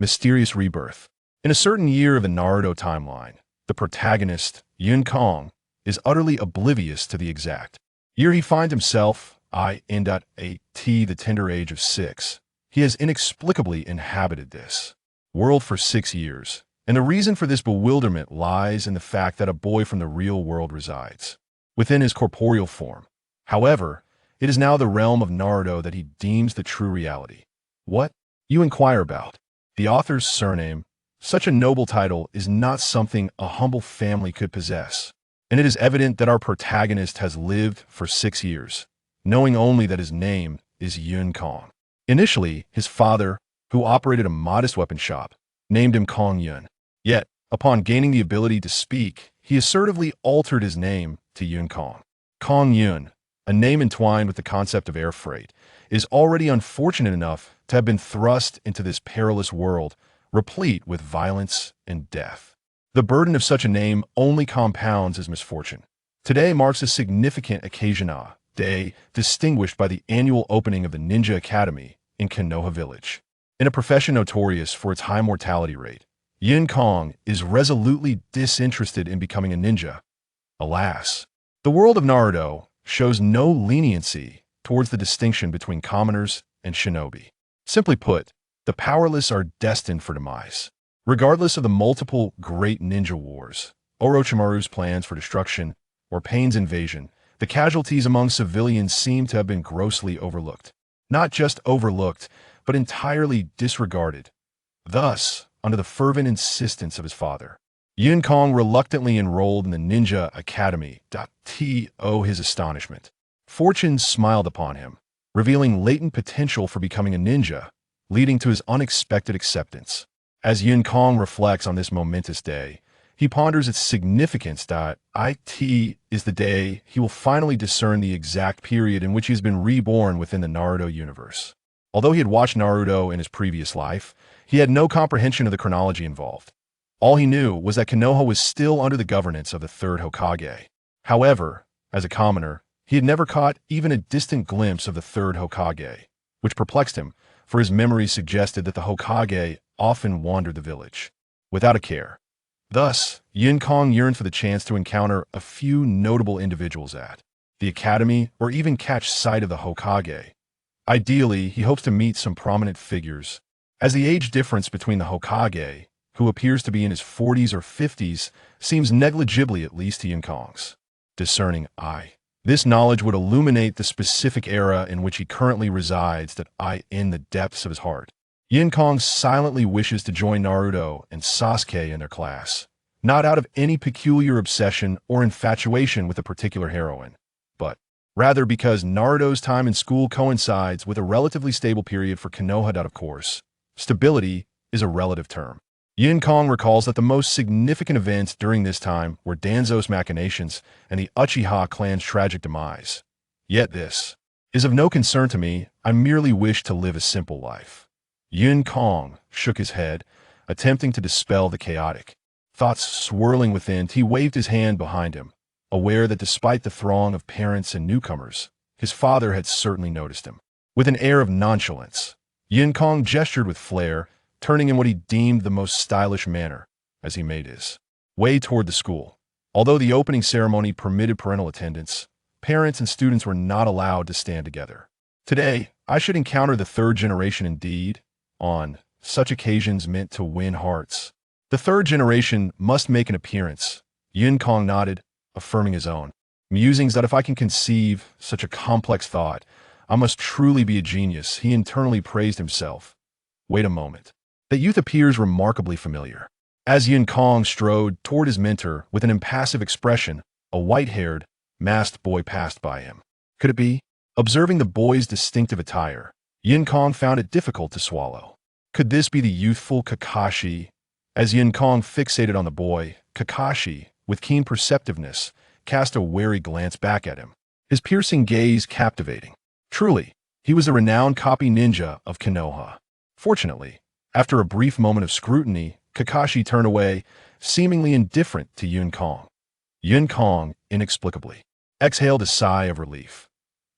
Mysterious rebirth. In a certain year of the Naruto timeline, the protagonist, Yun Kong, is utterly oblivious to the exact year he finds himself, the tender age of 6. He has inexplicably inhabited this world for 6 years, and the reason for this bewilderment lies in the fact that a boy from the real world resides within his corporeal form. However, it is now the realm of Naruto that he deems the true reality. What? You inquire about. The author's surname. Such a noble title is not something a humble family could possess, and it is evident that our protagonist has lived for 6 years, knowing only that his name is Yun Kong. Initially, his father, who operated a modest weapon shop, named him Kong Yun. Yet, upon gaining the ability to speak, he assertively altered his name to Yun Kong. Kong Yun, a name entwined with the concept of air freight, is already unfortunate enough to have been thrust into this perilous world, replete with violence and death. The burden of such a name only compounds his misfortune. Today marks a significant occasion day, distinguished by the annual opening of the Ninja Academy in Konoha Village. In a profession notorious for its high mortality rate, Yun Kong is resolutely disinterested in becoming a ninja. Alas, the world of Naruto shows no leniency towards the distinction between commoners and shinobi. Simply put, the powerless are destined for demise. Regardless of the multiple great ninja wars, Orochimaru's plans for destruction, or Pain's invasion, the casualties among civilians seem to have been grossly overlooked. Not just overlooked, but entirely disregarded. Thus, under the fervent insistence of his father, Yun Kong reluctantly enrolled in the Ninja Academy. To his astonishment, fortune smiled upon him, revealing latent potential for becoming a ninja, leading to his unexpected acceptance. As Yun Kong reflects on this momentous day, he ponders its significance. It is the day he will finally discern the exact period in which he has been reborn within the Naruto universe. Although he had watched Naruto in his previous life, he had no comprehension of the chronology involved. All he knew was that Konoha was still under the governance of the third Hokage. However, as a commoner, he had never caught even a distant glimpse of the third Hokage, which perplexed him, for his memories suggested that the Hokage often wandered the village without a care. Thus, Yun Kong yearned for the chance to encounter a few notable individuals at the academy or even catch sight of the Hokage. Ideally, he hopes to meet some prominent figures, as the age difference between the Hokage, who appears to be in his 40s or 50s, seems negligibly at least to Yun Kong's discerning eye. This knowledge would illuminate the specific era in which he currently resides in the depths of his heart. Yun Kong silently wishes to join Naruto and Sasuke in their class, not out of any peculiar obsession or infatuation with a particular heroine, but rather because Naruto's time in school coincides with a relatively stable period for Konoha. Of course, stability is a relative term. Yun Kong recalls that the most significant events during this time were Danzo's machinations and the Uchiha clan's tragic demise. Yet this is of no concern to me. I merely wish to live a simple life. Yun Kong shook his head, attempting to dispel the chaotic thoughts swirling within. He waved his hand behind him, aware that despite the throng of parents and newcomers, his father had certainly noticed him. With an air of nonchalance, Yun Kong gestured with flair, turning in what he deemed the most stylish manner as he made his way toward the school. Although the opening ceremony permitted parental attendance, parents and students were not allowed to stand together. Today, I should encounter the third generation indeed, on such occasions meant to win hearts. The third generation must make an appearance. Yun Kong nodded, affirming his own musings that if I can conceive such a complex thought, I must truly be a genius. He internally praised himself. Wait a moment. The youth appears remarkably familiar. As Yun Kong strode toward his mentor with an impassive expression, a white-haired, masked boy passed by him. Could it be? Observing the boy's distinctive attire, Yun Kong found it difficult to swallow. Could this be the youthful Kakashi? As Yun Kong fixated on the boy, Kakashi, with keen perceptiveness, cast a wary glance back at him, his piercing gaze captivating. Truly, he was a renowned copy ninja of Konoha. Fortunately, after a brief moment of scrutiny, Kakashi turned away, seemingly indifferent to Yun Kong. Yun Kong, inexplicably, exhaled a sigh of relief.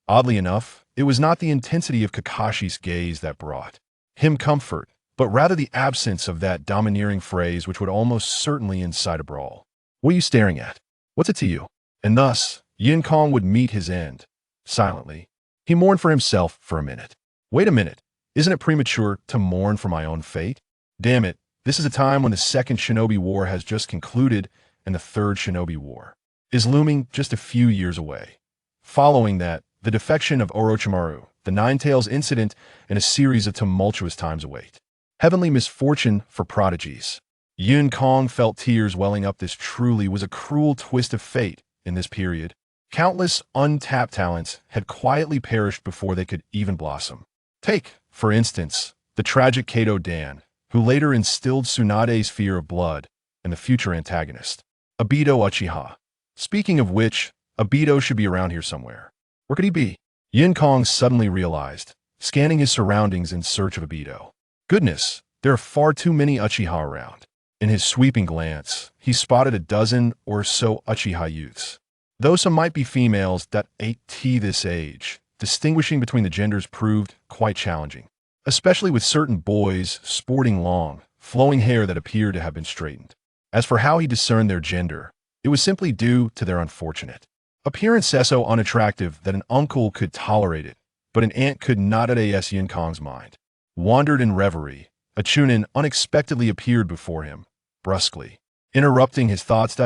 Oddly enough, it was not the intensity of Kakashi's gaze that brought him comfort, but rather the absence of that domineering phrase which would almost certainly incite a brawl. What are you staring at? What's it to you? And thus, Yin Kong would meet his end. Silently, he mourned for himself for a minute. Wait a minute, isn't it premature to mourn for my own fate? Damn it, this is a time when the Second Shinobi War has just concluded and the Third Shinobi War is looming just a few years away. Following that, the defection of Orochimaru, the Nine-Tails incident, and a series of tumultuous times await. Heavenly misfortune for prodigies. Yin Kong felt tears welling up. This truly was a cruel twist of fate in this period. Countless untapped talents had quietly perished before they could even blossom. Take, for instance, the tragic Kato Dan, who later instilled Tsunade's fear of blood and the future antagonist, Obito Uchiha. Speaking of which, Obito should be around here somewhere. Where could he be? Yin Kong suddenly realized, scanning his surroundings in search of Obito. Goodness, there are far too many Uchiha around. In his sweeping glance, he spotted a dozen or so Uchiha youths. Though some might be females that at this age, distinguishing between the genders proved quite challenging, especially with certain boys sporting long, flowing hair that appeared to have been straightened. As for how he discerned their gender, it was simply due to their unfortunate appearance so unattractive that an uncle could tolerate it, but an aunt could not. As Yin Kong's mind wandered in reverie, a chunin unexpectedly appeared before him, brusquely, interrupting his thoughts.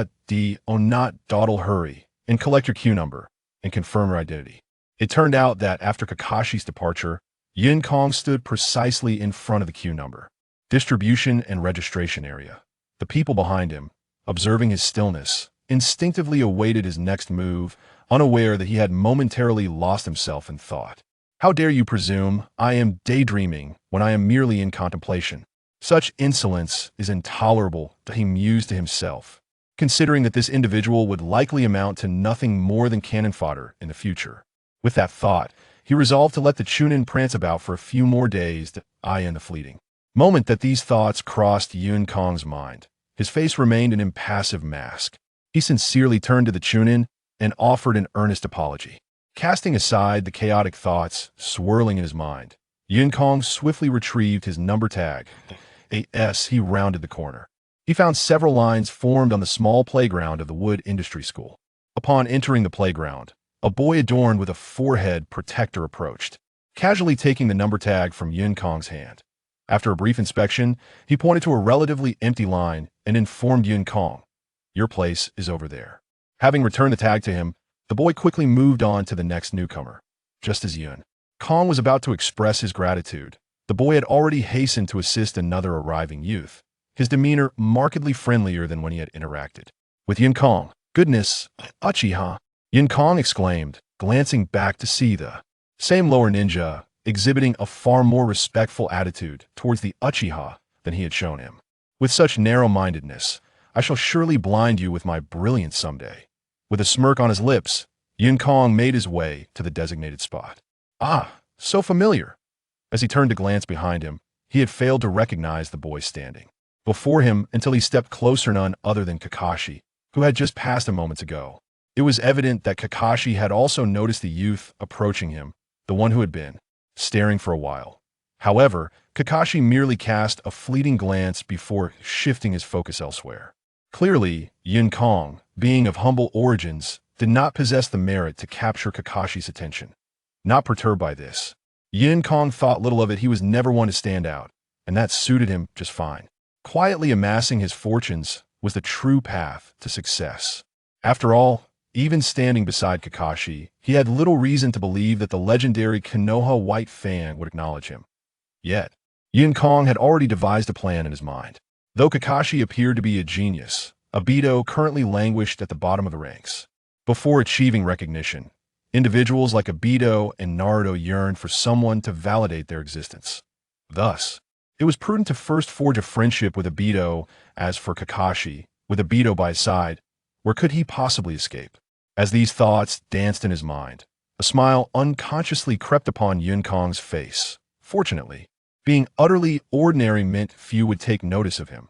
Not dawdle, hurry, and collect your queue number, and confirm your identity. It turned out that after Kakashi's departure, Yin Kong stood precisely in front of the queue number, distribution and registration area. The people behind him, observing his stillness, instinctively awaited his next move, unaware that he had momentarily lost himself in thought. How dare you presume I am daydreaming when I am merely in contemplation? Such insolence is intolerable, he mused to himself, considering that this individual would likely amount to nothing more than cannon fodder in the future. With that thought, he resolved to let the chunin prance about for a few more days, in the fleeting moment that these thoughts crossed Yin Kong's mind. His face remained an impassive mask. He sincerely turned to the chunin and offered an earnest apology. Casting aside the chaotic thoughts swirling in his mind, Yin Kong swiftly retrieved his number tag. He rounded the corner. He found several lines formed on the small playground of the Wood Industry School. Upon entering the playground, a boy adorned with a forehead protector approached, casually taking the number tag from Yin Kong's hand. After a brief inspection, he pointed to a relatively empty line and informed Yin Kong, "Your place is over there." Having returned the tag to him, the boy quickly moved on to the next newcomer. Just as Yin Kong was about to express his gratitude, the boy had already hastened to assist another arriving youth, his demeanor markedly friendlier than when he had interacted with Yin Kong. "Goodness, Uchiha!" Yin Kong exclaimed, glancing back to see the same lower ninja exhibiting a far more respectful attitude towards the Uchiha than he had shown him. "With such narrow-mindedness, I shall surely blind you with my brilliance someday." With a smirk on his lips, Yin Kong made his way to the designated spot. So familiar. As he turned to glance behind him, he had failed to recognize the boy standing before him until he stepped closer, none other than Kakashi, who had just passed him moments ago. It was evident that Kakashi had also noticed the youth approaching him, the one who had been staring for a while. However, Kakashi merely cast a fleeting glance before shifting his focus elsewhere. Clearly, Yin Kong, being of humble origins, did not possess the merit to capture Kakashi's attention. Not perturbed by this, Yin Kong thought little of it. He was never one to stand out, and that suited him just fine. Quietly amassing his fortunes was the true path to success. After all, even standing beside Kakashi, he had little reason to believe that the legendary Konoha White Fan would acknowledge him. Yet, Yin Kong had already devised a plan in his mind. Though Kakashi appeared to be a genius, Obito currently languished at the bottom of the ranks. Before achieving recognition, individuals like Obito and Naruto yearned for someone to validate their existence. Thus, it was prudent to first forge a friendship with Obito. As for Kakashi, with Obito by his side, where could he possibly escape? As these thoughts danced in his mind, a smile unconsciously crept upon Yin Kong's face. Fortunately, being utterly ordinary meant few would take notice of him.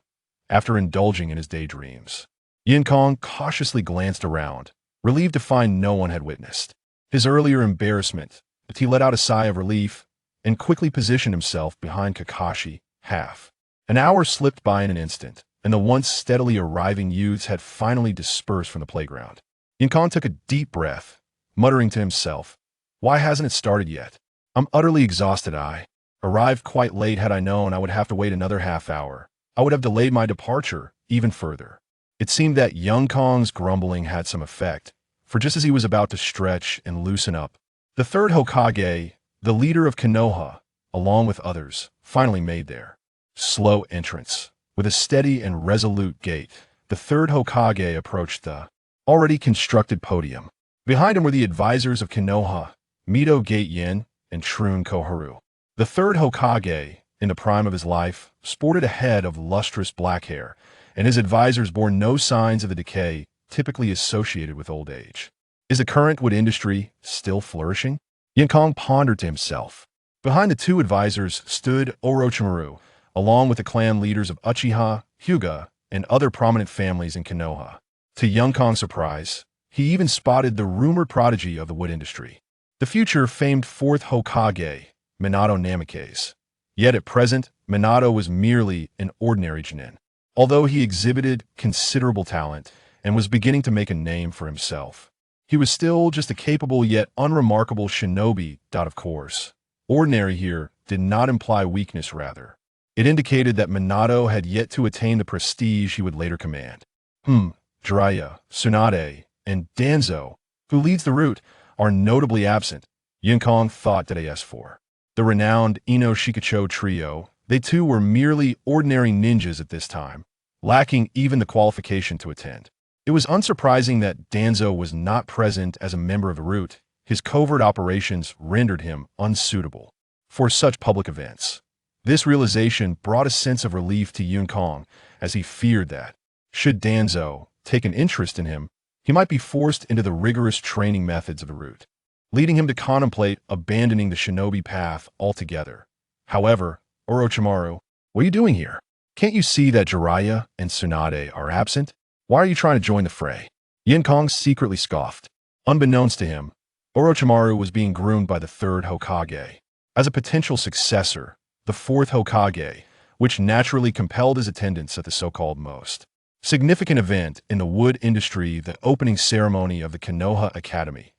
After indulging in his daydreams, Yin Kong cautiously glanced around, relieved to find no one had witnessed his earlier embarrassment, but he let out a sigh of relief and quickly positioned himself behind Kakashi, half. An hour slipped by in an instant, and the once steadily arriving youths had finally dispersed from the playground. Yinkong took a deep breath, muttering to himself, "Why hasn't it started yet? I'm utterly exhausted. I arrived quite late. Had I known I would have to wait another half hour, I would have delayed my departure even further." It seemed that Yinkong's grumbling had some effect, for just as he was about to stretch and loosen up, the third Hokage, the leader of Konoha, along with others, finally made their slow entrance. With a steady and resolute gait, the third Hokage approached the already constructed podium. Behind him were the advisors of Konoha, Mito Gate-yin and Shun Koharu. The third Hokage, in the prime of his life, sported a head of lustrous black hair, and his advisors bore no signs of the decay typically associated with old age. Is the current wood industry still flourishing? Yinkong pondered to himself. Behind the two advisors stood Orochimaru, along with the clan leaders of Uchiha, Hyuga, and other prominent families in Konoha. To Yinkong's surprise, he even spotted the rumored prodigy of the wood industry, the future famed fourth Hokage, Minato Namikaze. Yet at present, Minato was merely an ordinary genin. Although he exhibited considerable talent and was beginning to make a name for himself, he was still just a capable yet unremarkable shinobi. Of course, ordinary here did not imply weakness, rather. It indicated that Minato had yet to attain the prestige he would later command. Jiraiya, Tsunade, and Danzo, who leads the route, are notably absent, Yinkong thought that as for the renowned Ino Shikacho trio, they too were merely ordinary ninjas at this time, lacking even the qualification to attend. It was unsurprising that Danzo was not present as a member of the route. His covert operations rendered him unsuitable for such public events. This realization brought a sense of relief to Yinkong, as he feared that, should Danzo take an interest in him, he might be forced into the rigorous training methods of the route, leading him to contemplate abandoning the shinobi path altogether. However, Orochimaru, what are you doing here? Can't you see that Jiraiya and Tsunade are absent? Why are you trying to join the fray? Yinkong secretly scoffed. Unbeknownst to him, Orochimaru was being groomed by the third Hokage as a potential successor, the fourth Hokage, which naturally compelled his attendance at the so-called most significant event in the wood industry, the opening ceremony of the Konoha Academy.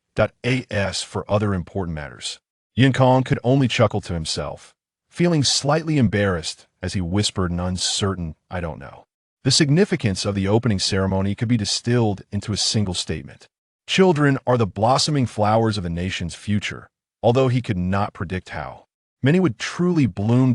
As for other important matters, Yinkong could only chuckle to himself, feeling slightly embarrassed as he whispered an uncertain, "I don't know." The significance of the opening ceremony could be distilled into a single statement. Children are the blossoming flowers of the nation's future, although he could not predict how many would truly bloom.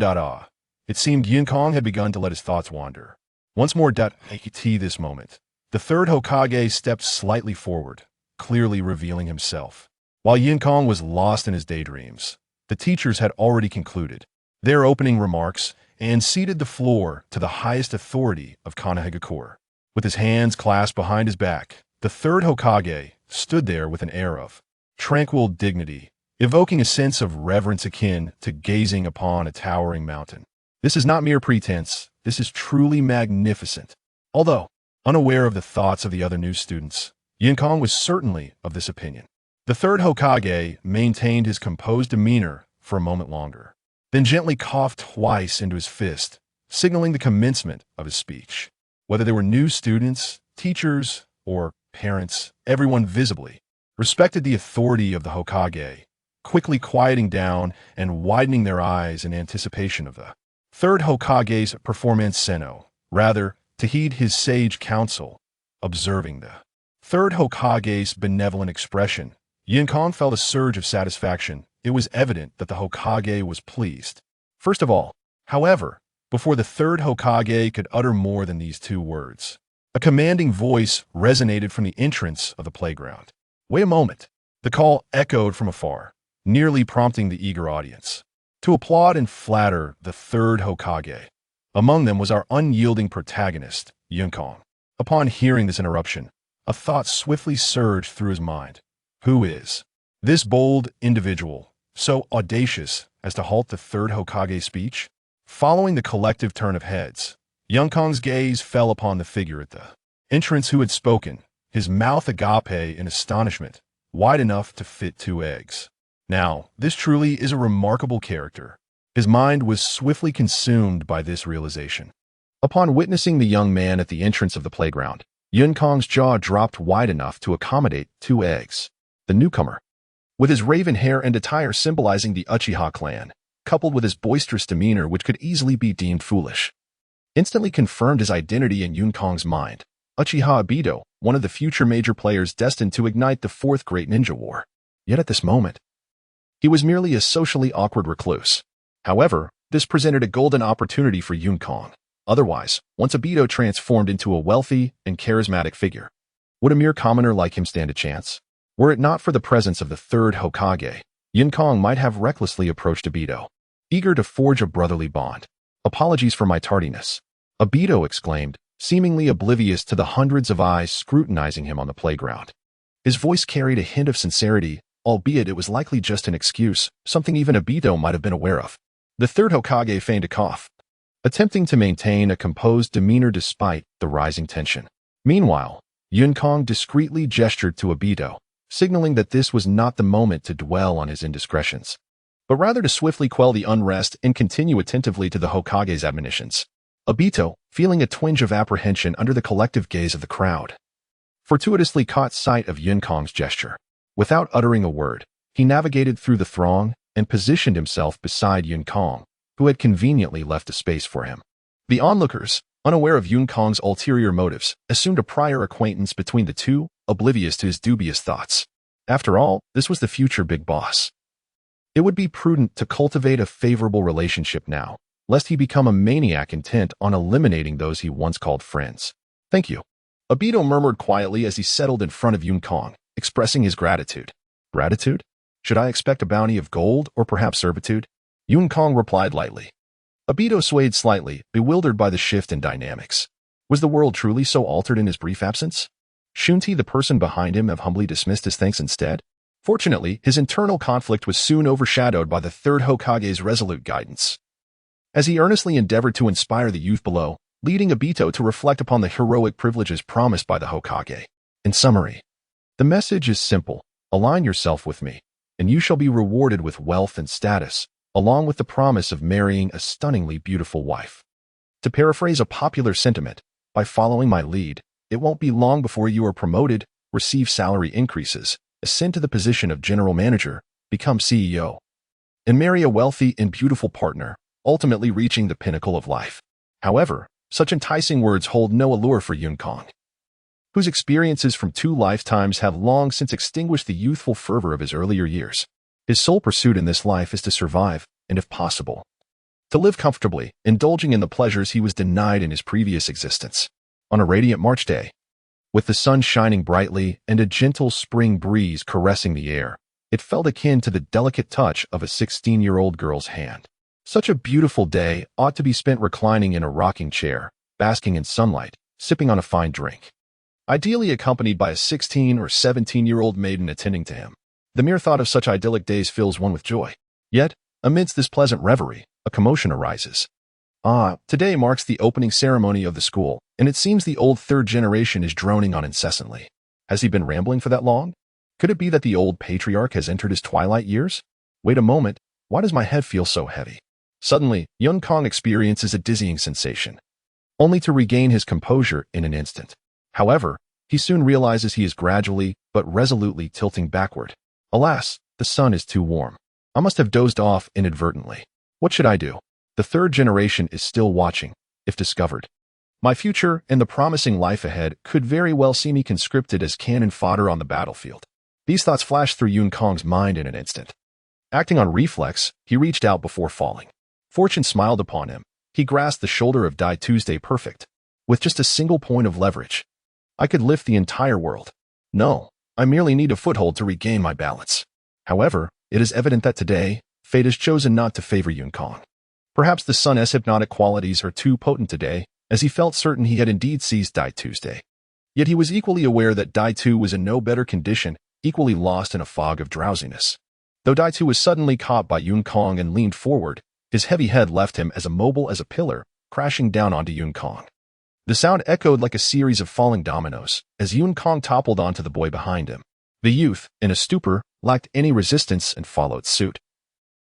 It seemed Yinkong had begun to let his thoughts wander. Once more, this moment, the third Hokage stepped slightly forward, clearly revealing himself. While Yinkong was lost in his daydreams, the teachers had already concluded their opening remarks and ceded the floor to the highest authority of Konohagakure. With his hands clasped behind his back, the third Hokage stood there with an air of tranquil dignity, evoking a sense of reverence akin to gazing upon a towering mountain. This is not mere pretense, this is truly magnificent. Although unaware of the thoughts of the other new students, Yinkong was certainly of this opinion. The third Hokage maintained his composed demeanor for a moment longer, then gently coughed twice into his fist, signaling the commencement of his speech. Whether there were new students, teachers, or parents, everyone visibly respected the authority of the Hokage, quickly quieting down and widening their eyes in anticipation of the third Hokage's performance seno, rather, to heed his sage counsel. Observing the third Hokage's benevolent expression, Yinkong felt a surge of satisfaction. It was evident that the Hokage was pleased. First of all, however, before the third Hokage could utter more than these two words, a commanding voice resonated from the entrance of the playground. "Wait a moment." The call echoed from afar, nearly prompting the eager audience to applaud and flatter the third Hokage. Among them was our unyielding protagonist, Yinkong. Upon hearing this interruption, a thought swiftly surged through his mind. Who is this bold individual, so audacious as to halt the third Hokage's speech? Following the collective turn of heads, Yinkong's gaze fell upon the figure at the entrance who had spoken, his mouth agape in astonishment, wide enough to fit two eggs. Now, this truly is a remarkable character. His mind was swiftly consumed by this realization. Upon witnessing the young man at the entrance of the playground, Yun Kong's jaw dropped wide enough to accommodate 2 eggs. The newcomer, with his raven hair and attire symbolizing the Uchiha clan, coupled with his boisterous demeanor which could easily be deemed foolish, instantly confirmed his identity in Yun Kong's mind. Uchiha Obito, one of the future major players destined to ignite the 4th Great Ninja War. Yet at this moment, he was merely a socially awkward recluse. However, this presented a golden opportunity for Yun Kong. Otherwise, once Obito transformed into a wealthy and charismatic figure, would a mere commoner like him stand a chance? Were it not for the presence of the 3rd Hokage, Yun Kong might have recklessly approached Obito, eager to forge a brotherly bond. "Apologies for my tardiness," Obito exclaimed, seemingly oblivious to the hundreds of eyes scrutinizing him on the playground. His voice carried a hint of sincerity, albeit it was likely just an excuse, something even Obito might have been aware of. The 3rd Hokage feigned a cough, attempting to maintain a composed demeanor despite the rising tension. Meanwhile, Yun Kong discreetly gestured to Obito, signaling that this was not the moment to dwell on his indiscretions, but rather to swiftly quell the unrest and continue attentively to the Hokage's admonitions. Obito, feeling a twinge of apprehension under the collective gaze of the crowd, fortuitously caught sight of Yun Kong's gesture. Without uttering a word, he navigated through the throng and positioned himself beside Yun Kong, who had conveniently left a space for him. The onlookers, unaware of Yun Kong's ulterior motives, assumed a prior acquaintance between the two, oblivious to his dubious thoughts. After all, this was the future big boss. It would be prudent to cultivate a favorable relationship now, lest he become a maniac intent on eliminating those he once called friends. "Thank you," Obito murmured quietly as he settled in front of Yun Kong, expressing his gratitude. "Gratitude? Should I expect a bounty of gold or perhaps servitude?" Yun Kong replied lightly. Obito swayed slightly, bewildered by the shift in dynamics. Was the world truly so altered in his brief absence? Shouldn't he, the person behind him, have humbly dismissed his thanks instead? Fortunately, his internal conflict was soon overshadowed by the 3rd Hokage's resolute guidance, as he earnestly endeavored to inspire the youth below, leading Obito to reflect upon the heroic privileges promised by the Hokage. In summary, the message is simple: align yourself with me, and you shall be rewarded with wealth and status, along with the promise of marrying a stunningly beautiful wife. To paraphrase a popular sentiment, by following my lead, it won't be long before you are promoted, receive salary increases, ascend to the position of general manager, become CEO, and marry a wealthy and beautiful partner, ultimately reaching the pinnacle of life. However, such enticing words hold no allure for Yun Kong, whose experiences from 2 lifetimes have long since extinguished the youthful fervor of his earlier years. His sole pursuit in this life is to survive, and if possible, to live comfortably, indulging in the pleasures he was denied in his previous existence. On a radiant March day, with the sun shining brightly and a gentle spring breeze caressing the air, it felt akin to the delicate touch of a 16-year-old girl's hand. Such a beautiful day ought to be spent reclining in a rocking chair, basking in sunlight, sipping on a fine drink, ideally accompanied by a 16 or 17-year-old maiden attending to him. The mere thought of such idyllic days fills one with joy. Yet, amidst this pleasant reverie, a commotion arises. Today marks the opening ceremony of the school, and it seems the old 3rd generation is droning on incessantly. Has he been rambling for that long? Could it be that the old patriarch has entered his twilight years? Wait a moment, why does my head feel so heavy? Suddenly, Yun Kong experiences a dizzying sensation, only to regain his composure in an instant. However, he soon realizes he is gradually but resolutely tilting backward. Alas, the sun is too warm. I must have dozed off inadvertently. What should I do? The 3rd generation is still watching, if discovered. My future and the promising life ahead could very well see me conscripted as cannon fodder on the battlefield. These thoughts flashed through Yun Kong's mind in an instant. Acting on reflex, he reached out before falling. Fortune smiled upon him. He grasped the shoulder of Dai Tuesday Perfect. With just a single point of leverage, I could lift the entire world. No, I merely need a foothold to regain my balance. However, it is evident that today, fate has chosen not to favor Yun Kong. Perhaps the sun's hypnotic qualities are too potent today, as he felt certain he had indeed seized Dai Tuesday. Yet he was equally aware that Dai Tu was in no better condition, equally lost in a fog of drowsiness. Though Dai Tu was suddenly caught by Yun Kong and leaned forward, his heavy head left him as immobile as a pillar, crashing down onto Yun Kong. The sound echoed like a series of falling dominoes, as Yun Kong toppled onto the boy behind him. The youth, in a stupor, lacked any resistance and followed suit,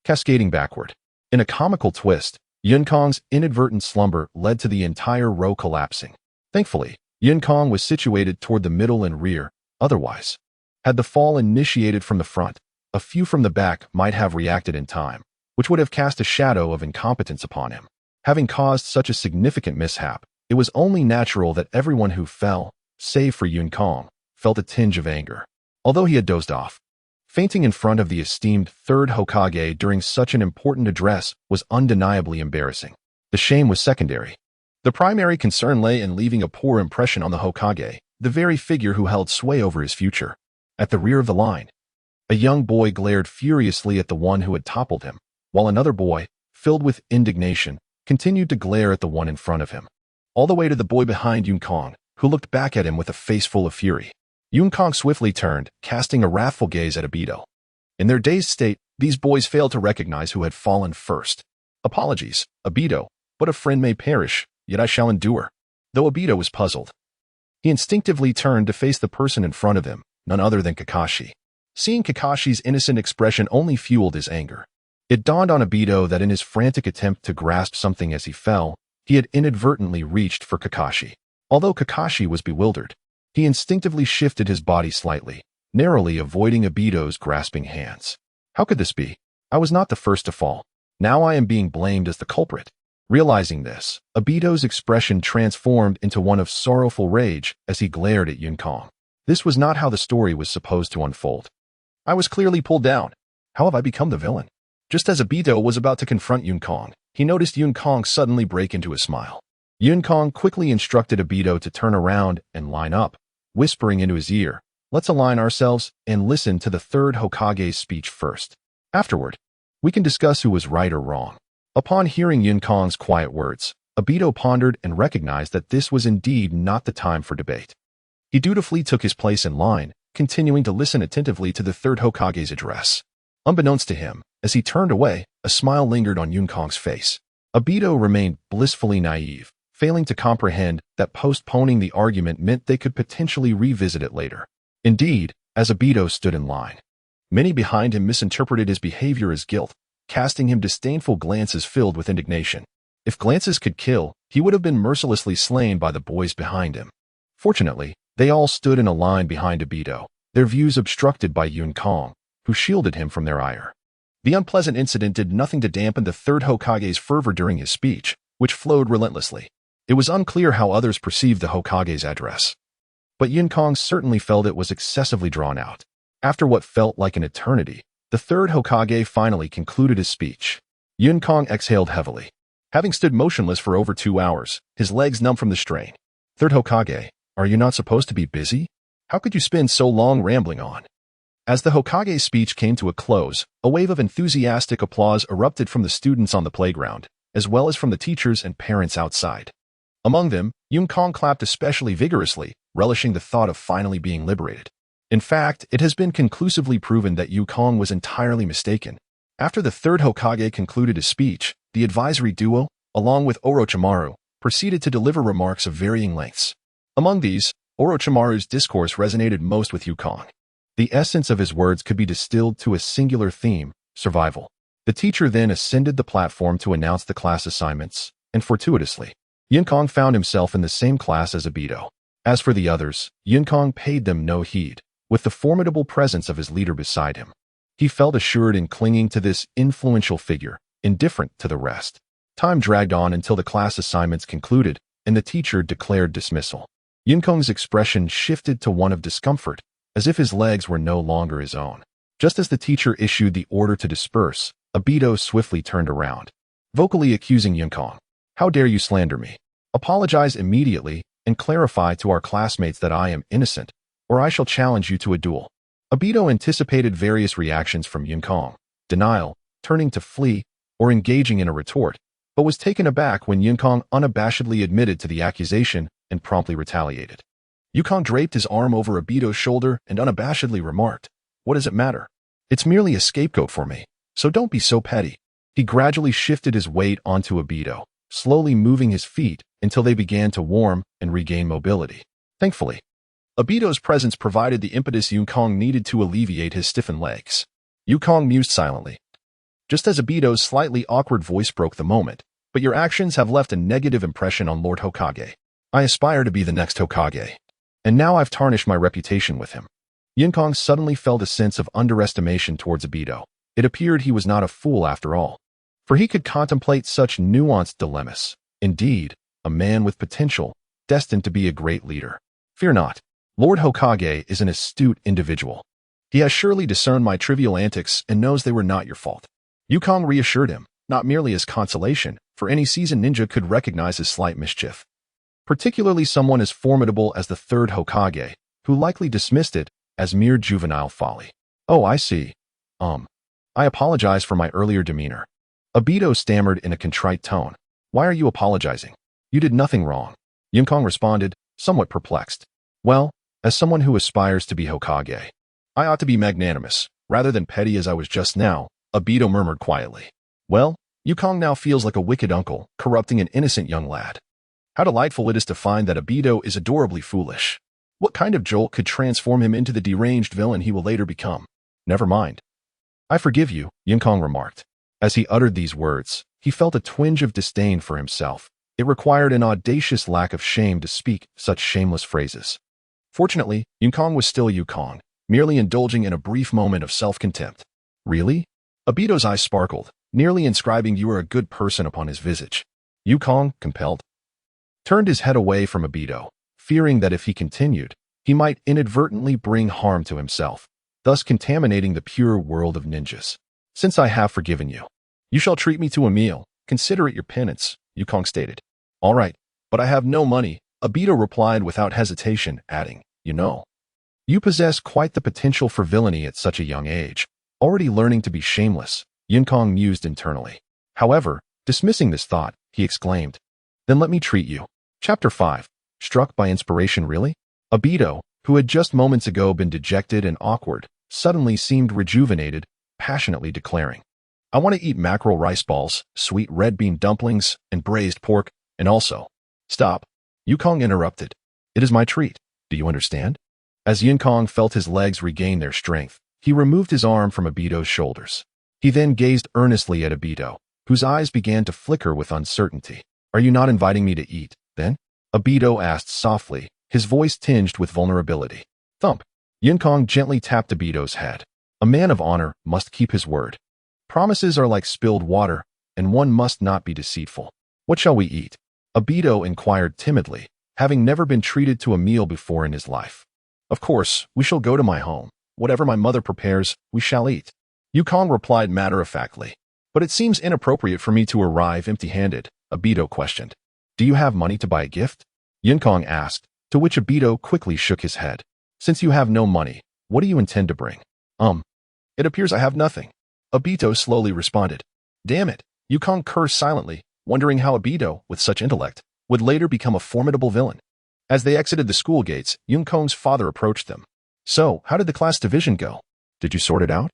cascading backward. In a comical twist, Yun Kong's inadvertent slumber led to the entire row collapsing. Thankfully, Yun Kong was situated toward the middle and rear. Otherwise, had the fall initiated from the front, a few from the back might have reacted in time, which would have cast a shadow of incompetence upon him. Having caused such a significant mishap, it was only natural that everyone who fell, save for Yun Kong, felt a tinge of anger. Although he had dozed off, fainting in front of the esteemed third Hokage during such an important address was undeniably embarrassing. The shame was secondary. The primary concern lay in leaving a poor impression on the Hokage, the very figure who held sway over his future. At the rear of the line, a young boy glared furiously at the one who had toppled him, while another boy, filled with indignation, continued to glare at the one in front of him. All the way to the boy behind Yun Kong, who looked back at him with a face full of fury. Yun Kong swiftly turned, casting a wrathful gaze at Obito. In their dazed state, these boys failed to recognize who had fallen first. Apologies, Obito, but a friend may perish, yet I shall endure. Though Obito was puzzled, he instinctively turned to face the person in front of him, none other than Kakashi. Seeing Kakashi's innocent expression only fueled his anger. It dawned on Obito that in his frantic attempt to grasp something as he fell, he had inadvertently reached for Kakashi. Although Kakashi was bewildered, he instinctively shifted his body slightly, narrowly avoiding Obito's grasping hands. How could this be? I was not the first to fall. Now I am being blamed as the culprit. Realizing this, Obito's expression transformed into one of sorrowful rage as he glared at Yun Kong. This was not how the story was supposed to unfold. I was clearly pulled down. How have I become the villain? Just as Obito was about to confront Yun Kong, he noticed Yun Kong suddenly break into a smile. Yun Kong quickly instructed Obito to turn around and line up, whispering into his ear, "Let's align ourselves and listen to the third Hokage's speech first. Afterward, we can discuss who was right or wrong." Upon hearing Yun Kong's quiet words, Obito pondered and recognized that this was indeed not the time for debate. He dutifully took his place in line, continuing to listen attentively to the third Hokage's address. Unbeknownst to him, as he turned away, a smile lingered on Yun Kong's face. Obito remained blissfully naive, failing to comprehend that postponing the argument meant they could potentially revisit it later. Indeed, as Obito stood in line, many behind him misinterpreted his behavior as guilt, casting him disdainful glances filled with indignation. If glances could kill, he would have been mercilessly slain by the boys behind him. Fortunately, they all stood in a line behind Obito, their views obstructed by Yun Kong, who shielded him from their ire. The unpleasant incident did nothing to dampen the third Hokage's fervor during his speech, which flowed relentlessly. It was unclear how others perceived the Hokage's address, but Yun Kong certainly felt it was excessively drawn out. After what felt like an eternity, the third Hokage finally concluded his speech. Yun Kong exhaled heavily. Having stood motionless for over 2 hours, his legs numb from the strain. "Third Hokage, are you not supposed to be busy? How could you spend so long rambling on?" As the Hokage's speech came to a close, a wave of enthusiastic applause erupted from the students on the playground, as well as from the teachers and parents outside. Among them, Yun Kong clapped especially vigorously, relishing the thought of finally being liberated. In fact, it has been conclusively proven that Yun Kong was entirely mistaken. After the third Hokage concluded his speech, the advisory duo, along with Orochimaru, proceeded to deliver remarks of varying lengths. Among these, Orochimaru's discourse resonated most with Yun Kong. The essence of his words could be distilled to a singular theme: survival. The teacher then ascended the platform to announce the class assignments, and fortuitously, Yun Kong found himself in the same class as Obito. As for the others, Yun Kong paid them no heed, with the formidable presence of his leader beside him. He felt assured in clinging to this influential figure, indifferent to the rest. Time dragged on until the class assignments concluded, and the teacher declared dismissal. Yun Kong's expression shifted to one of discomfort, as if his legs were no longer his own. Just as the teacher issued the order to disperse, Obito swiftly turned around, vocally accusing Yun Kong. "How dare you slander me? Apologize immediately and clarify to our classmates that I am innocent, or I shall challenge you to a duel." Obito anticipated various reactions from Yun Kong: denial, turning to flee, or engaging in a retort, but was taken aback when Yun Kong unabashedly admitted to the accusation and promptly retaliated. Yun Kong draped his arm over Obito's shoulder and unabashedly remarked, "What does it matter? It's merely a scapegoat for me, so don't be so petty." He gradually shifted his weight onto Obito, slowly moving his feet until they began to warm and regain mobility. Thankfully, Obito's presence provided the impetus Yun Kong needed to alleviate his stiffened legs. Yun Kong mused silently. Just as Obito's slightly awkward voice broke the moment, but your actions have left a negative impression on Lord Hokage. I aspire to be the next Hokage. And now I've tarnished my reputation with him. Yinkong suddenly felt a sense of underestimation towards Obito. It appeared he was not a fool after all, for he could contemplate such nuanced dilemmas. Indeed, a man with potential, destined to be a great leader. Fear not. Lord Hokage is an astute individual. He has surely discerned my trivial antics and knows they were not your fault. Yukong reassured him, not merely as consolation, for any seasoned ninja could recognize his slight mischief. Particularly someone as formidable as the third Hokage, who likely dismissed it as mere juvenile folly. Oh, I see. I apologize for my earlier demeanor. Obito stammered in a contrite tone. Why are you apologizing? You did nothing wrong. Yukong responded, somewhat perplexed. Well, as someone who aspires to be Hokage, I ought to be magnanimous, rather than petty as I was just now, Obito murmured quietly. Well, Yukong now feels like a wicked uncle, corrupting an innocent young lad. How delightful it is to find that Obito is adorably foolish. What kind of jolt could transform him into the deranged villain he will later become? Never mind. I forgive you, Yukong remarked. As he uttered these words, he felt a twinge of disdain for himself. It required an audacious lack of shame to speak such shameless phrases. Fortunately, Yukong was still Yukong, merely indulging in a brief moment of self-contempt. Really? Obito's eyes sparkled, nearly inscribing "You are a good person" upon his visage. Yukong, compelled, turned his head away from Obito, fearing that if he continued, he might inadvertently bring harm to himself, thus contaminating the pure world of ninjas. Since I have forgiven you, you shall treat me to a meal. Consider it your penance, Yukong stated. All right, but I have no money, Obito replied without hesitation, adding, you know, you possess quite the potential for villainy at such a young age. Already learning to be shameless, Yukong mused internally. However, dismissing this thought, he exclaimed, then let me treat you. Chapter 5. Struck by inspiration really? Obito, who had just moments ago been dejected and awkward, suddenly seemed rejuvenated, passionately declaring, I want to eat mackerel rice balls, sweet red bean dumplings, and braised pork, and also... Stop. Yukong interrupted. It is my treat. Do you understand? As Yukong felt his legs regain their strength, he removed his arm from Obito's shoulders. He then gazed earnestly at Obito, whose eyes began to flicker with uncertainty. Are you not inviting me to eat, then? Obito asked softly, his voice tinged with vulnerability. Thump. Yukong gently tapped Obito's head. A man of honor must keep his word. Promises are like spilled water, and one must not be deceitful. What shall we eat? Obito inquired timidly, having never been treated to a meal before in his life. Of course, we shall go to my home. Whatever my mother prepares, we shall eat. Yukong replied matter-of-factly. But it seems inappropriate for me to arrive empty-handed, Obito questioned. Do you have money to buy a gift? Yukong asked, to which Obito quickly shook his head. Since you have no money, what do you intend to bring? It appears I have nothing. Obito slowly responded. Damn it. Yukong cursed silently, wondering how Obito, with such intellect, would later become a formidable villain. As they exited the school gates, Yukong's father approached them. So, how did the class division go? Did you sort it out?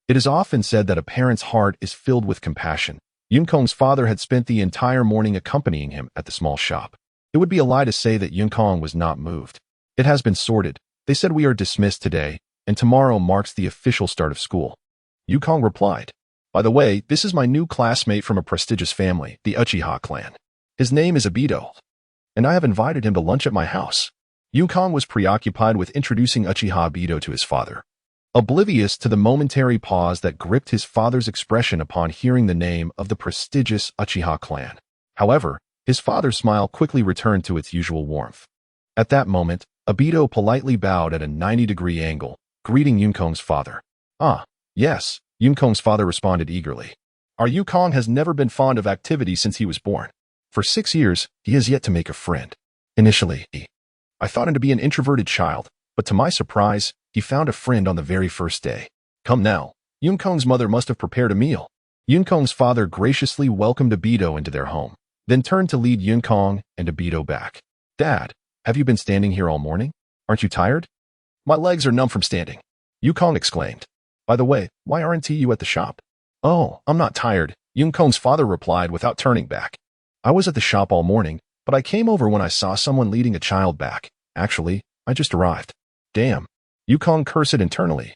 It is often said that a parent's heart is filled with compassion. Yukong's father had spent the entire morning accompanying him at the small shop. It would be a lie to say that Yukong was not moved. It has been sorted. They said we are dismissed today, and tomorrow marks the official start of school. Yukong replied. By the way, this is my new classmate from a prestigious family, the Uchiha clan. His name is Obito, and I have invited him to lunch at my house. Yukong was preoccupied with introducing Uchiha Obito to his father, oblivious to the momentary pause that gripped his father's expression upon hearing the name of the prestigious Uchiha clan. However, his father's smile quickly returned to its usual warmth. At that moment, Obito politely bowed at a 90-degree angle, greeting Yukong's father. Ah, yes, Yukong's father responded eagerly. Our Yukong has never been fond of activity since he was born. For 6 years, he has yet to make a friend. Initially, I thought him to be an introverted child, but to my surprise, he found a friend on the very first day. Come now, Yukong's mother must have prepared a meal. Yukong's father graciously welcomed Obito into their home, then turned to lead Yukong and Obito back. Dad, have you been standing here all morning? Aren't you tired? My legs are numb from standing, Yukong exclaimed. By the way, why aren't you at the shop? Oh, I'm not tired, Yukong's father replied without turning back. I was at the shop all morning, but I came over when I saw someone leading a child back. Actually, I just arrived. Damn. Yukong cursed internally,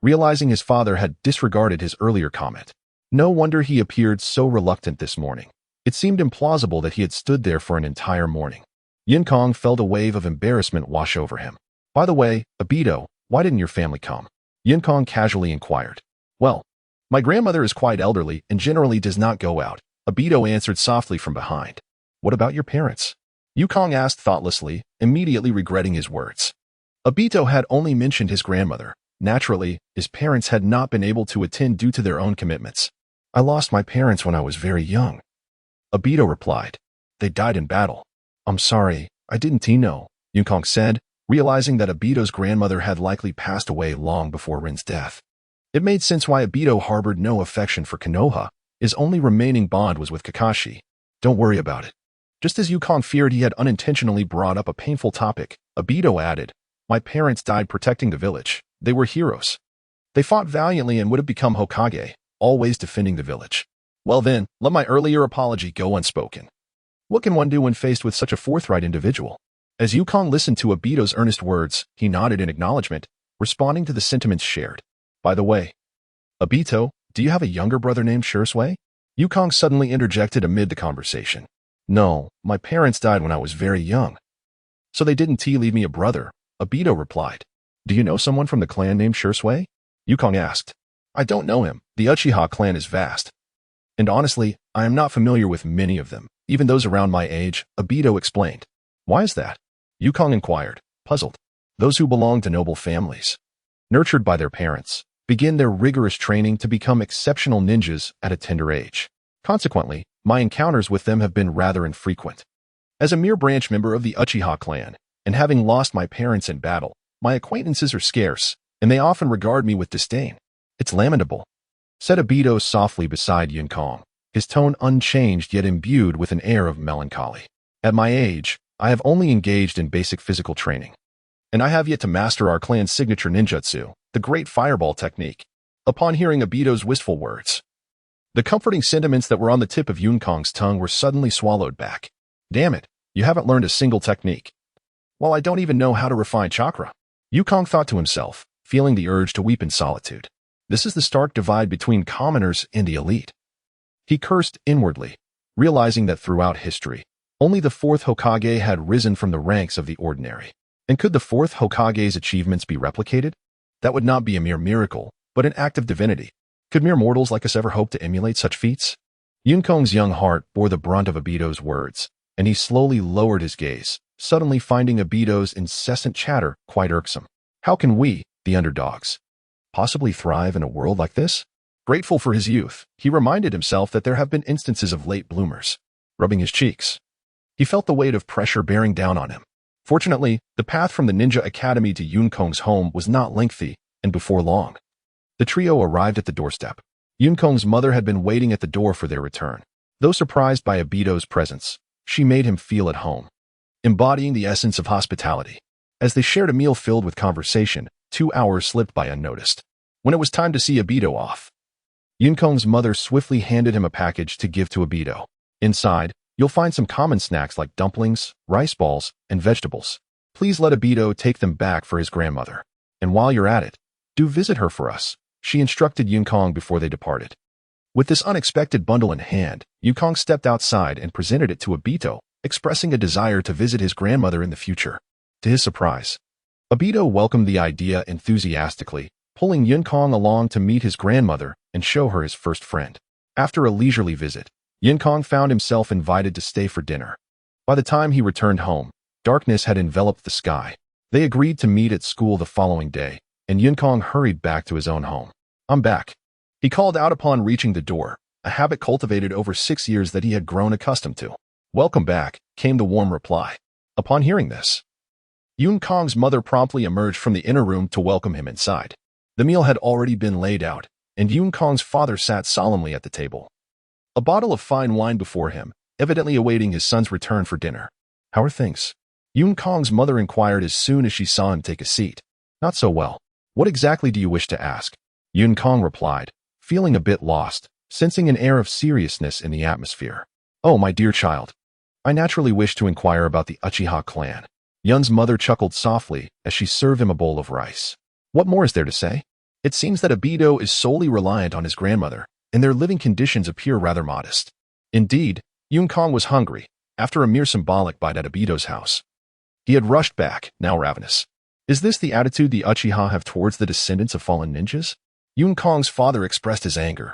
realizing his father had disregarded his earlier comment. No wonder he appeared so reluctant this morning. It seemed implausible that he had stood there for an entire morning. Yun-Kong felt a wave of embarrassment wash over him. By the way, Obito, why didn't your family come? Yun-Kong casually inquired. Well, my grandmother is quite elderly and generally does not go out, Obito answered softly from behind. What about your parents? Yun-Kong asked thoughtlessly, immediately regretting his words. Obito had only mentioned his grandmother. Naturally, his parents had not been able to attend due to their own commitments. I lost my parents when I was very young. Obito replied. They died in battle. I'm sorry, I didn't know, Yun-Kong said, realizing that Obito's grandmother had likely passed away long before Rin's death. It made sense why Obito harbored no affection for Konoha. His only remaining bond was with Kakashi. Don't worry about it. Just as Yun-Kong feared he had unintentionally brought up a painful topic, Obito added, my parents died protecting the village. They were heroes. They fought valiantly and would have become Hokage, always defending the village. Well then, let my earlier apology go unspoken. What can one do when faced with such a forthright individual? As Yun-Kong listened to Obito's earnest words, he nodded in acknowledgement, responding to the sentiments shared. By the way, Obito, do you have a younger brother named Shursui? Yun-Kong suddenly interjected amid the conversation. No, my parents died when I was very young. So they didn't leave me a brother, Obito replied. Do you know someone from the clan named Shursui? Yun-Kong asked. I don't know him. The Uchiha clan is vast. And honestly, I am not familiar with many of them, even those around my age, Obito explained. Why is that? Yun-Kong inquired, puzzled. Those who belong to noble families, nurtured by their parents, begin their rigorous training to become exceptional ninjas at a tender age. Consequently, my encounters with them have been rather infrequent. As a mere branch member of the Uchiha clan, and having lost my parents in battle, my acquaintances are scarce, and they often regard me with disdain. It's lamentable, said Obito softly beside Yun-Kong, his tone unchanged yet imbued with an air of melancholy. At my age, I have only engaged in basic physical training, and I have yet to master our clan's signature ninjutsu, the Great Fireball technique. Upon hearing Obito's wistful words, the comforting sentiments that were on the tip of Yun-Kong's tongue were suddenly swallowed back. Damn it, you haven't learned a single technique. Well, I don't even know how to refine chakra. Yun-Kong thought to himself, feeling the urge to weep in solitude. This is the stark divide between commoners and the elite. He cursed inwardly, realizing that throughout history, only the fourth Hokage had risen from the ranks of the ordinary. And could the fourth Hokage's achievements be replicated? That would not be a mere miracle, but an act of divinity. Could mere mortals like us ever hope to emulate such feats? Yun-Kong's young heart bore the brunt of Obito's words, and he slowly lowered his gaze, suddenly finding Obito's incessant chatter quite irksome. How can we, the underdogs, possibly thrive in a world like this? Grateful for his youth, he reminded himself that there have been instances of late bloomers. Rubbing his cheeks, he felt the weight of pressure bearing down on him. Fortunately, the path from the Ninja Academy to Yun-Kong's home was not lengthy, and before long, the trio arrived at the doorstep. Yun-Kong's mother had been waiting at the door for their return. Though surprised by Obito's presence, she made him feel at home, embodying the essence of hospitality. As they shared a meal filled with conversation, 2 hours slipped by unnoticed. When it was time to see Obito off, Yun-Kong's mother swiftly handed him a package to give to Obito. Inside, you'll find some common snacks like dumplings, rice balls, and vegetables. Please let Obito take them back for his grandmother. And while you're at it, do visit her for us, she instructed Yun-Kong before they departed. With this unexpected bundle in hand, Yun-Kong stepped outside and presented it to Obito, expressing a desire to visit his grandmother in the future. To his surprise, Obito welcomed the idea enthusiastically, pulling Yun-Kong along to meet his grandmother and show her his first friend. After a leisurely visit, Yun-Kong found himself invited to stay for dinner. By the time he returned home, darkness had enveloped the sky. They agreed to meet at school the following day, and Yun-Kong hurried back to his own home. I'm back, he called out upon reaching the door, a habit cultivated over 6 years that he had grown accustomed to. Welcome back, came the warm reply. Upon hearing this, Yun-Kong's mother promptly emerged from the inner room to welcome him inside. The meal had already been laid out, and Yun-Kong's father sat solemnly at the table, a bottle of fine wine before him, evidently awaiting his son's return for dinner. How are things? Yun-Kong's mother inquired as soon as she saw him take a seat. Not so well. What exactly do you wish to ask? Yun-Kong replied, feeling a bit lost, sensing an air of seriousness in the atmosphere. Oh, my dear child. I naturally wish to inquire about the Uchiha clan. Yun's mother chuckled softly as she served him a bowl of rice. What more is there to say? It seems that Obito is solely reliant on his grandmother, and their living conditions appear rather modest. Indeed, Yun Kong was hungry, after a mere symbolic bite at Obito's house. He had rushed back, now ravenous. Is this the attitude the Uchiha have towards the descendants of fallen ninjas? Yun Kong's father expressed his anger,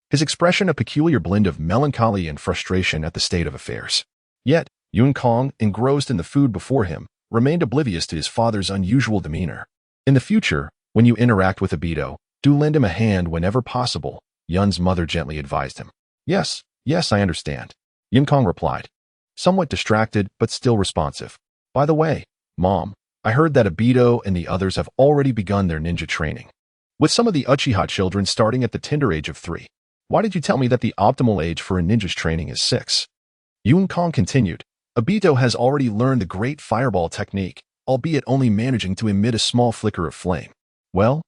his expression a peculiar blend of melancholy and frustration at the state of affairs. Yet, Yun Kong, engrossed in the food before him, remained oblivious to his father's unusual demeanor. In the future, when you interact with Obito, do lend him a hand whenever possible, Yun's mother gently advised him. Yes, I understand, Yun Kong replied, somewhat distracted but still responsive. By the way, Mom, I heard that Obito and the others have already begun their ninja training, with some of the Uchiha children starting at the tender age of 3. Why did you tell me that the optimal age for a ninja's training is 6? Yun Kong continued. Obito has already learned the great fireball technique, albeit only managing to emit a small flicker of flame. Well,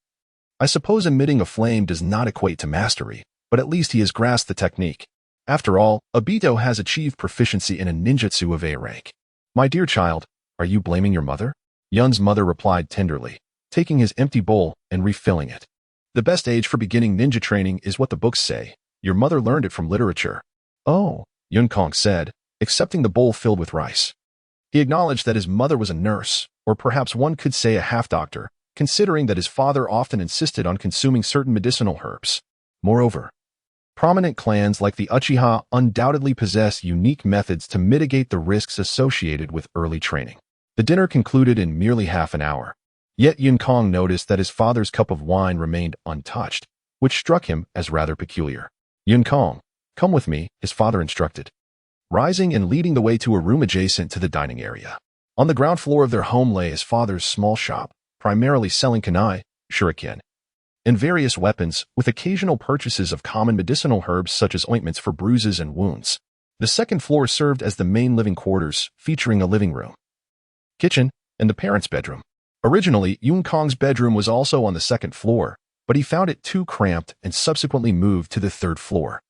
I suppose emitting a flame does not equate to mastery, but at least he has grasped the technique. After all, Obito has achieved proficiency in a ninjutsu of A rank. My dear child, are you blaming your mother? Yun's mother replied tenderly, taking his empty bowl and refilling it. The best age for beginning ninja training is what the books say. Your mother learned it from literature. Oh, Yun Kong said, accepting the bowl filled with rice. He acknowledged that his mother was a nurse, or perhaps one could say a half-doctor, considering that his father often insisted on consuming certain medicinal herbs. Moreover, prominent clans like the Uchiha undoubtedly possess unique methods to mitigate the risks associated with early training. The dinner concluded in merely half an hour. Yet Yun Kong noticed that his father's cup of wine remained untouched, which struck him as rather peculiar. Yun Kong, come with me, his father instructed, rising and leading the way to a room adjacent to the dining area. On the ground floor of their home lay his father's small shop, primarily selling kunai, shuriken, and various weapons, with occasional purchases of common medicinal herbs such as ointments for bruises and wounds. The second floor served as the main living quarters, featuring a living room, kitchen, and the parents' bedroom. Originally, Yun Kong's bedroom was also on the second floor, but he found it too cramped and subsequently moved to the third floor,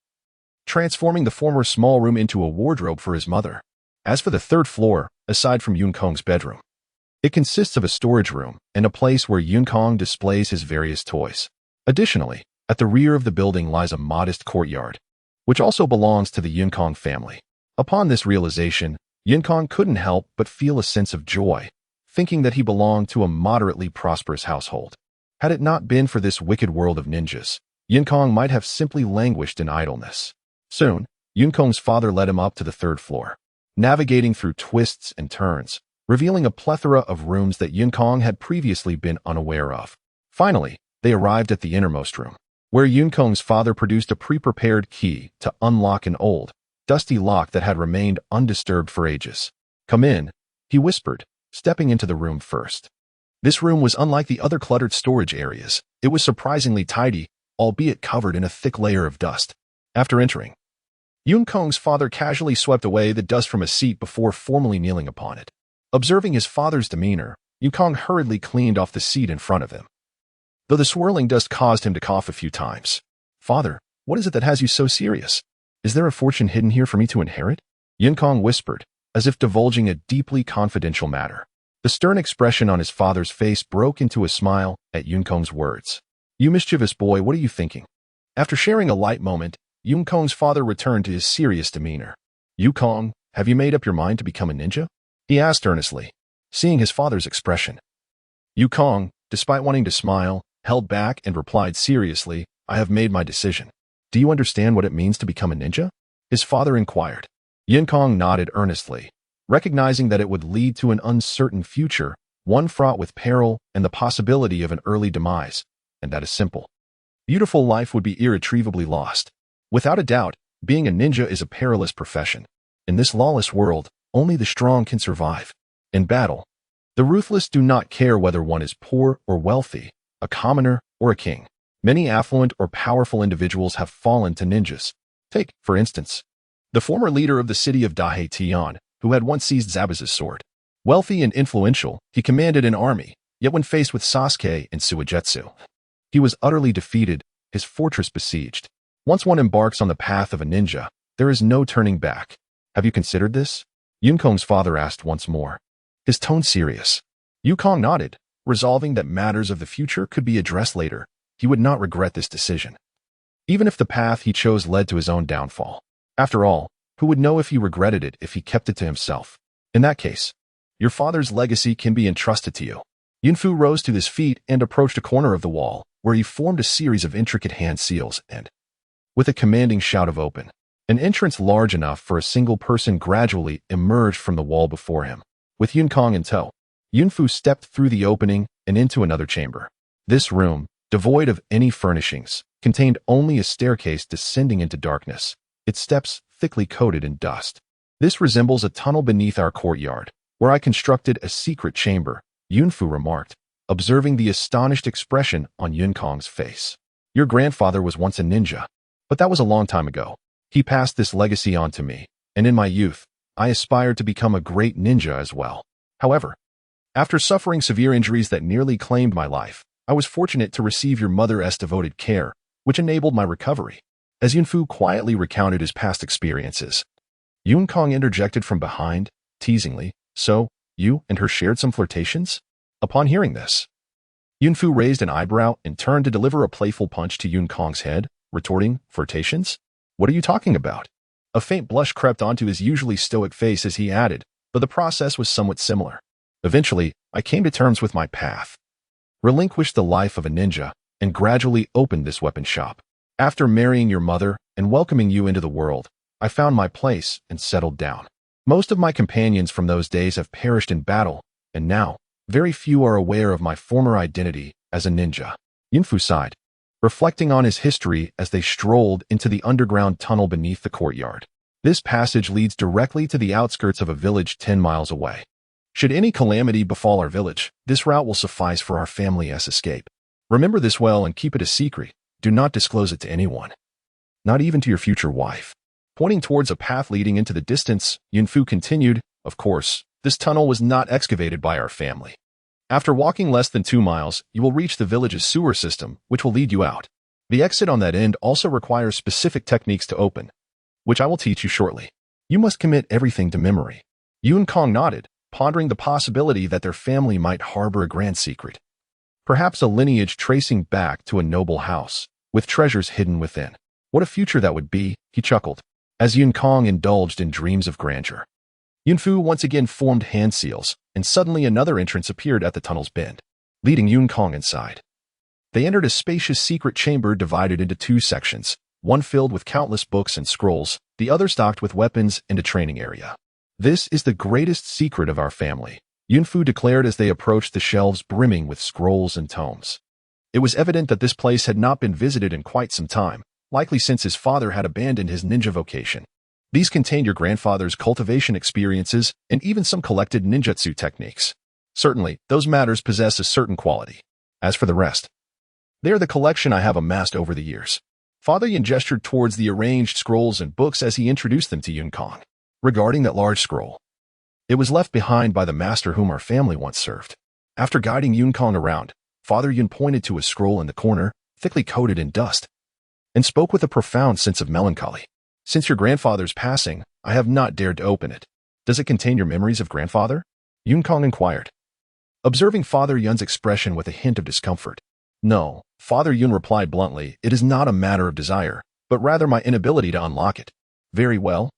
transforming the former small room into a wardrobe for his mother. As for the third floor, aside from Yun Kong's bedroom, it consists of a storage room and a place where Yun Kong displays his various toys. Additionally, at the rear of the building lies a modest courtyard, which also belongs to the Yun Kong family. Upon this realization, Yun Kong couldn't help but feel a sense of joy, thinking that he belonged to a moderately prosperous household. Had it not been for this wicked world of ninjas, Yun Kong might have simply languished in idleness. Soon, Yun Kong's father led him up to the third floor, navigating through twists and turns, revealing a plethora of rooms that Yun Kong had previously been unaware of. Finally, they arrived at the innermost room, where Yun Kong's father produced a pre-prepared key to unlock an old, dusty lock that had remained undisturbed for ages. Come in, he whispered, stepping into the room first. This room was unlike the other cluttered storage areas. It was surprisingly tidy, albeit covered in a thick layer of dust. After entering, Yun Kong's father casually swept away the dust from a seat before formally kneeling upon it. Observing his father's demeanor, Yun Kong hurriedly cleaned off the seat in front of him, though the swirling dust caused him to cough a few times. Father, what is it that has you so serious? Is there a fortune hidden here for me to inherit? Yun Kong whispered, as if divulging a deeply confidential matter. The stern expression on his father's face broke into a smile at Yun Kong's words. You mischievous boy, what are you thinking? After sharing a light moment, Yun Kong's father returned to his serious demeanor. Yun Kong, have you made up your mind to become a ninja? He asked earnestly, seeing his father's expression. Yun Kong, despite wanting to smile, held back and replied seriously, I have made my decision. Do you understand what it means to become a ninja? His father inquired. Yun Kong nodded earnestly, recognizing that it would lead to an uncertain future, one fraught with peril and the possibility of an early demise, and that a simple, beautiful life would be irretrievably lost. Without a doubt, being a ninja is a perilous profession. In this lawless world, only the strong can survive. In battle, the ruthless do not care whether one is poor or wealthy, a commoner or a king. Many affluent or powerful individuals have fallen to ninjas. Take, for instance, the former leader of the city of Dahe, who had once seized Zabuza's sword. Wealthy and influential, he commanded an army, yet when faced with Sasuke and Suigetsu, he was utterly defeated, his fortress besieged. Once one embarks on the path of a ninja, there is no turning back. Have you considered this? Yun Kong's father asked once more, his tone serious. Yun Kong nodded, resolving that matters of the future could be addressed later. He would not regret this decision. even if the path he chose led to his own downfall. After all, who would know if he regretted it if he kept it to himself? In that case, your father's legacy can be entrusted to you. Yunfu rose to his feet and approached a corner of the wall, where he formed a series of intricate hand seals and, with a commanding shout of open, an entrance large enough for a single person gradually emerged from the wall before him. With Yunkong in tow, Yunfu stepped through the opening and into another chamber. This room, devoid of any furnishings, contained only a staircase descending into darkness, its steps thickly coated in dust. This resembles a tunnel beneath our courtyard, where I constructed a secret chamber, Yunfu remarked, observing the astonished expression on Yunkong's face. Your grandfather was once a ninja, but that was a long time ago. He passed this legacy on to me, and in my youth, I aspired to become a great ninja as well. However, after suffering severe injuries that nearly claimed my life, I was fortunate to receive your mother's devoted care, which enabled my recovery. As Yunfu quietly recounted his past experiences, Yunkong interjected from behind, teasingly, so, you and her shared some flirtations? Upon hearing this, Yunfu raised an eyebrow and turned to deliver a playful punch to Yunkong's head, retorting, flirtations? What are you talking about? A faint blush crept onto his usually stoic face as he added, but the process was somewhat similar. Eventually, I came to terms with my path, relinquished the life of a ninja, and gradually opened this weapon shop. After marrying your mother and welcoming you into the world, I found my place and settled down. Most of my companions from those days have perished in battle, and now, very few are aware of my former identity as a ninja. Yunfu sighed, reflecting on his history as they strolled into the underground tunnel beneath the courtyard. This passage leads directly to the outskirts of a village 10 miles away. Should any calamity befall our village, this route will suffice for our family's escape. Remember this well and keep it a secret. Do not disclose it to anyone, not even to your future wife. Pointing towards a path leading into the distance, Yunfu continued, of course, this tunnel was not excavated by our family. After walking less than 2 miles, you will reach the village's sewer system, which will lead you out. The exit on that end also requires specific techniques to open, which I will teach you shortly. You must commit everything to memory. Yunkong nodded, pondering the possibility that their family might harbor a grand secret. Perhaps a lineage tracing back to a noble house, with treasures hidden within. What a future that would be, he chuckled, as Yunkong indulged in dreams of grandeur. Yunfu once again formed hand seals, and suddenly another entrance appeared at the tunnel's bend, leading Yunkong inside. They entered a spacious secret chamber divided into 2 sections, one filled with countless books and scrolls, the other stocked with weapons and a training area. This is the greatest secret of our family, Yunfu declared as they approached the shelves brimming with scrolls and tomes. It was evident that this place had not been visited in quite some time, likely since his father had abandoned his ninja vocation. These contained your grandfather's cultivation experiences and even some collected ninjutsu techniques. Certainly, those matters possess a certain quality. As for the rest, they are the collection I have amassed over the years. Father Yin gestured towards the arranged scrolls and books as he introduced them to Yunkong. Regarding that large scroll, it was left behind by the master whom our family once served. After guiding Yunkong around, Father Yin pointed to a scroll in the corner, thickly coated in dust, and spoke with a profound sense of melancholy. Since your grandfather's passing, I have not dared to open it. Does it contain your memories of grandfather? Yunkong inquired, observing Father Yun's expression with a hint of discomfort. No, Father Yun replied bluntly, it is not a matter of desire, but rather my inability to unlock it. Very well.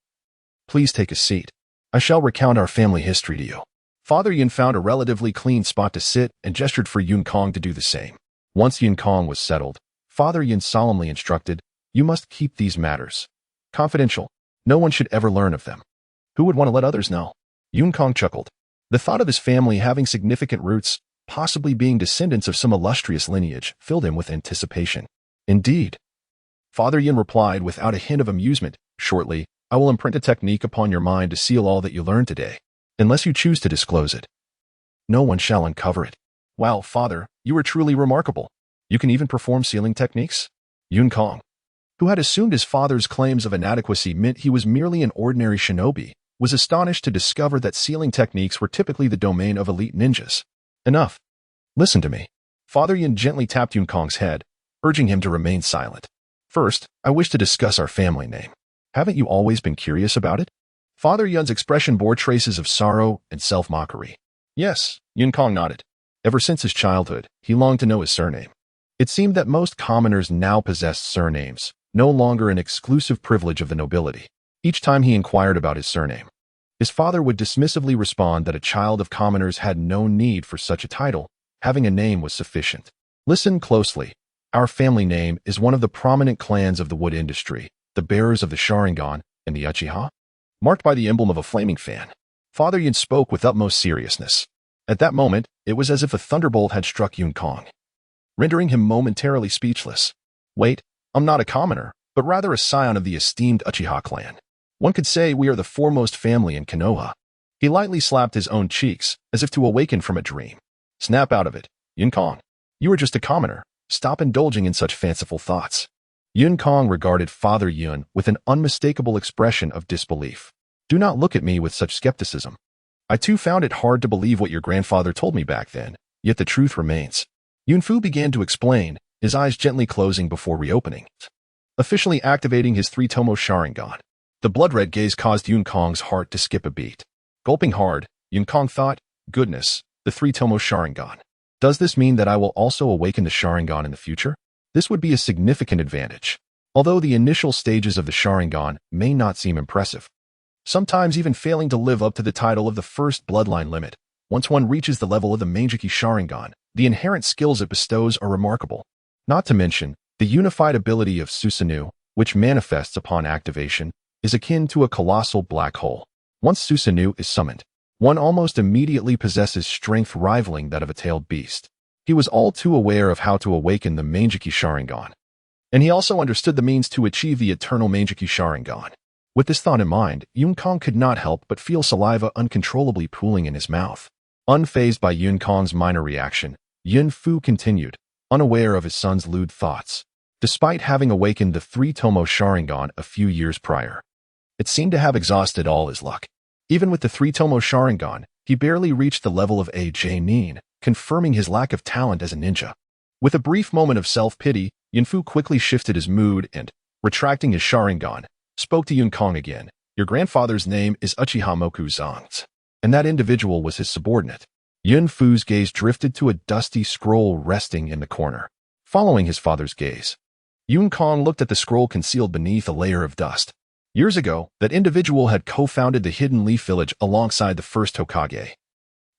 Please take a seat. I shall recount our family history to you. Father Yun found a relatively clean spot to sit and gestured for Yunkong to do the same. Once Yunkong was settled, Father Yun solemnly instructed, you must keep these matters confidential. No one should ever learn of them. Who would want to let others know? Yunkong chuckled. The thought of his family having significant roots, possibly being descendants of some illustrious lineage, filled him with anticipation. Indeed. Father Yin replied without a hint of amusement, shortly, I will imprint a technique upon your mind to seal all that you learned today, unless you choose to disclose it. No one shall uncover it. Wow, Father, you are truly remarkable. You can even perform sealing techniques? Yunkong, who had assumed his father's claims of inadequacy meant he was merely an ordinary shinobi, was astonished to discover that sealing techniques were typically the domain of elite ninjas. Enough. Listen to me. Father Yin gently tapped Yunkong's head, urging him to remain silent. First, I wish to discuss our family name. Haven't you always been curious about it? Father Yun's expression bore traces of sorrow and self-mockery. Yes, Yunkong nodded. Ever since his childhood, he longed to know his surname. It seemed that most commoners now possessed surnames, no longer an exclusive privilege of the nobility. Each time he inquired about his surname, his father would dismissively respond that a child of commoners had no need for such a title. Having a name was sufficient. Listen closely. Our family name is one of the prominent clans of the wood industry, the bearers of the Sharingan and the Uchiha, marked by the emblem of a flaming fan. Father Yun spoke with utmost seriousness. At that moment, it was as if a thunderbolt had struck Yun Kong, rendering him momentarily speechless. Wait, I'm not a commoner, but rather a scion of the esteemed Uchiha clan. One could say we are the foremost family in Konoha. He lightly slapped his own cheeks, as if to awaken from a dream. Snap out of it, Yun Kong. You are just a commoner. Stop indulging in such fanciful thoughts. Yun Kong regarded Father Yun with an unmistakable expression of disbelief. Do not look at me with such skepticism. I too found it hard to believe what your grandfather told me back then, yet the truth remains. Yun Fu began to explain, his eyes gently closing before reopening, officially activating his 3 tomoe Sharingan. The blood-red gaze caused Yun Kong's heart to skip a beat. Gulping hard, Yun Kong thought, goodness, the 3 tomoe Sharingan. Does this mean that I will also awaken the Sharingan in the future? This would be a significant advantage. Although the initial stages of the Sharingan may not seem impressive, sometimes even failing to live up to the title of the first bloodline limit, once one reaches the level of the Meijiki Sharingan, the inherent skills it bestows are remarkable. Not to mention, the unified ability of Susanoo, which manifests upon activation, is akin to a colossal black hole. Once Susanoo is summoned, one almost immediately possesses strength rivaling that of a tailed beast. He was all too aware of how to awaken the Meijiki Sharingan, and he also understood the means to achieve the eternal Meijiki Sharingan. With this thought in mind, Yun Kong could not help but feel saliva uncontrollably pooling in his mouth. Unfazed by Yun Kong's minor reaction, Yun Fu continued, unaware of his son's lewd thoughts. Despite having awakened the 3 tomoe Sharingan a few years prior, it seemed to have exhausted all his luck. Even with the 3 tomoe Sharingan, he barely reached the level of A.J. Nin, confirming his lack of talent as a ninja. With a brief moment of self-pity, Yun Fu quickly shifted his mood and, retracting his Sharingan, spoke to Yun Kong again. Your grandfather's name is Uchiha Moku Zongz, and that individual was his subordinate. Yun Fu's gaze drifted to a dusty scroll resting in the corner. Following his father's gaze, Yun Kong looked at the scroll concealed beneath a layer of dust. Years ago, that individual had co-founded the Hidden Leaf Village alongside the first Hokage,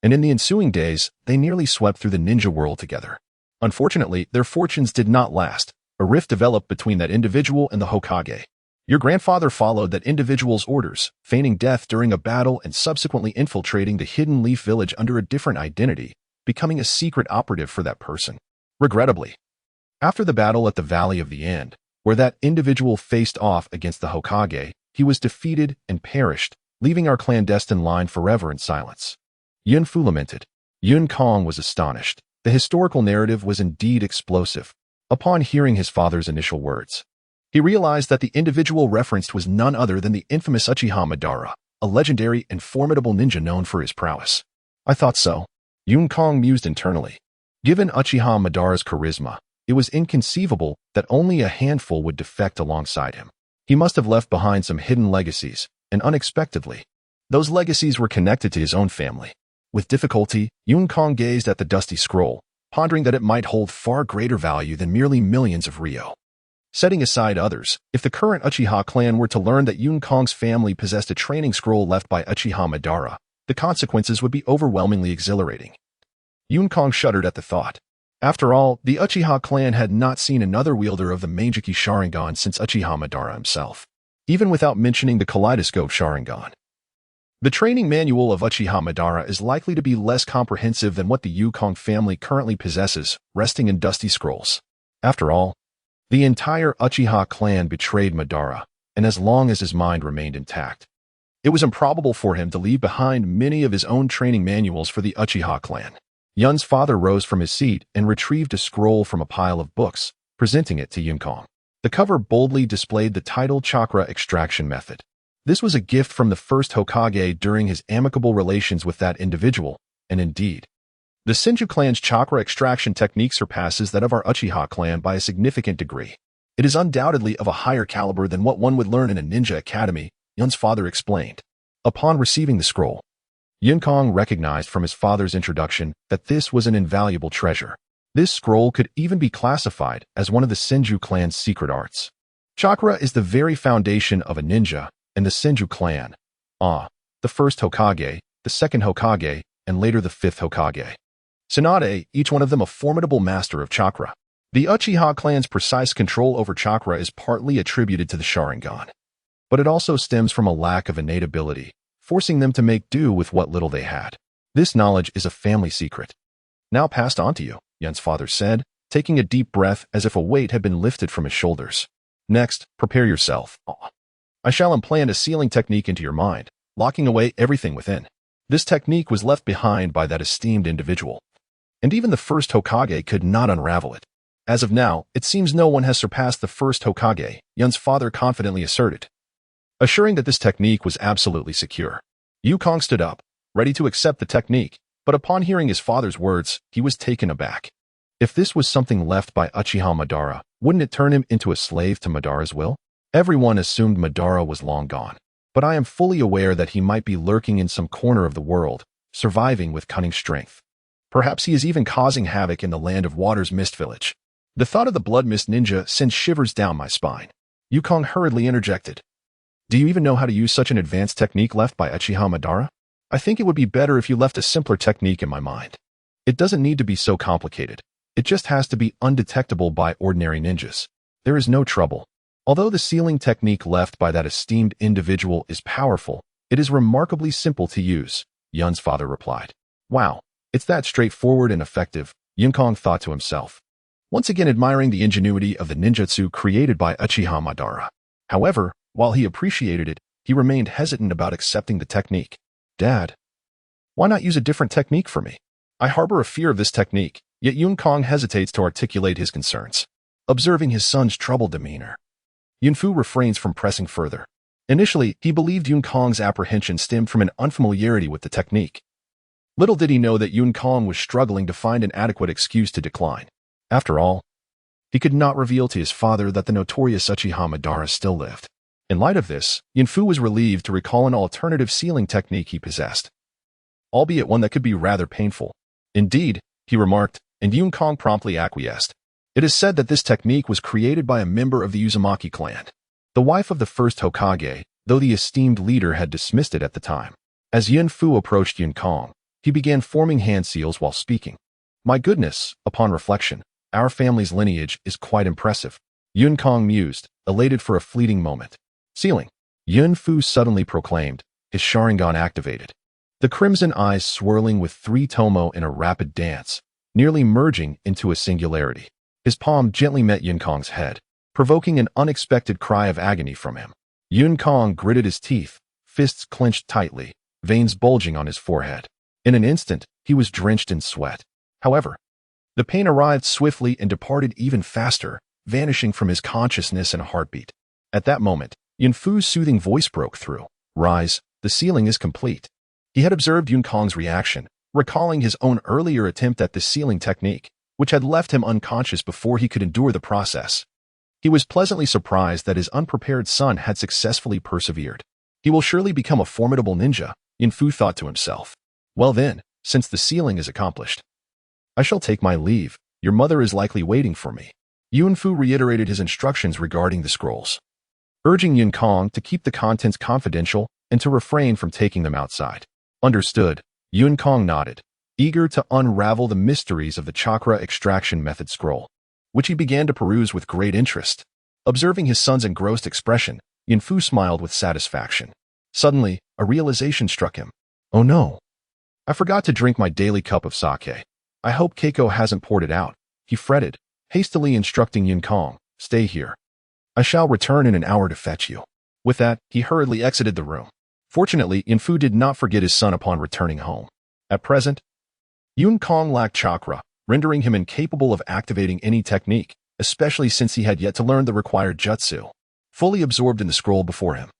and in the ensuing days, they nearly swept through the ninja world together. Unfortunately, their fortunes did not last. A rift developed between that individual and the Hokage. Your grandfather followed that individual's orders, feigning death during a battle and subsequently infiltrating the Hidden Leaf Village under a different identity, becoming a secret operative for that person. Regrettably, after the battle at the Valley of the End, where that individual faced off against the Hokage, he was defeated and perished, leaving our clandestine line forever in silence. Yun Fu lamented. Yun Kong was astonished. The historical narrative was indeed explosive. Upon hearing his father's initial words, he realized that the individual referenced was none other than the infamous Uchiha Madara, a legendary and formidable ninja known for his prowess. I thought so. Yun Kong mused internally. Given Uchiha Madara's charisma, it was inconceivable that only a handful would defect alongside him. He must have left behind some hidden legacies, and unexpectedly, those legacies were connected to his own family. With difficulty, Yun Kong gazed at the dusty scroll, pondering that it might hold far greater value than merely millions of ryo. Setting aside others, if the current Uchiha clan were to learn that Yun Kong's family possessed a training scroll left by Uchiha Madara, the consequences would be overwhelmingly exhilarating. Yun Kong shuddered at the thought. After all, the Uchiha clan had not seen another wielder of the Meijiki Sharingan since Uchiha Madara himself, even without mentioning the Kaleidoscope Sharingan. The training manual of Uchiha Madara is likely to be less comprehensive than what the Yukong family currently possesses, resting in dusty scrolls. After all, the entire Uchiha clan betrayed Madara, and as long as his mind remained intact, it was improbable for him to leave behind many of his own training manuals for the Uchiha clan. Yun's father rose from his seat and retrieved a scroll from a pile of books, presenting it to Yun Kong. The cover boldly displayed the title Chakra Extraction Method. This was a gift from the first Hokage during his amicable relations with that individual, and indeed, the Senju clan's chakra extraction technique surpasses that of our Uchiha clan by a significant degree. It is undoubtedly of a higher caliber than what one would learn in a ninja academy, Yun's father explained. Upon receiving the scroll, Yun Kong recognized from his father's introduction that this was an invaluable treasure. This scroll could even be classified as one of the Senju clan's secret arts. Chakra is the very foundation of a ninja and the Senju clan. The first Hokage, the second Hokage, and later the fifth Hokage. Tsunade, each one of them a formidable master of chakra. The Uchiha clan's precise control over chakra is partly attributed to the Sharingan, but it also stems from a lack of innate ability, forcing them to make do with what little they had. This knowledge is a family secret, now passed on to you, Yun's father said, taking a deep breath as if a weight had been lifted from his shoulders. Next, prepare yourself. I shall implant a sealing technique into your mind, locking away everything within. This technique was left behind by that esteemed individual, and even the first Hokage could not unravel it. As of now, it seems no one has surpassed the first Hokage, Yun's father confidently asserted, assuring that this technique was absolutely secure. Yukong stood up, ready to accept the technique, but upon hearing his father's words, he was taken aback. If this was something left by Uchiha Madara, wouldn't it turn him into a slave to Madara's will? Everyone assumed Madara was long gone, but I am fully aware that he might be lurking in some corner of the world, surviving with cunning strength. Perhaps he is even causing havoc in the land of Water's Mist Village. The thought of the Blood Mist Ninja sends shivers down my spine. Yukong hurriedly interjected. Do you even know how to use such an advanced technique left by Uchiha Madara? I think it would be better if you left a simpler technique in my mind. It doesn't need to be so complicated. It just has to be undetectable by ordinary ninjas. There is no trouble. Although the sealing technique left by that esteemed individual is powerful, it is remarkably simple to use, Yun's father replied. Wow, it's that straightforward and effective, Yukong thought to himself, once again admiring the ingenuity of the ninjutsu created by Uchiha Madara. However, while he appreciated it, he remained hesitant about accepting the technique. Dad, why not use a different technique for me? I harbor a fear of this technique, yet Yukong hesitates to articulate his concerns. Observing his son's troubled demeanor, Yunfu refrains from pressing further. Initially, he believed Yukong's apprehension stemmed from an unfamiliarity with the technique. Little did he know that Yukong was struggling to find an adequate excuse to decline. After all, he could not reveal to his father that the notorious Uchiha Madara still lived. In light of this, Yunfu was relieved to recall an alternative sealing technique he possessed, albeit one that could be rather painful. Indeed, he remarked, and Yukong promptly acquiesced. It is said that this technique was created by a member of the Uzumaki clan, the wife of the first Hokage, though the esteemed leader had dismissed it at the time. As Yunfu approached Yukong, he began forming hand seals while speaking. My goodness, upon reflection, our family's lineage is quite impressive. Yukong mused, elated for a fleeting moment. Sealing. Yunfu suddenly proclaimed, his Sharingan activated. The crimson eyes swirling with 3 tomoe in a rapid dance, nearly merging into a singularity. His palm gently met Yukong's head, provoking an unexpected cry of agony from him. Yukong gritted his teeth, fists clenched tightly, veins bulging on his forehead. In an instant, he was drenched in sweat. However, the pain arrived swiftly and departed even faster, vanishing from his consciousness in a heartbeat. At that moment, Yunfu's soothing voice broke through. Rise, the sealing is complete. He had observed Yukong's reaction, recalling his own earlier attempt at the sealing technique, which had left him unconscious before he could endure the process. He was pleasantly surprised that his unprepared son had successfully persevered. He will surely become a formidable ninja, Yunfu thought to himself. Well then, since the sealing is accomplished, I shall take my leave. Your mother is likely waiting for me. Yunfu reiterated his instructions regarding the scrolls, urging Yukong to keep the contents confidential and to refrain from taking them outside. Understood, Yukong nodded, eager to unravel the mysteries of the chakra extraction method scroll, which he began to peruse with great interest. Observing his son's engrossed expression, Yunfu smiled with satisfaction. Suddenly, a realization struck him. Oh no! I forgot to drink my daily cup of sake. I hope Keiko hasn't poured it out. He fretted, hastily instructing Yukong, stay here. I shall return in an hour to fetch you. With that, he hurriedly exited the room. Fortunately, Yunfu did not forget his son upon returning home. At present, Yukong lacked chakra, rendering him incapable of activating any technique, especially since he had yet to learn the required jutsu. Fully absorbed in the scroll before him,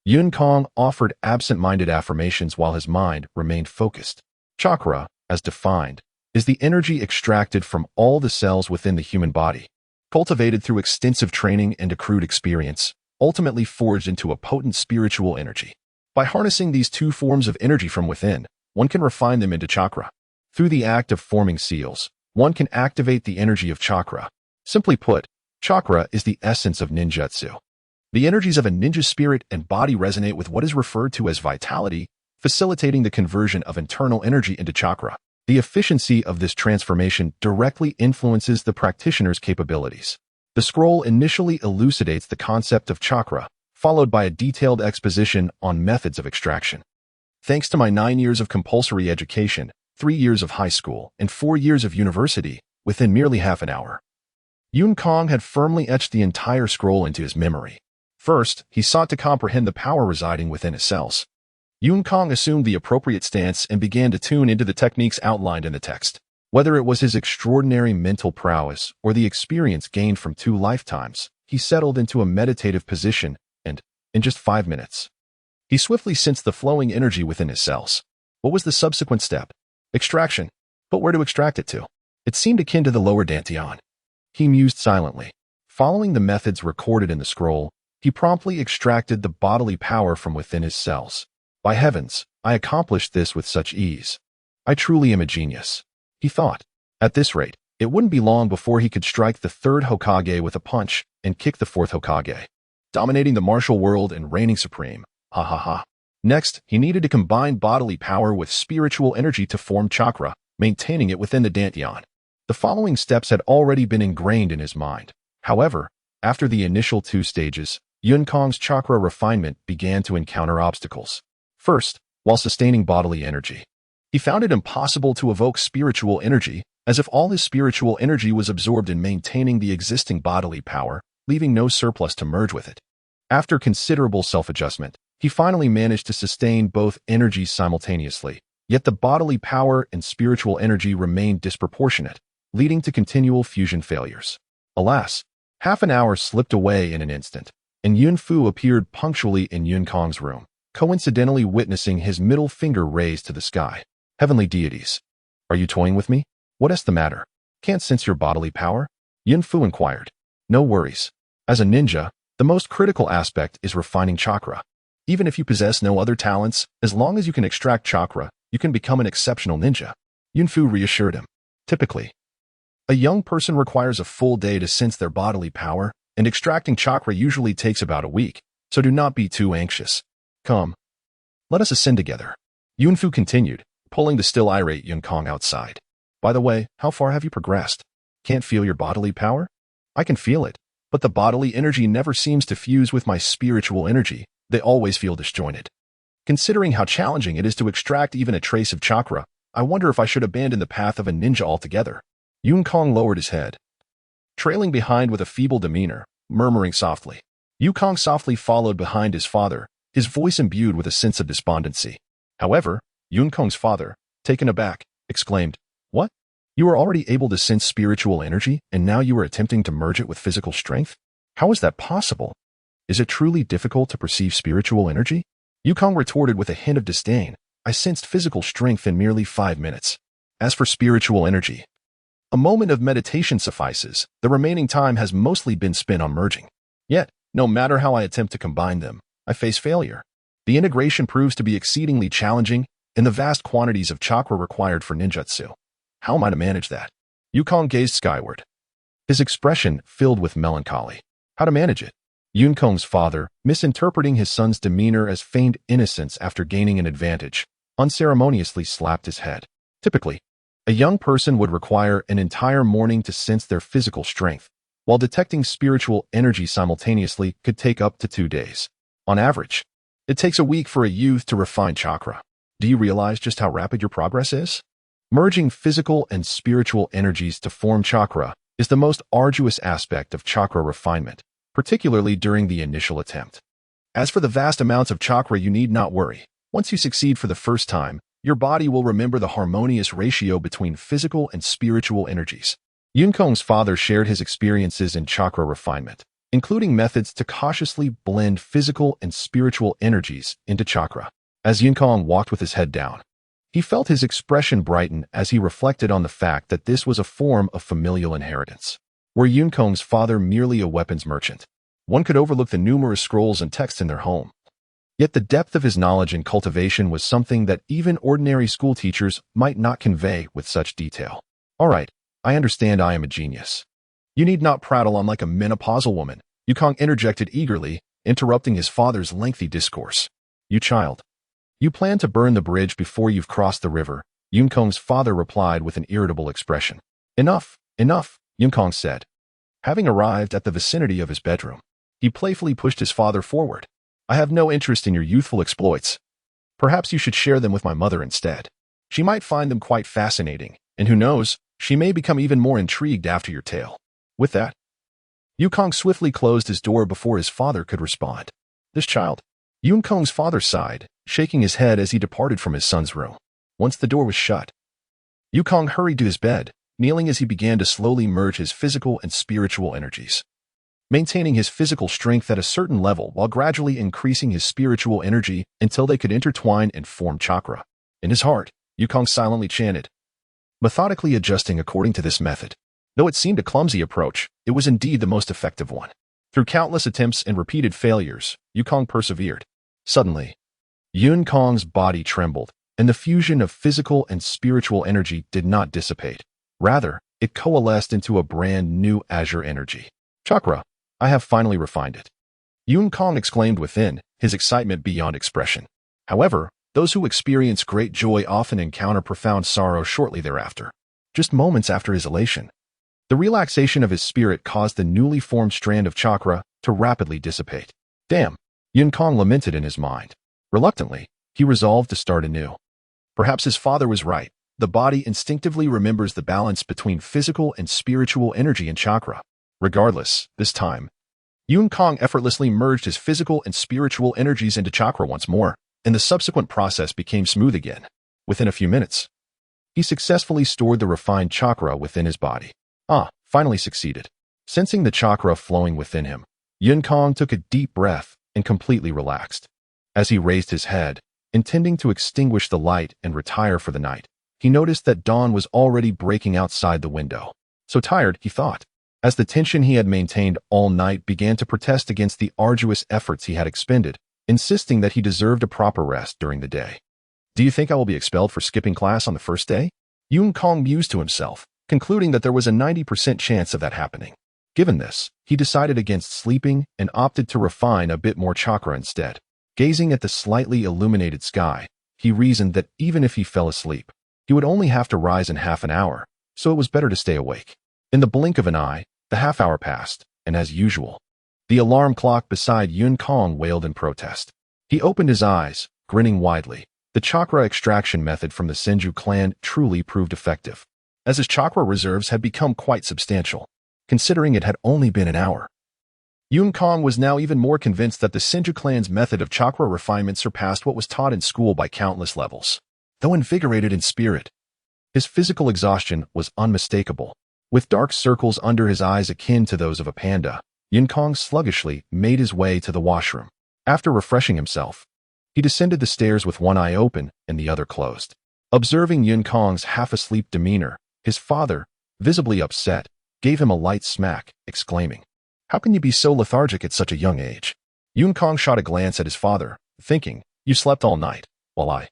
Yukong offered absent-minded affirmations while his mind remained focused. Chakra, as defined, is the energy extracted from all the cells within the human body, cultivated through extensive training and accrued experience, ultimately forged into a potent spiritual energy. By harnessing these 2 forms of energy from within, one can refine them into chakra. Through the act of forming seals, one can activate the energy of chakra. Simply put, Chakra is the essence of ninjutsu. The energies of a ninja's spirit and body resonate with what is referred to as vitality, facilitating the conversion of internal energy into chakra. The efficiency of this transformation directly influences the practitioner's capabilities. The scroll initially elucidates the concept of chakra, followed by a detailed exposition on methods of extraction. Thanks to my 9 years of compulsory education, 3 years of high school, and 4 years of university, within merely half an hour, Yun Kong had firmly etched the entire scroll into his memory. First, he sought to comprehend the power residing within his cells. Yun Kong assumed the appropriate stance and began to tune into the techniques outlined in the text. Whether it was his extraordinary mental prowess or the experience gained from 2 lifetimes, he settled into a meditative position and, in just 5 minutes, he swiftly sensed the flowing energy within his cells. What was the subsequent step? Extraction. But where to extract it to? It seemed akin to the lower dantian. He mused silently. Following the methods recorded in the scroll, he promptly extracted the bodily power from within his cells. By heavens, I accomplished this with such ease. I truly am a genius, he thought. At this rate, it wouldn't be long before he could strike the 3rd Hokage with a punch and kick the 4th Hokage, dominating the martial world and reigning supreme. Ha ha ha. Next, he needed to combine bodily power with spiritual energy to form chakra, maintaining it within the dantian. The following steps had already been ingrained in his mind. However, after the initial 2 stages, Yun Kong's chakra refinement began to encounter obstacles. First, while sustaining bodily energy, he found it impossible to evoke spiritual energy, as if all his spiritual energy was absorbed in maintaining the existing bodily power, leaving no surplus to merge with it. After considerable self-adjustment, he finally managed to sustain both energies simultaneously, yet the bodily power and spiritual energy remained disproportionate, leading to continual fusion failures. Alas, half an hour slipped away in an instant, and Yun Fu appeared punctually in Yun Kong's room, coincidentally witnessing his middle finger raised to the sky. Heavenly deities, are you toying with me? What is the matter? Can't sense your bodily power? Yun Fu inquired. No worries. As a ninja, the most critical aspect is refining chakra. Even if you possess no other talents, as long as you can extract chakra, you can become an exceptional ninja. Yun Fu reassured him. Typically, a young person requires a full day to sense their bodily power, and extracting chakra usually takes about a week, so do not be too anxious. Come, let us ascend together. Yun Fu continued, pulling the still irate Yun Kong outside. By the way, how far have you progressed? Can't feel your bodily power? I can feel it, but the bodily energy never seems to fuse with my spiritual energy. They always feel disjointed. Considering how challenging it is to extract even a trace of chakra, I wonder if I should abandon the path of a ninja altogether. Yun Kong lowered his head, trailing behind with a feeble demeanor, murmuring softly. Yun Kong softly followed behind his father, his voice imbued with a sense of despondency. However, Yun Kong's father, taken aback, exclaimed, What? You are already able to sense spiritual energy, and now you are attempting to merge it with physical strength? How is that possible? Is it truly difficult to perceive spiritual energy? Yun Kong retorted with a hint of disdain. I sensed physical strength in merely 5 minutes. As for spiritual energy, a moment of meditation suffices. The remaining time has mostly been spent on merging. Yet, no matter how I attempt to combine them, I face failure. The integration proves to be exceedingly challenging in the vast quantities of chakra required for ninjutsu. How am I to manage that? Yun Kong gazed skyward, his expression filled with melancholy. How to manage it? Yun Kong's father, misinterpreting his son's demeanor as feigned innocence after gaining an advantage, unceremoniously slapped his head. Typically, a young person would require an entire morning to sense their physical strength, while detecting spiritual energy simultaneously could take up to 2 days. On average, it takes a week for a youth to refine chakra. Do you realize just how rapid your progress is? Merging physical and spiritual energies to form chakra is the most arduous aspect of chakra refinement, particularly during the initial attempt. As for the vast amounts of chakra, you need not worry. Once you succeed for the first time, your body will remember the harmonious ratio between physical and spiritual energies. Yun Kong's father shared his experiences in chakra refinement, including methods to cautiously blend physical and spiritual energies into chakra. As Yun Kong walked with his head down, he felt his expression brighten as he reflected on the fact that this was a form of familial inheritance. Were Yun Kong's father merely a weapons merchant, one could overlook the numerous scrolls and texts in their home. Yet the depth of his knowledge and cultivation was something that even ordinary school teachers might not convey with such detail. All right, I understand I am a genius. You need not prattle on like a menopausal woman, Yukong interjected eagerly, interrupting his father's lengthy discourse. You child. You plan to burn the bridge before you've crossed the river, Yukong's father replied with an irritable expression. Enough, enough, Yukong said. Having arrived at the vicinity of his bedroom, he playfully pushed his father forward. I have no interest in your youthful exploits. Perhaps you should share them with my mother instead. She might find them quite fascinating, and who knows, she may become even more intrigued after your tale. With that, Yukong swiftly closed his door before his father could respond. This child. Yukong's father sighed, shaking his head as he departed from his son's room. Once the door was shut, Yukong hurried to his bed, kneeling as he began to slowly merge his physical and spiritual energies. Maintaining his physical strength at a certain level while gradually increasing his spiritual energy until they could intertwine and form chakra. In his heart, Yukong silently chanted, methodically adjusting according to this method. Though it seemed a clumsy approach, it was indeed the most effective one. Through countless attempts and repeated failures, Yukong persevered. Suddenly, Yukong's body trembled, and the fusion of physical and spiritual energy did not dissipate. Rather, it coalesced into a brand new azure energy. Chakra, I have finally refined it. Yukong exclaimed within, his excitement beyond expression. However, those who experience great joy often encounter profound sorrow shortly thereafter. Just moments after his elation, the relaxation of his spirit caused the newly formed strand of chakra to rapidly dissipate. Damn, Yukong lamented in his mind. Reluctantly, he resolved to start anew. Perhaps his father was right. The body instinctively remembers the balance between physical and spiritual energy and chakra. Regardless, this time, Yukong effortlessly merged his physical and spiritual energies into chakra once more, and the subsequent process became smooth again. Within a few minutes, he successfully stored the refined chakra within his body. Finally succeeded. Sensing the chakra flowing within him, Yukong took a deep breath and completely relaxed. As he raised his head, intending to extinguish the light and retire for the night, he noticed that dawn was already breaking outside the window. So tired, he thought, as the tension he had maintained all night began to protest against the arduous efforts he had expended, insisting that he deserved a proper rest during the day. Do you think I will be expelled for skipping class on the first day? Yukong mused to himself, concluding that there was a 90% chance of that happening. Given this, he decided against sleeping and opted to refine a bit more chakra instead. Gazing at the slightly illuminated sky, he reasoned that even if he fell asleep, he would only have to rise in half an hour, so it was better to stay awake. In the blink of an eye, the half hour passed, and as usual, the alarm clock beside Yukong wailed in protest. He opened his eyes, grinning widely. The chakra extraction method from the Senju clan truly proved effective, as his chakra reserves had become quite substantial, considering it had only been an hour. Yukong was now even more convinced that the Senju clan's method of chakra refinement surpassed what was taught in school by countless levels. Though invigorated in spirit, his physical exhaustion was unmistakable. With dark circles under his eyes akin to those of a panda, Yukong sluggishly made his way to the washroom. After refreshing himself, he descended the stairs with one eye open and the other closed. Observing Yukong's half-asleep demeanor, his father, visibly upset, gave him a light smack, exclaiming, "How can you be so lethargic at such a young age?" Yukong shot a glance at his father, thinking, "You slept all night, while I,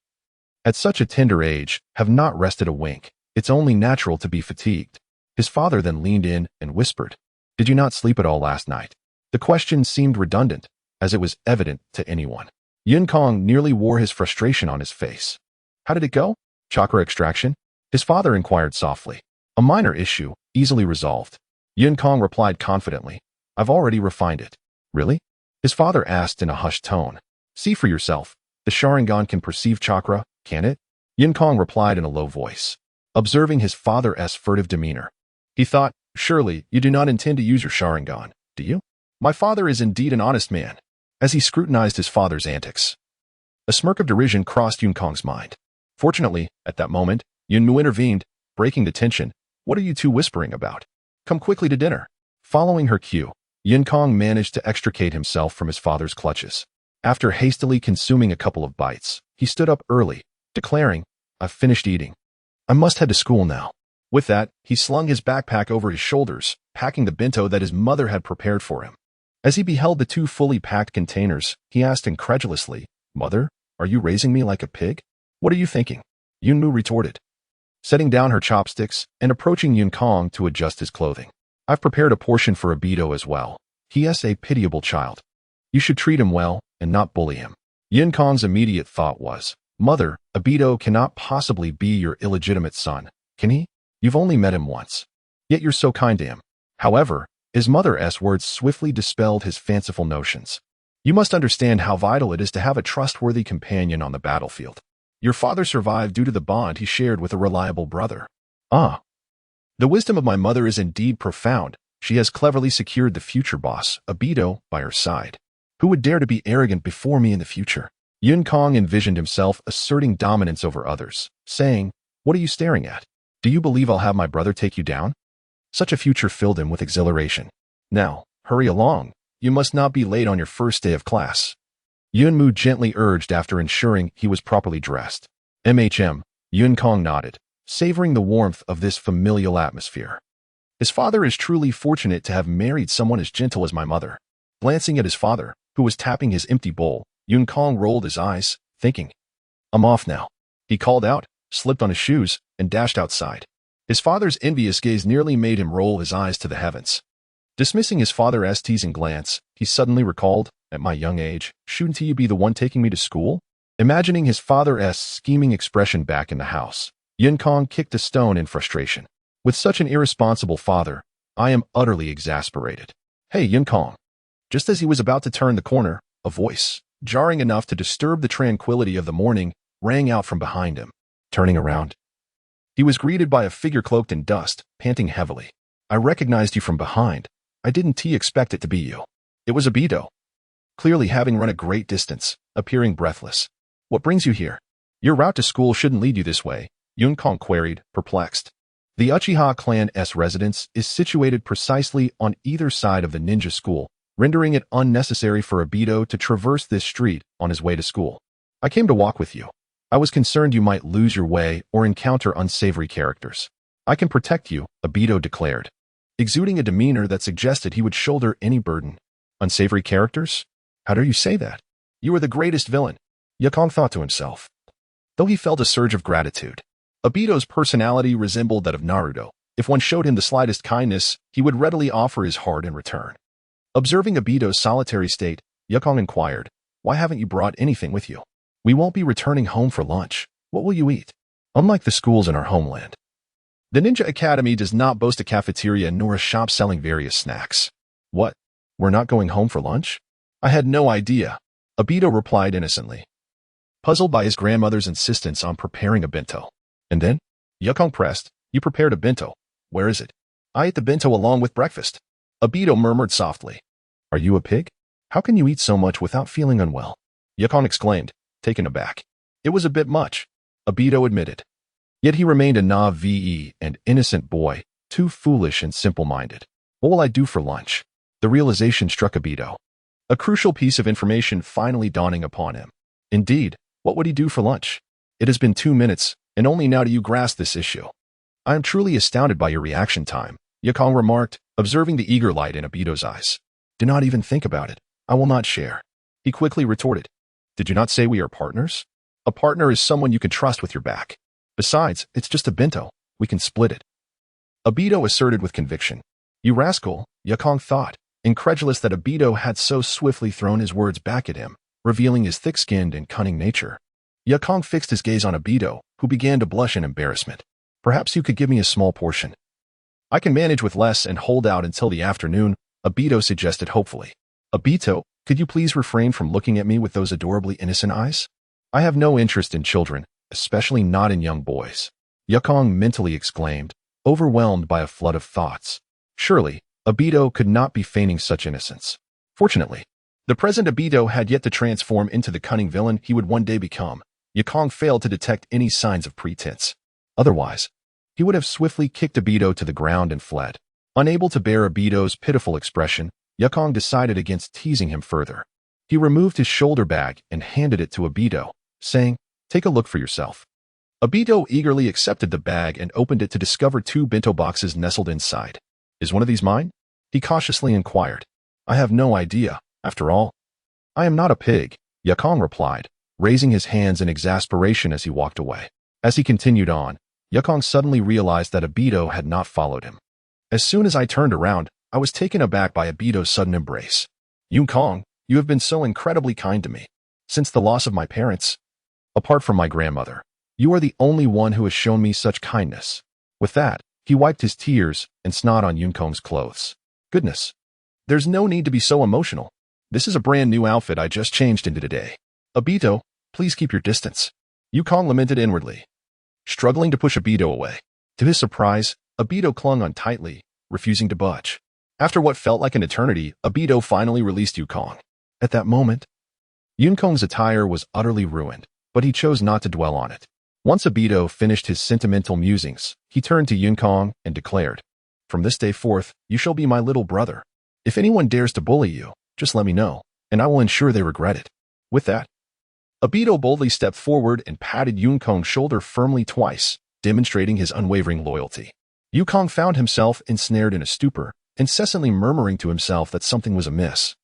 at such a tender age, have not rested a wink. It's only natural to be fatigued." His father then leaned in and whispered, "Did you not sleep at all last night?" The question seemed redundant, as it was evident to anyone. Yukong nearly wore his frustration on his face. "How did it go? Chakra extraction?" His father inquired softly. "A minor issue, easily resolved." Yukong replied confidently, "I've already refined it." "Really?" His father asked in a hushed tone. "See for yourself. The Sharingan can perceive chakra, can it?" Yukong replied in a low voice, observing his father's furtive demeanor. He thought, "Surely, you do not intend to use your Sharingan, do you?" My father is indeed an honest man. As he scrutinized his father's antics, a smirk of derision crossed Yukong's mind. Fortunately, at that moment, Yunmu intervened, breaking the tension. "What are you two whispering about? Come quickly to dinner." Following her cue, Yukong managed to extricate himself from his father's clutches. After hastily consuming a couple of bites, he stood up early, declaring, "I've finished eating. I must head to school now." With that, he slung his backpack over his shoulders, packing the bento that his mother had prepared for him. As he beheld the two fully packed containers, he asked incredulously, "Mother, are you raising me like a pig?" "What are you thinking?" Yunmu retorted, setting down her chopsticks and approaching Yukong to adjust his clothing. I've prepared a portion for Obito as well. He is a pitiable child. You should treat him well and not bully him. Yin Kong's immediate thought was, Mother, Obito cannot possibly be your illegitimate son, can he? You've only met him once. Yet you're so kind to him. However, his mother's words swiftly dispelled his fanciful notions. You must understand how vital it is to have a trustworthy companion on the battlefield. Your father survived due to the bond he shared with a reliable brother. Ah. The wisdom of my mother is indeed profound. She has cleverly secured the future boss, Obito, by her side. Who would dare to be arrogant before me in the future? Yin Kong envisioned himself asserting dominance over others, saying, What are you staring at? Do you believe I'll have my brother take you down? Such a future filled him with exhilaration. Now, hurry along. You must not be late on your first day of class. Yun Mu gently urged after ensuring he was properly dressed. Yin Kong nodded, savoring the warmth of this familial atmosphere. His father is truly fortunate to have married someone as gentle as my mother. Glancing at his father, who was tapping his empty bowl, Yin Kong rolled his eyes, thinking, I'm off now. He called out, slipped on his shoes, and dashed outside. His father's envious gaze nearly made him roll his eyes to the heavens. Dismissing his father's teasing glance, he suddenly recalled, at my young age, shouldn't you be the one taking me to school? Imagining his father's scheming expression back in the house, Yin Kong kicked a stone in frustration. With such an irresponsible father, I am utterly exasperated. Hey, Yin Kong. Just as he was about to turn the corner, a voice, jarring enough to disturb the tranquility of the morning, rang out from behind him. Turning around, he was greeted by a figure cloaked in dust, panting heavily. I recognized you from behind. I didn't expect it to be you. It was Obito. Clearly having run a great distance, appearing breathless. What brings you here? Your route to school shouldn't lead you this way, Yin Kong queried, perplexed. The Uchiha clan's residence is situated precisely on either side of the ninja school, rendering it unnecessary for Obito to traverse this street on his way to school. I came to walk with you. I was concerned you might lose your way or encounter unsavory characters. I can protect you, Obito declared, exuding a demeanor that suggested he would shoulder any burden. Unsavory characters? How dare you say that? You are the greatest villain, Yin Kong thought to himself. Though he felt a surge of gratitude, Obito's personality resembled that of Naruto. If one showed him the slightest kindness, he would readily offer his heart in return. Observing Obito's solitary state, Yin Kong inquired, Why haven't you brought anything with you? We won't be returning home for lunch. What will you eat? Unlike the schools in our homeland, the Ninja Academy does not boast a cafeteria nor a shop selling various snacks. What? We're not going home for lunch? I had no idea, Obito replied innocently, puzzled by his grandmother's insistence on preparing a bento. And then? Yin Kong pressed, You prepared a bento. Where is it? I ate the bento along with breakfast, Obito murmured softly. Are you a pig? How can you eat so much without feeling unwell? Yin Kong exclaimed, taken aback. It was a bit much, Obito admitted. Yet he remained a naive and innocent boy, too foolish and simple-minded. What will I do for lunch? The realization struck Obito. A crucial piece of information finally dawning upon him. Indeed, what would he do for lunch? It has been 2 minutes, and only now do you grasp this issue. I am truly astounded by your reaction time, Yin Kong remarked, observing the eager light in Obito's eyes. Do not even think about it. I will not share. He quickly retorted. Did you not say we are partners? A partner is someone you can trust with your back. Besides, it's just a bento. We can split it. Obito asserted with conviction. You rascal, Yin Kong thought, incredulous that Obito had so swiftly thrown his words back at him, revealing his thick-skinned and cunning nature. Yin Kong fixed his gaze on Obito, who began to blush in embarrassment. Perhaps you could give me a small portion. I can manage with less and hold out until the afternoon, Obito suggested hopefully. Obito, could you please refrain from looking at me with those adorably innocent eyes? I have no interest in children, especially not in young boys, Yin Kong mentally exclaimed, overwhelmed by a flood of thoughts. Surely, Obito could not be feigning such innocence. Fortunately, the present Obito had yet to transform into the cunning villain he would one day become. Yin Kong failed to detect any signs of pretense. Otherwise, he would have swiftly kicked Obito to the ground and fled. Unable to bear Obito's pitiful expression, Yin Kong decided against teasing him further. He removed his shoulder bag and handed it to Obito, saying, Take a look for yourself. Obito eagerly accepted the bag and opened it to discover 2 bento boxes nestled inside. Is one of these mine? He cautiously inquired. I have no idea, after all. I am not a pig, Yin Kong replied, raising his hands in exasperation as he walked away. As he continued on, Yin Kong suddenly realized that Obito had not followed him. As soon as I turned around, I was taken aback by Abito's sudden embrace. Yun-kong, you have been so incredibly kind to me. Since the loss of my parents, apart from my grandmother, you are the only one who has shown me such kindness. With that, he wiped his tears and snot on Yun-kong's clothes. Goodness. There's no need to be so emotional. This is a brand new outfit I just changed into today. Abito, please keep your distance. Yun-kong lamented inwardly, struggling to push Abito away. To his surprise, Abito clung on tightly, refusing to budge. After what felt like an eternity, Abito finally released Yun-kong. At that moment, Yun-kong's attire was utterly ruined, but he chose not to dwell on it. Once Abito finished his sentimental musings, he turned to Yun-kong and declared, "From this day forth, you shall be my little brother. If anyone dares to bully you, just let me know, and I will ensure they regret it." With that, Abito boldly stepped forward and patted Yun-kong's shoulder firmly twice, demonstrating his unwavering loyalty. Yun-kong found himself ensnared in a stupor, incessantly murmuring to himself that something was amiss.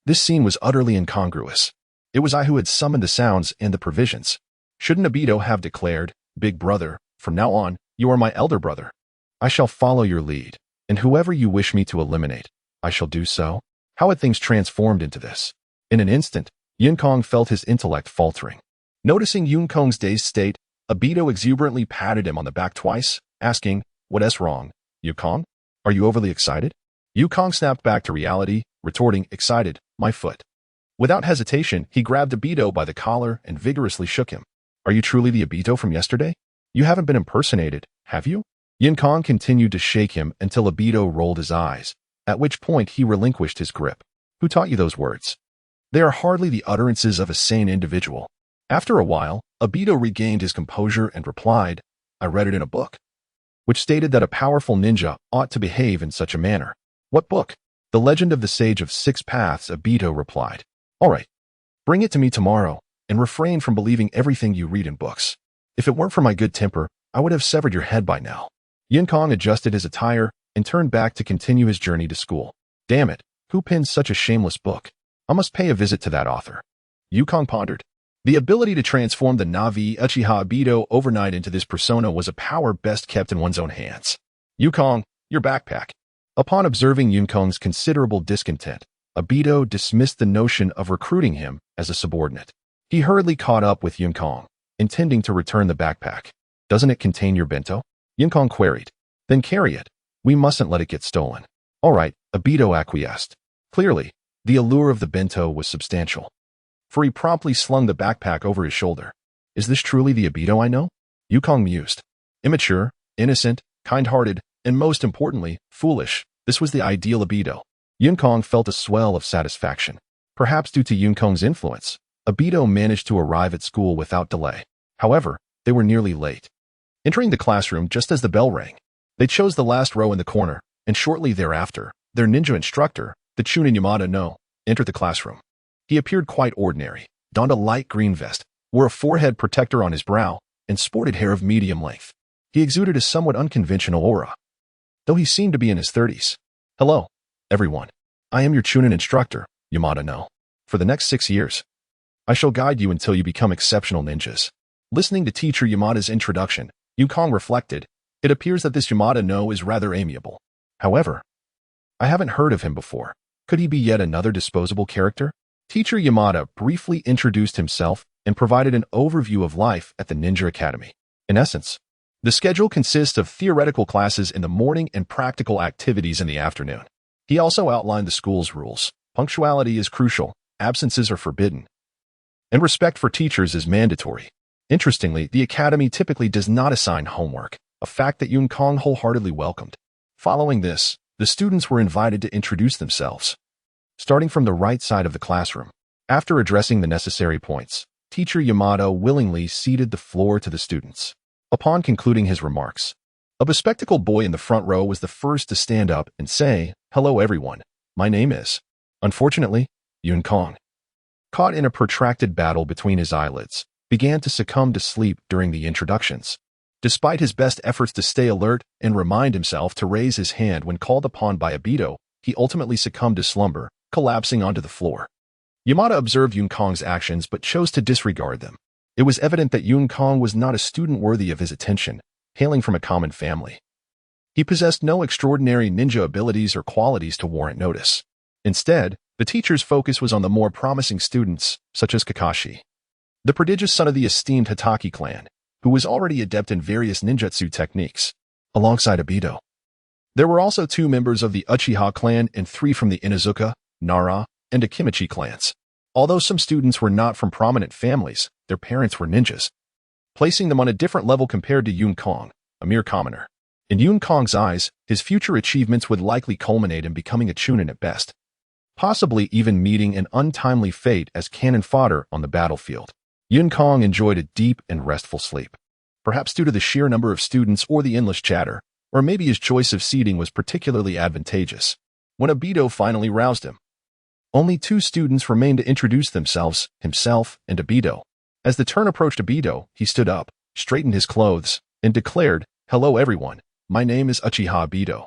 This scene was utterly incongruous. It was I who had summoned the sounds and the provisions. Shouldn't Abito have declared, "Big brother, from now on, you are my elder brother. I shall follow your lead, and whoever you wish me to eliminate, I shall do so"? How had things transformed into this? In an instant, Yun-kong felt his intellect faltering. Noticing Yun-kong's dazed state, Abito exuberantly patted him on the back twice, asking, "What's wrong, Yun-kong? Are you overly excited?" Yun-kong snapped back to reality, retorting, "Excited, my foot." Without hesitation, he grabbed Abito by the collar and vigorously shook him. "Are you truly the Abito from yesterday? You haven't been impersonated, have you?" Yun-kong continued to shake him until Abito rolled his eyes, at which point he relinquished his grip. "Who taught you those words? They are hardly the utterances of a sane individual." After a while, Abito regained his composure and replied, "I read it in a book, which stated that a powerful ninja ought to behave in such a manner." "What book?" "The Legend of the Sage of Six Paths," Abito replied. "All right, bring it to me tomorrow, and refrain from believing everything you read in books. If it weren't for my good temper, I would have severed your head by now." Yun-kong adjusted his attire and turned back to continue his journey to school. Damn it, who penned such a shameless book? I must pay a visit to that author. Yun-kong pondered. The ability to transform the Navi Uchiha Abito overnight into this persona was a power best kept in one's own hands. "Yun-kong, your backpack." Upon observing Yun-kong's considerable discontent, Abito dismissed the notion of recruiting him as a subordinate. He hurriedly caught up with Yun-kong, intending to return the backpack. "Doesn't it contain your bento?" Yun-kong queried. "Then carry it. We mustn't let it get stolen." "All right," Abito acquiesced. Clearly, the allure of the bento was substantial, for he promptly slung the backpack over his shoulder. "Is this truly the Abito I know?" Yun-kong mused. Immature, innocent, kind-hearted, and most importantly, foolish. This was the ideal Abito. Yun-kong felt a swell of satisfaction. Perhaps due to Yun-kong's influence, Abito managed to arrive at school without delay. However, they were nearly late. Entering the classroom just as the bell rang, they chose the last row in the corner, and shortly thereafter, their ninja instructor, the Chunin Yamada no, entered the classroom. He appeared quite ordinary, donned a light green vest, wore a forehead protector on his brow, and sported hair of medium length. He exuded a somewhat unconventional aura, though he seemed to be in his 30s. "Hello, everyone. I am your Chunin instructor, Yamada no. For the next 6 years, I shall guide you until you become exceptional ninjas." Listening to teacher Yamada's introduction, Yun-kong reflected, it appears that this Yamada no is rather amiable. However, I haven't heard of him before. Could he be yet another disposable character? Teacher Yamada briefly introduced himself and provided an overview of life at the Ninja Academy. In essence, the schedule consists of theoretical classes in the morning and practical activities in the afternoon. He also outlined the school's rules. Punctuality is crucial, absences are forbidden, and respect for teachers is mandatory. Interestingly, the academy typically does not assign homework, a fact that Yun-kong wholeheartedly welcomed. Following this, the students were invited to introduce themselves, starting from the right side of the classroom. After addressing the necessary points, teacher Yamada willingly ceded the floor to the students. Upon concluding his remarks, a bespectacled boy in the front row was the first to stand up and say, "Hello everyone, my name is..." Unfortunately, Yun-kong, caught in a protracted battle between his eyelids, began to succumb to sleep during the introductions. Despite his best efforts to stay alert and remind himself to raise his hand when called upon by Abito, he ultimately succumbed to slumber, collapsing onto the floor. Yamada observed Yun-kong's actions but chose to disregard them. It was evident that Yun-kong was not a student worthy of his attention, hailing from a common family. He possessed no extraordinary ninja abilities or qualities to warrant notice. Instead, the teacher's focus was on the more promising students, such as Kakashi, the prodigious son of the esteemed Hatake clan, who was already adept in various ninjutsu techniques, alongside Obito. There were also 2 members of the Uchiha clan and 3 from the Inuzuka, Nara, and Akimichi clans. Although some students were not from prominent families, their parents were ninjas, placing them on a different level compared to Yun Kong, a mere commoner. In Yun Kong's eyes, his future achievements would likely culminate in becoming a chunin at best, possibly even meeting an untimely fate as cannon fodder on the battlefield. Yun Kong enjoyed a deep and restful sleep, perhaps due to the sheer number of students or the endless chatter, or maybe his choice of seating was particularly advantageous. When Obito finally roused him, only 2 students remained to introduce themselves, himself and Obito. As the turn approached Obito, he stood up, straightened his clothes, and declared, "Hello everyone, my name is Uchiha Obito,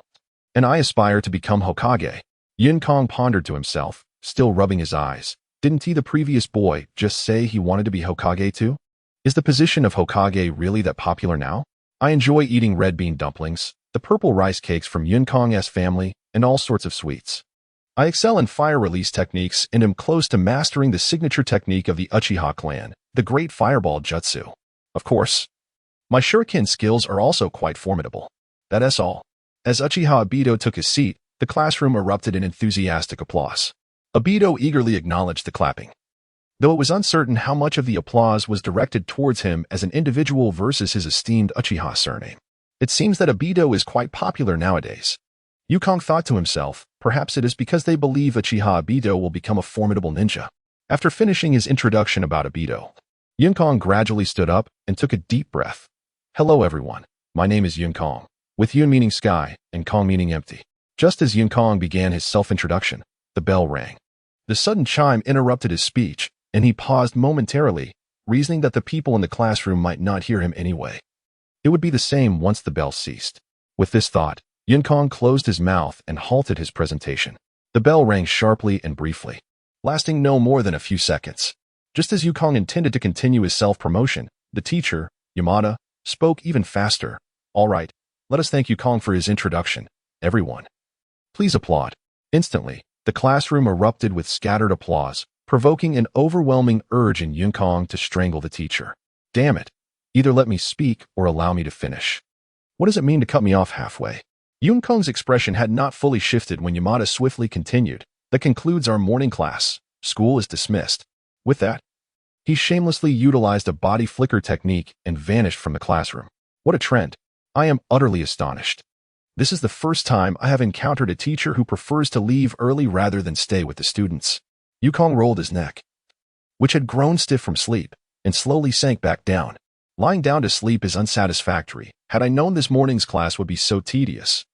and I aspire to become Hokage." Yun Kong pondered to himself, still rubbing his eyes. Didn't he, the previous boy, just say he wanted to be Hokage too? Is the position of Hokage really that popular now? I enjoy eating red bean dumplings, the purple rice cakes from Yun Kong's family, and all sorts of sweets. I excel in fire release techniques and am close to mastering the signature technique of the Uchiha clan, the Great Fireball Jutsu. Of course, my shuriken skills are also quite formidable. That's all. As Uchiha Obito took his seat, the classroom erupted in enthusiastic applause. Obito eagerly acknowledged the clapping, though it was uncertain how much of the applause was directed towards him as an individual versus his esteemed Uchiha surname. It seems that Obito is quite popular nowadays. Yun Kong thought to himself, perhaps it is because they believe Uchiha Obito will become a formidable ninja. After finishing his introduction about Obito, Yun Kong gradually stood up and took a deep breath. "Hello everyone, my name is Yun Kong," with Yun meaning sky and Kong meaning empty. Just as Yun Kong began his self-introduction, the bell rang. The sudden chime interrupted his speech, and he paused momentarily, reasoning that the people in the classroom might not hear him anyway. It would be the same once the bell ceased. With this thought, Yun Kong closed his mouth and halted his presentation. The bell rang sharply and briefly, lasting no more than a few seconds. Just as Yun Kong intended to continue his self-promotion, the teacher, Yamada, spoke even faster. "All right, let us thank Yun Kong for his introduction. Everyone, please applaud." Instantly, the classroom erupted with scattered applause, provoking an overwhelming urge in Yun Kong to strangle the teacher. Damn it. Either let me speak or allow me to finish. What does it mean to cut me off halfway? Yun Kong's expression had not fully shifted when Yamada swiftly continued. "That concludes our morning class. School is dismissed." With that, he shamelessly utilized a body flicker technique and vanished from the classroom. What a trend. I am utterly astonished. This is the first time I have encountered a teacher who prefers to leave early rather than stay with the students. Yun Kong rolled his neck, which had grown stiff from sleep, and slowly sank back down. Lying down to sleep is unsatisfactory. Had I known this morning's class would be so tedious,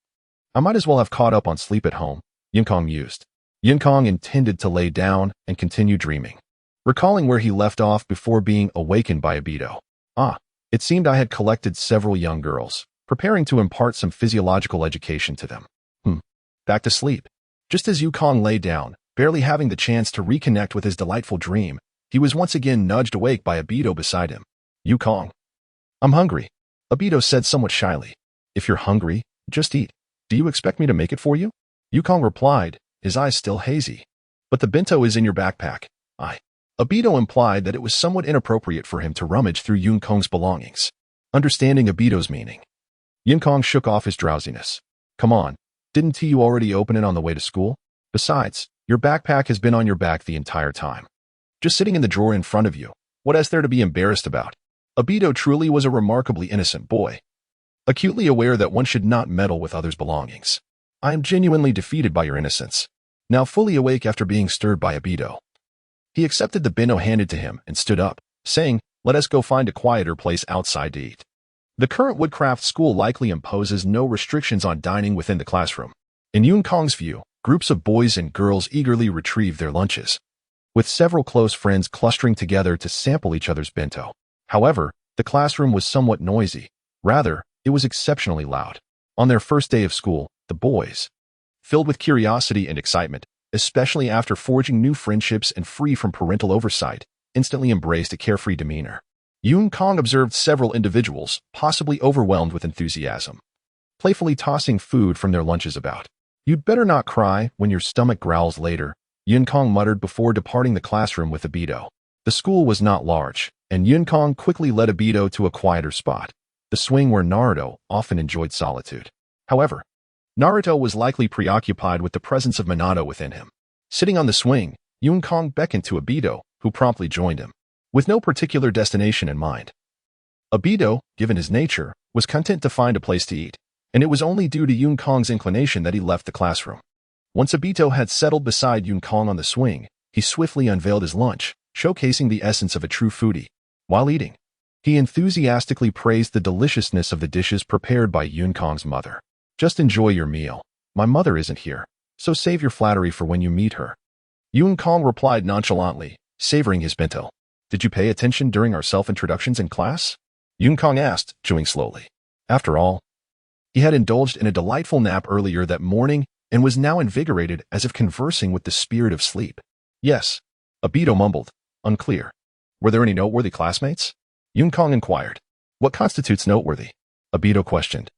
I might as well have caught up on sleep at home, Yun Kong mused. Yun Kong intended to lay down and continue dreaming, recalling where he left off before being awakened by Obito. It seemed I had collected several young girls, preparing to impart some physiological education to them. Back to sleep. Just as Yun Kong lay down, barely having the chance to reconnect with his delightful dream, he was once again nudged awake by Obito beside him. "Yun Kong, I'm hungry," Obito said somewhat shyly. "If you're hungry, just eat. Do you expect me to make it for you?" Yun Kong replied, his eyes still hazy. "But the bento is in your backpack." Obito implied that it was somewhat inappropriate for him to rummage through Yun Kong's belongings. Understanding Obito's meaning, Yun Kong shook off his drowsiness. "Come on, didn't you already open it on the way to school? Besides, your backpack has been on your back the entire time, just sitting in the drawer in front of you. What is there to be embarrassed about?" Obito truly was a remarkably innocent boy, acutely aware that one should not meddle with others' belongings. "I am genuinely defeated by your innocence." Now fully awake after being stirred by Obito, he accepted the bento handed to him and stood up, saying, "Let us go find a quieter place outside to eat." The current woodcraft school likely imposes no restrictions on dining within the classroom. In Yun Kong's view, groups of boys and girls eagerly retrieved their lunches, with several close friends clustering together to sample each other's bento. However, the classroom was somewhat noisy. Rather, it was exceptionally loud. On their first day of school, the boys, filled with curiosity and excitement, especially after forging new friendships and free from parental oversight, instantly embraced a carefree demeanor. Yun Kong observed several individuals, possibly overwhelmed with enthusiasm, playfully tossing food from their lunches about. "You'd better not cry when your stomach growls later," Yunkong muttered before departing the classroom with Obito. The school was not large, and Yunkong quickly led Obito to a quieter spot, the swing where Naruto often enjoyed solitude. However, Naruto was likely preoccupied with the presence of Minato within him. Sitting on the swing, Yunkong beckoned to Obito, who promptly joined him, with no particular destination in mind. Obito, given his nature, was content to find a place to eat, and it was only due to Yunkong's inclination that he left the classroom. Once Obito had settled beside Yunkong on the swing, he swiftly unveiled his lunch, showcasing the essence of a true foodie. While eating, he enthusiastically praised the deliciousness of the dishes prepared by Yunkong's mother. "Just enjoy your meal. My mother isn't here, so save your flattery for when you meet her." Yunkong replied nonchalantly, savoring his bento. "Did you pay attention during our self-introductions in class?" Yunkong asked, chewing slowly. After all, he had indulged in a delightful nap earlier that morning and was now invigorated as if conversing with the spirit of sleep. "Yes," Obito mumbled, unclear. "Were there any noteworthy classmates?" Yunkong inquired. "What constitutes noteworthy?" Obito questioned,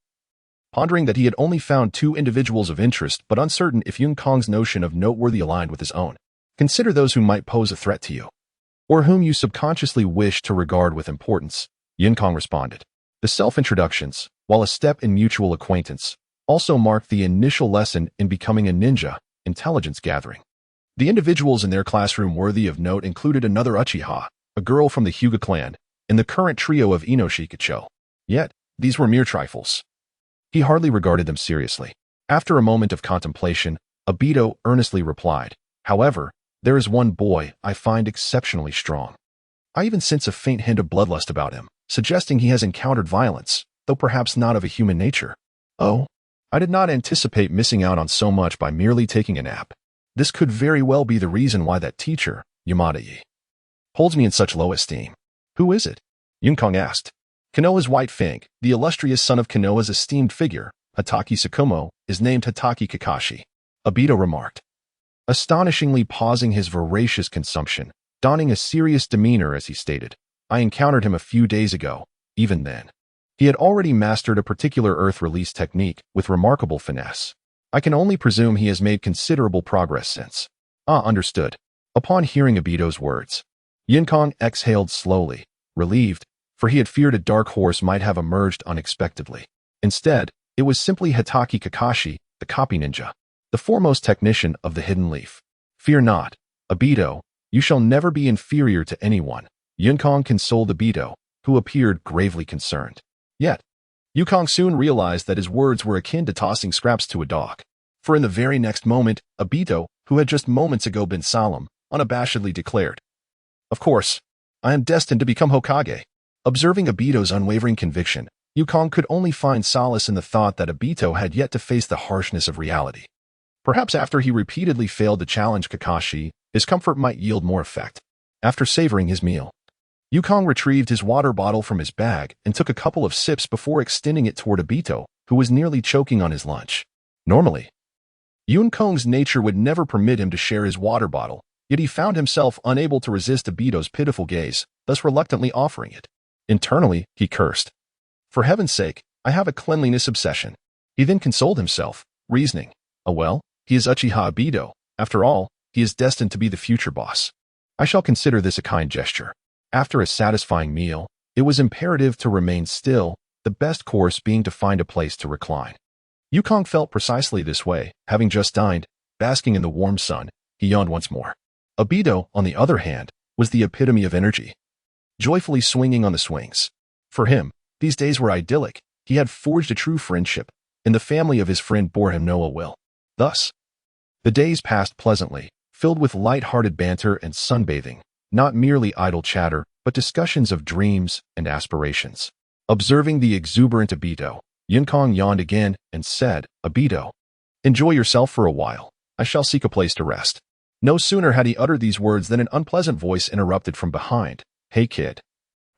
pondering that he had only found two individuals of interest but uncertain if Yunkong's notion of noteworthy aligned with his own. "Consider those who might pose a threat to you, or whom you subconsciously wish to regard with importance," Yunkong responded. The self-introductions, while a step in mutual acquaintance, also marked the initial lesson in becoming a ninja, intelligence gathering. The individuals in their classroom worthy of note included another Uchiha, a girl from the Hyuga clan, and the current trio of Inoshikacho. Yet, these were mere trifles. He hardly regarded them seriously. After a moment of contemplation, Obito earnestly replied, "However, there is one boy I find exceptionally strong. I even sense a faint hint of bloodlust about him, suggesting he has encountered violence, though perhaps not of a human nature. Oh, I did not anticipate missing out on so much by merely taking a nap. This could very well be the reason why that teacher, Yamada-yi, holds me in such low esteem." "Who is it?" Yunkong asked. "Konoha's White Fang, the illustrious son of Konoha's esteemed figure, Hatake Tsukumo, is named Hatake Kakashi," Obito remarked, astonishingly pausing his voracious consumption, donning a serious demeanor as he stated, "I encountered him a few days ago. Even then, he had already mastered a particular earth release technique with remarkable finesse. I can only presume he has made considerable progress since." "Ah, understood." Upon hearing Obito's words, Yunkong exhaled slowly, relieved, for he had feared a dark horse might have emerged unexpectedly. Instead, it was simply Hatake Kakashi, the copy ninja, the foremost technician of the Hidden Leaf. "Fear not, Obito, you shall never be inferior to anyone," Yunkong consoled Obito, who appeared gravely concerned. Yet, Yunkong soon realized that his words were akin to tossing scraps to a dog. For in the very next moment, Obito, who had just moments ago been solemn, unabashedly declared, "Of course, I am destined to become Hokage." Observing Obito's unwavering conviction, Yunkong could only find solace in the thought that Obito had yet to face the harshness of reality. Perhaps after he repeatedly failed to challenge Kakashi, his comfort might yield more effect. After savoring his meal, Yunkong retrieved his water bottle from his bag and took a couple of sips before extending it toward Obito, who was nearly choking on his lunch. Normally, Yunkong's nature would never permit him to share his water bottle, yet he found himself unable to resist Obito's pitiful gaze, thus reluctantly offering it. Internally, he cursed. "For heaven's sake, I have a cleanliness obsession." He then consoled himself, reasoning, "Oh well, he is Uchiha Obito. After all, he is destined to be the future boss. I shall consider this a kind gesture." After a satisfying meal, it was imperative to remain still, the best course being to find a place to recline. Yunkong felt precisely this way, having just dined, basking in the warm sun. He yawned once more. Obito, on the other hand, was the epitome of energy, joyfully swinging on the swings. For him, these days were idyllic. He had forged a true friendship, and the family of his friend bore him no ill will. Thus, the days passed pleasantly, filled with light-hearted banter and sunbathing, not merely idle chatter, but discussions of dreams and aspirations. Observing the exuberant Obito, Yunkong yawned again and said, "Obito, enjoy yourself for a while. I shall seek a place to rest." No sooner had he uttered these words than an unpleasant voice interrupted from behind. "Hey kid,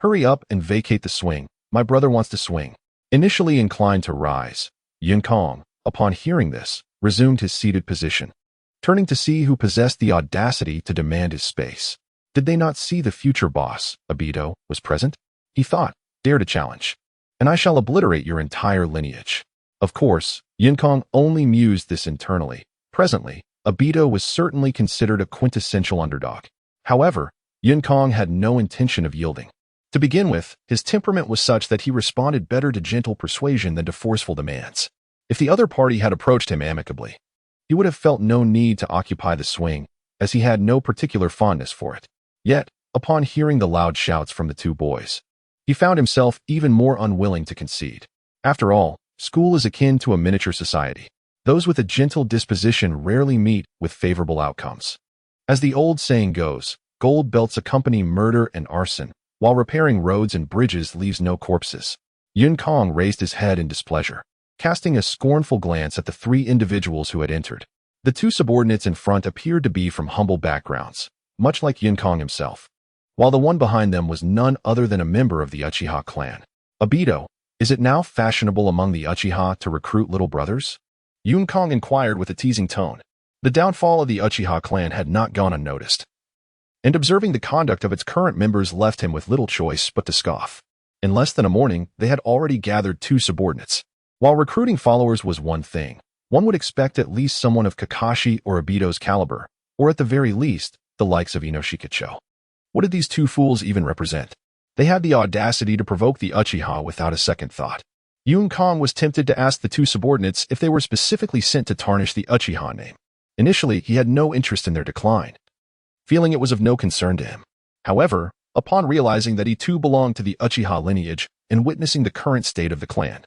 hurry up and vacate the swing. My brother wants to swing." Initially inclined to rise, Yunkong, upon hearing this, resumed his seated position, turning to see who possessed the audacity to demand his space. Did they not see the future boss, Obito, was present? He thought, "Dare to challenge, and I shall obliterate your entire lineage." Of course, Yinkong only mused this internally. Presently, Obito was certainly considered a quintessential underdog. However, Yinkong had no intention of yielding. To begin with, his temperament was such that he responded better to gentle persuasion than to forceful demands. If the other party had approached him amicably, he would have felt no need to occupy the swing, as he had no particular fondness for it. Yet, upon hearing the loud shouts from the two boys, he found himself even more unwilling to concede. After all, school is akin to a miniature society. Those with a gentle disposition rarely meet with favorable outcomes. As the old saying goes, gold belts accompany murder and arson, while repairing roads and bridges leaves no corpses. Yinkong raised his head in displeasure, casting a scornful glance at the three individuals who had entered. The two subordinates in front appeared to be from humble backgrounds, much like Yinkong himself, while the one behind them was none other than a member of the Uchiha clan. Obito, is it now fashionable among the Uchiha to recruit little brothers? Yinkong inquired with a teasing tone. The downfall of the Uchiha clan had not gone unnoticed, and observing the conduct of its current members left him with little choice but to scoff. In less than a morning, they had already gathered two subordinates. While recruiting followers was one thing, one would expect at least someone of Kakashi or Obito's caliber, or at the very least, the likes of Inoshikacho. What did these two fools even represent? They had the audacity to provoke the Uchiha without a second thought. Yinkong was tempted to ask the two subordinates if they were specifically sent to tarnish the Uchiha name. Initially, he had no interest in their decline, feeling it was of no concern to him. However, upon realizing that he too belonged to the Uchiha lineage and witnessing the current state of the clan,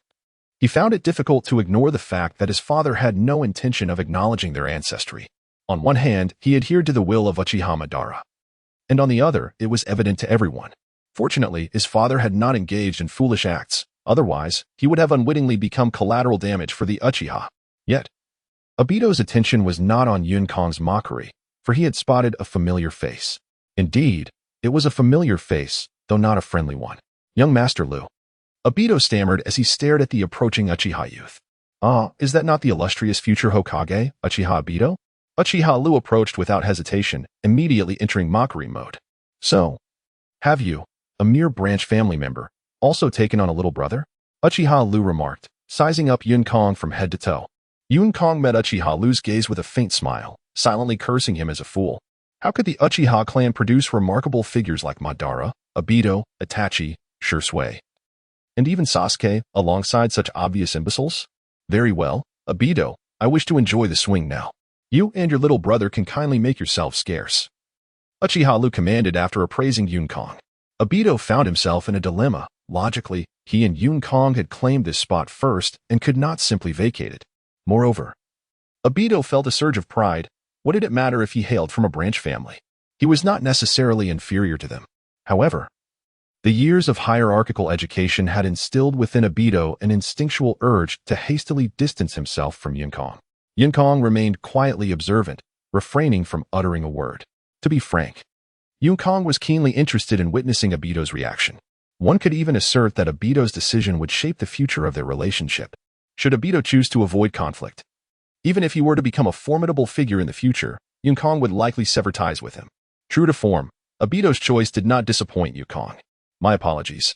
he found it difficult to ignore the fact that his father had no intention of acknowledging their ancestry. On one hand, he adhered to the will of Uchiha Madara, and on the other, it was evident to everyone. Fortunately, his father had not engaged in foolish acts. Otherwise, he would have unwittingly become collateral damage for the Uchiha. Yet, Obito's attention was not on Yinkong's mockery, for he had spotted a familiar face. Indeed, it was a familiar face, though not a friendly one. Young Master Lu. Obito stammered as he stared at the approaching Uchiha youth. Ah, is that not the illustrious future Hokage, Uchiha Obito? Uchiha Lu approached without hesitation, immediately entering mockery mode. So, have you, a mere branch family member, also taken on a little brother? Uchiha Lu remarked, sizing up Yinkong from head to toe. Yinkong met Uchiha Lu's gaze with a faint smile, silently cursing him as a fool. How could the Uchiha clan produce remarkable figures like Madara, Obito, Itachi, Shisui, and even Sasuke alongside such obvious imbeciles? Very well, Obito, I wish to enjoy the swing now. You and your little brother can kindly make yourselves scarce. Uchiha Lu commanded after appraising Yinkong. Obito found himself in a dilemma. Logically, he and Yinkong had claimed this spot first and could not simply vacate it. Moreover, Obito felt a surge of pride. What did it matter if he hailed from a branch family? He was not necessarily inferior to them. However, the years of hierarchical education had instilled within Obito an instinctual urge to hastily distance himself from Yinkong. Yinkong remained quietly observant, refraining from uttering a word. To be frank, Yinkong was keenly interested in witnessing Obito's reaction. One could even assert that Obito's decision would shape the future of their relationship, should Obito choose to avoid conflict. Even if he were to become a formidable figure in the future, Yinkong would likely sever ties with him. True to form, Obito's choice did not disappoint Yinkong. My apologies,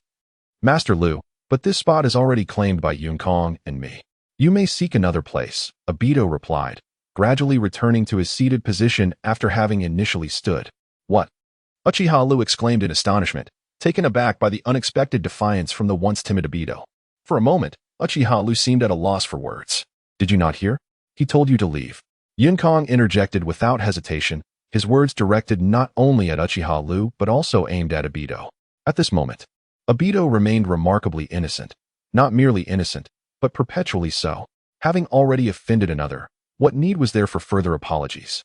Master Lu, but this spot is already claimed by Yinkong and me. You may seek another place, Obito replied, gradually returning to his seated position after having initially stood. What? Uchiha Lu exclaimed in astonishment, taken aback by the unexpected defiance from the once timid Obito. For a moment, Uchiha Lu seemed at a loss for words. Did you not hear? He told you to leave. Yinkong interjected without hesitation, his words directed not only at Uchiha Lu but also aimed at Obito. At this moment, Obito remained remarkably innocent. Not merely innocent, but perpetually so. Having already offended another, what need was there for further apologies?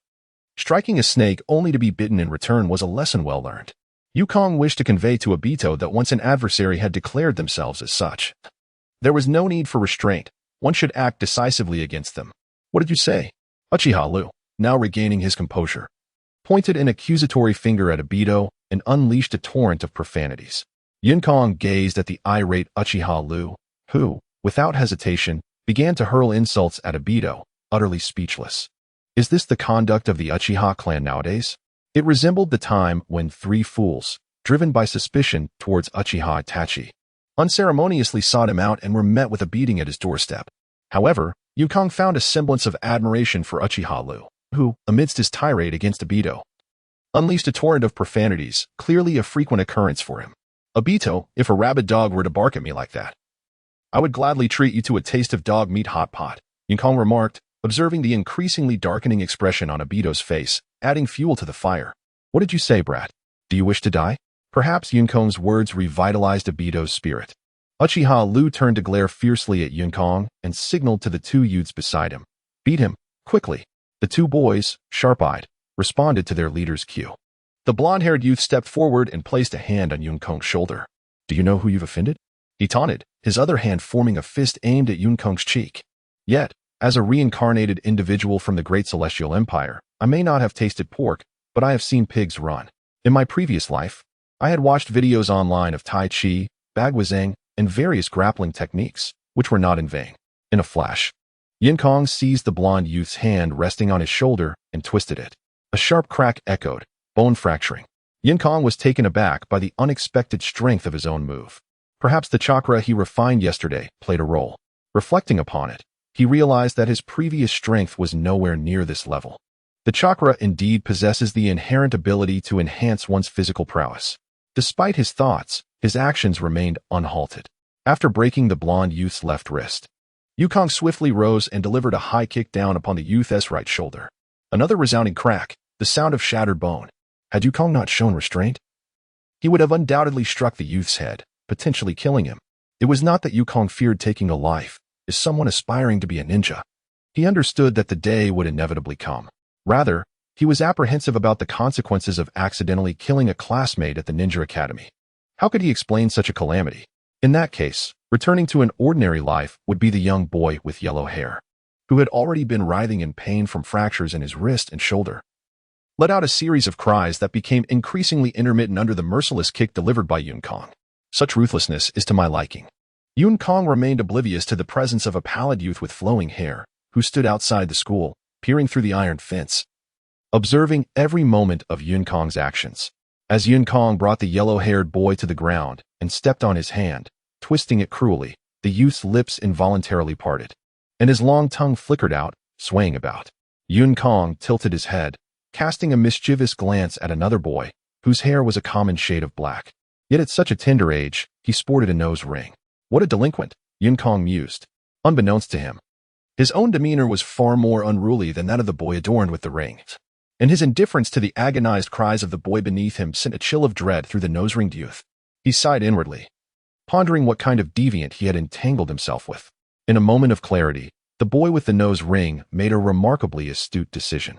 Striking a snake only to be bitten in return was a lesson well learned. Yinkong wished to convey to Obito that once an adversary had declared themselves as such, there was no need for restraint. One should act decisively against them. What did you say? Uchiha Lu, now regaining his composure, pointed an accusatory finger at Obito and unleashed a torrent of profanities. Yinkong gazed at the irate Uchiha Lu, who, without hesitation, began to hurl insults at Obito, utterly speechless. Is this the conduct of the Uchiha clan nowadays? It resembled the time when three fools, driven by suspicion towards Uchiha Itachi, unceremoniously sought him out and were met with a beating at his doorstep. However, Yukong found a semblance of admiration for Uchiha Lu, who, amidst his tirade against Obito, unleashed a torrent of profanities, clearly a frequent occurrence for him. Obito, if a rabid dog were to bark at me like that, I would gladly treat you to a taste of dog meat hot pot, Yukong remarked, observing the increasingly darkening expression on Obito's face, adding fuel to the fire. What did you say, brat? Do you wish to die? Perhaps Yukong's words revitalized Obito's spirit. Uchiha Lu turned to glare fiercely at Yukong and signaled to the two youths beside him. Beat him, quickly. The two boys, sharp-eyed, responded to their leader's cue. The blonde-haired youth stepped forward and placed a hand on Yukong's shoulder. Do you know who you've offended? He taunted, his other hand forming a fist aimed at Yukong's cheek. Yet, as a reincarnated individual from the Great Celestial Empire, I may not have tasted pork, but I have seen pigs run. In my previous life, I had watched videos online of Tai Chi, Bagwazang, and various grappling techniques, which were not in vain. In a flash, Yukong seized the blonde youth's hand resting on his shoulder and twisted it. A sharp crack echoed, bone-fracturing. Yukong was taken aback by the unexpected strength of his own move. Perhaps the chakra he refined yesterday played a role. Reflecting upon it, he realized that his previous strength was nowhere near this level. The chakra indeed possesses the inherent ability to enhance one's physical prowess. Despite his thoughts, his actions remained unhalted. After breaking the blonde youth's left wrist, Yukong swiftly rose and delivered a high kick down upon the youth's right shoulder. Another resounding crack, the sound of shattered bone. Had Yukong not shown restraint, he would have undoubtedly struck the youth's head, potentially killing him. It was not that Yukong feared taking a life, as someone aspiring to be a ninja. He understood that the day would inevitably come. Rather, he was apprehensive about the consequences of accidentally killing a classmate at the Ninja Academy. How could he explain such a calamity? In that case, returning to an ordinary life would be the young boy with yellow hair, who had already been writhing in pain from fractures in his wrist and shoulder. Let out a series of cries that became increasingly intermittent under the merciless kick delivered by Yukong. Such ruthlessness is to my liking. Yukong remained oblivious to the presence of a pallid youth with flowing hair, who stood outside the school, peering through the iron fence, observing every moment of Yukong's actions. As Yukong brought the yellow-haired boy to the ground and stepped on his hand, twisting it cruelly, the youth's lips involuntarily parted, and his long tongue flickered out, swaying about. Yukong tilted his head, casting a mischievous glance at another boy, whose hair was a common shade of black. Yet at such a tender age, he sported a nose ring. What a delinquent, Yukong mused. Unbeknownst to him, his own demeanor was far more unruly than that of the boy adorned with the ring, and his indifference to the agonized cries of the boy beneath him sent a chill of dread through the nose-ringed youth. He sighed inwardly, pondering what kind of deviant he had entangled himself with. In a moment of clarity, the boy with the nose ring made a remarkably astute decision.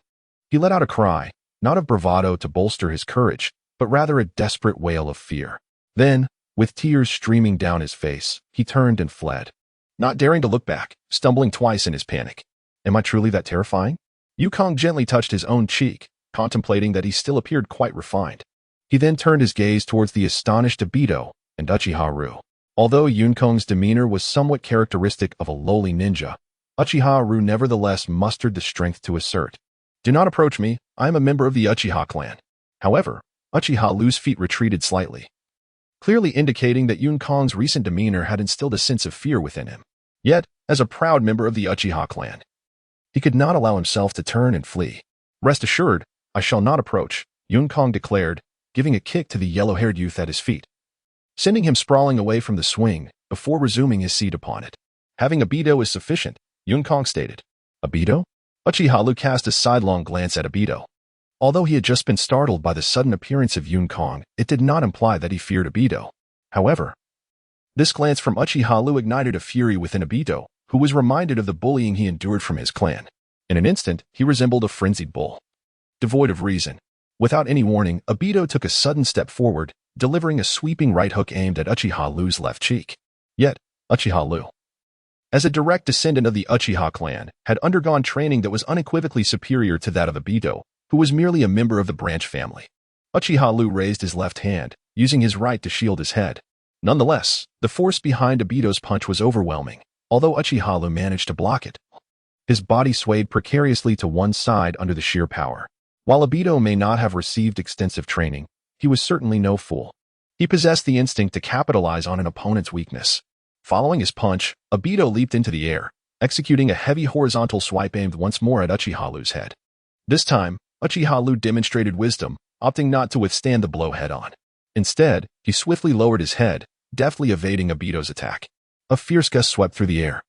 He let out a cry, not of bravado to bolster his courage, but rather a desperate wail of fear. Then, with tears streaming down his face, he turned and fled, not daring to look back, stumbling twice in his panic. Am I truly that terrifying? Yukong gently touched his own cheek, contemplating that he still appeared quite refined. He then turned his gaze towards the astonished Obito and Uchiha Ru. Although Yukong's demeanor was somewhat characteristic of a lowly ninja, Uchiha Ru nevertheless mustered the strength to assert, "Do not approach me, I am a member of the Uchiha clan." However, Uchiha Ru's feet retreated slightly, clearly indicating that Yukong's recent demeanor had instilled a sense of fear within him. Yet, as a proud member of the Uchiha clan, he could not allow himself to turn and flee. "Rest assured, I shall not approach," Yukong declared, giving a kick to the yellow-haired youth at his feet, sending him sprawling away from the swing before resuming his seat upon it. "Having Obito is sufficient," Yukong stated. "Obito?" Uchiha Ru cast a sidelong glance at Obito. Although he had just been startled by the sudden appearance of Yukong, it did not imply that he feared Obito. However, this glance from Uchiha Ru ignited a fury within Obito, who was reminded of the bullying he endured from his clan. In an instant, he resembled a frenzied bull, devoid of reason. Without any warning, Obito took a sudden step forward, delivering a sweeping right hook aimed at Uchiha Ru's left cheek. Yet, Uchiha Ru, as a direct descendant of the Uchiha clan, had undergone training that was unequivocally superior to that of Obito, who was merely a member of the branch family. Uchiha Ru raised his left hand, using his right to shield his head. Nonetheless, the force behind Obito's punch was overwhelming, although Uchiha Ru managed to block it. His body swayed precariously to one side under the sheer power. While Obito may not have received extensive training, he was certainly no fool. He possessed the instinct to capitalize on an opponent's weakness. Following his punch, Obito leaped into the air, executing a heavy horizontal swipe aimed once more at Uchiharu's head. This time, Uchiharu demonstrated wisdom, opting not to withstand the blow head-on. Instead, he swiftly lowered his head, deftly evading Obito's attack. A fierce gust swept through the air,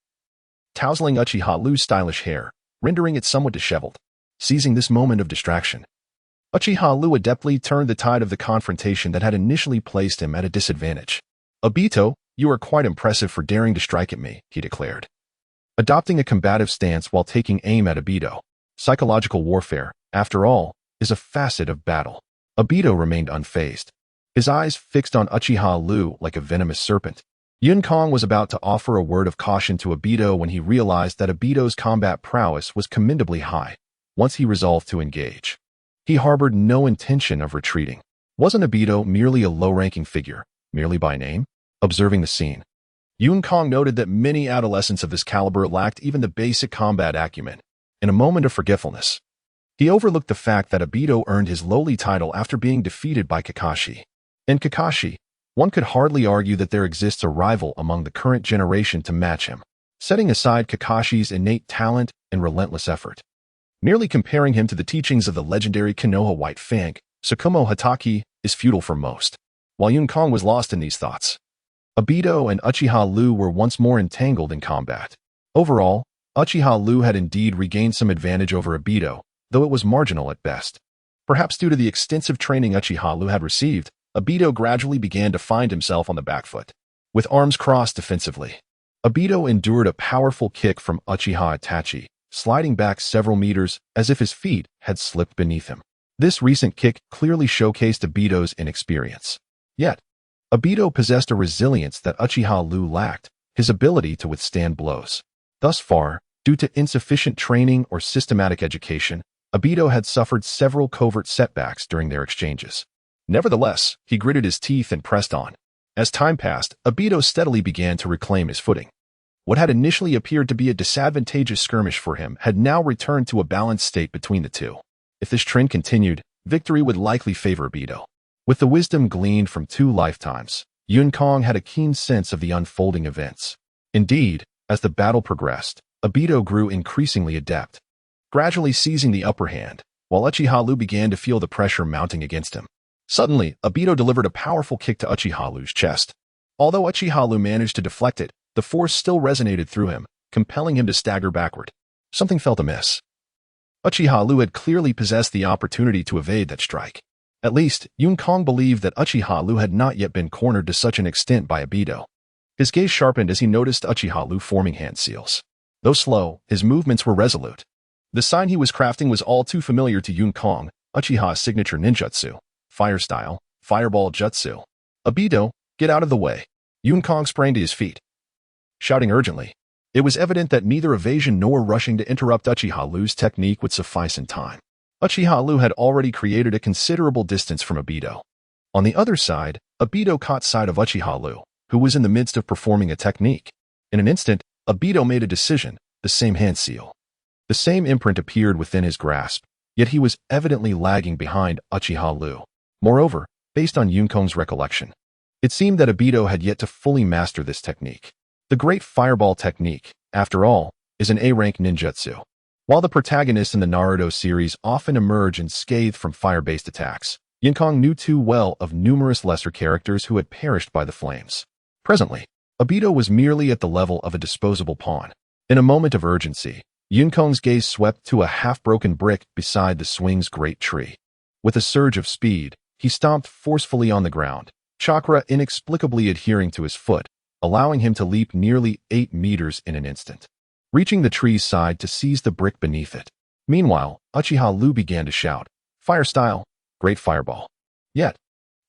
tousling Uchiharu's stylish hair, rendering it somewhat disheveled. Seizing this moment of distraction, Uchiharu adeptly turned the tide of the confrontation that had initially placed him at a disadvantage. "Obito, you are quite impressive for daring to strike at me," he declared. Adopting a combative stance while taking aim at Obito. Psychological warfare, after all, is a facet of battle. Obito remained unfazed, his eyes fixed on Uchiharu like a venomous serpent. Yun Kong was about to offer a word of caution to Obito when he realized that Obito's combat prowess was commendably high. Once he resolved to engage, he harbored no intention of retreating. Wasn't Obito merely a low-ranking figure, merely by name? Observing the scene, Yun Kong noted that many adolescents of this caliber lacked even the basic combat acumen. In a moment of forgetfulness, he overlooked the fact that Obito earned his lowly title after being defeated by Kakashi. In Kakashi, one could hardly argue that there exists a rival among the current generation to match him. Setting aside Kakashi's innate talent and relentless effort, merely comparing him to the teachings of the legendary Konoha White Fang, Tsukumo Hatake, is futile for most. While Yun Kong was lost in these thoughts, Obito and Uchiharu were once more entangled in combat. Overall, Uchiharu had indeed regained some advantage over Obito, though it was marginal at best. Perhaps due to the extensive training Uchiharu had received, Obito gradually began to find himself on the back foot. With arms crossed defensively, Obito endured a powerful kick from Uchiha Itachi, sliding back several meters as if his feet had slipped beneath him. This recent kick clearly showcased Obito's inexperience. Yet, Obito possessed a resilience that Uchiharu lacked, his ability to withstand blows. Thus far, due to insufficient training or systematic education, Obito had suffered several covert setbacks during their exchanges. Nevertheless, he gritted his teeth and pressed on. As time passed, Obito steadily began to reclaim his footing. What had initially appeared to be a disadvantageous skirmish for him had now returned to a balanced state between the two. If this trend continued, victory would likely favor Obito. With the wisdom gleaned from 2 lifetimes, Yun Kong had a keen sense of the unfolding events. Indeed, as the battle progressed, Obito grew increasingly adept, gradually seizing the upper hand, while Uchiharu began to feel the pressure mounting against him. Suddenly, Obito delivered a powerful kick to Uchiharu's chest. Although Uchiharu managed to deflect it, the force still resonated through him, compelling him to stagger backward. Something felt amiss. Uchiharu had clearly possessed the opportunity to evade that strike. At least, Yun Kong believed that Uchiharu had not yet been cornered to such an extent by Obito. His gaze sharpened as he noticed Uchiharu forming hand seals. Though slow, his movements were resolute. The sign he was crafting was all too familiar to Yun Kong, Uchiha's signature ninjutsu. Fire style, fireball jutsu. "Obito, get out of the way." Yun Kong sprang to his feet, shouting urgently. It was evident that neither evasion nor rushing to interrupt Uchiharu's technique would suffice in time. Uchiharu had already created a considerable distance from Obito. On the other side, Obito caught sight of Uchiharu, who was in the midst of performing a technique. In an instant, Obito made a decision, the same hand seal. The same imprint appeared within his grasp, yet he was evidently lagging behind Uchiharu. Moreover, based on Yun Kong's recollection, it seemed that Obito had yet to fully master this technique. The Great Fireball technique, after all, is an A-rank ninjutsu. While the protagonists in the Naruto series often emerge unscathed from fire-based attacks, Yun Kong knew too well of numerous lesser characters who had perished by the flames. Presently, Obito was merely at the level of a disposable pawn. In a moment of urgency, Yun Kong's gaze swept to a half-broken brick beside the swing's great tree. With a surge of speed, he stomped forcefully on the ground, chakra inexplicably adhering to his foot, allowing him to leap nearly 8 meters in an instant, reaching the tree's side to seize the brick beneath it. Meanwhile, Uchiharu began to shout, "Fire style, great fireball." Yet,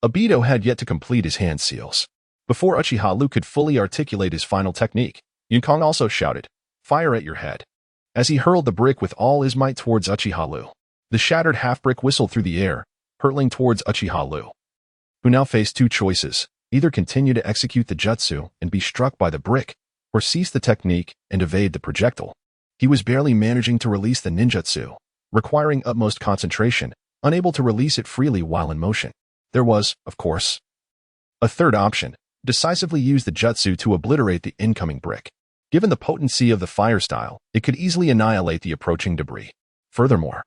Obito had yet to complete his hand seals. Before Uchiharu could fully articulate his final technique, Yun Kong also shouted, "Fire at your head." As he hurled the brick with all his might towards Uchiharu, the shattered half-brick whistled through the air, hurtling towards Uchiharu, who now faced 2 choices: either continue to execute the jutsu and be struck by the brick, or cease the technique and evade the projectile. He was barely managing to release the ninjutsu, requiring utmost concentration, unable to release it freely while in motion. There was, of course, a third option: decisively use the jutsu to obliterate the incoming brick. Given the potency of the fire style, it could easily annihilate the approaching debris. Furthermore,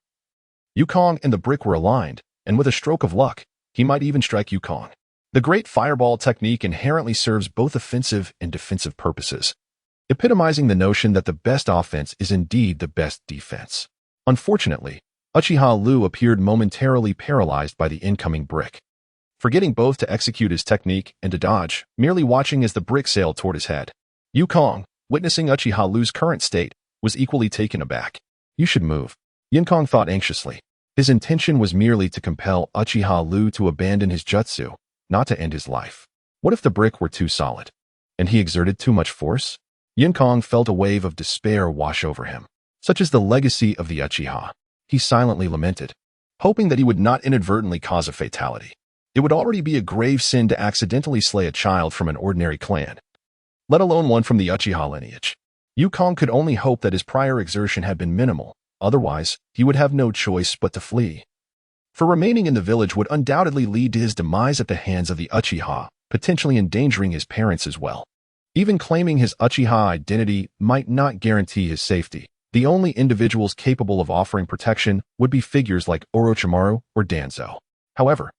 Yukong and the brick were aligned, and with a stroke of luck, he might even strike Yukong. The great fireball technique inherently serves both offensive and defensive purposes, epitomizing the notion that the best offense is indeed the best defense. Unfortunately, Uchiha Lu appeared momentarily paralyzed by the incoming brick. Forgetting both to execute his technique and to dodge, merely watching as the brick sailed toward his head. Yukong, witnessing Uchiha Lu's current state, was equally taken aback. You should move, Yukong thought anxiously. His intention was merely to compel Uchiha Lu to abandon his jutsu, not to end his life. What if the brick were too solid, and he exerted too much force? Yukong felt a wave of despair wash over him. Such is the legacy of the Uchiha. He silently lamented, hoping that he would not inadvertently cause a fatality. It would already be a grave sin to accidentally slay a child from an ordinary clan, let alone one from the Uchiha lineage. Yukong could only hope that his prior exertion had been minimal, otherwise, he would have no choice but to flee. For remaining in the village would undoubtedly lead to his demise at the hands of the Uchiha, potentially endangering his parents as well. Even claiming his Uchiha identity might not guarantee his safety. The only individuals capable of offering protection would be figures like Orochimaru or Danzo. However,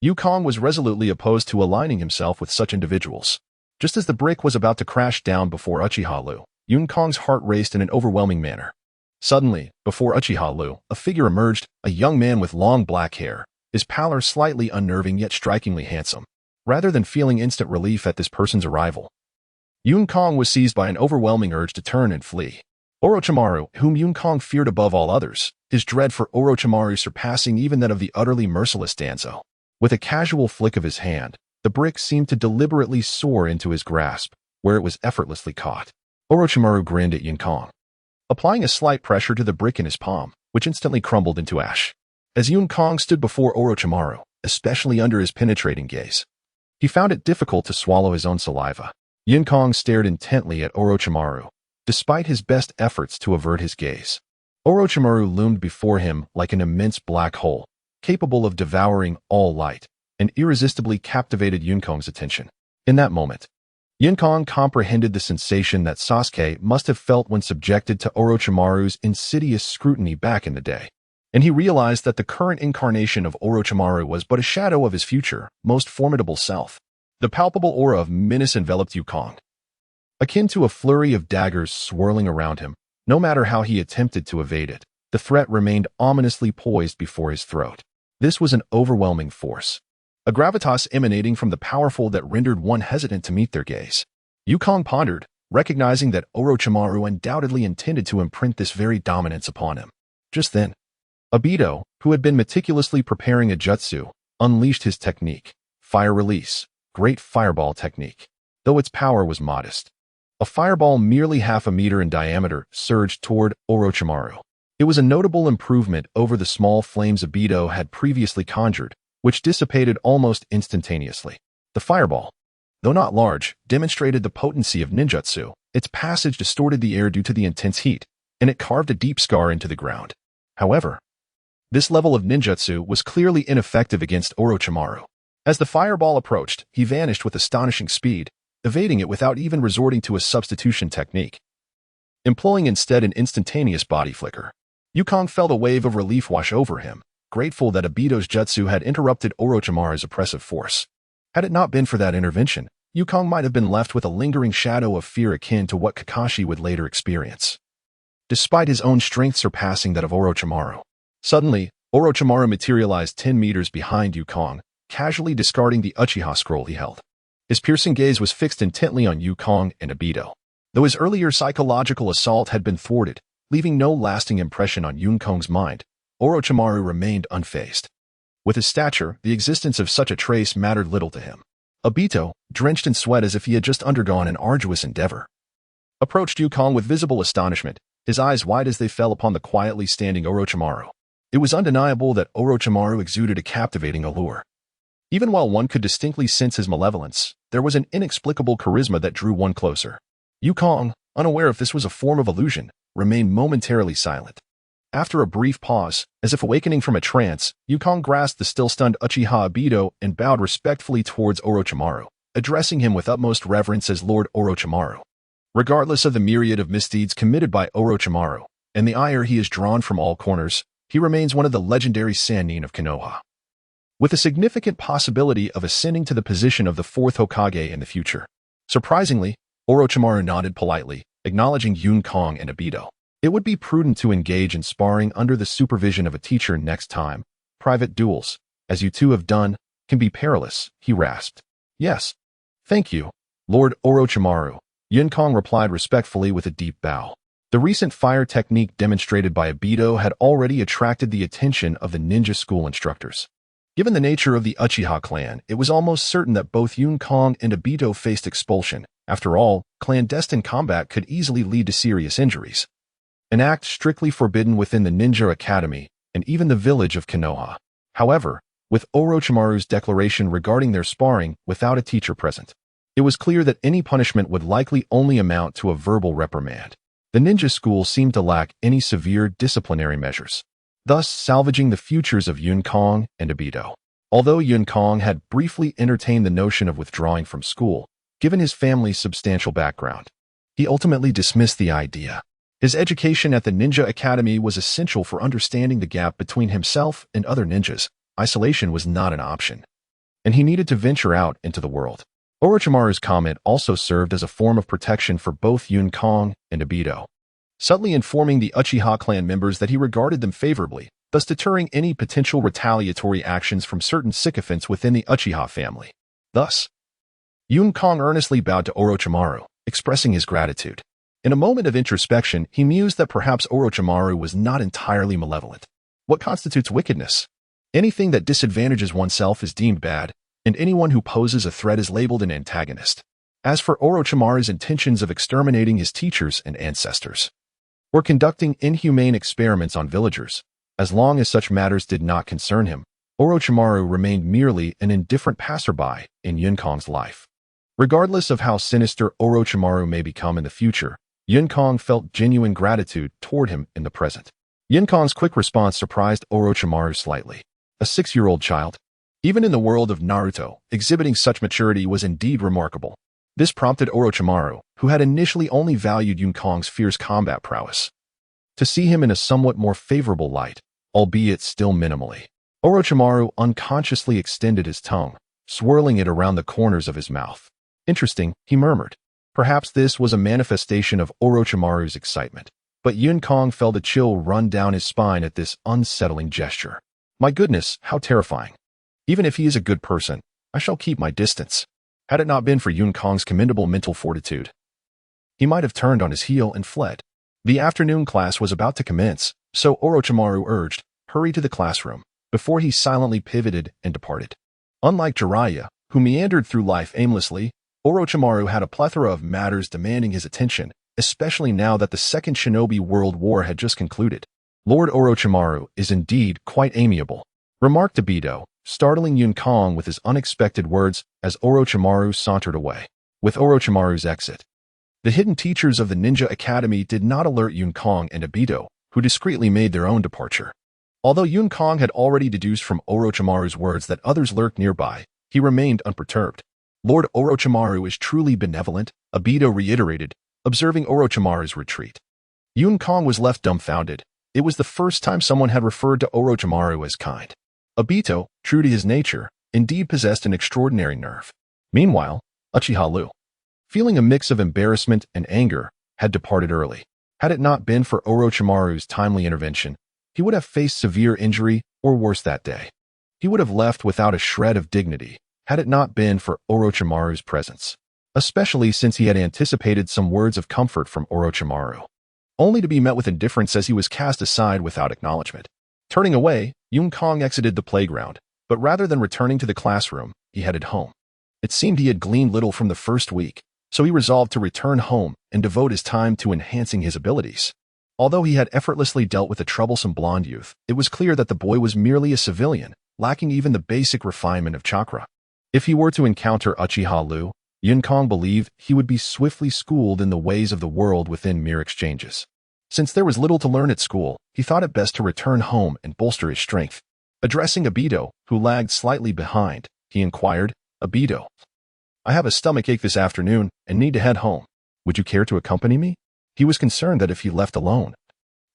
Yukong was resolutely opposed to aligning himself with such individuals. Just as the brick was about to crash down before Uchiha Lu, Yukong's heart raced in an overwhelming manner. Suddenly, before Uchiha Lu, a figure emerged, a young man with long black hair, his pallor slightly unnerving yet strikingly handsome. Rather than feeling instant relief at this person's arrival, Yukong was seized by an overwhelming urge to turn and flee. Orochimaru, whom Yukong feared above all others, his dread for Orochimaru surpassing even that of the utterly merciless Danzo. With a casual flick of his hand, the brick seemed to deliberately soar into his grasp, where it was effortlessly caught. Orochimaru grinned at Yukong, applying a slight pressure to the brick in his palm, which instantly crumbled into ash. As Yukong stood before Orochimaru, especially under his penetrating gaze, he found it difficult to swallow his own saliva. Yukong stared intently at Orochimaru, despite his best efforts to avert his gaze. Orochimaru loomed before him like an immense black hole, capable of devouring all light, and irresistibly captivated Yukong's attention. In that moment, Yukong comprehended the sensation that Sasuke must have felt when subjected to Orochimaru's insidious scrutiny back in the day, and he realized that the current incarnation of Orochimaru was but a shadow of his future, most formidable self. The palpable aura of menace enveloped Yukong, akin to a flurry of daggers swirling around him. No matter how he attempted to evade it, the threat remained ominously poised before his throat. This was an overwhelming force, a gravitas emanating from the powerful that rendered one hesitant to meet their gaze. Yukong pondered, recognizing that Orochimaru undoubtedly intended to imprint this very dominance upon him. Just then, Obito, who had been meticulously preparing a jutsu, unleashed his technique, Fire Release, Great Fireball Technique. Though its power was modest, a fireball merely half a meter in diameter surged toward Orochimaru. It was a notable improvement over the small flames Obito had previously conjured, which dissipated almost instantaneously. The fireball, though not large, demonstrated the potency of ninjutsu. Its passage distorted the air due to the intense heat, and it carved a deep scar into the ground. However, this level of ninjutsu was clearly ineffective against Orochimaru. As the fireball approached, he vanished with astonishing speed, evading it without even resorting to a substitution technique, employing instead an instantaneous body flicker. Yukong felt a wave of relief wash over him, grateful that Obito's jutsu had interrupted Orochimaru's oppressive force. Had it not been for that intervention, Yukong might have been left with a lingering shadow of fear akin to what Kakashi would later experience, despite his own strength surpassing that of Orochimaru. Suddenly, Orochimaru materialized 10 meters behind Yukong, casually discarding the Uchiha scroll he held. His piercing gaze was fixed intently on Yukong and Obito. Though his earlier psychological assault had been thwarted, leaving no lasting impression on Yukong's mind, Orochimaru remained unfazed. With his stature, the existence of such a trace mattered little to him. Obito, drenched in sweat as if he had just undergone an arduous endeavor, approached Yukong with visible astonishment, his eyes wide as they fell upon the quietly standing Orochimaru. It was undeniable that Orochimaru exuded a captivating allure. Even while one could distinctly sense his malevolence, there was an inexplicable charisma that drew one closer. Yukong, unaware if this was a form of illusion, remained momentarily silent. After a brief pause, as if awakening from a trance, Yukong grasped the still-stunned Uchiha Obito and bowed respectfully towards Orochimaru, addressing him with utmost reverence as Lord Orochimaru. Regardless of the myriad of misdeeds committed by Orochimaru and the ire he has drawn from all corners, he remains one of the legendary Sannin of Konoha, with a significant possibility of ascending to the position of the fourth Hokage in the future. Surprisingly, Orochimaru nodded politely, acknowledging Yun Kong and Obito. It would be prudent to engage in sparring under the supervision of a teacher next time. Private duels, as you two have done, can be perilous, he rasped. Yes. Thank you, Lord Orochimaru, Yun Kong replied respectfully with a deep bow. The recent fire technique demonstrated by Obito had already attracted the attention of the ninja school instructors. Given the nature of the Uchiha clan, it was almost certain that both Yun Kong and Obito faced expulsion. After all, clandestine combat could easily lead to serious injuries, an act strictly forbidden within the Ninja Academy and even the village of Konoha. However, with Orochimaru's declaration regarding their sparring without a teacher present, it was clear that any punishment would likely only amount to a verbal reprimand. The ninja school seemed to lack any severe disciplinary measures, thus salvaging the futures of Yun Kong and Obito. Although Yun Kong had briefly entertained the notion of withdrawing from school, given his family's substantial background, he ultimately dismissed the idea. His education at the Ninja Academy was essential for understanding the gap between himself and other ninjas. Isolation was not an option, and he needed to venture out into the world. Orochimaru's comment also served as a form of protection for both Yun Kong and Obito, subtly informing the Uchiha clan members that he regarded them favorably, thus deterring any potential retaliatory actions from certain sycophants within the Uchiha family. Thus, Yun Kong earnestly bowed to Orochimaru, expressing his gratitude. In a moment of introspection, he mused that perhaps Orochimaru was not entirely malevolent. What constitutes wickedness? Anything that disadvantages oneself is deemed bad, and anyone who poses a threat is labeled an antagonist. As for Orochimaru's intentions of exterminating his teachers and ancestors, or conducting inhumane experiments on villagers, as long as such matters did not concern him, Orochimaru remained merely an indifferent passerby in Yun Kong's life. Regardless of how sinister Orochimaru may become in the future, Yun Kong felt genuine gratitude toward him in the present. Yun Kong's quick response surprised Orochimaru slightly. A 6-year-old child, even in the world of Naruto, exhibiting such maturity was indeed remarkable. This prompted Orochimaru, who had initially only valued Yun Kong's fierce combat prowess, to see him in a somewhat more favorable light, albeit still minimally. Orochimaru unconsciously extended his tongue, swirling it around the corners of his mouth. Interesting, he murmured. Perhaps this was a manifestation of Orochimaru's excitement, but Yun Kong felt a chill run down his spine at this unsettling gesture. My goodness, how terrifying. Even if he is a good person, I shall keep my distance. Had it not been for Yun Kong's commendable mental fortitude, he might have turned on his heel and fled. The afternoon class was about to commence, so Orochimaru urged, "Hurry to the classroom," before he silently pivoted and departed. Unlike Jiraiya, who meandered through life aimlessly, Orochimaru had a plethora of matters demanding his attention, especially now that the Second Shinobi World War had just concluded. Lord Orochimaru is indeed quite amiable, remarked Obito, startling Yun Kong with his unexpected words as Orochimaru sauntered away. With Orochimaru's exit, the hidden teachers of the Ninja Academy did not alert Yun Kong and Obito, who discreetly made their own departure. Although Yun Kong had already deduced from Orochimaru's words that others lurked nearby, he remained unperturbed. Lord Orochimaru is truly benevolent, Obito reiterated, observing Orochimaru's retreat. Yun Kong was left dumbfounded. It was the first time someone had referred to Orochimaru as kind. Obito, true to his nature, indeed possessed an extraordinary nerve. Meanwhile, Uchiha Lu, feeling a mix of embarrassment and anger, had departed early. Had it not been for Orochimaru's timely intervention, he would have faced severe injury or worse that day. He would have left without a shred of dignity, had it not been for Orochimaru's presence, especially since he had anticipated some words of comfort from Orochimaru, only to be met with indifference as he was cast aside without acknowledgement. Turning away, Yun Kong exited the playground, but rather than returning to the classroom, he headed home. It seemed he had gleaned little from the first week, so he resolved to return home and devote his time to enhancing his abilities. Although he had effortlessly dealt with a troublesome blonde youth, it was clear that the boy was merely a civilian, lacking even the basic refinement of chakra. If he were to encounter Uchiha Lu, Yun Kong believed he would be swiftly schooled in the ways of the world within mere exchanges. Since there was little to learn at school, he thought it best to return home and bolster his strength. Addressing Obito, who lagged slightly behind, he inquired, "Obito, I have a stomachache this afternoon and need to head home." Would you care to accompany me? He was concerned that if he left alone,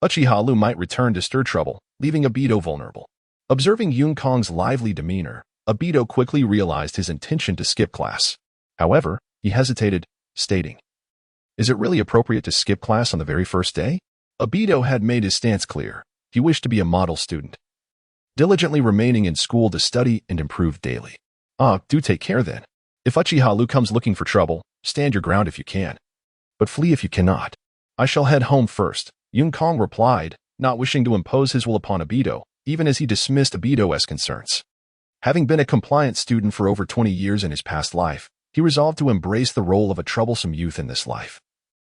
Uchiha might return to stir trouble, leaving Obito vulnerable. Observing Yun Kong's lively demeanor, Obito quickly realized his intention to skip class. However, he hesitated, stating, "Is it really appropriate to skip class on the very first day?" Obito had made his stance clear. He wished to be a model student, diligently remaining in school to study and improve daily. Do take care then. If Uchiha comes looking for trouble, stand your ground if you can, but flee if you cannot. I shall head home first, Yun Kong replied, not wishing to impose his will upon Obito, even as he dismissed Obito's concerns. Having been a compliant student for over 20 years in his past life, he resolved to embrace the role of a troublesome youth in this life,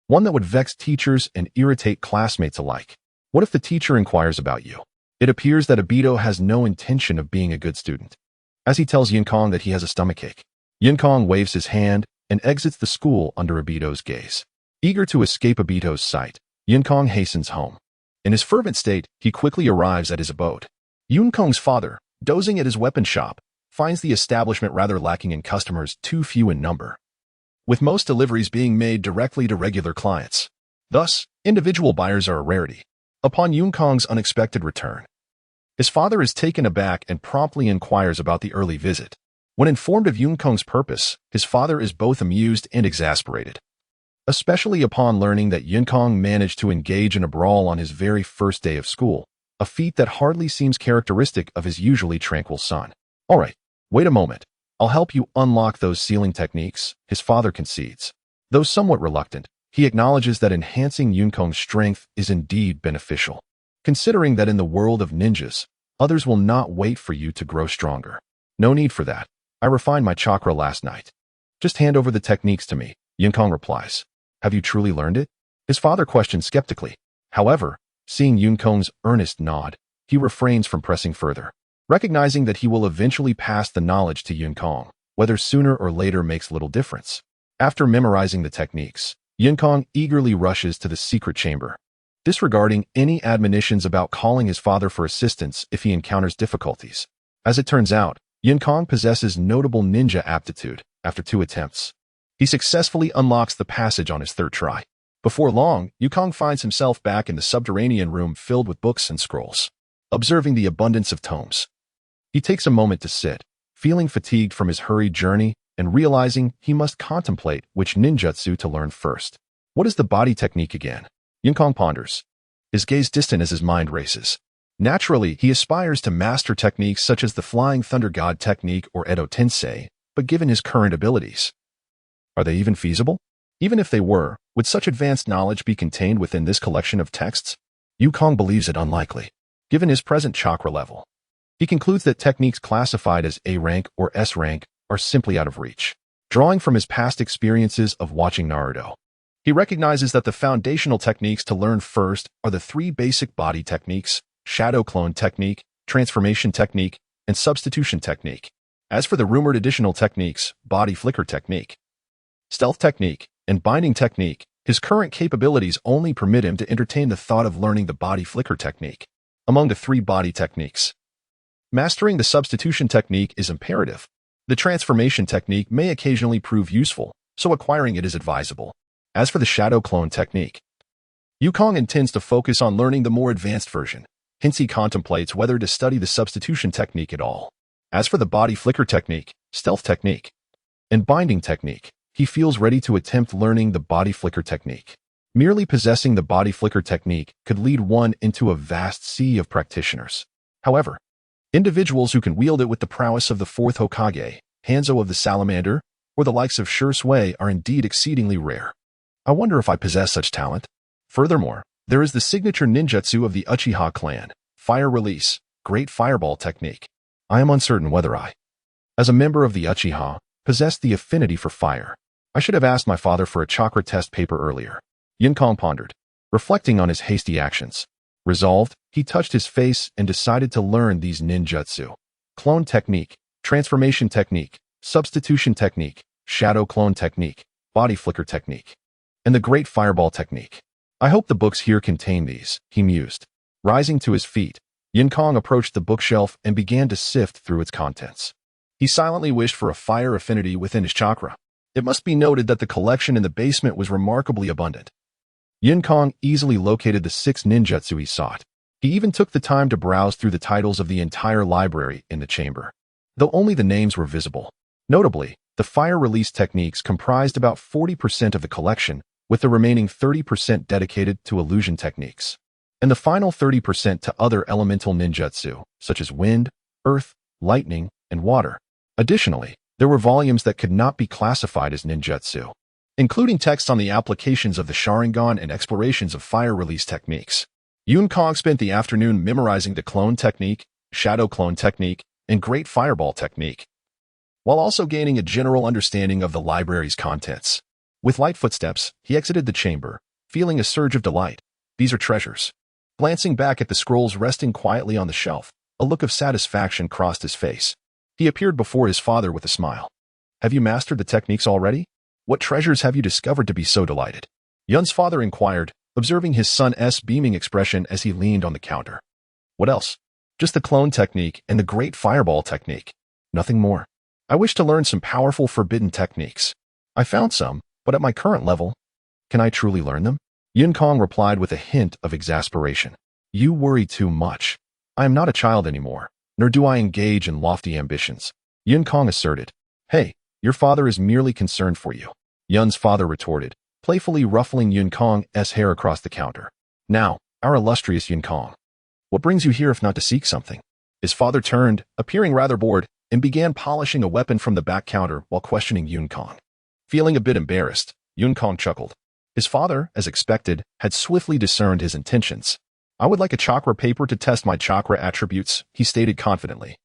one that would vex teachers and irritate classmates alike. What if the teacher inquires about you? It appears that Obito has no intention of being a good student. As he tells Yun Kong that he has a stomachache, Yun Kong waves his hand and exits the school under Obito's gaze. Eager to escape Obito's sight, Yun Kong hastens home. In his fervent state, he quickly arrives at his abode. Yun Kong's father, dozing at his weapon shop, finds the establishment rather lacking in customers, too few in number, with most deliveries being made directly to regular clients. Thus, individual buyers are a rarity. Upon Yun Kong's unexpected return, his father is taken aback and promptly inquires about the early visit. When informed of Yun Kong's purpose, his father is both amused and exasperated, especially upon learning that Yun Kong managed to engage in a brawl on his very first day of school, a feat that hardly seems characteristic of his usually tranquil son. "All right, wait a moment. I'll help you unlock those sealing techniques," his father concedes. Though somewhat reluctant, he acknowledges that enhancing Yun Kong's strength is indeed beneficial, considering that in the world of ninjas, others will not wait for you to grow stronger. "No need for that. I refined my chakra last night. Just hand over the techniques to me," Yun Kong replies. "Have you truly learned it?" his father questions skeptically. However, seeing Yun Kong's earnest nod, he refrains from pressing further, recognizing that he will eventually pass the knowledge to Yun Kong, whether sooner or later makes little difference. After memorizing the techniques, Yun Kong eagerly rushes to the secret chamber, disregarding any admonitions about calling his father for assistance if he encounters difficulties. As it turns out, Yun Kong possesses notable ninja aptitude. After 2 attempts, he successfully unlocks the passage on his 3rd try. Before long, Yun Kong finds himself back in the subterranean room filled with books and scrolls. Observing the abundance of tomes, he takes a moment to sit, feeling fatigued from his hurried journey and realizing he must contemplate which ninjutsu to learn first. What is the body technique again? Yun Kong ponders, his gaze distant as his mind races. Naturally, he aspires to master techniques such as the Flying Thunder God technique or Edo Tensei, but given his current abilities, are they even feasible? Even if they were, would such advanced knowledge be contained within this collection of texts? Yun Kong believes it unlikely, given his present chakra level. He concludes that techniques classified as A rank or S rank are simply out of reach. Drawing from his past experiences of watching Naruto, he recognizes that the foundational techniques to learn first are the 3 basic body techniques: shadow clone technique, transformation technique, and substitution technique. As for the rumored additional techniques, body flicker technique, stealth technique, and binding technique, his current capabilities only permit him to entertain the thought of learning the body flicker technique. Among the 3 body techniques, mastering the substitution technique is imperative. The transformation technique may occasionally prove useful, so acquiring it is advisable. As for the shadow clone technique, Yun Kong intends to focus on learning the more advanced version. Hence, he contemplates whether to study the substitution technique at all. As for the body flicker technique, stealth technique, and binding technique, he feels ready to attempt learning the body flicker technique. Merely possessing the body flicker technique could lead one into a vast sea of practitioners. However, individuals who can wield it with the prowess of the 4th Hokage, Hanzo of the Salamander, or the likes of Sure Sui are indeed exceedingly rare. I wonder if I possess such talent. Furthermore, there is the signature ninjutsu of the Uchiha clan, Fire Release, Great Fireball technique. I am uncertain whether I, as a member of the Uchiha, possess the affinity for fire. I should have asked my father for a chakra test paper earlier. Yun Kong pondered, reflecting on his hasty actions. Resolved, he touched his face and decided to learn these ninjutsu: clone technique, transformation technique, substitution technique, shadow clone technique, body flicker technique, and the great fireball technique. I hope the books here contain these, he mused. Rising to his feet, Yun Kong approached the bookshelf and began to sift through its contents. He silently wished for a fire affinity within his chakra. It must be noted that the collection in the basement was remarkably abundant. Yin Kong easily located the 6 ninjutsu he sought. He even took the time to browse through the titles of the entire library in the chamber, though only the names were visible. Notably, the fire release techniques comprised about 40% of the collection, with the remaining 30% dedicated to illusion techniques, and the final 30% to other elemental ninjutsu, such as wind, earth, lightning, and water. Additionally, there were volumes that could not be classified as ninjutsu, including texts on the applications of the Sharingan and explorations of fire release techniques. Yun Kong spent the afternoon memorizing the clone technique, shadow clone technique, and great fireball technique, while also gaining a general understanding of the library's contents. With light footsteps, he exited the chamber, feeling a surge of delight. These are treasures. Glancing back at the scrolls resting quietly on the shelf, a look of satisfaction crossed his face. He appeared before his father with a smile. Have you mastered the techniques already? What treasures have you discovered to be so delighted? Yun's father inquired, observing his son's beaming expression as he leaned on the counter. What else? Just the clone technique and the great fireball technique. Nothing more. I wish to learn some powerful forbidden techniques. I found some, but at my current level, can I truly learn them? Yin Kong replied with a hint of exasperation. You worry too much. I am not a child anymore, nor do I engage in lofty ambitions. Yin Kong asserted. Hey, your father is merely concerned for you. Yun's father retorted, playfully ruffling Yin Kong's hair across the counter. Now, our illustrious Yin Kong, what brings you here if not to seek something? His father turned, appearing rather bored, and began polishing a weapon from the back counter while questioning Yin Kong. Feeling a bit embarrassed, Yin Kong chuckled. His father, as expected, had swiftly discerned his intentions. I would like a chakra paper to test my chakra attributes, he stated confidently,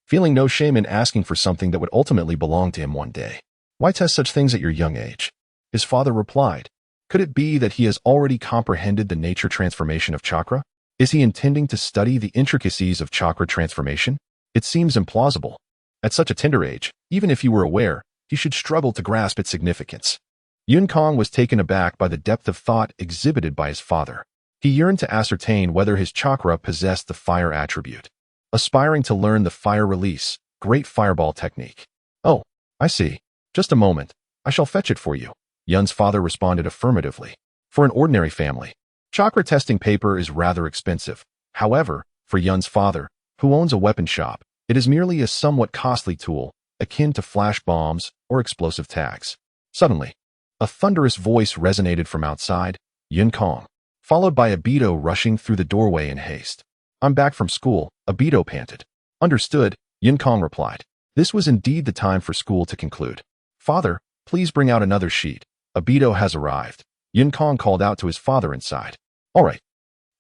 feeling no shame in asking for something that would ultimately belong to him one day. Why test such things at your young age? His father replied. Could it be that he has already comprehended the nature transformation of chakra? Is he intending to study the intricacies of chakra transformation? It seems implausible. At such a tender age, even if he were aware, he should struggle to grasp its significance. Yin Kong was taken aback by the depth of thought exhibited by his father. He yearned to ascertain whether his chakra possessed the fire attribute, aspiring to learn the fire release, great fireball technique. Oh, I see. Just a moment. I shall fetch it for you. Yun's father responded affirmatively. For an ordinary family, chakra testing paper is rather expensive. However, for Yun's father, who owns a weapon shop, it is merely a somewhat costly tool, akin to flash bombs or explosive tags. Suddenly, a thunderous voice resonated from outside, Yin Kong, followed by Obito rushing through the doorway in haste. I'm back from school, Obito panted. Understood, Yin Kong replied. This was indeed the time for school to conclude. Father, please bring out another sheet. Obito has arrived. Yin Kong called out to his father inside. All right,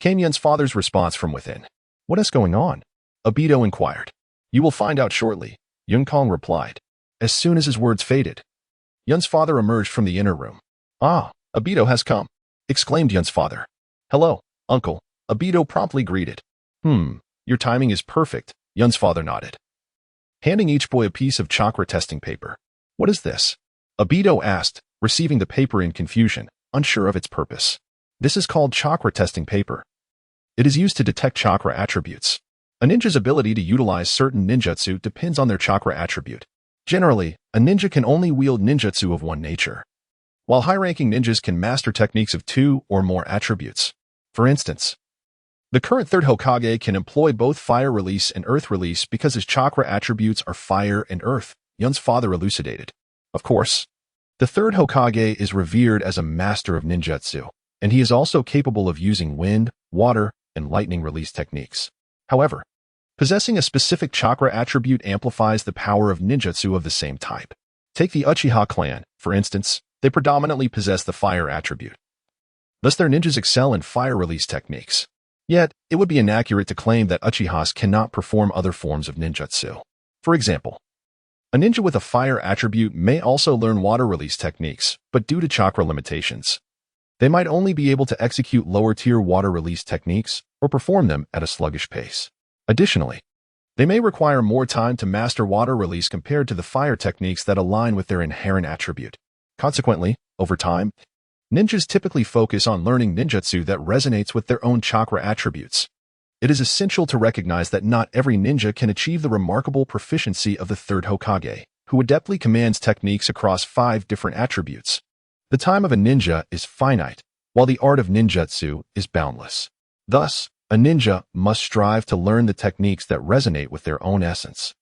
came Yun's father's response from within. What is going on? Obito inquired. You will find out shortly, Yin Kong replied. As soon as his words faded, Yun's father emerged from the inner room. Ah, Obito has come, exclaimed Yun's father. Hello, uncle, Obito promptly greeted. Your timing is perfect, Yun's father nodded, handing each boy a piece of chakra testing paper. What is this? Obito asked, receiving the paper in confusion, unsure of its purpose. This is called chakra testing paper. It is used to detect chakra attributes. A ninja's ability to utilize certain ninjutsu depends on their chakra attribute. Generally, a ninja can only wield ninjutsu of one nature, while high-ranking ninjas can master techniques of 2 or more attributes. For instance, the current third Hokage can employ both fire release and earth release because his chakra attributes are fire and earth, Yun's father elucidated. Of course, the third Hokage is revered as a master of ninjutsu, and he is also capable of using wind, water, and lightning release techniques. However, possessing a specific chakra attribute amplifies the power of ninjutsu of the same type. Take the Uchiha clan, for instance. They predominantly possess the fire attribute. Thus their ninjas excel in fire release techniques. Yet, it would be inaccurate to claim that Uchihas cannot perform other forms of ninjutsu. For example, a ninja with a fire attribute may also learn water release techniques, but due to chakra limitations, they might only be able to execute lower-tier water release techniques or perform them at a sluggish pace. Additionally, they may require more time to master water release compared to the fire techniques that align with their inherent attribute. Consequently, over time, ninjas typically focus on learning ninjutsu that resonates with their own chakra attributes. It is essential to recognize that not every ninja can achieve the remarkable proficiency of the third Hokage. who adeptly commands techniques across 5 different attributes. The time of a ninja is finite, while the art of ninjutsu is boundless. Thus, a ninja must strive to learn the techniques that resonate with their own essence,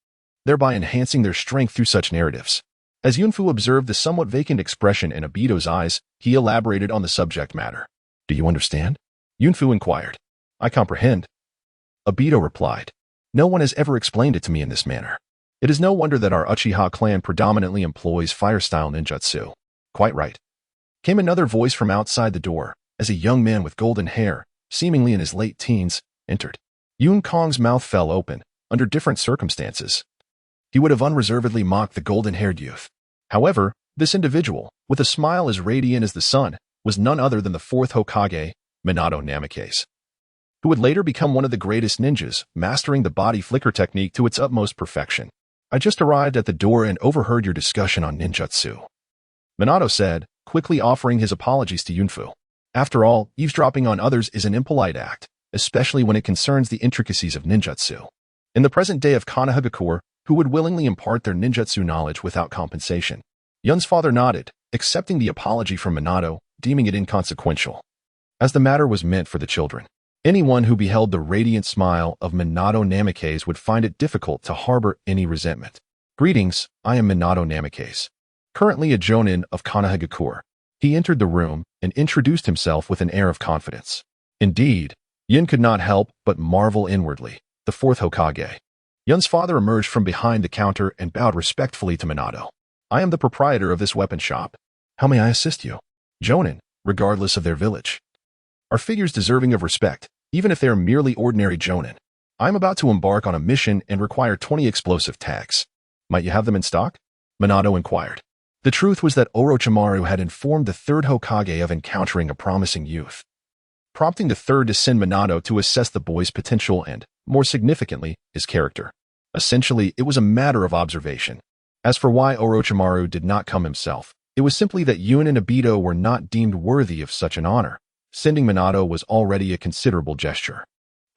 thereby enhancing their strength through such narratives. As Yunfu observed the somewhat vacant expression in Abido's eyes, he elaborated on the subject matter. "Do you understand?" Yunfu inquired. "I comprehend." Abido replied. "No one has ever explained it to me in this manner. It is no wonder that our Uchiha clan predominantly employs fire-style ninjutsu." "Quite right." Came another voice from outside the door, as a young man with golden hair, seemingly in his late teens, entered. Yun Kong's mouth fell open. Under different circumstances, he would have unreservedly mocked the golden-haired youth. However, this individual, with a smile as radiant as the sun, was none other than the 4th Hokage, Minato Namikaze, who would later become one of the greatest ninjas, mastering the body flicker technique to its utmost perfection. "I just arrived at the door and overheard your discussion on ninjutsu," Minato said, quickly offering his apologies to Yunfu. After all, eavesdropping on others is an impolite act, especially when it concerns the intricacies of ninjutsu. In the present day of Konohagakure, who would willingly impart their ninjutsu knowledge without compensation? Yun's father nodded, accepting the apology from Minato, deeming it inconsequential, as the matter was meant for the children. Anyone who beheld the radiant smile of Minato Namikaze would find it difficult to harbor any resentment. "Greetings, I am Minato Namikaze, currently a jonin of Konohagakure." He entered the room and introduced himself with an air of confidence. Indeed, Yun could not help but marvel inwardly. The 4th Hokage. Yun's father emerged from behind the counter and bowed respectfully to Minato. "I am the proprietor of this weapon shop. How may I assist you?" Jonin, regardless of their village, are figures deserving of respect, even if they are merely ordinary jonin. "I am about to embark on a mission and require 20 explosive tags. Might you have them in stock?" Minato inquired. The truth was that Orochimaru had informed the 3rd Hokage of encountering a promising youth, prompting the 3rd to send Minato to assess the boy's potential and, more significantly, his character. Essentially, it was a matter of observation. As for why Orochimaru did not come himself, it was simply that Yun and Abido were not deemed worthy of such an honor. Sending Minato was already a considerable gesture.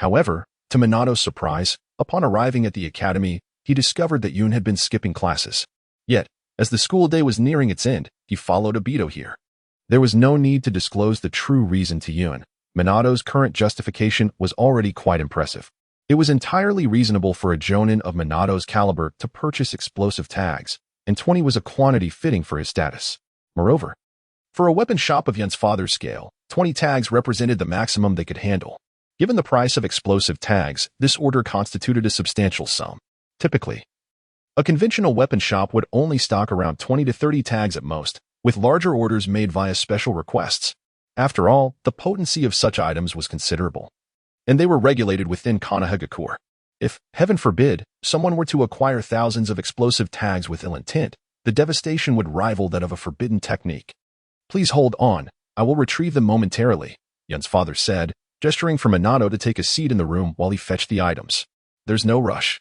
However, to Minato's surprise, upon arriving at the academy, he discovered that Yun had been skipping classes. Yet, as the school day was nearing its end, he followed Abido here. There was no need to disclose the true reason to Yun. Minato's current justification was already quite impressive. It was entirely reasonable for a jonin of Minato's caliber to purchase explosive tags, and 20 was a quantity fitting for his status. Moreover, for a weapon shop of Yun's father's scale, 20 tags represented the maximum they could handle. Given the price of explosive tags, this order constituted a substantial sum. Typically, a conventional weapon shop would only stock around 20 to 30 tags at most, with larger orders made via special requests. After all, the potency of such items was considerable, and they were regulated within Konohagakure. If, heaven forbid, someone were to acquire thousands of explosive tags with ill intent, the devastation would rival that of a forbidden technique. "Please hold on, I will retrieve them momentarily," Yun's father said, gesturing for Minato to take a seat in the room while he fetched the items. "There's no rush.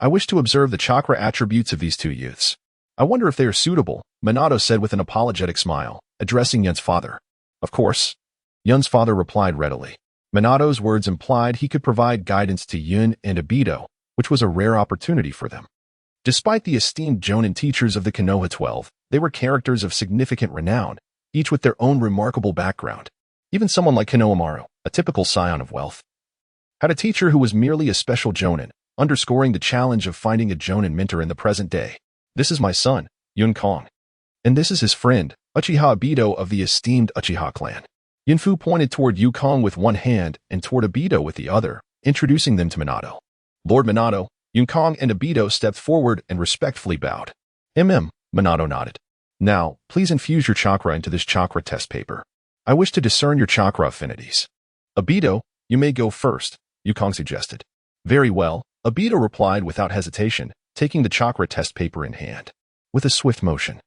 I wish to observe the chakra attributes of these 2 youths. I wonder if they are suitable," Minato said with an apologetic smile, addressing Yun's father. "Of course," Yun's father replied readily. Minato's words implied he could provide guidance to Yun and Abido, which was a rare opportunity for them. Despite the esteemed jonin teachers of the Konoha 12, they were characters of significant renown, each with their own remarkable background. Even someone like Konohamaru, a typical scion of wealth, had a teacher who was merely a special jonin, underscoring the challenge of finding a jonin mentor in the present day. "This is my son, Yun Kong. And this is his friend, Uchiha Abido of the esteemed Uchiha clan." Yunfu pointed toward Yukong with one hand and toward Abido with the other, introducing them to Minato. Lord Minato, Yukong and Abido stepped forward and respectfully bowed. Minato nodded. "Now, please infuse your chakra into this chakra test paper. I wish to discern your chakra affinities." "Abido, you may go first," Yukong suggested. "Very well," Abido replied without hesitation, taking the chakra test paper in hand. With a swift motion,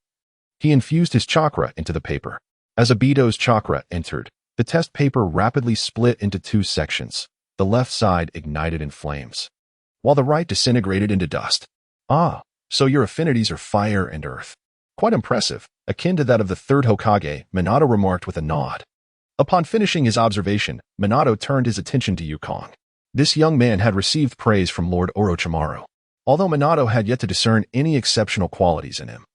he infused his chakra into the paper. As Abido's chakra entered, the test paper rapidly split into 2 sections. The left side ignited in flames, while the right disintegrated into dust. "Ah, so your affinities are fire and earth. Quite impressive, akin to that of the 3rd Hokage," Minato remarked with a nod. Upon finishing his observation, Minato turned his attention to Yukong. This young man had received praise from Lord Orochimaru. although Minato had yet to discern any exceptional qualities in him.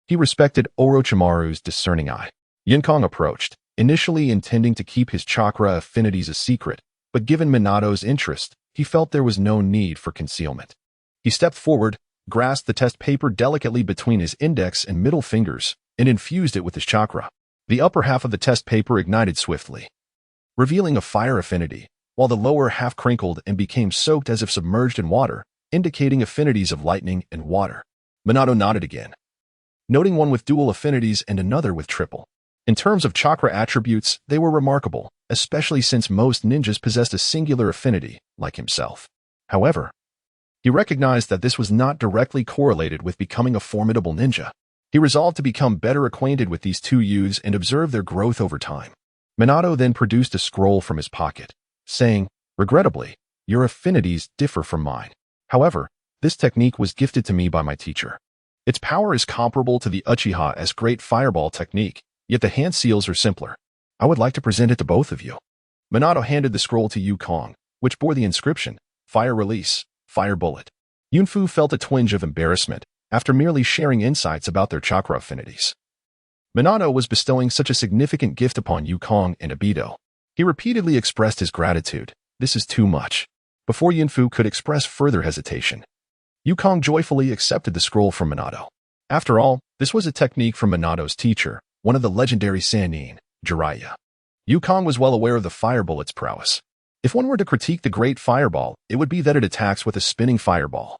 He respected Orochimaru's discerning eye. Yinkong approached, initially intending to keep his chakra affinities a secret, but given Minato's interest, he felt there was no need for concealment. He stepped forward, grasped the test paper delicately between his index and middle fingers, and infused it with his chakra. The upper half of the test paper ignited swiftly, revealing a fire affinity, while the lower half crinkled and became soaked as if submerged in water, indicating affinities of lightning and water. Minato nodded again, noting one with dual affinities and another with triple. In terms of chakra attributes, they were remarkable, especially since most ninjas possessed a singular affinity, like himself. However, he recognized that this was not directly correlated with becoming a formidable ninja. He resolved to become better acquainted with these two youths and observe their growth over time. Minato then produced a scroll from his pocket, saying, "Regrettably, your affinities differ from mine. However, this technique was gifted to me by my teacher. Its power is comparable to the Uchiha's Great Fireball technique, yet the hand seals are simpler. I would like to present it to both of you." Minato handed the scroll to Yukong, which bore the inscription, "Fire Release, Fire Bullet." Yunfu felt a twinge of embarrassment after merely sharing insights about their chakra affinities. Minato was bestowing such a significant gift upon Yukong and Obito. He repeatedly expressed his gratitude. "This is too much." Before Yunfu could express further hesitation, Yukong joyfully accepted the scroll from Minato. After all, this was a technique from Minato's teacher, one of the legendary Sannin, Jiraiya. Yukong was well aware of the fire bullet's prowess. If one were to critique the Great Fireball, it would be that it attacks with a spinning fireball,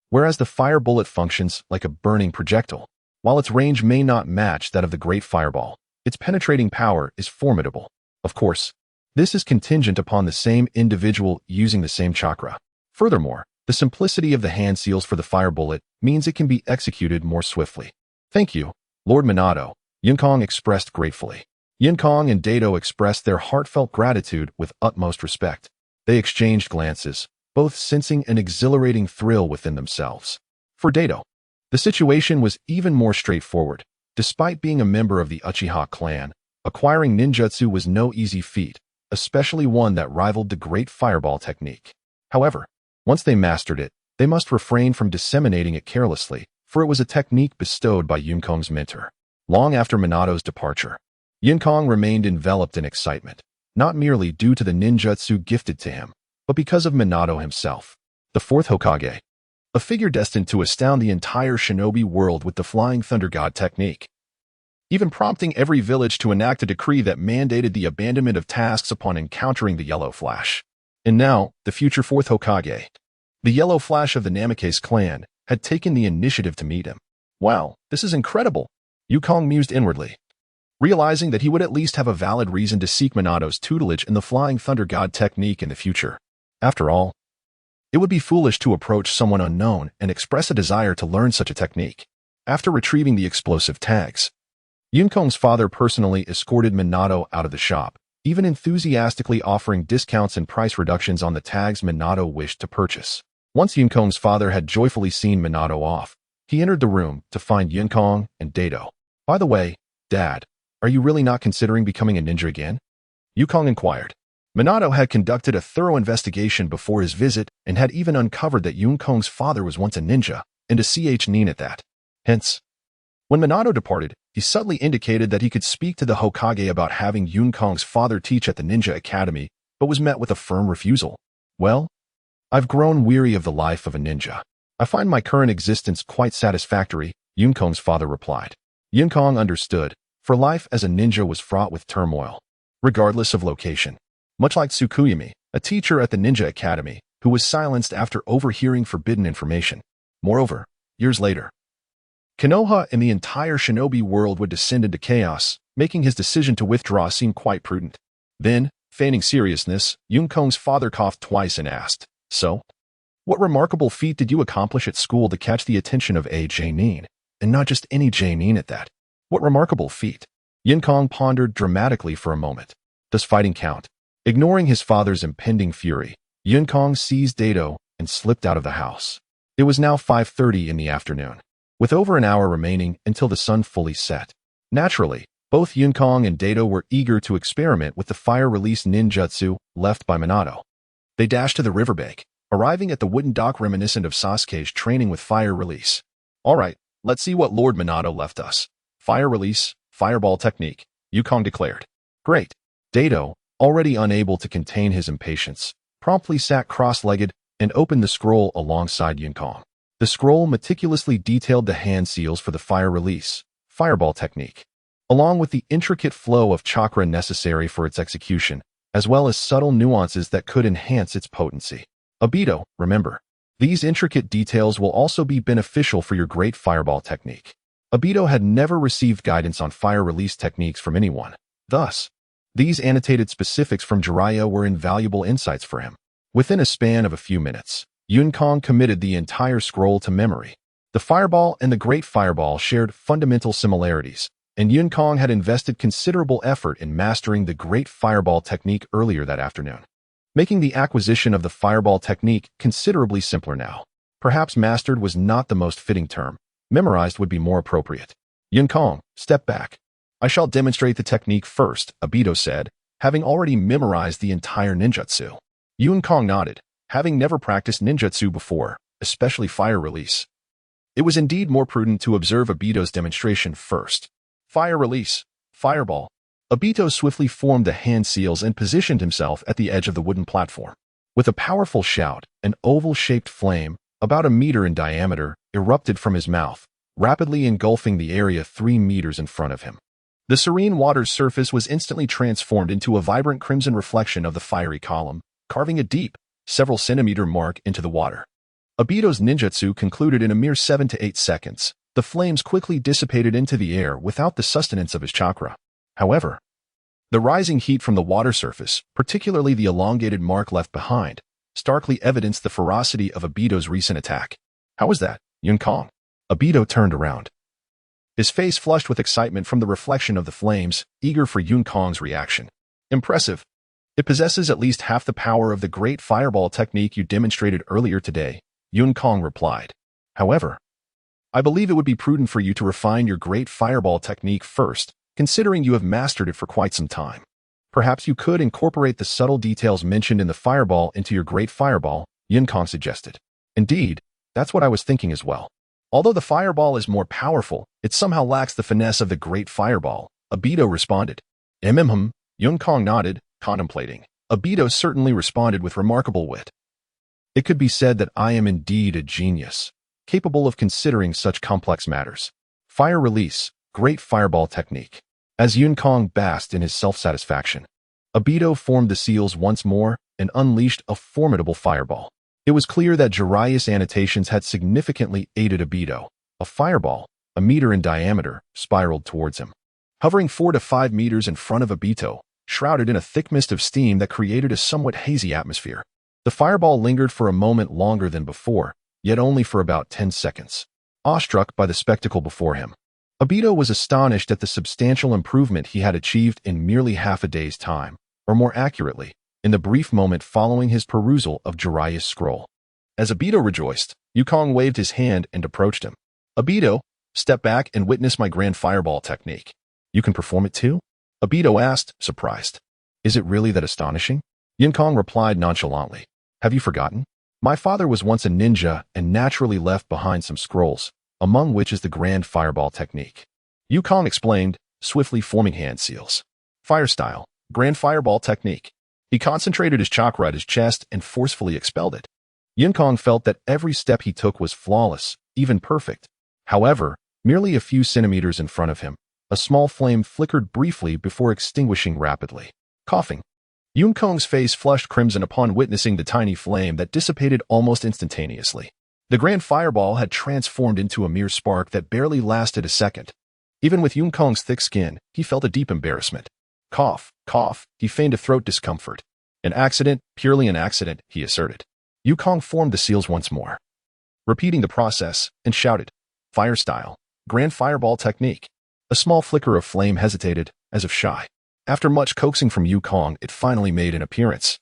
whereas the fire bullet functions like a burning projectile. While its range may not match that of the Great Fireball, its penetrating power is formidable. Of course, this is contingent upon the same individual using the same chakra. Furthermore, the simplicity of the hand seals for the fire bullet means it can be executed more swiftly. "Thank you, Lord Minato," Yinkong expressed gratefully. Yinkong and Dato expressed their heartfelt gratitude with utmost respect. They exchanged glances, both sensing an exhilarating thrill within themselves. For Dato, the situation was even more straightforward. Despite being a member of the Uchiha clan, acquiring ninjutsu was no easy feat, especially one that rivaled the Great Fireball technique. However, once they mastered it, they must refrain from disseminating it carelessly, for it was a technique bestowed by Yinkong's mentor. Long after Minato's departure, Yinkong remained enveloped in excitement, not merely due to the ninjutsu gifted to him, but because of Minato himself, the fourth Hokage, a figure destined to astound the entire shinobi world with the Flying Thunder God technique, even prompting every village to enact a decree that mandated the abandonment of tasks upon encountering the Yellow Flash. And now, the future fourth Hokage, the Yellow Flash of the Namikaze clan, had taken the initiative to meet him. "Wow, this is incredible," Yukong mused inwardly, realizing that he would at least have a valid reason to seek Minato's tutelage in the Flying Thunder God technique in the future. After all, it would be foolish to approach someone unknown and express a desire to learn such a technique. After retrieving the explosive tags, Yukong's father personally escorted Minato out of the shop, even enthusiastically offering discounts and price reductions on the tags Minato wished to purchase. Once Yukong's father had joyfully seen Minato off, he entered the room to find Yukong and Dato. "By the way, Dad, are you really not considering becoming a ninja again?" Yukong inquired. Minato had conducted a thorough investigation before his visit and had even uncovered that Yukong's father was once a ninja, and a nin at that. Hence, when Minato departed, he subtly indicated that he could speak to the Hokage about having Yukong's father teach at the Ninja Academy, but was met with a firm refusal. "Well, I've grown weary of the life of a ninja. I find my current existence quite satisfactory," Yukong's father replied. Yukong understood, for life as a ninja was fraught with turmoil, regardless of location. Much like Tsukuyomi, a teacher at the Ninja Academy, who was silenced after overhearing forbidden information. Moreover, years later, Konoha and the entire shinobi world would descend into chaos, making his decision to withdraw seem quite prudent. Then, feigning seriousness, Yukong's father coughed twice and asked, "So, what remarkable feat did you accomplish at school to catch the attention of a Nin, and not just any Nin at that? What remarkable feat?" Yukong pondered dramatically for a moment. Does fighting count? Ignoring his father's impending fury, Yukong seized Dato and slipped out of the house. It was now 5:30 in the afternoon, with over an hour remaining until the sun fully set. Naturally, both Yukong and Dato were eager to experiment with the fire-release ninjutsu left by Minato. They dashed to the riverbank, arriving at the wooden dock reminiscent of Sasuke's training with fire release. All right, let's see what Lord Minato left us. Fire release, fireball technique, Yukong declared. Great. Dato, already unable to contain his impatience, promptly sat cross-legged and opened the scroll alongside Yukong. The scroll meticulously detailed the hand seals for the fire release, fireball technique, along with the intricate flow of chakra necessary for its execution, as well as subtle nuances that could enhance its potency. Obito, remember, these intricate details will also be beneficial for your great fireball technique. Obito had never received guidance on fire release techniques from anyone. Thus, these annotated specifics from Jiraiya were invaluable insights for him. Within a span of a few minutes, Yukong committed the entire scroll to memory. The fireball and the great fireball shared fundamental similarities, and Yukong had invested considerable effort in mastering the great fireball technique earlier that afternoon, making the acquisition of the fireball technique considerably simpler now. Perhaps mastered was not the most fitting term. Memorized would be more appropriate. Yukong, step back. I shall demonstrate the technique first, Obito said, having already memorized the entire ninjutsu. Yukong nodded, having never practiced ninjutsu before, especially fire release. It was indeed more prudent to observe Obito's demonstration first. Fire release, fireball. Obito swiftly formed the hand seals and positioned himself at the edge of the wooden platform. With a powerful shout, an oval-shaped flame, about a meter in diameter, erupted from his mouth, rapidly engulfing the area 3 meters in front of him. The serene water's surface was instantly transformed into a vibrant crimson reflection of the fiery column, carving a deep, several centimeter mark into the water. Obito's ninjutsu concluded in a mere 7 to 8 seconds. The flames quickly dissipated into the air without the sustenance of his chakra. However, the rising heat from the water surface, particularly the elongated mark left behind, starkly evidenced the ferocity of Obito's recent attack. How was that, Yukong? Obito turned around, his face flushed with excitement from the reflection of the flames, eager for Yukong's reaction. Impressive. It possesses at least half the power of the great fireball technique you demonstrated earlier today, Yukong replied. However, I believe it would be prudent for you to refine your great fireball technique first, considering you have mastered it for quite some time. Perhaps you could incorporate the subtle details mentioned in the fireball into your great fireball, Yukong suggested. Indeed, that's what I was thinking as well. Although the fireball is more powerful, it somehow lacks the finesse of the great fireball, Obito responded. Yukong nodded, contemplating. Obito certainly responded with remarkable wit. It could be said that I am indeed a genius, capable of considering such complex matters. Fire release, great fireball technique. As Yukong basked in his self-satisfaction, Obito formed the seals once more and unleashed a formidable fireball. It was clear that Jiraiya's annotations had significantly aided Obito. A fireball, a meter in diameter, spiraled towards him. Hovering 4 to 5 meters in front of Obito, shrouded in a thick mist of steam that created a somewhat hazy atmosphere. The fireball lingered for a moment longer than before, yet only for about 10 seconds. Awestruck by the spectacle before him, Obito was astonished at the substantial improvement he had achieved in merely half a day's time, or more accurately, in the brief moment following his perusal of Jiraiya's scroll. As Obito rejoiced, Yukong waved his hand and approached him. Obito, step back and witness my grand fireball technique. You can perform it too? Obito asked, surprised. Is it really that astonishing? Yukong replied nonchalantly. Have you forgotten? My father was once a ninja and naturally left behind some scrolls, among which is the grand fireball technique. Yukong explained, swiftly forming hand seals. Fire style, grand fireball technique. He concentrated his chakra at his chest and forcefully expelled it. Yukong felt that every step he took was flawless, even perfect. However, merely a few centimeters in front of him, a small flame flickered briefly before extinguishing rapidly. Coughing. Yukong's face flushed crimson upon witnessing the tiny flame that dissipated almost instantaneously. The grand fireball had transformed into a mere spark that barely lasted a second. Even with Yukong's thick skin, he felt a deep embarrassment. Cough, cough, he feigned a throat discomfort. An accident, purely an accident, he asserted. Yukong formed the seals once more, repeating the process, and shouted, Fire style, grand fireball technique. A small flicker of flame hesitated, as if shy. After much coaxing from Yukong, it finally made an appearance,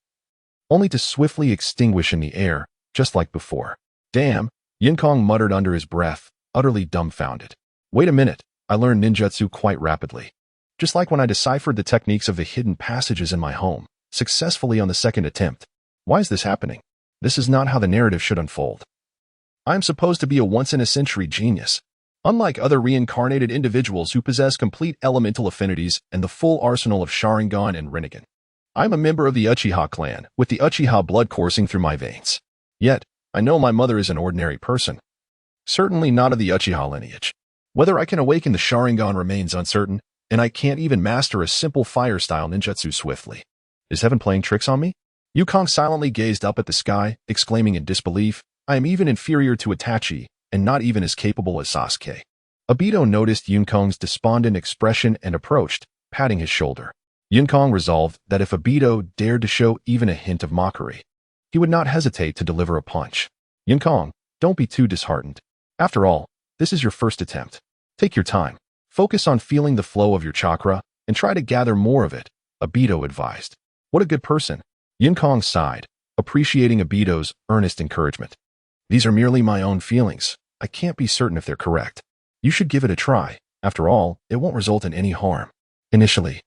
only to swiftly extinguish in the air, just like before. Damn, Yukong muttered under his breath, utterly dumbfounded. Wait a minute, I learned ninjutsu quite rapidly. Just like when I deciphered the techniques of the hidden passages in my home, successfully on the second attempt. Why is this happening? This is not how the narrative should unfold. I am supposed to be a once-in-a-century genius. Unlike other reincarnated individuals who possess complete elemental affinities and the full arsenal of Sharingan and Rinnegan. I am a member of the Uchiha clan, with the Uchiha blood coursing through my veins. Yet, I know my mother is an ordinary person. Certainly not of the Uchiha lineage. Whether I can awaken the Sharingan remains uncertain, and I can't even master a simple fire-style ninjutsu swiftly. Is heaven playing tricks on me? Yukong silently gazed up at the sky, exclaiming in disbelief, I am even inferior to Itachi, and not even as capable as Sasuke. Obito noticed Yukong's despondent expression and approached, patting his shoulder. Yukong resolved that if Obito dared to show even a hint of mockery, he would not hesitate to deliver a punch. Yukong, don't be too disheartened. After all, this is your first attempt. Take your time. Focus on feeling the flow of your chakra, and try to gather more of it, Obito advised. What a good person. Yukong sighed, appreciating Obito's earnest encouragement. These are merely my own feelings. I can't be certain if they're correct. You should give it a try. After all, it won't result in any harm. Initially,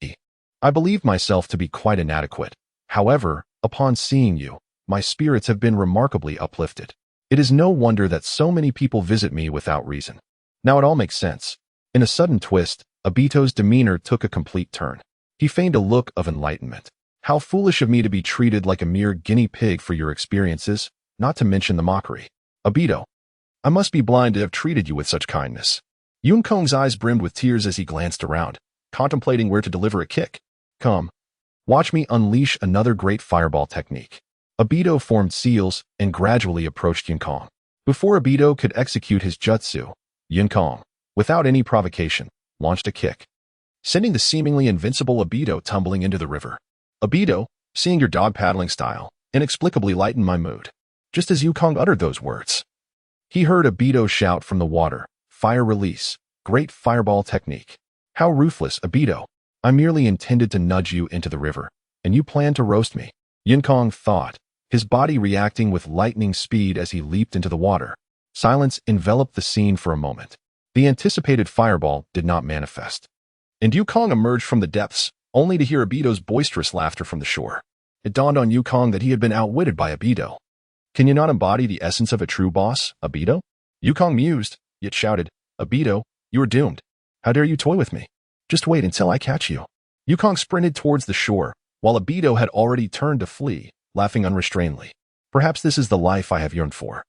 I believed myself to be quite inadequate. However, upon seeing you, my spirits have been remarkably uplifted. It is no wonder that so many people visit me without reason. Now it all makes sense. In a sudden twist, Obito's demeanor took a complete turn. He feigned a look of enlightenment. How foolish of me to be treated like a mere guinea pig for your experiences, not to mention the mockery. Obito, I must be blind to have treated you with such kindness. Yukong's eyes brimmed with tears as he glanced around, contemplating where to deliver a kick. Come, watch me unleash another great fireball technique. Obito formed seals and gradually approached Yukong. Before Obito could execute his jutsu, Yukong, without any provocation, launched a kick, sending the seemingly invincible Obito tumbling into the river. Obito, seeing your dog paddling style, inexplicably lightened my mood. Just as Yukong uttered those words, he heard Obito shout from the water, fire release, great fireball technique. How ruthless, Obito. I merely intended to nudge you into the river, and you planned to roast me. Yukong thought, his body reacting with lightning speed as he leaped into the water. Silence enveloped the scene for a moment. The anticipated fireball did not manifest. And Yukong emerged from the depths, only to hear Obito's boisterous laughter from the shore. It dawned on Yukong that he had been outwitted by Obito. Can you not embody the essence of a true boss, Obito? Yukong mused, yet shouted, Obito, you are doomed. How dare you toy with me? Just wait until I catch you. Yukong sprinted towards the shore, while Obito had already turned to flee, laughing unrestrainedly. Perhaps this is the life I have yearned for.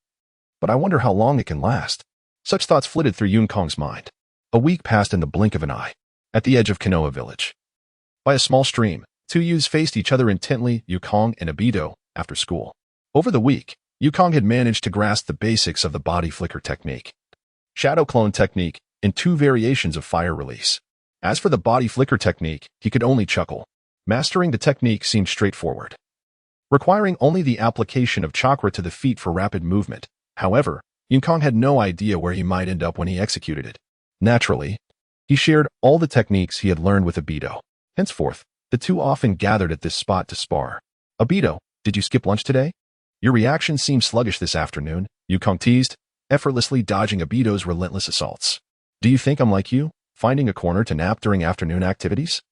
But I wonder how long it can last. Such thoughts flitted through Yukong's mind. A week passed in the blink of an eye. At the edge of Konoha village, by a small stream, two youths faced each other intently, Yukong and Obito, after school. Over the week, Yukong had managed to grasp the basics of the body flicker technique, shadow clone technique, and two variations of fire release. As for the body flicker technique, he could only chuckle. Mastering the technique seemed straightforward, requiring only the application of chakra to the feet for rapid movement. However, Yukong had no idea where he might end up when he executed it. Naturally, he shared all the techniques he had learned with Obito. Henceforth, the two often gathered at this spot to spar. Obito, did you skip lunch today? Your reaction seemed sluggish this afternoon, Yukong teased, effortlessly dodging Obito's relentless assaults. Do you think I'm like you, finding a corner to nap during afternoon activities?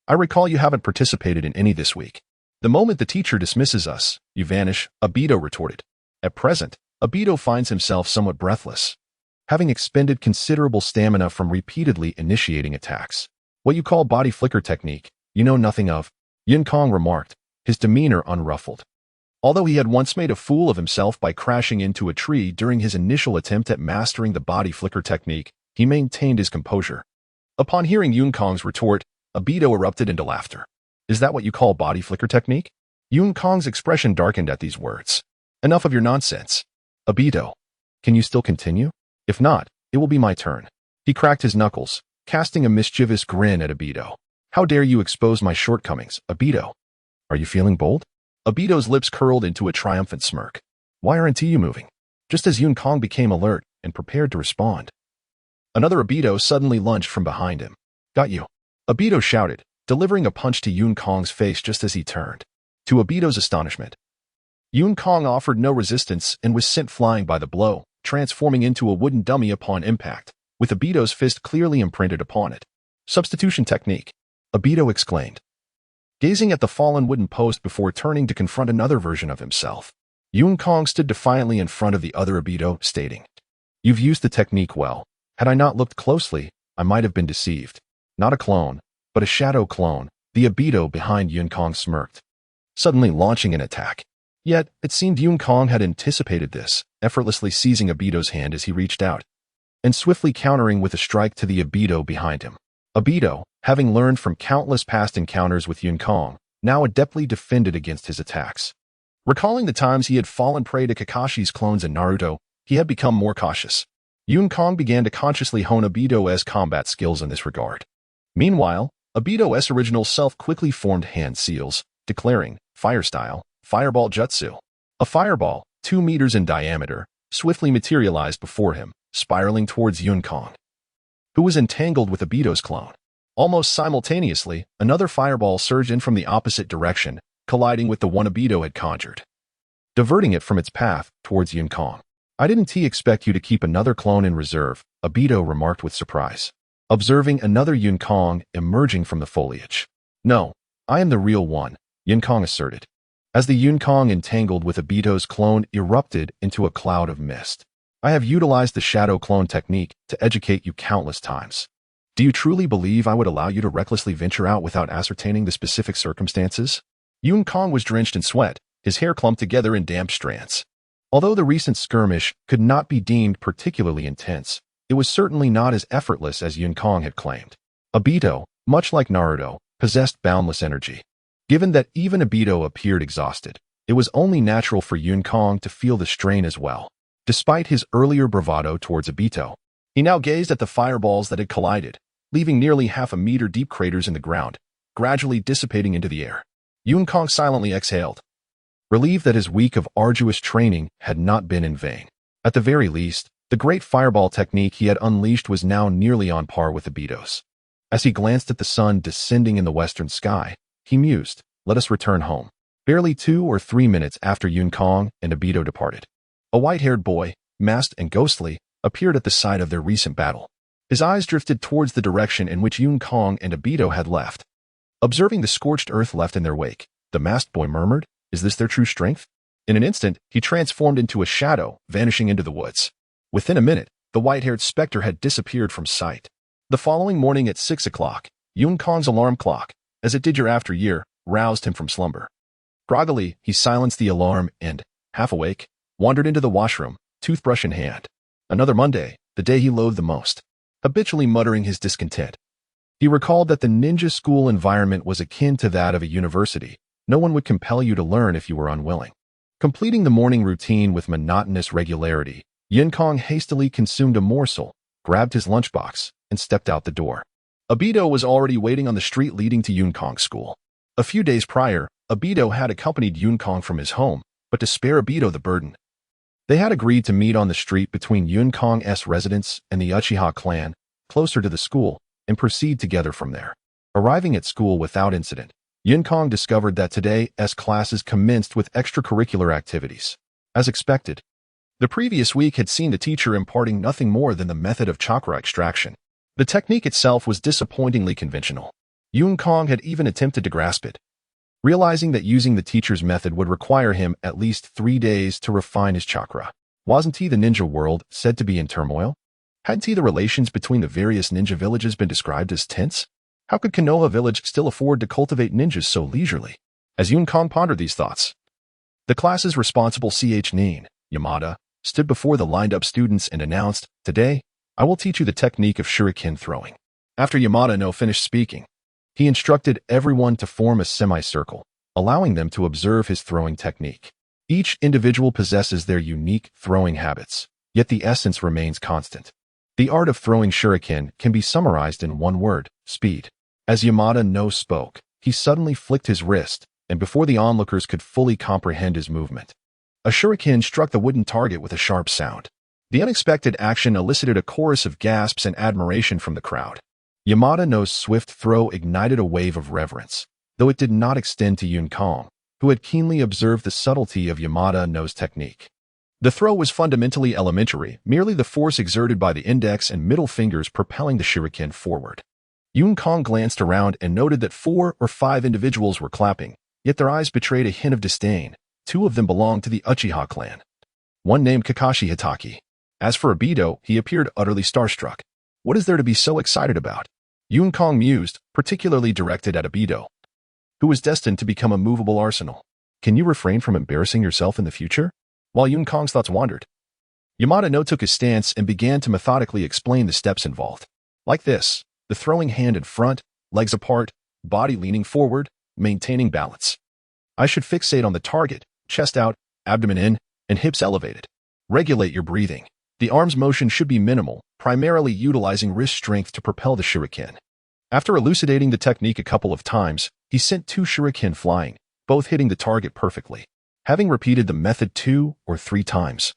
I recall you haven't participated in any this week. The moment the teacher dismisses us, you vanish, Obito retorted. At present, Obito finds himself somewhat breathless, having expended considerable stamina from repeatedly initiating attacks. What you call body flicker technique, you know nothing of, Yukong remarked, his demeanor unruffled. Although he had once made a fool of himself by crashing into a tree during his initial attempt at mastering the body flicker technique, he maintained his composure. Upon hearing Yukong's retort, Obito erupted into laughter. Is that what you call body flicker technique? Yukong's expression darkened at these words. Enough of your nonsense. Obito, can you still continue? If not, it will be my turn. He cracked his knuckles, casting a mischievous grin at Obito. How dare you expose my shortcomings, Obito? Are you feeling bold? Obito's lips curled into a triumphant smirk. Why aren't you moving? Just as Yukong became alert and prepared to respond, another Obito suddenly lunged from behind him. Got you. Obito shouted, delivering a punch to Yukong's face just as he turned. To Obito's astonishment, Yukong offered no resistance and was sent flying by the blow, transforming into a wooden dummy upon impact, with Obito's fist clearly imprinted upon it. Substitution technique, Obito exclaimed, gazing at the fallen wooden post before turning to confront another version of himself. Yun Kong stood defiantly in front of the other Obito, stating, "You've used the technique well. Had I not looked closely, I might have been deceived. Not a clone, but a shadow clone." The Obito behind Yun Kong smirked, suddenly launching an attack. Yet, it seemed Yun Kong had anticipated this, effortlessly seizing Obito's hand as he reached out, and swiftly countering with a strike to the Obito behind him. Obito, having learned from countless past encounters with Yun Kong, now adeptly defended against his attacks. Recalling the times he had fallen prey to Kakashi's clones in Naruto, he had become more cautious. Yun Kong began to consciously hone Obito's combat skills in this regard. Meanwhile, Obito's original self quickly formed hand seals, declaring, "Fire style, Fireball Jutsu." A fireball, 2 meters in diameter, swiftly materialized before him, spiraling towards Yun Kong, who was entangled with Obito's clone. Almost simultaneously, another fireball surged in from the opposite direction, colliding with the one Obito had conjured, diverting it from its path towards Yun Kong. "I didn't expect you to keep another clone in reserve," Obito remarked with surprise, observing another Yun Kong emerging from the foliage. "No, I am the real one," Yun Kong asserted, as the Yun Kong entangled with Obito's clone erupted into a cloud of mist. "I have utilized the shadow clone technique to educate you countless times. Do you truly believe I would allow you to recklessly venture out without ascertaining the specific circumstances?" Yun Kong was drenched in sweat, his hair clumped together in damp strands. Although the recent skirmish could not be deemed particularly intense, it was certainly not as effortless as Yun Kong had claimed. Obito, much like Naruto, possessed boundless energy. Given that even Obito appeared exhausted, it was only natural for Yun Kong to feel the strain as well. Despite his earlier bravado towards Obito, he now gazed at the fireballs that had collided, leaving nearly half a meter deep craters in the ground, gradually dissipating into the air. Yun Kong silently exhaled, relieved that his week of arduous training had not been in vain. At the very least, the great fireball technique he had unleashed was now nearly on par with Obito's. As he glanced at the sun descending in the western sky, he mused, "Let us return home." Barely 2 or 3 minutes after Yun Kong and Obito departed, a white-haired boy, masked and ghostly, appeared at the site of their recent battle. His eyes drifted towards the direction in which Yun Kong and Obito had left. Observing the scorched earth left in their wake, the masked boy murmured, "Is this their true strength?" In an instant, he transformed into a shadow, vanishing into the woods. Within a minute, the white-haired specter had disappeared from sight. The following morning at 6 o'clock, Yun Kong's alarm clock, as it did year after year, roused him from slumber. Groggily, he silenced the alarm and, half awake, wandered into the washroom, toothbrush in hand. Another Monday, the day he loathed the most. Habitually muttering his discontent, he recalled that the ninja school environment was akin to that of a university. No one would compel you to learn if you were unwilling. Completing the morning routine with monotonous regularity, Yun Kong hastily consumed a morsel, grabbed his lunchbox, and stepped out the door. Obito was already waiting on the street leading to Yun Kong's school. A few days prior, Obito had accompanied Yun Kong from his home, but to spare Obito the burden, they had agreed to meet on the street between Yun Kong's residence and the Uchiha clan, closer to the school, and proceed together from there. Arriving at school without incident, Yun Kong discovered that today's classes commenced with extracurricular activities. As expected, the previous week had seen the teacher imparting nothing more than the method of chakra extraction. The technique itself was disappointingly conventional. Yun Kong had even attempted to grasp it, realizing that using the teacher's method would require him at least 3 days to refine his chakra. Wasn't he the ninja world said to be in turmoil? Hadn't the relations between the various ninja villages been described as tense? How could Konoha village still afford to cultivate ninjas so leisurely? As Yun Kong pondered these thoughts, the class's responsible Nin, Yamada, stood before the lined-up students and announced, "Today, I will teach you the technique of shuriken throwing." After Yamada finished speaking, he instructed everyone to form a semicircle, allowing them to observe his throwing technique. Each individual possesses their unique throwing habits, yet the essence remains constant. The art of throwing shuriken can be summarized in one word: speed. As Yamada spoke, he suddenly flicked his wrist, and before the onlookers could fully comprehend his movement, a shuriken struck the wooden target with a sharp sound. The unexpected action elicited a chorus of gasps and admiration from the crowd. Yamada's swift throw ignited a wave of reverence, though it did not extend to Yun Kong, who had keenly observed the subtlety of Yamada's technique. The throw was fundamentally elementary, merely the force exerted by the index and middle fingers propelling the shuriken forward. Yun Kong glanced around and noted that 4 or 5 individuals were clapping, yet their eyes betrayed a hint of disdain, Two of them belonged to the Uchiha clan. One named Kakashi Hitaki. As for Obito, he appeared utterly starstruck. What is there to be so excited about? Yun Kong mused, particularly directed at Obito, who was destined to become a movable arsenal. Can you refrain from embarrassing yourself in the future? While Yun Kong's thoughts wandered, Yamada no took his stance and began to methodically explain the steps involved. Like this, the throwing hand in front, legs apart, body leaning forward, maintaining balance. I should fixate on the target, chest out, abdomen in, and hips elevated. Regulate your breathing. The arm's motion should be minimal, primarily utilizing wrist strength to propel the shuriken. After elucidating the technique a couple of times, he sent 2 shuriken flying, both hitting the target perfectly. Having repeated the method 2 or 3 times,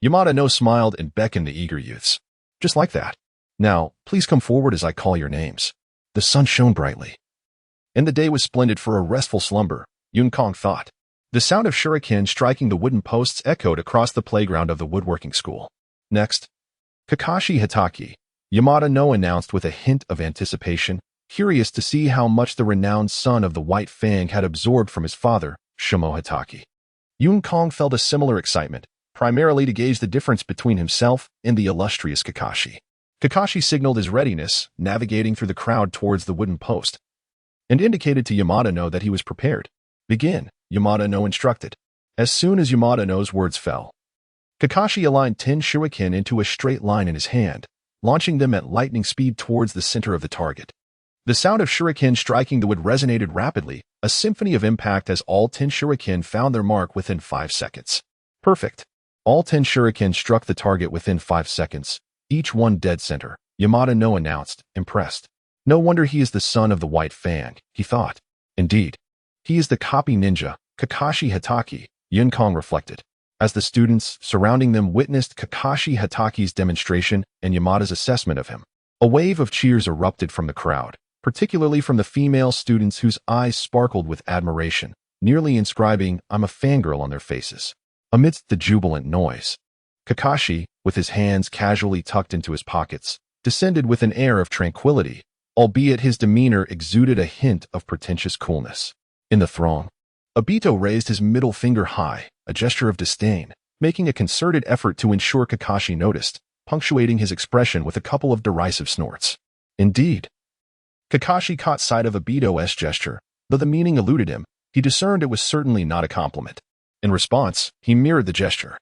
Yamada no smiled and beckoned the eager youths. Just like that. Now, please come forward as I call your names. The sun shone brightly, and the day was splendid for a restful slumber, Yun Kong thought. The sound of shuriken striking the wooden posts echoed across the playground of the woodworking school. Next, Kakashi Hitaki, Yamada no announced with a hint of anticipation, curious to see how much the renowned son of the White Fang had absorbed from his father, Tomoe Hitaki. Yun Kong felt a similar excitement, primarily to gauge the difference between himself and the illustrious Kakashi. Kakashi signaled his readiness, navigating through the crowd towards the wooden post, and indicated to Yamada no that he was prepared. Begin, Yamada no instructed. As soon as Yamada no's words fell, Kakashi aligned 10 shuriken into a straight line in his hand, launching them at lightning speed towards the center of the target. The sound of shuriken striking the wood resonated rapidly, a symphony of impact as all 10 shuriken found their mark within 5 seconds. Perfect. All 10 shuriken struck the target within 5 seconds, each one dead center, Yamada no announced, impressed. No wonder he is the son of the White Fang, he thought. Indeed, he is the copy ninja, Kakashi Hitaki, Yun Kong reflected. As the students surrounding them witnessed Kakashi Hitaki's demonstration and Yamada's assessment of him, a wave of cheers erupted from the crowd, particularly from the female students whose eyes sparkled with admiration, nearly inscribing, "I'm a fangirl" on their faces. Amidst the jubilant noise, Kakashi, with his hands casually tucked into his pockets, descended with an air of tranquility, albeit his demeanor exuded a hint of pretentious coolness. In the throng, Obito raised his middle finger high, a gesture of disdain, making a concerted effort to ensure Kakashi noticed, punctuating his expression with a couple of derisive snorts. Indeed, Kakashi caught sight of Obito's gesture. Though the meaning eluded him, he discerned it was certainly not a compliment. In response, he mirrored the gesture,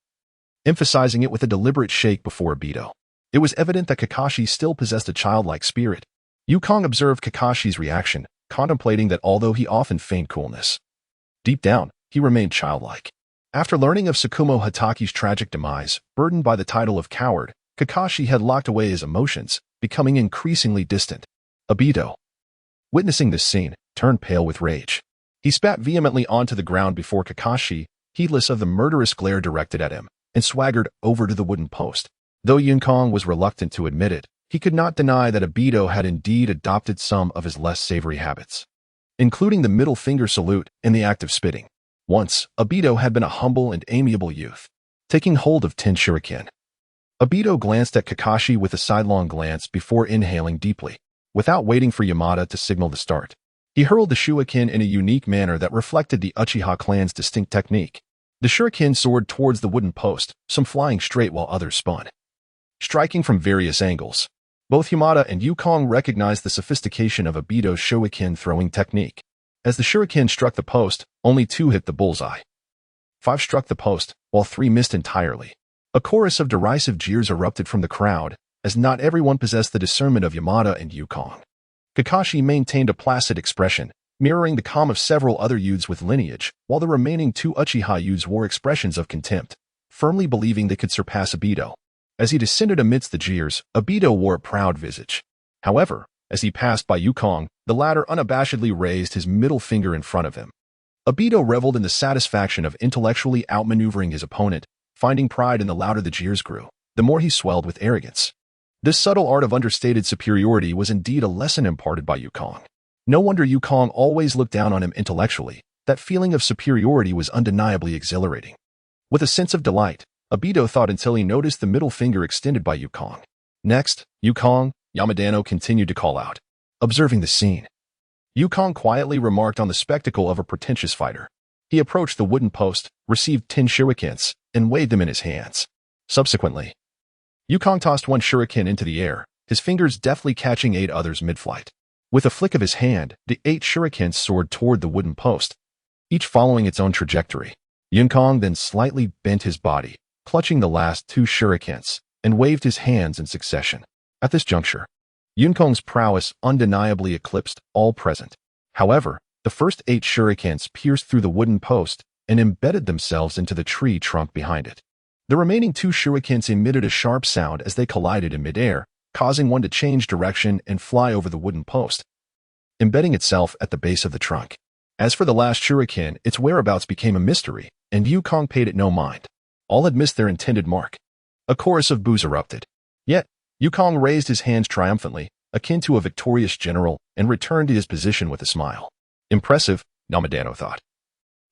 emphasizing it with a deliberate shake before Obito. It was evident that Kakashi still possessed a childlike spirit. Yukong observed Kakashi's reaction, contemplating that although he often feigned coolness, deep down, he remained childlike. After learning of Tsukumo Hitaki's tragic demise, burdened by the title of coward, Kakashi had locked away his emotions, becoming increasingly distant. Obito, witnessing this scene, turned pale with rage. He spat vehemently onto the ground before Kakashi, heedless of the murderous glare directed at him, and swaggered over to the wooden post. Though Yun Kong was reluctant to admit it, he could not deny that Obito had indeed adopted some of his less savory habits, including the middle finger salute and the act of spitting. Once, Obito had been a humble and amiable youth, taking hold of 10 shuriken. Obito glanced at Kakashi with a sidelong glance before inhaling deeply. Without waiting for Yamada to signal the start, he hurled the shuriken in a unique manner that reflected the Uchiha clan's distinct technique. The shuriken soared towards the wooden post, some flying straight while others spun, striking from various angles. Both Yamada and Yukong recognized the sophistication of Obito's shuriken throwing technique. As the shuriken struck the post, only 2 hit the bullseye. 5 struck the post, while 3 missed entirely. A chorus of derisive jeers erupted from the crowd, as not everyone possessed the discernment of Yamada and Yukong. Kakashi maintained a placid expression, mirroring the calm of several other youths with lineage, while the remaining 2 Uchiha youths wore expressions of contempt, firmly believing they could surpass Obito. As he descended amidst the jeers, Obito wore a proud visage. However, as he passed by Yukong, the latter unabashedly raised his middle finger in front of him. Obito reveled in the satisfaction of intellectually outmaneuvering his opponent, finding pride in the louder the jeers grew, the more he swelled with arrogance. This subtle art of understated superiority was indeed a lesson imparted by Yukong. No wonder Yukong always looked down on him intellectually. That feeling of superiority was undeniably exhilarating. With a sense of delight, Obito thought until he noticed the middle finger extended by Yukong. Next, Yukong, Yamadano continued to call out. Observing the scene, Yukong quietly remarked on the spectacle of a pretentious fighter. He approached the wooden post, received 10 shurikens, and weighed them in his hands. Subsequently, Yukong tossed one shuriken into the air, his fingers deftly catching 8 others mid-flight. With a flick of his hand, the 8 shurikens soared toward the wooden post, each following its own trajectory. Yukong then slightly bent his body, clutching the last 2 shurikens, and waved his hands in succession. At this juncture, Yukong's prowess undeniably eclipsed all present. However, the first 8 shurikens pierced through the wooden post and embedded themselves into the tree trunk behind it. The remaining 2 shurikens emitted a sharp sound as they collided in midair, causing one to change direction and fly over the wooden post, embedding itself at the base of the trunk. As for the last shuriken, its whereabouts became a mystery, and Yukong paid it no mind. All had missed their intended mark. A chorus of boos erupted. Yet, Yukong raised his hands triumphantly, akin to a victorious general, and returned to his position with a smile. Impressive, Namadano thought.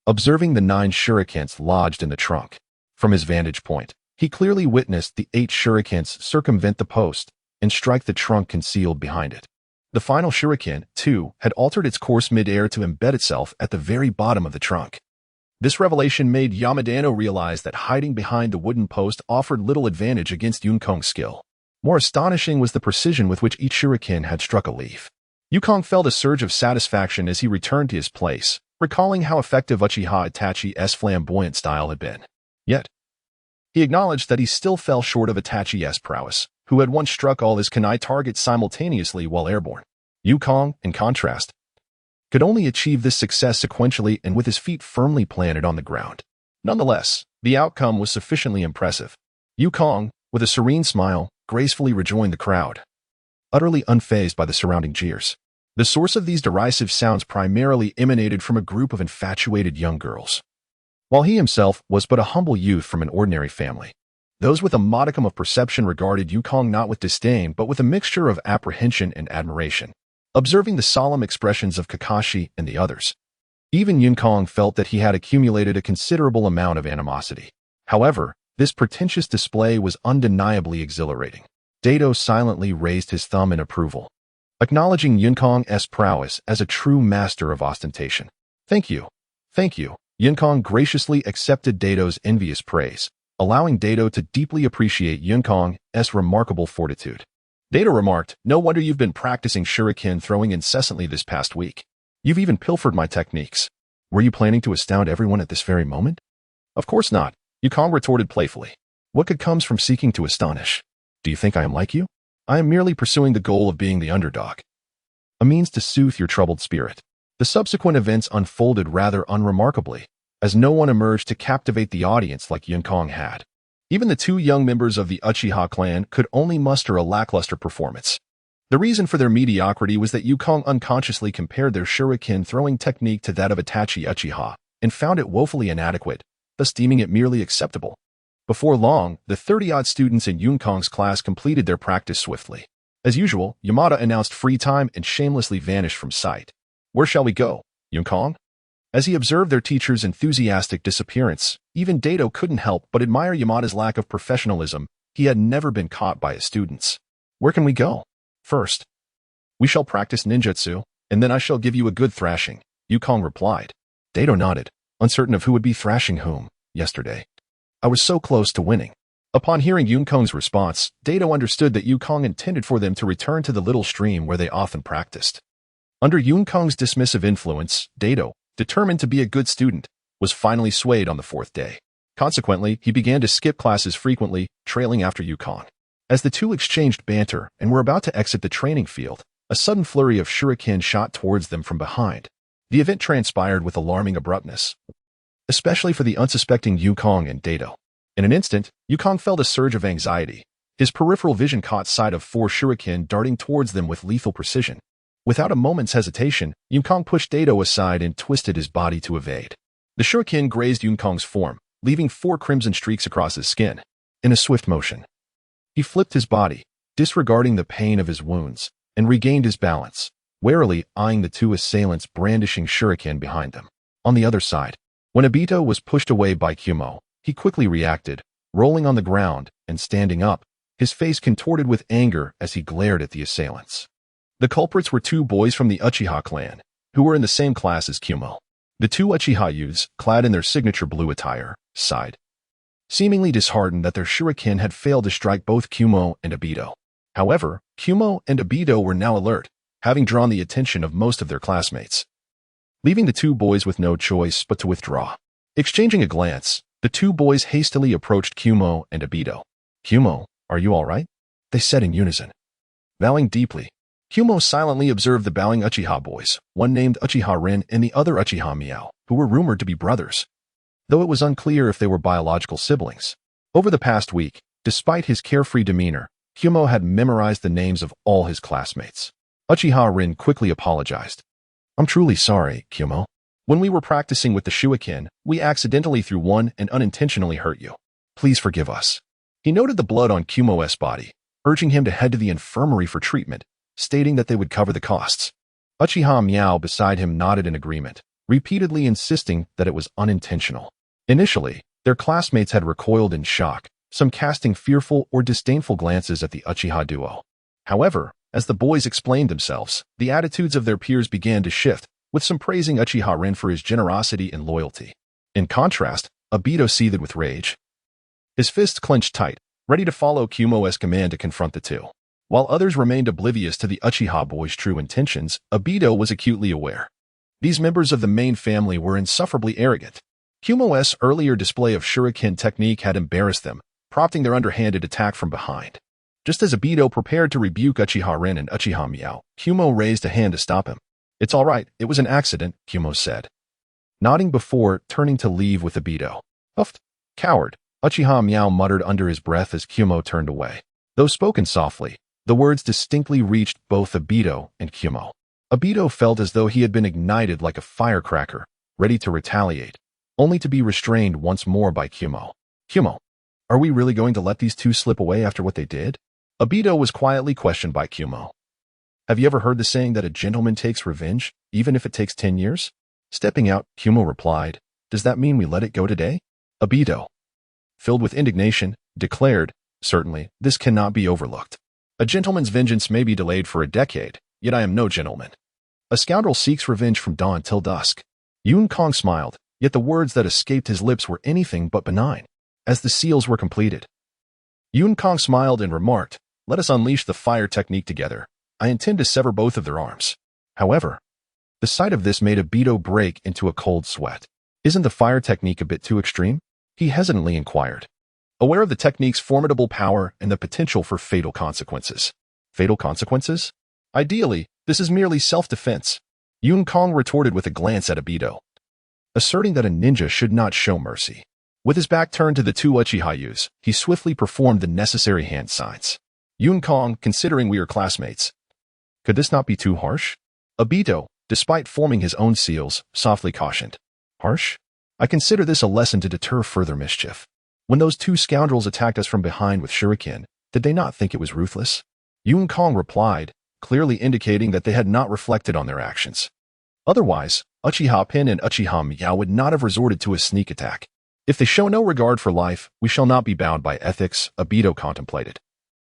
Observing the 9 shurikens lodged in the trunk, from his vantage point, he clearly witnessed the 8 shurikens circumvent the post and strike the trunk concealed behind it. The final shuriken, too, had altered its course mid-air to embed itself at the very bottom of the trunk. This revelation made Yamadano realize that hiding behind the wooden post offered little advantage against Yukong's skill. More astonishing was the precision with which each shuriken had struck a leaf. Yukong felt a surge of satisfaction as he returned to his place, recalling how effective Uchiha Itachi's flamboyant style had been. Yet, he acknowledged that he still fell short of Itachi's prowess, who had once struck all his kunai targets simultaneously while airborne. Yukong, in contrast, could only achieve this success sequentially and with his feet firmly planted on the ground. Nonetheless, the outcome was sufficiently impressive. Yukong, with a serene smile, gracefully rejoined the crowd, utterly unfazed by the surrounding jeers. The source of these derisive sounds primarily emanated from a group of infatuated young girls. While he himself was but a humble youth from an ordinary family, those with a modicum of perception regarded Yukong not with disdain but with a mixture of apprehension and admiration. Observing the solemn expressions of Kakashi and the others, even Yukong felt that he had accumulated a considerable amount of animosity. However, this pretentious display was undeniably exhilarating. Dato silently raised his thumb in approval, acknowledging Yukong's prowess as a true master of ostentation. Thank you. Thank you. Yukong graciously accepted Dato's envious praise, allowing Dato to deeply appreciate Yukong's remarkable fortitude. Dato remarked, "No wonder you've been practicing shuriken throwing incessantly this past week. You've even pilfered my techniques. Were you planning to astound everyone at this very moment?" "Of course not," Yukong retorted playfully. "What good comes from seeking to astonish? Do you think I am like you? I am merely pursuing the goal of being the underdog, a means to soothe your troubled spirit." The subsequent events unfolded rather unremarkably, as no one emerged to captivate the audience like Yukong had. Even the 2 young members of the Uchiha clan could only muster a lackluster performance. The reason for their mediocrity was that Yukong unconsciously compared their shuriken throwing technique to that of Itachi Uchiha and found it woefully inadequate, thus deeming it merely acceptable. Before long, the 30-odd students in Yukong's class completed their practice swiftly. As usual, Yamada announced free time and shamelessly vanished from sight. "Where shall we go, Yukong?" As he observed their teacher's enthusiastic disappearance, even Dato couldn't help but admire Yamada's lack of professionalism. He had never been caught by his students. "Where can we go? First, we shall practice ninjutsu, and then I shall give you a good thrashing," Yukong replied. Dato nodded, uncertain of who would be thrashing whom. "Yesterday, I was so close to winning." Upon hearing Yukong's response, Dato understood that Yukong intended for them to return to the little stream where they often practiced. Under Yukong's dismissive influence, Dato, determined to be a good student, was finally swayed on the 4th day. Consequently, he began to skip classes frequently, trailing after Yukong. As the 2 exchanged banter and were about to exit the training field, a sudden flurry of shuriken shot towards them from behind. The event transpired with alarming abruptness, especially for the unsuspecting Yukong and Dato. In an instant, Yukong felt a surge of anxiety. His peripheral vision caught sight of 4 shuriken darting towards them with lethal precision. Without a moment's hesitation, Yukong pushed Dato aside and twisted his body to evade. The shuriken grazed Yukong's form, leaving 4 crimson streaks across his skin. In a swift motion, he flipped his body, disregarding the pain of his wounds, and regained his balance, warily eyeing the 2 assailants brandishing shuriken behind them. On the other side, when Obito was pushed away by Kumo, he quickly reacted, rolling on the ground and standing up, his face contorted with anger as he glared at the assailants. The culprits were 2 boys from the Uchiha clan, who were in the same class as Kumo. The two Uchiha youths, clad in their signature blue attire, sighed, seemingly disheartened that their shuriken had failed to strike both Kumo and Obito. However, Kumo and Obito were now alert, having drawn the attention of most of their classmates, leaving the two boys with no choice but to withdraw. Exchanging a glance, the two boys hastily approached Kumo and Obito. "Kumo, are you all right?" they said in unison. Bowing deeply, Kumo silently observed the bowing Uchiha boys, one named Uchiha Rin and the other Uchiha Miao, who were rumored to be brothers, though it was unclear if they were biological siblings. Over the past week, despite his carefree demeanor, Kumo had memorized the names of all his classmates. Uchiha Rin quickly apologized. "I'm truly sorry, Kumo. When we were practicing with the shuriken, we accidentally threw one and unintentionally hurt you. Please forgive us." He noted the blood on Kumo's body, urging him to head to the infirmary for treatment, stating that they would cover the costs. Uchiha Miao beside him nodded in agreement, repeatedly insisting that it was unintentional. Initially, their classmates had recoiled in shock, some casting fearful or disdainful glances at the Uchiha duo. However, as the boys explained themselves, the attitudes of their peers began to shift, with some praising Uchiha Rin for his generosity and loyalty. In contrast, Obito seethed with rage, his fists clenched tight, ready to follow Kumo's command to confront the two. While others remained oblivious to the Uchiha boys' true intentions, Obito was acutely aware. These members of the main family were insufferably arrogant. Kumo's earlier display of shuriken technique had embarrassed them, prompting their underhanded attack from behind. Just as Obito prepared to rebuke Uchiha Rin and Uchiha Miao, Kumo raised a hand to stop him. "It's all right, it was an accident," Kumo said, nodding before turning to leave with Obito. "Uffed, coward," Uchiha Miao muttered under his breath as Kumo turned away. Though spoken softly, the words distinctly reached both Obito and Kumo. Obito felt as though he had been ignited like a firecracker, ready to retaliate, only to be restrained once more by Kumo. "Kumo, are we really going to let these two slip away after what they did?" Obito was quietly questioned by Kumo. "Have you ever heard the saying that a gentleman takes revenge, even if it takes 10 years? Stepping out, Kumo replied, "Does that mean we let it go today?" Obito, filled with indignation, declared, "Certainly, this cannot be overlooked. A gentleman's vengeance may be delayed for a decade, yet I am no gentleman. A scoundrel seeks revenge from dawn till dusk." Yun Kong smiled, yet the words that escaped his lips were anything but benign. As the seals were completed, Yun Kong smiled and remarked, "Let us unleash the fire technique together. I intend to sever both of their arms." However, the sight of this made Obito break into a cold sweat. "Isn't the fire technique a bit too extreme?" he hesitantly inquired, aware of the technique's formidable power and the potential for fatal consequences. "Fatal consequences? Ideally, this is merely self-defense," Yun Kong retorted with a glance at Obito, asserting that a ninja should not show mercy. With his back turned to the two Uchiha youths, he swiftly performed the necessary hand signs. "Yun Kong, considering we are classmates, could this not be too harsh?" Obito, despite forming his own seals, softly cautioned. "Harsh? I consider this a lesson to deter further mischief. When those two scoundrels attacked us from behind with shuriken, did they not think it was ruthless?" Yun Kong replied, clearly indicating that they had not reflected on their actions. Otherwise, Uchiha Pin and Uchiha Miao would not have resorted to a sneak attack. "If they show no regard for life, we shall not be bound by ethics," Obito contemplated,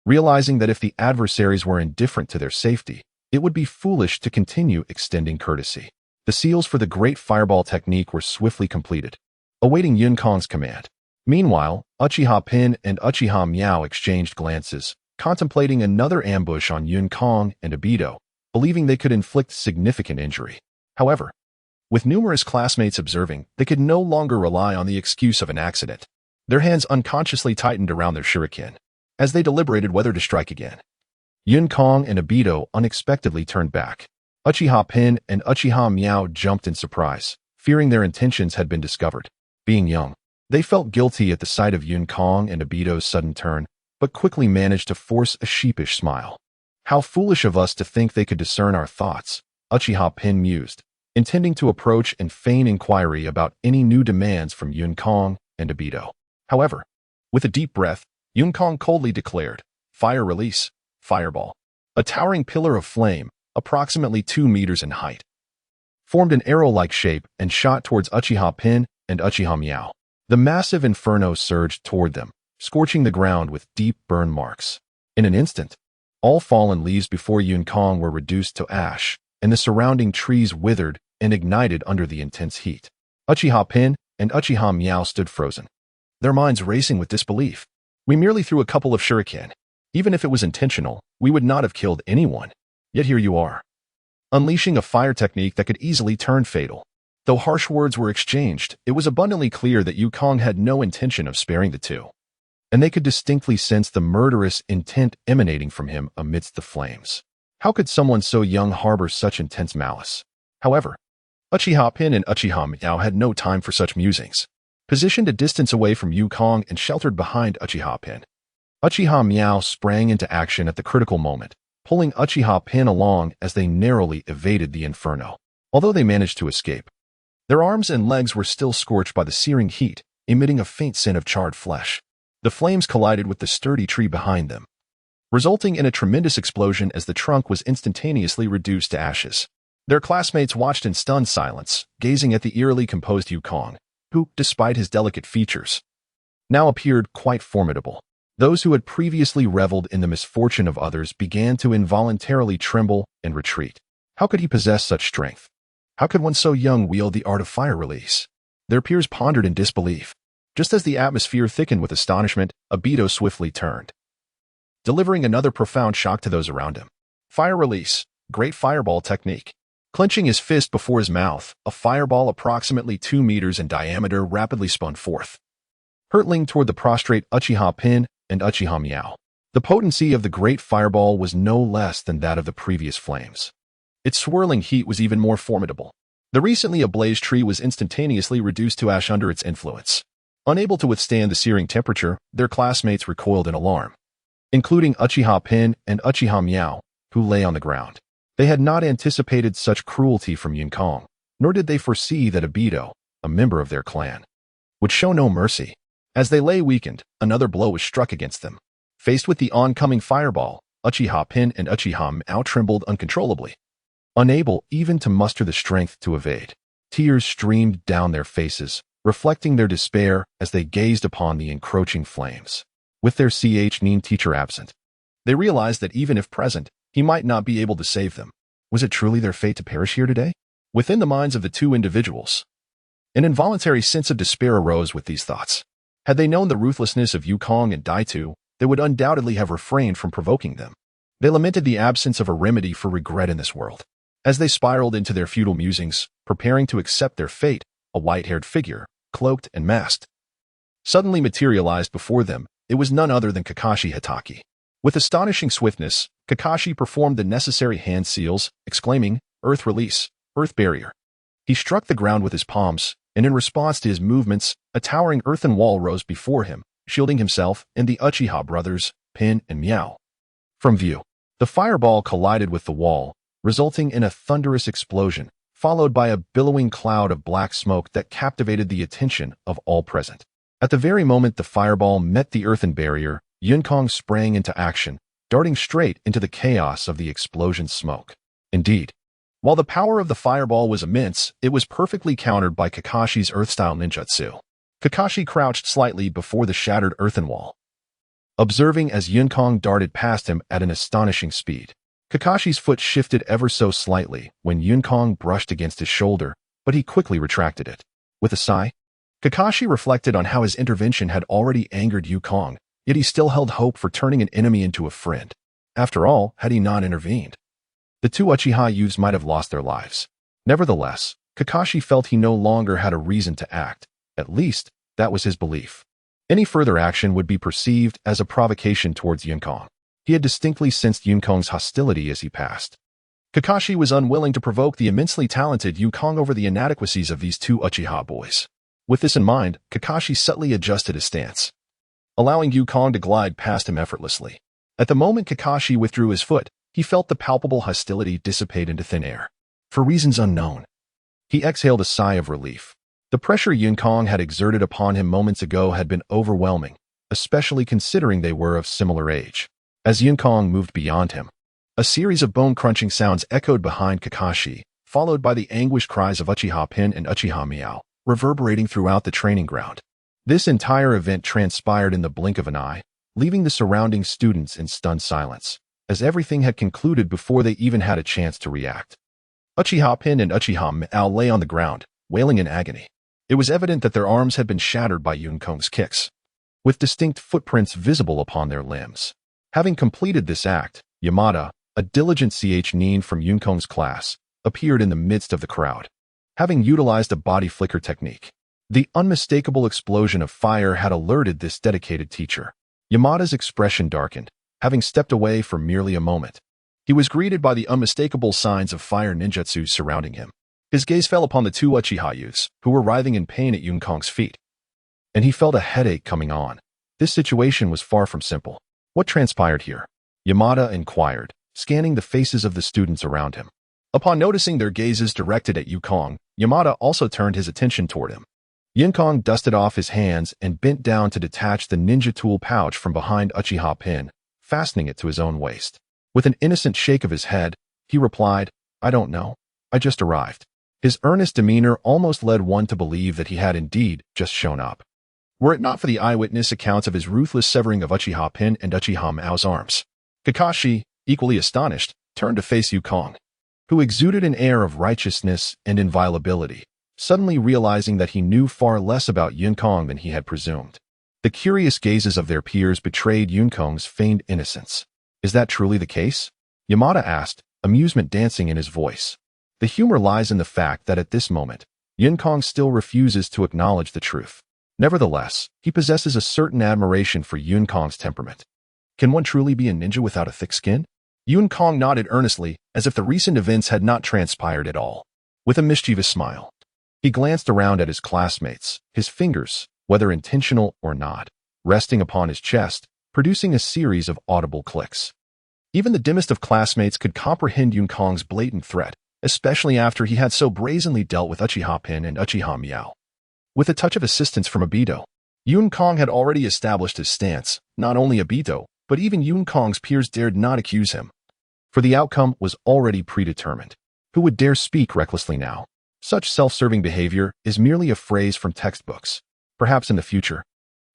realizing that if the adversaries were indifferent to their safety, it would be foolish to continue extending courtesy. The seals for the Great Fireball technique were swiftly completed, awaiting Yun Kong's command. Meanwhile, Uchiha Pin and Uchiha Miao exchanged glances, contemplating another ambush on Yun Kong and Obito, believing they could inflict significant injury. However, with numerous classmates observing, they could no longer rely on the excuse of an accident. Their hands unconsciously tightened around their shuriken, as they deliberated whether to strike again. Yun Kong and Obito unexpectedly turned back. Uchiha Pin and Uchiha Miao jumped in surprise, fearing their intentions had been discovered. Being young, they felt guilty at the sight of Yun Kong and Obito's sudden turn, but quickly managed to force a sheepish smile. "How foolish of us to think they could discern our thoughts," Uchiha Pin mused, intending to approach and feign inquiry about any new demands from Yun Kong and Obito. However, with a deep breath, Yun Kong coldly declared, "Fire release, fireball." A towering pillar of flame, approximately 2 meters in height, formed an arrow-like shape and shot towards Uchiha Pin and Uchiha Miao. The massive inferno surged toward them, scorching the ground with deep burn marks. In an instant, all fallen leaves before Yun Kong were reduced to ash, and the surrounding trees withered and ignited under the intense heat. Uchiha Pin and Uchiha Meow stood frozen, their minds racing with disbelief. We merely threw a couple of shuriken. Even if it was intentional, we would not have killed anyone. Yet here you are, unleashing a fire technique that could easily turn fatal. Though harsh words were exchanged, it was abundantly clear that Yukong had no intention of sparing the two, and they could distinctly sense the murderous intent emanating from him amidst the flames. How could someone so young harbor such intense malice? However, Uchiha Pin and Uchiha Meow had no time for such musings. Positioned a distance away from Yukong and sheltered behind Uchiha Pin, Uchiha Meow sprang into action at the critical moment, pulling Uchiha Pin along as they narrowly evaded the inferno. Although they managed to escape, their arms and legs were still scorched by the searing heat, emitting a faint scent of charred flesh. The flames collided with the sturdy tree behind them, resulting in a tremendous explosion as the trunk was instantaneously reduced to ashes. Their classmates watched in stunned silence, gazing at the eerily composed Yukong, who, despite his delicate features, now appeared quite formidable. Those who had previously reveled in the misfortune of others began to involuntarily tremble and retreat. How could he possess such strength? How could one so young wield the art of fire release? Their peers pondered in disbelief. Just as the atmosphere thickened with astonishment, Obito swiftly turned, delivering another profound shock to those around him. Fire release, great fireball technique. Clenching his fist before his mouth, a fireball approximately 2 meters in diameter rapidly spun forth, hurtling toward the prostrate Uchiha Pin and Uchiha Meow. The potency of the great fireball was no less than that of the previous flames. Its swirling heat was even more formidable. The recently ablaze tree was instantaneously reduced to ash under its influence. Unable to withstand the searing temperature, their classmates recoiled in alarm, including Uchiha Pin and Uchiha Meow, who lay on the ground. They had not anticipated such cruelty from Yukong, nor did they foresee that Obito, a member of their clan, would show no mercy. As they lay weakened, another blow was struck against them. Faced with the oncoming fireball, Uchiha Pin and Uchiha Meow trembled uncontrollably, unable even to muster the strength to evade. Tears streamed down their faces, reflecting their despair as they gazed upon the encroaching flames. With their Nin teacher absent, they realized that even if present, he might not be able to save them. Was it truly their fate to perish here today? Within the minds of the two individuals, an involuntary sense of despair arose with these thoughts. Had they known the ruthlessness of Yukong and Daitu, they would undoubtedly have refrained from provoking them. They lamented the absence of a remedy for regret in this world. As they spiraled into their futile musings, preparing to accept their fate, a white-haired figure, cloaked and masked, suddenly materialized before them. It was none other than Kakashi Hatake. With astonishing swiftness, Kakashi performed the necessary hand seals, exclaiming, "Earth release, earth barrier." He struck the ground with his palms, and in response to his movements, a towering earthen wall rose before him, shielding himself and the Uchiha brothers, Pin and Meow, from view. The fireball collided with the wall, resulting in a thunderous explosion, followed by a billowing cloud of black smoke that captivated the attention of all present. At the very moment the fireball met the earthen barrier, Yukong sprang into action, darting straight into the chaos of the explosion's smoke. Indeed, while the power of the fireball was immense, it was perfectly countered by Kakashi's earth-style ninjutsu. Kakashi crouched slightly before the shattered earthen wall, observing as Yukong darted past him at an astonishing speed. Kakashi's foot shifted ever so slightly when Yukong brushed against his shoulder, but he quickly retracted it. With a sigh, Kakashi reflected on how his intervention had already angered Yukong, yet he still held hope for turning an enemy into a friend. After all, had he not intervened, the two Uchiha youths might have lost their lives. Nevertheless, Kakashi felt he no longer had a reason to act. At least, that was his belief. Any further action would be perceived as a provocation towards Yukong. He had distinctly sensed Yukong's hostility as he passed. Kakashi was unwilling to provoke the immensely talented Yukong over the inadequacies of these two Uchiha boys. With this in mind, Kakashi subtly adjusted his stance, allowing Yukong to glide past him effortlessly. At the moment Kakashi withdrew his foot, he felt the palpable hostility dissipate into thin air. For reasons unknown, he exhaled a sigh of relief. The pressure Yukong had exerted upon him moments ago had been overwhelming, especially considering they were of similar age. As Yukong moved beyond him, a series of bone-crunching sounds echoed behind Kakashi, followed by the anguished cries of Uchiha Pin and Uchiha Meow, reverberating throughout the training ground. This entire event transpired in the blink of an eye, leaving the surrounding students in stunned silence, as everything had concluded before they even had a chance to react. Uchiha Pin and Uchiha Miao lay on the ground, wailing in agony. It was evident that their arms had been shattered by Yun Kong's kicks, with distinct footprints visible upon their limbs. Having completed this act, Yamada, a diligent nin from Yun Kong's class, appeared in the midst of the crowd. Having utilized a body flicker technique, the unmistakable explosion of fire had alerted this dedicated teacher. Yamada's expression darkened, having stepped away for merely a moment. He was greeted by the unmistakable signs of fire ninjutsu surrounding him. His gaze fell upon the two Uchiha youths, who were writhing in pain at Yun Kong's feet, and he felt a headache coming on. This situation was far from simple. What transpired here? Yamada inquired, scanning the faces of the students around him. Upon noticing their gazes directed at Yun Kong, Yamada also turned his attention toward him. Yun Kong dusted off his hands and bent down to detach the ninja tool pouch from behind Uchiha Pin, fastening it to his own waist. With an innocent shake of his head, he replied, "I don't know. I just arrived." His earnest demeanor almost led one to believe that he had indeed just shown up. Were it not for the eyewitness accounts of his ruthless severing of Uchiha Pin and Uchiha Miao's arms. Kakashi, equally astonished, turned to face Yun Kong, who exuded an air of righteousness and inviolability, suddenly realizing that he knew far less about Yun Kong than he had presumed. The curious gazes of their peers betrayed Yun Kong's feigned innocence. Is that truly the case? Yamada asked, amusement dancing in his voice. The humor lies in the fact that at this moment, Yun Kong still refuses to acknowledge the truth. Nevertheless, he possesses a certain admiration for Yun Kong's temperament. Can one truly be a ninja without a thick skin? Yun Kong nodded earnestly, as if the recent events had not transpired at all. With a mischievous smile, he glanced around at his classmates, his fingers, whether intentional or not, resting upon his chest, producing a series of audible clicks. Even the dimmest of classmates could comprehend Yun Kong's blatant threat, especially after he had so brazenly dealt with Uchiha Pin and Uchiha Miao. With a touch of assistance from Obito, Yun Kong had already established his stance. Not only Obito, but even Yun Kong's peers dared not accuse him, for the outcome was already predetermined. Who would dare speak recklessly now? Such self-serving behavior is merely a phrase from textbooks. Perhaps in the future,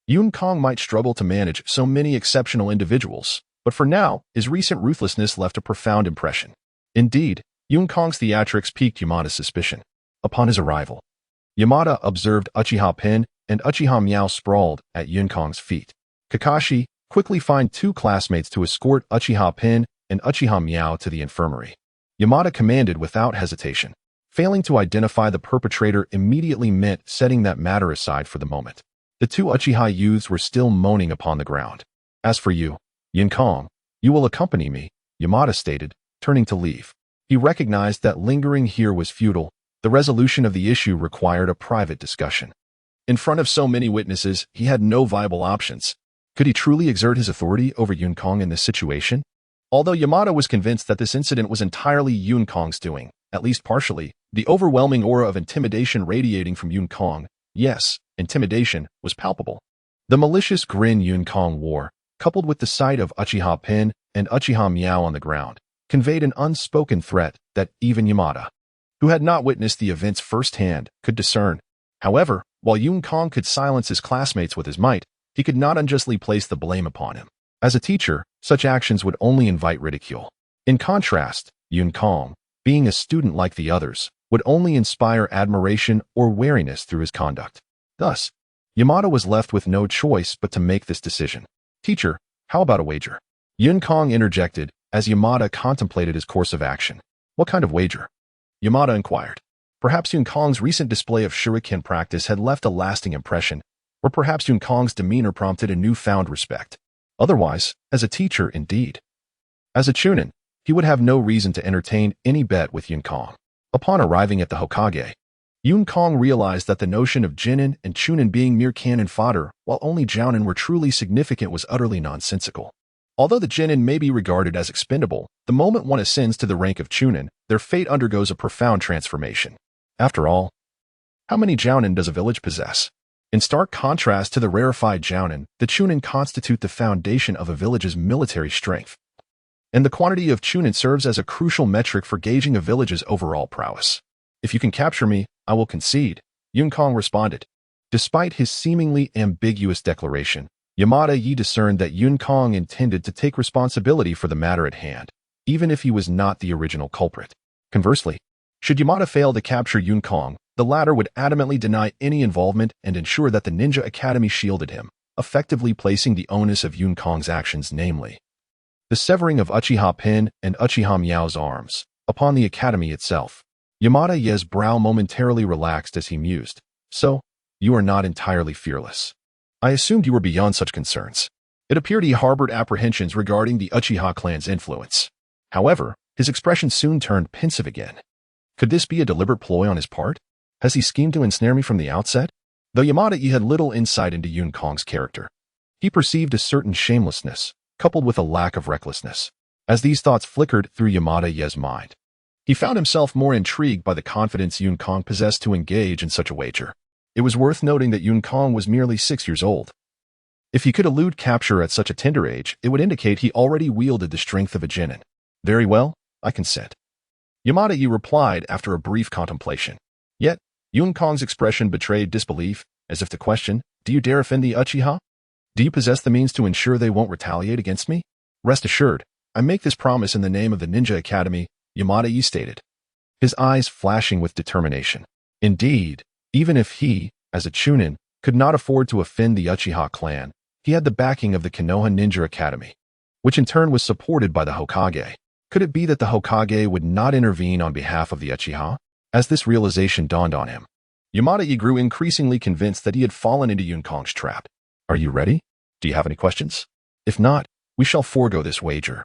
Yun Kong might struggle to manage so many exceptional individuals, but for now, his recent ruthlessness left a profound impression. Indeed, Yun Kong's theatrics piqued Yamada's suspicion. Upon his arrival, Yamada observed Uchiha Pin and Uchiha Miao sprawled at Yun Kong's feet. Kakashi quickly found two classmates to escort Uchiha Pin and Uchiha Miao to the infirmary. Yamada commanded without hesitation. Failing to identify the perpetrator immediately meant setting that matter aside for the moment. The two Uchiha youths were still moaning upon the ground. As for you, Yun Kong, you will accompany me, Yamada stated, turning to leave. He recognized that lingering here was futile. The resolution of the issue required a private discussion. In front of so many witnesses, he had no viable options. Could he truly exert his authority over Yun Kong in this situation? Although Yamada was convinced that this incident was entirely Yun Kong's doing, at least partially, the overwhelming aura of intimidation radiating from Yun Kong, yes, intimidation, was palpable. The malicious grin Yun Kong wore, coupled with the sight of Uchiha Pin and Uchiha Miao on the ground, conveyed an unspoken threat that even Yamada, who had not witnessed the events firsthand, could discern. However, while Yun Kong could silence his classmates with his might, he could not unjustly place the blame upon him. As a teacher, such actions would only invite ridicule. In contrast, Yun Kong, being a student like the others, would only inspire admiration or wariness through his conduct. Thus, Yamada was left with no choice but to make this decision. Teacher, how about a wager? Yun Kong interjected as Yamada contemplated his course of action. What kind of wager? Yamada inquired. Perhaps Yun Kong's recent display of shuriken practice had left a lasting impression, or perhaps Yun Kong's demeanor prompted a newfound respect. Otherwise, as a teacher, indeed. As a chunin, he would have no reason to entertain any bet with Yun Kong. Upon arriving at the Hokage, Yun Kong realized that the notion of Jinin and Chunin being mere cannon fodder, while only Jounin were truly significant, was utterly nonsensical. Although the Jinin may be regarded as expendable, the moment one ascends to the rank of Chunin, their fate undergoes a profound transformation. After all, how many Jounin does a village possess? In stark contrast to the rarefied Jounin, the Chunin constitute the foundation of a village's military strength, and the quantity of Chunin serves as a crucial metric for gauging a village's overall prowess. If you can capture me, I will concede, Yun Kong responded. Despite his seemingly ambiguous declaration, Yamada discerned that Yun Kong intended to take responsibility for the matter at hand, even if he was not the original culprit. Conversely, Should Yamada fail to capture Yun Kong, the latter would adamantly deny any involvement and ensure that the Ninja Academy shielded him, effectively placing the onus of Yun Kong's actions, namely the severing of Uchiha Pin and Uchiha Miao's arms, upon the academy itself. Yamada-Ye's brow momentarily relaxed as he mused. So, you are not entirely fearless. I assumed you were beyond such concerns. It appeared he harbored apprehensions regarding the Uchiha clan's influence. However, his expression soon turned pensive again. Could this be a deliberate ploy on his part? Has he schemed to ensnare me from the outset? Though Yamada-Ye had little insight into Yun Kong's character, he perceived a certain shamelessness, coupled with a lack of recklessness. As these thoughts flickered through Yamada-Ye's mind, he found himself more intrigued by the confidence Yun Kong possessed to engage in such a wager. It was worth noting that Yun Kong was merely 6 years old. If he could elude capture at such a tender age, it would indicate he already wielded the strength of a genin. Very well, I consent. Yamada-Ye replied after a brief contemplation. Yet, Yun Kong's expression betrayed disbelief, as if to question, do you dare offend the Uchiha? Do you possess the means to ensure they won't retaliate against me? Rest assured, I make this promise in the name of the Ninja Academy, Yamada-Ye stated, his eyes flashing with determination. Indeed, even if he, as a Chunin, could not afford to offend the Uchiha clan, he had the backing of the Konoha Ninja Academy, which in turn was supported by the Hokage. Could it be that the Hokage would not intervene on behalf of the Uchiha? As this realization dawned on him, Yamada-Ye grew increasingly convinced that he had fallen into Yun Kong's trap. Are you ready? Do you have any questions? If not, we shall forego this wager.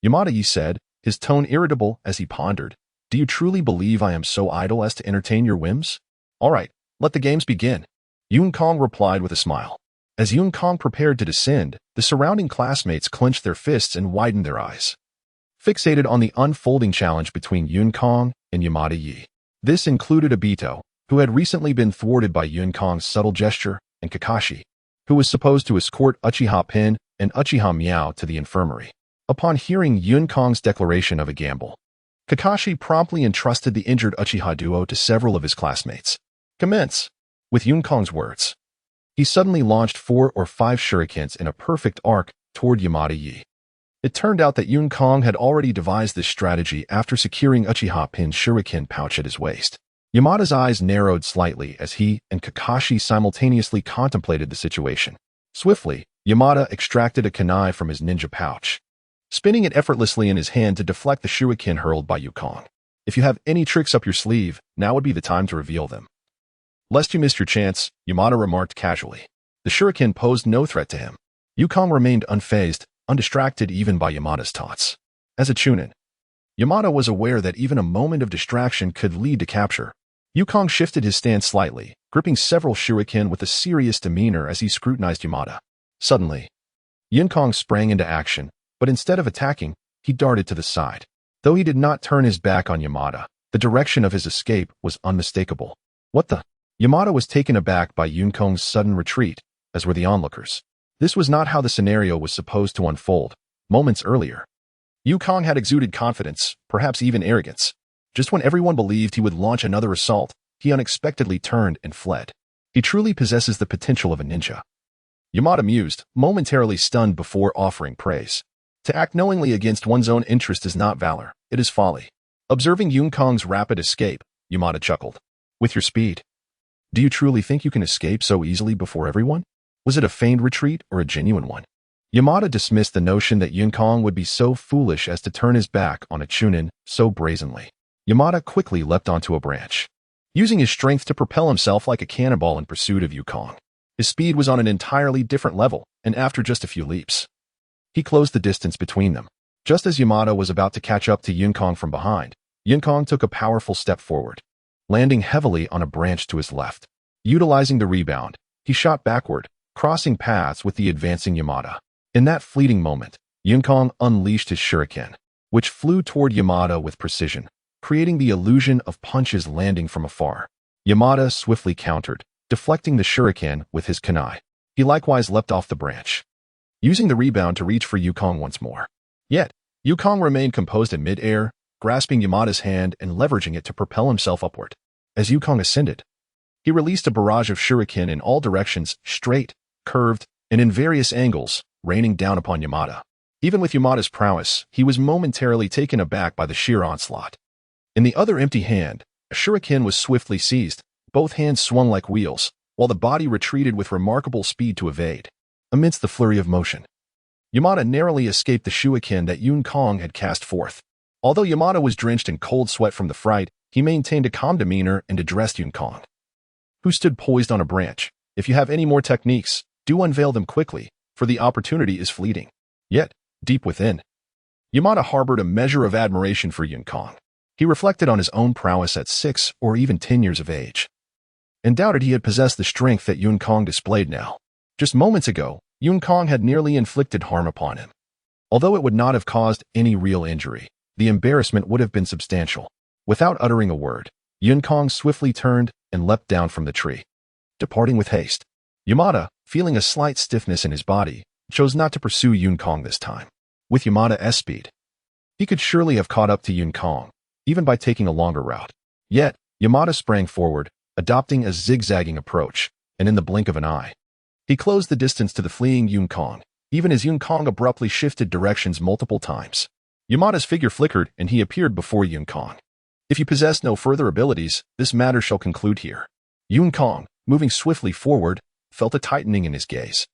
Yamada-Ye said, his tone irritable as he pondered. Do you truly believe I am so idle as to entertain your whims? All right, let the games begin. Yun Kong replied with a smile. As Yun Kong prepared to descend, the surrounding classmates clenched their fists and widened their eyes, fixated on the unfolding challenge between Yun Kong and Yamada-Ye. This included Obito, who had recently been thwarted by Yun Kong's subtle gesture, and Kakashi, who was supposed to escort Uchiha Pin and Uchiha Miao to the infirmary. Upon hearing Yun Kong's declaration of a gamble, Kakashi promptly entrusted the injured Uchiha duo to several of his classmates. Commence! With Yun Kong's words, he suddenly launched 4 or 5 shurikens in a perfect arc toward Yamada-Ye. It turned out that Yun Kong had already devised this strategy after securing Uchiha Pin's shuriken pouch at his waist. Yamada's eyes narrowed slightly as he and Kakashi simultaneously contemplated the situation. Swiftly, Yamada extracted a kunai from his ninja pouch, spinning it effortlessly in his hand to deflect the shuriken hurled by Yun Kong. If you have any tricks up your sleeve, now would be the time to reveal them. Lest you missed your chance, Yamada remarked casually. The shuriken posed no threat to him. Yun Kong remained unfazed, undistracted even by Yamada's taunts. As a Chunin, Yamada was aware that even a moment of distraction could lead to capture. Yun Kong shifted his stance slightly, gripping several shuriken with a serious demeanor as he scrutinized Yamada. Suddenly, Yun Kong sprang into action, but instead of attacking, he darted to the side. Though he did not turn his back on Yamada, the direction of his escape was unmistakable. What the? Yamada was taken aback by Yun Kong's sudden retreat, as were the onlookers. This was not how the scenario was supposed to unfold. Moments earlier, Yun Kong had exuded confidence, perhaps even arrogance. Just when everyone believed he would launch another assault, he unexpectedly turned and fled. He truly possesses the potential of a ninja. Yamada mused, momentarily stunned before offering praise. To act knowingly against one's own interest is not valor, it is folly. Observing Yun Kong's rapid escape, Yamada chuckled. With your speed, do you truly think you can escape so easily before everyone? Was it a feigned retreat or a genuine one? Yamada dismissed the notion that Yun Kong would be so foolish as to turn his back on a Chunin so brazenly. Yamada quickly leapt onto a branch, using his strength to propel himself like a cannonball in pursuit of Yun Kong. His speed was on an entirely different level, and after just a few leaps, he closed the distance between them. Just as Yamada was about to catch up to Yun Kong from behind, Yun Kong took a powerful step forward, landing heavily on a branch to his left. Utilizing the rebound, he shot backward, crossing paths with the advancing Yamada. In that fleeting moment, Yun Kong unleashed his shuriken, which flew toward Yamada with precision, creating the illusion of punches landing from afar. Yamada swiftly countered, deflecting the shuriken with his kunai. He likewise leapt off the branch, using the rebound to reach for Yun Kong once more. Yet, Yun Kong remained composed in mid-air, grasping Yamada's hand and leveraging it to propel himself upward. As Yun Kong ascended, he released a barrage of shuriken in all directions, straight, curved, and in various angles, raining down upon Yamada. Even with Yamada's prowess, he was momentarily taken aback by the sheer onslaught. In the other empty hand, a shuriken was swiftly seized, both hands swung like wheels, while the body retreated with remarkable speed to evade. Amidst the flurry of motion, Yamada narrowly escaped the shuriken that Yun Kong had cast forth. Although Yamada was drenched in cold sweat from the fright, he maintained a calm demeanor and addressed Yun Kong, who stood poised on a branch. If you have any more techniques, do unveil them quickly, for the opportunity is fleeting. Yet, deep within, Yamada harbored a measure of admiration for Yun Kong. He reflected on his own prowess at 6 or even 10 years of age, and doubted he had possessed the strength that Yun Kong displayed now. Just moments ago, Yun Kong had nearly inflicted harm upon him. Although it would not have caused any real injury, the embarrassment would have been substantial. Without uttering a word, Yun Kong swiftly turned and leapt down from the tree, departing with haste. Yamada, feeling a slight stiffness in his body, chose not to pursue Yun Kong this time. With Yamada's speed, he could surely have caught up to Yun Kong, even by taking a longer route. Yet, Yamada sprang forward, adopting a zigzagging approach, and in the blink of an eye, he closed the distance to the fleeing Yun Kong, even as Yun Kong abruptly shifted directions multiple times. Yamada's figure flickered and he appeared before Yun Kong. If you possess no further abilities, this matter shall conclude here. Yun Kong, moving swiftly forward, felt a tightening in his gaze,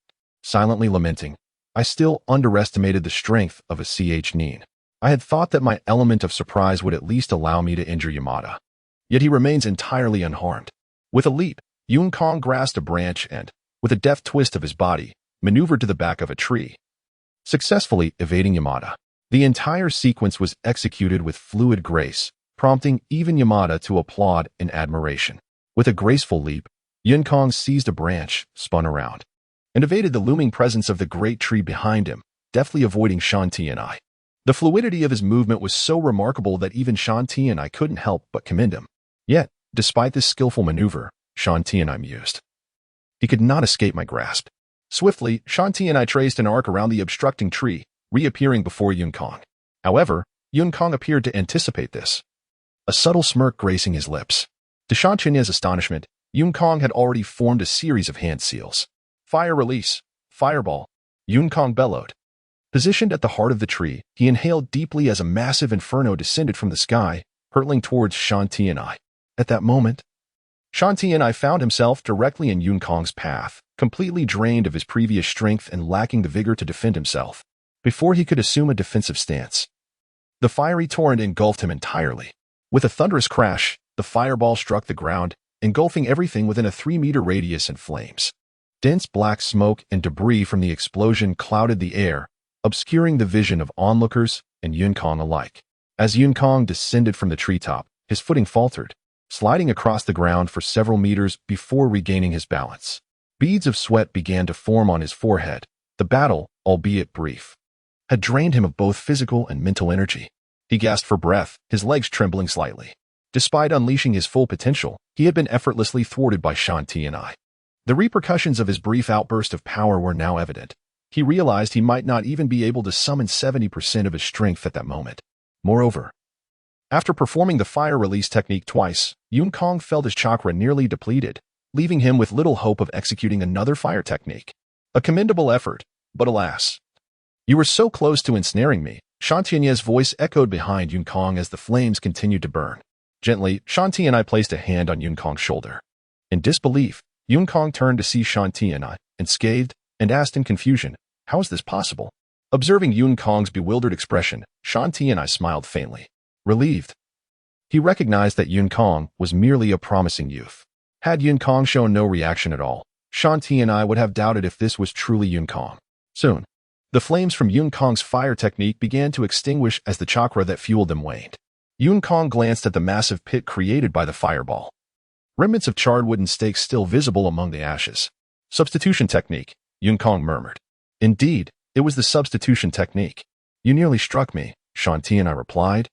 silently lamenting, I still underestimated the strength of a Ch-nin. I had thought that my element of surprise would at least allow me to injure Yamada. Yet he remains entirely unharmed. With a leap, Yun Kong grasped a branch and, with a deft twist of his body, maneuvered to the back of a tree, successfully evading Yamada. The entire sequence was executed with fluid grace, prompting even Yamada to applaud in admiration. With a graceful leap, Yun Kong seized a branch, spun around, and evaded the looming presence of the great tree behind him, deftly avoiding Shanti and I. The fluidity of his movement was so remarkable that even Shanti and I couldn't help but commend him. Yet, despite this skillful maneuver, Shanti and I mused. He could not escape my grasp. Swiftly, Shanti and I traced an arc around the obstructing tree, reappearing before Yun Kong. However, Yun Kong appeared to anticipate this, a subtle smirk gracing his lips. To Shanti's astonishment, Yun Kong had already formed a series of hand seals. Fire release, fireball, Yun Kong bellowed. Positioned at the heart of the tree, he inhaled deeply as a massive inferno descended from the sky, hurtling towards Shanti and I. At that moment, Shanti and I found himself directly in Yun Kong's path, completely drained of his previous strength and lacking the vigor to defend himself. Before he could assume a defensive stance, the fiery torrent engulfed him entirely. With a thunderous crash, the fireball struck the ground, engulfing everything within a 3-meter radius in flames. Dense black smoke and debris from the explosion clouded the air, obscuring the vision of onlookers and Yun Kong alike. As Yun Kong descended from the treetop, his footing faltered, sliding across the ground for several meters before regaining his balance. Beads of sweat began to form on his forehead. The battle, albeit brief, had drained him of both physical and mental energy. He gasped for breath, his legs trembling slightly. Despite unleashing his full potential, he had been effortlessly thwarted by Shanti and I. The repercussions of his brief outburst of power were now evident. He realized he might not even be able to summon 70% of his strength at that moment. Moreover, after performing the fire release technique twice, Yun Kong felt his chakra nearly depleted, leaving him with little hope of executing another fire technique. A commendable effort, but alas. You were so close to ensnaring me, Shanti's voice echoed behind Yun Kong as the flames continued to burn. Gently, Shanti and I placed a hand on Yun Kong's shoulder. In disbelief, Yun Kong turned to see Shanti and I, and scathed, and asked in confusion, how is this possible? Observing Yun Kong's bewildered expression, Shanti and I smiled faintly, relieved. He recognized that Yun Kong was merely a promising youth. Had Yun Kong shown no reaction at all, Shanti and I would have doubted if this was truly Yun Kong. Soon, the flames from Yun Kong's fire technique began to extinguish as the chakra that fueled them waned. Yun Kong glanced at the massive pit created by the fireball. Remnants of charred wooden stakes still visible among the ashes. Substitution technique, Yun Kong murmured. Indeed, it was the substitution technique. You nearly struck me, Shanti and I replied,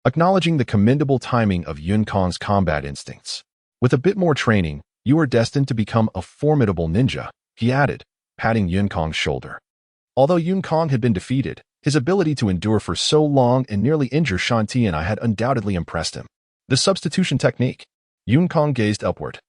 acknowledging the commendable timing of Yun Kong's combat instincts. With a bit more training, you are destined to become a formidable ninja, he added, patting Yun Kong's shoulder. Although Yun Kong had been defeated, his ability to endure for so long and nearly injure Shanti and I had undoubtedly impressed him. The substitution technique. Yun Kong gazed upward,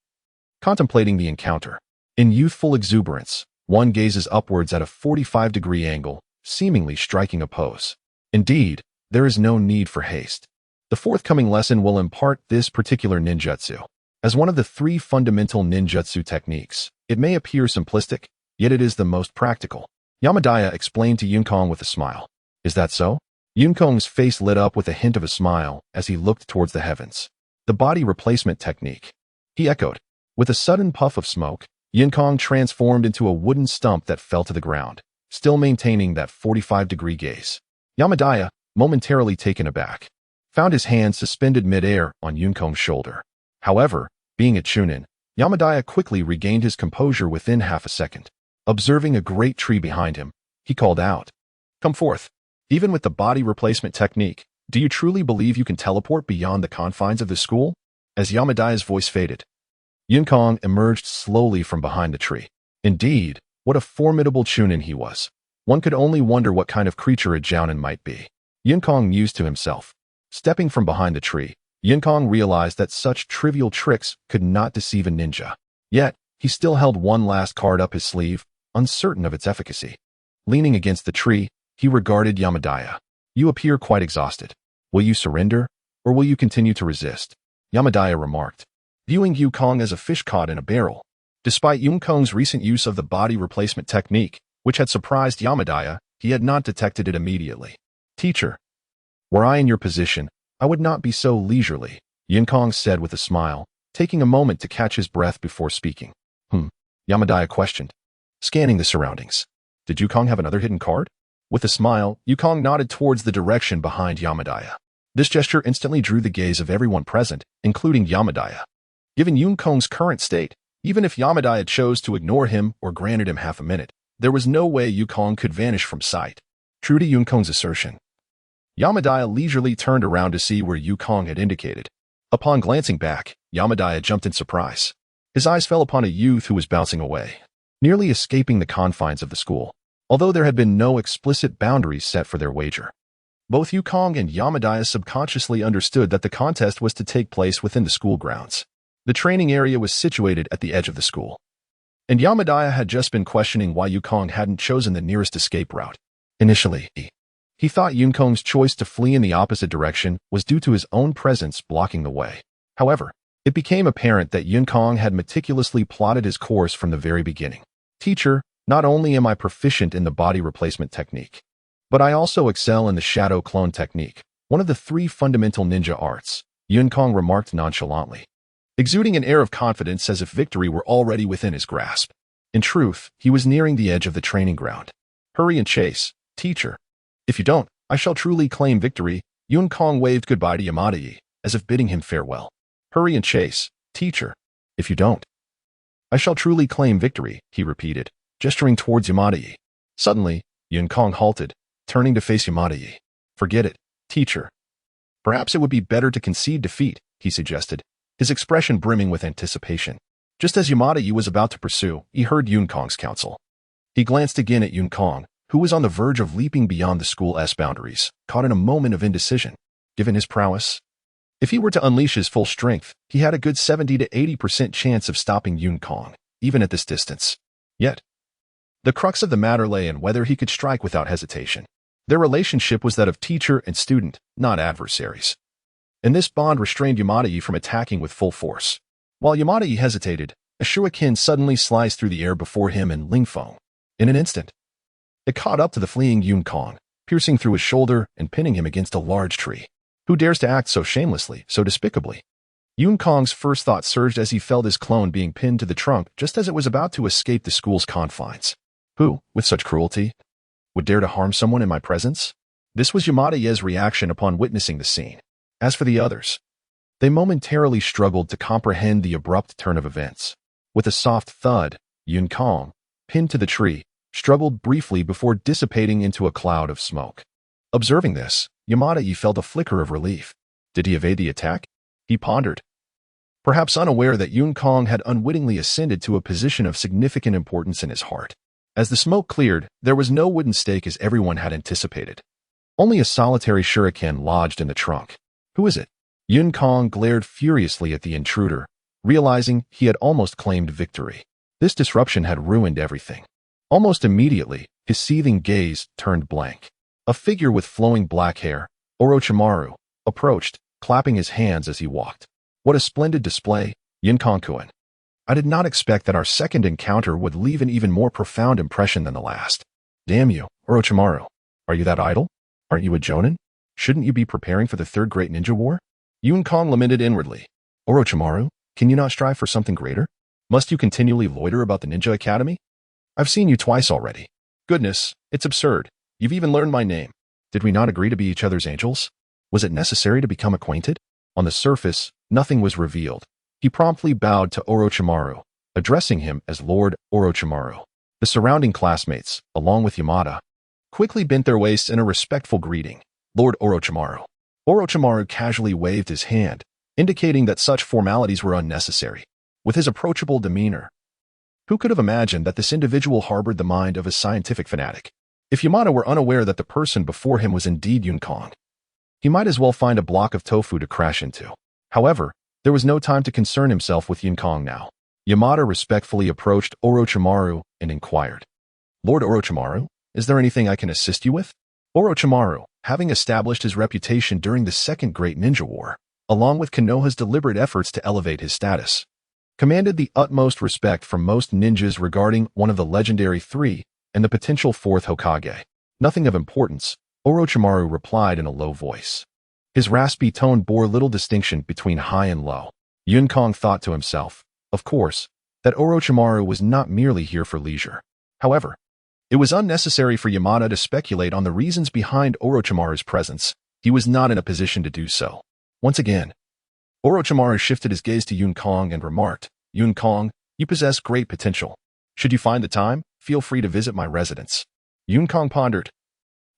contemplating the encounter. In youthful exuberance, one gazes upwards at a 45-degree angle, seemingly striking a pose. Indeed, there is no need for haste. The forthcoming lesson will impart this particular ninjutsu. As one of the 3 fundamental ninjutsu techniques, it may appear simplistic, yet it is the most practical. Yamadaya explained to Yunkong with a smile. Is that so? Yunkong's face lit up with a hint of a smile as he looked towards the heavens. The body replacement technique. He echoed. With a sudden puff of smoke, Yunkong transformed into a wooden stump that fell to the ground, still maintaining that 45-degree gaze. Yamadaya, momentarily taken aback, found his hand suspended mid-air on Yunkong's shoulder. However, being a chunin, Yamadaya quickly regained his composure within half a second. Observing a great tree behind him, he called out, "Come forth." Even with the body replacement technique, do you truly believe you can teleport beyond the confines of the school? As Yamadaya's voice faded, Yunkong emerged slowly from behind the tree. Indeed, what a formidable chunin he was. One could only wonder what kind of creature a jounin might be. Yunkong mused to himself. Stepping from behind the tree, Yunkong realized that such trivial tricks could not deceive a ninja. Yet, he still held one last card up his sleeve, uncertain of its efficacy. Leaning against the tree, he regarded Yamadaya. You appear quite exhausted. Will you surrender, or will you continue to resist? Yamadaya remarked, viewing Yunkong as a fish caught in a barrel. Despite Yunkong's recent use of the body replacement technique, which had surprised Yamadaya, he had not detected it immediately. Teacher, were I in your position, I would not be so leisurely, Yunkong said with a smile, taking a moment to catch his breath before speaking. Yamadaya questioned, scanning the surroundings. Did Yunkong have another hidden card? With a smile, Yunkong nodded towards the direction behind Yamadaya. This gesture instantly drew the gaze of everyone present, including Yamadaya. Given Yunkong's current state, even if Yamadaya chose to ignore him or granted him half a minute, there was no way Yunkong could vanish from sight. True to Yunkong's assertion, Yamadaya leisurely turned around to see where Yunkong had indicated. Upon glancing back, Yamadaya jumped in surprise. His eyes fell upon a youth who was bouncing away, nearly escaping the confines of the school, although there had been no explicit boundaries set for their wager. Both Yunkong and Yamadaya subconsciously understood that the contest was to take place within the school grounds. The training area was situated at the edge of the school, and Yamadaya had just been questioning why Yunkong hadn't chosen the nearest escape route. Initially, he thought Yunkong's choice to flee in the opposite direction was due to his own presence blocking the way. However, it became apparent that Yunkong had meticulously plotted his course from the very beginning. Teacher, not only am I proficient in the body replacement technique, but I also excel in the shadow clone technique, one of the 3 fundamental ninja arts, Yunkong remarked nonchalantly, exuding an air of confidence as if victory were already within his grasp. In truth, he was nearing the edge of the training ground. Hurry and chase, teacher. If you don't, I shall truly claim victory. Yunkong waved goodbye to Yamadaya, as if bidding him farewell. Hurry and chase, teacher. If you don't, I shall truly claim victory, he repeated, gesturing towards Yamadaya. Suddenly, Yunkong halted, turning to face Yamadaya. Forget it, teacher. Perhaps it would be better to concede defeat, he suggested, his expression brimming with anticipation. Just as Yamadaya was about to pursue, he heard Yunkong's counsel. He glanced again at Yunkong, who was on the verge of leaping beyond the school's boundaries, caught in a moment of indecision. Given his prowess, if he were to unleash his full strength, he had a good 70 to 80% chance of stopping Yunkong, even at this distance. Yet, the crux of the matter lay in whether he could strike without hesitation. Their relationship was that of teacher and student, not adversaries. And this bond restrained Yamadaya from attacking with full force. While Yamadaya hesitated, a shuriken suddenly sliced through the air before him and Lingfeng. In an instant, it caught up to the fleeing Yunkong, piercing through his shoulder and pinning him against a large tree. Who dares to act so shamelessly, so despicably? Yunkong's first thought surged as he felt his clone being pinned to the trunk just as it was about to escape the school's confines. Who, with such cruelty, would dare to harm someone in my presence? This was Yamadaya's reaction upon witnessing the scene. As for the others, they momentarily struggled to comprehend the abrupt turn of events. With a soft thud, Yunkong, pinned to the tree, struggled briefly before dissipating into a cloud of smoke. Observing this, Yamadaya felt a flicker of relief. Did he evade the attack? He pondered, perhaps unaware that Yunkong had unwittingly ascended to a position of significant importance in his heart. As the smoke cleared, there was no wooden stake as everyone had anticipated. Only a solitary shuriken lodged in the trunk. Who is it? Yunkong glared furiously at the intruder, realizing he had almost claimed victory. This disruption had ruined everything. Almost immediately, his seething gaze turned blank. A figure with flowing black hair, Orochimaru, approached, clapping his hands as he walked. What a splendid display, Yunkonkuen. I did not expect that our second encounter would leave an even more profound impression than the last. Damn you, Orochimaru. Are you that idle? Aren't you a jonin? Shouldn't you be preparing for the third great ninja war? Yunkong lamented inwardly. Orochimaru, can you not strive for something greater? Must you continually loiter about the ninja academy? I've seen you twice already. Goodness, it's absurd. You've even learned my name. Did we not agree to be each other's angels? Was it necessary to become acquainted? On the surface, nothing was revealed. He promptly bowed to Orochimaru, addressing him as Lord Orochimaru. The surrounding classmates, along with Yamada, quickly bent their waists in a respectful greeting. Lord Orochimaru. Orochimaru casually waved his hand, indicating that such formalities were unnecessary. With his approachable demeanor, who could have imagined that this individual harbored the mind of a scientific fanatic? If Yamada were unaware that the person before him was indeed Yunkong, he might as well find a block of tofu to crash into. However, there was no time to concern himself with Yunkong now. Yamada respectfully approached Orochimaru and inquired, Lord Orochimaru, is there anything I can assist you with? Orochimaru, having established his reputation during the Second Great Ninja War, along with Konoha's deliberate efforts to elevate his status, commanded the utmost respect from most ninjas regarding one of the legendary three and the potential fourth Hokage. Nothing of importance, Orochimaru replied in a low voice. His raspy tone bore little distinction between high and low. Yunkong thought to himself, of course, that Orochimaru was not merely here for leisure. However, it was unnecessary for Yamada to speculate on the reasons behind Orochimaru's presence. He was not in a position to do so. Once again, Orochimaru shifted his gaze to Yunkong and remarked, Yunkong, you possess great potential. Should you find the time, feel free to visit my residence. Yunkong pondered.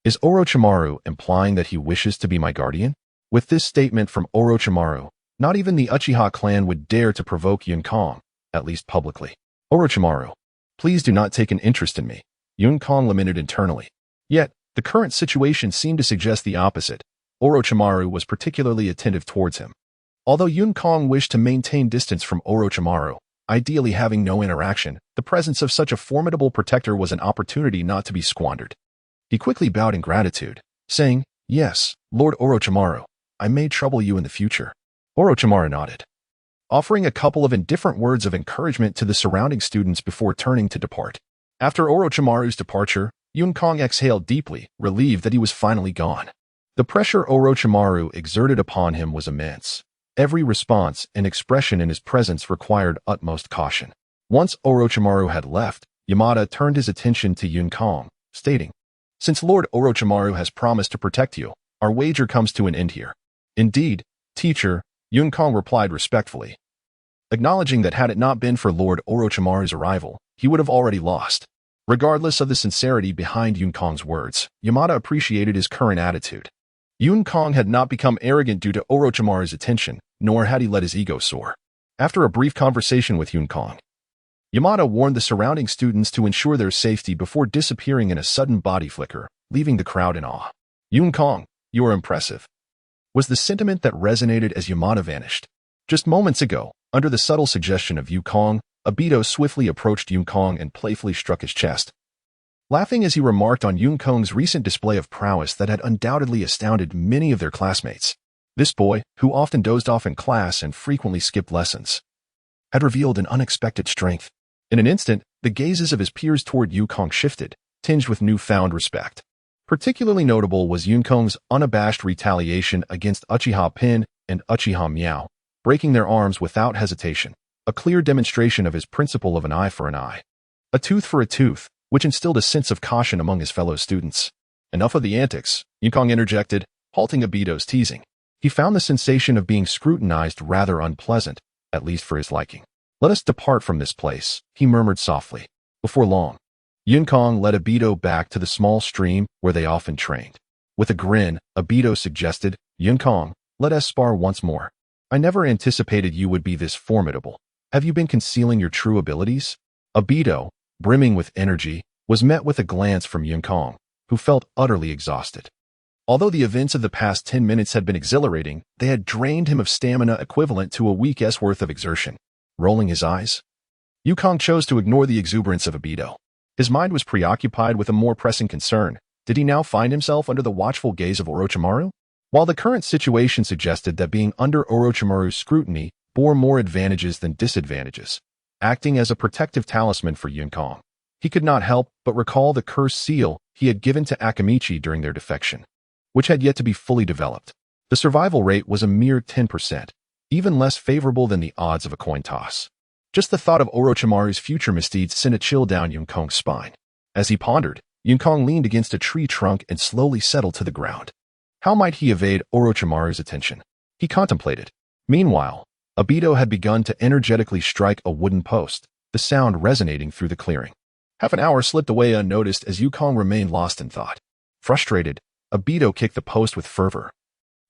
Is Orochimaru implying that he wishes to be my guardian? With this statement from Orochimaru, not even the Uchiha clan would dare to provoke Yunkong, at least publicly. Orochimaru, please do not take an interest in me, Yunkong lamented internally. Yet, the current situation seemed to suggest the opposite. Orochimaru was particularly attentive towards him. Although Yunkong wished to maintain distance from Orochimaru, ideally having no interaction, the presence of such a formidable protector was an opportunity not to be squandered. He quickly bowed in gratitude, saying, Yes, Lord Orochimaru, I may trouble you in the future. Orochimaru nodded, offering a couple of indifferent words of encouragement to the surrounding students before turning to depart. After Orochimaru's departure, Yunkong exhaled deeply, relieved that he was finally gone. The pressure Orochimaru exerted upon him was immense. Every response and expression in his presence required utmost caution. Once Orochimaru had left, Yamada turned his attention to Yunkong, stating, Since Lord Orochimaru has promised to protect you, our wager comes to an end here. Indeed, teacher, Yunkong replied respectfully, acknowledging that had it not been for Lord Orochimaru's arrival, he would have already lost. Regardless of the sincerity behind Yunkong's words, Yamada appreciated his current attitude. Yunkong had not become arrogant due to Orochimaru's attention, nor had he let his ego soar. After a brief conversation with Yunkong, Yamada warned the surrounding students to ensure their safety before disappearing in a sudden body flicker, leaving the crowd in awe. Yunkong, you are impressive, was the sentiment that resonated as Yamada vanished. Just moments ago, under the subtle suggestion of Yunkong, Obito swiftly approached Yunkong and playfully struck his chest, laughing as he remarked on Yunkong's recent display of prowess that had undoubtedly astounded many of their classmates. This boy, who often dozed off in class and frequently skipped lessons, had revealed an unexpected strength. In an instant, the gazes of his peers toward Yunkong shifted, tinged with newfound respect. Particularly notable was Yunkong's unabashed retaliation against Uchiha Pin and Uchiha Miao, breaking their arms without hesitation, a clear demonstration of his principle of an eye for an eye, a tooth for a tooth, which instilled a sense of caution among his fellow students. Enough of the antics, Yunkong interjected, halting Obito's teasing. He found the sensation of being scrutinized rather unpleasant, at least for his liking. Let us depart from this place, he murmured softly. Before long, Yunkong led Obito back to the small stream where they often trained. With a grin, Obito suggested, Yunkong, let us spar once more. I never anticipated you would be this formidable. Have you been concealing your true abilities? Obito, brimming with energy, was met with a glance from Yunkong, who felt utterly exhausted. Although the events of the past 10 minutes had been exhilarating, they had drained him of stamina equivalent to a week's worth of exertion. Rolling his eyes, Yunkong chose to ignore the exuberance of Obito. His mind was preoccupied with a more pressing concern. Did he now find himself under the watchful gaze of Orochimaru? While the current situation suggested that being under Orochimaru's scrutiny bore more advantages than disadvantages, acting as a protective talisman for Yunkong, he could not help but recall the cursed seal he had given to Akamichi during their defection, which had yet to be fully developed. The survival rate was a mere 10%, even less favorable than the odds of a coin toss. Just the thought of Orochimaru's future misdeeds sent a chill down Yunkong's spine. As he pondered, Yunkong leaned against a tree trunk and slowly settled to the ground. How might he evade Orochimaru's attention? He contemplated. Meanwhile, Obito had begun to energetically strike a wooden post, the sound resonating through the clearing. Half an hour slipped away unnoticed as Yukong remained lost in thought. Frustrated, Obito kicked the post with fervor,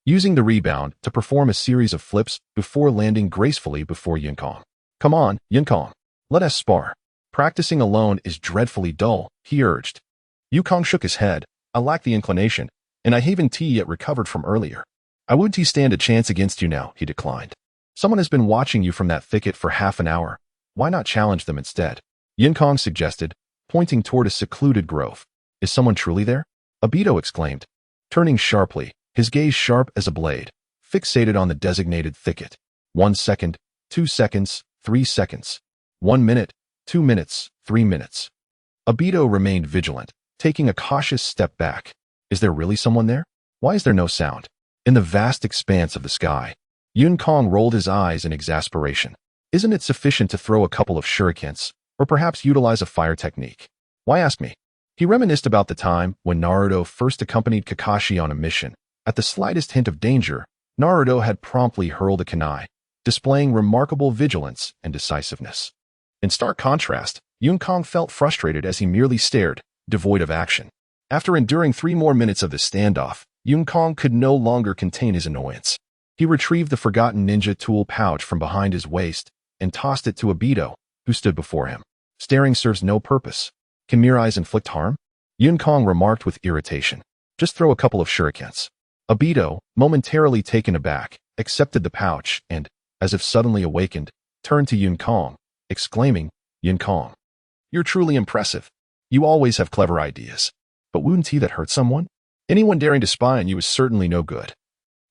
using the rebound to perform a series of flips before landing gracefully before Yunkong. "Come on, Yunkong. Let us spar. Practicing alone is dreadfully dull," he urged. Yukong shook his head. "I lack the inclination, and I haven't yet recovered from earlier. I wouldn't stand a chance against you now," he declined. "Someone has been watching you from that thicket for half an hour. Why not challenge them instead?" Yunkong suggested, pointing toward a secluded grove. "Is someone truly there?" Obito exclaimed, turning sharply, his gaze sharp as a blade, fixated on the designated thicket. 1 second, 2 seconds, 3 seconds. 1 minute, 2 minutes, 3 minutes. Obito remained vigilant, taking a cautious step back. Is there really someone there? Why is there no sound? In the vast expanse of the sky, Yunkong rolled his eyes in exasperation. Isn't it sufficient to throw a couple of shurikens, or perhaps utilize a fire technique? Why ask me? He reminisced about the time when Naruto first accompanied Kakashi on a mission. At the slightest hint of danger, Naruto had promptly hurled a kunai, displaying remarkable vigilance and decisiveness. In stark contrast, Yunkong felt frustrated as he merely stared, devoid of action. After enduring 3 more minutes of the standoff, Yunkong could no longer contain his annoyance. He retrieved the forgotten ninja tool pouch from behind his waist and tossed it to Obito, who stood before him. "Staring serves no purpose. Can mere eyes inflict harm?" Yunkong remarked with irritation. "Just throw a couple of shurikens." Obito, momentarily taken aback, accepted the pouch and, as if suddenly awakened, turned to Yunkong, exclaiming, "Yunkong, you're truly impressive. You always have clever ideas. But wouldn't he that hurt someone? Anyone daring to spy on you is certainly no good.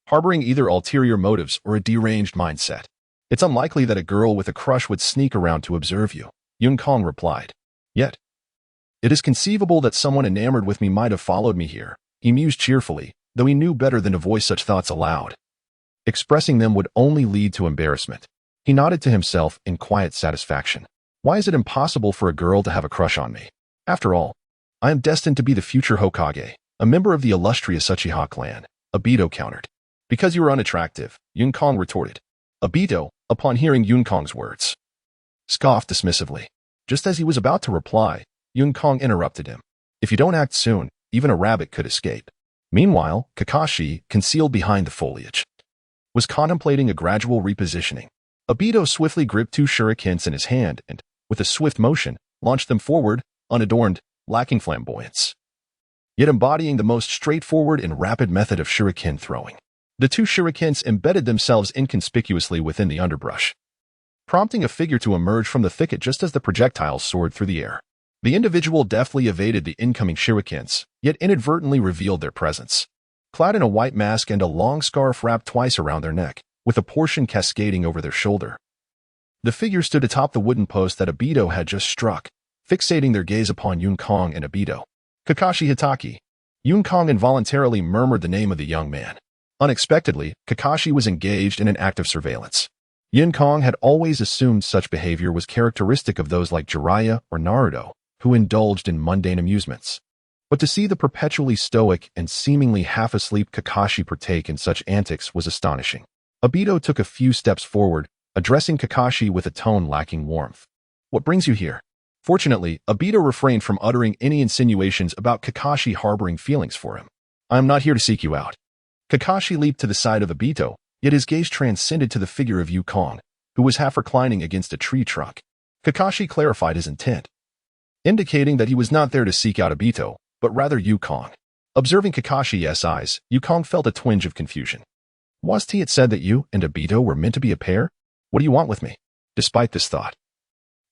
Harboring either ulterior motives or a deranged mindset. It's unlikely that a girl with a crush would sneak around to observe you," Yunkong replied. "Yet, it is conceivable that someone enamored with me might have followed me here," he mused cheerfully, though he knew better than to voice such thoughts aloud. Expressing them would only lead to embarrassment. He nodded to himself in quiet satisfaction. "Why is it impossible for a girl to have a crush on me? After all, I am destined to be the future Hokage, a member of the illustrious Uchiha clan," Obito countered. "Because you are unattractive," Yunkong retorted. Obito, upon hearing Yunkong's words, scoffed dismissively. Just as he was about to reply, Yunkong interrupted him. "If you don't act soon, even a rabbit could escape." Meanwhile, Kakashi, concealed behind the foliage, was contemplating a gradual repositioning. Obito swiftly gripped 2 shurikens in his hand and, with a swift motion, launched them forward, unadorned, lacking flamboyance, yet embodying the most straightforward and rapid method of shuriken throwing. The 2 shurikens embedded themselves inconspicuously within the underbrush, prompting a figure to emerge from the thicket just as the projectiles soared through the air. The individual deftly evaded the incoming shurikens, yet inadvertently revealed their presence. Clad in a white mask and a long scarf wrapped twice around their neck, with a portion cascading over their shoulder, the figure stood atop the wooden post that Obito had just struck, fixating their gaze upon Yunkong and Obito. "Kakashi Hitaki." Yunkong involuntarily murmured the name of the young man. Unexpectedly, Kakashi was engaged in an act of surveillance. Yunkong had always assumed such behavior was characteristic of those like Jiraiya or Naruto, who indulged in mundane amusements. But to see the perpetually stoic and seemingly half-asleep Kakashi partake in such antics was astonishing. Obito took a few steps forward, addressing Kakashi with a tone lacking warmth. "What brings you here?" Fortunately, Obito refrained from uttering any insinuations about Kakashi harboring feelings for him. "I am not here to seek you out." Kakashi leaped to the side of Obito, yet his gaze transcended to the figure of Yunkong, who was half reclining against a tree trunk. Kakashi clarified his intent, indicating that he was not there to seek out Obito, but rather Yunkong. Observing Kakashi's eyes, Yunkong felt a twinge of confusion. "Wasn't it said that you and Obito were meant to be a pair? What do you want with me?" Despite this thought,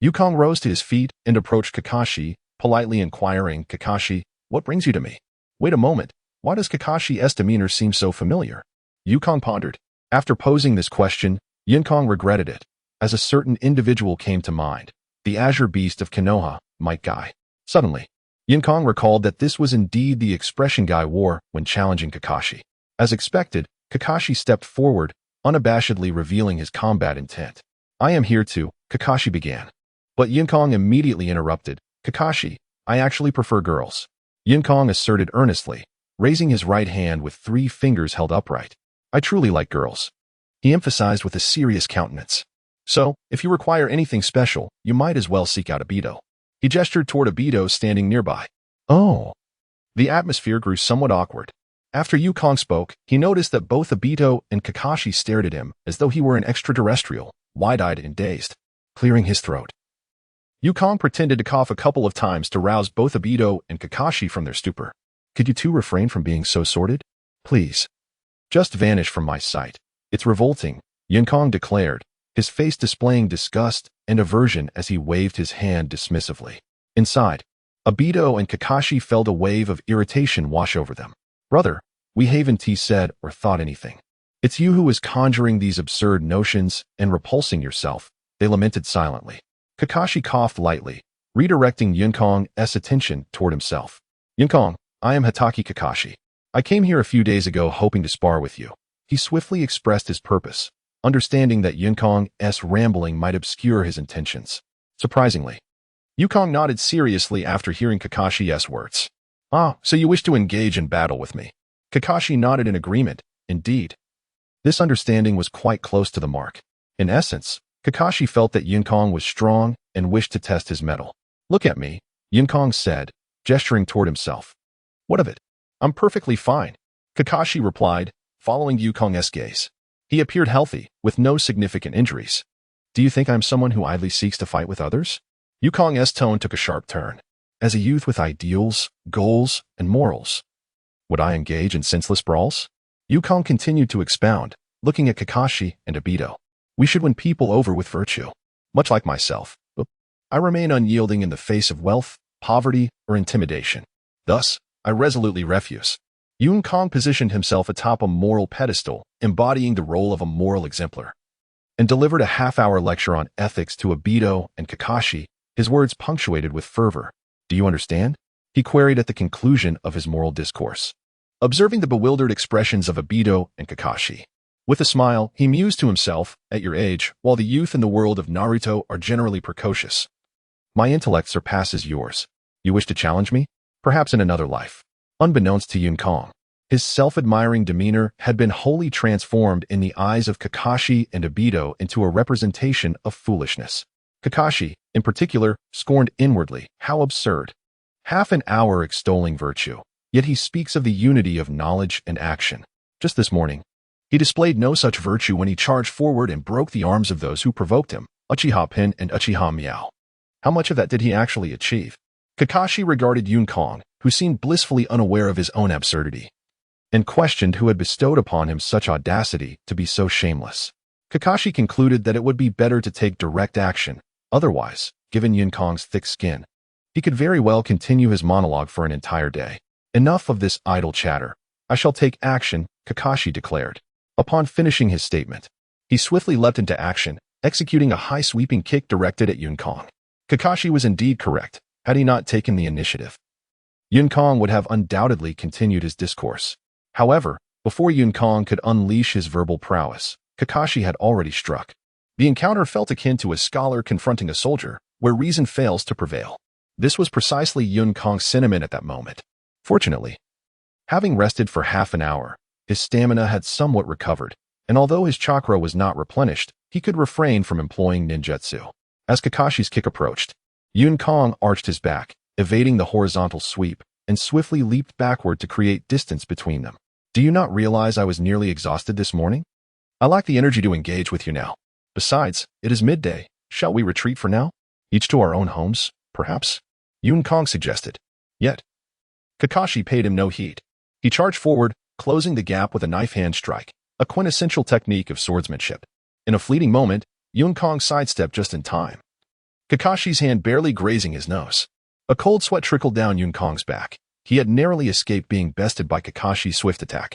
Yunkong rose to his feet and approached Kakashi, politely inquiring, "Kakashi, what brings you to me?" "Wait a moment. Why does Kakashi's demeanor seem so familiar? Yukong pondered. After posing this question, Yinkong regretted it, as a certain individual came to mind, the azure beast of Konoha, Might Guy. Suddenly, Yinkong recalled that this was indeed the expression Guy wore when challenging Kakashi. As expected, Kakashi stepped forward, unabashedly revealing his combat intent. I am here to, Kakashi began. But Yinkong immediately interrupted. Kakashi, I actually prefer girls. Yinkong asserted earnestly, raising his right hand with 3 fingers held upright. I truly like girls. He emphasized with a serious countenance. So, if you require anything special, you might as well seek out Obito. He gestured toward Obito standing nearby. Oh. The atmosphere grew somewhat awkward. After Yukong spoke, he noticed that both Obito and Kakashi stared at him as though he were an extraterrestrial, wide-eyed and dazed. Clearing his throat, Yukong pretended to cough a couple of times to rouse both Obito and Kakashi from their stupor. Could you two refrain from being so sordid? Please. Just vanish from my sight. It's revolting, Yinkong declared, his face displaying disgust and aversion as he waved his hand dismissively. Inside, Obito and Kakashi felt a wave of irritation wash over them. Brother, we haven't said or thought anything. It's you who is conjuring these absurd notions and repulsing yourself, they lamented silently. Kakashi coughed lightly, redirecting Yinkong's attention toward himself. Yinkong, I am Hatake Kakashi. I came here a few days ago hoping to spar with you. He swiftly expressed his purpose, understanding that Yinkong's rambling might obscure his intentions. Surprisingly, Yukong nodded seriously after hearing Kakashi's words. Ah, so you wish to engage in battle with me. Kakashi nodded in agreement. Indeed. This understanding was quite close to the mark. In essence, Kakashi felt that Yinkong was strong and wished to test his mettle. Look at me, Yinkong said, gesturing toward himself. What of it? I'm perfectly fine, Kakashi replied, following Yukong's gaze. He appeared healthy, with no significant injuries. Do you think I'm someone who idly seeks to fight with others? Yukong's tone took a sharp turn. As a youth with ideals, goals, and morals, would I engage in senseless brawls? Yukong continued to expound, looking at Kakashi and Obito. We should win people over with virtue. Much like myself, I remain unyielding in the face of wealth, poverty, or intimidation. Thus, I resolutely refuse. Yukong positioned himself atop a moral pedestal, embodying the role of a moral exemplar, and delivered a half-hour lecture on ethics to Obito and Kakashi, his words punctuated with fervor. Do you understand? He queried at the conclusion of his moral discourse, observing the bewildered expressions of Obito and Kakashi. With a smile, he mused to himself, at your age, while the youth in the world of Naruto are generally precocious, my intellect surpasses yours. You wish to challenge me? Perhaps in another life. Unbeknownst to Yinkong, his self-admiring demeanor had been wholly transformed in the eyes of Kakashi and Obito into a representation of foolishness. Kakashi, in particular, scorned inwardly. How absurd. Half an hour extolling virtue, yet he speaks of the unity of knowledge and action. Just this morning, he displayed no such virtue when he charged forward and broke the arms of those who provoked him, Uchiha Pin and Uchiha Miao. How much of that did he actually achieve? Kakashi regarded Yinkong, who seemed blissfully unaware of his own absurdity, and questioned who had bestowed upon him such audacity to be so shameless. Kakashi concluded that it would be better to take direct action. Otherwise, given Yinkong's thick skin, he could very well continue his monologue for an entire day. Enough of this idle chatter. I shall take action, Kakashi declared. Upon finishing his statement, he swiftly leapt into action, executing a high sweeping kick directed at Yinkong. Kakashi was indeed correct, had he not taken the initiative. Yinkong would have undoubtedly continued his discourse. However, before Yinkong could unleash his verbal prowess, Kakashi had already struck. The encounter felt akin to a scholar confronting a soldier, where reason fails to prevail. This was precisely Yinkong's sentiment at that moment. Fortunately, having rested for half an hour, his stamina had somewhat recovered, and although his chakra was not replenished, he could refrain from employing ninjutsu. As Kakashi's kick approached, Yinkong arched his back, evading the horizontal sweep, and swiftly leaped backward to create distance between them. Do you not realize I was nearly exhausted this morning? I lack the energy to engage with you now. Besides, it is midday. Shall we retreat for now? Each to our own homes, perhaps? Yinkong suggested. Yet, Kakashi paid him no heed. He charged forward, closing the gap with a knife hand strike, a quintessential technique of swordsmanship. In a fleeting moment, Yinkong sidestepped just in time, Kakashi's hand barely grazing his nose. A cold sweat trickled down Yinkong's back. he had narrowly escaped being bested by Kakashi's swift attack.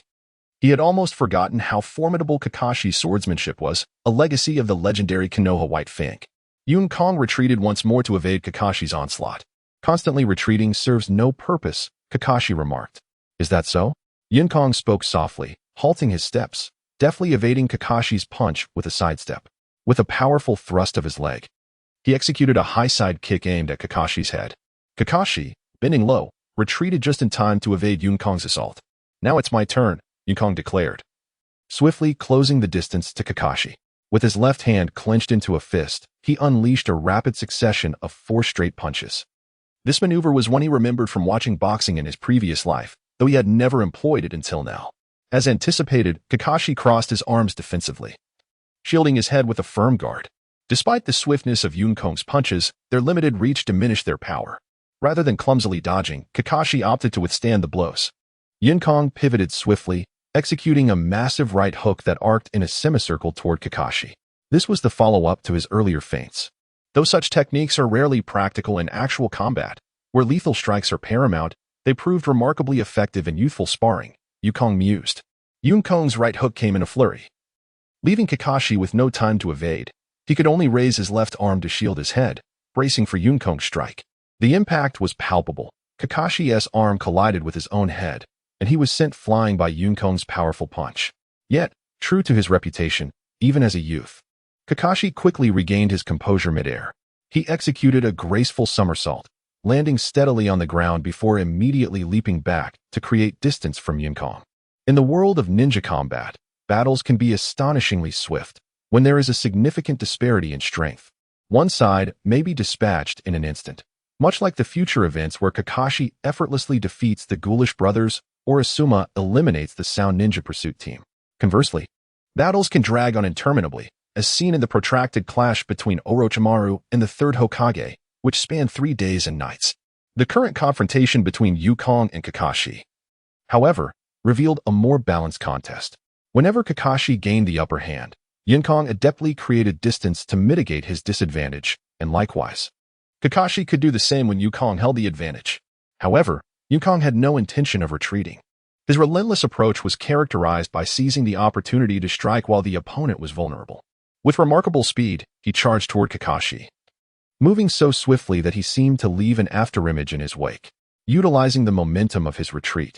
He had almost forgotten how formidable Kakashi's swordsmanship was, a legacy of the legendary Konoha White Fang. Yun Kong retreated once more to evade Kakashi's onslaught. Constantly retreating serves no purpose, Kakashi remarked. Is that so? Yun Kong spoke softly, halting his steps, deftly evading Kakashi's punch with a sidestep. With a powerful thrust of his leg, he executed a high side kick aimed at Kakashi's head. Kakashi, bending low, retreated just in time to evade Yun Kong's assault. Now it's my turn, Yun Kong declared, swiftly closing the distance to Kakashi. With his left hand clenched into a fist, he unleashed a rapid succession of 4 straight punches. This maneuver was one he remembered from watching boxing in his previous life, though he had never employed it until now. As anticipated, Kakashi crossed his arms defensively, shielding his head with a firm guard. Despite the swiftness of Yun Kong's punches, their limited reach diminished their power. Rather than clumsily dodging, Kakashi opted to withstand the blows. Yun Kong pivoted swiftly, executing a massive right hook that arced in a semicircle toward Kakashi. This was the follow-up to his earlier feints. Though such techniques are rarely practical in actual combat, where lethal strikes are paramount, they proved remarkably effective in youthful sparring, Yun Kong mused. Yun Kong's right hook came in a flurry, leaving Kakashi with no time to evade. He could only raise his left arm to shield his head, bracing for Yun Kong's strike. The impact was palpable. Kakashi's arm collided with his own head, and he was sent flying by Yun Kong's powerful punch. Yet, true to his reputation, even as a youth, Kakashi quickly regained his composure midair. He executed a graceful somersault, landing steadily on the ground before immediately leaping back to create distance from Yun Kong. In the world of ninja combat, battles can be astonishingly swift when there is a significant disparity in strength. One side may be dispatched in an instant, much like the future events where Kakashi effortlessly defeats the Ghoulish brothers or Asuma eliminates the Sound Ninja Pursuit team. Conversely, battles can drag on interminably, as seen in the protracted clash between Orochimaru and the third Hokage, which spanned 3 days and nights. The current confrontation between Yun Kong and Kakashi, however, revealed a more balanced contest. Whenever Kakashi gained the upper hand, Yun Kong adeptly created distance to mitigate his disadvantage, and likewise, Kakashi could do the same when Yun Kong held the advantage. However, Yun Kong had no intention of retreating. His relentless approach was characterized by seizing the opportunity to strike while the opponent was vulnerable. With remarkable speed, he charged toward Kakashi, moving so swiftly that he seemed to leave an afterimage in his wake. Utilizing the momentum of his retreat,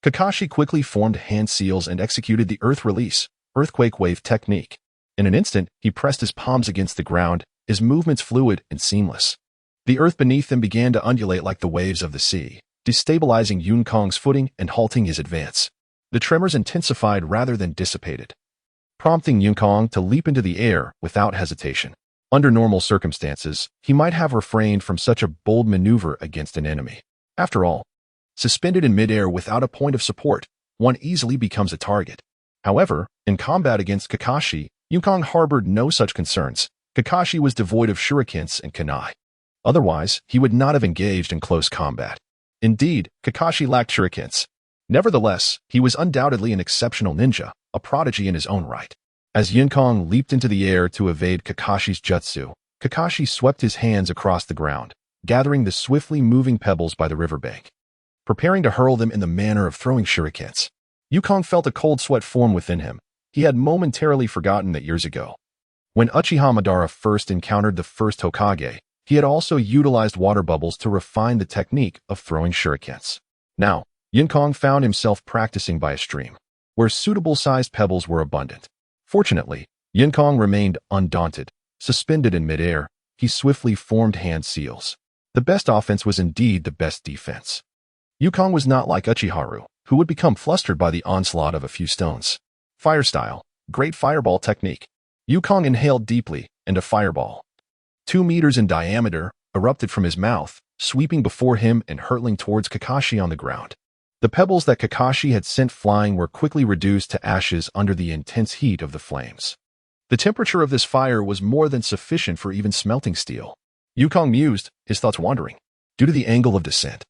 Kakashi quickly formed hand seals and executed the earth release, earthquake wave technique. In an instant, he pressed his palms against the ground, his movements fluid and seamless. The earth beneath them began to undulate like the waves of the sea, destabilizing Yun Kong's footing and halting his advance. The tremors intensified rather than dissipated, prompting Yun Kong to leap into the air without hesitation. Under normal circumstances, he might have refrained from such a bold maneuver against an enemy. After all, suspended in midair without a point of support, one easily becomes a target. However, in combat against Kakashi, Yun Kong harbored no such concerns. Kakashi was devoid of shurikens and kunai. Otherwise, he would not have engaged in close combat. Indeed, Kakashi lacked shurikens. Nevertheless, he was undoubtedly an exceptional ninja, a prodigy in his own right. As Yun Kong leaped into the air to evade Kakashi's jutsu, Kakashi swept his hands across the ground, gathering the swiftly moving pebbles by the riverbank, preparing to hurl them in the manner of throwing shurikens. Yun Kong felt a cold sweat form within him. He had momentarily forgotten that years ago, when Uchiha Madara first encountered the first Hokage, he had also utilized water bubbles to refine the technique of throwing shurikens. Now, Yun Kong found himself practicing by a stream, where suitable-sized pebbles were abundant. Fortunately, Yun Kong remained undaunted. Suspended in midair, he swiftly formed hand seals. The best offense was indeed the best defense. Yun Kong was not like Uchiharu, who would become flustered by the onslaught of a few stones. Fire style, great fireball technique. Yun Kong inhaled deeply, and a fireball, 2 meters in diameter, erupted from his mouth, sweeping before him and hurtling towards Kakashi on the ground. The pebbles that Kakashi had sent flying were quickly reduced to ashes under the intense heat of the flames. The temperature of this fire was more than sufficient for even smelting steel. Yun Kong mused, his thoughts wandering, due to the angle of descent.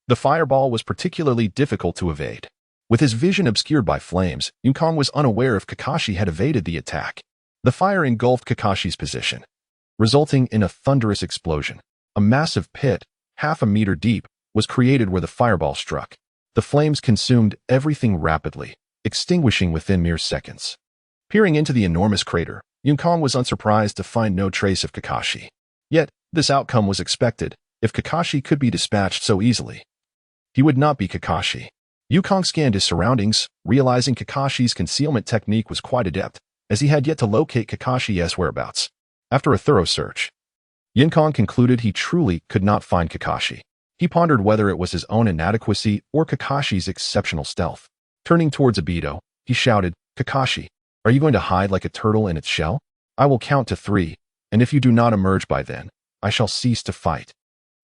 The fireball was particularly difficult to evade. With his vision obscured by flames, Yun Kong was unaware if Kakashi had evaded the attack. The fire engulfed Kakashi's position, resulting in a thunderous explosion. A massive pit, half a meter deep, was created where the fireball struck. The flames consumed everything rapidly, extinguishing within mere seconds. Peering into the enormous crater, Yun-Kong was unsurprised to find no trace of Kakashi. Yet, this outcome was expected. If Kakashi could be dispatched so easily, he would not be Kakashi. Yun-Kong scanned his surroundings, realizing Kakashi's concealment technique was quite adept, as he had yet to locate Kakashi's whereabouts. After a thorough search, Yun-Kong concluded he truly could not find Kakashi. He pondered whether it was his own inadequacy or Kakashi's exceptional stealth. Turning towards Obito, he shouted, "Kakashi, are you going to hide like a turtle in its shell? I will count to 3, and if you do not emerge by then, I shall cease to fight."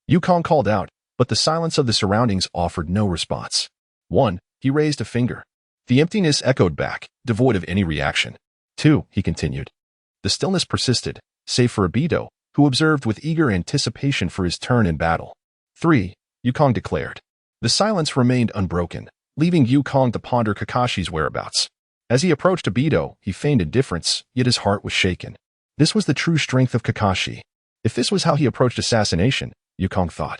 Yun-Kong called out, but the silence of the surroundings offered no response. 1. He raised a finger. The emptiness echoed back, devoid of any reaction. 2. He continued. The stillness persisted, save for Obito, who observed with eager anticipation for his turn in battle. 3. Yun-Kong declared. The silence remained unbroken, leaving Yun-Kong to ponder Kakashi's whereabouts. As he approached Obito, he feigned indifference, yet his heart was shaken. This was the true strength of Kakashi. If this was how he approached assassination, Yun-Kong thought,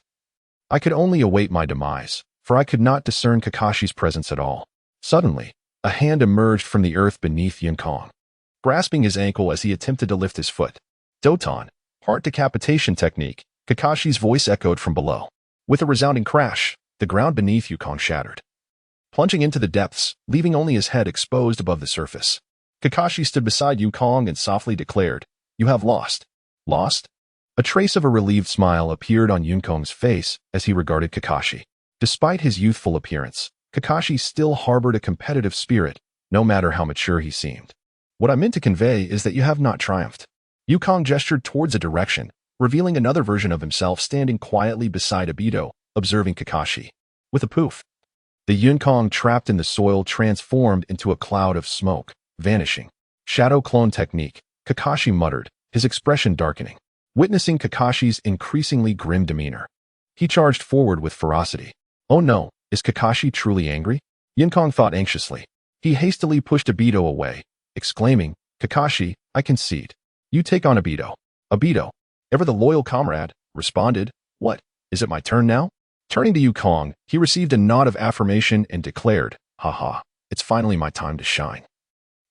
I could only await my demise, for I could not discern Kakashi's presence at all. Suddenly, a hand emerged from the earth beneath Yun-Kong, grasping his ankle as he attempted to lift his foot. Doton, heart decapitation technique, Kakashi's voice echoed from below. With a resounding crash, the ground beneath Yun-Kong shattered, plunging into the depths, leaving only his head exposed above the surface. Kakashi stood beside Yun-Kong and softly declared, "You have lost." Lost? A trace of a relieved smile appeared on Yun-Kong's face as he regarded Kakashi. Despite his youthful appearance, Kakashi still harbored a competitive spirit, no matter how mature he seemed. What I meant to convey is that you have not triumphed. Yun-Kong gestured towards a direction, revealing another version of himself standing quietly beside Obito, observing Kakashi. With a poof, the Yun-Kong trapped in the soil transformed into a cloud of smoke, vanishing. Shadow clone technique, Kakashi muttered, his expression darkening. Witnessing Kakashi's increasingly grim demeanor, he charged forward with ferocity. Oh no, is Kakashi truly angry? Yun-Kong thought anxiously. He hastily pushed Obito away, exclaiming, Kakashi, I concede. You take on Obito. Obito, ever the loyal comrade, responded, What, is it my turn now? Turning to Yun-Kong, he received a nod of affirmation and declared, Haha, it's finally my time to shine.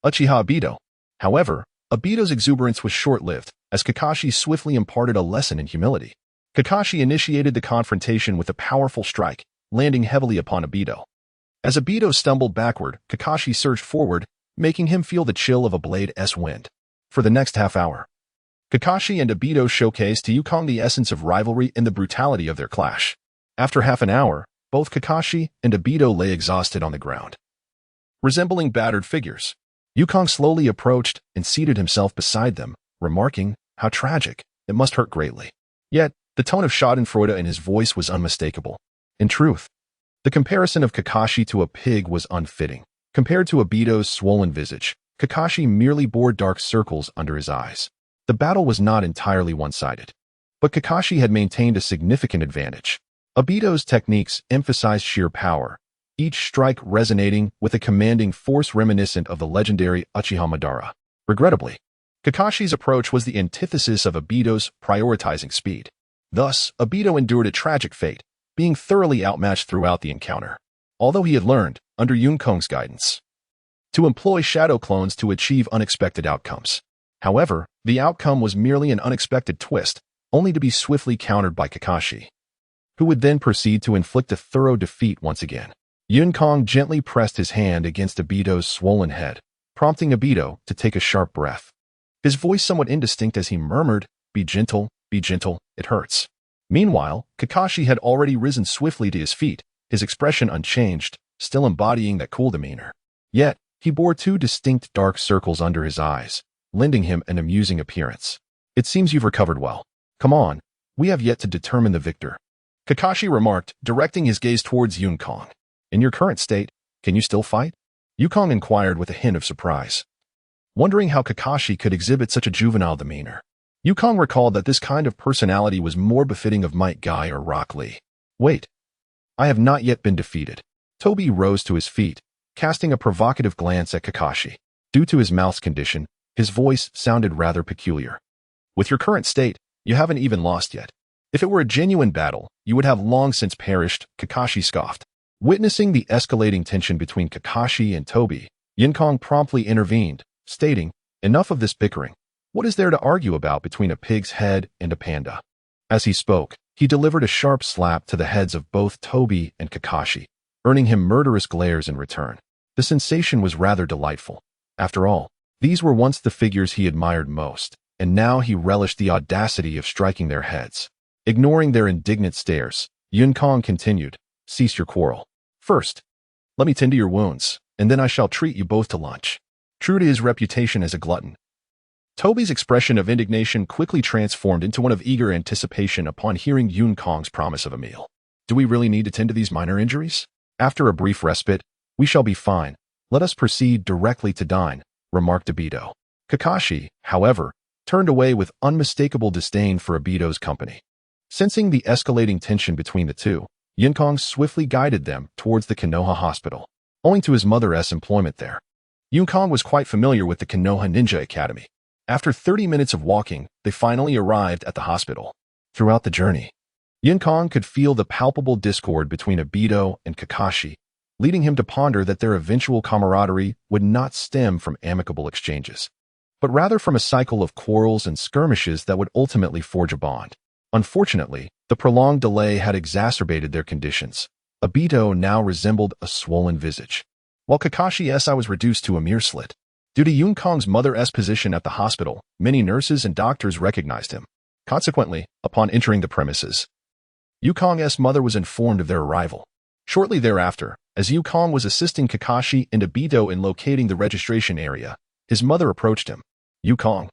Uchiha Obito. However, Obito's exuberance was short-lived, as Kakashi swiftly imparted a lesson in humility. Kakashi initiated the confrontation with a powerful strike, landing heavily upon Obito. As Obito stumbled backward, Kakashi surged forward, making him feel the chill of a blade's wind. For the next half hour, Kakashi and Obito showcased to Yun-Kong the essence of rivalry and the brutality of their clash. After half an hour, both Kakashi and Obito lay exhausted on the ground, resembling battered figures. Yun-Kong slowly approached and seated himself beside them, remarking, How tragic, it must hurt greatly. Yet, the tone of schadenfreude in his voice was unmistakable. In truth, the comparison of Kakashi to a pig was unfitting. Compared to Obito's swollen visage, Kakashi merely bore dark circles under his eyes. The battle was not entirely one-sided, but Kakashi had maintained a significant advantage. Obito's techniques emphasized sheer power, each strike resonating with a commanding force reminiscent of the legendary Uchiha Madara. Regrettably, Kakashi's approach was the antithesis of Obito's, prioritizing speed. Thus, Obito endured a tragic fate, being thoroughly outmatched throughout the encounter. Although he had learned, under Yun-Kong's guidance, to employ shadow clones to achieve unexpected outcomes. However, the outcome was merely an unexpected twist, only to be swiftly countered by Kakashi, who would then proceed to inflict a thorough defeat once again. Yun-Kong gently pressed his hand against Obito's swollen head, prompting Obito to take a sharp breath. His voice somewhat indistinct as he murmured, be gentle, it hurts. Meanwhile, Kakashi had already risen swiftly to his feet, his expression unchanged, still embodying that cool demeanor. Yet, he bore 2 distinct dark circles under his eyes, lending him an amusing appearance. It seems you've recovered well. Come on, we have yet to determine the victor. Kakashi remarked, directing his gaze towards Yun-Kong. In your current state, can you still fight? Yun-Kong inquired with a hint of surprise, wondering how Kakashi could exhibit such a juvenile demeanor. Yun-Kong recalled that this kind of personality was more befitting of Might Guy or Rock Lee. Wait, I have not yet been defeated. Toby rose to his feet, casting a provocative glance at Kakashi. Due to his mouth's condition, his voice sounded rather peculiar. With your current state, you haven't even lost yet. If it were a genuine battle, you would have long since perished, Kakashi scoffed. Witnessing the escalating tension between Kakashi and Toby, Yinkong promptly intervened, stating, "Enough of this bickering. What is there to argue about between a pig's head and a panda?" As he spoke, he delivered a sharp slap to the heads of both Toby and Kakashi, earning him murderous glares in return. The sensation was rather delightful. After all, these were once the figures he admired most, and now he relished the audacity of striking their heads. Ignoring their indignant stares, Yinkong continued, "Cease your quarrel. First, let me tend to your wounds, and then I shall treat you both to lunch." True to his reputation as a glutton, Toby's expression of indignation quickly transformed into one of eager anticipation upon hearing Yinkong's promise of a meal. "Do we really need to tend to these minor injuries? After a brief respite, we shall be fine. Let us proceed directly to dine," remarked Obito. Kakashi, however, turned away with unmistakable disdain for Obito's company. Sensing the escalating tension between the two, Yinkong swiftly guided them towards the Konoha hospital. Owing to his mother's employment there, Yinkong was quite familiar with the Konoha Ninja Academy. After 30 minutes of walking, they finally arrived at the hospital. Throughout the journey, Yinkong could feel the palpable discord between Obito and Kakashi, leading him to ponder that their eventual camaraderie would not stem from amicable exchanges, but rather from a cycle of quarrels and skirmishes that would ultimately forge a bond. Unfortunately, the prolonged delay had exacerbated their conditions. Obito now resembled a swollen visage, while Kakashi's eye was reduced to a mere slit. Due to Yinkong's mother's position at the hospital, many nurses and doctors recognized him. Consequently, upon entering the premises, Yinkong's mother was informed of their arrival. Shortly thereafter, as Yinkong was assisting Kakashi and Obito in locating the registration area, his mother approached him. "Yinkong,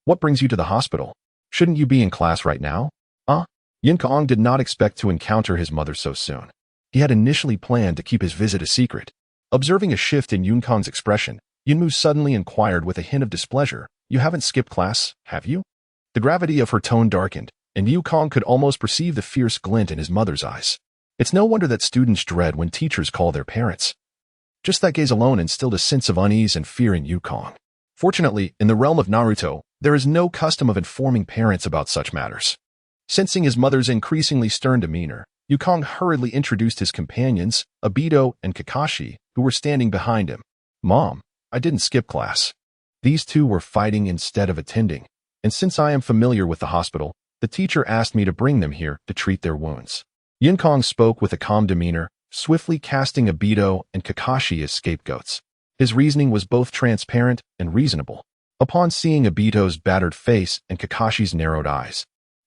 what brings you to the hospital? Shouldn't you be in class right now?" Yinkong did not expect to encounter his mother so soon. He had initially planned to keep his visit a secret. Observing a shift in Yinkong's expression, Yunmu suddenly inquired with a hint of displeasure, "You haven't skipped class, have you?" The gravity of her tone darkened, and Yinkong could almost perceive the fierce glint in his mother's eyes. It's no wonder that students dread when teachers call their parents. Just that gaze alone instilled a sense of unease and fear in Yinkong. Fortunately, in the realm of Naruto, there is no custom of informing parents about such matters. Sensing his mother's increasingly stern demeanor, Yinkong hurriedly introduced his companions, Obito and Kakashi, who were standing behind him. "Mom, I didn't skip class. These two were fighting instead of attending, and since I am familiar with the hospital, the teacher asked me to bring them here to treat their wounds." Yinkong spoke with a calm demeanor, swiftly casting Obito and Kakashi as scapegoats. His reasoning was both transparent and reasonable. Upon seeing Obito's battered face and Kakashi's narrowed eyes,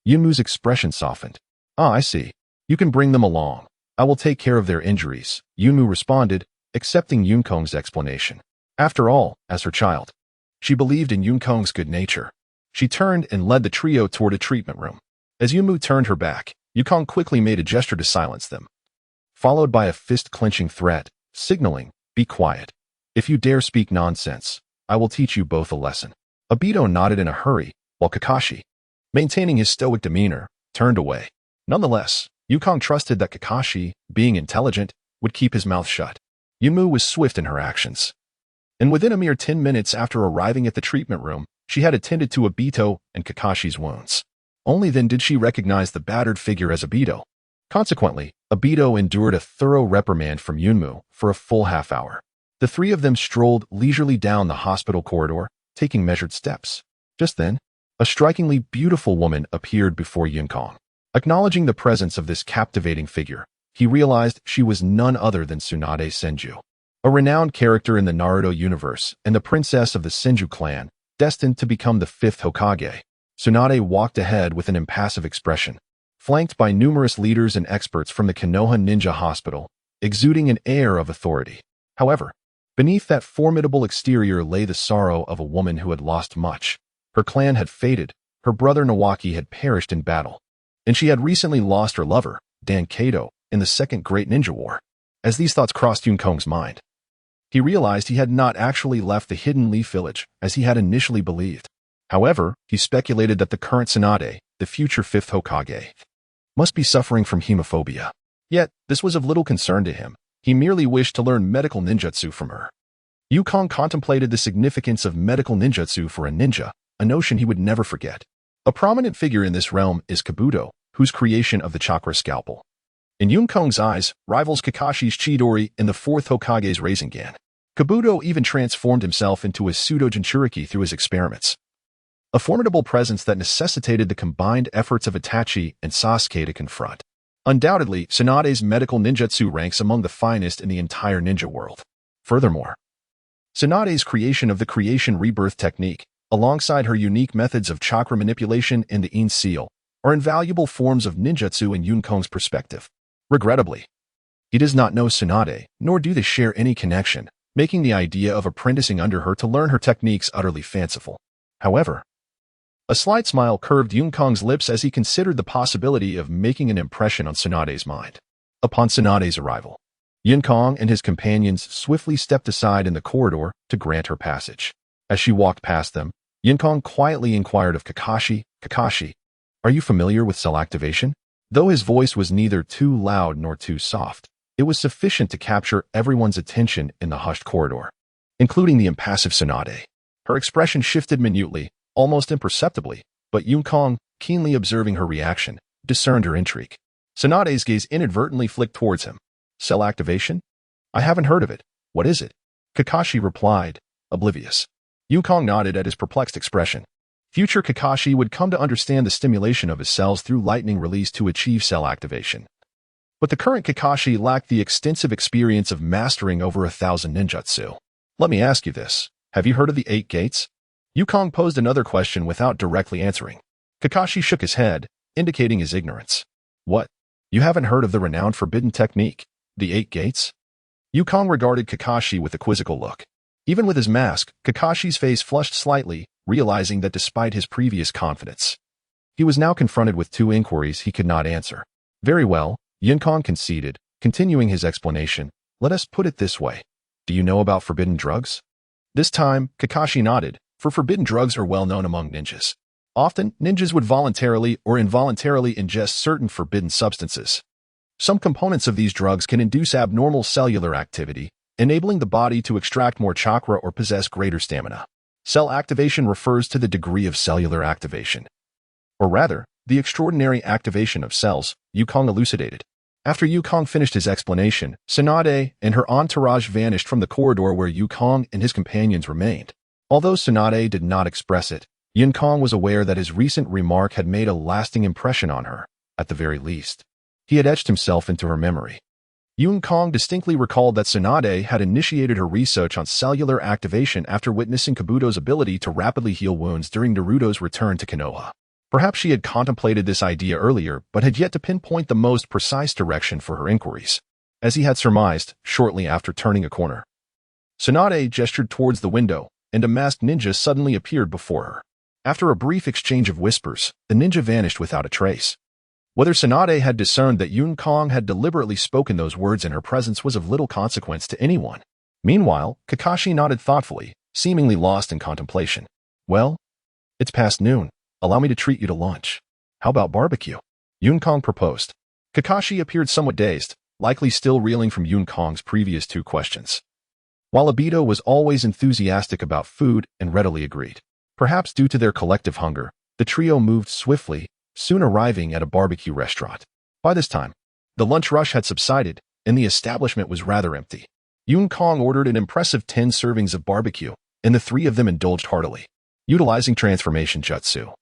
Yunmu's expression softened. "Ah, I see. You can bring them along. I will take care of their injuries," Yunmu responded, accepting Yinkong's explanation. After all, as her child, she believed in Yinkong's good nature. She turned and led the trio toward a treatment room. As Yunmu turned her back, Yinkong quickly made a gesture to silence them, followed by a fist-clenching threat, signaling, "Be quiet. If you dare speak nonsense, I will teach you both a lesson." Obito nodded in a hurry, while Kakashi, maintaining his stoic demeanor, turned away. Nonetheless, Yinkong trusted that Kakashi, being intelligent, would keep his mouth shut. Yunmu was swift in her actions, and within a mere 10 minutes after arriving at the treatment room, she had attended to Obito and Kakashi's wounds. Only then did she recognize the battered figure as Obito. Consequently, Obito endured a thorough reprimand from Yunmu for a full half-hour. The three of them strolled leisurely down the hospital corridor, taking measured steps. Just then, a strikingly beautiful woman appeared before Yinkong. Acknowledging the presence of this captivating figure, he realized she was none other than Tsunade Senju, a renowned character in the Naruto universe and the princess of the Senju clan, destined to become the 5th Hokage. Tsunade walked ahead with an impassive expression, flanked by numerous leaders and experts from the Konoha Ninja Hospital, exuding an air of authority. However, beneath that formidable exterior lay the sorrow of a woman who had lost much. Her clan had faded, her brother Nawaki had perished in battle, and she had recently lost her lover, Dan Kato, in the Second Great Ninja War. As these thoughts crossed Yinkong's mind, he realized he had not actually left the Hidden Leaf Village as he had initially believed. However, he speculated that the current Tsunade, the future 5th Hokage, must be suffering from hemophobia. Yet, this was of little concern to him. He merely wished to learn medical ninjutsu from her. Yinkong contemplated the significance of medical ninjutsu for a ninja, a notion he would never forget. A prominent figure in this realm is Kabuto, whose creation of the chakra scalpel. In Yunkong's eyes, rivals Kakashi's Chidori and the fourth Hokage's Rasengan. Kabuto even transformed himself into a pseudo-Jinchuriki through his experiments. A formidable presence that necessitated the combined efforts of Itachi and Sasuke to confront. Undoubtedly, Tsunade's medical ninjutsu ranks among the finest in the entire ninja world. Furthermore, Tsunade's creation of the creation rebirth technique, alongside her unique methods of chakra manipulation and the In seal, are invaluable forms of ninjutsu in Yunkong's perspective. Regrettably, he does not know Tsunade, nor do they share any connection, making the idea of apprenticing under her to learn her techniques utterly fanciful. However, a slight smile curved Yunkong's lips as he considered the possibility of making an impression on Tsunade's mind. Upon Tsunade's arrival, Yunkong and his companions swiftly stepped aside in the corridor to grant her passage. As she walked past them, Yunkong quietly inquired of Kakashi, "Kakashi, are you familiar with cell activation?" Though his voice was neither too loud nor too soft, it was sufficient to capture everyone's attention in the hushed corridor, including the impassive Tsunade. Her expression shifted minutely, almost imperceptibly, but Yunkong, keenly observing her reaction, discerned her intrigue. Tsunade's gaze inadvertently flicked towards him. "Cell activation? I haven't heard of it. What is it?" Kakashi replied, oblivious. Yunkong nodded at his perplexed expression. Future Kakashi would come to understand the stimulation of his cells through lightning release to achieve cell activation. But the current Kakashi lacked the extensive experience of mastering over 1,000 ninjutsu. "Let me ask you this. Have you heard of the 8 gates?" Yunkong posed another question without directly answering. Kakashi shook his head, indicating his ignorance. "What? You haven't heard of the renowned forbidden technique, the 8 gates?" Yunkong regarded Kakashi with a quizzical look. Even with his mask, Kakashi's face flushed slightly, realizing that despite his previous confidence, he was now confronted with 2 inquiries he could not answer. "Very well," Yunkong conceded, continuing his explanation. "Let us put it this way. Do you know about forbidden drugs?" This time, Kakashi nodded, for forbidden drugs are well known among ninjas. Often, ninjas would voluntarily or involuntarily ingest certain forbidden substances. Some components of these drugs can induce abnormal cellular activity, enabling the body to extract more chakra or possess greater stamina. Cell activation refers to the degree of cellular activation. Or rather, the extraordinary activation of cells, Yunkong elucidated. After Yunkong finished his explanation, Tsunade and her entourage vanished from the corridor where Yunkong and his companions remained. Although Tsunade did not express it, Yunkong was aware that his recent remark had made a lasting impression on her, at the very least. He had etched himself into her memory. Yunkong distinctly recalled that Tsunade had initiated her research on cellular activation after witnessing Kabuto's ability to rapidly heal wounds during Naruto's return to Konoha. Perhaps she had contemplated this idea earlier, but had yet to pinpoint the most precise direction for her inquiries. As he had surmised, shortly after turning a corner, Tsunade gestured towards the window, and a masked ninja suddenly appeared before her. After a brief exchange of whispers, the ninja vanished without a trace. Whether Tsunade had discerned that Yunkong had deliberately spoken those words in her presence was of little consequence to anyone. Meanwhile, Kakashi nodded thoughtfully, seemingly lost in contemplation. "Well, it's past noon. Allow me to treat you to lunch. How about barbecue?" Yunkong proposed. Kakashi appeared somewhat dazed, likely still reeling from Yunkong's previous 2 questions. While Obito was always enthusiastic about food and readily agreed. Perhaps due to their collective hunger, the trio moved swiftly, soon arriving at a barbecue restaurant. By this time, the lunch rush had subsided, and the establishment was rather empty. Yunkong ordered an impressive 10 servings of barbecue, and the 3 of them indulged heartily. Utilizing transformation jutsu,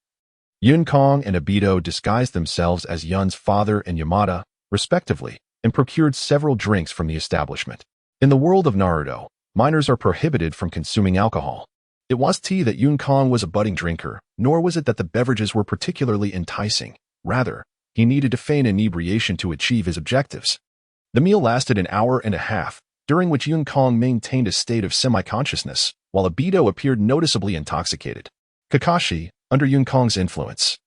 Yunkong and Obito disguised themselves as Yun's father and Yamada, respectively, and procured several drinks from the establishment. In the world of Naruto, minors are prohibited from consuming alcohol. It was tea that Yunkong was a budding drinker, nor was it that the beverages were particularly enticing. Rather, he needed to feign inebriation to achieve his objectives. The meal lasted an hour and a half, during which Yunkong maintained a state of semi-consciousness, while Obito appeared noticeably intoxicated. Kakashi, under Yunkong's influence,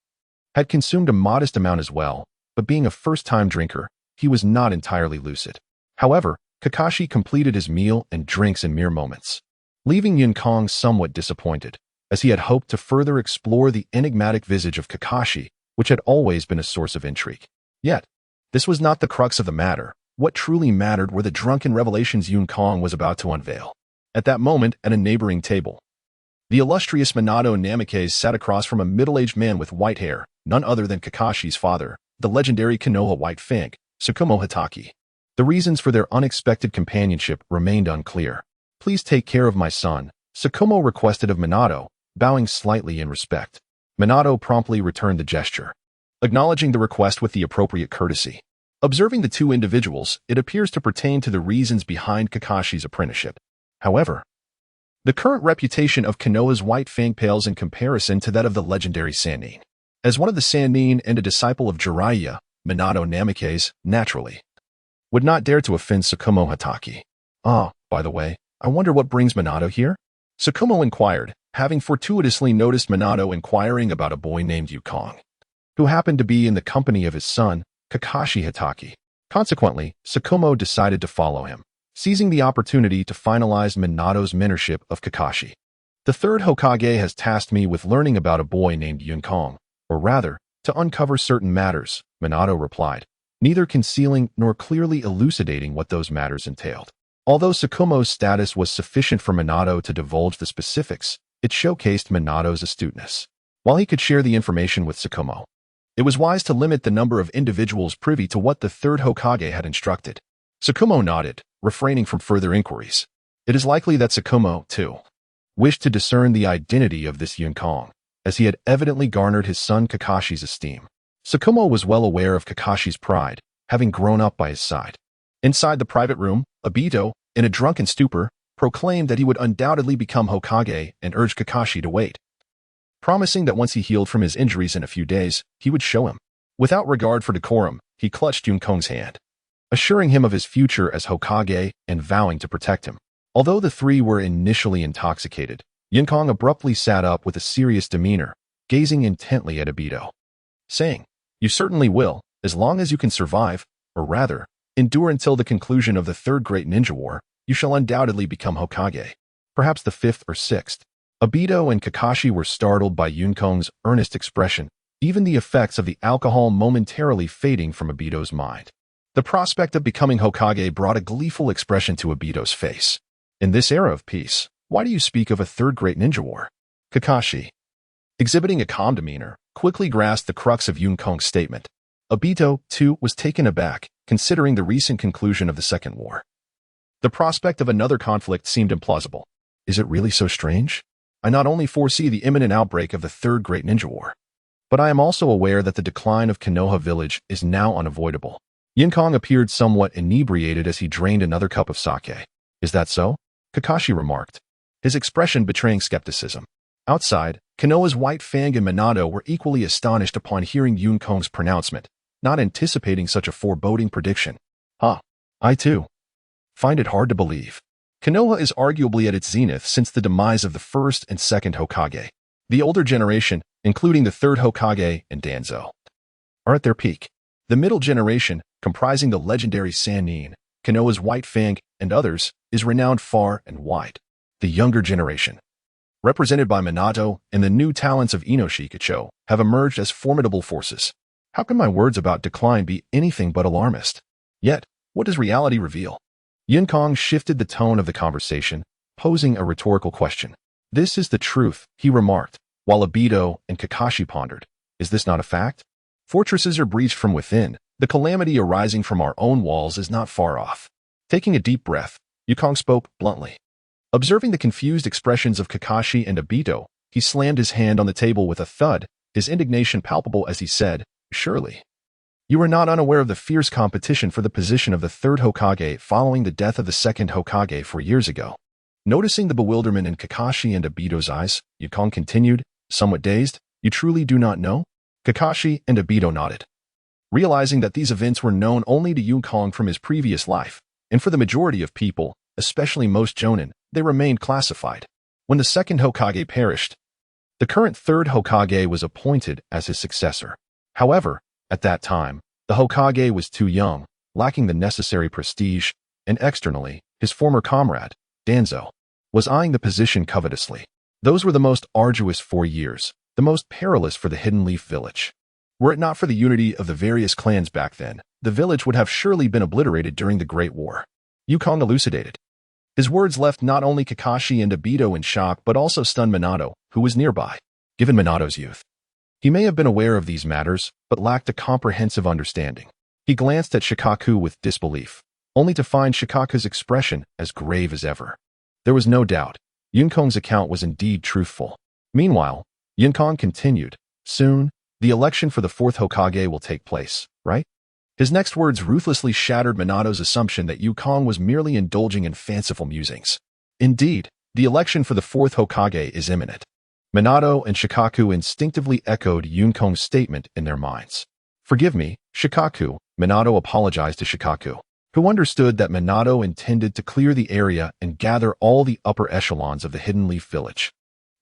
had consumed a modest amount as well, but being a first-time drinker, he was not entirely lucid. However, Kakashi completed his meal and drinks in mere moments, leaving Yunkong somewhat disappointed, as he had hoped to further explore the enigmatic visage of Kakashi, which had always been a source of intrigue. Yet, this was not the crux of the matter. What truly mattered were the drunken revelations Yunkong was about to unveil. At that moment, at a neighboring table, the illustrious Minato Namikaze sat across from a middle-aged man with white hair, none other than Kakashi's father, the legendary Konoha White Fang, Tsukumo Hitaki. The reasons for their unexpected companionship remained unclear. "Please take care of my son," Tsukumo requested of Minato, bowing slightly in respect. Minato promptly returned the gesture, acknowledging the request with the appropriate courtesy. Observing the two individuals, it appears to pertain to the reasons behind Kakashi's apprenticeship. However, the current reputation of Konoha's White Fang pales in comparison to that of the legendary Sannin. As one of the Sannin and a disciple of Jiraiya, Minato Namikaze, naturally, would not dare to offend Tsukumo Hitaki. By the way, I wonder what brings Minato here? Tsukumo inquired, having fortuitously noticed Minato inquiring about a boy named Yukong, who happened to be in the company of his son, Kakashi Hitaki. Consequently, Tsukumo decided to follow him, seizing the opportunity to finalize Minato's mentorship of Kakashi. "The third Hokage has tasked me with learning about a boy named Yukong, or rather, to uncover certain matters," Minato replied, neither concealing nor clearly elucidating what those matters entailed. Although Tsukumo's status was sufficient for Minato to divulge the specifics, it showcased Minato's astuteness. While he could share the information with Tsukumo, it was wise to limit the number of individuals privy to what the third Hokage had instructed. Tsukumo nodded, refraining from further inquiries. It is likely that Tsukumo, too, wished to discern the identity of this Yukong, as he had evidently garnered his son Kakashi's esteem. Tsukumo was well aware of Kakashi's pride, having grown up by his side. Inside the private room, Obito, in a drunken stupor, proclaimed that he would undoubtedly become Hokage and urged Kakashi to wait, promising that once he healed from his injuries in a few days, he would show him. Without regard for decorum, he clutched Yukong's hand, assuring him of his future as Hokage and vowing to protect him. Although the three were initially intoxicated, Yukong abruptly sat up with a serious demeanor, gazing intently at Obito, saying, "You certainly will, as long as you can survive, or rather, endure until the conclusion of the Third Great Ninja War, you shall undoubtedly become Hokage, perhaps the 5th or 6th. Obito and Kakashi were startled by Yukong's earnest expression, even the effects of the alcohol momentarily fading from Obito's mind. The prospect of becoming Hokage brought a gleeful expression to Obito's face. "In this era of peace, why do you speak of a Third Great Ninja War?" Kakashi, exhibiting a calm demeanor, quickly grasped the crux of Yukong's statement. Obito, too, was taken aback, considering the recent conclusion of the Second War. The prospect of another conflict seemed implausible. "Is it really so strange? I not only foresee the imminent outbreak of the Third Great Ninja War, but I am also aware that the decline of Konoha village is now unavoidable." Yukong appeared somewhat inebriated as he drained another cup of sake. "Is that so?" Kakashi remarked, his expression betraying skepticism. Outside, Konoha's White Fang and Minato were equally astonished upon hearing Yukong's pronouncement, not anticipating such a foreboding prediction. I too find it hard to believe. Konoha is arguably at its zenith since the demise of the first and second Hokage. The older generation, including the third Hokage and Danzo, are at their peak. The middle generation, comprising the legendary Sannin, Konoha's White Fang, and others, is renowned far and wide. The younger generation, represented by Minato and the new talents of Inoshikacho, have emerged as formidable forces. How can my words about decline be anything but alarmist? Yet, what does reality reveal? Yukong shifted the tone of the conversation, posing a rhetorical question. "This is the truth," he remarked, while Obito and Kakashi pondered. "Is this not a fact? Fortresses are breached from within. The calamity arising from our own walls is not far off." Taking a deep breath, Yukong spoke bluntly. Observing the confused expressions of Kakashi and Obito, he slammed his hand on the table with a thud, his indignation palpable as he said, "Surely, you are not unaware of the fierce competition for the position of the third Hokage following the death of the second Hokage 4 years ago." Noticing the bewilderment in Kakashi and Obito's eyes, Yukong continued, somewhat dazed, "You truly do not know?" Kakashi and Obito nodded, realizing that these events were known only to Yukong from his previous life, and for the majority of people, especially most Jonin, they remained classified. When the second Hokage perished, the current third Hokage was appointed as his successor. However, at that time, the Hokage was too young, lacking the necessary prestige, and externally, his former comrade, Danzo, was eyeing the position covetously. Those were the most arduous 4 years, the most perilous for the Hidden Leaf village. Were it not for the unity of the various clans back then, the village would have surely been obliterated during the Great War. Yukong elucidated. His words left not only Kakashi and Obito in shock but also stunned Minato, who was nearby. Given Minato's youth, He may have been aware of these matters, but lacked a comprehensive understanding. He glanced at Shikaku with disbelief, only to find Shikaku's expression as grave as ever. There was no doubt. Yunkong's account was indeed truthful. Meanwhile, Yunkong continued, "Soon, the election for the fourth Hokage will take place, right?" His next words ruthlessly shattered Minato's assumption that Yunkong was merely indulging in fanciful musings. Indeed, the election for the fourth Hokage is imminent. Minato and Shikaku instinctively echoed Yunkong's statement in their minds. "Forgive me, Shikaku," Minato apologized to Shikaku, who understood that Minato intended to clear the area and gather all the upper echelons of the Hidden Leaf Village.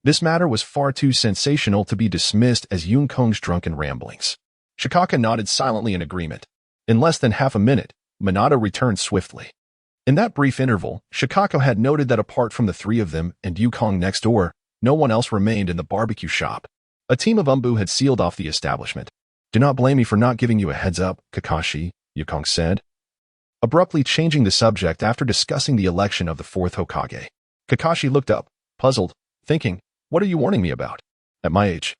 This matter was far too sensational to be dismissed as Yunkong's drunken ramblings. Shikaku nodded silently in agreement. In less than half a minute, Minato returned swiftly. In that brief interval, Shikaku had noted that apart from the three of them and Yunkong next door, no one else remained in the barbecue shop. A team of Umbu had sealed off the establishment. "Do not blame me for not giving you a heads up, Kakashi," Yunkong said, abruptly changing the subject after discussing the election of the fourth Hokage. Kakashi looked up, puzzled, thinking, "What are you warning me about? At my age,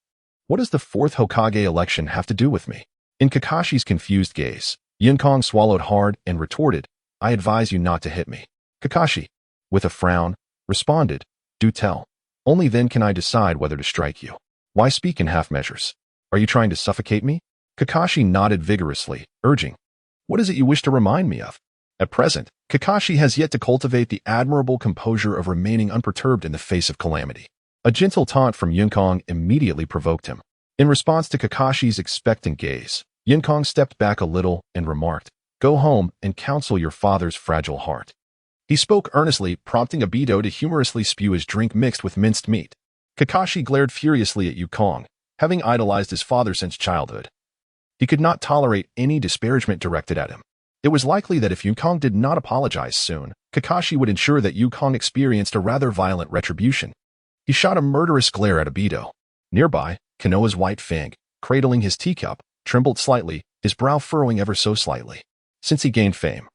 what does the fourth Hokage election have to do with me?" In Kakashi's confused gaze, Yunkong swallowed hard and retorted, "I advise you not to hit me." Kakashi, with a frown, responded, "Do tell. Only then can I decide whether to strike you. Why speak in half measures? Are you trying to suffocate me?" Kakashi nodded vigorously, urging, "What is it you wish to remind me of?" At present, Kakashi has yet to cultivate the admirable composure of remaining unperturbed in the face of calamity. A gentle taunt from Yunkong immediately provoked him. In response to Kakashi's expectant gaze, Yunkong stepped back a little and remarked, "Go home and counsel your father's fragile heart." He spoke earnestly, prompting Obito to humorously spew his drink mixed with minced meat. Kakashi glared furiously at Yunkong, having idolized his father since childhood. He could not tolerate any disparagement directed at him. It was likely that if Yunkong did not apologize soon, Kakashi would ensure that Yunkong experienced a rather violent retribution. He shot a murderous glare at Obito. Nearby, Konoha's white fang, cradling his teacup, trembled slightly, his brow furrowing ever so slightly. Since he gained fame,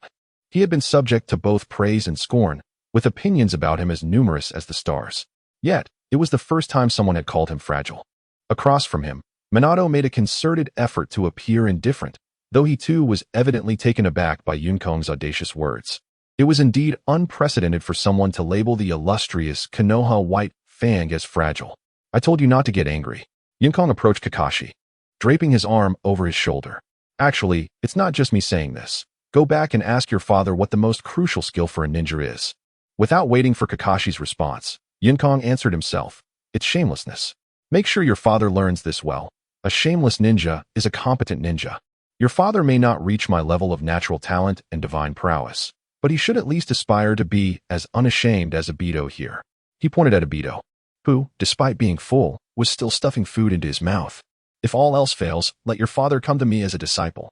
he had been subject to both praise and scorn, with opinions about him as numerous as the stars. Yet, it was the first time someone had called him fragile. Across from him, Minato made a concerted effort to appear indifferent, though he too was evidently taken aback by Yunkong's audacious words. It was indeed unprecedented for someone to label the illustrious Konoha White Fang as fragile. "I told you not to get angry." Yunkong approached Kakashi, draping his arm over his shoulder. "Actually, it's not just me saying this. Go back and ask your father what the most crucial skill for a ninja is." Without waiting for Kakashi's response, Yunkong answered himself, "It's shamelessness. Make sure your father learns this well. A shameless ninja is a competent ninja. Your father may not reach my level of natural talent and divine prowess, but he should at least aspire to be as unashamed as Obito here." He pointed at Obito, who, despite being full, was still stuffing food into his mouth. "If all else fails, let your father come to me as a disciple.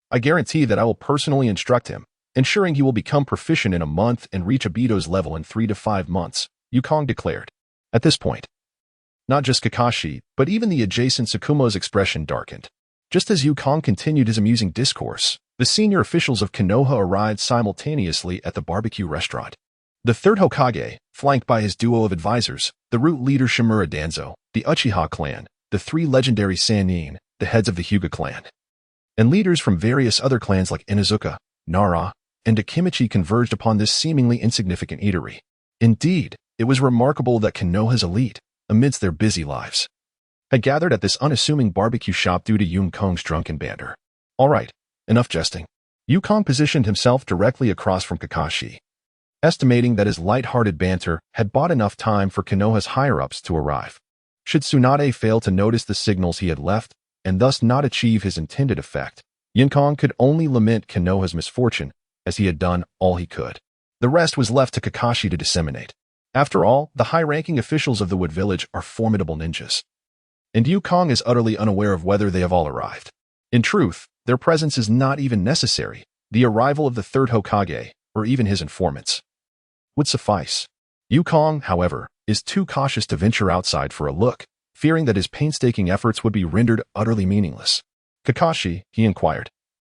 I guarantee that I will personally instruct him, ensuring he will become proficient in a month and reach Obito's level in 3 to 5 months, Yunkong declared. At this point, not just Kakashi, but even the adjacent Tsukumo's expression darkened. Just as Yunkong continued his amusing discourse, the senior officials of Konoha arrived simultaneously at the barbecue restaurant. The third Hokage, flanked by his duo of advisors, the root leader Shimura Danzo, the Uchiha clan, the 3 legendary Sannin, the heads of the Hyuga clan, and leaders from various other clans like Inuzuka, Nara, and Akimichi converged upon this seemingly insignificant eatery. Indeed, it was remarkable that Konoha's elite, amidst their busy lives, had gathered at this unassuming barbecue shop due to Yunkong's drunken banter. All right, enough jesting. Yunkong positioned himself directly across from Kakashi, estimating that his light-hearted banter had bought enough time for Konoha's higher-ups to arrive. Should Tsunade fail to notice the signals he had left, and thus not achieve his intended effect, Yunkong could only lament Konoha's misfortune, as he had done all he could. The rest was left to Kakashi to disseminate. After all, the high-ranking officials of the Wood Village are formidable ninjas, and Yunkong is utterly unaware of whether they have all arrived. In truth, their presence is not even necessary. The arrival of the third Hokage, or even his informants, would suffice. Yunkong, however, is too cautious to venture outside for a look, fearing that his painstaking efforts would be rendered utterly meaningless. "Kakashi," he inquired,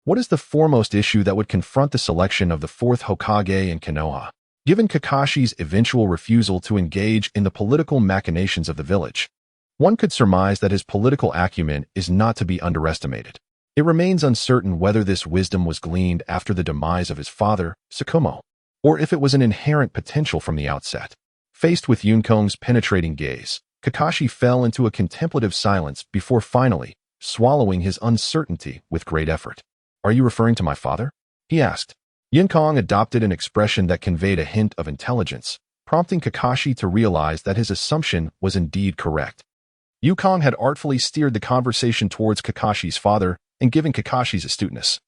"what is the foremost issue that would confront the selection of the fourth Hokage in Konoha?" Given Kakashi's eventual refusal to engage in the political machinations of the village, One could surmise that his political acumen is not to be underestimated. It remains uncertain whether this wisdom was gleaned after the demise of his father, Tsukumo, or if it was an inherent potential from the outset. Faced with Yunkong's penetrating gaze, Kakashi fell into a contemplative silence before finally swallowing his uncertainty with great effort. "Are you referring to my father?" he asked. Yunkong adopted an expression that conveyed a hint of intelligence, prompting Kakashi to realize that his assumption was indeed correct. Yukong had artfully steered the conversation towards Kakashi's father and given Kakashi's astuteness.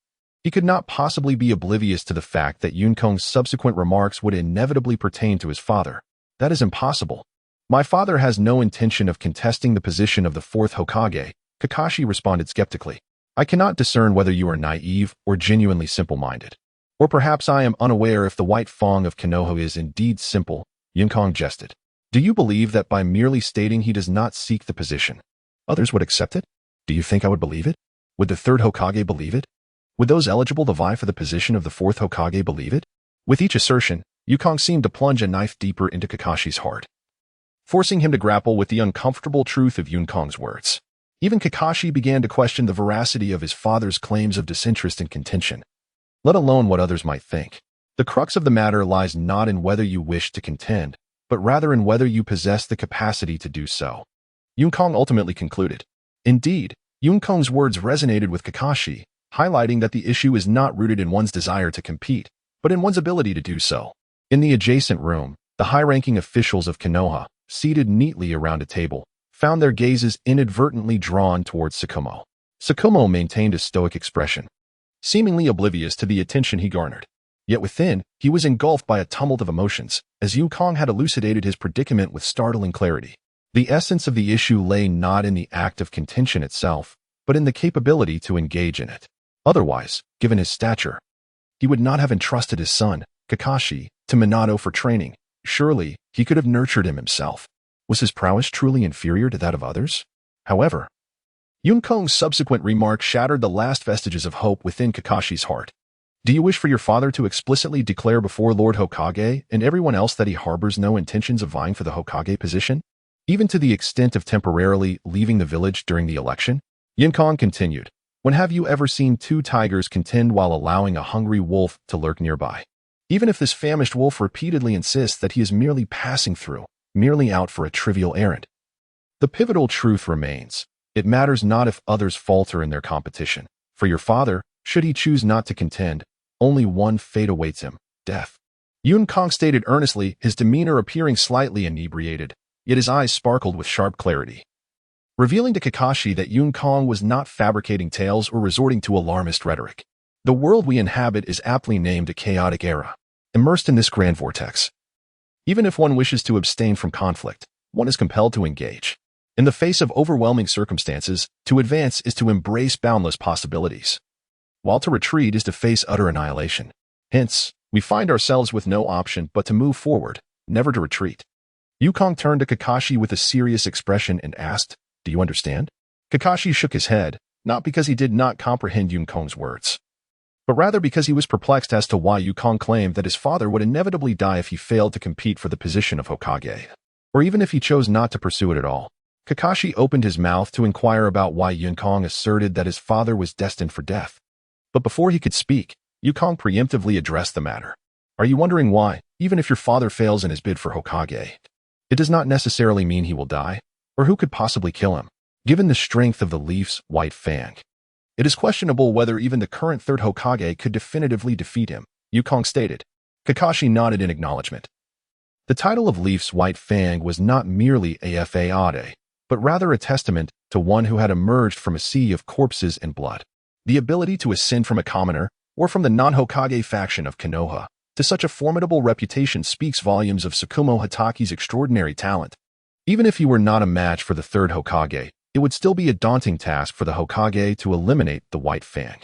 He could not possibly be oblivious to the fact that Yunkong's subsequent remarks would inevitably pertain to his father. "That is impossible. My father has no intention of contesting the position of the fourth Hokage," Kakashi responded skeptically. "I cannot discern whether you are naive or genuinely simple-minded. Or perhaps I am unaware if the white fang of Konoha is indeed simple," Yunkong jested. "Do you believe that by merely stating he does not seek the position, others would accept it? Do you think I would believe it? Would the third Hokage believe it? Would those eligible to vie for the position of the fourth Hokage believe it?" With each assertion, Yukong seemed to plunge a knife deeper into Kakashi's heart, forcing him to grapple with the uncomfortable truth of Yunkong's words. Even Kakashi began to question the veracity of his father's claims of disinterest and contention, let alone what others might think. The crux of the matter lies not in whether you wish to contend, but rather in whether you possess the capacity to do so, Yunkong ultimately concluded. Indeed, Yunkong's words resonated with Kakashi, highlighting that the issue is not rooted in one's desire to compete, but in one's ability to do so. In the adjacent room, the high-ranking officials of Konoha, seated neatly around a table, found their gazes inadvertently drawn towards Tsukumo. Tsukumo maintained a stoic expression, seemingly oblivious to the attention he garnered. Yet within, he was engulfed by a tumult of emotions, as Yukong had elucidated his predicament with startling clarity. The essence of the issue lay not in the act of contention itself, but in the capability to engage in it. Otherwise, given his stature, he would not have entrusted his son, Kakashi, to Minato for training. Surely, he could have nurtured him himself. Was his prowess truly inferior to that of others? However, Yunkong's subsequent remark shattered the last vestiges of hope within Kakashi's heart. "Do you wish for your father to explicitly declare before Lord Hokage and everyone else that he harbors no intentions of vying for the Hokage position, even to the extent of temporarily leaving the village during the election?" Yunkong continued. "When have you ever seen two tigers contend while allowing a hungry wolf to lurk nearby? Even if this famished wolf repeatedly insists that he is merely passing through, merely out for a trivial errand. The pivotal truth remains. It matters not if others falter in their competition. For your father, should he choose not to contend, only one fate awaits him, death." Yunkong stated earnestly, his demeanor appearing slightly inebriated, yet his eyes sparkled with sharp clarity, revealing to Kakashi that Yunkong was not fabricating tales or resorting to alarmist rhetoric. The world we inhabit is aptly named a chaotic era, immersed in this grand vortex. Even if one wishes to abstain from conflict, one is compelled to engage. In the face of overwhelming circumstances, to advance is to embrace boundless possibilities, while to retreat is to face utter annihilation. Hence, we find ourselves with no option but to move forward, never to retreat. Yukong turned to Kakashi with a serious expression and asked, "Do you understand?" Kakashi shook his head, not because he did not comprehend Yunkong's words, but rather because he was perplexed as to why Yukong claimed that his father would inevitably die if he failed to compete for the position of Hokage, or even if he chose not to pursue it at all. Kakashi opened his mouth to inquire about why Yunkong asserted that his father was destined for death. But before he could speak, Yukong preemptively addressed the matter. "Are you wondering why, even if your father fails in his bid for Hokage, it does not necessarily mean he will die? Or who could possibly kill him? Given the strength of the Leaf's white fang, it is questionable whether even the current third Hokage could definitively defeat him," Yukong stated. Kakashi nodded in acknowledgement. The title of Leaf's white fang was not merely a fade, but rather a testament to one who had emerged from a sea of corpses and blood. The ability to ascend from a commoner, or from the non-Hokage faction of Konoha, to such a formidable reputation speaks volumes of Tsukumo Hataki's extraordinary talent. Even if he were not a match for the third Hokage, it would still be a daunting task for the Hokage to eliminate the white fang.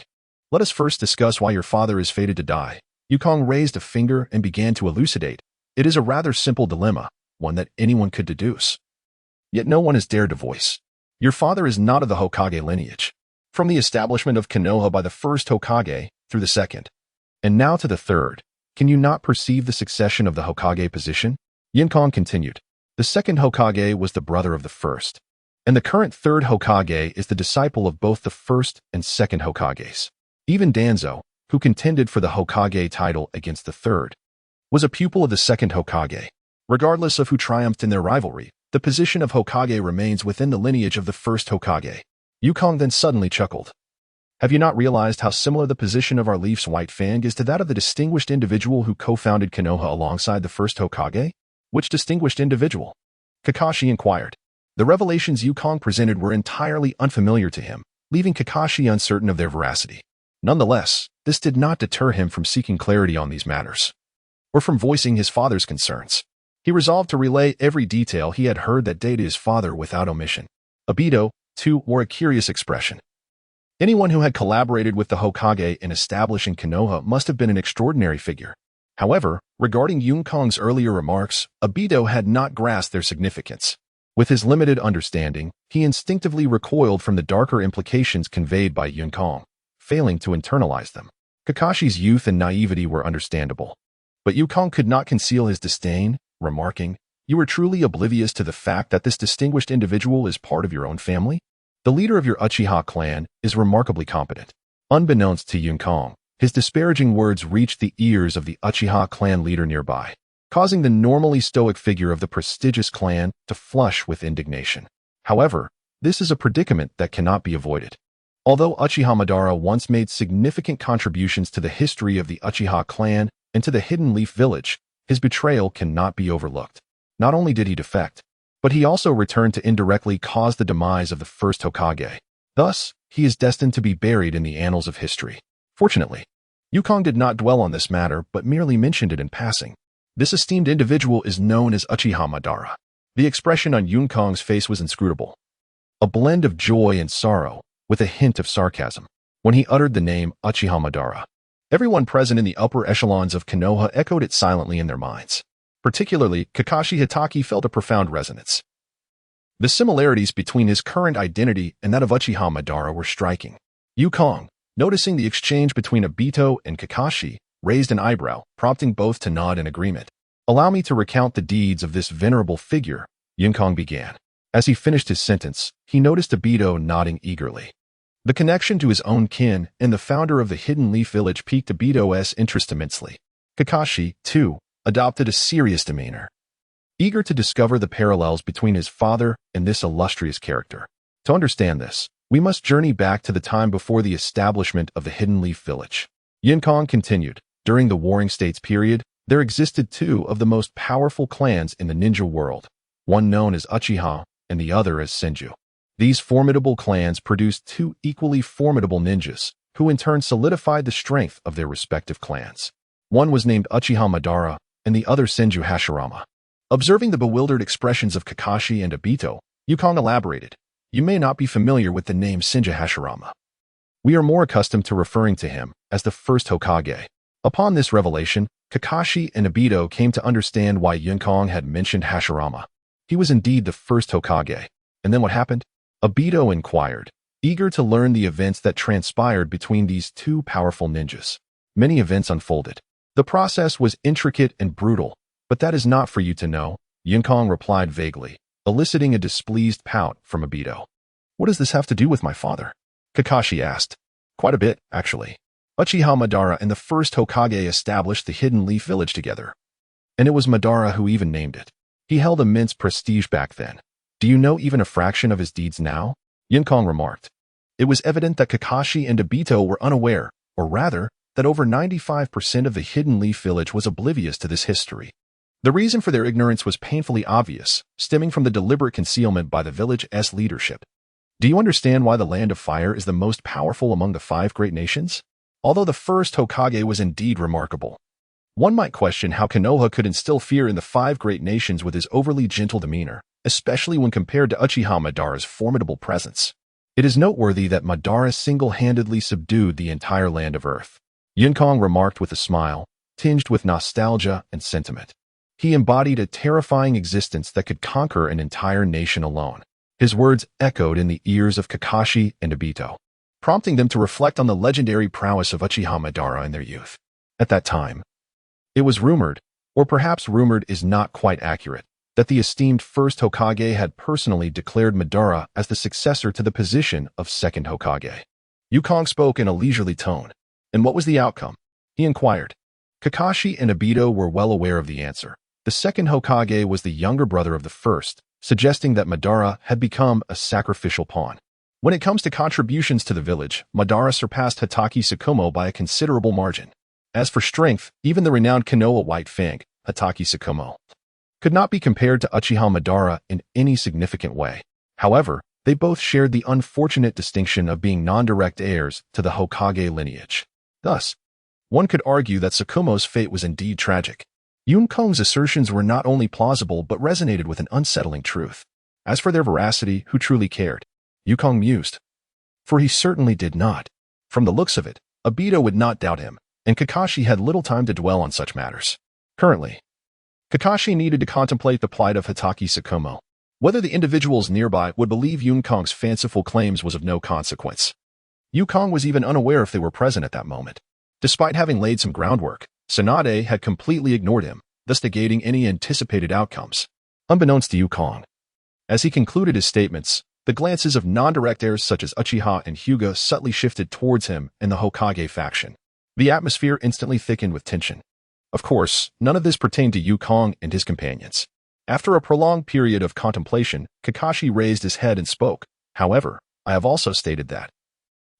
"Let us first discuss why your father is fated to die." Yukong raised a finger and began to elucidate. "It is a rather simple dilemma, one that anyone could deduce, yet no one has dared to voice. Your father is not of the Hokage lineage. From the establishment of Konoha by the first Hokage, through the second, and now to the third, can you not perceive the succession of the Hokage position?" Yunkong continued. "The second Hokage was the brother of the first. and the current third Hokage is the disciple of both the first and second Hokages. Even Danzo, who contended for the Hokage title against the third, was a pupil of the second Hokage. Regardless of who triumphed in their rivalry, the position of Hokage remains within the lineage of the first Hokage. Yukong then suddenly chuckled. Have you not realized how similar the position of our Leaf's White Fang is to that of the distinguished individual who co-founded Konoha alongside the first Hokage? Which distinguished individual? Kakashi inquired. The revelations Yukong presented were entirely unfamiliar to him, leaving Kakashi uncertain of their veracity. Nonetheless, this did not deter him from seeking clarity on these matters, or from voicing his father's concerns. He resolved to relay every detail he had heard that day to his father without omission. Obito, too, wore a curious expression. Anyone who had collaborated with the Hokage in establishing Konoha must have been an extraordinary figure. However, regarding Yukong's earlier remarks, Obito had not grasped their significance. With his limited understanding, he instinctively recoiled from the darker implications conveyed by Yukong, failing to internalize them. Kakashi's youth and naivety were understandable, but Yukong could not conceal his disdain, remarking, "You are truly oblivious to the fact that this distinguished individual is part of your own family? The leader of your Uchiha clan is remarkably competent." Unbeknownst to Yukong, his disparaging words reached the ears of the Uchiha clan leader nearby, causing the normally stoic figure of the prestigious clan to flush with indignation. However, this is a predicament that cannot be avoided. Although Uchiha Madara once made significant contributions to the history of the Uchiha clan and to the Hidden Leaf Village, his betrayal cannot be overlooked. Not only did he defect, but he also returned to indirectly cause the demise of the first Hokage. Thus, he is destined to be buried in the annals of history. Fortunately, Yukong did not dwell on this matter but merely mentioned it in passing. This esteemed individual is known as Uchiha Madara. The expression on Yukong's face was inscrutable, a blend of joy and sorrow, with a hint of sarcasm. When he uttered the name Uchiha Madara, everyone present in the upper echelons of Konoha echoed it silently in their minds. Particularly, Kakashi Hitaki felt a profound resonance. The similarities between his current identity and that of Uchiha Madara were striking. Yukong, noticing the exchange between Obito and Kakashi, raised an eyebrow, prompting both to nod in agreement. "Allow me to recount the deeds of this venerable figure," Yukong began. As he finished his sentence, he noticed Obito nodding eagerly. The connection to his own kin and the founder of the Hidden Leaf Village piqued Obito's interest immensely. Kakashi, too, adopted a serious demeanor, eager to discover the parallels between his father and this illustrious character. To understand this, we must journey back to the time before the establishment of the Hidden Leaf Village. Yukong continued, during the Warring States period, there existed two of the most powerful clans in the ninja world, one known as Uchiha and the other as Senju. These formidable clans produced two equally formidable ninjas, who in turn solidified the strength of their respective clans. One was named Uchiha Madara, and the other Senju Hashirama. Observing the bewildered expressions of Kakashi and Obito, Yukong elaborated, "You may not be familiar with the name Senju Hashirama. We are more accustomed to referring to him as the first Hokage." Upon this revelation, Kakashi and Obito came to understand why Yukong had mentioned Hashirama. He was indeed the first Hokage. And then what happened? Obito inquired, eager to learn the events that transpired between these two powerful ninjas. Many events unfolded. The process was intricate and brutal, but that is not for you to know, Yukong replied vaguely, eliciting a displeased pout from Obito. "What does this have to do with my father?" Kakashi asked. "Quite a bit, actually. Uchiha Madara and the first Hokage established the Hidden Leaf Village together. And it was Madara who even named it. He held immense prestige back then. Do you know even a fraction of his deeds now?" Yukong remarked. It was evident that Kakashi and Obito were unaware, or rather, that over 95% of the Hidden Leaf Village was oblivious to this history. The reason for their ignorance was painfully obvious, stemming from the deliberate concealment by the village's leadership. Do you understand why the Land of Fire is the most powerful among the 5 great nations? Although the first Hokage was indeed remarkable, one might question how Konoha could instill fear in the 5 great nations with his overly gentle demeanor, especially when compared to Uchiha Madara's formidable presence. It is noteworthy that Madara single-handedly subdued the entire land of Earth. Yukong remarked with a smile, tinged with nostalgia and sentiment. He embodied a terrifying existence that could conquer an entire nation alone. His words echoed in the ears of Kakashi and Obito, prompting them to reflect on the legendary prowess of Uchiha Madara in their youth. At that time, it was rumored, or perhaps rumored is not quite accurate, that the esteemed first Hokage had personally declared Madara as the successor to the position of second Hokage. Yukong spoke in a leisurely tone. And what was the outcome? He inquired. Kakashi and Obito were well aware of the answer. The second Hokage was the younger brother of the first, suggesting that Madara had become a sacrificial pawn. When it comes to contributions to the village, Madara surpassed Hatake Tsukumo by a considerable margin. As for strength, even the renowned Konoha White Fang, Hatake Tsukumo, could not be compared to Uchiha Madara in any significant way. However, they both shared the unfortunate distinction of being non-direct heirs to the Hokage lineage. Thus, one could argue that Tsukumo's fate was indeed tragic. Yunkong's assertions were not only plausible but resonated with an unsettling truth. As for their veracity, who truly cared? Yukong mused. For he certainly did not. From the looks of it, Obito would not doubt him, and Kakashi had little time to dwell on such matters. Currently, Kakashi needed to contemplate the plight of Hatake Tsukumo. Whether the individuals nearby would believe Yunkong's fanciful claims was of no consequence. Yukong was even unaware if they were present at that moment. Despite having laid some groundwork, Tsunade had completely ignored him, thus negating any anticipated outcomes. Unbeknownst to Yukong, as he concluded his statements, the glances of non-direct heirs such as Uchiha and Hyuga subtly shifted towards him and the Hokage faction. The atmosphere instantly thickened with tension. Of course, none of this pertained to Yukong and his companions. After a prolonged period of contemplation, Kakashi raised his head and spoke. However, I have also stated that,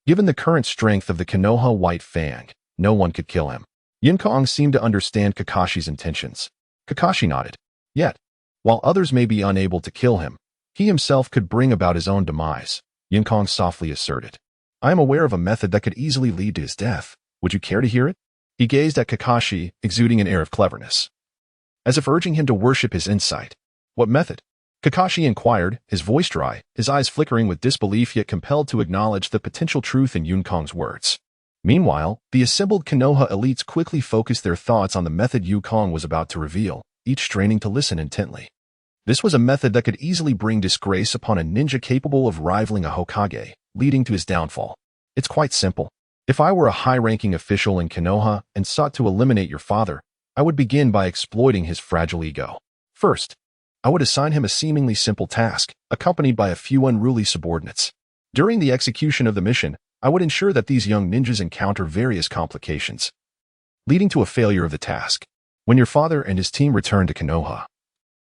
given the current strength of the Konoha White Fang, no one could kill him. Yukong seemed to understand Kakashi's intentions. Kakashi nodded. Yet, while others may be unable to kill him, he himself could bring about his own demise, Yukong softly asserted. I am aware of a method that could easily lead to his death. Would you care to hear it? He gazed at Kakashi, exuding an air of cleverness, as if urging him to worship his insight. What method? Kakashi inquired, his voice dry, his eyes flickering with disbelief yet compelled to acknowledge the potential truth in Yukong's words. Meanwhile, the assembled Konoha elites quickly focused their thoughts on the method Yukong was about to reveal, each straining to listen intently. This was a method that could easily bring disgrace upon a ninja capable of rivaling a Hokage, leading to his downfall. It's quite simple. If I were a high-ranking official in Konoha and sought to eliminate your father, I would begin by exploiting his fragile ego. First, I would assign him a seemingly simple task, accompanied by a few unruly subordinates. During the execution of the mission, I would ensure that these young ninjas encounter various complications, leading to a failure of the task. When your father and his team return to Konoha,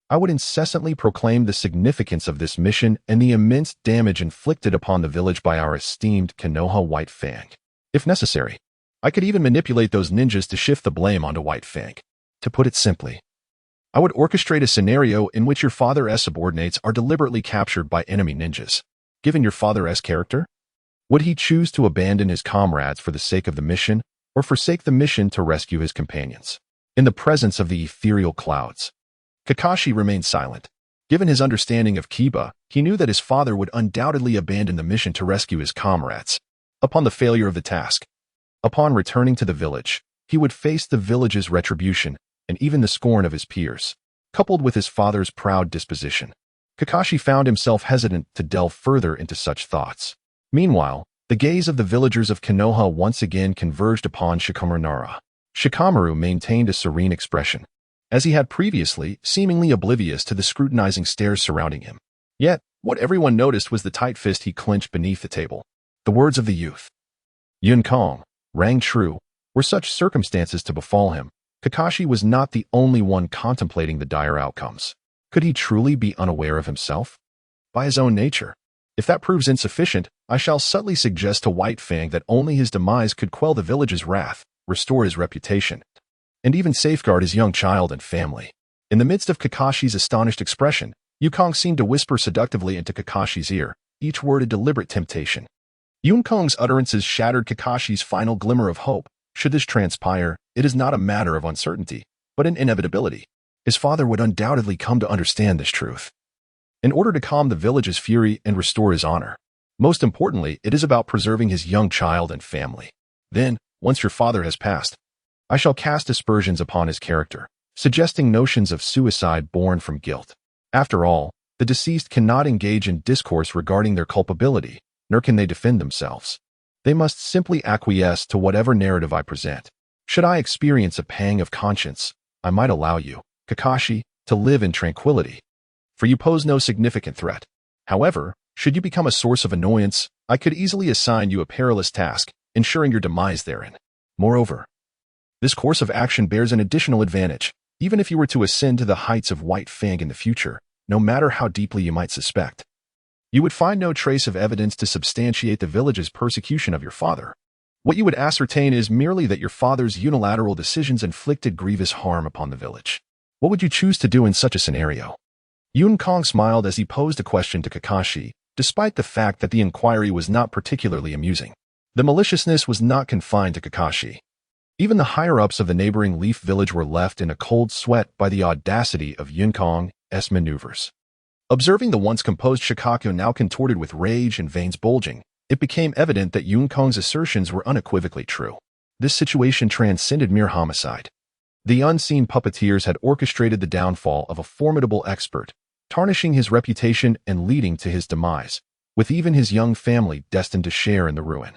I would incessantly proclaim the significance of this mission and the immense damage inflicted upon the village by our esteemed Konoha White Fang. If necessary, I could even manipulate those ninjas to shift the blame onto White Fang. To put it simply, I would orchestrate a scenario in which your father's subordinates are deliberately captured by enemy ninjas. Given your father's character, would he choose to abandon his comrades for the sake of the mission, or forsake the mission to rescue his companions? In the presence of the ethereal clouds, Kakashi remained silent. Given his understanding of Kiba, he knew that his father would undoubtedly abandon the mission to rescue his comrades. Upon the failure of the task, upon returning to the village, he would face the village's retribution and even the scorn of his peers. Coupled with his father's proud disposition, Kakashi found himself hesitant to delve further into such thoughts. Meanwhile, the gaze of the villagers of Konoha once again converged upon Shikamaru Nara. Shikamaru maintained a serene expression, as he had previously, seemingly oblivious to the scrutinizing stares surrounding him. Yet, what everyone noticed was the tight fist he clenched beneath the table. The words of the youth, Yukong, rang true. Were such circumstances to befall him, Kakashi was not the only one contemplating the dire outcomes. Could he truly be unaware of himself? By his own nature. If that proves insufficient, I shall subtly suggest to White Fang that only his demise could quell the village's wrath, restore his reputation, and even safeguard his young child and family. In the midst of Kakashi's astonished expression, Yukong seemed to whisper seductively into Kakashi's ear, each word a deliberate temptation. Yukong's utterances shattered Kakashi's final glimmer of hope. Should this transpire, it is not a matter of uncertainty, but an inevitability. His father would undoubtedly come to understand this truth. In order to calm the village's fury and restore his honor, most importantly, it is about preserving his young child and family. Then, once your father has passed, I shall cast aspersions upon his character, suggesting notions of suicide born from guilt. After all, the deceased cannot engage in discourse regarding their culpability, nor can they defend themselves. They must simply acquiesce to whatever narrative I present. Should I experience a pang of conscience, I might allow you, Kakashi, to live in tranquility. For you pose no significant threat. However, should you become a source of annoyance, I could easily assign you a perilous task, ensuring your demise therein. Moreover, this course of action bears an additional advantage. Even if you were to ascend to the heights of White Fang in the future, no matter how deeply you might suspect, you would find no trace of evidence to substantiate the village's persecution of your father. What you would ascertain is merely that your father's unilateral decisions inflicted grievous harm upon the village. What would you choose to do in such a scenario? Yun Kong smiled as he posed a question to Kakashi, despite the fact that the inquiry was not particularly amusing. The maliciousness was not confined to Kakashi. Even the higher-ups of the neighboring Leaf Village were left in a cold sweat by the audacity of Yun Kong's maneuvers. Observing the once composed Shikaku now contorted with rage and veins bulging, it became evident that Yun Kong's assertions were unequivocally true. This situation transcended mere homicide. The unseen puppeteers had orchestrated the downfall of a formidable expert, tarnishing his reputation and leading to his demise, with even his young family destined to share in the ruin.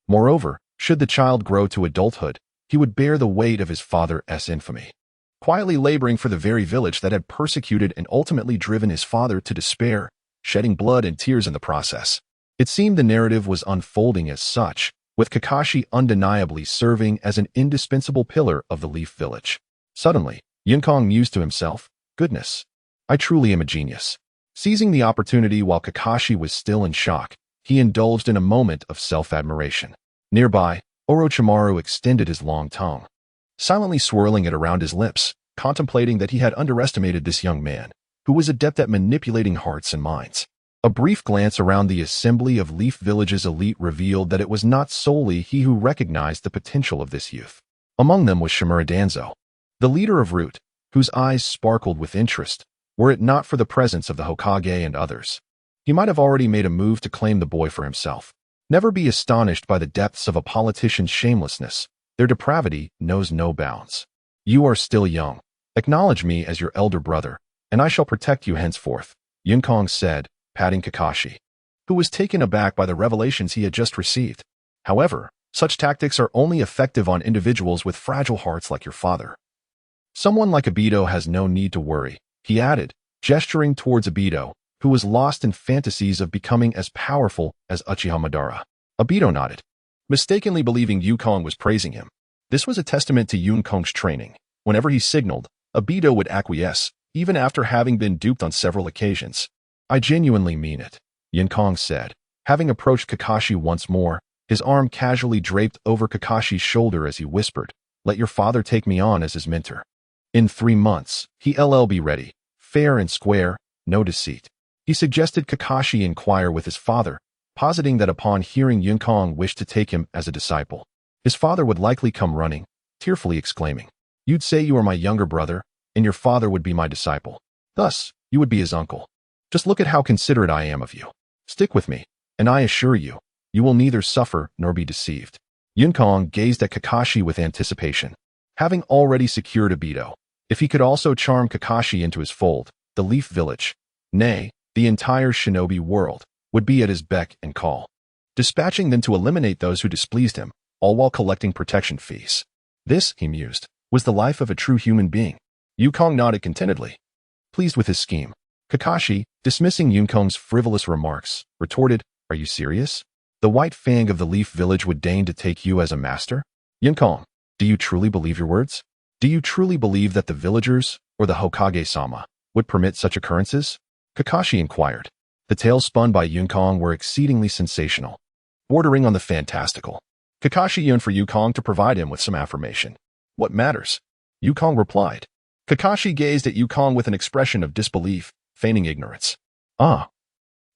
Moreover, should the child grow to adulthood, he would bear the weight of his father's infamy, quietly laboring for the very village that had persecuted and ultimately driven his father to despair, shedding blood and tears in the process. It seemed the narrative was unfolding as such, with Kakashi undeniably serving as an indispensable pillar of the Leaf Village. Suddenly, Yun Kong mused to himself, "Goodness, I truly am a genius." Seizing the opportunity while Kakashi was still in shock, he indulged in a moment of self-admiration. Nearby, Orochimaru extended his long tongue, silently swirling it around his lips, contemplating that he had underestimated this young man, who was adept at manipulating hearts and minds. A brief glance around the assembly of Leaf Village's elite revealed that it was not solely he who recognized the potential of this youth. Among them was Shimura Danzo, the leader of Root, whose eyes sparkled with interest, were it not for the presence of the Hokage and others. He might have already made a move to claim the boy for himself. Never be astonished by the depths of a politician's shamelessness. Their depravity knows no bounds. You are still young. Acknowledge me as your elder brother, and I shall protect you henceforth, Yun Kong said, patting Kakashi, who was taken aback by the revelations he had just received. However, such tactics are only effective on individuals with fragile hearts like your father. Someone like Obito has no need to worry, he added, gesturing towards Obito, who was lost in fantasies of becoming as powerful as Uchiha Madara. Obito nodded, mistakenly believing Yun Kong was praising him. This was a testament to Yun Kong's training. Whenever he signaled, Obito would acquiesce, even after having been duped on several occasions. I genuinely mean it, Yun Kong said, having approached Kakashi once more, his arm casually draped over Kakashi's shoulder as he whispered, "Let your father take me on as his mentor. In 3 months, he'll be ready, fair and square, no deceit." He suggested Kakashi inquire with his father, positing that upon hearing Yun Kong wished to take him as a disciple, his father would likely come running, tearfully exclaiming, "You'd say you are my younger brother, and your father would be my disciple. Thus, you would be his uncle. Just look at how considerate I am of you. Stick with me, and I assure you, you will neither suffer nor be deceived." Yun Kong gazed at Kakashi with anticipation. Having already secured Obito, if he could also charm Kakashi into his fold, the Leaf Village, nay, the entire shinobi world, would be at his beck and call, dispatching them to eliminate those who displeased him, all while collecting protection fees. This, he mused, was the life of a true human being. Yun Kong nodded contentedly, pleased with his scheme. Kakashi, dismissing Yun Kong's frivolous remarks, retorted, "Are you serious? The White Fang of the Leaf Village would deign to take you as a master? Yun Kong, do you truly believe your words? Do you truly believe that the villagers, or the Hokage-sama, would permit such occurrences?" Kakashi inquired. The tales spun by Yun Kong were exceedingly sensational, bordering on the fantastical. Kakashi yearned for Yun Kong to provide him with some affirmation. "What matters?" Yun Kong replied. Kakashi gazed at Yun Kong with an expression of disbelief, feigning ignorance. "Ah,"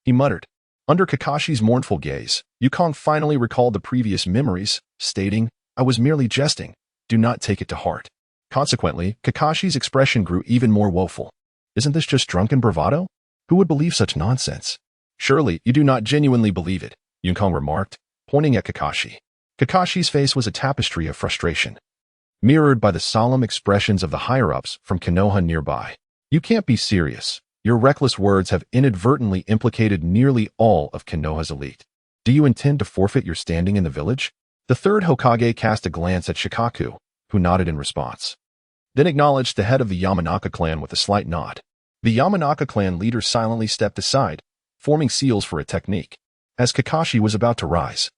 he muttered. Under Kakashi's mournful gaze, Yun Kong finally recalled the previous memories, stating, "I was merely jesting. Do not take it to heart." Consequently, Kakashi's expression grew even more woeful. "Isn't this just drunken bravado? Who would believe such nonsense?" "Surely you do not genuinely believe it," Yun Kong remarked, pointing at Kakashi. Kakashi's face was a tapestry of frustration, mirrored by the solemn expressions of the higher-ups from Konoha nearby. "You can't be serious. Your reckless words have inadvertently implicated nearly all of Konoha's elite. Do you intend to forfeit your standing in the village?" The third Hokage cast a glance at Shikaku, who nodded in response. then acknowledged the head of the Yamanaka clan with a slight nod. The Yamanaka clan leader silently stepped aside, forming seals for a technique. As Kakashi was about to rise,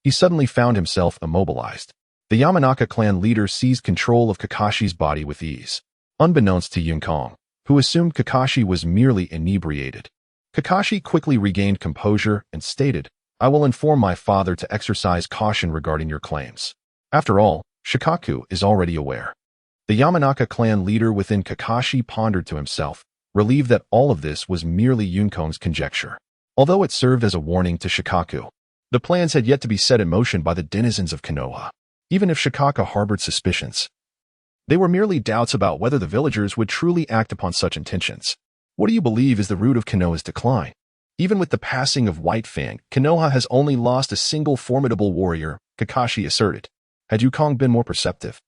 he suddenly found himself immobilized. The Yamanaka clan leader seized control of Kakashi's body with ease, unbeknownst to Yunkong, who assumed Kakashi was merely inebriated. Kakashi quickly regained composure and stated, "I will inform my father to exercise caution regarding your claims. After all, Shikaku is already aware." The Yamanaka clan leader within Kakashi pondered to himself, relieved that all of this was merely Yunkong's conjecture. Although it served as a warning to Shikaku, the plans had yet to be set in motion by the denizens of Konoha. Even if Shikaku harbored suspicions, they were merely doubts about whether the villagers would truly act upon such intentions. What do you believe is the root of Konoha's decline? Even with the passing of White Fang, Konoha has only lost a single formidable warrior, Kakashi asserted. Had Yukong been more perceptive,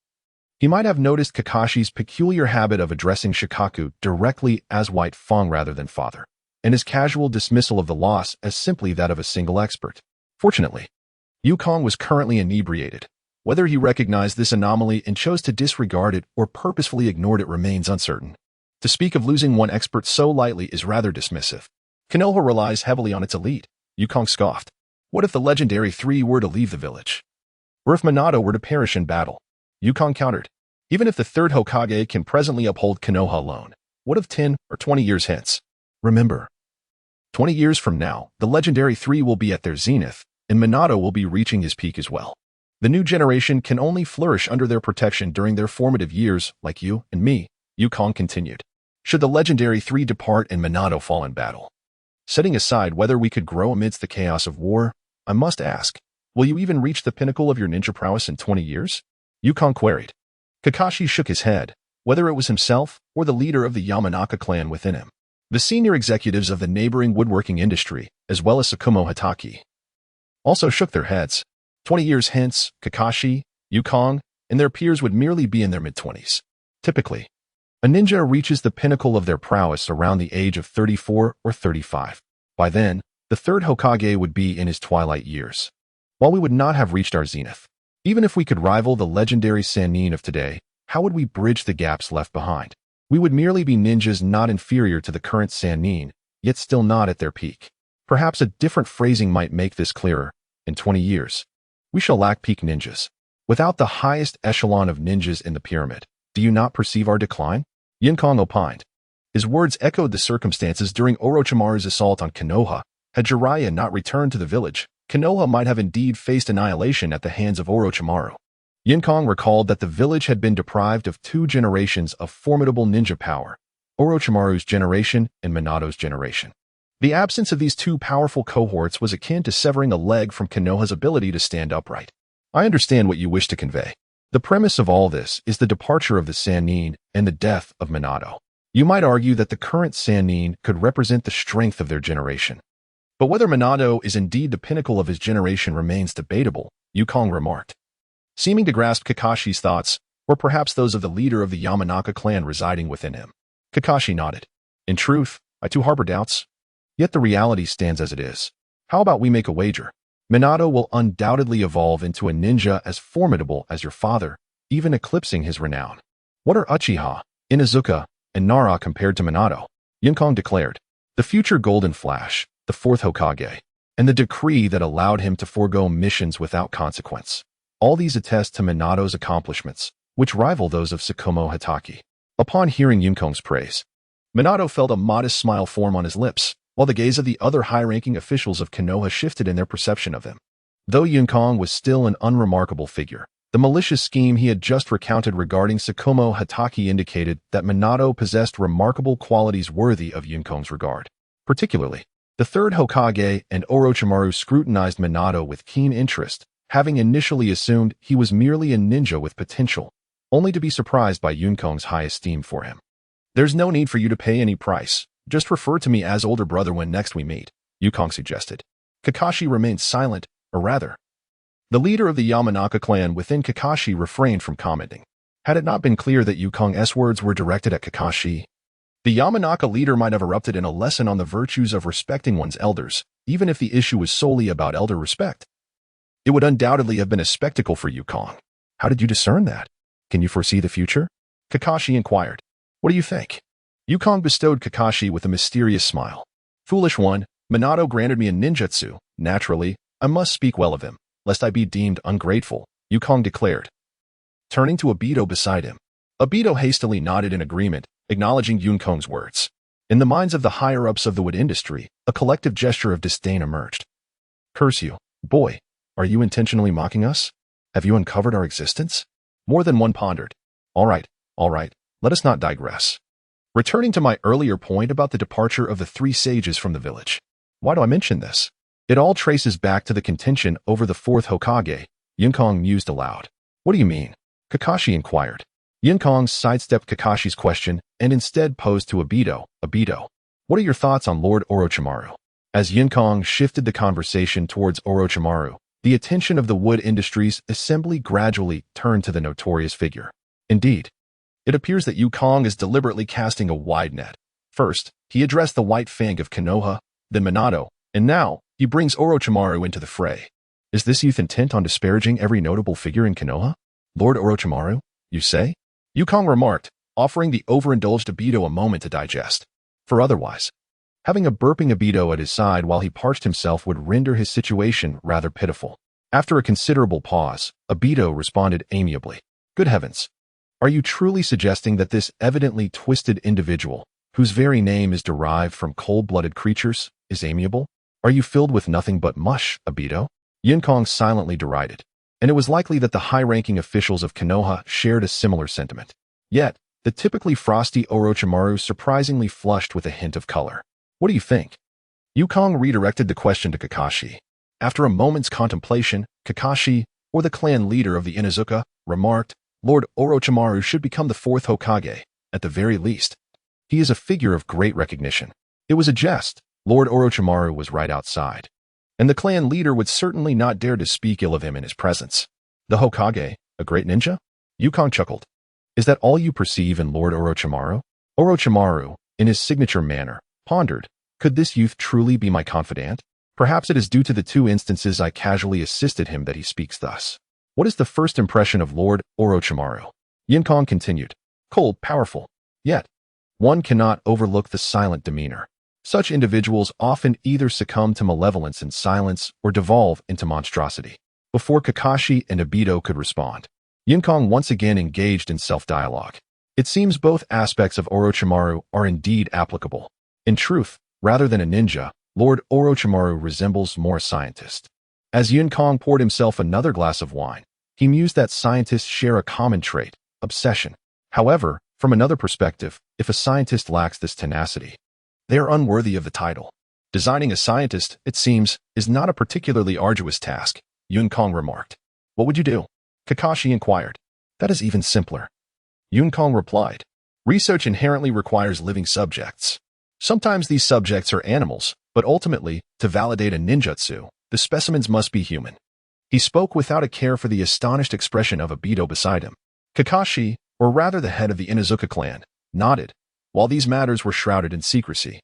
he might have noticed Kakashi's peculiar habit of addressing Shikaku directly as White Fang rather than father, and his casual dismissal of the loss as simply that of a single expert. Fortunately, Yukong was currently inebriated. Whether he recognized this anomaly and chose to disregard it or purposefully ignored it remains uncertain. To speak of losing one expert so lightly is rather dismissive. Konoha relies heavily on its elite. Yukong scoffed. What if the legendary three were to leave the village? Or if Minato were to perish in battle? Yukong countered. Even if the third Hokage can presently uphold Konoha alone, what of 10 or 20 years hence? Remember, 20 years from now, the legendary three will be at their zenith, and Minato will be reaching his peak as well. The new generation can only flourish under their protection during their formative years, like you and me, Yukong continued. Should the legendary three depart and Minato fall in battle? Setting aside whether we could grow amidst the chaos of war, I must ask, will you even reach the pinnacle of your ninja prowess in 20 years? Yukong queried. Kakashi shook his head, whether it was himself or the leader of the Yamanaka clan within him. The senior executives of the neighboring woodworking industry, as well as Tsukumo Hatake, also shook their heads. 20 years hence, Kakashi, Yukong, and their peers would merely be in their mid-20s. Typically, a ninja reaches the pinnacle of their prowess around the age of 34 or 35. By then, the third Hokage would be in his twilight years. While we would not have reached our zenith, even if we could rival the legendary Sannin of today, how would we bridge the gaps left behind? We would merely be ninjas not inferior to the current Sannin, yet still not at their peak. Perhaps a different phrasing might make this clearer. In 20 years, we shall lack peak ninjas. Without the highest echelon of ninjas in the pyramid, do you not perceive our decline? Yunkong opined. His words echoed the circumstances during Orochimaru's assault on Konoha. Had Jiraiya not returned to the village, Konoha might have indeed faced annihilation at the hands of Orochimaru. Yunkong recalled that the village had been deprived of 2 generations of formidable ninja power, Orochimaru's generation and Minato's generation. The absence of these 2 powerful cohorts was akin to severing a leg from Konoha's ability to stand upright. I understand what you wish to convey. The premise of all this is the departure of the Sannin and the death of Minato. You might argue that the current Sannin could represent the strength of their generation. But whether Minato is indeed the pinnacle of his generation remains debatable, Yukong remarked, seeming to grasp Kakashi's thoughts, or perhaps those of the leader of the Yamanaka clan residing within him. Kakashi nodded. In truth, I too harbor doubts. Yet the reality stands as it is. How about we make a wager? Minato will undoubtedly evolve into a ninja as formidable as your father, even eclipsing his renown. What are Uchiha, Inuzuka, and Nara compared to Minato? Yunkong declared. The future Golden Flash, the 4th Hokage, and the decree that allowed him to forego missions without consequence. All these attest to Minato's accomplishments, which rival those of Tsukumo Hatake. Upon hearing Yunkong's praise, Minato felt a modest smile form on his lips, while the gaze of the other high-ranking officials of Konoha shifted in their perception of him. Though Yunkong was still an unremarkable figure, the malicious scheme he had just recounted regarding Tsukumo Hatake indicated that Minato possessed remarkable qualities worthy of Yunkong's regard. Particularly, the 3rd Hokage and Orochimaru scrutinized Minato with keen interest, having initially assumed he was merely a ninja with potential, only to be surprised by Yunkong's high esteem for him. There's no need for you to pay any price. Just refer to me as older brother when next we meet, Yukong suggested. Kakashi remained silent, or rather, the leader of the Yamanaka clan within Kakashi refrained from commenting. Had it not been clear that Yukong's words were directed at Kakashi, the Yamanaka leader might have erupted in a lesson on the virtues of respecting one's elders, even if the issue was solely about elder respect. It would undoubtedly have been a spectacle for Yukong. How did you discern that? Can you foresee the future? Kakashi inquired. What do you think? Yukong bestowed Kakashi with a mysterious smile. Foolish one, Minato granted me a ninjutsu. Naturally, I must speak well of him, lest I be deemed ungrateful, Yukong declared. Turning to Obito beside him, Obito hastily nodded in agreement, acknowledging Yukong's words. In the minds of the higher-ups of the wood industry, a collective gesture of disdain emerged. Curse you, boy, are you intentionally mocking us? Have you uncovered our existence? More than one pondered. All right, let us not digress. Returning to my earlier point about the departure of the three sages from the village. Why do I mention this? It all traces back to the contention over the fourth Hokage, Yukong mused aloud. What do you mean? Kakashi inquired. Yukong sidestepped Kakashi's question and instead posed to Obito. Obito, what are your thoughts on Lord Orochimaru? As Yukong shifted the conversation towards Orochimaru, the attention of the wood industry's assembly gradually turned to the notorious figure. Indeed, it appears that Yukong is deliberately casting a wide net. First, he addressed the white fang of Konoha, then Minato, and now he brings Orochimaru into the fray. Is this youth intent on disparaging every notable figure in Konoha? Lord Orochimaru, you say? Yukong remarked, offering the overindulged Obito a moment to digest. For otherwise, having a burping Obito at his side while he parched himself would render his situation rather pitiful. After a considerable pause, Obito responded amiably. Good heavens! Are you truly suggesting that this evidently twisted individual, whose very name is derived from cold-blooded creatures, is amiable? Are you filled with nothing but mush, Obito? Yukong silently derided, and it was likely that the high-ranking officials of Konoha shared a similar sentiment. Yet, the typically frosty Orochimaru surprisingly flushed with a hint of color. What do you think? Yukong redirected the question to Kakashi. After a moment's contemplation, Kakashi, or the clan leader of the Inuzuka, remarked, Lord Orochimaru should become the fourth Hokage, at the very least. He is a figure of great recognition. It was a jest. Lord Orochimaru was right outside, and the clan leader would certainly not dare to speak ill of him in his presence. The Hokage, a great ninja? Yukong chuckled. Is that all you perceive in Lord Orochimaru? Orochimaru, in his signature manner, pondered, could this youth truly be my confidant? Perhaps it is due to the 2 instances I casually assisted him that he speaks thus. What is the first impression of Lord Orochimaru? Yukong continued. Cold, powerful. Yet, one cannot overlook the silent demeanor. Such individuals often either succumb to malevolence in silence or devolve into monstrosity. Before Kakashi and Obito could respond, Yukong once again engaged in self-dialogue. It seems both aspects of Orochimaru are indeed applicable. In truth, rather than a ninja, Lord Orochimaru resembles more a scientist. As Yukong poured himself another glass of wine, he mused that scientists share a common trait, obsession. However, from another perspective, if a scientist lacks this tenacity, they are unworthy of the title. Designing a scientist, it seems, is not a particularly arduous task, Yukong remarked. What would you do? Kakashi inquired. That is even simpler. Yukong replied. Research inherently requires living subjects. Sometimes these subjects are animals, but ultimately, to validate a ninjutsu, the specimens must be human. He spoke without a care for the astonished expression of Obito beside him. Kakashi, or rather the head of the Inuzuka clan, nodded. While these matters were shrouded in secrecy,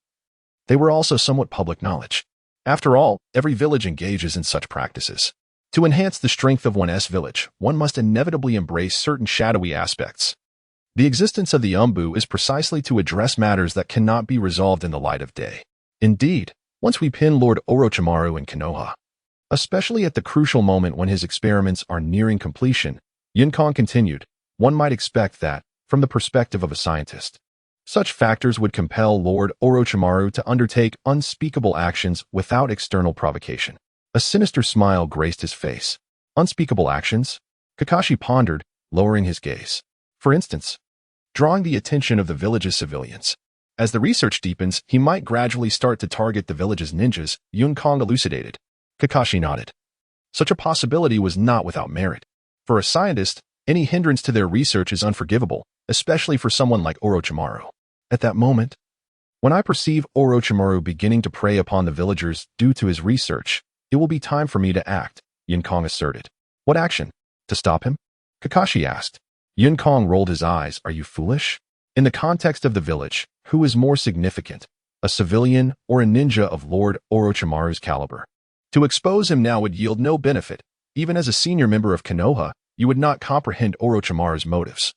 they were also somewhat public knowledge. After all, every village engages in such practices. To enhance the strength of one's village, one must inevitably embrace certain shadowy aspects. The existence of the Umbu is precisely to address matters that cannot be resolved in the light of day. Indeed, once we pin Lord Orochimaru in Konoha, especially at the crucial moment when his experiments are nearing completion, Yukong continued, one might expect that, from the perspective of a scientist, such factors would compel Lord Orochimaru to undertake unspeakable actions without external provocation. A sinister smile graced his face. Unspeakable actions? Kakashi pondered, lowering his gaze. For instance, drawing the attention of the village's civilians. As the research deepens, he might gradually start to target the village's ninjas, Yukong elucidated. Kakashi nodded. Such a possibility was not without merit. For a scientist, any hindrance to their research is unforgivable, especially for someone like Orochimaru. At that moment, when I perceive Orochimaru beginning to prey upon the villagers due to his research, it will be time for me to act, Yukong asserted. What action? To stop him? Kakashi asked. Yukong rolled his eyes. Are you foolish? In the context of the village, who is more significant, a civilian or a ninja of Lord Orochimaru's caliber? To expose him now would yield no benefit. Even as a senior member of Konoha, you would not comprehend Orochimaru's motives.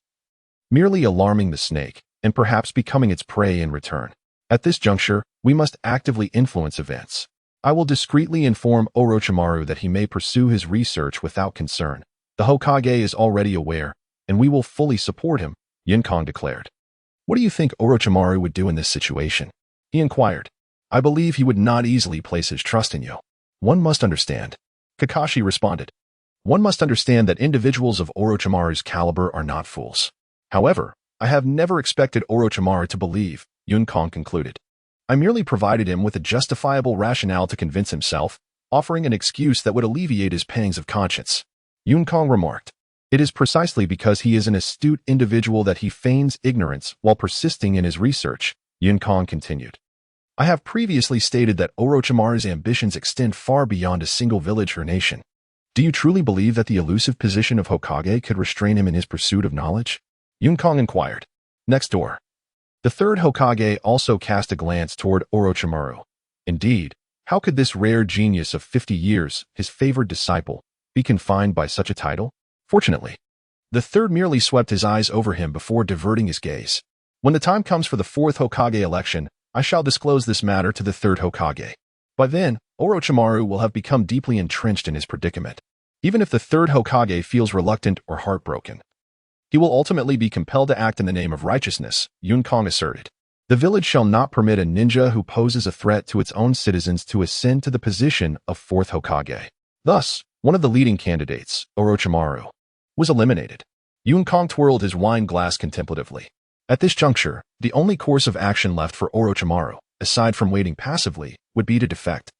merely alarming the snake, and perhaps becoming its prey in return. At this juncture, we must actively influence events. I will discreetly inform Orochimaru that he may pursue his research without concern. The Hokage is already aware, and we will fully support him, Yinkong declared. What do you think Orochimaru would do in this situation? He inquired. I believe he would not easily place his trust in you. One must understand. Kakashi responded. One must understand that individuals of Orochimaru's caliber are not fools. However, I have never expected Orochimaru to believe, Yinkong concluded. I merely provided him with a justifiable rationale to convince himself, offering an excuse that would alleviate his pangs of conscience. Yinkong remarked. It is precisely because he is an astute individual that he feigns ignorance while persisting in his research, Yinkong continued. I have previously stated that Orochimaru's ambitions extend far beyond a single village or nation. Do you truly believe that the elusive position of Hokage could restrain him in his pursuit of knowledge? Yinkong inquired. Next door. The third Hokage also cast a glance toward Orochimaru. Indeed, how could this rare genius of 50 years, his favored disciple, be confined by such a title? Fortunately, the third merely swept his eyes over him before diverting his gaze. When the time comes for the fourth Hokage election, I shall disclose this matter to the third Hokage. By then, Orochimaru will have become deeply entrenched in his predicament. Even if the third Hokage feels reluctant or heartbroken, he will ultimately be compelled to act in the name of righteousness, Yinkong asserted. The village shall not permit a ninja who poses a threat to its own citizens to ascend to the position of fourth Hokage. Thus, one of the leading candidates, Orochimaru, was eliminated. Yinkong twirled his wine glass contemplatively. At this juncture, the only course of action left for Orochimaru, aside from waiting passively, would be to defect.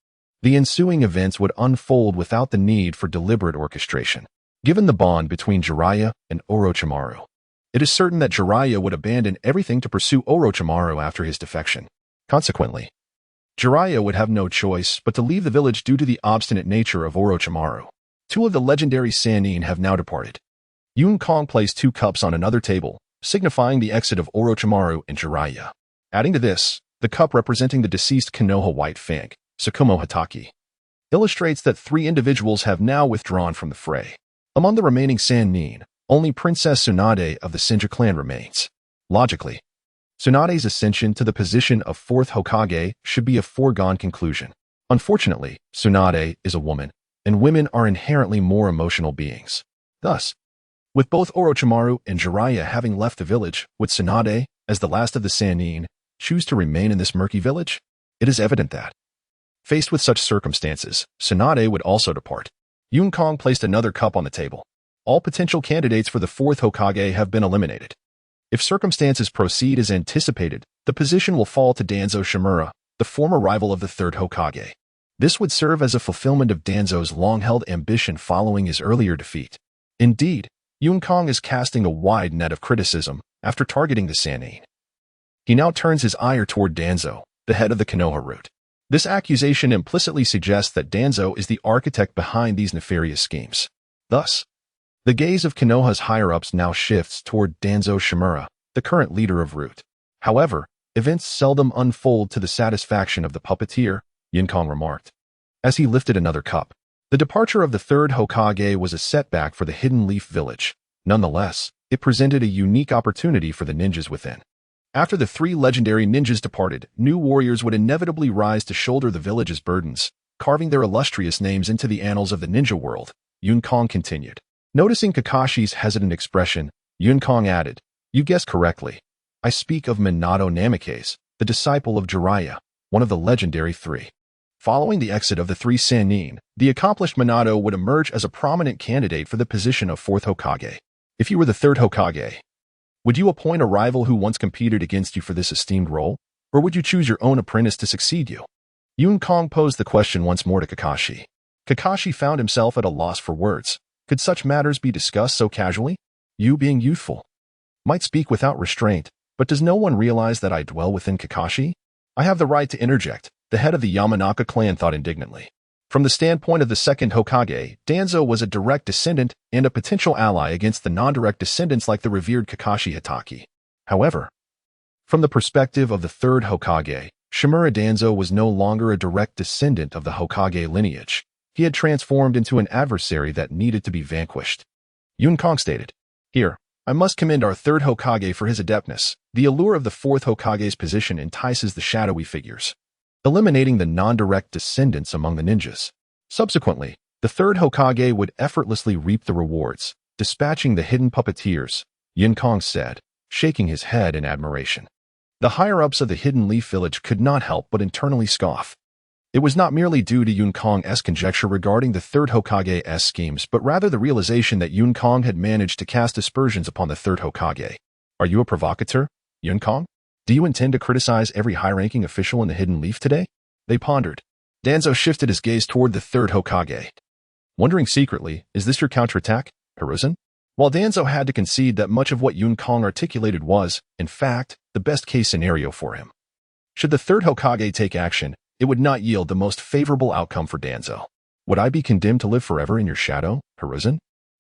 The ensuing events would unfold without the need for deliberate orchestration. Given the bond between Jiraiya and Orochimaru, it is certain that Jiraiya would abandon everything to pursue Orochimaru after his defection. Consequently, Jiraiya would have no choice but to leave the village due to the obstinate nature of Orochimaru. Two of the legendary Sannin have now departed. Yinkong placed 2 cups on another table, signifying the exit of Orochimaru and Jiraiya. Adding to this, the cup representing the deceased Konoha White Fang, Tsukumo Hatake, illustrates that 3 individuals have now withdrawn from the fray. Among the remaining Sannin, only Princess Tsunade of the Senju clan remains. Logically, Tsunade's ascension to the position of 4th Hokage should be a foregone conclusion. Unfortunately, Tsunade is a woman, and women are inherently more emotional beings. Thus, with both Orochimaru and Jiraiya having left the village, would Tsunade, as the last of the Sannin, choose to remain in this murky village? It is evident that, faced with such circumstances, Tsunade would also depart. Yinkong placed another cup on the table. All potential candidates for the 4th Hokage have been eliminated. If circumstances proceed as anticipated, the position will fall to Danzo Shimura, the former rival of the 3rd Hokage. This would serve as a fulfillment of Danzo's long-held ambition following his earlier defeat. Indeed, Yinkong is casting a wide net of criticism after targeting the Sannin. He now turns his ire toward Danzo, the head of the Konoha root. This accusation implicitly suggests that Danzo is the architect behind these nefarious schemes. Thus, the gaze of Konoha's higher-ups now shifts toward Danzo Shimura, the current leader of Root. However, events seldom unfold to the satisfaction of the puppeteer, Yinkong remarked, as he lifted another cup. The departure of the 3rd Hokage was a setback for the Hidden Leaf Village. Nonetheless, it presented a unique opportunity for the ninjas within. After the 3 legendary ninjas departed, new warriors would inevitably rise to shoulder the village's burdens, carving their illustrious names into the annals of the ninja world, Yinkong continued. Noticing Kakashi's hesitant expression, Yinkong added, You guessed correctly. I speak of Minato Namikaze, the disciple of Jiraiya, one of the legendary 3. Following the exit of the 3 Sannin, the accomplished Minato would emerge as a prominent candidate for the position of 4th Hokage. If you were the 3rd Hokage, would you appoint a rival who once competed against you for this esteemed role, or would you choose your own apprentice to succeed you? Yinkong posed the question once more to Kakashi. Kakashi found himself at a loss for words. Could such matters be discussed so casually? You, being youthful, might speak without restraint, but does no one realize that I dwell within Kakashi? I have the right to interject, the head of the Yamanaka clan thought indignantly. From the standpoint of the 2nd Hokage, Danzo was a direct descendant and a potential ally against the non-direct descendants like the revered Kakashi Hatake. However, from the perspective of the 3rd Hokage, Shimura Danzo was no longer a direct descendant of the Hokage lineage. He had transformed into an adversary that needed to be vanquished. Yinkong stated, Here, I must commend our third Hokage for his adeptness. The allure of the fourth Hokage's position entices the shadowy figures, eliminating the non-direct descendants among the ninjas. Subsequently, the third Hokage would effortlessly reap the rewards, dispatching the hidden puppeteers, Yin Kong said, shaking his head in admiration. The higher-ups of the Hidden Leaf Village could not help but internally scoff. It was not merely due to Yun Kong's conjecture regarding the third Hokage's schemes, but rather the realization that Yun Kong had managed to cast aspersions upon the third Hokage. Are you a provocateur, Yun Kong? Do you intend to criticize every high-ranking official in the Hidden Leaf today? They pondered. Danzo shifted his gaze toward the third Hokage, wondering secretly, is this your counterattack, Hiruzen? While Danzo had to concede that much of what Yun Kong articulated was, in fact, the best-case scenario for him. Should the third Hokage take action, it would not yield the most favorable outcome for Danzo. Would I be condemned to live forever in your shadow, Hiruzen?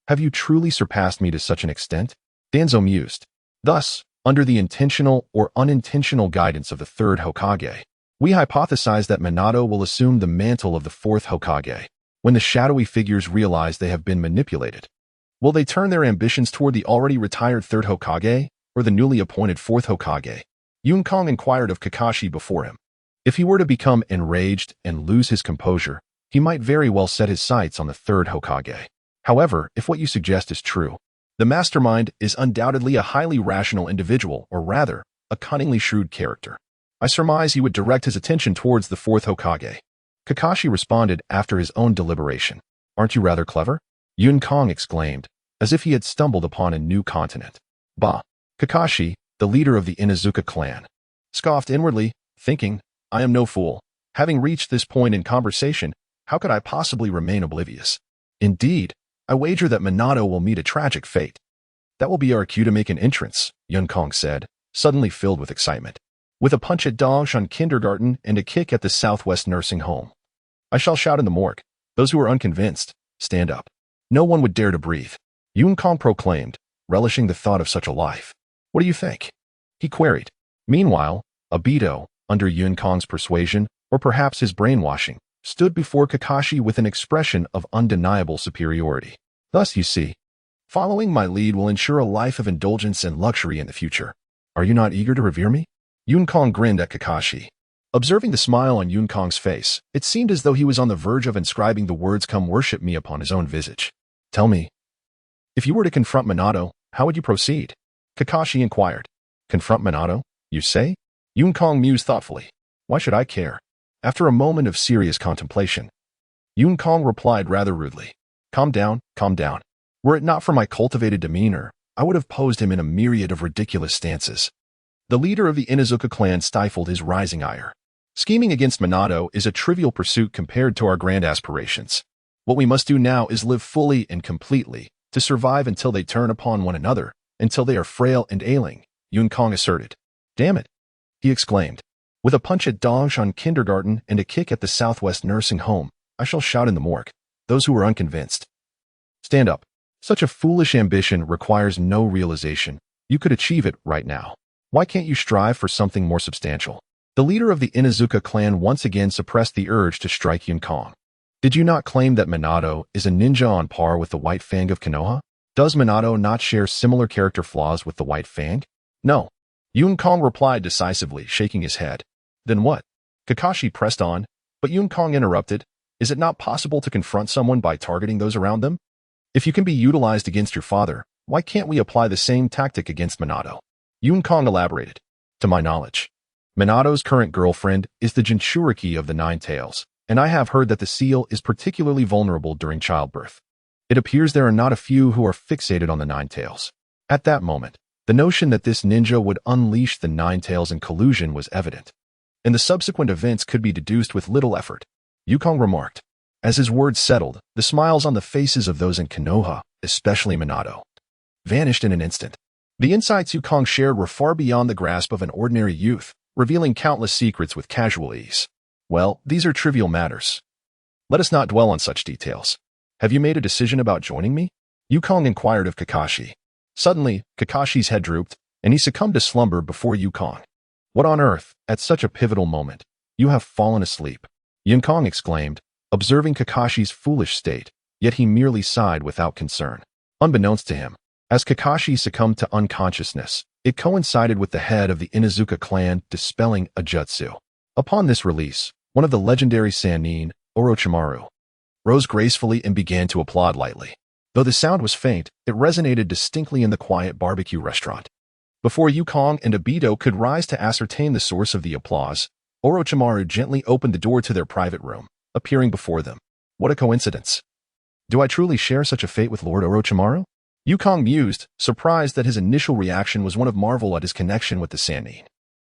Have you truly surpassed me to such an extent? Danzo mused. Thus, under the intentional or unintentional guidance of the third Hokage, we hypothesize that Minato will assume the mantle of the fourth Hokage. When the shadowy figures realize they have been manipulated, will they turn their ambitions toward the already retired third Hokage or the newly appointed fourth Hokage? Yun Kong inquired of Kakashi before him. If he were to become enraged and lose his composure, he might very well set his sights on the third Hokage. However, if what you suggest is true, the mastermind is undoubtedly a highly rational individual, or rather, a cunningly shrewd character. I surmise he would direct his attention towards the fourth Hokage. Kakashi responded after his own deliberation. Aren't you rather clever? Yun Kong exclaimed, as if he had stumbled upon a new continent. Bah! Kakashi, the leader of the Inuzuka clan, scoffed inwardly, thinking, I am no fool. Having reached this point in conversation, how could I possibly remain oblivious? Indeed, I wager that Minato will meet a tragic fate. That will be our cue to make an entrance, Yun Kong said, suddenly filled with excitement. With a punch at Dongshan Kindergarten and a kick at the Southwest Nursing Home, I shall shout in the morgue. Those who are unconvinced, stand up. No one would dare to breathe. Yun Kong proclaimed, relishing the thought of such a life. What do you think? He queried. Meanwhile, Obito, under Yun Kong's persuasion, or perhaps his brainwashing, stood before Kakashi with an expression of undeniable superiority. Thus, you see, following my lead will ensure a life of indulgence and luxury in the future. Are you not eager to revere me? Yun Kong grinned at Kakashi. Observing the smile on Yun Kong's face, it seemed as though he was on the verge of inscribing the words "Come worship me" upon his own visage. Tell me, if you were to confront Minato, how would you proceed? Kakashi inquired. Confront Minato, you say? Yun Kong mused thoughtfully. Why should I care? After a moment of serious contemplation, Yun Kong replied rather rudely. Calm down, calm down. Were it not for my cultivated demeanor, I would have posed him in a myriad of ridiculous stances. The leader of the Inuzuka clan stifled his rising ire. Scheming against Minato is a trivial pursuit compared to our grand aspirations. What we must do now is live fully and completely, to survive until they turn upon one another, until they are frail and ailing, Yun Kong asserted. Damn it, he exclaimed. With a punch at Dongshan Kindergarten and a kick at the Southwest Nursing Home, I shall shout in the morgue. Those who are unconvinced, stand up. Such a foolish ambition requires no realization. You could achieve it right now. Why can't you strive for something more substantial? The leader of the Inuzuka clan once again suppressed the urge to strike Yun Kong. Did you not claim that Minato is a ninja on par with the White Fang of Konoha? Does Minato not share similar character flaws with the White Fang? No. Yun Kong replied decisively, shaking his head. Then what? Kakashi pressed on, but Yun Kong interrupted. Is it not possible to confront someone by targeting those around them? If you can be utilized against your father, why can't we apply the same tactic against Minato? Yun Kong elaborated. To my knowledge, Minato's current girlfriend is the Jinchuriki of the Nine Tails, and I have heard that the seal is particularly vulnerable during childbirth. It appears there are not a few who are fixated on the Nine Tails. At that moment, the notion that this ninja would unleash the Nine Tails in collusion was evident, and the subsequent events could be deduced with little effort, Yun Kong remarked. As his words settled, the smiles on the faces of those in Konoha, especially Minato, vanished in an instant. The insights Yun Kong shared were far beyond the grasp of an ordinary youth, revealing countless secrets with casual ease. Well, these are trivial matters. Let us not dwell on such details. Have you made a decision about joining me? Yun Kong inquired of Kakashi. Suddenly, Kakashi's head drooped, and he succumbed to slumber before Yun Kong. What on earth, at such a pivotal moment? You have fallen asleep, Yun Kong exclaimed, observing Kakashi's foolish state, yet he merely sighed without concern. Unbeknownst to him, As Kakashi succumbed to unconsciousness, it coincided with the head of the Inuzuka clan dispelling a jutsu. Upon this release, one of the legendary Sannin, Orochimaru, rose gracefully and began to applaud lightly. Though the sound was faint, it resonated distinctly in the quiet barbecue restaurant. Before Yukong and Obito could rise to ascertain the source of the applause, Orochimaru gently opened the door to their private room, appearing before them. What a coincidence. Do I truly share such a fate with Lord Orochimaru? Yukong mused, surprised that his initial reaction was one of marvel at his connection with the Sannin.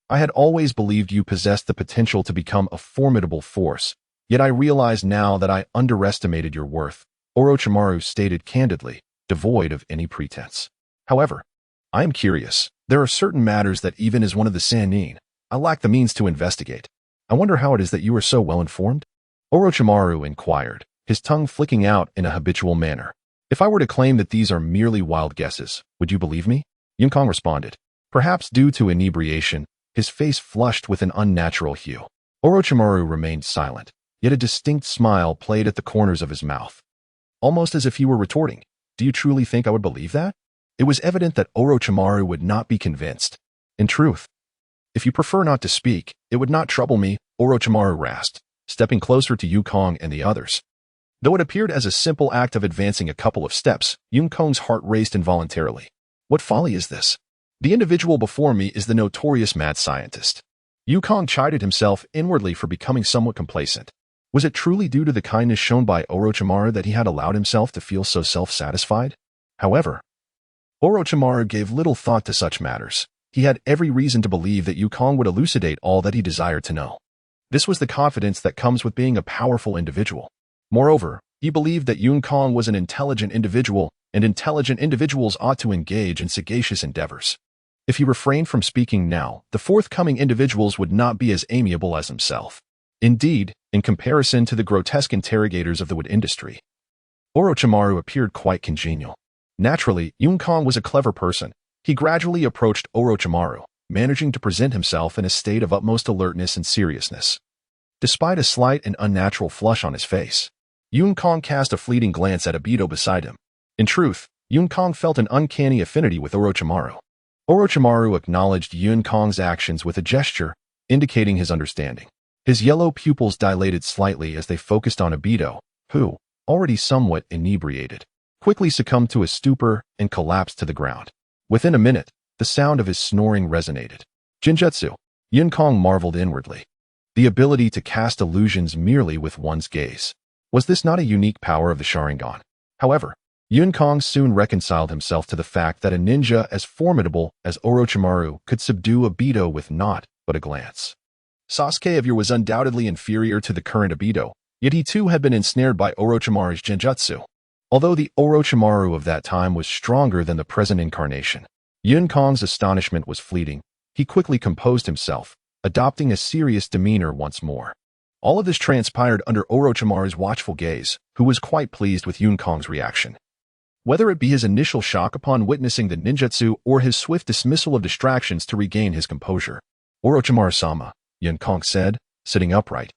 I had always believed you possessed the potential to become a formidable force, yet I realize now that I underestimated your worth, Orochimaru stated candidly, devoid of any pretense. However, I am curious. There are certain matters that even as one of the Sannin, I lack the means to investigate. I wonder how it is that you are so well informed? Orochimaru inquired, his tongue flicking out in a habitual manner. If I were to claim that these are merely wild guesses, would you believe me? Yukong responded. Perhaps due to inebriation, his face flushed with an unnatural hue. Orochimaru remained silent, yet a distinct smile played at the corners of his mouth. Almost as if he were retorting, do you truly think I would believe that? It was evident that Orochimaru would not be convinced. In truth, if you prefer not to speak, it would not trouble me, Orochimaru rasped, stepping closer to Yukong and the others. Though it appeared as a simple act of advancing a couple of steps, Yukong's heart raced involuntarily. What folly is this? The individual before me is the notorious mad scientist. Yukong chided himself inwardly for becoming somewhat complacent. Was it truly due to the kindness shown by Orochimaru that he had allowed himself to feel so self-satisfied? However, Orochimaru gave little thought to such matters. He had every reason to believe that Yukong would elucidate all that he desired to know. This was the confidence that comes with being a powerful individual. Moreover, he believed that Yukong was an intelligent individual, and intelligent individuals ought to engage in sagacious endeavors. If he refrained from speaking now, the forthcoming individuals would not be as amiable as himself. Indeed, in comparison to the grotesque interrogators of the wood industry, Orochimaru appeared quite congenial. Naturally, Yukong was a clever person. He gradually approached Orochimaru, managing to present himself in a state of utmost alertness and seriousness. Despite a slight and unnatural flush on his face, Yukong cast a fleeting glance at Obito beside him. In truth, Yukong felt an uncanny affinity with Orochimaru. Orochimaru acknowledged Yukong's actions with a gesture, indicating his understanding. His yellow pupils dilated slightly as they focused on Obito, who, already somewhat inebriated, quickly succumbed to a stupor and collapsed to the ground. Within a minute, the sound of his snoring resonated. Jinjutsu, Yukong marveled inwardly. The ability to cast illusions merely with one's gaze. Was this not a unique power of the Sharingan? However, Yukong soon reconciled himself to the fact that a ninja as formidable as Orochimaru could subdue Obito with naught but a glance. Sasuke of Yore was undoubtedly inferior to the current Obito, yet he too had been ensnared by Orochimaru's Genjutsu. Although the Orochimaru of that time was stronger than the present incarnation, Yukong's astonishment was fleeting. He quickly composed himself, adopting a serious demeanor once more. All of this transpired under Orochimaru's watchful gaze, who was quite pleased with Yukong's reaction. Whether it be his initial shock upon witnessing the ninjutsu or his swift dismissal of distractions to regain his composure, Orochimaru-sama, Yukong said, sitting upright,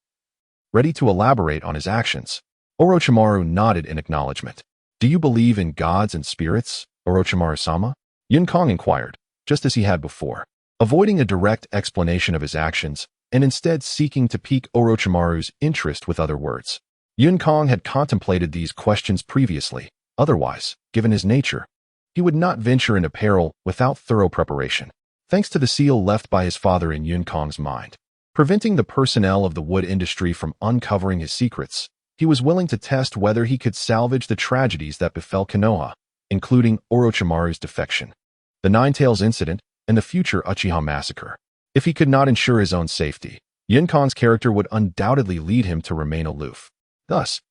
ready to elaborate on his actions. Orochimaru nodded in acknowledgement. Do you believe in gods and spirits, Orochimaru-sama? Yukong inquired, just as he had before, avoiding a direct explanation of his actions and instead seeking to pique Orochimaru's interest with other words. Yukong had contemplated these questions previously. Otherwise, given his nature, he would not venture into peril without thorough preparation. Thanks to the seal left by his father in Yukong's mind, preventing the personnel of the wood industry from uncovering his secrets, he was willing to test whether he could salvage the tragedies that befell Konoha, including Orochimaru's defection, the Nine Tails incident, and the future Uchiha massacre. If he could not ensure his own safety, Yukong's character would undoubtedly lead him to remain aloof. Thus,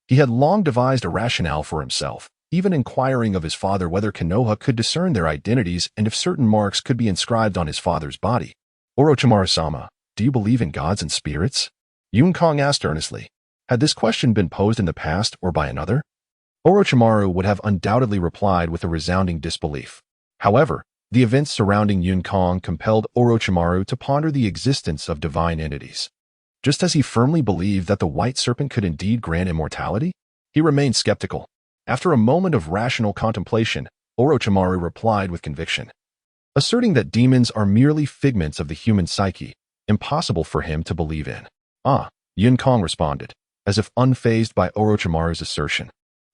he had long devised a rationale for himself, even inquiring of his father whether Konoha could discern their identities and if certain marks could be inscribed on his father's body. Orochimaru-sama, do you believe in gods and spirits? Yukong asked earnestly. Had this question been posed in the past or by another, Orochimaru would have undoubtedly replied with a resounding disbelief. However, the events surrounding Yukong compelled Orochimaru to ponder the existence of divine entities. Just as he firmly believed that the white serpent could indeed grant immortality, he remained skeptical. After a moment of rational contemplation, Orochimaru replied with conviction, asserting that demons are merely figments of the human psyche, impossible for him to believe in. Ah, Yun Kong responded, as if unfazed by Orochimaru's assertion.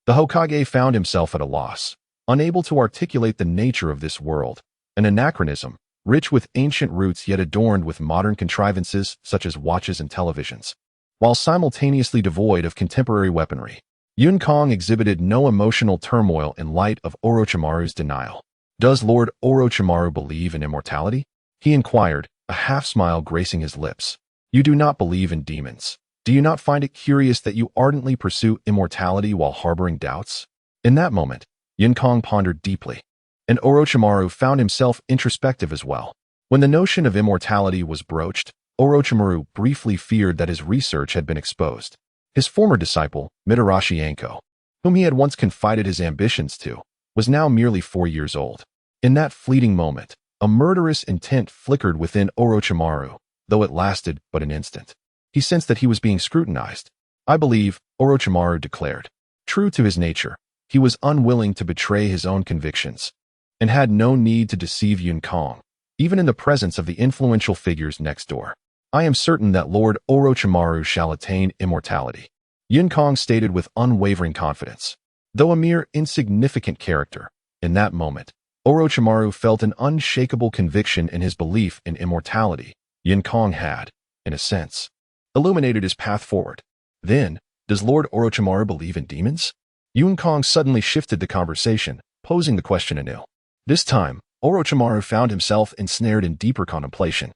The Hokage found himself at a loss, unable to articulate the nature of this world, an anachronism, rich with ancient roots yet adorned with modern contrivances such as watches and televisions. While simultaneously devoid of contemporary weaponry, Yun Kong exhibited no emotional turmoil in light of Orochimaru's denial. Does Lord Orochimaru believe in immortality? He inquired, a half-smile gracing his lips. You do not believe in demons. Do you not find it curious that you ardently pursue immortality while harboring doubts? In that moment, Yun Kong pondered deeply, and Orochimaru found himself introspective as well. When the notion of immortality was broached, Orochimaru briefly feared that his research had been exposed. His former disciple, Mitarashi Anko, whom he had once confided his ambitions to, was now merely 4 years old. In that fleeting moment, a murderous intent flickered within Orochimaru, though it lasted but an instant. He sensed that he was being scrutinized. I believe, Orochimaru declared. True to his nature, he was unwilling to betray his own convictions, and had no need to deceive Yun Kong, even in the presence of the influential figures next door. I am certain that Lord Orochimaru shall attain immortality, Yun Kong stated with unwavering confidence. Though a mere insignificant character, in that moment, Orochimaru felt an unshakable conviction in his belief in immortality. Yun Kong had, in a sense, illuminated his path forward. Then, does Lord Orochimaru believe in demons? Yun Kong suddenly shifted the conversation, posing the question anew. This time, Orochimaru found himself ensnared in deeper contemplation.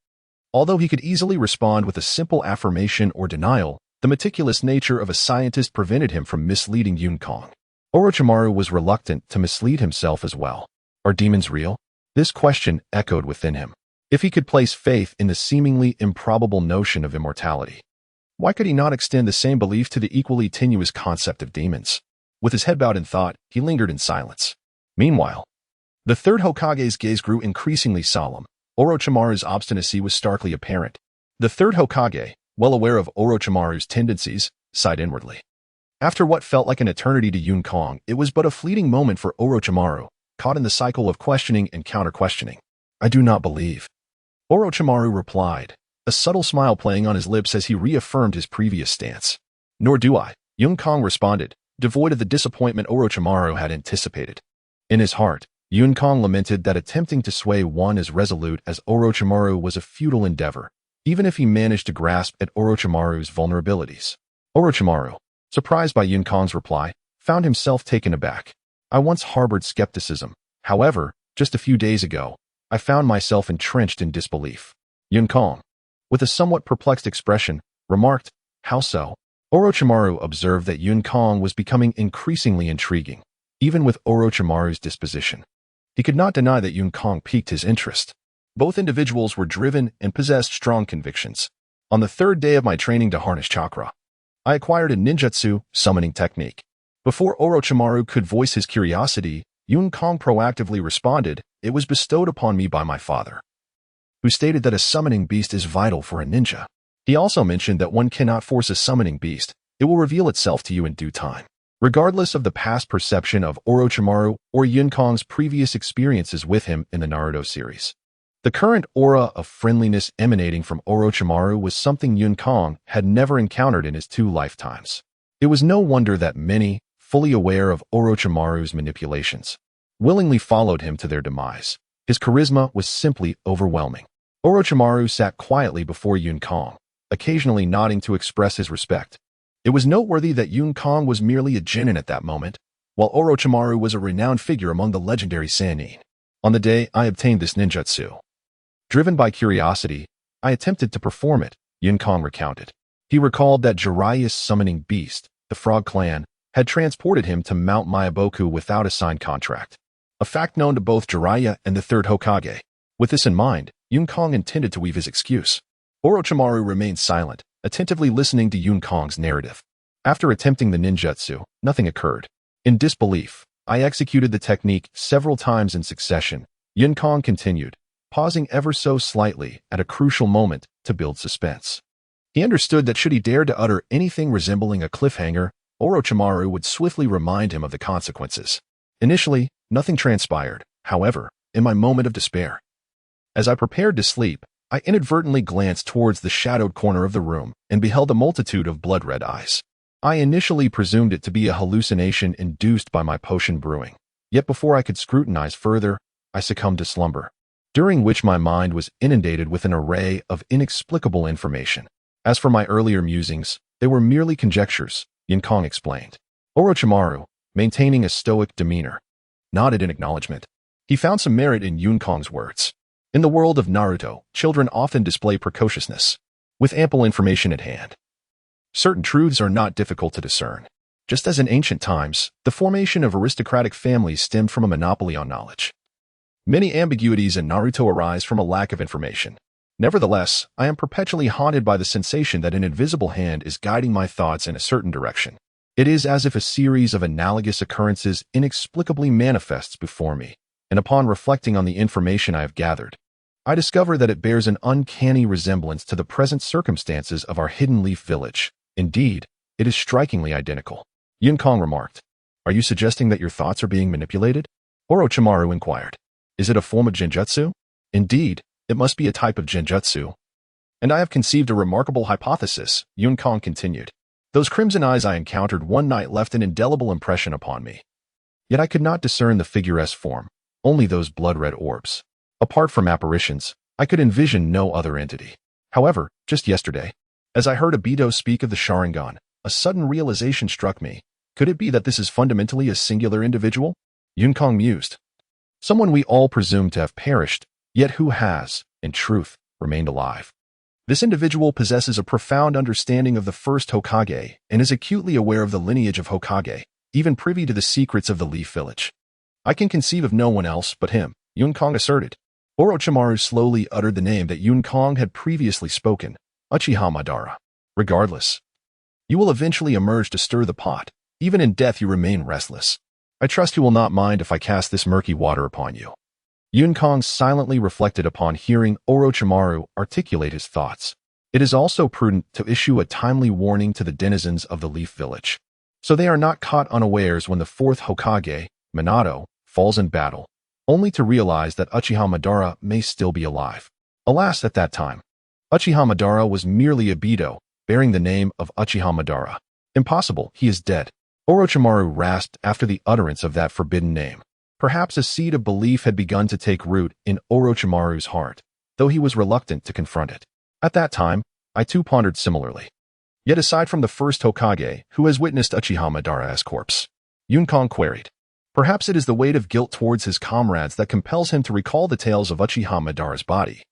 Although he could easily respond with a simple affirmation or denial, the meticulous nature of a scientist prevented him from misleading Yun Kong. Orochimaru was reluctant to mislead himself as well. Are demons real? This question echoed within him. If he could place faith in the seemingly improbable notion of immortality, why could he not extend the same belief to the equally tenuous concept of demons? With his head bowed in thought, he lingered in silence. Meanwhile, the third Hokage's gaze grew increasingly solemn. Orochimaru's obstinacy was starkly apparent. The third Hokage, well aware of Orochimaru's tendencies, sighed inwardly. After what felt like an eternity to Yun Kong, it was but a fleeting moment for Orochimaru, caught in the cycle of questioning and counter-questioning. I do not believe. Orochimaru replied, a subtle smile playing on his lips as he reaffirmed his previous stance. Nor do I, Yun Kong responded, devoid of the disappointment Orochimaru had anticipated. In his heart, Yun Kong lamented that attempting to sway one as resolute as Orochimaru was a futile endeavor, even if he managed to grasp at Orochimaru's vulnerabilities. Orochimaru, surprised by Yun Kong's reply, found himself taken aback. I once harbored skepticism. However, just a few days ago, I found myself entrenched in disbelief. Yun Kong, with a somewhat perplexed expression, remarked, how so? Orochimaru observed that Yun Kong was becoming increasingly intriguing, even with Orochimaru's disposition. He could not deny that Yun Kong piqued his interest. Both individuals were driven and possessed strong convictions. On the third day of my training to harness chakra, I acquired a ninjutsu summoning technique. Before Orochimaru could voice his curiosity, Yun Kong proactively responded, it was bestowed upon me by my father, who stated that a summoning beast is vital for a ninja. He also mentioned that one cannot force a summoning beast. It will reveal itself to you in due time. Regardless of the past perception of Orochimaru or Yun Kong's previous experiences with him in the Naruto series, the current aura of friendliness emanating from Orochimaru was something Yun Kong had never encountered in his 2 lifetimes. It was no wonder that many, fully aware of Orochimaru's manipulations, willingly followed him to their demise. His charisma was simply overwhelming. Orochimaru sat quietly before Yun Kong, occasionally nodding to express his respect. It was noteworthy that Yun Kong was merely a genin at that moment, while Orochimaru was a renowned figure among the legendary Sannin. On the day I obtained this ninjutsu, driven by curiosity, I attempted to perform it, Yun Kong recounted. He recalled that Jiraiya's summoning beast, the Frog Clan, had transported him to Mount Myaboku without a signed contract, a fact known to both Jiraiya and the third Hokage. With this in mind, Yun Kong intended to weave his excuse. Orochimaru remained silent, attentively listening to Yun Kong's narrative. After attempting the ninjutsu, nothing occurred. In disbelief, I executed the technique several times in succession, Yun Kong continued, pausing ever so slightly at a crucial moment to build suspense. He understood that should he dare to utter anything resembling a cliffhanger, Orochimaru would swiftly remind him of the consequences. Initially, Nothing transpired, however, in my moment of despair. As I prepared to sleep, I inadvertently glanced towards the shadowed corner of the room and beheld a multitude of blood-red eyes. I initially presumed it to be a hallucination induced by my potion brewing, yet before I could scrutinize further, I succumbed to slumber, during which my mind was inundated with an array of inexplicable information. As for my earlier musings, they were merely conjectures, Yinkong explained. Orochimaru, maintaining a stoic demeanor, nodded in acknowledgement. He found some merit in Yinkong's words. In the world of Naruto, children often display precociousness, with ample information at hand. Certain truths are not difficult to discern. Just as in ancient times, the formation of aristocratic families stemmed from a monopoly on knowledge. Many ambiguities in Naruto arise from a lack of information. Nevertheless, I am perpetually haunted by the sensation that an invisible hand is guiding my thoughts in a certain direction. It is as if a series of analogous occurrences inexplicably manifests before me, and upon reflecting on the information I have gathered, I discover that it bears an uncanny resemblance to the present circumstances of our Hidden Leaf village. Indeed, it is strikingly identical. Yinkong remarked. Are you suggesting that your thoughts are being manipulated? Orochimaru inquired. Is it a form of genjutsu? Indeed, it must be a type of genjutsu. And I have conceived a remarkable hypothesis, Yinkong continued. Those crimson eyes I encountered one night left an indelible impression upon me. Yet I could not discern the figuresque form, only those blood-red orbs. Apart from apparitions, I could envision no other entity. However, just yesterday, as I heard Obito speak of the Sharingan, a sudden realization struck me. Could it be that this is fundamentally a singular individual? Yinkong mused. Someone we all presume to have perished, yet who has, in truth, remained alive. This individual possesses a profound understanding of the first Hokage and is acutely aware of the lineage of Hokage, even privy to the secrets of the Leaf Village. I can conceive of no one else but him, Yinkong asserted. Orochimaru slowly uttered the name that Yinkong had previously spoken, Uchiha Madara. Regardless, you will eventually emerge to stir the pot. Even in death you remain restless. I trust you will not mind if I cast this murky water upon you. Yinkong silently reflected upon hearing Orochimaru articulate his thoughts. It is also prudent to issue a timely warning to the denizens of the Leaf Village, so they are not caught unawares when the fourth Hokage, Minato, falls in battle, only to realize that Uchiha Madara may still be alive. Alas, at that time, Uchiha Madara was merely Obito, bearing the name of Uchiha Madara. Impossible, he is dead. Orochimaru rasped after the utterance of that forbidden name. Perhaps a seed of belief had begun to take root in Orochimaru's heart, though he was reluctant to confront it. At that time, I too pondered similarly. Yet aside from the first Hokage, who has witnessed Uchiha Madara's corpse? Yinkong queried. Perhaps it is the weight of guilt towards his comrades that compels him to recall the tales of Uchiha Madara's body,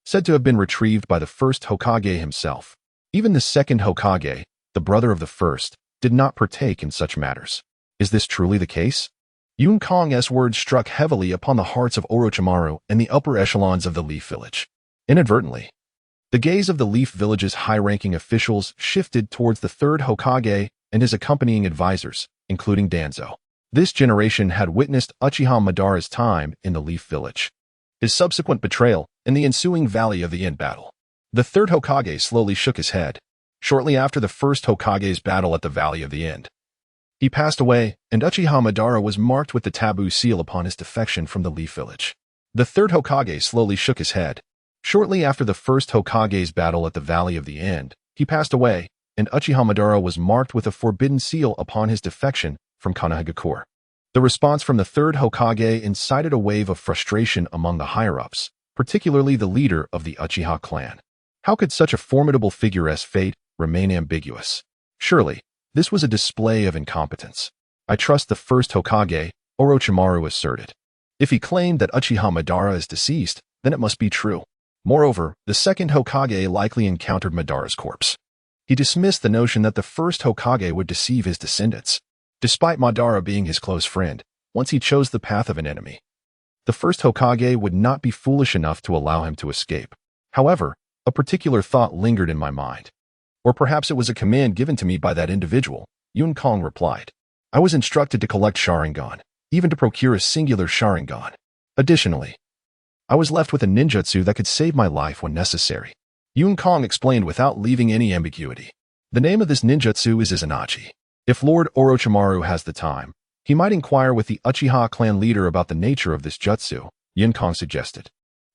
said to have been retrieved by the first Hokage himself. Even the second Hokage, the brother of the first, did not partake in such matters. Is this truly the case? Yinkong's words struck heavily upon the hearts of Orochimaru and the upper echelons of the Leaf Village. Inadvertently, the gaze of the Leaf Village's high-ranking officials shifted towards the third Hokage and his accompanying advisors, including Danzo. This generation had witnessed Uchiha Madara's time in the Leaf Village, his subsequent betrayal, and the ensuing Valley of the End battle. The third Hokage slowly shook his head. Shortly after the first Hokage's battle at the Valley of the End, he passed away, and Uchiha Madara was marked with the taboo seal upon his defection from the Leaf Village. The third Hokage slowly shook his head. Shortly after the first Hokage's battle at the Valley of the End, he passed away, and Uchiha Madara was marked with a forbidden seal upon his defection from Konohagakure. The response from the third Hokage incited a wave of frustration among the higher-ups, particularly the leader of the Uchiha clan. How could such a formidable figure's fate remain ambiguous? Surely, this was a display of incompetence. I trust the first Hokage, Orochimaru asserted. If he claimed that Uchiha Madara is deceased, then it must be true. Moreover, the second Hokage likely encountered Madara's corpse. He dismissed the notion that the first Hokage would deceive his descendants. Despite Madara being his close friend, once he chose the path of an enemy, the first Hokage would not be foolish enough to allow him to escape. However, a particular thought lingered in my mind. Or perhaps it was a command given to me by that individual, Yinkong replied. I was instructed to collect Sharingan, even to procure a singular Sharingan. Additionally, I was left with a ninjutsu that could save my life when necessary. Yinkong explained without leaving any ambiguity. The name of this ninjutsu is Izanachi. If Lord Orochimaru has the time, He might inquire with the Uchiha clan leader about the nature of this jutsu, Yinkong suggested.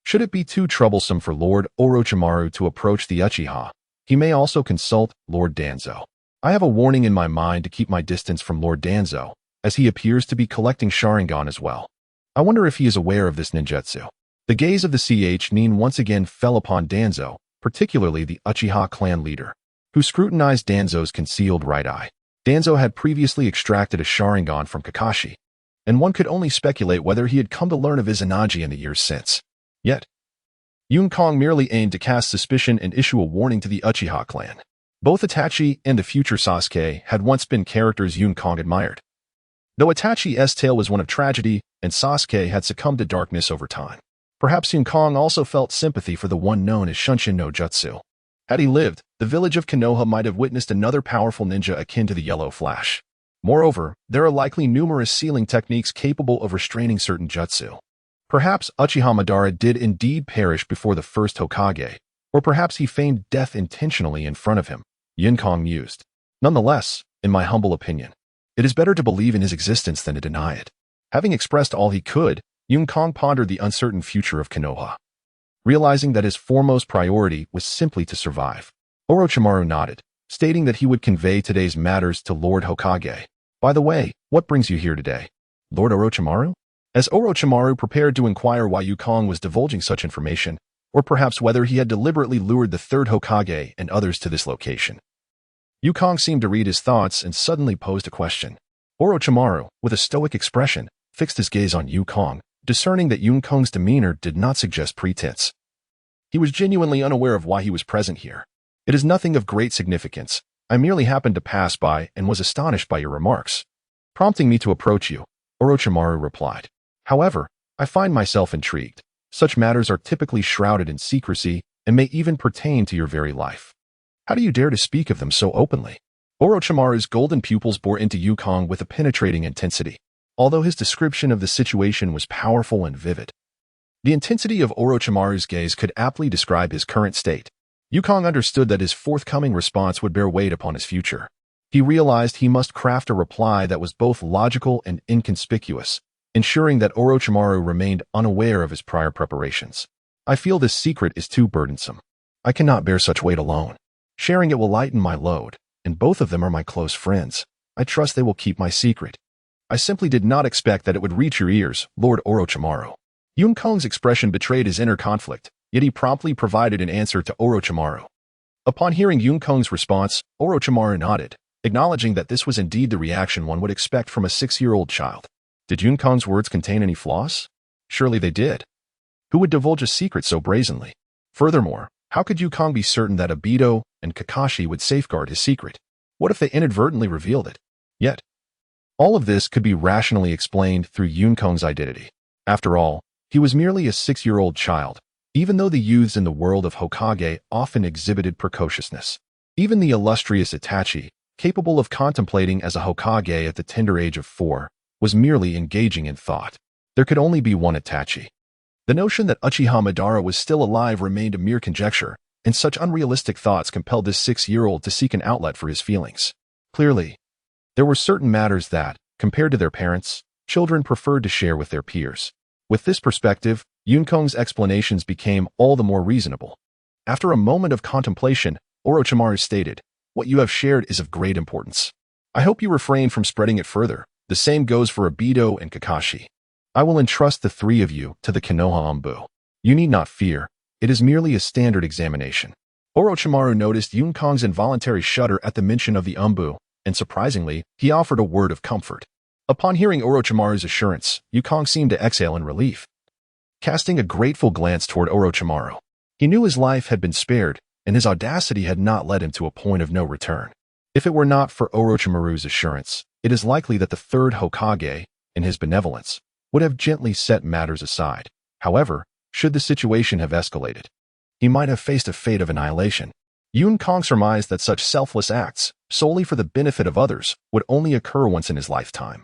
Should it be too troublesome for Lord Orochimaru to approach the Uchiha, he may also consult Lord Danzo. I have a warning in my mind to keep my distance from Lord Danzo, as he appears to be collecting Sharingan as well. I wonder if he is aware of this ninjutsu. The gaze of the Ch-nin once again fell upon Danzo, particularly the Uchiha clan leader, who scrutinized Danzo's concealed right eye. Danzo had previously extracted a Sharingan from Kakashi, and one could only speculate whether he had come to learn of Izanagi in the years since. Yet, Yinkong merely aimed to cast suspicion and issue a warning to the Uchiha clan. Both Itachi and the future Sasuke had once been characters Yinkong admired. Though Itachi's tale was one of tragedy, and Sasuke had succumbed to darkness over time, perhaps Yinkong also felt sympathy for the one known as Shunshin no Jutsu. Had he lived, the village of Konoha might have witnessed another powerful ninja akin to the Yellow Flash. Moreover, there are likely numerous sealing techniques capable of restraining certain jutsu. Perhaps Uchiha Madara did indeed perish before the first Hokage, or perhaps he feigned death intentionally in front of him, Yinkong mused. Nonetheless, in my humble opinion, it is better to believe in his existence than to deny it. Having expressed all he could, Yinkong pondered the uncertain future of Konoha, realizing that his foremost priority was simply to survive. Orochimaru nodded, stating that he would convey today's matters to Lord Hokage. By the way, what brings you here today? Lord Orochimaru? As Orochimaru prepared to inquire why Yinkong was divulging such information, or perhaps whether he had deliberately lured the third Hokage and others to this location, Yinkong seemed to read his thoughts and suddenly posed a question. Orochimaru, with a stoic expression, fixed his gaze on Yinkong, discerning that Yinkong's demeanor did not suggest pretense. He was genuinely unaware of why he was present here. It is nothing of great significance. I merely happened to pass by and was astonished by your remarks, prompting me to approach you, Orochimaru replied. However, I find myself intrigued. Such matters are typically shrouded in secrecy and may even pertain to your very life. How do you dare to speak of them so openly? Orochimaru's golden pupils bore into Yinkong with a penetrating intensity, although his description of the situation was powerful and vivid. The intensity of Orochimaru's gaze could aptly describe his current state. Yinkong understood that his forthcoming response would bear weight upon his future. He realized he must craft a reply that was both logical and inconspicuous, ensuring that Orochimaru remained unaware of his prior preparations. I feel this secret is too burdensome. I cannot bear such weight alone. Sharing it will lighten my load, and both of them are my close friends. I trust they will keep my secret. I simply did not expect that it would reach your ears, Lord Orochimaru. Yinkong's expression betrayed his inner conflict, yet he promptly provided an answer to Orochimaru. Upon hearing Yinkong's response, Orochimaru nodded, acknowledging that this was indeed the reaction one would expect from a 6-year-old child. Did Yinkong's words contain any flaws? Surely they did. Who would divulge a secret so brazenly? Furthermore, how could Yinkong be certain that Obito and Kakashi would safeguard his secret? What if they inadvertently revealed it? Yet, all of this could be rationally explained through Yinkong's identity. After all, he was merely a 6-year-old child, even though the youths in the world of Hokage often exhibited precociousness. Even the illustrious Itachi, capable of contemplating as a Hokage at the tender age of 4, was merely engaging in thought. There could only be one Itachi. The notion that Uchiha Madara was still alive remained a mere conjecture, and such unrealistic thoughts compelled this 6-year-old to seek an outlet for his feelings. Clearly, there were certain matters that, compared to their parents, children preferred to share with their peers. With this perspective, Yinkong's explanations became all the more reasonable. After a moment of contemplation, Orochimaru stated, "What you have shared is of great importance. I hope you refrain from spreading it further. The same goes for Obito and Kakashi. I will entrust the 3 of you to the Konoha Anbu. You need not fear. It is merely a standard examination." Orochimaru noticed Yinkong's involuntary shudder at the mention of the Anbu, and surprisingly, he offered a word of comfort. Upon hearing Orochimaru's assurance, Yinkong seemed to exhale in relief. Casting a grateful glance toward Orochimaru, he knew his life had been spared, and his audacity had not led him to a point of no return. If it were not for Orochimaru's assurance, it is likely that the third Hokage, in his benevolence, would have gently set matters aside. However, should the situation have escalated, he might have faced a fate of annihilation. Yinkong surmised that such selfless acts, solely for the benefit of others, would only occur once in his lifetime.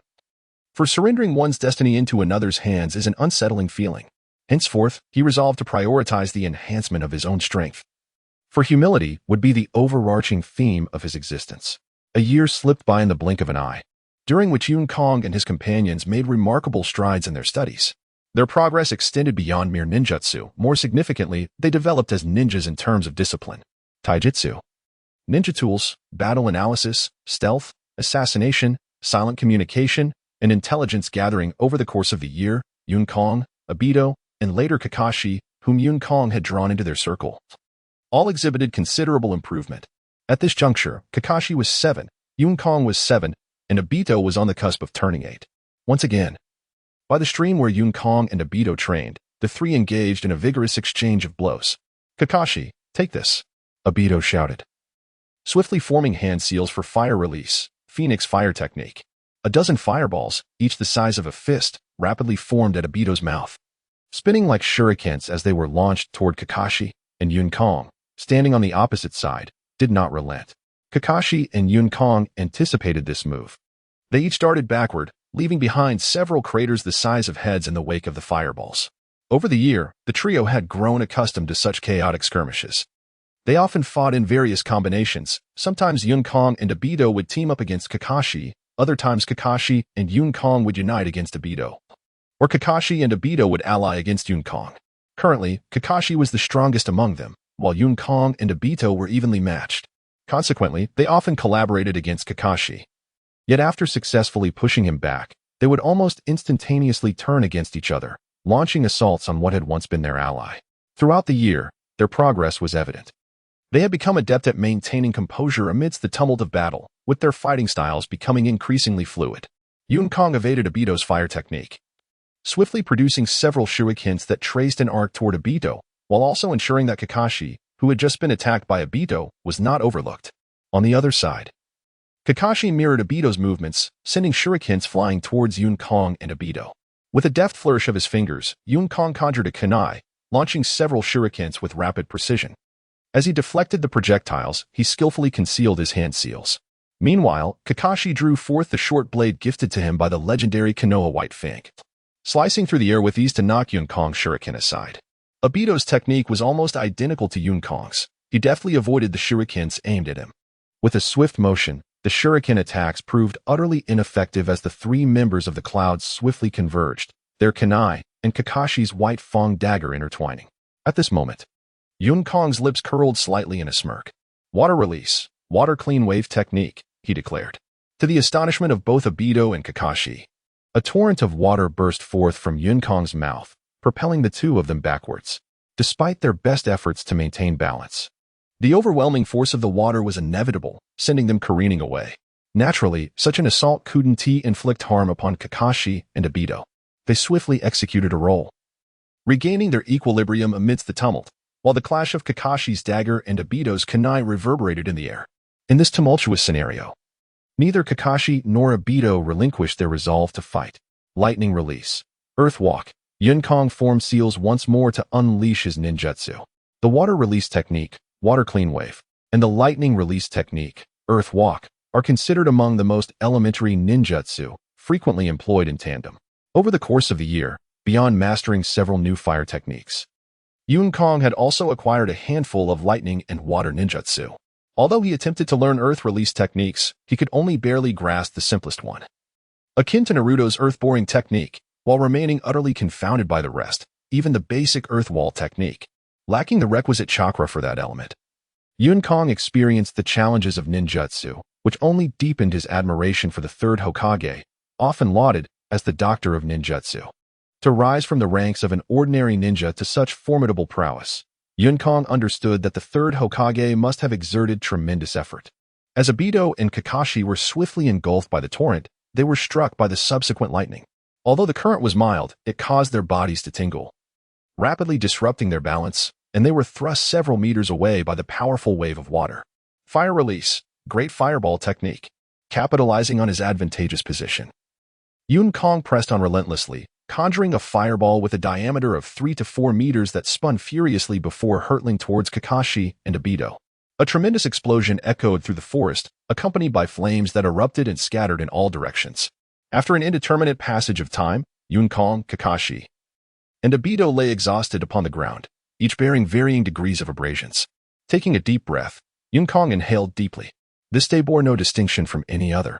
For surrendering one's destiny into another's hands is an unsettling feeling. Henceforth, he resolved to prioritize the enhancement of his own strength. For humility would be the overarching theme of his existence. A year slipped by in the blink of an eye. during which Yun Kong and his companions made remarkable strides in their studies. Their progress extended beyond mere ninjutsu. More significantly, they developed as ninjas in terms of discipline. Taijutsu. Ninja tools, battle analysis, stealth, assassination, silent communication, and intelligence gathering. Over the course of the year, Yun Kong, Obito, and later Kakashi, whom Yun Kong had drawn into their circle, all exhibited considerable improvement. At this juncture, Kakashi was 7, Yun Kong was 7, and Obito was on the cusp of turning 8. Once again, by the stream where Yun Kong and Obito trained, the three engaged in a vigorous exchange of blows. "Kakashi, take this," Obito shouted, swiftly forming hand seals for fire release, Phoenix fire technique. A dozen fireballs, each the size of a fist, rapidly formed at Obito's mouth, spinning like shurikens as they were launched toward Kakashi, and Yun Kong, standing on the opposite side, did not relent. Kakashi and Yun Kong anticipated this move. They each darted backward, leaving behind several craters the size of heads in the wake of the fireballs. Over the year, the trio had grown accustomed to such chaotic skirmishes. They often fought in various combinations. Sometimes Yun Kong and Obito would team up against Kakashi, other times Kakashi and Yun Kong would unite against Obito. Or Kakashi and Obito would ally against Yun Kong. Currently, Kakashi was the strongest among them, while Yun Kong and Obito were evenly matched. Consequently, they often collaborated against Kakashi. Yet after successfully pushing him back, they would almost instantaneously turn against each other, launching assaults on what had once been their ally. Throughout the year, their progress was evident. They had become adept at maintaining composure amidst the tumult of battle, with their fighting styles becoming increasingly fluid. Yun Kong evaded Obito's fire technique, swiftly producing several shurikens that traced an arc toward Obito, while also ensuring that Kakashi, who had just been attacked by Obito, was not overlooked. On the other side, Kakashi mirrored Obito's movements, sending shurikens flying towards Yun Kong and Obito. With a deft flourish of his fingers, Yun Kong conjured a kunai, launching several shurikens with rapid precision. As he deflected the projectiles, he skillfully concealed his hand seals. Meanwhile, Kakashi drew forth the short blade gifted to him by the legendary Konoha White Fang, slicing through the air with ease to knock Yun Kong's shuriken aside. Obito's technique was almost identical to Yun Kong's. He deftly avoided the shurikens aimed at him. With a swift motion, the shuriken attacks proved utterly ineffective as the three members of the clouds swiftly converged, their kunai and Kakashi's white fang dagger intertwining. At this moment, Yun Kong's lips curled slightly in a smirk. "Water release, water clean wave technique," he declared. To the astonishment of both Obito and Kakashi, a torrent of water burst forth from Yun Kong's mouth, propelling the two of them backwards. Despite their best efforts to maintain balance, the overwhelming force of the water was inevitable, sending them careening away. Naturally, such an assault couldn't inflict harm upon Kakashi and Obito. They swiftly executed a roll, regaining their equilibrium amidst the tumult, while the clash of Kakashi's dagger and Obito's kunai reverberated in the air. In this tumultuous scenario, neither Kakashi nor Obito relinquished their resolve to fight. Lightning release, earth walk. Yun Kong formed seals once more to unleash his ninjutsu. The water release technique, water clean wave, and the lightning release technique, earth walk, are considered among the most elementary ninjutsu, frequently employed in tandem. Over the course of the year, beyond mastering several new fire techniques, Yun Kong had also acquired a handful of lightning and water ninjutsu. Although he attempted to learn earth release techniques, he could only barely grasp the simplest one. Akin to Naruto's earth-boring technique, while remaining utterly confounded by the rest, even the basic earth wall technique, lacking the requisite chakra for that element. Yun Kong experienced the challenges of ninjutsu, which only deepened his admiration for the third Hokage, often lauded as the doctor of ninjutsu. To rise from the ranks of an ordinary ninja to such formidable prowess, Yun Kong understood that the third Hokage must have exerted tremendous effort. As Obito and Kakashi were swiftly engulfed by the torrent, they were struck by the subsequent lightning. Although the current was mild, it caused their bodies to tingle, rapidly disrupting their balance, and they were thrust several meters away by the powerful wave of water. Fire release, great fireball technique. Capitalizing on his advantageous position, Yun Kong pressed on relentlessly, conjuring a fireball with a diameter of 3 to 4 meters that spun furiously before hurtling towards Kakashi and Obito. A tremendous explosion echoed through the forest, accompanied by flames that erupted and scattered in all directions. After an indeterminate passage of time, Yun Kong, Kakashi, and Obito lay exhausted upon the ground, each bearing varying degrees of abrasions. Taking a deep breath, Yun Kong inhaled deeply. This day bore no distinction from any other.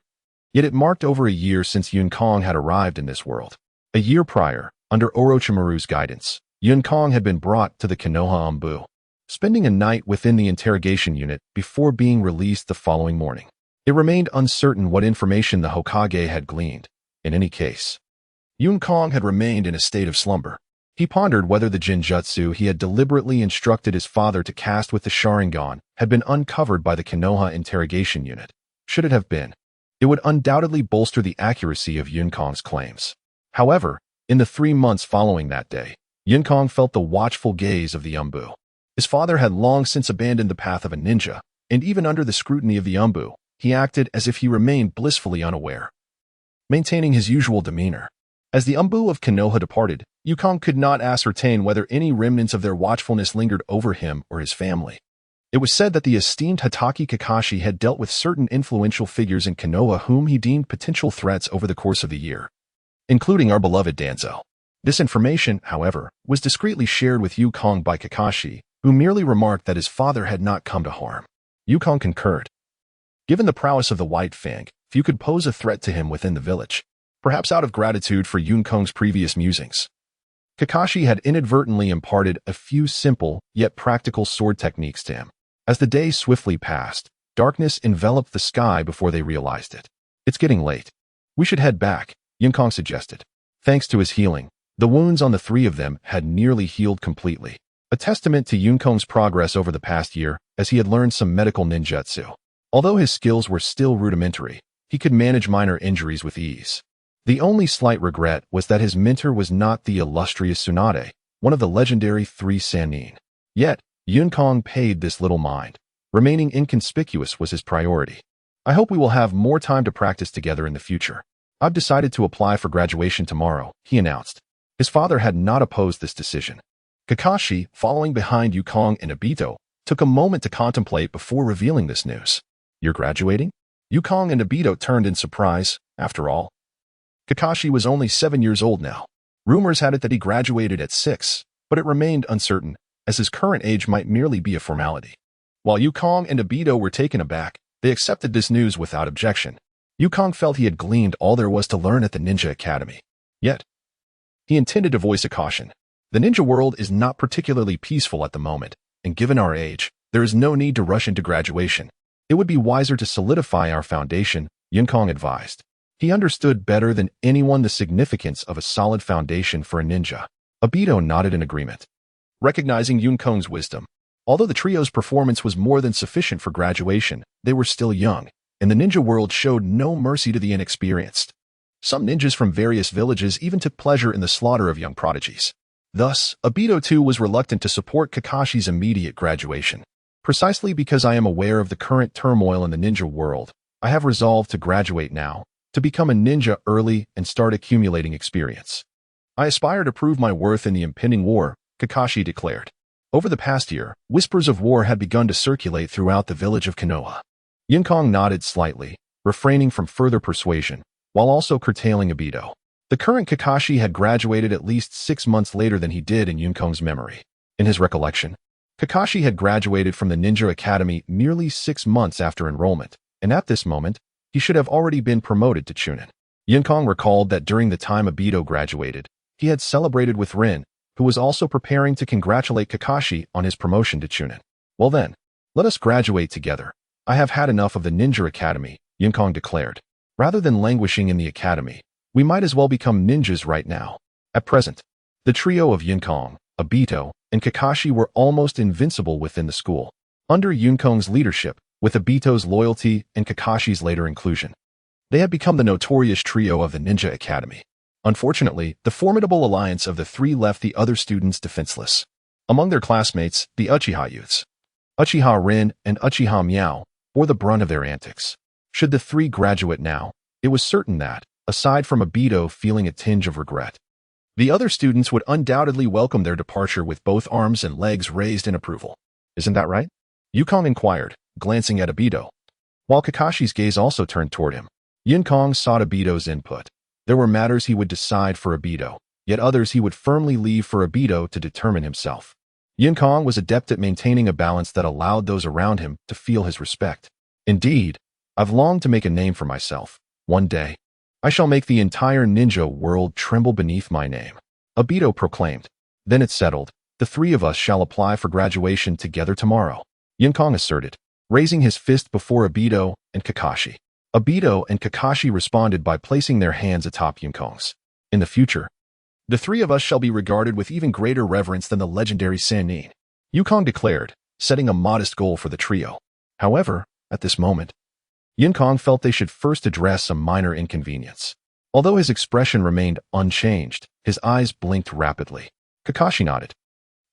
Yet it marked over a year since Yun Kong had arrived in this world. A year prior, under Orochimaru's guidance, Yun Kong had been brought to the Konoha Ambu, spending a night within the interrogation unit before being released the following morning. It remained uncertain what information the Hokage had gleaned. In any case, Yun Kong had remained in a state of slumber. He pondered whether the Jinjutsu he had deliberately instructed his father to cast with the Sharingan had been uncovered by the Konoha interrogation unit. Should it have been, it would undoubtedly bolster the accuracy of Yun Kong's claims. However, in the 3 months following that day, Yun Kong felt the watchful gaze of the Ambu. His father had long since abandoned the path of a ninja, and even under the scrutiny of the Ambu, he acted as if he remained blissfully unaware, maintaining his usual demeanor. As the Ambu of Konoha departed, Yun Kong could not ascertain whether any remnants of their watchfulness lingered over him or his family. It was said that the esteemed Hatake Kakashi had dealt with certain influential figures in Konoha whom he deemed potential threats over the course of the year, including our beloved Danzo. This information, however, was discreetly shared with Yun Kong by Kakashi, who merely remarked that his father had not come to harm. Yun Kong concurred. Given the prowess of the White Fang, few could pose a threat to him within the village, perhaps out of gratitude for Yun Kong's previous musings. Kakashi had inadvertently imparted a few simple yet practical sword techniques to him. As the day swiftly passed, darkness enveloped the sky before they realized it. It's getting late. We should head back, Yun Kong suggested. Thanks to his healing, the wounds on the 3 of them had nearly healed completely, a testament to Yun Kong's progress over the past year as he had learned some medical ninjutsu. Although his skills were still rudimentary, he could manage minor injuries with ease. The only slight regret was that his mentor was not the illustrious Tsunade, one of the legendary 3 Sannin. Yet, Yun Kong paid this little mind. Remaining inconspicuous was his priority. I hope we will have more time to practice together in the future. I've decided to apply for graduation tomorrow, he announced. His father had not opposed this decision. Kakashi, following behind Yun Kong and Obito, took a moment to contemplate before revealing this news. You're graduating? Yun Kong and Obito turned in surprise. After all, Kakashi was only 7 years old now. Rumors had it that he graduated at 6, but it remained uncertain, as his current age might merely be a formality. While Yun Kong and Obito were taken aback, they accepted this news without objection. Yun Kong felt he had gleaned all there was to learn at the Ninja Academy. Yet, he intended to voice a caution. The ninja world is not particularly peaceful at the moment, and given our age, there is no need to rush into graduation. It would be wiser to solidify our foundation, Yun Kong advised. He understood better than anyone the significance of a solid foundation for a ninja. Obito nodded in agreement, recognizing Yun Kong's wisdom. Although the trio's performance was more than sufficient for graduation, they were still young, and the ninja world showed no mercy to the inexperienced. Some ninjas from various villages even took pleasure in the slaughter of young prodigies. Thus, Obito too was reluctant to support Kakashi's immediate graduation. Precisely because I am aware of the current turmoil in the ninja world, I have resolved to graduate now, to become a ninja early and start accumulating experience. I aspire to prove my worth in the impending war, Kakashi declared. Over the past year, whispers of war had begun to circulate throughout the village of Konoha. Yun Kong nodded slightly, refraining from further persuasion, while also curtailing Obito. The current Kakashi had graduated at least 6 months later than he did in Yun Kong's memory. In his recollection, Kakashi had graduated from the Ninja Academy merely 6 months after enrollment, and at this moment, he should have already been promoted to Chunin. Yun Kong recalled that during the time Obito graduated, he had celebrated with Rin, who was also preparing to congratulate Kakashi on his promotion to Chunin. Well then, let us graduate together. I have had enough of the Ninja Academy, Yun Kong declared. Rather than languishing in the academy, we might as well become ninjas right now. At present, the trio of Yun Kong, Obito, and Kakashi were almost invincible within the school. Under Yun Kong's leadership, with Obito's loyalty and Kakashi's later inclusion, they had become the notorious trio of the Ninja Academy. Unfortunately, the formidable alliance of the 3 left the other students defenseless. Among their classmates, the Uchiha youths, Uchiha Rin and Uchiha Miao, bore the brunt of their antics. Should the 3 graduate now, it was certain that, aside from Obito feeling a tinge of regret, the other students would undoubtedly welcome their departure with both arms and legs raised in approval. Isn't that right? Yun Kong inquired, glancing at Obito. While Kakashi's gaze also turned toward him, Yun Kong sought Obito's input. There were matters he would decide for Obito, yet others he would firmly leave for Obito to determine himself. Yun Kong was adept at maintaining a balance that allowed those around him to feel his respect. Indeed, I've longed to make a name for myself, One day, I shall make the entire ninja world tremble beneath my name, Obito proclaimed. Then it's settled. The three of us shall apply for graduation together tomorrow, Yunkong asserted, raising his fist before Obito and Kakashi. Obito and Kakashi responded by placing their hands atop Yunkong's. In the future, the three of us shall be regarded with even greater reverence than the legendary Sannin, Yunkong declared, setting a modest goal for the trio. However, at this moment, Yunkong felt they should first address some minor inconvenience. Although his expression remained unchanged, his eyes blinked rapidly. Kakashi nodded,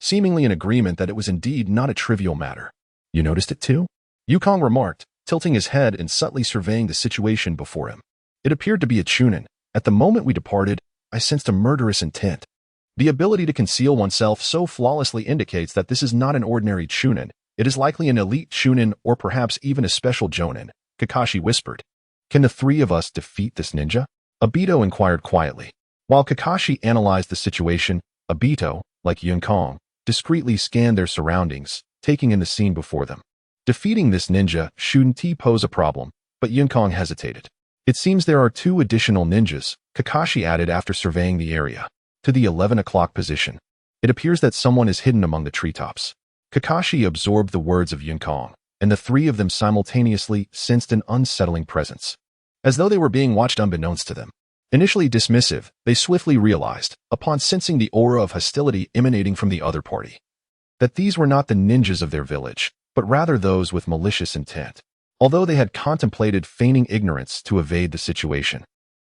seemingly in agreement that it was indeed not a trivial matter. You noticed it too? Yunkong remarked, tilting his head and subtly surveying the situation before him. It appeared to be a chunin. At the moment we departed, I sensed a murderous intent. The ability to conceal oneself so flawlessly indicates that this is not an ordinary chunin. It is likely an elite chunin or perhaps even a special jonin, Kakashi whispered. Can the three of us defeat this ninja? Obito inquired quietly. While Kakashi analyzed the situation, Obito, like Yunkong, discreetly scanned their surroundings, taking in the scene before them. Defeating this ninja shouldn't pose a problem, but Yunkong hesitated. It seems there are 2 additional ninjas, Kakashi added after surveying the area. To the 11 o'clock position. It appears that someone is hidden among the treetops. Kakashi absorbed the words of Yunkong, and the three of them simultaneously sensed an unsettling presence, as though they were being watched unbeknownst to them. Initially dismissive, they swiftly realized, upon sensing the aura of hostility emanating from the other party, that these were not the ninjas of their village, but rather those with malicious intent. Although they had contemplated feigning ignorance to evade the situation,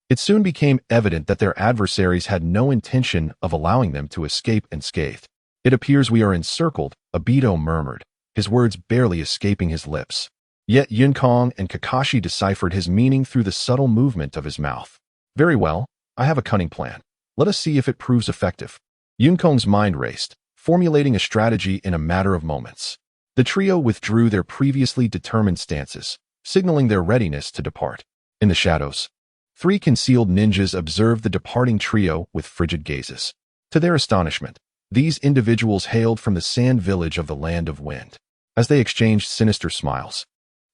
it soon became evident that their adversaries had no intention of allowing them to escape unscathed. It appears we are encircled, Obito murmured, his words barely escaping his lips. Yet Yunkong and Kakashi deciphered his meaning through the subtle movement of his mouth. Very well, I have a cunning plan. Let us see if it proves effective. Yunkong's mind raced, formulating a strategy in a matter of moments. The trio withdrew their previously determined stances, signaling their readiness to depart. In the shadows, 3 concealed ninjas observed the departing trio with frigid gazes. To their astonishment, these individuals hailed from the sand village of the Land of Wind. As they exchanged sinister smiles,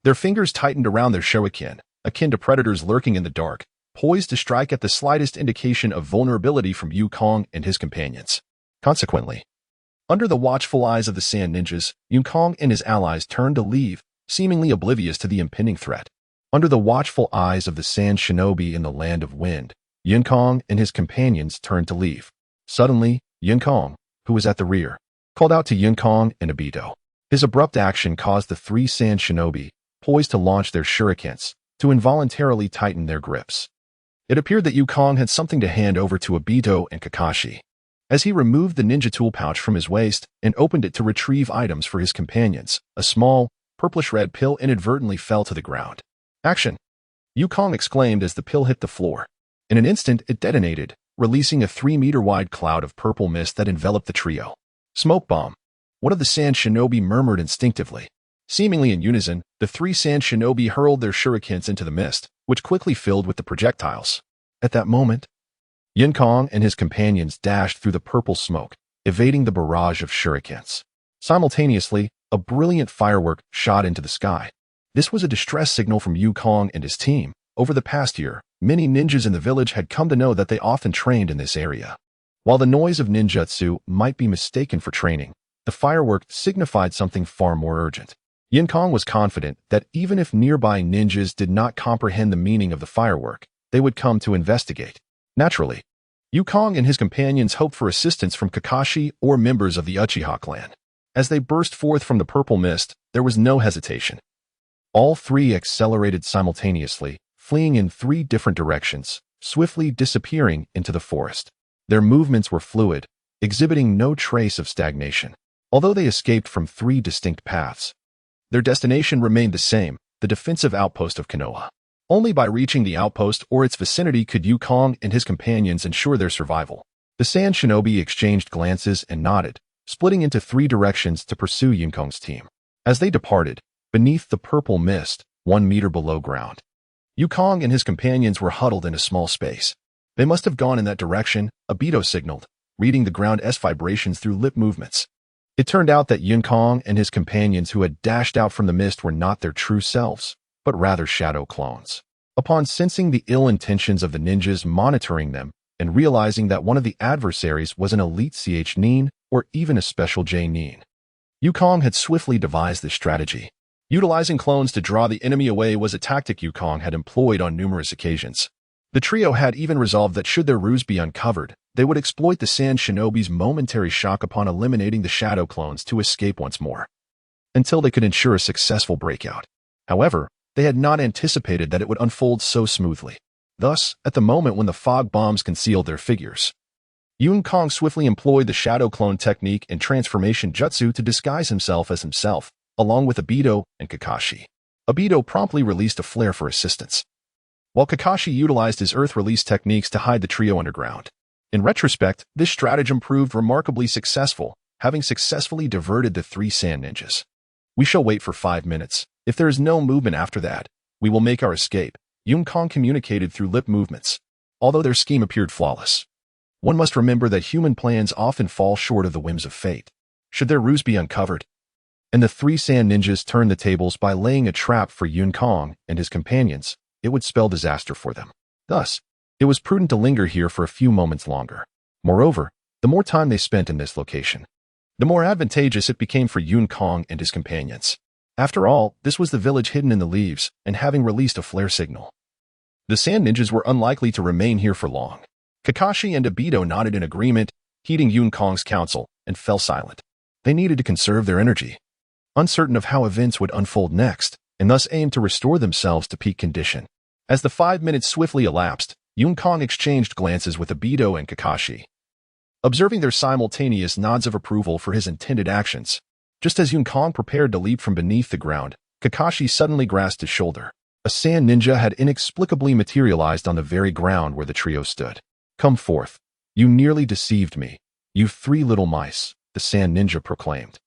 their fingers tightened around their shuriken, akin to predators lurking in the dark, poised to strike at the slightest indication of vulnerability from Yunkong and his companions. Consequently, under the watchful eyes of the sand ninjas, Yunkong and his allies turned to leave, seemingly oblivious to the impending threat. Under the watchful eyes of the sand shinobi in the Land of Wind, Yunkong and his companions turned to leave. Suddenly, Yunkong, who was at the rear, called out to Yunkong and Obito. His abrupt action caused the 3 sand shinobi, poised to launch their shurikens, to involuntarily tighten their grips. It appeared that Yunkong had something to hand over to Obito and Kakashi. As he removed the ninja tool pouch from his waist and opened it to retrieve items for his companions, a small, purplish-red pill inadvertently fell to the ground. Action! Yunkong exclaimed as the pill hit the floor. In an instant, it detonated, releasing a 3-meter-wide cloud of purple mist that enveloped the trio. Smoke bomb! One of the sand shinobi murmured instinctively. Seemingly in unison, the 3 sand shinobi hurled their shurikens into the mist, which quickly filled with the projectiles. At that moment, Yunkong and his companions dashed through the purple smoke, evading the barrage of shurikens. Simultaneously, a brilliant firework shot into the sky. This was a distress signal from Yunkong and his team. Over the past year, many ninjas in the village had come to know that they often trained in this area. While the noise of ninjutsu might be mistaken for training, the firework signified something far more urgent. Yunkong was confident that even if nearby ninjas did not comprehend the meaning of the firework, they would come to investigate. Naturally, Yunkong and his companions hoped for assistance from Kakashi or members of the Uchiha clan. As they burst forth from the purple mist, there was no hesitation. All 3 accelerated simultaneously, fleeing in 3 different directions, swiftly disappearing into the forest. Their movements were fluid, exhibiting no trace of stagnation. Although they escaped from 3 distinct paths, their destination remained the same, the defensive outpost of Konoha. Only by reaching the outpost or its vicinity could Yunkong and his companions ensure their survival. The sand shinobi exchanged glances and nodded, splitting into 3 directions to pursue Yunkong's team. As they departed, beneath the purple mist, 1 meter below ground, Yunkong and his companions were huddled in a small space. They must have gone in that direction, Obito signaled, reading the ground's vibrations through lip movements. It turned out that Yunkong and his companions who had dashed out from the mist were not their true selves, but rather shadow clones. Upon sensing the ill intentions of the ninjas monitoring them and realizing that one of the adversaries was an elite CH Nin or even a special J Nin, Yukong had swiftly devised this strategy. Utilizing clones to draw the enemy away was a tactic Yukong had employed on numerous occasions. The trio had even resolved that should their ruse be uncovered, they would exploit the Sand Shinobi's momentary shock upon eliminating the shadow clones to escape once more, until they could ensure a successful breakout. However, they had not anticipated that it would unfold so smoothly. Thus, at the moment when the fog bombs concealed their figures, Yukong swiftly employed the shadow clone technique and transformation jutsu to disguise himself as himself, along with Obito and Kakashi. Obito promptly released a flare for assistance, while Kakashi utilized his earth release techniques to hide the trio underground. In retrospect, this stratagem proved remarkably successful, having successfully diverted the three sand ninjas. We shall wait for 5 minutes. If there is no movement after that, we will make our escape, Yukong communicated through lip movements, although their scheme appeared flawless. One must remember that human plans often fall short of the whims of fate. Should their ruse be uncovered, and the three sand ninjas turned the tables by laying a trap for Yukong and his companions, it would spell disaster for them. Thus, it was prudent to linger here for a few moments longer. Moreover, the more time they spent in this location, the more advantageous it became for Yukong and his companions. After all, this was the village hidden in the leaves and having released a flare signal. The sand ninjas were unlikely to remain here for long. Kakashi and Obito nodded in agreement, heeding Yukong's counsel, and fell silent. They needed to conserve their energy, uncertain of how events would unfold next, and thus aimed to restore themselves to peak condition. As the 5 minutes swiftly elapsed, Yukong exchanged glances with Obito and Kakashi, observing their simultaneous nods of approval for his intended actions. Just as Yukong prepared to leap from beneath the ground, Kakashi suddenly grasped his shoulder. A sand ninja had inexplicably materialized on the very ground where the trio stood. "Come forth. You nearly deceived me, you three little mice," the sand ninja proclaimed,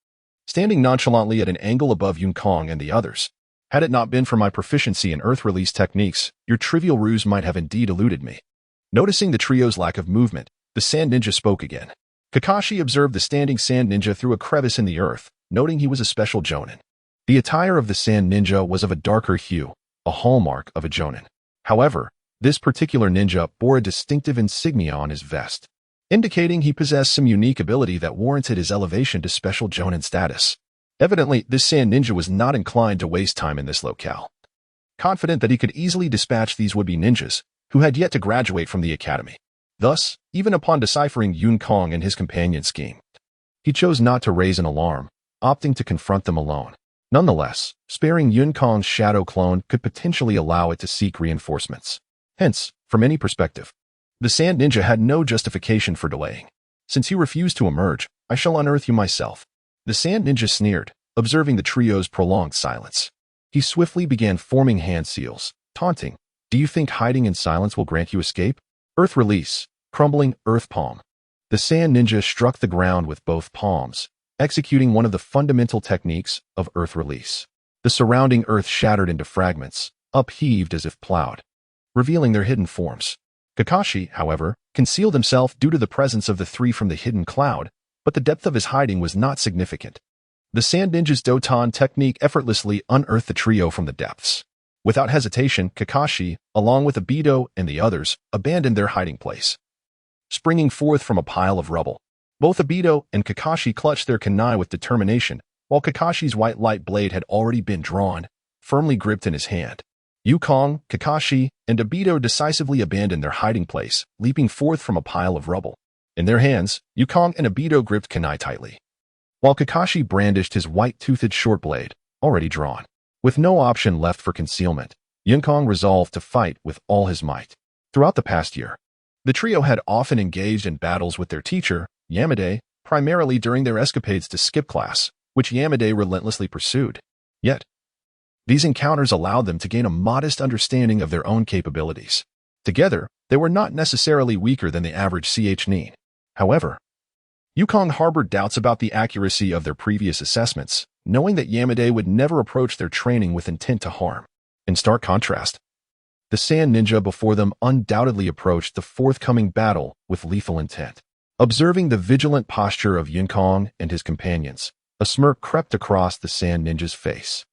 standing nonchalantly at an angle above Yukong and the others. "Had it not been for my proficiency in earth release techniques, your trivial ruse might have indeed eluded me." Noticing the trio's lack of movement, the sand ninja spoke again. Kakashi observed the standing sand ninja through a crevice in the earth, noting he was a special jonin. The attire of the sand ninja was of a darker hue, a hallmark of a jonin. However, this particular ninja bore a distinctive insignia on his vest, indicating he possessed some unique ability that warranted his elevation to special jonin status. Evidently, this sand ninja was not inclined to waste time in this locale. Confident that he could easily dispatch these would-be ninjas, who had yet to graduate from the academy. Thus, even upon deciphering Yukong and his companion's scheme, he chose not to raise an alarm, opting to confront them alone. Nonetheless, sparing Yukong's shadow clone could potentially allow it to seek reinforcements. Hence, from any perspective, the sand ninja had no justification for delaying. "Since you refuse to emerge, I shall unearth you myself." The sand ninja sneered, observing the trio's prolonged silence. He swiftly began forming hand seals, taunting, "Do you think hiding in silence will grant you escape? Earth release, crumbling earth palm." The sand ninja struck the ground with both palms, executing one of the fundamental techniques of earth release. The surrounding earth shattered into fragments, upheaved as if plowed, revealing their hidden forms. Kakashi, however, concealed himself due to the presence of the three from the hidden cloud, but the depth of his hiding was not significant. The sand ninja's Doton technique effortlessly unearthed the trio from the depths. Without hesitation, Kakashi, along with Obito and the others, abandoned their hiding place, springing forth from a pile of rubble. Both Obito and Kakashi clutched their kunai with determination, while Kakashi's white light blade had already been drawn, firmly gripped in his hand. Yukong, Kakashi, and Obito decisively abandoned their hiding place, leaping forth from a pile of rubble. In their hands, Yukong and Obito gripped kunai tightly, while Kakashi brandished his white-toothed short blade, already drawn. With no option left for concealment, Yukong resolved to fight with all his might. Throughout the past year, the trio had often engaged in battles with their teacher, Yamade, primarily during their escapades to skip class, which Yamade relentlessly pursued. Yet, these encounters allowed them to gain a modest understanding of their own capabilities. Together, they were not necessarily weaker than the average CH Nin. However, Yukong harbored doubts about the accuracy of their previous assessments, knowing that Yamade would never approach their training with intent to harm. In stark contrast, the sand ninja before them undoubtedly approached the forthcoming battle with lethal intent. Observing the vigilant posture of Yukong and his companions, a smirk crept across the sand ninja's face.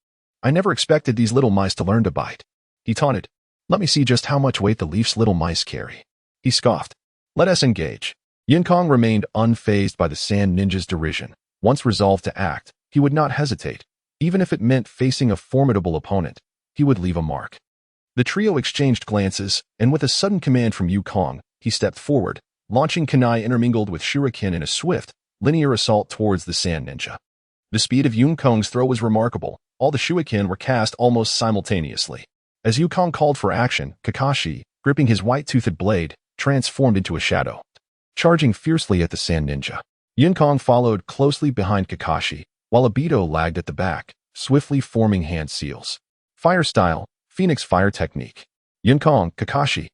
"I never expected these little mice to learn to bite," he taunted. Let me see just how much weight the leaf's little mice carry. He scoffed. Let us engage. Yinkong remained unfazed by the sand ninja's derision. Once resolved to act, he would not hesitate. Even if it meant facing a formidable opponent, he would leave a mark. The trio exchanged glances, and with a sudden command from Yinkong, he stepped forward, launching kunai intermingled with shuriken in a swift, linear assault towards the sand ninja. The speed of Yinkong's throw was remarkable. All the shuriken were cast almost simultaneously. As Yinkong called for action, Kakashi, gripping his white-toothed blade, transformed into a shadow, charging fiercely at the sand ninja. Yinkong followed closely behind Kakashi, while Obito lagged at the back, swiftly forming hand seals. Fire style, Phoenix fire technique. Yinkong, Kakashi,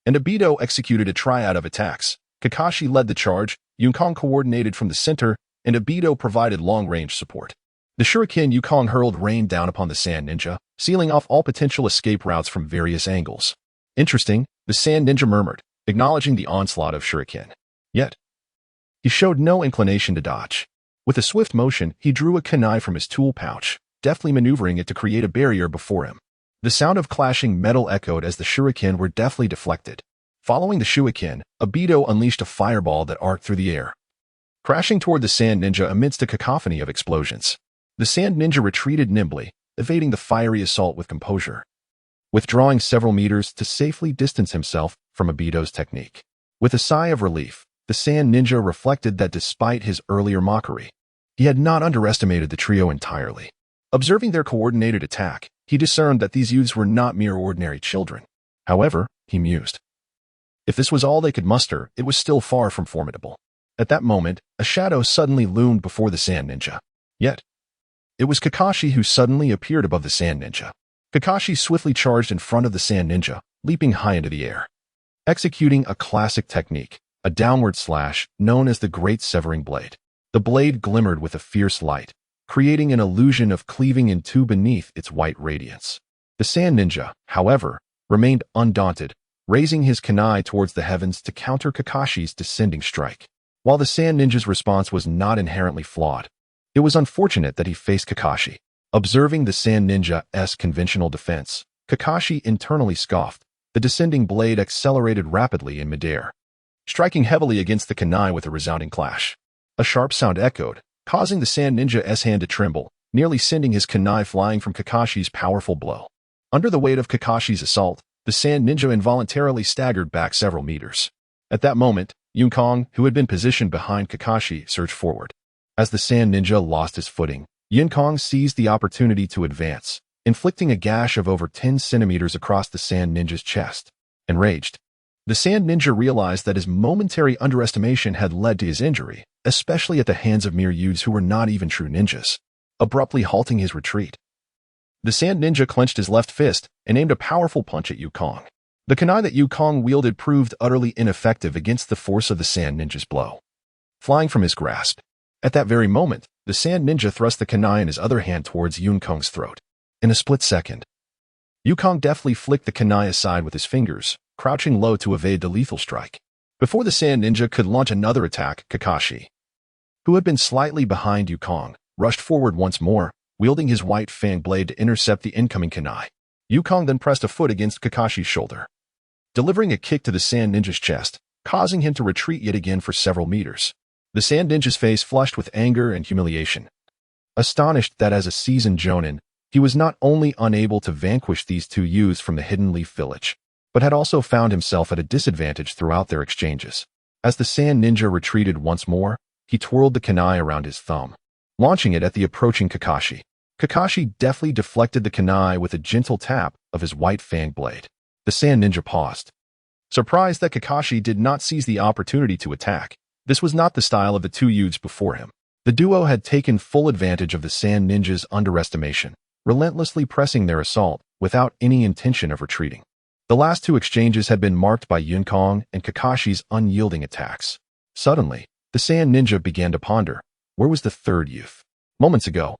and Obito executed a triad of attacks. Kakashi led the charge, Yinkong coordinated from the center, and Obito provided long-range support. The shuriken Yinkong hurled rained down upon the sand ninja, sealing off all potential escape routes from various angles. Interesting, the sand ninja murmured, acknowledging the onslaught of shuriken. Yet, he showed no inclination to dodge. With a swift motion, he drew a kunai from his tool pouch, deftly maneuvering it to create a barrier before him. The sound of clashing metal echoed as the shuriken were deftly deflected. Following the shuriken, Obito unleashed a fireball that arced through the air, crashing toward the sand ninja amidst a cacophony of explosions. The sand ninja retreated nimbly, evading the fiery assault with composure, withdrawing several meters to safely distance himself from Obito's technique. With a sigh of relief, the sand ninja reflected that despite his earlier mockery, he had not underestimated the trio entirely. Observing their coordinated attack, he discerned that these youths were not mere ordinary children. However, he mused, if this was all they could muster, it was still far from formidable. At that moment, a shadow suddenly loomed before the sand ninja. Yet, it was Kakashi who suddenly appeared above the sand ninja. Kakashi swiftly charged in front of the sand ninja, leaping high into the air, executing a classic technique, a downward slash known as the Great Severing Blade. The blade glimmered with a fierce light, creating an illusion of cleaving in two beneath its white radiance. The sand ninja, however, remained undaunted, raising his kunai towards the heavens to counter Kakashi's descending strike. While the sand ninja's response was not inherently flawed, it was unfortunate that he faced Kakashi. Observing the sand ninja's conventional defense, Kakashi internally scoffed. The descending blade accelerated rapidly in midair, striking heavily against the kunai with a resounding clash. A sharp sound echoed, causing the sand ninja's hand to tremble, nearly sending his kunai flying from Kakashi's powerful blow. Under the weight of Kakashi's assault, the sand ninja involuntarily staggered back several meters. At that moment, Yinkong, who had been positioned behind Kakashi, surged forward. As the sand ninja lost his footing, Yinkong seized the opportunity to advance, inflicting a gash of over 10 centimeters across the sand ninja's chest. Enraged, the sand ninja realized that his momentary underestimation had led to his injury, especially at the hands of mere youths who were not even true ninjas. Abruptly halting his retreat, the sand ninja clenched his left fist and aimed a powerful punch at Yinkong. The kunai that Yinkong wielded proved utterly ineffective against the force of the sand ninja's blow. Flying from his grasp, at that very moment, the sand ninja thrust the kunai in his other hand towards Yinkong's throat. In a split second, Yinkong deftly flicked the kunai aside with his fingers, crouching low to evade the lethal strike. Before the sand ninja could launch another attack, Kakashi, who had been slightly behind Yinkong, rushed forward once more, wielding his white fang blade to intercept the incoming kunai. Yinkong then pressed a foot against Kakashi's shoulder, delivering a kick to the sand ninja's chest, causing him to retreat yet again for several meters. The sand ninja's face flushed with anger and humiliation, astonished that as a seasoned jonin, he was not only unable to vanquish these two youths from the Hidden Leaf Village, but had also found himself at a disadvantage throughout their exchanges. As the sand ninja retreated once more, he twirled the kunai around his thumb, launching it at the approaching Kakashi. Kakashi deftly deflected the kunai with a gentle tap of his white fang blade. The sand ninja paused, surprised that Kakashi did not seize the opportunity to attack. This was not the style of the two youths before him. The duo had taken full advantage of the sand ninja's underestimation, relentlessly pressing their assault without any intention of retreating. The last two exchanges had been marked by Yinkong and Kakashi's unyielding attacks. Suddenly, the sand ninja began to ponder, where was the third youth? Moments ago,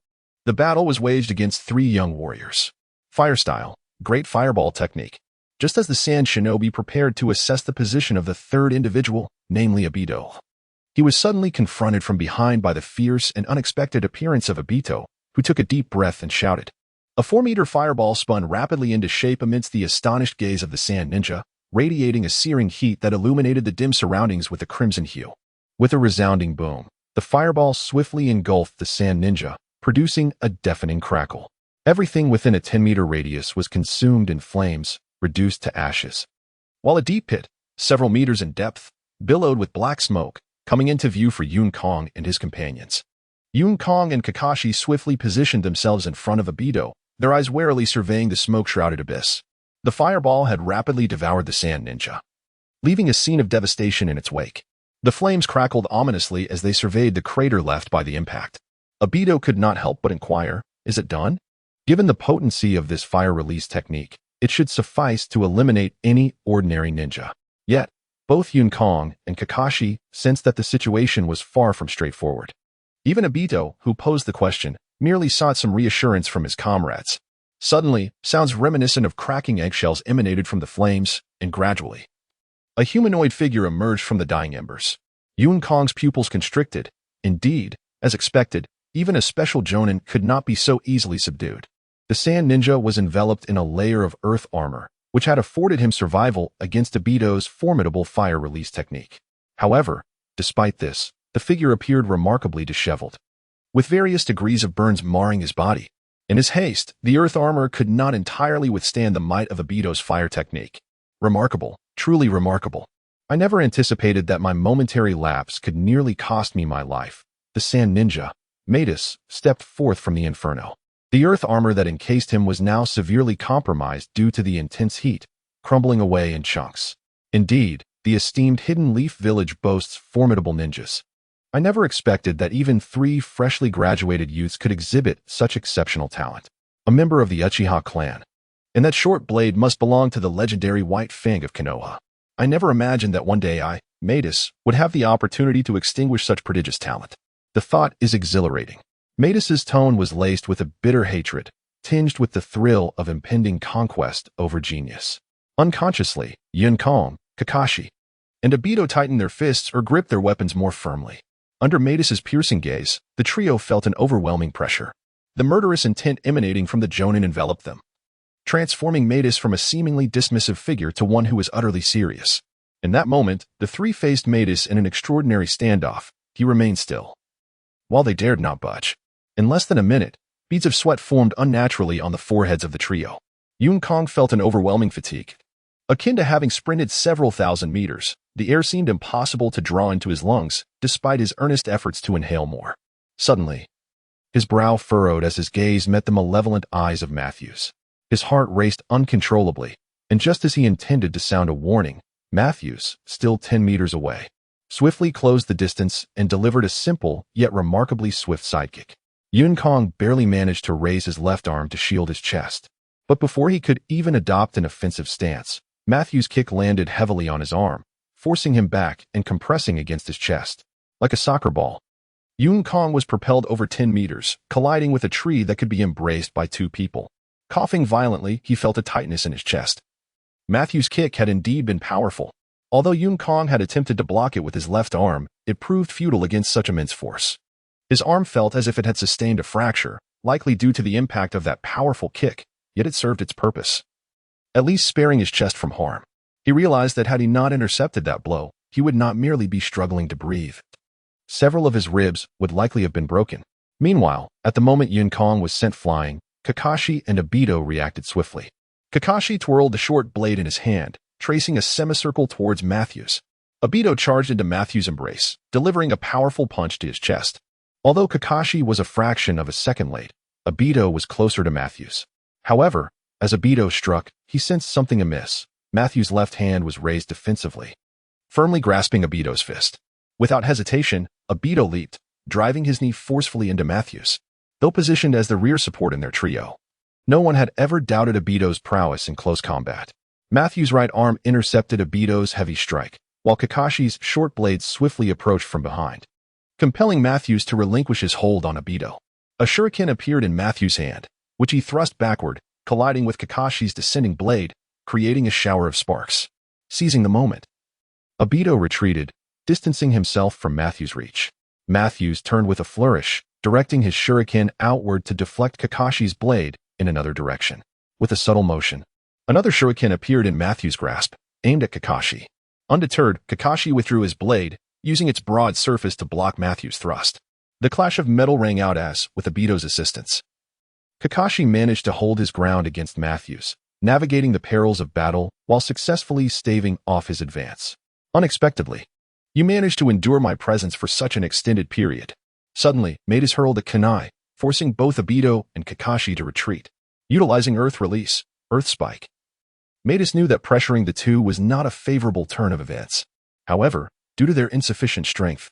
the battle was waged against three young warriors. Fire style, Great Fireball technique. Just as the sand shinobi prepared to assess the position of the third individual, namely Obito, he was suddenly confronted from behind by the fierce and unexpected appearance of Obito, who took a deep breath and shouted, A 4-meter fireball spun rapidly into shape amidst the astonished gaze of the sand ninja, radiating a searing heat that illuminated the dim surroundings with a crimson hue. With a resounding boom, the fireball swiftly engulfed the sand ninja, producing a deafening crackle. Everything within a 10-meter radius was consumed in flames, reduced to ashes. While a deep pit, several meters in depth, billowed with black smoke, coming into view for Yun Kong and his companions. Yun Kong and Kakashi swiftly positioned themselves in front of Obito, their eyes warily surveying the smoke-shrouded abyss. The fireball had rapidly devoured the sand ninja, leaving a scene of devastation in its wake. The flames crackled ominously as they surveyed the crater left by the impact. Obito could not help but inquire, "Is it done?" Given the potency of this fire release technique, it should suffice to eliminate any ordinary ninja. Yet, both Yun Kong and Kakashi sensed that the situation was far from straightforward. Even Obito, who posed the question, merely sought some reassurance from his comrades. Suddenly, sounds reminiscent of cracking eggshells emanated from the flames, and gradually, a humanoid figure emerged from the dying embers. Yun Kong's pupils constricted. Indeed, as expected, even a special jonin could not be so easily subdued. The sand ninja was enveloped in a layer of earth armor, which had afforded him survival against Obito's formidable fire release technique. However, despite this, the figure appeared remarkably disheveled, with various degrees of burns marring his body. In his haste, the earth armor could not entirely withstand the might of Obito's fire technique. Remarkable, truly remarkable. I never anticipated that my momentary lapse could nearly cost me my life. The sand ninja, Amidst, stepped forth from the inferno. The earth armor that encased him was now severely compromised due to the intense heat, crumbling away in chunks. Indeed, the esteemed Hidden Leaf Village boasts formidable ninjas. I never expected that even 3 freshly graduated youths could exhibit such exceptional talent. A member of the Uchiha clan. And that short blade must belong to the legendary White Fang of Konoha. I never imagined that one day I, Amidst, would have the opportunity to extinguish such prodigious talent. The thought is exhilarating. Amidst's tone was laced with a bitter hatred, tinged with the thrill of impending conquest over genius. Unconsciously, Yun Kong, Kakashi, and Obito tightened their fists or gripped their weapons more firmly. Under Amidst's piercing gaze, the trio felt an overwhelming pressure. The murderous intent emanating from the jonin enveloped them, transforming Amidst from a seemingly dismissive figure to one who was utterly serious. In that moment, the 3 faced Amidst in an extraordinary standoff. He remained still, while they dared not budge. In less than a minute, beads of sweat formed unnaturally on the foreheads of the trio. Yun Kong felt an overwhelming fatigue. Akin to having sprinted several thousand meters, the air seemed impossible to draw into his lungs, despite his earnest efforts to inhale more. Suddenly, his brow furrowed as his gaze met the malevolent eyes of Matthews. His heart raced uncontrollably, and just as he intended to sound a warning, Matthews, still 10 meters away, swiftly closed the distance and delivered a simple yet remarkably swift sidekick. Yun Kong barely managed to raise his left arm to shield his chest. But before he could even adopt an offensive stance, Matthews' kick landed heavily on his arm, forcing him back and compressing against his chest. Like a soccer ball, Yun Kong was propelled over 10 meters, colliding with a tree that could be embraced by 2 people. Coughing violently, he felt a tightness in his chest. Matthews' kick had indeed been powerful. Although Yun Kong had attempted to block it with his left arm, it proved futile against such immense force. His arm felt as if it had sustained a fracture, likely due to the impact of that powerful kick, yet it served its purpose, at least sparing his chest from harm. He realized that had he not intercepted that blow, he would not merely be struggling to breathe. Several of his ribs would likely have been broken. Meanwhile, at the moment Yun Kong was sent flying, Kakashi and Obito reacted swiftly. Kakashi twirled the short blade in his hand, tracing a semicircle towards Matthews. Obito charged into Matthews' embrace, delivering a powerful punch to his chest. Although Kakashi was a fraction of a second late, Obito was closer to Matthews. However, as Obito struck, he sensed something amiss. Matthews' left hand was raised defensively, firmly grasping Obito's fist. Without hesitation, Obito leaped, driving his knee forcefully into Matthews. Though positioned as the rear support in their trio, no one had ever doubted Obito's prowess in close combat. Matthews' right arm intercepted Obito's heavy strike, while Kakashi's short blade swiftly approached from behind, compelling Matthews to relinquish his hold on Obito. A shuriken appeared in Matthews' hand, which he thrust backward, colliding with Kakashi's descending blade, creating a shower of sparks. Seizing the moment, Obito retreated, distancing himself from Matthews' reach. Matthews turned with a flourish, directing his shuriken outward to deflect Kakashi's blade, in another direction. With a subtle motion, another shuriken appeared in Matthew's grasp, aimed at Kakashi. Undeterred, Kakashi withdrew his blade, using its broad surface to block Matthew's thrust. The clash of metal rang out as, with Obito's assistance, Kakashi managed to hold his ground against Matthew's, navigating the perils of battle while successfully staving off his advance. Unexpectedly, you managed to endure my presence for such an extended period. Suddenly, Matus hurled a kunai, forcing both Obito and Kakashi to retreat. Utilizing Earth Release, Earth Spike. Matus knew that pressuring the two was not a favorable turn of events. However, due to their insufficient strength,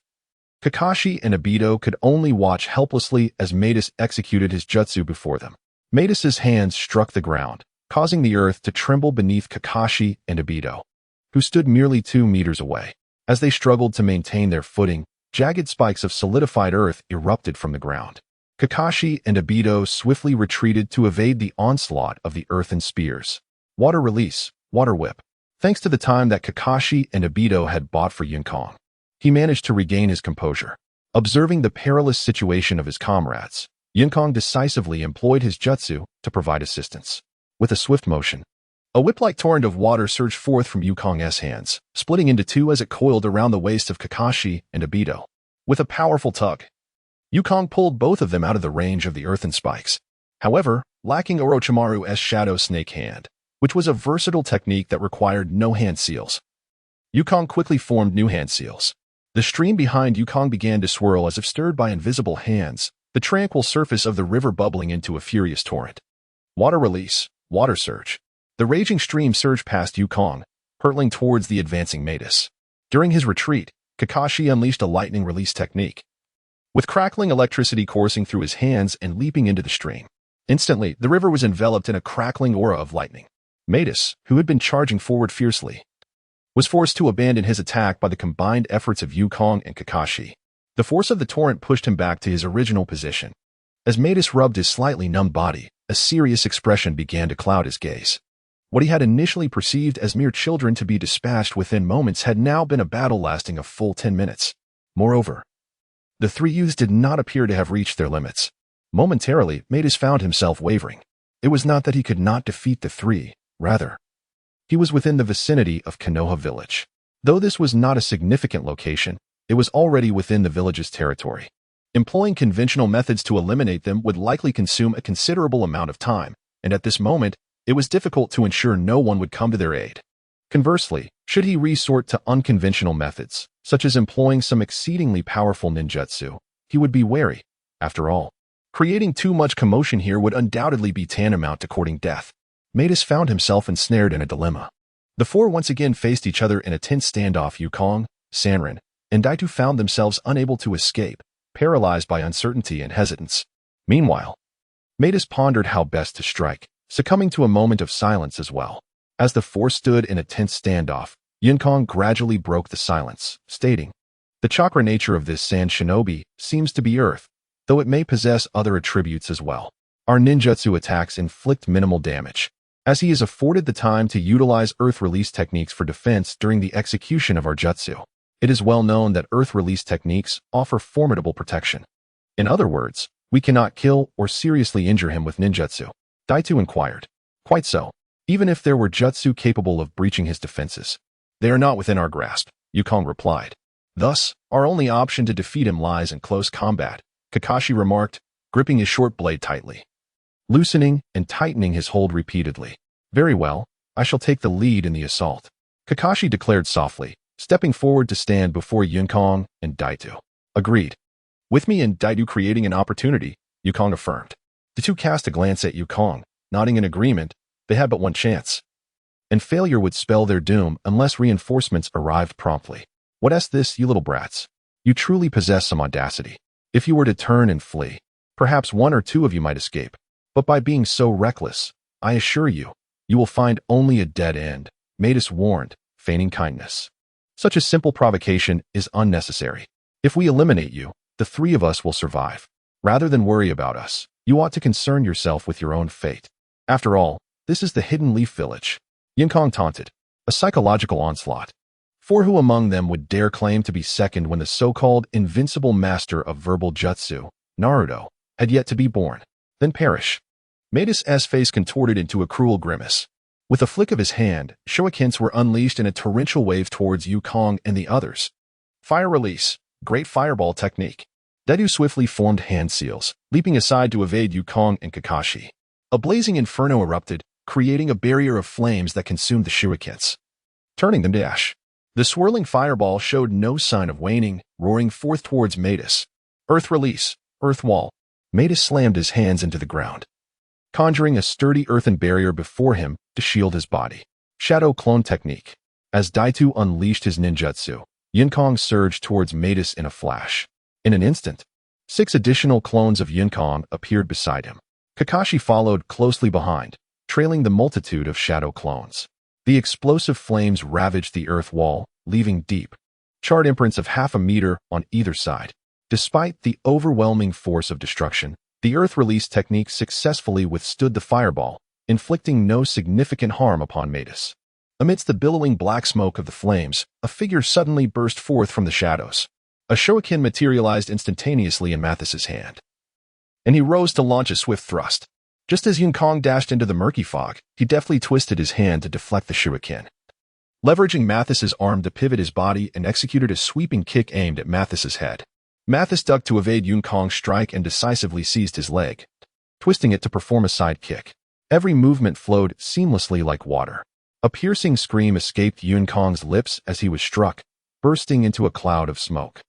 Kakashi and Obito could only watch helplessly as Matus executed his jutsu before them. Matus's hands struck the ground, causing the earth to tremble beneath Kakashi and Obito, who stood merely 2 meters away. As they struggled to maintain their footing, jagged spikes of solidified earth erupted from the ground. Kakashi and Obito swiftly retreated to evade the onslaught of the earthen spears. Water Release, Water Whip. Thanks to the time that Kakashi and Obito had bought for Yukong, he managed to regain his composure. Observing the perilous situation of his comrades, Yukong decisively employed his jutsu to provide assistance. With a swift motion, a whip-like torrent of water surged forth from Yukong's hands, splitting into two as it coiled around the waist of Kakashi and Obito. With a powerful tug, Yukong pulled both of them out of the range of the earthen spikes. However, lacking Orochimaru's Shadow Snake Hand, which was a versatile technique that required no hand seals, Yukong quickly formed new hand seals. The stream behind Yukong began to swirl as if stirred by invisible hands, the tranquil surface of the river bubbling into a furious torrent. Water Release, Water Surge. The raging stream surged past Yukong, hurtling towards the advancing Matus. During his retreat, Kakashi unleashed a lightning release technique, with crackling electricity coursing through his hands and leaping into the stream. Instantly, the river was enveloped in a crackling aura of lightning. Matus, who had been charging forward fiercely, was forced to abandon his attack by the combined efforts of Yukong and Kakashi. The force of the torrent pushed him back to his original position. As Matus rubbed his slightly numb body, a serious expression began to cloud his gaze. What he had initially perceived as mere children to be dispatched within moments had now been a battle lasting a full 10 minutes. Moreover, the three youths did not appear to have reached their limits. Momentarily, Matus found himself wavering. It was not that he could not defeat the three, rather, he was within the vicinity of Konoha village. Though this was not a significant location, it was already within the village's territory. Employing conventional methods to eliminate them would likely consume a considerable amount of time, and at this moment, it was difficult to ensure no one would come to their aid. Conversely, should he resort to unconventional methods, such as employing some exceedingly powerful ninjutsu, he would be wary. After all, creating too much commotion here would undoubtedly be tantamount to courting death. Matus found himself ensnared in a dilemma. The four once again faced each other in a tense standoff. Yukong, Sanrin, and Daitu found themselves unable to escape, paralyzed by uncertainty and hesitance. Meanwhile, Matus pondered how best to strike, succumbing to a moment of silence as well. As the four stood in a tense standoff, Yukong gradually broke the silence, stating, "The chakra nature of this sand shinobi seems to be earth, though it may possess other attributes as well. Our ninjutsu attacks inflict minimal damage, as he is afforded the time to utilize earth release techniques for defense during the execution of our jutsu. It is well known that earth release techniques offer formidable protection. In other words, we cannot kill or seriously injure him with ninjutsu." Daitu inquired. "Quite so. Even if there were jutsu capable of breaching his defenses, they are not within our grasp," Yukong replied. "Thus, our only option to defeat him lies in close combat," Kakashi remarked, gripping his short blade tightly, loosening and tightening his hold repeatedly. "Very well, I shall take the lead in the assault," Kakashi declared softly, stepping forward to stand before Yukong and Daitu. "Agreed. With me and Daitu creating an opportunity," Yukong affirmed. The two cast a glance at Yukong, nodding in agreement. They had but one chance, and failure would spell their doom unless reinforcements arrived promptly. "What's this, you little brats? You truly possess some audacity. If you were to turn and flee, perhaps one or two of you might escape. But by being so reckless, I assure you, you will find only a dead end," Matus warned, feigning kindness. "Such a simple provocation is unnecessary. If we eliminate you, the three of us will survive. Rather than worry about us, you ought to concern yourself with your own fate. After all, this is the Hidden Leaf Village." Yukong taunted, a psychological onslaught. For who among them would dare claim to be second when the so-called invincible master of verbal jutsu, Naruto, had yet to be born, then perish? Matus' face contorted into a cruel grimace. With a flick of his hand, shurikens were unleashed in a torrential wave towards Yukong and the others. Fire release. Great fireball technique. Dedu swiftly formed hand seals, leaping aside to evade Yukong and Kakashi. A blazing inferno erupted, creating a barrier of flames that consumed the shurikens, turning them to ash. The swirling fireball showed no sign of waning, roaring forth towards Matus. Earth release. Earth wall. Matus slammed his hands into the ground, conjuring a sturdy earthen barrier before him to shield his body. Shadow clone technique. As Daitu unleashed his ninjutsu, Yukong surged towards Matus in a flash. In an instant, 6 additional clones of Yukong appeared beside him. Kakashi followed closely behind, trailing the multitude of shadow clones. The explosive flames ravaged the earth wall, leaving deep, charred imprints of half a meter on either side. Despite the overwhelming force of destruction, the earth release technique successfully withstood the fireball, inflicting no significant harm upon Matus. Amidst the billowing black smoke of the flames, a figure suddenly burst forth from the shadows. A shuriken materialized instantaneously in Mathis' hand, and he rose to launch a swift thrust. Just as Yukong dashed into the murky fog, he deftly twisted his hand to deflect the shuriken. Leveraging Mathis' arm to pivot his body and executed a sweeping kick aimed at Mathis' head. Mathis ducked to evade Yukong's strike and decisively seized his leg, twisting it to perform a side kick. Every movement flowed seamlessly like water. A piercing scream escaped Yukong's lips as he was struck, bursting into a cloud of smoke.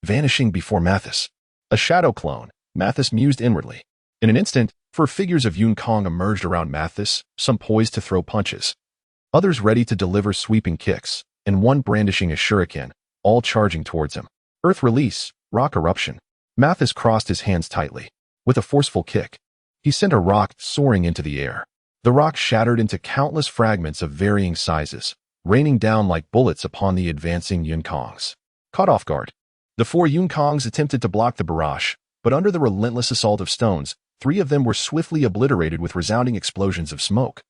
Vanishing before Mathis. A shadow clone, Mathis mused inwardly. In an instant, 4 figures of Yukong emerged around Mathis, some poised to throw punches, others ready to deliver sweeping kicks, and one brandishing a shuriken, all charging towards him. Earth release. Rock eruption. Mathis crossed his hands tightly. With a forceful kick, he sent a rock soaring into the air. The rock shattered into countless fragments of varying sizes, raining down like bullets upon the advancing Yukongs. Caught off guard, the 4 Yukongs attempted to block the barrage, but under the relentless assault of stones, 3 of them were swiftly obliterated with resounding explosions of smoke,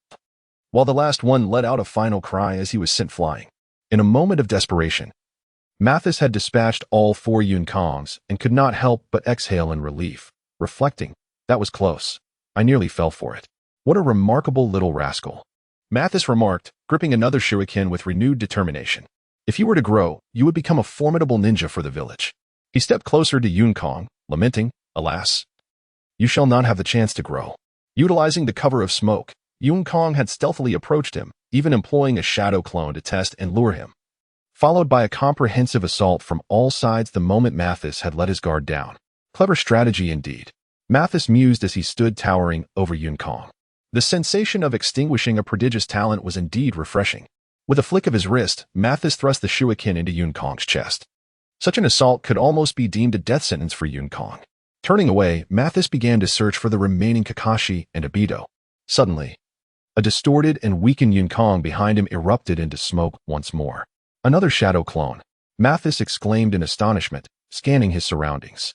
while the last one let out a final cry as he was sent flying. In a moment of desperation, Mathis had dispatched all 4 Yukongs and could not help but exhale in relief, reflecting, "That was close. I nearly fell for it. What a remarkable little rascal." Mathis remarked, gripping another shuriken with renewed determination. "If you were to grow, you would become a formidable ninja for the village." He stepped closer to Yukong, lamenting, "Alas, you shall not have the chance to grow." Utilizing the cover of smoke, Yukong had stealthily approached him, even employing a shadow clone to test and lure him, followed by a comprehensive assault from all sides the moment Mathis had let his guard down. Clever strategy indeed. Mathis mused as he stood towering over Yukong. The sensation of extinguishing a prodigious talent was indeed refreshing. With a flick of his wrist, Mathis thrust the shuriken into Yukong's chest. Such an assault could almost be deemed a death sentence for Yukong. Turning away, Mathis began to search for the remaining Kakashi and Obito. Suddenly, a distorted and weakened Yukong behind him erupted into smoke once more. Another shadow clone, Mathis exclaimed in astonishment, scanning his surroundings.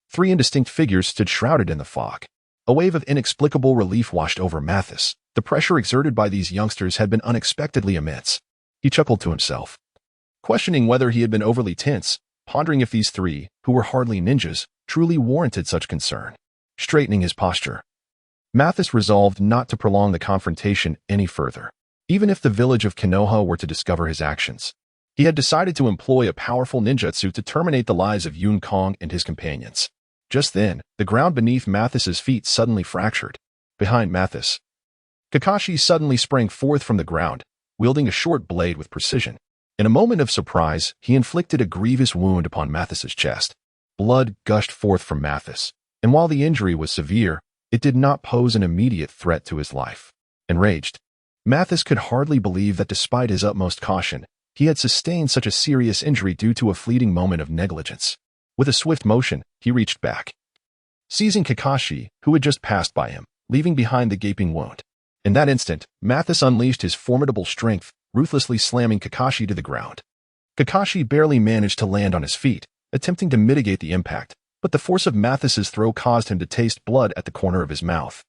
3 indistinct figures stood shrouded in the fog. A wave of inexplicable relief washed over Mathis. The pressure exerted by these youngsters had been unexpectedly immense. He chuckled to himself, questioning whether he had been overly tense, pondering if these 3, who were hardly ninjas, truly warranted such concern. Straightening his posture, Mathis resolved not to prolong the confrontation any further, even if the village of Konoha were to discover his actions. He had decided to employ a powerful ninjutsu to terminate the lives of Yukong and his companions. Just then, the ground beneath Mathis's feet suddenly fractured. Behind Mathis, Kakashi suddenly sprang forth from the ground, wielding a short blade with precision. In a moment of surprise, he inflicted a grievous wound upon Mathis's chest. Blood gushed forth from Mathis, and while the injury was severe, it did not pose an immediate threat to his life. Enraged, Mathis could hardly believe that despite his utmost caution, he had sustained such a serious injury due to a fleeting moment of negligence. With a swift motion, he reached back, seizing Kakashi, who had just passed by him, leaving behind the gaping wound. In that instant, Mathis unleashed his formidable strength, ruthlessly slamming Kakashi to the ground. Kakashi barely managed to land on his feet, attempting to mitigate the impact, but the force of Mathis's throw caused him to taste blood at the corner of his mouth,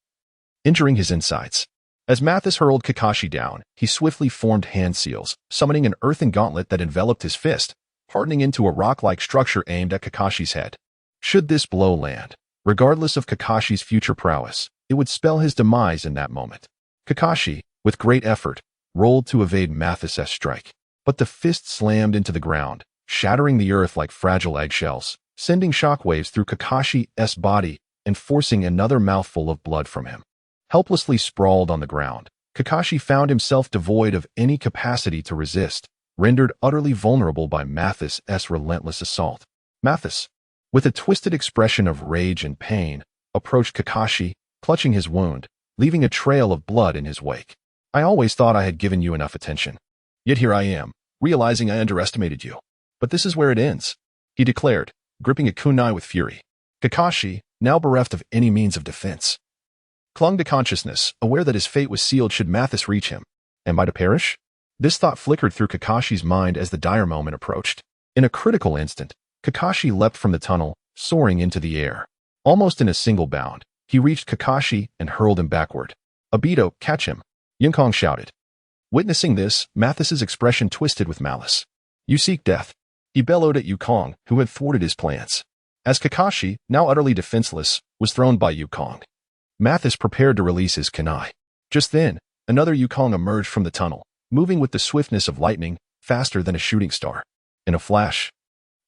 injuring his insides. As Mathis hurled Kakashi down, he swiftly formed hand seals, summoning an earthen gauntlet that enveloped his fist, hardening into a rock-like structure aimed at Kakashi's head. Should this blow land, regardless of Kakashi's future prowess, it would spell his demise in that moment. Kakashi, with great effort, rolled to evade Mathis's strike, but the fist slammed into the ground, shattering the earth like fragile eggshells, sending shockwaves through Kakashi's body and forcing another mouthful of blood from him. Helplessly sprawled on the ground, Kakashi found himself devoid of any capacity to resist, rendered utterly vulnerable by Mathis's relentless assault. Mathis, with a twisted expression of rage and pain, approached Kakashi, clutching his wound, leaving a trail of blood in his wake. I always thought I had given you enough attention. Yet here I am, realizing I underestimated you. But this is where it ends, he declared, gripping a kunai with fury. Kakashi, now bereft of any means of defense, clung to consciousness, aware that his fate was sealed should Mathis reach him. Am I to perish? This thought flickered through Kakashi's mind as the dire moment approached. In a critical instant, Kakashi leapt from the tunnel, soaring into the air. Almost in a single bound, he reached Kakashi and hurled him backward. Obito, catch him! Yunkong shouted. Witnessing this, Mathis's expression twisted with malice. You seek death. He bellowed at Yukong, who had thwarted his plans. As Kakashi, now utterly defenseless, was thrown by Yukong, Mathis prepared to release his kunai. Just then, another Yukong emerged from the tunnel, moving with the swiftness of lightning, faster than a shooting star. In a flash,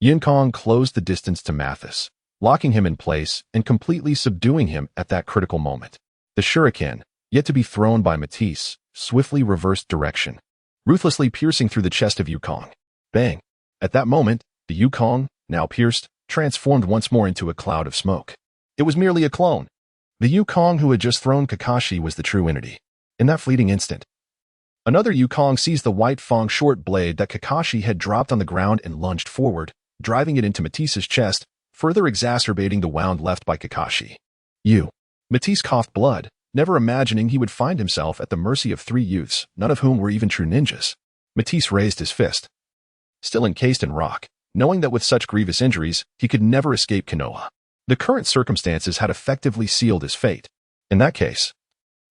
Yukong closed the distance to Mathis, locking him in place and completely subduing him at that critical moment. The shuriken, yet to be thrown by Matisse, swiftly reversed direction, ruthlessly piercing through the chest of Yukong. Bang! At that moment, the Yukong, now pierced, transformed once more into a cloud of smoke. It was merely a clone. The Yukong who had just thrown Kakashi was the true entity. In that fleeting instant, another Yukong seized the white fang short blade that Kakashi had dropped on the ground and lunged forward, driving it into Matisse's chest, further exacerbating the wound left by Kakashi. Matisse coughed blood, never imagining he would find himself at the mercy of three youths, none of whom were even true ninjas. Matisse raised his fist, still encased in rock, knowing that with such grievous injuries, he could never escape Konoha. The current circumstances had effectively sealed his fate. In that case,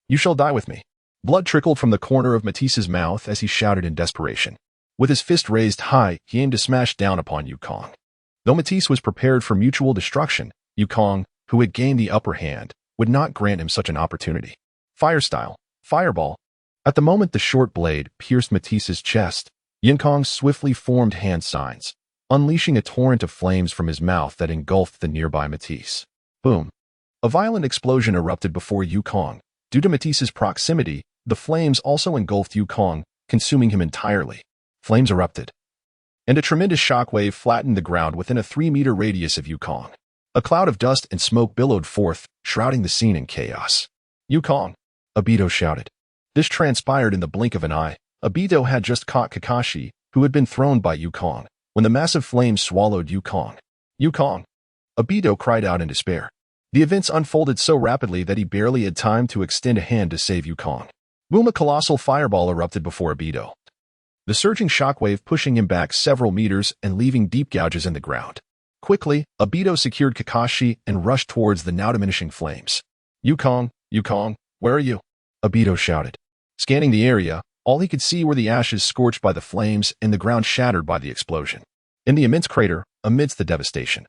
you shall die with me. Blood trickled from the corner of Matisse's mouth as he shouted in desperation. With his fist raised high, he aimed to smash down upon Yukong. Though Matisse was prepared for mutual destruction, Yukong, who had gained the upper hand, would not grant him such an opportunity. Fire style, fireball. At the moment the short blade pierced Matisse's chest, Yukong swiftly formed hand signs, unleashing a torrent of flames from his mouth that engulfed the nearby Matisse. Boom! A violent explosion erupted before Yukong. Due to Matisse's proximity, the flames also engulfed Yukong, consuming him entirely. Flames erupted, and a tremendous shockwave flattened the ground within a 3-meter radius of Yukong. A cloud of dust and smoke billowed forth, shrouding the scene in chaos. Yukong! Obito shouted. This transpired in the blink of an eye. Obito had just caught Kakashi, who had been thrown by Yukong, when the massive flames swallowed Yukong. Yukong! Obito cried out in despair. The events unfolded so rapidly that he barely had time to extend a hand to save Yukong. Boom! A colossal fireball erupted before Obito, the surging shockwave pushing him back several meters and leaving deep gouges in the ground. Quickly, Obito secured Kakashi and rushed towards the now diminishing flames. Yukong, where are you? Obito shouted. Scanning the area, all he could see were the ashes scorched by the flames and the ground shattered by the explosion. In the immense crater, amidst the devastation,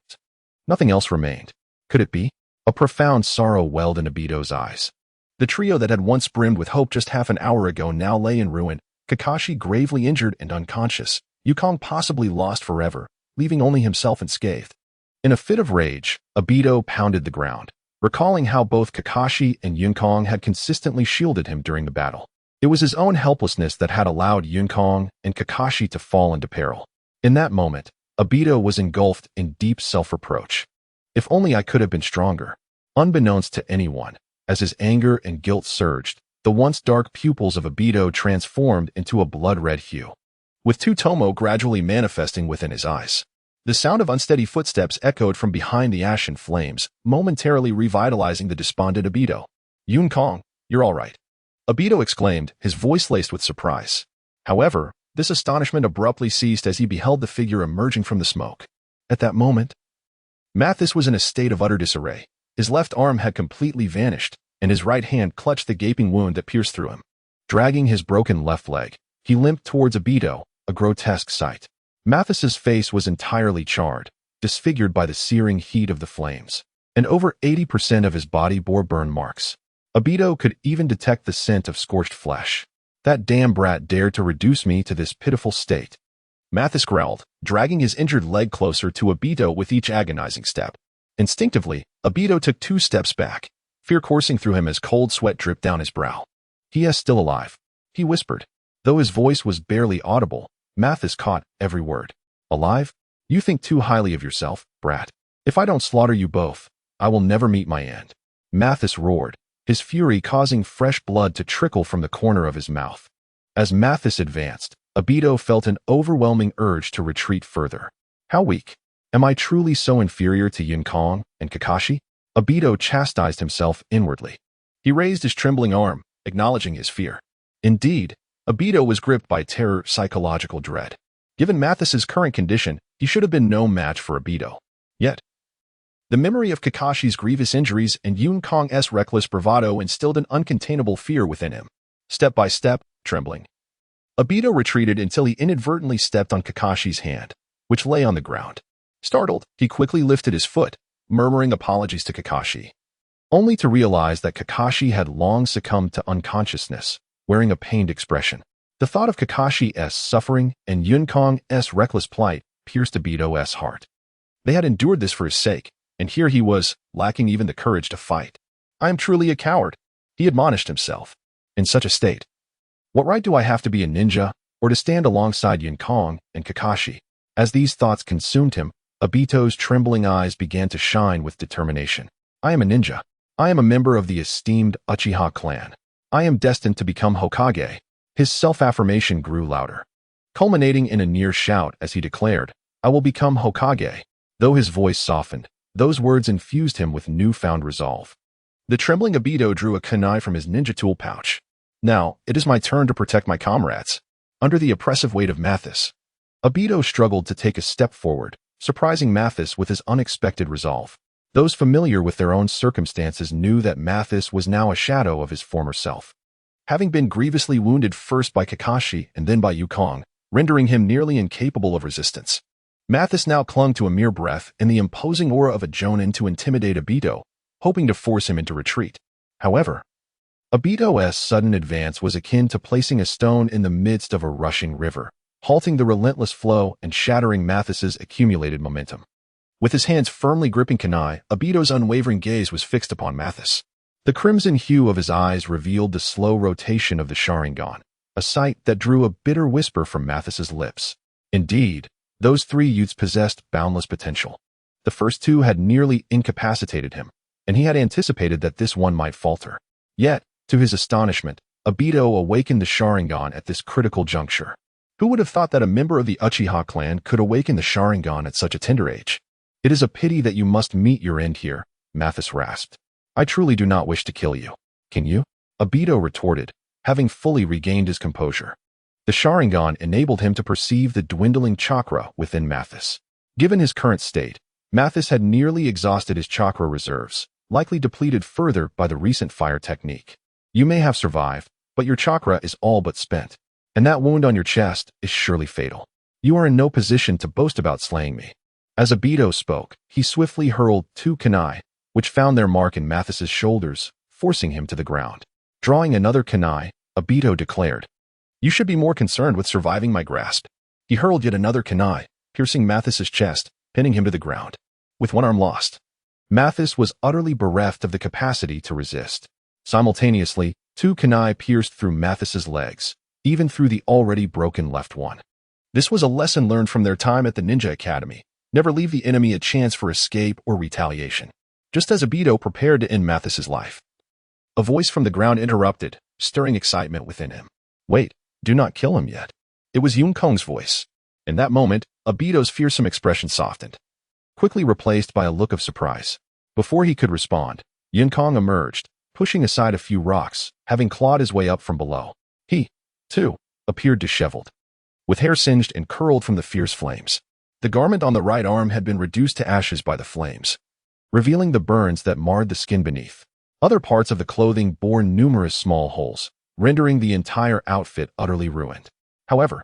nothing else remained. Could it be? A profound sorrow welled in Obito's eyes. The trio that had once brimmed with hope just half an hour ago now lay in ruin, Kakashi gravely injured and unconscious, Yukong possibly lost forever, leaving only himself unscathed. In a fit of rage, Obito pounded the ground, recalling how both Kakashi and Yukong had consistently shielded him during the battle. It was his own helplessness that had allowed Yukong and Kakashi to fall into peril. In that moment, Obito was engulfed in deep self-reproach. If only I could have been stronger. Unbeknownst to anyone, as his anger and guilt surged, the once dark pupils of Obito transformed into a blood-red hue, with two tomoe gradually manifesting within his eyes. The sound of unsteady footsteps echoed from behind the ashen flames, momentarily revitalizing the despondent Obito. Yukong, you're all right. Obito exclaimed, his voice laced with surprise. However, this astonishment abruptly ceased as he beheld the figure emerging from the smoke. At that moment, Mathis was in a state of utter disarray. His left arm had completely vanished, and his right hand clutched the gaping wound that pierced through him. Dragging his broken left leg, he limped towards Obito, a grotesque sight. Mathis's face was entirely charred, disfigured by the searing heat of the flames, and over 80% of his body bore burn marks. Obito could even detect the scent of scorched flesh. That damn brat dared to reduce me to this pitiful state. Mathis growled, dragging his injured leg closer to Obito with each agonizing step. Instinctively, Obito took 2 steps back, fear coursing through him as cold sweat dripped down his brow. He is still alive, he whispered. Though his voice was barely audible, Mathis caught every word. Alive? You think too highly of yourself, brat. If I don't slaughter you both, I will never meet my end. Mathis roared, his fury causing fresh blood to trickle from the corner of his mouth. As Mathis advanced, Obito felt an overwhelming urge to retreat further. How weak. Am I truly so inferior to Yun-Kong and Kakashi? Obito chastised himself inwardly. He raised his trembling arm, acknowledging his fear. Indeed, Obito was gripped by terror, psychological dread. Given Mathis's current condition, he should have been no match for Obito. Yet, the memory of Kakashi's grievous injuries and Yun-Kong's reckless bravado instilled an uncontainable fear within him. Step by step, trembling, Obito retreated until he inadvertently stepped on Kakashi's hand, which lay on the ground. Startled, he quickly lifted his foot, murmuring apologies to Kakashi, only to realize that Kakashi had long succumbed to unconsciousness, wearing a pained expression. The thought of Kakashi's suffering and Yun-Kong's reckless plight pierced Obito's heart. They had endured this for his sake, and here he was, lacking even the courage to fight. I am truly a coward, he admonished himself. In such a state, what right do I have to be a ninja, or to stand alongside Yun-Kong and Kakashi? As these thoughts consumed him, Obito's trembling eyes began to shine with determination. I am a ninja. I am a member of the esteemed Uchiha clan. I am destined to become Hokage. His self-affirmation grew louder, culminating in a near shout as he declared, I will become Hokage. Though his voice softened, those words infused him with newfound resolve. The trembling Obito drew a kunai from his ninja tool pouch. Now, it is my turn to protect my comrades. Under the oppressive weight of Mathis, Obito struggled to take a step forward, surprising Mathis with his unexpected resolve. Those familiar with their own circumstances knew that Mathis was now a shadow of his former self. Having been grievously wounded first by Kakashi and then by Yukong, rendering him nearly incapable of resistance, Mathis now clung to a mere breath and the imposing aura of a jonin to intimidate Obito, hoping to force him into retreat. However, Obito's sudden advance was akin to placing a stone in the midst of a rushing river, halting the relentless flow and shattering Mathis's accumulated momentum. With his hands firmly gripping kunai, Obito's unwavering gaze was fixed upon Mathis. The crimson hue of his eyes revealed the slow rotation of the Sharingan, a sight that drew a bitter whisper from Mathis's lips. Indeed, those 3 youths possessed boundless potential. The first 2 had nearly incapacitated him, and he had anticipated that this one might falter. Yet, to his astonishment, Obito awakened the Sharingan at this critical juncture. Who would have thought that a member of the Uchiha clan could awaken the Sharingan at such a tender age? It is a pity that you must meet your end here, Mathis rasped. I truly do not wish to kill you. Can you? Obito retorted, having fully regained his composure. The Sharingan enabled him to perceive the dwindling chakra within Mathis. Given his current state, Mathis had nearly exhausted his chakra reserves, likely depleted further by the recent fire technique. You may have survived, but your chakra is all but spent, and that wound on your chest is surely fatal. You are in no position to boast about slaying me. As Obito spoke, he swiftly hurled 2 kunai, which found their mark in Mathis's shoulders, forcing him to the ground. Drawing another kunai, Obito declared, You should be more concerned with surviving my grasp. He hurled yet another kunai, piercing Mathis's chest, pinning him to the ground. With one arm lost, Mathis was utterly bereft of the capacity to resist. Simultaneously, 2 kunai pierced through Mathis's legs, even through the already broken left one. This was a lesson learned from their time at the Ninja Academy. Never leave the enemy a chance for escape or retaliation. Just as Obito prepared to end Mathis's life, a voice from the ground interrupted, stirring excitement within him. Wait, do not kill him yet. It was Yun-Kong's voice. In that moment, Obito's fearsome expression softened, quickly replaced by a look of surprise. Before he could respond, Yun-Kong emerged, pushing aside a few rocks, having clawed his way up from below. He, too, appeared disheveled, with hair singed and curled from the fierce flames. The garment on the right arm had been reduced to ashes by the flames, revealing the burns that marred the skin beneath. Other parts of the clothing bore numerous small holes, rendering the entire outfit utterly ruined. However,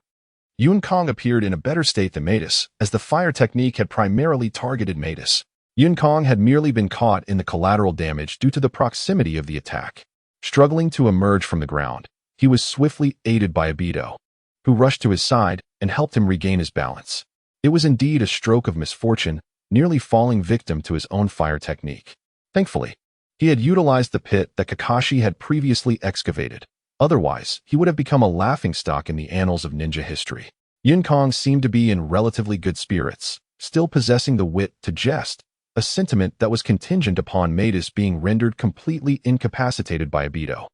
Yun-Kong appeared in a better state than Matis, as the fire technique had primarily targeted Matis. Yun-Kong had merely been caught in the collateral damage due to the proximity of the attack. Struggling to emerge from the ground, he was swiftly aided by Obito, who rushed to his side and helped him regain his balance. It was indeed a stroke of misfortune, nearly falling victim to his own fire technique. Thankfully, he had utilized the pit that Kakashi had previously excavated. Otherwise, he would have become a laughingstock in the annals of ninja history. Yun-Kong seemed to be in relatively good spirits, still possessing the wit to jest, a sentiment that was contingent upon Amidst being rendered completely incapacitated by Obito.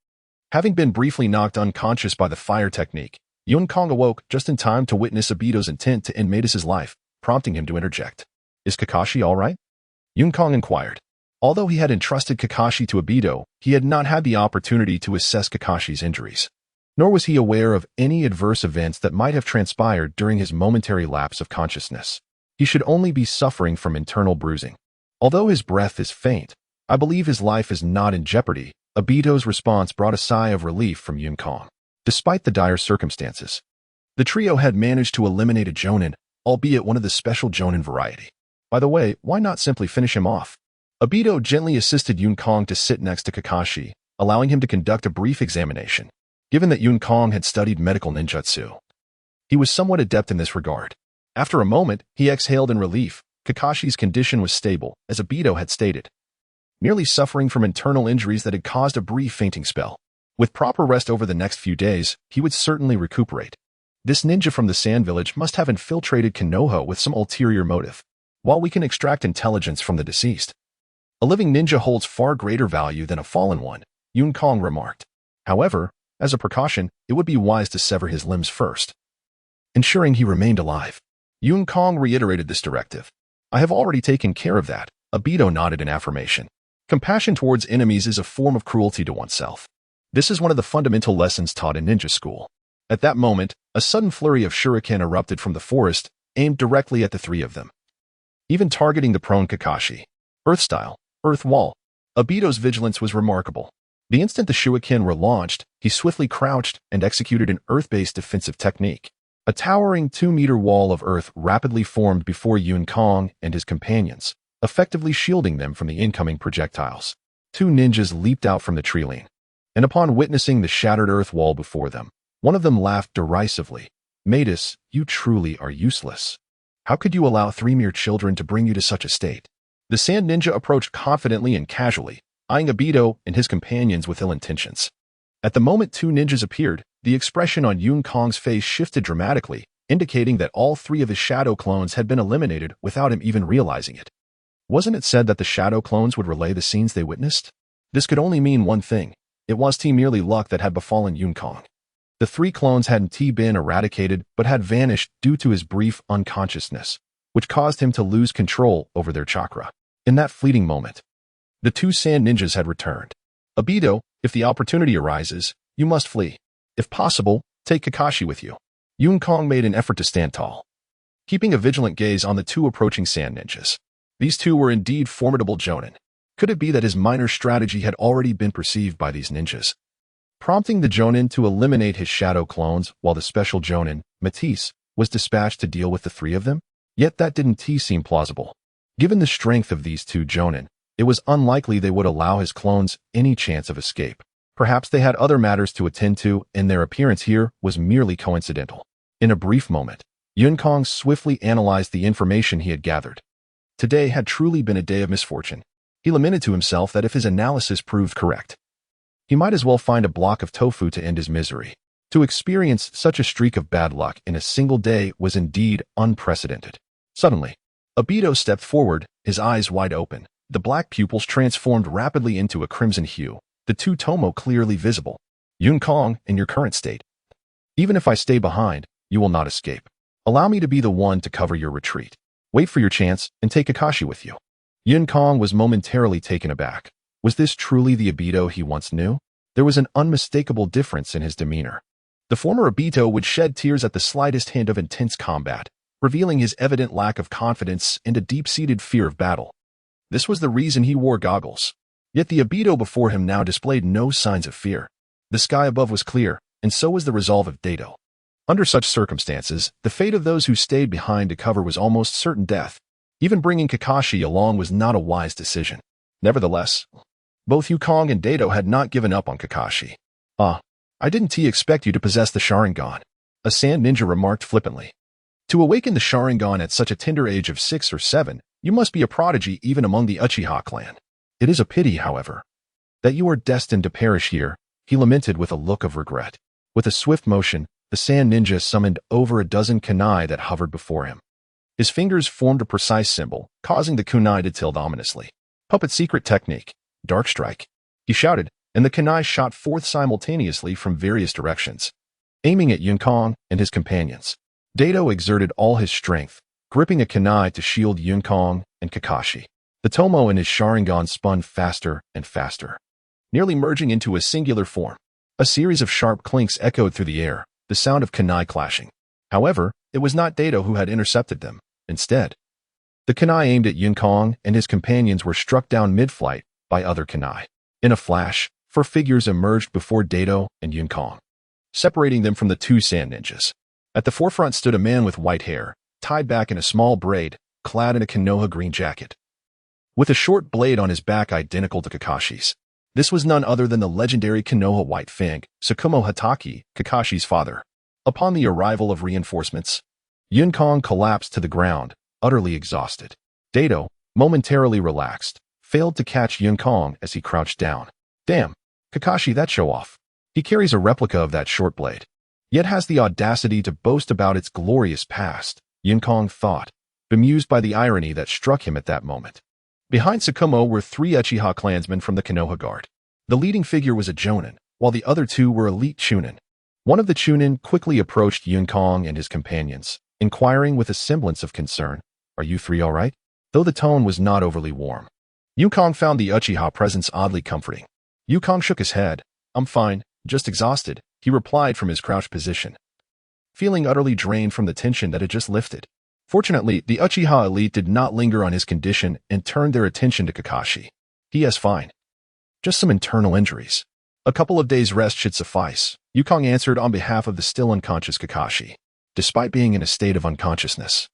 Having been briefly knocked unconscious by the fire technique, Yun-Kong awoke just in time to witness Obito's intent to end Amidst's life, prompting him to interject. "Is Kakashi all right?" Yun-Kong inquired. Although he had entrusted Kakashi to Obito, he had not had the opportunity to assess Kakashi's injuries. Nor was he aware of any adverse events that might have transpired during his momentary lapse of consciousness. He should only be suffering from internal bruising. Although his breath is faint, I believe his life is not in jeopardy. Obito's response brought a sigh of relief from Yun-Kong. Despite the dire circumstances, the trio had managed to eliminate a Jonin, albeit one of the special Jonin variety. By the way, why not simply finish him off? Obito gently assisted Yun-Kong to sit next to Kakashi, allowing him to conduct a brief examination. Given that Yun-Kong had studied medical ninjutsu, he was somewhat adept in this regard. After a moment, he exhaled in relief. Kakashi's condition was stable, as Obito had stated, merely suffering from internal injuries that had caused a brief fainting spell. With proper rest over the next few days, he would certainly recuperate. This ninja from the Sand Village must have infiltrated Konoha with some ulterior motive. While we can extract intelligence from the deceased, a living ninja holds far greater value than a fallen one, Yun-Kong remarked. However, as a precaution, it would be wise to sever his limbs first, ensuring he remained alive. Yun-Kong reiterated this directive. "I have already taken care of that." Obito nodded in affirmation. Compassion towards enemies is a form of cruelty to oneself. This is one of the fundamental lessons taught in ninja school. At that moment, a sudden flurry of shuriken erupted from the forest, aimed directly at the three of them, even targeting the prone Kakashi. Earth style, earth wall. Obito's vigilance was remarkable. The instant the shuriken were launched, he swiftly crouched and executed an earth-based defensive technique. A towering 2-meter wall of earth rapidly formed before Yun-Kong and his companions, effectively shielding them from the incoming projectiles. Two ninjas leaped out from the treeline, and upon witnessing the shattered earth wall before them, one of them laughed derisively. "Amidst, you truly are useless. How could you allow 3 mere children to bring you to such a state?" The sand ninja approached confidently and casually, eyeing Obito and his companions with ill intentions. At the moment 2 ninjas appeared, the expression on Yun-Kong's face shifted dramatically, indicating that all 3 of his shadow clones had been eliminated without him even realizing it. Wasn't it said that the shadow clones would relay the scenes they witnessed? This could only mean one thing. It was merely luck that had befallen Yun-Kong. The 3 clones hadn't been eradicated, but had vanished due to his brief unconsciousness, which caused him to lose control over their chakra. In that fleeting moment, the 2 sand ninjas had returned. "Obito, if the opportunity arises, you must flee. If possible, take Kakashi with you." Yun-Kong made an effort to stand tall, keeping a vigilant gaze on the 2 approaching sand ninjas. These 2 were indeed formidable Jonin. Could it be that his minor strategy had already been perceived by these ninjas, prompting the Jonin to eliminate his shadow clones while the special Jonin, Amidst, was dispatched to deal with the 3 of them? Yet that didn't seem plausible. Given the strength of these 2 Jonin, it was unlikely they would allow his clones any chance of escape. Perhaps they had other matters to attend to, and their appearance here was merely coincidental. In a brief moment, Yun-Kong swiftly analyzed the information he had gathered. Today had truly been a day of misfortune. He lamented to himself that if his analysis proved correct, he might as well find a block of tofu to end his misery. To experience such a streak of bad luck in a single day was indeed unprecedented. Suddenly, Obito stepped forward, his eyes wide open. The black pupils transformed rapidly into a crimson hue, the 2 tomoe clearly visible. "Yun-Kong, in your current state, even if I stay behind, you will not escape. Allow me to be the one to cover your retreat. Wait for your chance and take Kakashi with you." Yun-Kong was momentarily taken aback. Was this truly the Obito he once knew? There was an unmistakable difference in his demeanor. The former Obito would shed tears at the slightest hint of intense combat, revealing his evident lack of confidence and a deep-seated fear of battle. This was the reason he wore goggles. Yet the Obito before him now displayed no signs of fear. The sky above was clear, and so was the resolve of Dato. Under such circumstances, the fate of those who stayed behind to cover was almost certain death. Even bringing Kakashi along was not a wise decision. Nevertheless, Both Yukong and Dato had not given up on Kakashi. "Ah, I didn't expect you to possess the Sharingan," a sand ninja remarked flippantly. "To awaken the Sharingan at such a tender age of 6 or 7, you must be a prodigy even among the Uchiha clan. It is a pity, however, that you are destined to perish here," he lamented with a look of regret. With a swift motion, the sand ninja summoned over a dozen kunai that hovered before him. His fingers formed a precise symbol, causing the kunai to tilt ominously. "Puppet secret technique, Dark Strike," he shouted, and the kunai shot forth simultaneously from various directions, aiming at Yukong and his companions. Dato exerted all his strength, gripping a kunai to shield Yukong and Kakashi. The tomoe in his Sharingan spun faster and faster, nearly merging into a singular form. A series of sharp clinks echoed through the air, the sound of kunai clashing. However, it was not Dato who had intercepted them. Instead, the kunai aimed at Yukong and his companions were struck down mid-flight by other kunai. In a flash, 4 figures emerged before Dato and Yukong, separating them from the 2 sand ninjas. At the forefront stood a man with white hair, tied back in a small braid, clad in a Konoha green jacket, with a short blade on his back identical to Kakashi's. This was none other than the legendary Konoha White Fang, Tsukumo Hatake, Kakashi's father. Upon the arrival of reinforcements, Yukong collapsed to the ground, utterly exhausted. Dato, momentarily relaxed, failed to catch Yukong as he crouched down. "Damn, Kakashi, that show-off. He carries a replica of that short blade, yet has the audacity to boast about its glorious past," Yukong thought, bemused by the irony that struck him at that moment. Behind Tsukumo were 3 Uchiha clansmen from the Konoha Guard. The leading figure was a Jonin, while the other 2 were elite Chunin. One of the Chunin quickly approached Yukong and his companions, inquiring with a semblance of concern, "Are you 3 all right?" Though the tone was not overly warm. Yukong found the Uchiha presence oddly comforting. Yukong shook his head. "I'm fine, just exhausted," he replied from his crouched position, feeling utterly drained from the tension that had just lifted. Fortunately, the Uchiha elite did not linger on his condition and turned their attention to Kakashi. "He is fine. Just some internal injuries. A couple of days' rest should suffice," Yukong answered on behalf of the still unconscious Kakashi. Despite being in a state of unconsciousness,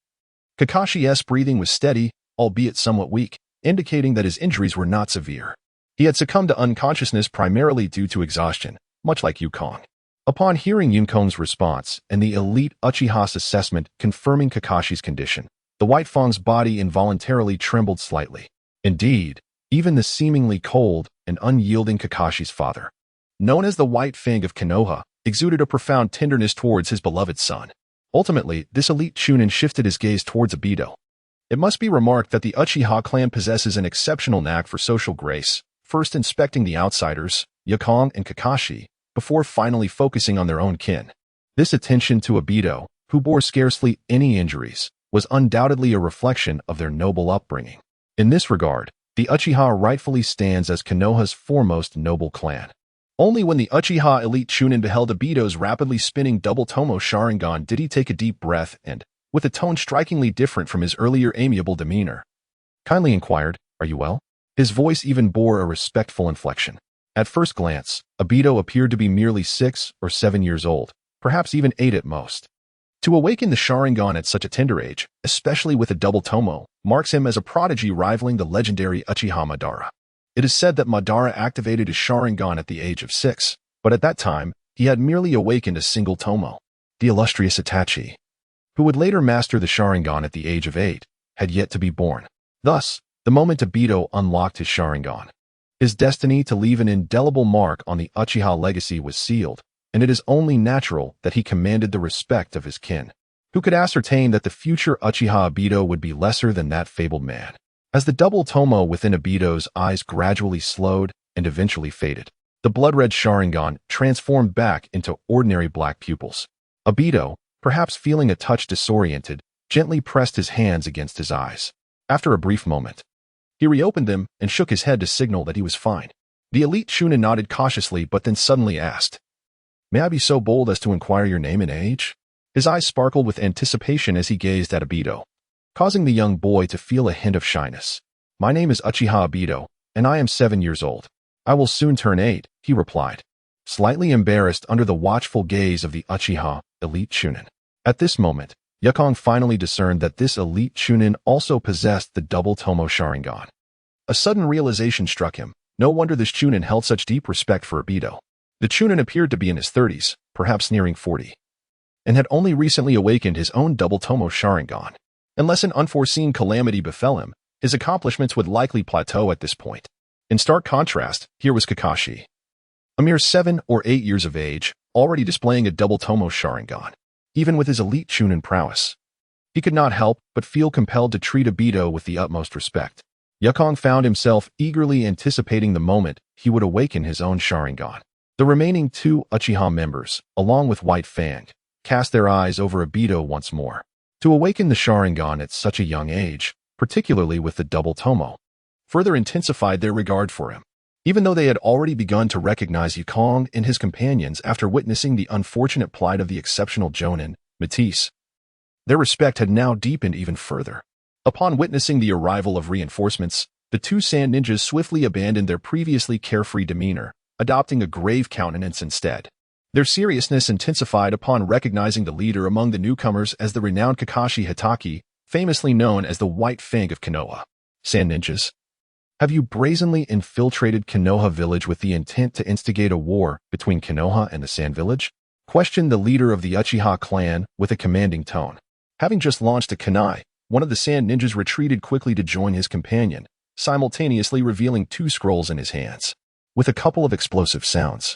Kakashi's breathing was steady, albeit somewhat weak, indicating that his injuries were not severe. He had succumbed to unconsciousness primarily due to exhaustion, much like Yukong. Upon hearing Yukong's response and the elite Uchiha's assessment confirming Kakashi's condition, the White Fang's body involuntarily trembled slightly. Indeed, even the seemingly cold and unyielding Kakashi's father, known as the White Fang of Konoha, exuded a profound tenderness towards his beloved son. Ultimately, this elite Chunin shifted his gaze towards Obito. It must be remarked that the Uchiha clan possesses an exceptional knack for social grace, first inspecting the outsiders, Yukong and Kakashi, before finally focusing on their own kin. This attention to Obito, who bore scarcely any injuries, was undoubtedly a reflection of their noble upbringing. In this regard, the Uchiha rightfully stands as Konoha's foremost noble clan. Only when the Uchiha elite Chunin beheld Obito's rapidly spinning double tomoe Sharingan did he take a deep breath and, with a tone strikingly different from his earlier amiable demeanor, kindly inquired, "Are you well?" His voice even bore a respectful inflection. At first glance, Obito appeared to be merely 6 or 7 years old, perhaps even 8 at most. To awaken the Sharingan at such a tender age, especially with a double tomoe, marks him as a prodigy rivaling the legendary Uchiha Madara. It is said that Madara activated his Sharingan at the age of 6, but at that time, he had merely awakened a single tomoe. The illustrious Itachi, who would later master the Sharingan at the age of 8, had yet to be born. Thus, the moment Obito unlocked his Sharingan, his destiny to leave an indelible mark on the Uchiha legacy was sealed, and it is only natural that he commanded the respect of his kin. Who could ascertain that the future Uchiha Obito would be lesser than that fabled man? As the double tomoe within Obito's eyes gradually slowed and eventually faded, the blood-red Sharingan transformed back into ordinary black pupils. Obito, perhaps feeling a touch disoriented, gently pressed his hands against his eyes. After a brief moment, he reopened them and shook his head to signal that he was fine. The elite Chunin nodded cautiously but then suddenly asked, "May I be so bold as to inquire your name and age?" His eyes sparkled with anticipation as he gazed at Obito, causing the young boy to feel a hint of shyness. "My name is Uchiha Obito, and I am 7 years old. I will soon turn 8, he replied, slightly embarrassed under the watchful gaze of the Uchiha elite Chunin. At this moment, Yukong finally discerned that this elite Chunin also possessed the double tomoe Sharingan. A sudden realization struck him. No wonder this Chunin held such deep respect for Obito. The Chunin appeared to be in his 30s, perhaps nearing 40, and had only recently awakened his own double tomoe Sharingan. Unless an unforeseen calamity befell him, his accomplishments would likely plateau at this point. In stark contrast, here was Kakashi, a mere 7 or 8 years of age, already displaying a double tomoe Sharingan. Even with his elite Chunin prowess, he could not help but feel compelled to treat Obito with the utmost respect. Yukong found himself eagerly anticipating the moment he would awaken his own Sharingan. The remaining 2 Uchiha members, along with White Fang, cast their eyes over Obito once more. To awaken the Sharingan at such a young age, particularly with the double tomoe, further intensified their regard for him. Even though they had already begun to recognize Yukong and his companions after witnessing the unfortunate plight of the exceptional Jonin, Matisse, their respect had now deepened even further. Upon witnessing the arrival of reinforcements, the 2 sand ninjas swiftly abandoned their previously carefree demeanor, adopting a grave countenance instead. Their seriousness intensified upon recognizing the leader among the newcomers as the renowned Kakashi Hatake, famously known as the White Fang of Konoha. Sand ninjas, have you brazenly infiltrated Konoha village with the intent to instigate a war between Konoha and the Sand Village? Questioned the leader of the Uchiha clan with a commanding tone. Having just launched a kunai, one of the sand ninjas retreated quickly to join his companion, simultaneously revealing 2 scrolls in his hands. With a couple of explosive sounds,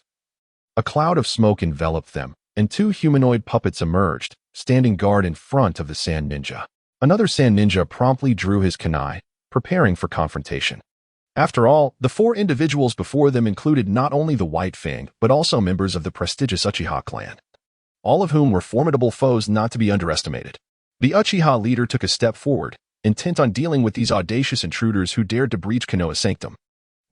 a cloud of smoke enveloped them, and 2 humanoid puppets emerged, standing guard in front of the sand ninja. Another sand ninja promptly drew his kunai, preparing for confrontation. After all, the 4 individuals before them included not only the White Fang, but also members of the prestigious Uchiha clan, all of whom were formidable foes not to be underestimated. The Uchiha leader took a step forward, intent on dealing with these audacious intruders who dared to breach Konoha's sanctum.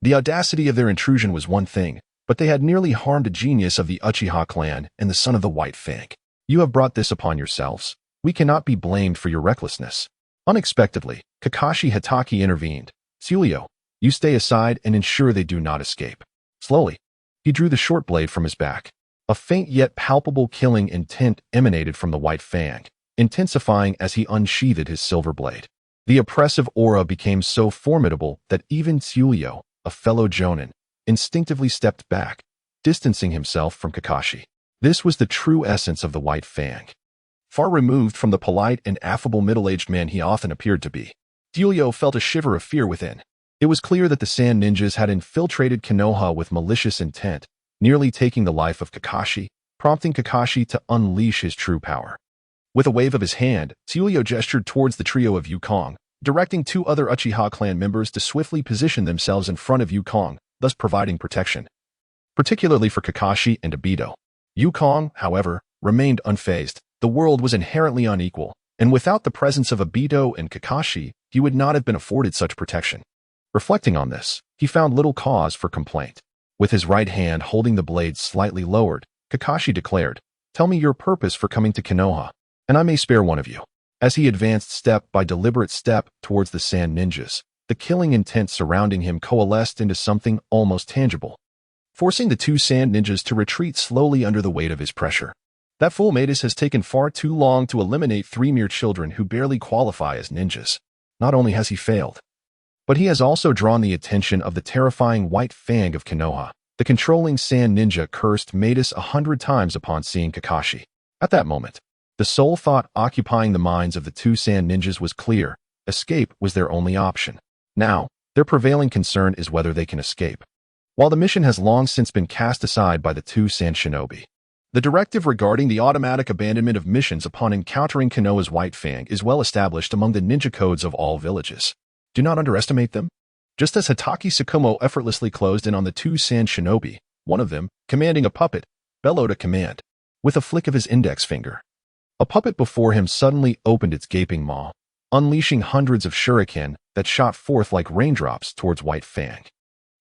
The audacity of their intrusion was one thing, but they had nearly harmed a genius of the Uchiha clan and the son of the White Fang. You have brought this upon yourselves. We cannot be blamed for your recklessness. Unexpectedly, Kakashi Hatake intervened. Tsuyo, you stay aside and ensure they do not escape. Slowly, he drew the short blade from his back. A faint yet palpable killing intent emanated from the White Fang, intensifying as he unsheathed his silver blade. The oppressive aura became so formidable that even Tsuyo, a fellow Jonin, instinctively stepped back, distancing himself from Kakashi. This was the true essence of the White Fang, far removed from the polite and affable middle-aged man he often appeared to be. Tsuyo felt a shiver of fear within. It was clear that the sand ninjas had infiltrated Konoha with malicious intent, nearly taking the life of Kakashi, prompting Kakashi to unleash his true power. With a wave of his hand, Tsuyo gestured towards the trio of Yukong, directing 2 other Uchiha clan members to swiftly position themselves in front of Yukong, thus providing protection, particularly for Kakashi and Obito. Yukong, however, remained unfazed. The world was inherently unequal, and without the presence of Obito and Kakashi, he would not have been afforded such protection. Reflecting on this, he found little cause for complaint. With his right hand holding the blade slightly lowered, Kakashi declared, "Tell me your purpose for coming to Konoha, and I may spare one of you." As he advanced step by deliberate step towards the sand ninjas, the killing intent surrounding him coalesced into something almost tangible, forcing the 2 sand ninjas to retreat slowly under the weight of his pressure. That fool Matisse has taken far too long to eliminate 3 mere children who barely qualify as ninjas. Not only has he failed, but he has also drawn the attention of the terrifying White Fang of Konoha. The controlling sand ninja cursed Matisse 100 times upon seeing Kakashi. At that moment, the sole thought occupying the minds of the 2 sand ninjas was clear. Escape was their only option. Now, their prevailing concern is whether they can escape. While the mission has long since been cast aside by the 2 sand shinobi, the directive regarding the automatic abandonment of missions upon encountering Konoha's White Fang is well established among the ninja codes of all villages. Do not underestimate them. Just as Hatake Tsukumo effortlessly closed in on the 2 sand shinobi, one of them, commanding a puppet, bellowed a command. With a flick of his index finger, a puppet before him suddenly opened its gaping maw, unleashing hundreds of shuriken that shot forth like raindrops towards White Fang.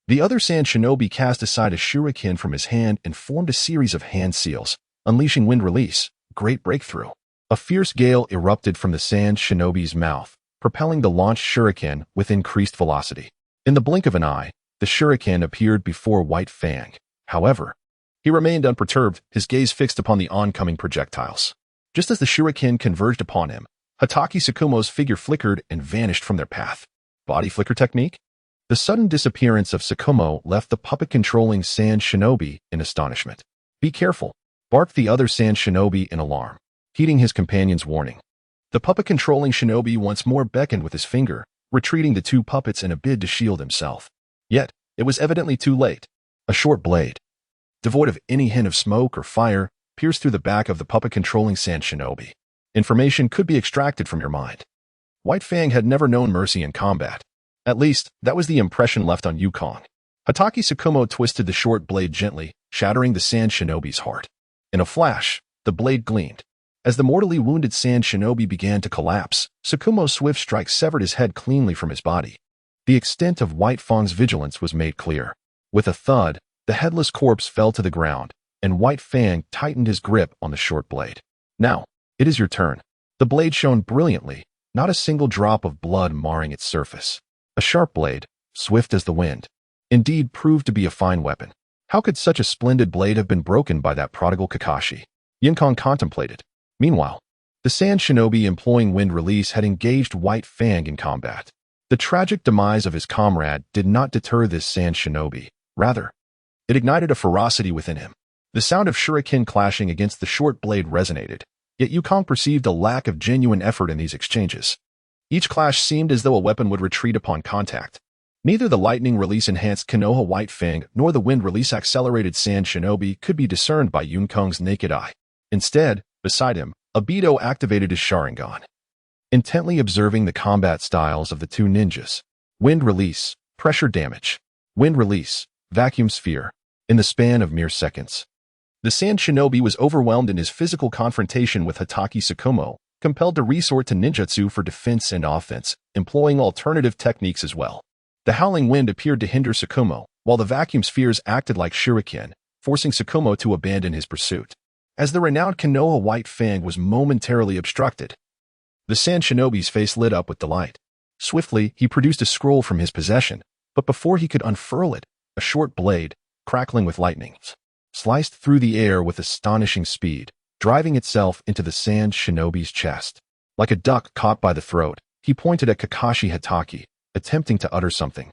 The other sand shinobi cast aside a shuriken from his hand and formed a series of hand seals, unleashing wind release. Great breakthrough. A fierce gale erupted from the sand shinobi's mouth, propelling the launched shuriken with increased velocity. In the blink of an eye, the shuriken appeared before White Fang. However, he remained unperturbed, his gaze fixed upon the oncoming projectiles. Just as the shuriken converged upon him, Hatake Tsukumo's figure flickered and vanished from their path. Body flicker technique? The sudden disappearance of Tsukumo left the puppet-controlling sand shinobi in astonishment. "Be careful," barked the other sand shinobi in alarm, heeding his companion's warning. The puppet-controlling shinobi once more beckoned with his finger, retreating the two puppets in a bid to shield himself. Yet, it was evidently too late. A short blade, devoid of any hint of smoke or fire, pierced through the back of the puppet-controlling sand shinobi. Information could be extracted from your mind. White Fang had never known mercy in combat. At least, that was the impression left on Yukong. Hatake Tsukumo twisted the short blade gently, shattering the sand shinobi's heart. In a flash, the blade gleamed. As the mortally wounded sand shinobi began to collapse, Tsukumo's swift strike severed his head cleanly from his body. The extent of White Fang's vigilance was made clear. With a thud, the headless corpse fell to the ground, and White Fang tightened his grip on the short blade. "Now, it is your turn." The blade shone brilliantly, not a single drop of blood marring its surface. A sharp blade, swift as the wind. Indeed proved to be a fine weapon. How could such a splendid blade have been broken by that prodigal Kakashi? Yukong contemplated. Meanwhile, the sand shinobi employing wind release had engaged White Fang in combat. The tragic demise of his comrade did not deter this sand shinobi. Rather, it ignited a ferocity within him. The sound of shuriken clashing against the short blade resonated, yet Yukong perceived a lack of genuine effort in these exchanges. Each clash seemed as though a weapon would retreat upon contact. Neither the lightning release enhanced Konoha White Fang nor the wind release accelerated sand shinobi could be discerned by Yukong's naked eye. Instead, beside him, Obito activated his Sharingan. Intently observing the combat styles of the two ninjas. Wind release, pressure damage. Wind release, vacuum sphere. In the span of mere seconds, the sand shinobi was overwhelmed in his physical confrontation with Hatake Tsukumo, compelled to resort to ninjutsu for defense and offense, employing alternative techniques as well. The howling wind appeared to hinder Tsukumo, while the vacuum spheres acted like shuriken, forcing Tsukumo to abandon his pursuit. As the renowned Konoha White Fang was momentarily obstructed, the sand shinobi's face lit up with delight. Swiftly, he produced a scroll from his possession, but before he could unfurl it, a short blade, crackling with lightning, sliced through the air with astonishing speed, driving itself into the sand shinobi's chest. Like a duck caught by the throat, he pointed at Kakashi Hatake, attempting to utter something.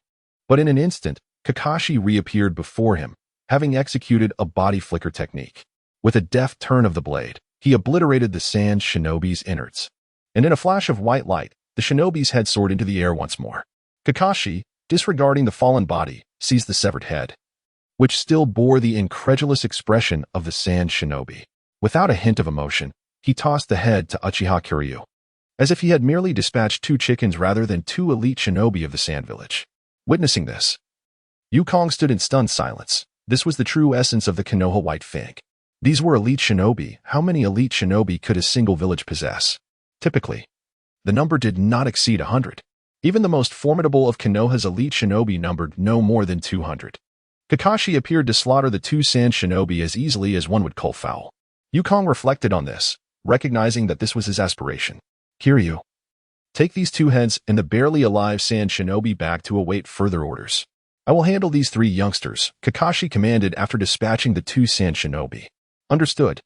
But in an instant, Kakashi reappeared before him, having executed a body flicker technique. With a deft turn of the blade, he obliterated the sand shinobi's innards. And in a flash of white light, the shinobi's head soared into the air once more. Kakashi, disregarding the fallen body, seized the severed head, which still bore the incredulous expression of the sand shinobi. Without a hint of emotion, he tossed the head to Uchiha Kiryu, as if he had merely dispatched two chickens rather than two elite shinobi of the Sand Village. Witnessing this, Yukong stood in stunned silence. This was the true essence of the Konoha White Fang. These were elite shinobi. How many elite shinobi could a single village possess? Typically, the number did not exceed 100. Even the most formidable of Konoha's elite shinobi numbered no more than 200. Kakashi appeared to slaughter the two sand shinobi as easily as one would cull fowl. Yukong reflected on this, recognizing that this was his aspiration. Kiryu, take these two heads and the barely alive sand shinobi back to await further orders. I will handle these three youngsters, Kakashi commanded after dispatching the two sand shinobi. Understood.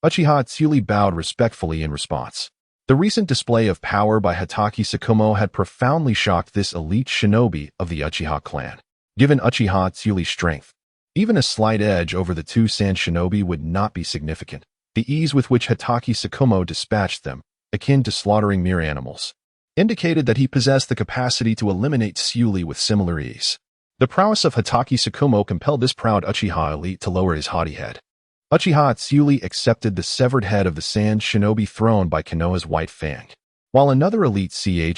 Uchiha Tsuli bowed respectfully in response. The recent display of power by Hatake Tsukumo had profoundly shocked this elite shinobi of the Uchiha clan. Given Uchiha Tsuli's strength, even a slight edge over the two sand shinobi would not be significant. The ease with which Hatake Tsukumo dispatched them, akin to slaughtering mere animals, indicated that he possessed the capacity to eliminate Tsuli with similar ease. The prowess of Hatake Tsukumo compelled this proud Uchiha elite to lower his haughty head. Uchiha Tsuli accepted the severed head of the sand shinobi thrown by Konoha's White Fang, while another elite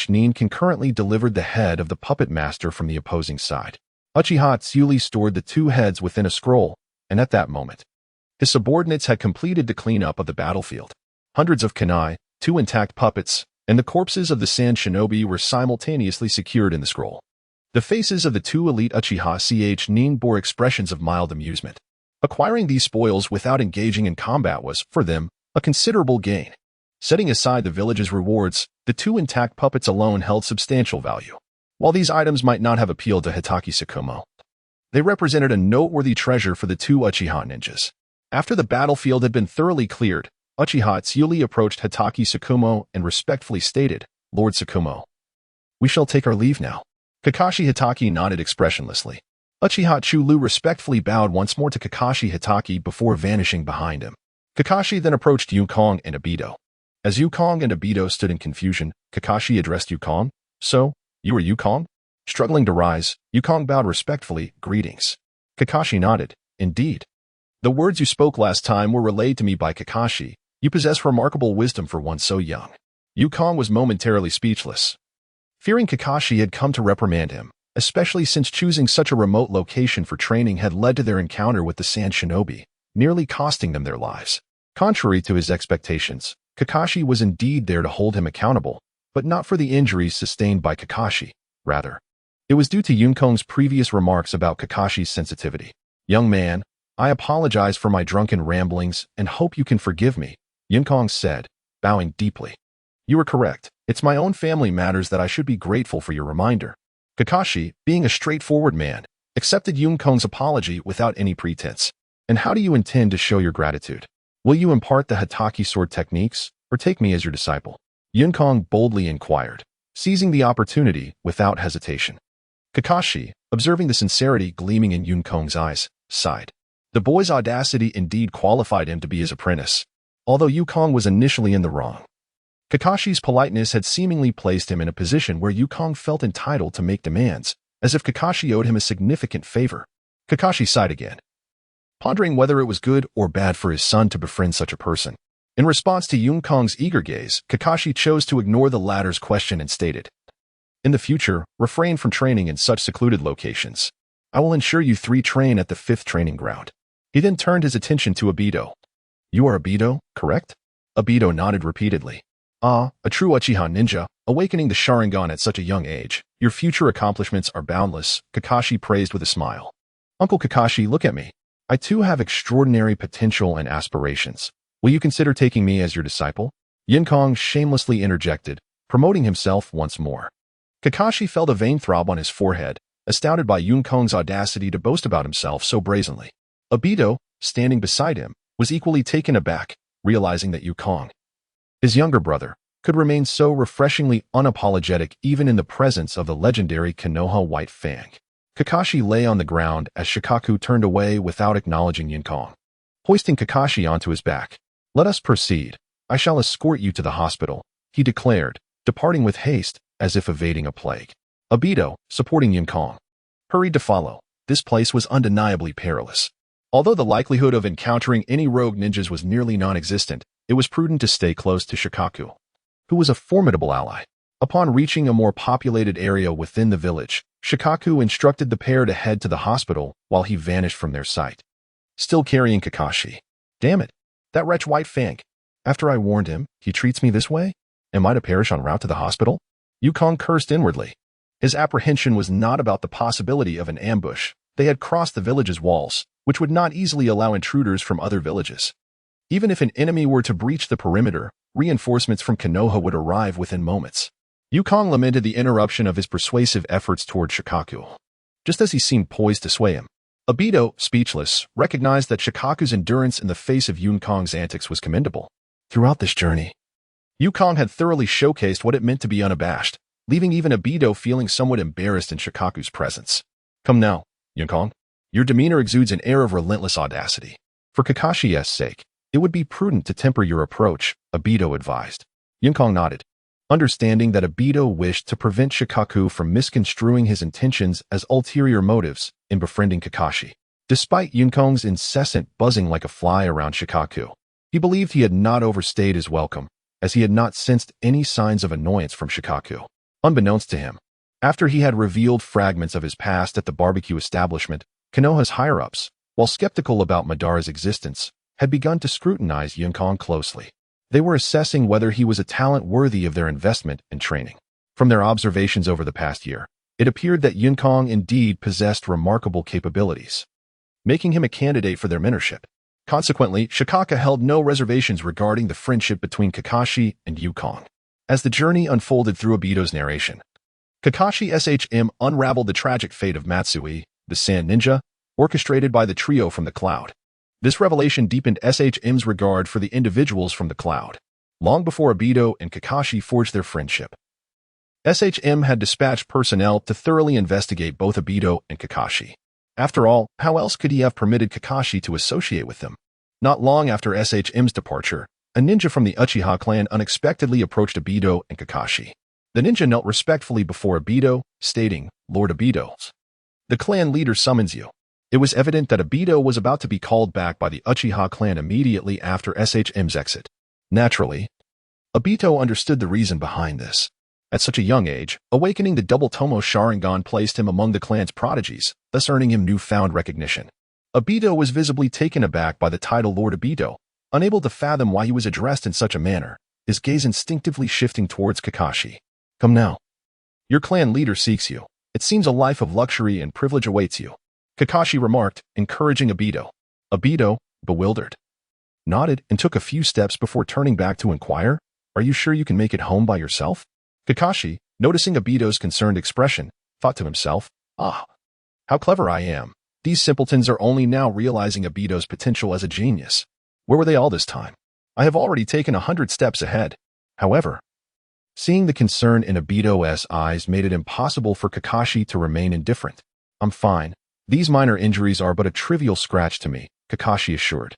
nin concurrently delivered the head of the puppet master from the opposing side. Uchiha Tsuli stored the two heads within a scroll, and at that moment, his subordinates had completed the cleanup of the battlefield. Hundreds of kunai, two intact puppets, and the corpses of the sand shinobi were simultaneously secured in the scroll. The faces of the two elite Uchiha nin bore expressions of mild amusement. Acquiring these spoils without engaging in combat was, for them, a considerable gain. Setting aside the village's rewards, the two intact puppets alone held substantial value. While these items might not have appealed to Hatake Tsukumo, they represented a noteworthy treasure for the two Uchiha ninjas. After the battlefield had been thoroughly cleared, Uchiha Tsuli approached Hatake Tsukumo and respectfully stated, "Lord Tsukumo, we shall take our leave now." Kakashi Hitaki nodded expressionlessly. Uchiha Chulu respectfully bowed once more to Kakashi Hitaki before vanishing behind him. Kakashi then approached Yukong and Obito. As Yukong and Obito stood in confusion, Kakashi addressed Yukong. "So, you are Yukong?" Struggling to rise, Yukong bowed respectfully. "Greetings." Kakashi nodded. "Indeed. The words you spoke last time were relayed to me by Kakashi. You possess remarkable wisdom for one so young." Yukong was momentarily speechless. Fearing Kakashi had come to reprimand him, especially since choosing such a remote location for training had led to their encounter with the Sand Shinobi, nearly costing them their lives. Contrary to his expectations, Kakashi was indeed there to hold him accountable, but not for the injuries sustained by Kakashi. Rather, it was due to Yukong's previous remarks about Kakashi's sensitivity. "Young man, I apologize for my drunken ramblings and hope you can forgive me," Yukong said, bowing deeply. "You are correct. It's my own family matters that I should be grateful for your reminder." Kakashi, being a straightforward man, accepted Yukong's apology without any pretense. "And how do you intend to show your gratitude? Will you impart the Hitaki sword techniques, or take me as your disciple?" Yukong boldly inquired, seizing the opportunity without hesitation. Kakashi, observing the sincerity gleaming in Yukong's eyes, sighed. The boy's audacity indeed qualified him to be his apprentice, although Yukong was initially in the wrong. Kakashi's politeness had seemingly placed him in a position where Yukong felt entitled to make demands, as if Kakashi owed him a significant favor. Kakashi sighed again, pondering whether it was good or bad for his son to befriend such a person. In response to Yukong's eager gaze, Kakashi chose to ignore the latter's question and stated, "In the future, refrain from training in such secluded locations. I will ensure you 3 train at the 5th training ground." He then turned his attention to Obito. "You are Obito, correct?" Obito nodded repeatedly. "Ah, a true Uchiha ninja, awakening the Sharingan at such a young age. Your future accomplishments are boundless," Kakashi praised with a smile. "Uncle Kakashi, look at me. I too have extraordinary potential and aspirations. Will you consider taking me as your disciple?" Yukong shamelessly interjected, promoting himself once more. Kakashi felt a vein throb on his forehead, astounded by Yukong's audacity to boast about himself so brazenly. Obito, standing beside him, was equally taken aback, realizing that Yukong, his younger brother, could remain so refreshingly unapologetic even in the presence of the legendary Konoha White Fang. Kakashi lay on the ground as Shikaku turned away without acknowledging Yukong. Hoisting Kakashi onto his back, "Let us proceed. I shall escort you to the hospital," he declared, departing with haste as if evading a plague. Obito, supporting Yukong, hurried to follow. This place was undeniably perilous. Although the likelihood of encountering any rogue ninjas was nearly non-existent, it was prudent to stay close to Shikaku, who was a formidable ally. Upon reaching a more populated area within the village, Shikaku instructed the pair to head to the hospital while he vanished from their sight. Still carrying Kakashi. "Damn it, that wretch White Fang. After I warned him, he treats me this way? Am I to perish en route to the hospital?" Yukong cursed inwardly. His apprehension was not about the possibility of an ambush. They had crossed the village's walls, which would not easily allow intruders from other villages. Even if an enemy were to breach the perimeter, reinforcements from Konoha would arrive within moments. Yukong lamented the interruption of his persuasive efforts toward Shikaku, just as he seemed poised to sway him. Obito, speechless, recognized that Shikaku's endurance in the face of Yukong's antics was commendable. Throughout this journey, Yukong had thoroughly showcased what it meant to be unabashed, leaving even Obito feeling somewhat embarrassed in Shikaku's presence. "Come now, Yukong. Your demeanor exudes an air of relentless audacity. For Kakashi's sake, it would be prudent to temper your approach," Obito advised. Yukong nodded, understanding that Obito wished to prevent Shikaku from misconstruing his intentions as ulterior motives in befriending Kakashi. Despite Yukong's incessant buzzing like a fly around Shikaku, he believed he had not overstayed his welcome, as he had not sensed any signs of annoyance from Shikaku. Unbeknownst to him, after he had revealed fragments of his past at the barbecue establishment, Konoha's higher-ups, while skeptical about Madara's existence, had begun to scrutinize Yukong closely. They were assessing whether he was a talent worthy of their investment and training. From their observations over the past year, it appeared that Yukong indeed possessed remarkable capabilities, making him a candidate for their mentorship. Consequently, Shikaka held no reservations regarding the friendship between Kakashi and Yukong. As the journey unfolded through Obito's narration, Kakashi SHM unraveled the tragic fate of Matsui, the Sand Ninja, orchestrated by the trio from the Cloud. This revelation deepened SHM's regard for the individuals from the Cloud, long before Obito and Kakashi forged their friendship. SHM had dispatched personnel to thoroughly investigate both Obito and Kakashi. After all, how else could he have permitted Kakashi to associate with them? Not long after SHM's departure, a ninja from the Uchiha clan unexpectedly approached Obito and Kakashi. The ninja knelt respectfully before Obito, stating, "Lord Obito, the clan leader summons you." It was evident that Obito was about to be called back by the Uchiha clan immediately after SHM's exit. Naturally, Obito understood the reason behind this. At such a young age, awakening the double tomoe Sharingan placed him among the clan's prodigies, thus earning him newfound recognition. Obito was visibly taken aback by the title Lord Obito, unable to fathom why he was addressed in such a manner, his gaze instinctively shifting towards Kakashi. "Come now. Your clan leader seeks you. It seems a life of luxury and privilege awaits you," Kakashi remarked, encouraging Obito. Obito, bewildered, nodded and took a few steps before turning back to inquire, "Are you sure you can make it home by yourself?" Kakashi, noticing Obito's concerned expression, thought to himself, "Ah, how clever I am. These simpletons are only now realizing Obito's potential as a genius. Where were they all this time? I have already taken 100 steps ahead." However, seeing the concern in Obito's eyes made it impossible for Kakashi to remain indifferent. "I'm fine. These minor injuries are but a trivial scratch to me," Kakashi assured.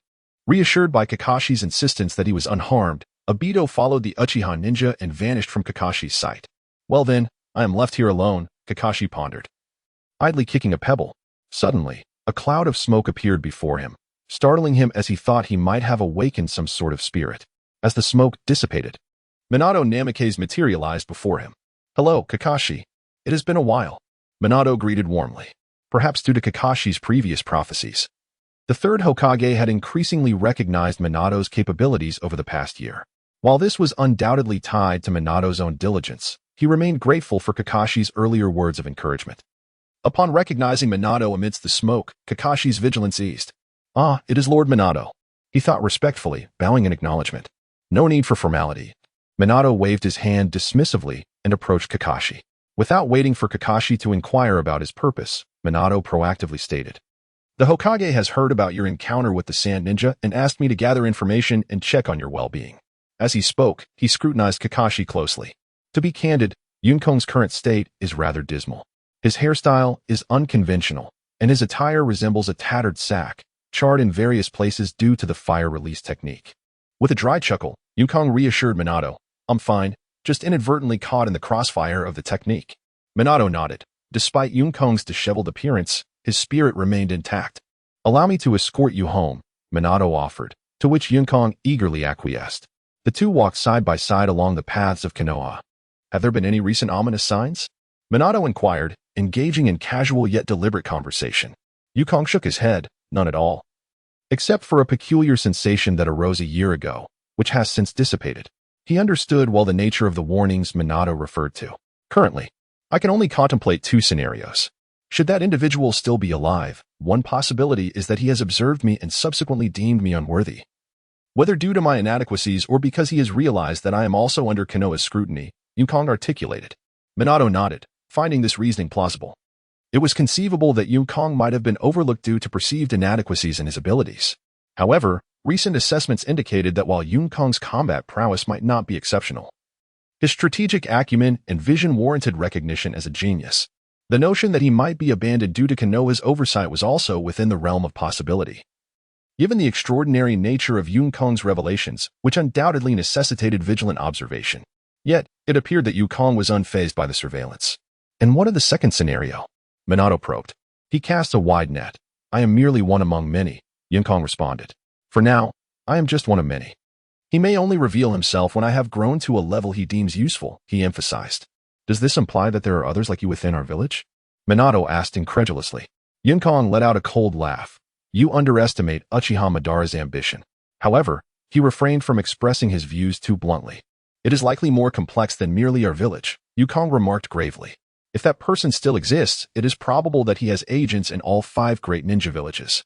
Reassured by Kakashi's insistence that he was unharmed, Obito followed the Uchiha ninja and vanished from Kakashi's sight. "Well then, I am left here alone," Kakashi pondered, idly kicking a pebble. Suddenly, a cloud of smoke appeared before him, startling him as he thought he might have awakened some sort of spirit. As the smoke dissipated, Minato Namikaze materialized before him. "Hello, Kakashi. It has been a while," Minato greeted warmly, perhaps due to Kakashi's previous prophecies. The third Hokage had increasingly recognized Minato's capabilities over the past year. While this was undoubtedly tied to Minato's own diligence, he remained grateful for Kakashi's earlier words of encouragement. Upon recognizing Minato amidst the smoke, Kakashi's vigilance eased. "Ah, it is Lord Minato," he thought respectfully, bowing in acknowledgement. No need for formality. Minato waved his hand dismissively and approached Kakashi. Without waiting for Kakashi to inquire about his purpose, Minato proactively stated, "The Hokage has heard about your encounter with the Sand Ninja and asked me to gather information and check on your well-being." As he spoke, he scrutinized Kakashi closely. To be candid, Yunkong's current state is rather dismal. His hairstyle is unconventional, and his attire resembles a tattered sack, charred in various places due to the fire release technique. With a dry chuckle, Yunkong reassured Minato, "I'm fine, just inadvertently caught in the crossfire of the technique." Minato nodded. Despite Yunkong's disheveled appearance, his spirit remained intact. "Allow me to escort you home," Minato offered, to which Yunkong eagerly acquiesced. The two walked side by side along the paths of Konoha. "Have there been any recent ominous signs?" Minato inquired, engaging in casual yet deliberate conversation. Yunkong shook his head, "None at all. Except for a peculiar sensation that arose a year ago, which has since dissipated." He understood well the nature of the warnings Minato referred to. "Currently, I can only contemplate two scenarios. Should that individual still be alive, one possibility is that he has observed me and subsequently deemed me unworthy. Whether due to my inadequacies or because he has realized that I am also under Konoha's scrutiny," Yunkong articulated. Minato nodded, finding this reasoning plausible. It was conceivable that Yunkong might have been overlooked due to perceived inadequacies in his abilities. However, recent assessments indicated that while Yunkong's combat prowess might not be exceptional, his strategic acumen and vision warranted recognition as a genius. The notion that he might be abandoned due to Konoha's oversight was also within the realm of possibility. Given the extraordinary nature of Yunkong's revelations, which undoubtedly necessitated vigilant observation, yet it appeared that Yunkong was unfazed by the surveillance. "And what of the second scenario?" Minato probed. "He cast a wide net. I am merely one among many," Yunkong responded. "For now, I am just one of many. He may only reveal himself when I have grown to a level he deems useful," he emphasized. "Does this imply that there are others like you within our village?" Minato asked incredulously. Yunkong let out a cold laugh. "You underestimate Uchiha Madara's ambition." However, he refrained from expressing his views too bluntly. "It is likely more complex than merely our village," Yunkong remarked gravely. "If that person still exists, it is probable that he has agents in all 5 great ninja villages."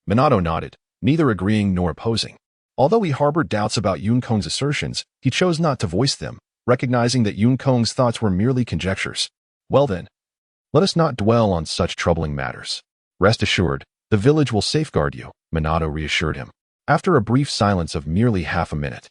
Minato nodded, neither agreeing nor opposing. Although he harbored doubts about Yunkong's assertions, he chose not to voice them, recognizing that Yunkong's thoughts were merely conjectures. "Well then, let us not dwell on such troubling matters. Rest assured, the village will safeguard you," Minato reassured him. After a brief silence of merely half a minute,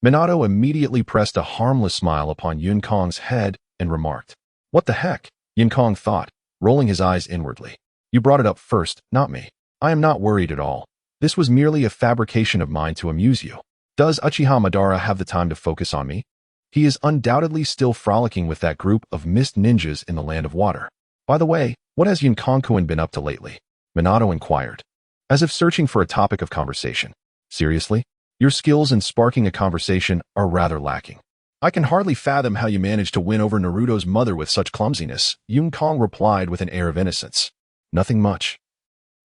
Minato immediately pressed a harmless smile upon Yunkong's head and remarked, "What the heck?" Yun Kong thought, rolling his eyes inwardly. "You brought it up first, not me. I am not worried at all. This was merely a fabrication of mine to amuse you. Does Uchiha Madara have the time to focus on me? He is undoubtedly still frolicking with that group of mist ninjas in the land of water. By the way, what has Yun Kong-kun been up to lately?" Minato inquired, as if searching for a topic of conversation. "Seriously? Your skills in sparking a conversation are rather lacking. I can hardly fathom how you managed to win over Naruto's mother with such clumsiness," Yun Kong replied with an air of innocence. "Nothing much.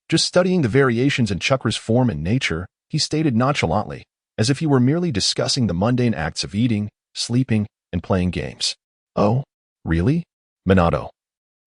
Just studying the variations in chakra's form and nature," he stated nonchalantly, as if he were merely discussing the mundane acts of eating, sleeping, and playing games. "Oh, really?" Minato,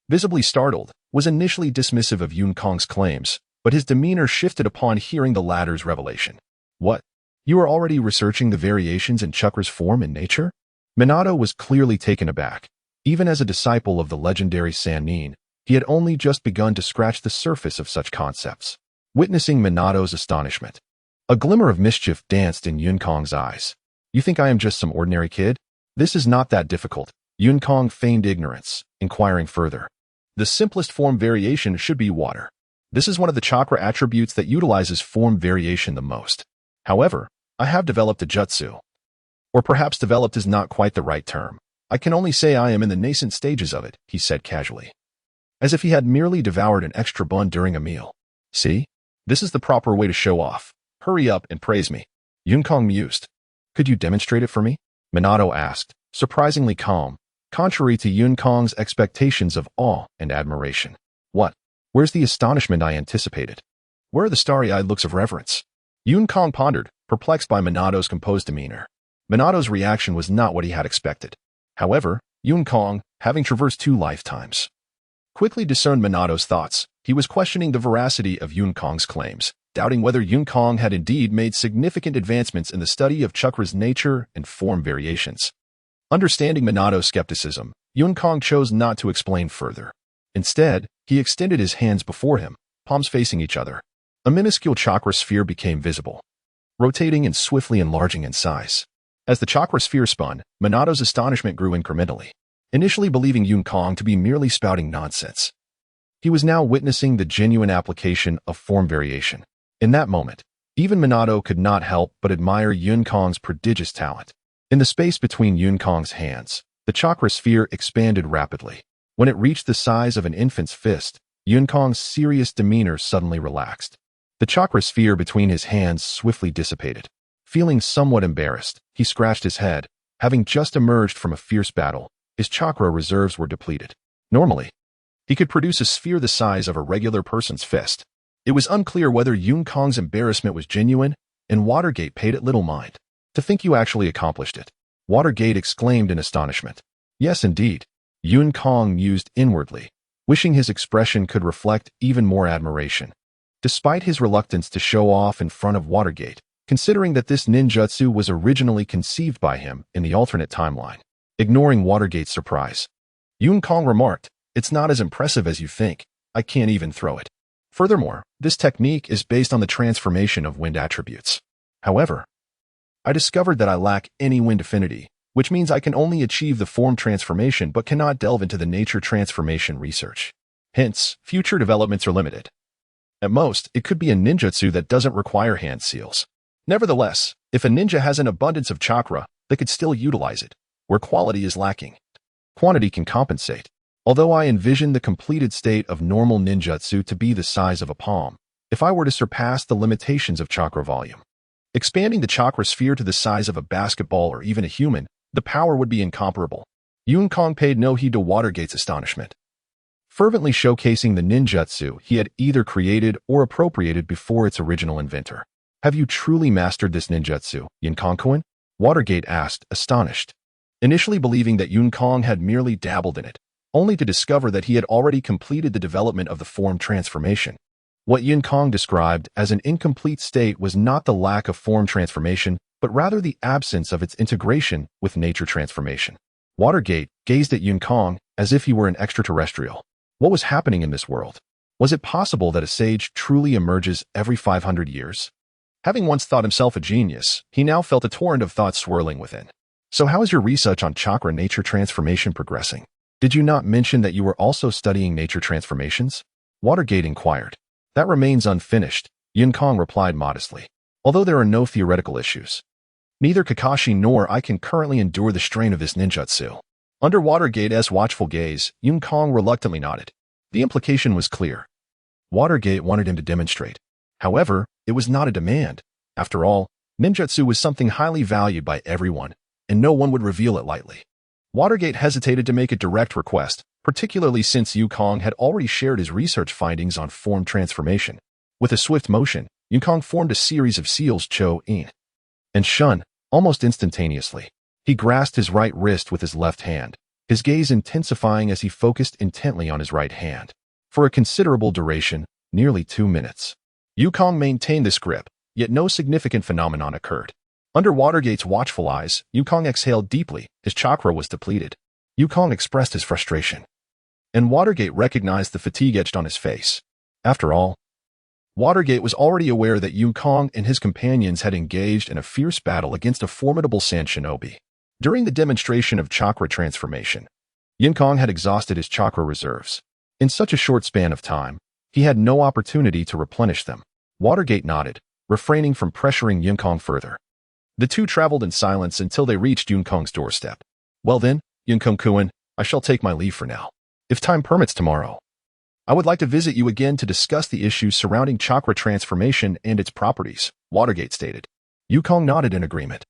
visibly startled, was initially dismissive of Yun Kong's claims, but his demeanor shifted upon hearing the latter's revelation. "What? You are already researching the variations in chakra's form and nature?" Minato was clearly taken aback. Even as a disciple of the legendary Sannin, he had only just begun to scratch the surface of such concepts. Witnessing Minato's astonishment, a glimmer of mischief danced in Yun Kong's eyes. "You think I am just some ordinary kid? This is not that difficult." Yun Kong feigned ignorance, inquiring further. "The simplest form variation should be water. This is one of the chakra attributes that utilizes form variation the most. However, I have developed a jutsu. Or perhaps developed is not quite the right term. I can only say I am in the nascent stages of it," he said casually, as if he had merely devoured an extra bun during a meal. "See? This is the proper way to show off. Hurry up and praise me." Yun Kong mused. "Could you demonstrate it for me?" Minato asked, surprisingly calm, contrary to Yun Kong's expectations of awe and admiration. "What? Where's the astonishment I anticipated? Where are the starry-eyed looks of reverence?" Yun Kong pondered, perplexed by Minato's composed demeanor. Minato's reaction was not what he had expected. However, Yun Kong, having traversed 2 lifetimes, quickly discerned Minato's thoughts. He was questioning the veracity of Yun Kong's claims, doubting whether Yun Kong had indeed made significant advancements in the study of chakra's nature and form variations. Understanding Minato's skepticism, Yun Kong chose not to explain further. Instead, he extended his hands before him, palms facing each other. A minuscule chakra sphere became visible, rotating and swiftly enlarging in size. As the chakra sphere spun, Minato's astonishment grew incrementally. Initially believing Yun Kong to be merely spouting nonsense, he was now witnessing the genuine application of form variation. In that moment, even Minato could not help but admire Yun Kong's prodigious talent. In the space between Yun Kong's hands, the chakra sphere expanded rapidly. When it reached the size of an infant's fist, Yun Kong's serious demeanor suddenly relaxed. The chakra sphere between his hands swiftly dissipated. Feeling somewhat embarrassed, he scratched his head. Having just emerged from a fierce battle, his chakra reserves were depleted. Normally, he could produce a sphere the size of a regular person's fist. It was unclear whether Yun Kong's embarrassment was genuine, and Watergate paid it little mind. "To think you actually accomplished it," Watergate exclaimed in astonishment. "Yes, indeed," Yun Kong mused inwardly, wishing his expression could reflect even more admiration. Despite his reluctance to show off in front of Watergate, considering that this ninjutsu was originally conceived by him in the alternate timeline. Ignoring Watergate's surprise, Yun Kong remarked, "It's not as impressive as you think. I can't even throw it. Furthermore, this technique is based on the transformation of wind attributes. However, I discovered that I lack any wind affinity, which means I can only achieve the form transformation but cannot delve into the nature transformation research. Hence, future developments are limited. At most, it could be a ninjutsu that doesn't require hand seals. Nevertheless, if a ninja has an abundance of chakra, they could still utilize it. Where quality is lacking, quantity can compensate. Although I envision the completed state of normal ninjutsu to be the size of a palm, if I were to surpass the limitations of chakra volume, expanding the chakra sphere to the size of a basketball or even a human, the power would be incomparable." Yun Kong paid no heed to Watergate's astonishment, fervently showcasing the ninjutsu he had either created or appropriated before its original inventor. "Have you truly mastered this ninjutsu, Yun Kong-kun?" Watergate asked, astonished, initially believing that Yun Kong had merely dabbled in it, only to discover that he had already completed the development of the form transformation. What Yun Kong described as an incomplete state was not the lack of form transformation, but rather the absence of its integration with nature transformation. Watergate gazed at Yun Kong as if he were an extraterrestrial. What was happening in this world? Was it possible that a sage truly emerges every 500 years? Having once thought himself a genius, he now felt a torrent of thoughts swirling within. So how is your research on chakra nature transformation progressing? Did you not mention that you were also studying nature transformations? Watergate inquired. That remains unfinished, Yun-Kong replied modestly. Although there are no theoretical issues. Neither Kakashi nor I can currently endure the strain of this ninjutsu. Under Watergate's watchful gaze, Yun-Kong reluctantly nodded. The implication was clear. Watergate wanted him to demonstrate. However, it was not a demand. After all, ninjutsu was something highly valued by everyone, and no one would reveal it lightly. Watergate hesitated to make a direct request, particularly since Yun-Kong had already shared his research findings on form transformation. With a swift motion, Yun-Kong formed a series of seals Cho-in and Shun, almost instantaneously. He grasped his right wrist with his left hand, his gaze intensifying as he focused intently on his right hand. For a considerable duration, nearly 2 minutes. Yun-Kong maintained this grip, yet no significant phenomenon occurred. Under Watergate's watchful eyes, Yun-Kong exhaled deeply. His chakra was depleted. Yun-Kong expressed his frustration. And Watergate recognized the fatigue etched on his face. After all, Watergate was already aware that Yun-Kong and his companions had engaged in a fierce battle against a formidable Sand Shinobi. During the demonstration of chakra transformation, Yun-Kong had exhausted his chakra reserves. In such a short span of time, he had no opportunity to replenish them. Watergate nodded, refraining from pressuring Yun-Kong further. The two traveled in silence until they reached Yun-Kong's doorstep. Well then, Yun-Kong-kun, I shall take my leave for now. If time permits tomorrow, I would like to visit you again to discuss the issues surrounding chakra transformation and its properties, Watergate stated. Yun-Kong nodded in agreement,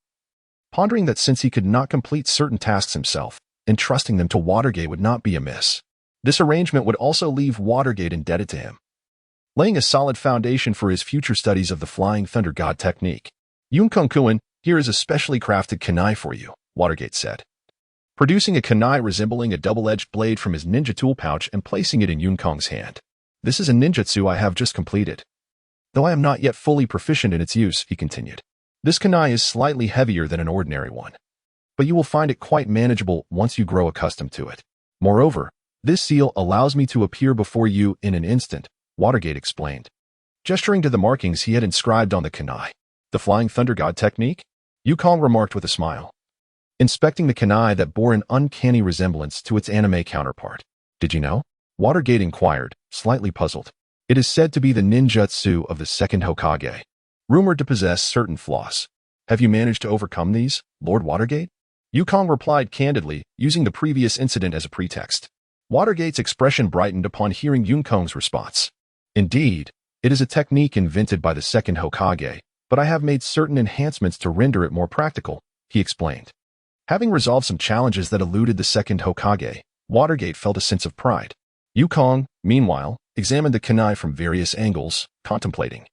pondering that since he could not complete certain tasks himself, entrusting them to Watergate would not be amiss. This arrangement would also leave Watergate indebted to him, laying a solid foundation for his future studies of the Flying Thunder God technique. Yun-Kong-kun, here is a specially crafted kunai for you, Watergate said, producing a kunai resembling a double-edged blade from his ninja tool pouch and placing it in Yun-Kong's hand. This is a ninjutsu I have just completed, though I am not yet fully proficient in its use, he continued. This kunai is slightly heavier than an ordinary one, but you will find it quite manageable once you grow accustomed to it. Moreover, this seal allows me to appear before you in an instant, Watergate explained, gesturing to the markings he had inscribed on the kunai. The Flying Thunder God technique? Yun-Kong remarked with a smile, inspecting the kunai that bore an uncanny resemblance to its anime counterpart. Did you know? Watergate inquired, slightly puzzled. It is said to be the ninjutsu of the second Hokage, rumored to possess certain flaws. Have you managed to overcome these, Lord Watergate? Yun-Kong replied candidly, using the previous incident as a pretext. Watergate's expression brightened upon hearing Yun-Kong's response. Indeed, it is a technique invented by the second Hokage, but I have made certain enhancements to render it more practical, he explained. Having resolved some challenges that eluded the second Hokage, Watergate felt a sense of pride. Yun-Kong, meanwhile, examined the kunai from various angles, contemplating.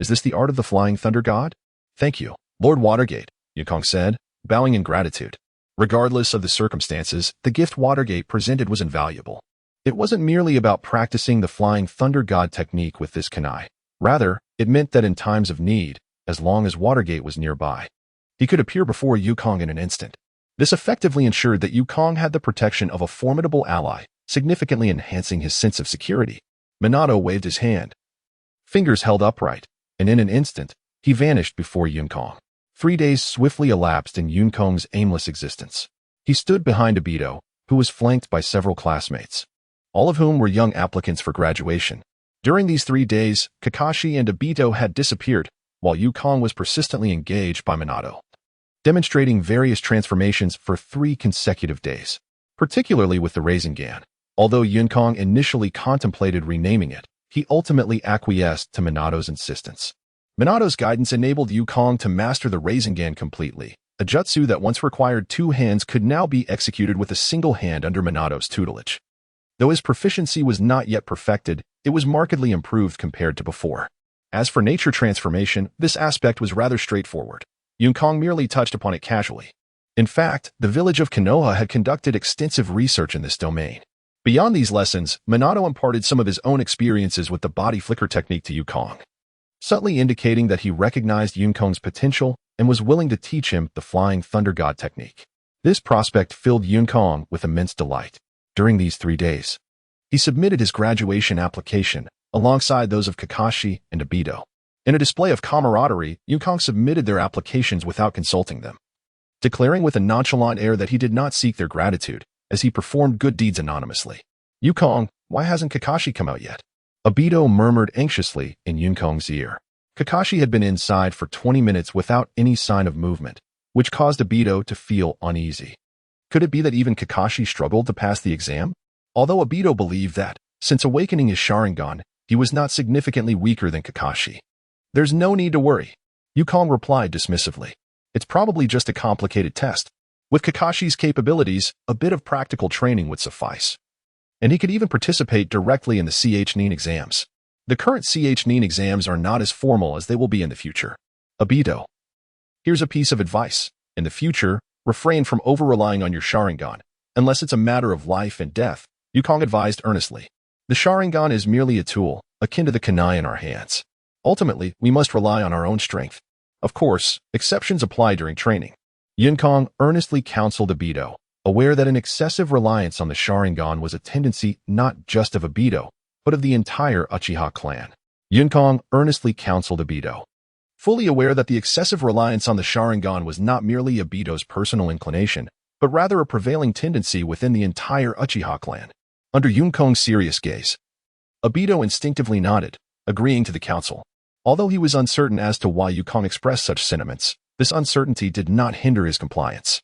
Is this the art of the Flying Thunder God? Thank you, Lord Watergate, Yun-Kong said, bowing in gratitude. Regardless of the circumstances, the gift Watergate presented was invaluable. It wasn't merely about practicing the Flying Thunder God technique with this kunai. Rather, it meant that in times of need, as long as Watergate was nearby, he could appear before Yun-Kong in an instant. This effectively ensured that Yun-Kong had the protection of a formidable ally, significantly enhancing his sense of security. Minato waved his hand, fingers held upright, and in an instant, he vanished before Yun-Kong. 3 days swiftly elapsed in Yun-Kong's aimless existence. He stood behind Obito, who was flanked by several classmates, all of whom were young applicants for graduation. During these 3 days, Kakashi and Obito had disappeared, while Yun-Kong was persistently engaged by Minato, demonstrating various transformations for 3 consecutive days, particularly with the Rasengan. Although Yun-Kong initially contemplated renaming it, he ultimately acquiesced to Minato's insistence. Minato's guidance enabled Yun-Kong to master the Rasengan completely. A jutsu that once required 2 hands could now be executed with a single hand under Minato's tutelage. Though his proficiency was not yet perfected, it was markedly improved compared to before. As for nature transformation, this aspect was rather straightforward. Yun-Kong merely touched upon it casually. In fact, the village of Konoha had conducted extensive research in this domain. Beyond these lessons, Minato imparted some of his own experiences with the body flicker technique to Yun-Kong, subtly indicating that he recognized Yun-Kong's potential and was willing to teach him the Flying Thunder God technique. This prospect filled Yun-Kong with immense delight. During these 3 days, he submitted his graduation application alongside those of Kakashi and Obito. In a display of camaraderie, Yun-Kong submitted their applications without consulting them. declaring with a nonchalant air that he did not seek their gratitude, as he performed good deeds anonymously. "Yukong, why hasn't Kakashi come out yet?" Obito murmured anxiously in Yunkong's ear. Kakashi had been inside for 20 minutes without any sign of movement, which caused Obito to feel uneasy. Could it be that even Kakashi struggled to pass the exam? Although Obito believed that, since awakening his Sharingan, he was not significantly weaker than Kakashi. "There's no need to worry," Yukong replied dismissively. "It's probably just a complicated test. With Kakashi's capabilities, a bit of practical training would suffice. And he could even participate directly in the CH-NIN exams. The current CH-NIN exams are not as formal as they will be in the future. Obito, here's a piece of advice. In the future, refrain from over-relying on your Sharingan, unless it's a matter of life and death," Yukong advised earnestly. "The Sharingan is merely a tool, akin to the kunai in our hands. Ultimately, we must rely on our own strength. Of course, exceptions apply during training." Yukong earnestly counseled Obito, aware that an excessive reliance on the Sharingan was a tendency not just of Obito, but of the entire Uchiha clan. Yukong earnestly counseled Obito, fully aware that the excessive reliance on the Sharingan was not merely Obito's personal inclination, but rather a prevailing tendency within the entire Uchiha clan. Under Yukong's serious gaze, Obito instinctively nodded, agreeing to the counsel. Although he was uncertain as to why Yukong expressed such sentiments, this uncertainty did not hinder his compliance.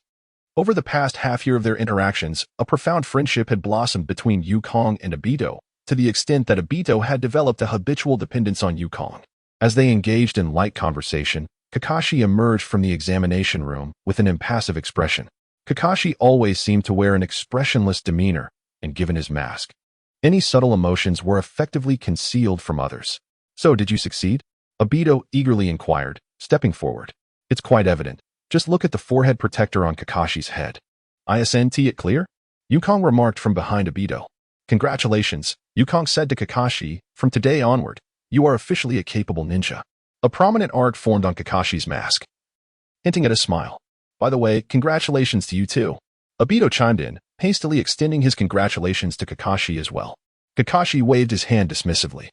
Over the past half-year of their interactions, a profound friendship had blossomed between Yukong and Obito, to the extent that Obito had developed a habitual dependence on Yukong. As they engaged in light conversation, Kakashi emerged from the examination room with an impassive expression. Kakashi always seemed to wear an expressionless demeanor, and given his mask, any subtle emotions were effectively concealed from others. "So, did you succeed?" Obito eagerly inquired, stepping forward. "It's quite evident. Just look at the forehead protector on Kakashi's head. Isn't it clear?" Yukong remarked from behind Obito. "Congratulations," Yukong said to Kakashi. "From today onward, you are officially a capable ninja." A prominent arc formed on Kakashi's mask, hinting at a smile. "By the way, congratulations to you too." Obito chimed in, hastily extending his congratulations to Kakashi as well. Kakashi waved his hand dismissively.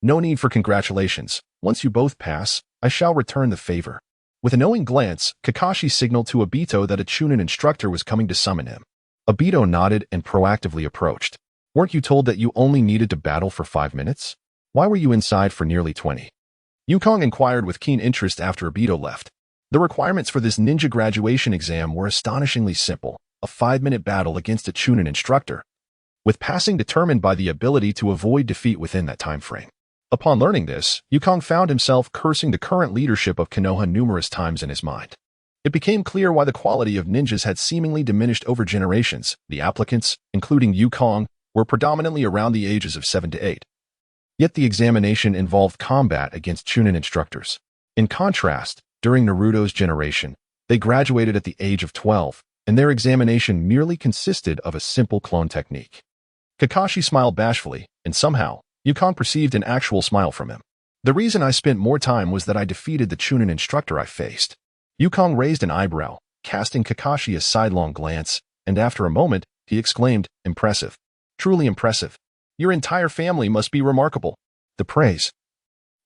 "No need for congratulations. Once you both pass, I shall return the favor." With a knowing glance, Kakashi signaled to Obito that a Chunin instructor was coming to summon him. Obito nodded and proactively approached. "Weren't you told that you only needed to battle for 5 minutes? Why were you inside for nearly 20? Yukong inquired with keen interest after Obito left. The requirements for this ninja graduation exam were astonishingly simple: a 5-minute battle against a Chunin instructor, with passing determined by the ability to avoid defeat within that time frame. Upon learning this, Yukong found himself cursing the current leadership of Konoha numerous times in his mind. It became clear why the quality of ninjas had seemingly diminished over generations. The applicants, including Yukong, were predominantly around the ages of 7 to 8. Yet the examination involved combat against Chunin instructors. In contrast, during Naruto's generation, they graduated at the age of 12, and their examination merely consisted of a simple clone technique. Kakashi smiled bashfully, and somehow, Yukong perceived an actual smile from him. "The reason I spent more time was that I defeated the Chunin instructor I faced." Yukong raised an eyebrow, casting Kakashi a sidelong glance, and after a moment, he exclaimed, "Impressive. Truly impressive. Your entire family must be remarkable." The praise,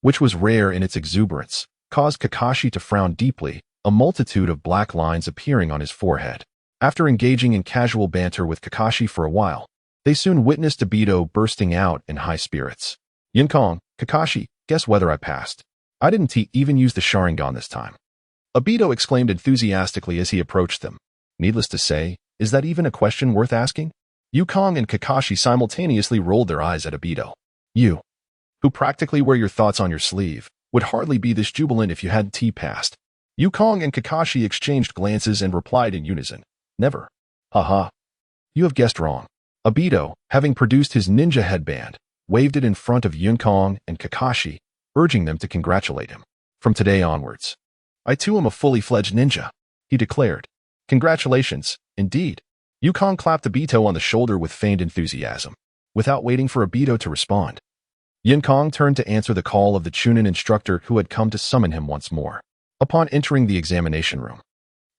which was rare in its exuberance, caused Kakashi to frown deeply, a multitude of black lines appearing on his forehead. After engaging in casual banter with Kakashi for a while, they soon witnessed Obito bursting out in high spirits. "Yukong, Kakashi, guess whether I passed. I didn't even use the Sharingan this time." Obito exclaimed enthusiastically as he approached them. Needless to say, is that even a question worth asking? Yukong and Kakashi simultaneously rolled their eyes at Obito. "You, who practically wear your thoughts on your sleeve, would hardly be this jubilant if you hadn't passed." Yukong and Kakashi exchanged glances and replied in unison, "Never." "Haha. You have guessed wrong." Obito, having produced his ninja headband, waved it in front of Yukong and Kakashi, urging them to congratulate him. "From today onwards, I too am a fully fledged ninja," he declared. "Congratulations, indeed." Yukong clapped Obito on the shoulder with feigned enthusiasm. Without waiting for Obito to respond, Yukong turned to answer the call of the Chunin instructor who had come to summon him once more. Upon entering the examination room,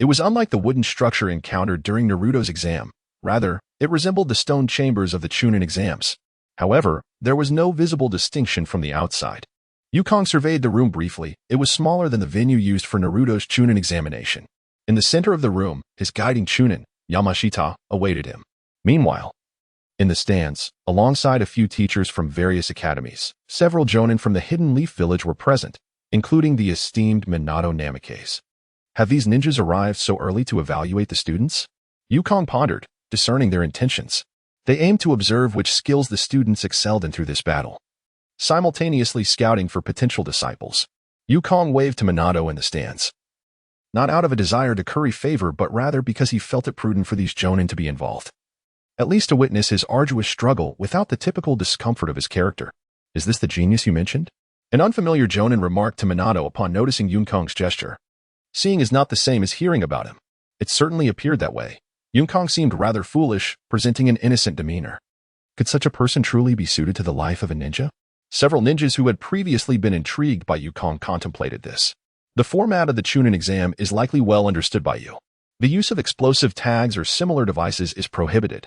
it was unlike the wooden structure encountered during Naruto's exam. Rather, it resembled the stone chambers of the Chunin exams. However, there was no visible distinction from the outside. Yukong surveyed the room briefly. It was smaller than the venue used for Naruto's Chunin examination. In the center of the room, his guiding chunin, Yamashita, awaited him. Meanwhile, in the stands, alongside a few teachers from various academies, several jonin from the Hidden Leaf Village were present, including the esteemed Minato Namikaze. Have these ninjas arrived so early to evaluate the students? Yukong pondered, discerning their intentions. They aimed to observe which skills the students excelled in through this battle, simultaneously scouting for potential disciples. Yukong waved to Minato in the stands, not out of a desire to curry favor but rather because he felt it prudent for these jonin to be involved, at least to witness his arduous struggle without the typical discomfort of his character. Is this the genius you mentioned? An unfamiliar jonin remarked to Minato upon noticing Yukong's gesture. Seeing is not the same as hearing about him. It certainly appeared that way. Yukong seemed rather foolish, presenting an innocent demeanor. Could such a person truly be suited to the life of a ninja? Several ninjas who had previously been intrigued by Yukong contemplated this. The format of the Chunin exam is likely well understood by you. The use of explosive tags or similar devices is prohibited.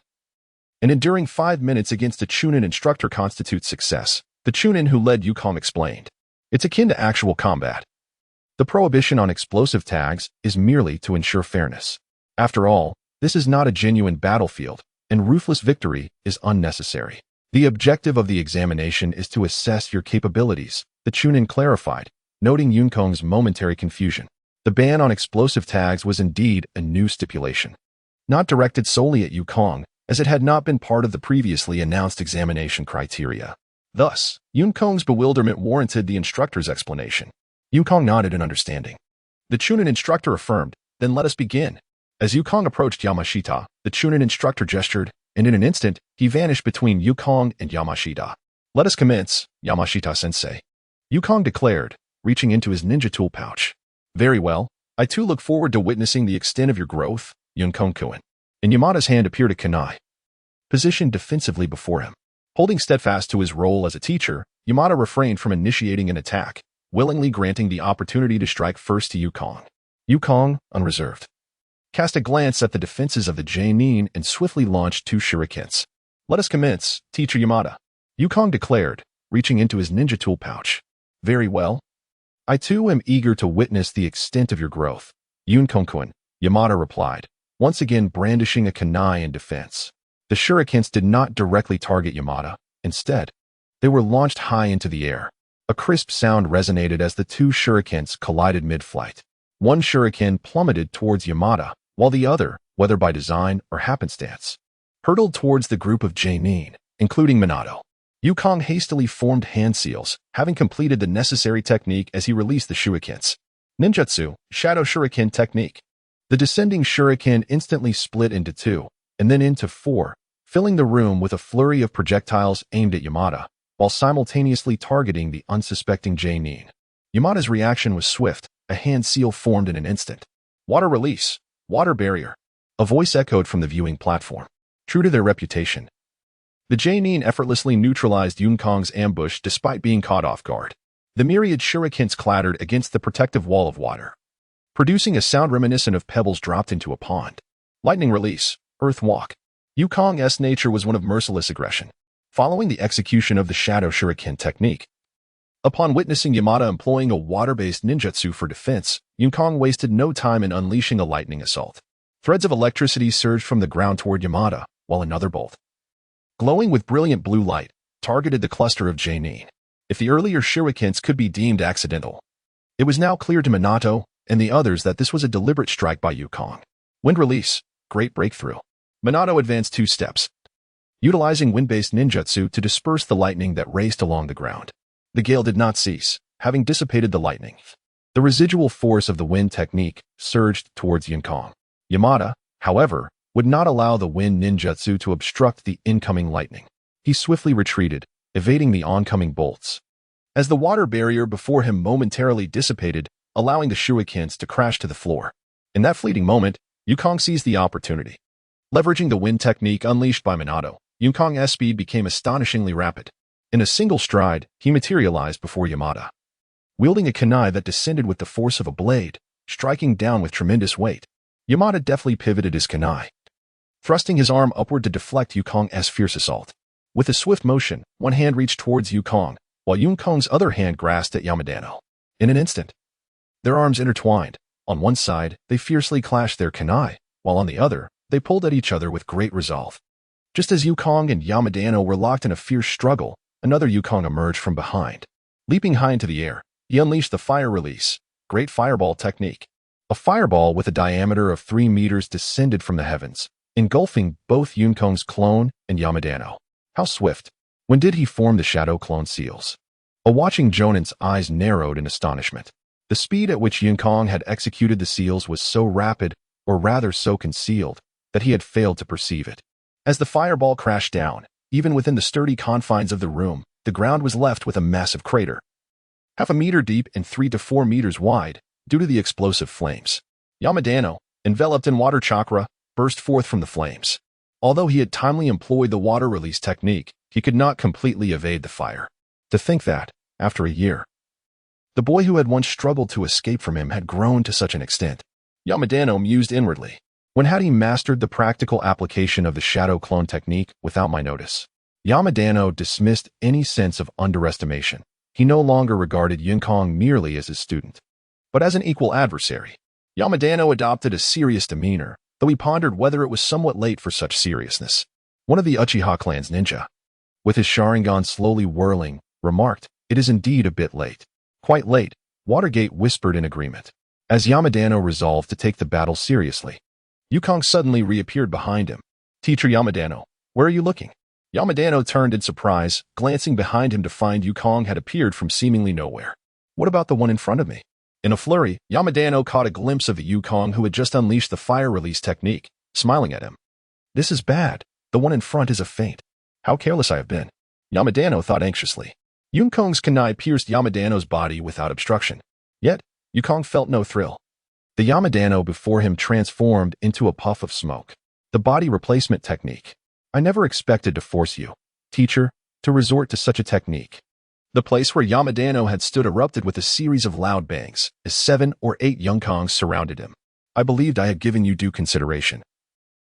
An enduring 5 minutes against a Chunin instructor constitutes success, the Chunin who led Yukong explained. It's akin to actual combat. The prohibition on explosive tags is merely to ensure fairness. After all, this is not a genuine battlefield, and ruthless victory is unnecessary. The objective of the examination is to assess your capabilities, the Chunin clarified, noting Yukong's momentary confusion. The ban on explosive tags was indeed a new stipulation, not directed solely at Yukong, as it had not been part of the previously announced examination criteria. Thus, Yukong's bewilderment warranted the instructor's explanation. Yukong nodded in understanding. The Chunin instructor affirmed, "Then let us begin." As Yukong approached Yamashita, the Chunin instructor gestured, and in an instant, he vanished between Yukong and Yamashita. "Let us commence, Yamashita-sensei," Yukong declared, reaching into his ninja tool pouch. "Very well. I too look forward to witnessing the extent of your growth, Yukong-kun." In Yamada's hand appeared a kunai, positioned defensively before him. Holding steadfast to his role as a teacher, Yamada refrained from initiating an attack, willingly granting the opportunity to strike first to Yukong. Yukong, unreserved, cast a glance at the defenses of the Jainin and swiftly launched 2 shurikens. "Let us commence, Teacher Yamada," Yukong declared, reaching into his ninja tool pouch. "Very well. I too am eager to witness the extent of your growth, Yukong-kun," Yamada replied, once again brandishing a kunai in defense. The shurikens did not directly target Yamada. Instead, they were launched high into the air. A crisp sound resonated as the 2 shurikens collided mid-flight. One shuriken plummeted towards Yamada, while the other, whether by design or happenstance, hurtled towards the group of Jainin, including Minato. Yukong hastily formed hand seals, having completed the necessary technique as he released the shurikens. Ninjutsu, Shadow Shuriken Technique. The descending shuriken instantly split into 2, and then into 4, filling the room with a flurry of projectiles aimed at Yamada, while simultaneously targeting the unsuspecting Jainin. Yamada's reaction was swift. A hand seal formed in an instant. "Water release. Water barrier." A voice echoed from the viewing platform. True to their reputation, the Jainin effortlessly neutralized Yukong's ambush despite being caught off guard. The myriad shurikens clattered against the protective wall of water, producing a sound reminiscent of pebbles dropped into a pond. Lightning release. Earth walk. Yukong's nature was one of merciless aggression. Following the execution of the Shadow Shuriken technique, upon witnessing Yamada employing a water-based ninjutsu for defense, Yukong wasted no time in unleashing a lightning assault. Threads of electricity surged from the ground toward Yamada, while another bolt, glowing with brilliant blue light, targeted the cluster of Jainin. If the earlier shurikens could be deemed accidental, it was now clear to Minato and the others that this was a deliberate strike by Yukong. Wind release. Great breakthrough. Minato advanced 2 steps, utilizing wind-based ninjutsu to disperse the lightning that raced along the ground. The gale did not cease, having dissipated the lightning. The residual force of the wind technique surged towards Yukong. Yamada, however, would not allow the wind ninjutsu to obstruct the incoming lightning. He swiftly retreated, evading the oncoming bolts, as the water barrier before him momentarily dissipated, allowing the shurikens to crash to the floor. In that fleeting moment, Yukong seized the opportunity. Leveraging the wind technique unleashed by Minato, Yukong's speed became astonishingly rapid. In a single stride, he materialized before Yamada, wielding a kunai that descended with the force of a blade, striking down with tremendous weight. Yamada deftly pivoted his kunai, thrusting his arm upward to deflect Yukong's fierce assault. With a swift motion, one hand reached towards Yukong, while Yukong's other hand grasped at Yamadano. In an instant, their arms intertwined, On one side, they fiercely clashed their kunai, while on the other, they pulled at each other with great resolve. Just as Yukong and Yamadano were locked in a fierce struggle, another Yukong emerged from behind. Leaping high into the air, he unleashed the fire release, great fireball technique. A fireball with a diameter of 3 meters descended from the heavens, engulfing both Yukong's clone and Yamadano. How swift! When did he form the shadow clone seals? A watching Jonan's eyes narrowed in astonishment. The speed at which Yukong had executed the seals was so rapid, or rather so concealed, that he had failed to perceive it. As the fireball crashed down, even within the sturdy confines of the room, the ground was left with a massive crater, 1/2 meter deep and 3 to 4 meters wide, due to the explosive flames. Yamadano, enveloped in water chakra, burst forth from the flames. Although he had timely employed the water release technique, he could not completely evade the fire. To think that, after a year, the boy who had once struggled to escape from him had grown to such an extent. Yamadano mused inwardly. When had he mastered the practical application of the shadow clone technique without my notice? Yamadano dismissed any sense of underestimation. He no longer regarded Yukong merely as his student, but as an equal adversary. Yamadano adopted a serious demeanor, though he pondered whether it was somewhat late for such seriousness. One of the Uchiha clan's ninja, with his Sharingan slowly whirling, remarked, "It is indeed a bit late." Quite late, Watergate whispered in agreement. As Yamadano resolved to take the battle seriously, Yukong suddenly reappeared behind him. "Teacher Yamadano, where are you looking?" Yamadano turned in surprise, glancing behind him to find Yukong had appeared from seemingly nowhere. "What about the one in front of me?" In a flurry, Yamadano caught a glimpse of the Yukong who had just unleashed the fire release technique, smiling at him. "This is bad. The one in front is a feint. How careless I have been." Yamadano thought anxiously. Yukong's kunai pierced Yamadano's body without obstruction. Yet, Yukong felt no thrill. The Yamadano before him transformed into a puff of smoke. The body replacement technique. "I never expected to force you, teacher, to resort to such a technique." The place where Yamadano had stood erupted with a series of loud bangs, as 7 or 8 Yukongs surrounded him. "I believed I had given you due consideration.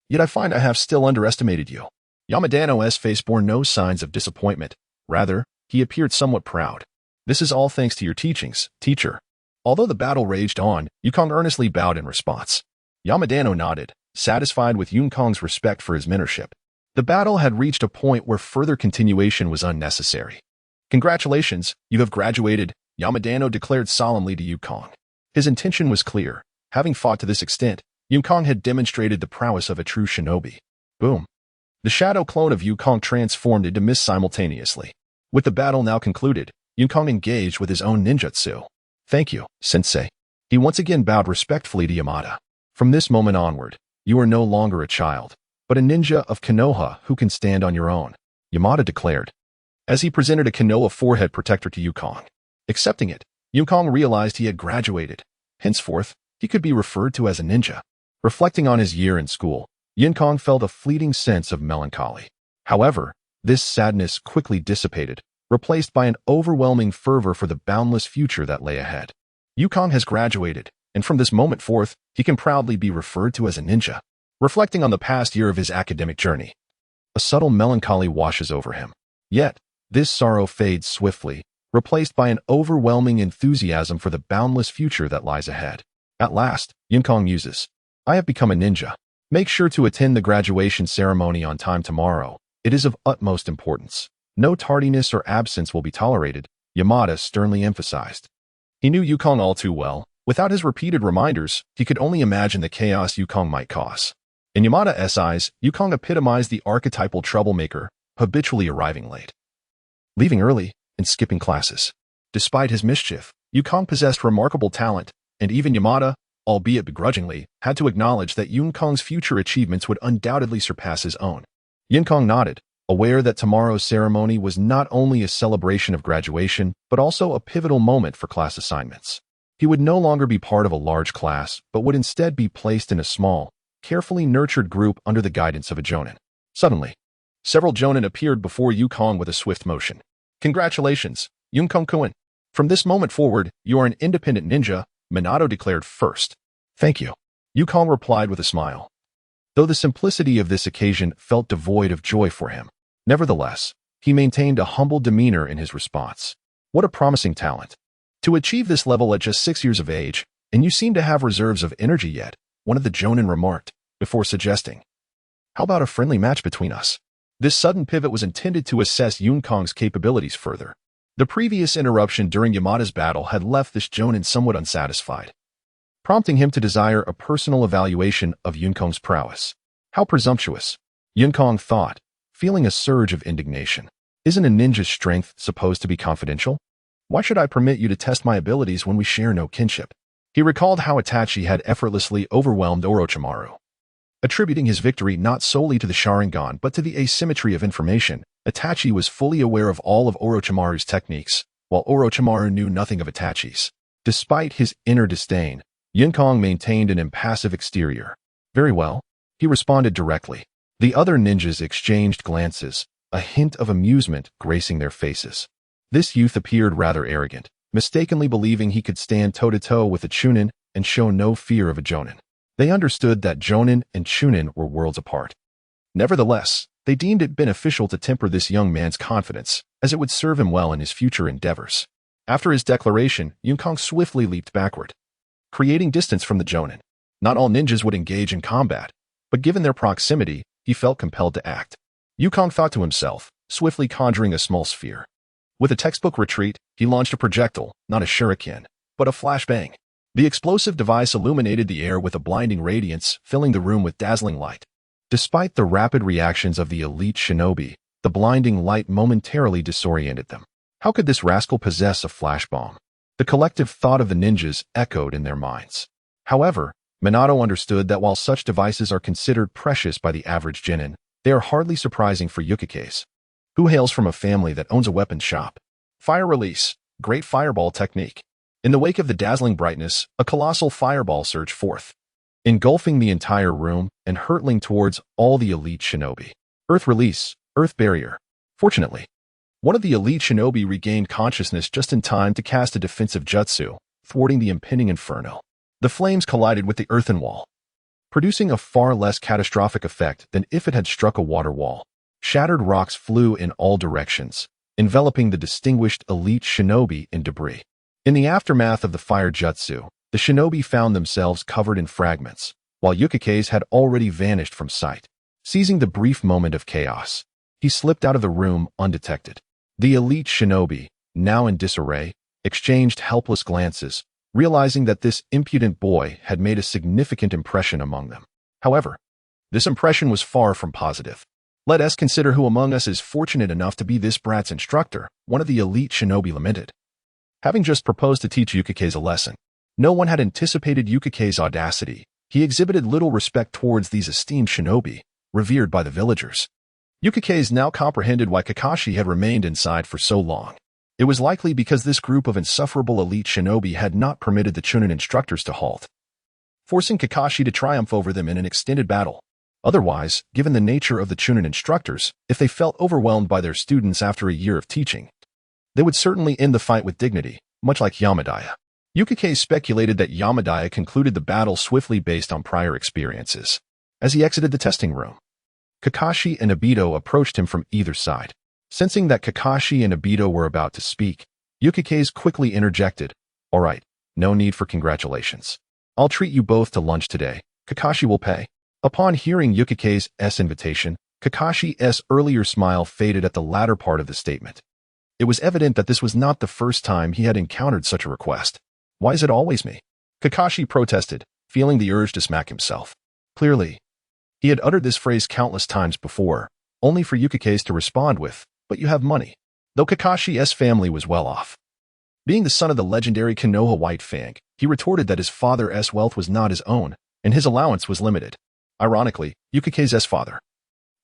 Yet I find I have still underestimated you." Yamadano's face bore no signs of disappointment. Rather, he appeared somewhat proud. "This is all thanks to your teachings, teacher." Although the battle raged on, Yukong earnestly bowed in response. Yamadano nodded, satisfied with Yukong's respect for his mentorship. The battle had reached a point where further continuation was unnecessary. "Congratulations, you have graduated," Yamadano declared solemnly to Yukong. His intention was clear. Having fought to this extent, Yukong had demonstrated the prowess of a true shinobi. Boom. The shadow clone of Yukong transformed into mist simultaneously. With the battle now concluded, Yukong engaged with his own ninjutsu. "Thank you, sensei." He once again bowed respectfully to Yamada. "From this moment onward, you are no longer a child, but a ninja of Konoha who can stand on your own," Yamada declared, as he presented a Konoha forehead protector to Yukong. Accepting it, Yukong realized he had graduated. Henceforth, he could be referred to as a ninja. Reflecting on his year in school, Yukong felt a fleeting sense of melancholy. However, this sadness quickly dissipated, replaced by an overwhelming fervor for the boundless future that lay ahead. Yukong has graduated, and from this moment forth, he can proudly be referred to as a ninja. Reflecting on the past year of his academic journey, a subtle melancholy washes over him. Yet, this sorrow fades swiftly, replaced by an overwhelming enthusiasm for the boundless future that lies ahead. At last, Yukong muses, "I have become a ninja. Make sure to attend the graduation ceremony on time tomorrow. It is of utmost importance. No tardiness or absence will be tolerated," Yamada sternly emphasized. He knew Yukong all too well. Without his repeated reminders, he could only imagine the chaos Yukong might cause. In Yamada's eyes, Yukong epitomized the archetypal troublemaker, habitually arriving late, leaving early, and skipping classes. Despite his mischief, Yukong possessed remarkable talent, and even Yamada, albeit begrudgingly, had to acknowledge that Yukong's future achievements would undoubtedly surpass his own. Yukong nodded, aware that tomorrow's ceremony was not only a celebration of graduation, but also a pivotal moment for class assignments. He would no longer be part of a large class, but would instead be placed in a small, carefully nurtured group under the guidance of a jonin. Suddenly, several jonin appeared before Yukong with a swift motion. "Congratulations, Yukong-kun. From this moment forward, you are an independent ninja," Minato declared first. "Thank you," Yukong replied with a smile, though the simplicity of this occasion felt devoid of joy for him. Nevertheless, he maintained a humble demeanor in his response. What a promising talent. To achieve this level at just 6 years of age, And you seem to have reserves of energy yet, one of the jonin remarked, before suggesting, how about a friendly match between us? This sudden pivot was intended to assess Yunkong's capabilities further. The previous interruption during Yamada's battle had left this jonin somewhat unsatisfied, prompting him to desire a personal evaluation of Yunkong's prowess. How presumptuous, Yunkong thought, feeling a surge of indignation. Isn't a ninja's strength supposed to be confidential? Why should I permit you to test my abilities when we share no kinship? He recalled how Itachi had effortlessly overwhelmed Orochimaru. Attributing his victory not solely to the Sharingan but to the asymmetry of information, Itachi was fully aware of all of Orochimaru's techniques, while Orochimaru knew nothing of Itachi's. Despite his inner disdain, Yunkong maintained an impassive exterior. Very well, he responded directly. The other ninjas exchanged glances, a hint of amusement gracing their faces. This youth appeared rather arrogant, mistakenly believing he could stand toe-to-toe with a chunin and show no fear of a jonin. They understood that jonin and chunin were worlds apart. Nevertheless, they deemed it beneficial to temper this young man's confidence, as it would serve him well in his future endeavors. After his declaration, Yunkong swiftly leaped backward, creating distance from the jonin. Not all ninjas would engage in combat, but given their proximity, he felt compelled to act. Yunkong thought to himself, swiftly conjuring a small sphere. With a textbook retreat, he launched a projectile, not a shuriken, but a flashbang. The explosive device illuminated the air with a blinding radiance, filling the room with dazzling light. Despite the rapid reactions of the elite shinobi, the blinding light momentarily disoriented them. How could this rascal possess a flash bomb? The collective thought of the ninjas echoed in their minds. However, Minato understood that while such devices are considered precious by the average genin, they are hardly surprising for yukikes, who hails from a family that owns a weapons shop. Fire release, great fireball technique. In the wake of the dazzling brightness, a colossal fireball surged forth, engulfing the entire room and hurtling towards all the elite shinobi. Earth release, earth barrier. Fortunately, one of the elite shinobi regained consciousness just in time to cast a defensive jutsu, thwarting the impending inferno. The flames collided with the earthen wall, producing a far less catastrophic effect than if it had struck a water wall. Shattered rocks flew in all directions, enveloping the distinguished elite shinobi in debris. In the aftermath of the fire jutsu, the shinobi found themselves covered in fragments, while yukikes had already vanished from sight. Seizing the brief moment of chaos, he slipped out of the room undetected. The elite shinobi, now in disarray, exchanged helpless glances, realizing that this impudent boy had made a significant impression among them. However, this impression was far from positive. Let us consider who among us is fortunate enough to be this brat's instructor, one of the elite shinobi lamented. Having just proposed to teach yukikes a lesson, no one had anticipated yukike's audacity. He exhibited little respect towards these esteemed shinobi, revered by the villagers. Yukikes now comprehended why Kakashi had remained inside for so long. It was likely because this group of insufferable elite shinobi had not permitted the chunin instructors to halt, forcing Kakashi to triumph over them in an extended battle. Otherwise, given the nature of the chunin instructors, if they felt overwhelmed by their students after a year of teaching, they would certainly end the fight with dignity, much like Yamadaya. Yukike speculated that Yamadaya concluded the battle swiftly based on prior experiences. As he exited the testing room, Kakashi and Obito approached him from either side. Sensing that Kakashi and Obito were about to speak, Yukikes quickly interjected, "All right, no need for congratulations. I'll treat you both to lunch today. Kakashi will pay." Upon hearing Yukike's invitation, Kakashi's earlier smile faded at the latter part of the statement. It was evident that this was not the first time he had encountered such a request. "Why is it always me?" Kakashi protested, feeling the urge to smack himself. Clearly, he had uttered this phrase countless times before, only for Yukikes to respond with, "But you have money." Though Kakashi's family was well off, being the son of the legendary Konoha White Fang, he retorted that his father's wealth was not his own, and his allowance was limited. Ironically, Yukike's father,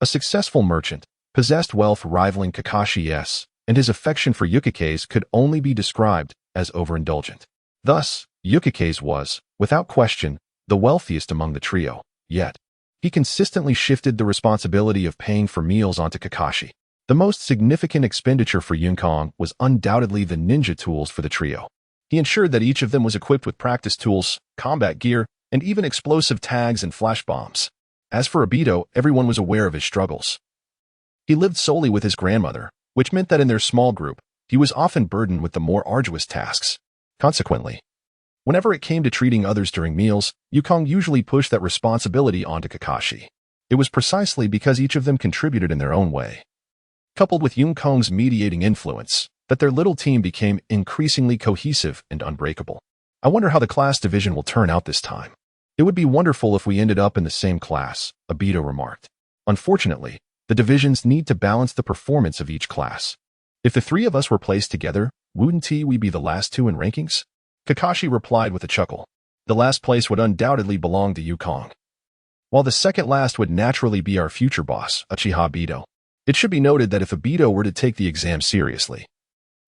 a successful merchant, possessed wealth rivaling Kakashi's, and his affection for Yukikes could only be described as overindulgent. Thus, Yukikes was, without question, the wealthiest among the trio, yet he consistently shifted the responsibility of paying for meals onto Kakashi. The most significant expenditure for Yunkong was undoubtedly the ninja tools for the trio. He ensured that each of them was equipped with practice tools, combat gear, and even explosive tags and flash bombs. As for Obito, everyone was aware of his struggles. He lived solely with his grandmother, which meant that in their small group, he was often burdened with the more arduous tasks. Consequently, Whenever it came to treating others during meals, Yukong usually pushed that responsibility onto Kakashi. It was precisely because each of them contributed in their own way, coupled with Yukong's mediating influence, that their little team became increasingly cohesive and unbreakable. I wonder how the class division will turn out this time. It would be wonderful if we ended up in the same class, Obito remarked. Unfortunately, the divisions need to balance the performance of each class. If the three of us were placed together, wouldn't we be the last two in rankings? Kakashi replied with a chuckle. The last place would undoubtedly belong to Yukong, while the second last would naturally be our future boss, Uchiha Obito. It should be noted that if Obito were to take the exam seriously,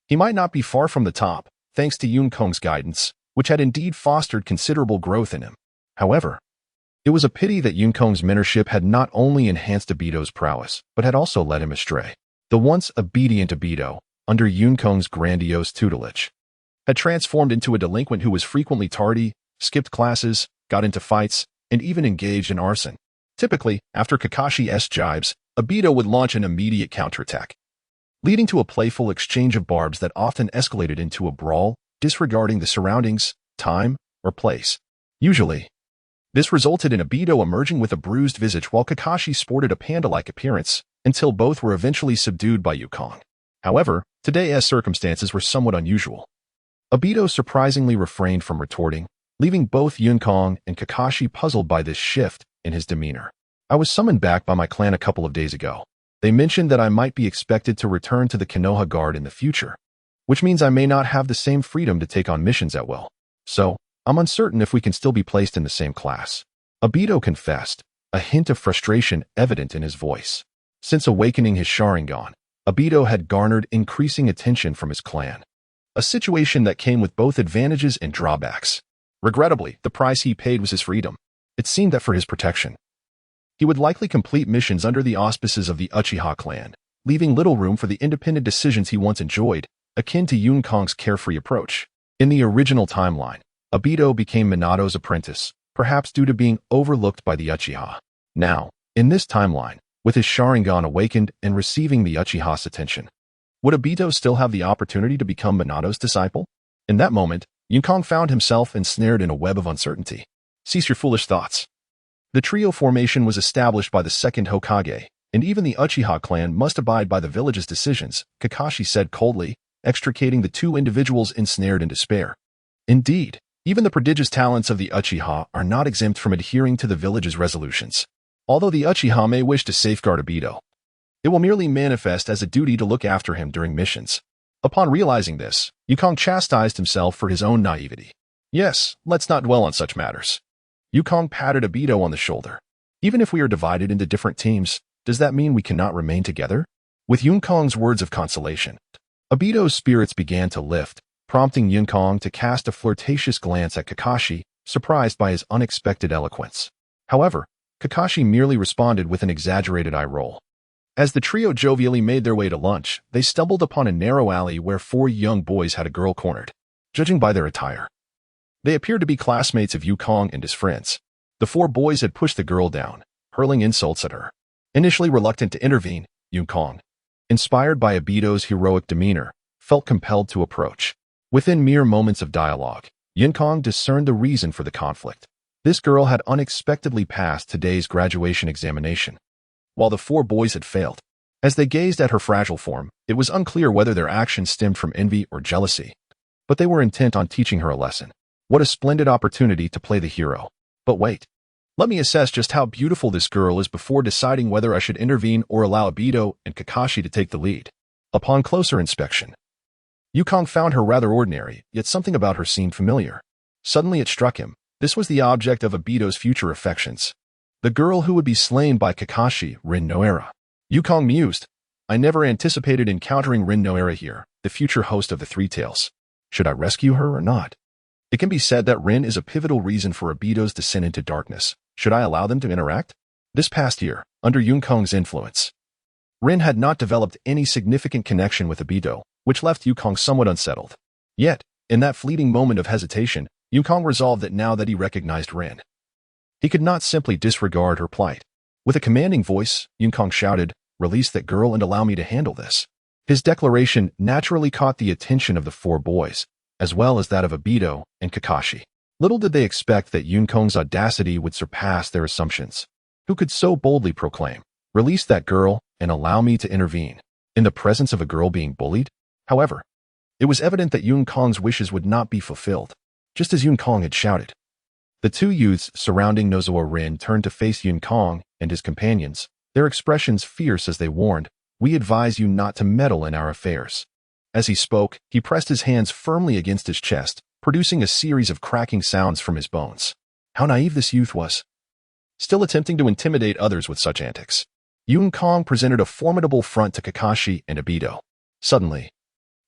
he might not be far from the top, thanks to Yukong's guidance, which had indeed fostered considerable growth in him. However, it was a pity that Yukong's mentorship had not only enhanced Obito's prowess, but had also led him astray. The once obedient Obito, under Yukong's grandiose tutelage, had transformed into a delinquent who was frequently tardy, skipped classes, got into fights, and even engaged in arson. Typically, after Kakashi's jibes, Obito would launch an immediate counterattack, leading to a playful exchange of barbs that often escalated into a brawl, disregarding the surroundings, time, or place. Usually, this resulted in Obito emerging with a bruised visage while Kakashi sported a panda-like appearance, until both were eventually subdued by Yukong. However, today's circumstances were somewhat unusual. Obito surprisingly refrained from retorting, leaving both Yukong and Kakashi puzzled by this shift in his demeanor. I was summoned back by my clan a couple of days ago. They mentioned that I might be expected to return to the Konoha Guard in the future, which means I may not have the same freedom to take on missions at will. So, I'm uncertain if we can still be placed in the same class. Obito confessed, a hint of frustration evident in his voice. Since awakening his Sharingan, Obito had garnered increasing attention from his clan, a situation that came with both advantages and drawbacks. Regrettably, the price he paid was his freedom. It seemed that for his protection, he would likely complete missions under the auspices of the Uchiha clan, leaving little room for the independent decisions he once enjoyed, akin to Yukong's carefree approach. In the original timeline, Obito became Minato's apprentice, perhaps due to being overlooked by the Uchiha. Now, in this timeline, with his Sharingan awakened and receiving the Uchiha's attention, would Obito still have the opportunity to become Minato's disciple? In that moment, Yukong found himself ensnared in a web of uncertainty. Cease your foolish thoughts. The trio formation was established by the second Hokage, and even the Uchiha clan must abide by the village's decisions, Kakashi said coldly, extricating the two individuals ensnared in despair. Indeed, even the prodigious talents of the Uchiha are not exempt from adhering to the village's resolutions. Although the Uchiha may wish to safeguard Obito, it will merely manifest as a duty to look after him during missions. Upon realizing this, Yukong chastised himself for his own naivety. Yes, let's not dwell on such matters. Yukong patted Obito on the shoulder. Even if we are divided into different teams, does that mean we cannot remain together? With Yukong's words of consolation, Obito's spirits began to lift, prompting Yukong to cast a flirtatious glance at Kakashi, surprised by his unexpected eloquence. However, Kakashi merely responded with an exaggerated eye roll. As the trio jovially made their way to lunch, they stumbled upon a narrow alley where four young boys had a girl cornered. Judging by their attire, they appeared to be classmates of Yukong and his friends. The four boys had pushed the girl down, hurling insults at her. Initially reluctant to intervene, Yukong, inspired by Obito's heroic demeanor, felt compelled to approach. Within mere moments of dialogue, Yukong discerned the reason for the conflict. This girl had unexpectedly passed today's graduation examination, while the four boys had failed. As they gazed at her fragile form, it was unclear whether their actions stemmed from envy or jealousy, but they were intent on teaching her a lesson. What a splendid opportunity to play the hero. But wait. Let me assess just how beautiful this girl is before deciding whether I should intervene or allow Obito and Kakashi to take the lead. Upon closer inspection, Yukong found her rather ordinary, yet something about her seemed familiar. Suddenly it struck him. This was the object of Obito's future affections. The girl who would be slain by Kakashi, Rin Noera. Yukong mused. I never anticipated encountering Rin Noera here, the future host of the Three Tails. Should I rescue her or not? It can be said that Rin is a pivotal reason for Obito's descent into darkness. Should I allow them to interact? This past year, under Yukong's influence, Rin had not developed any significant connection with Obito, which left Yukong somewhat unsettled. Yet, in that fleeting moment of hesitation, Yukong resolved that now that he recognized Rin, he could not simply disregard her plight. With a commanding voice, Yukong shouted, "Release that girl and allow me to handle this." His declaration naturally caught the attention of the four boys, as well as that of Obito and Kakashi. Little did they expect that Yun Kong's audacity would surpass their assumptions. Who could so boldly proclaim, "Release that girl and allow me to intervene," in the presence of a girl being bullied? However, it was evident that Yun Kong's wishes would not be fulfilled, just as Yun Kong had shouted. The two youths surrounding Nozowa Rin turned to face Yun Kong and his companions, their expressions fierce as they warned, "We advise you not to meddle in our affairs." As he spoke, he pressed his hands firmly against his chest, producing a series of cracking sounds from his bones. How naive this youth was. Still attempting to intimidate others with such antics, Yun Kong presented a formidable front to Kakashi and Obito. Suddenly,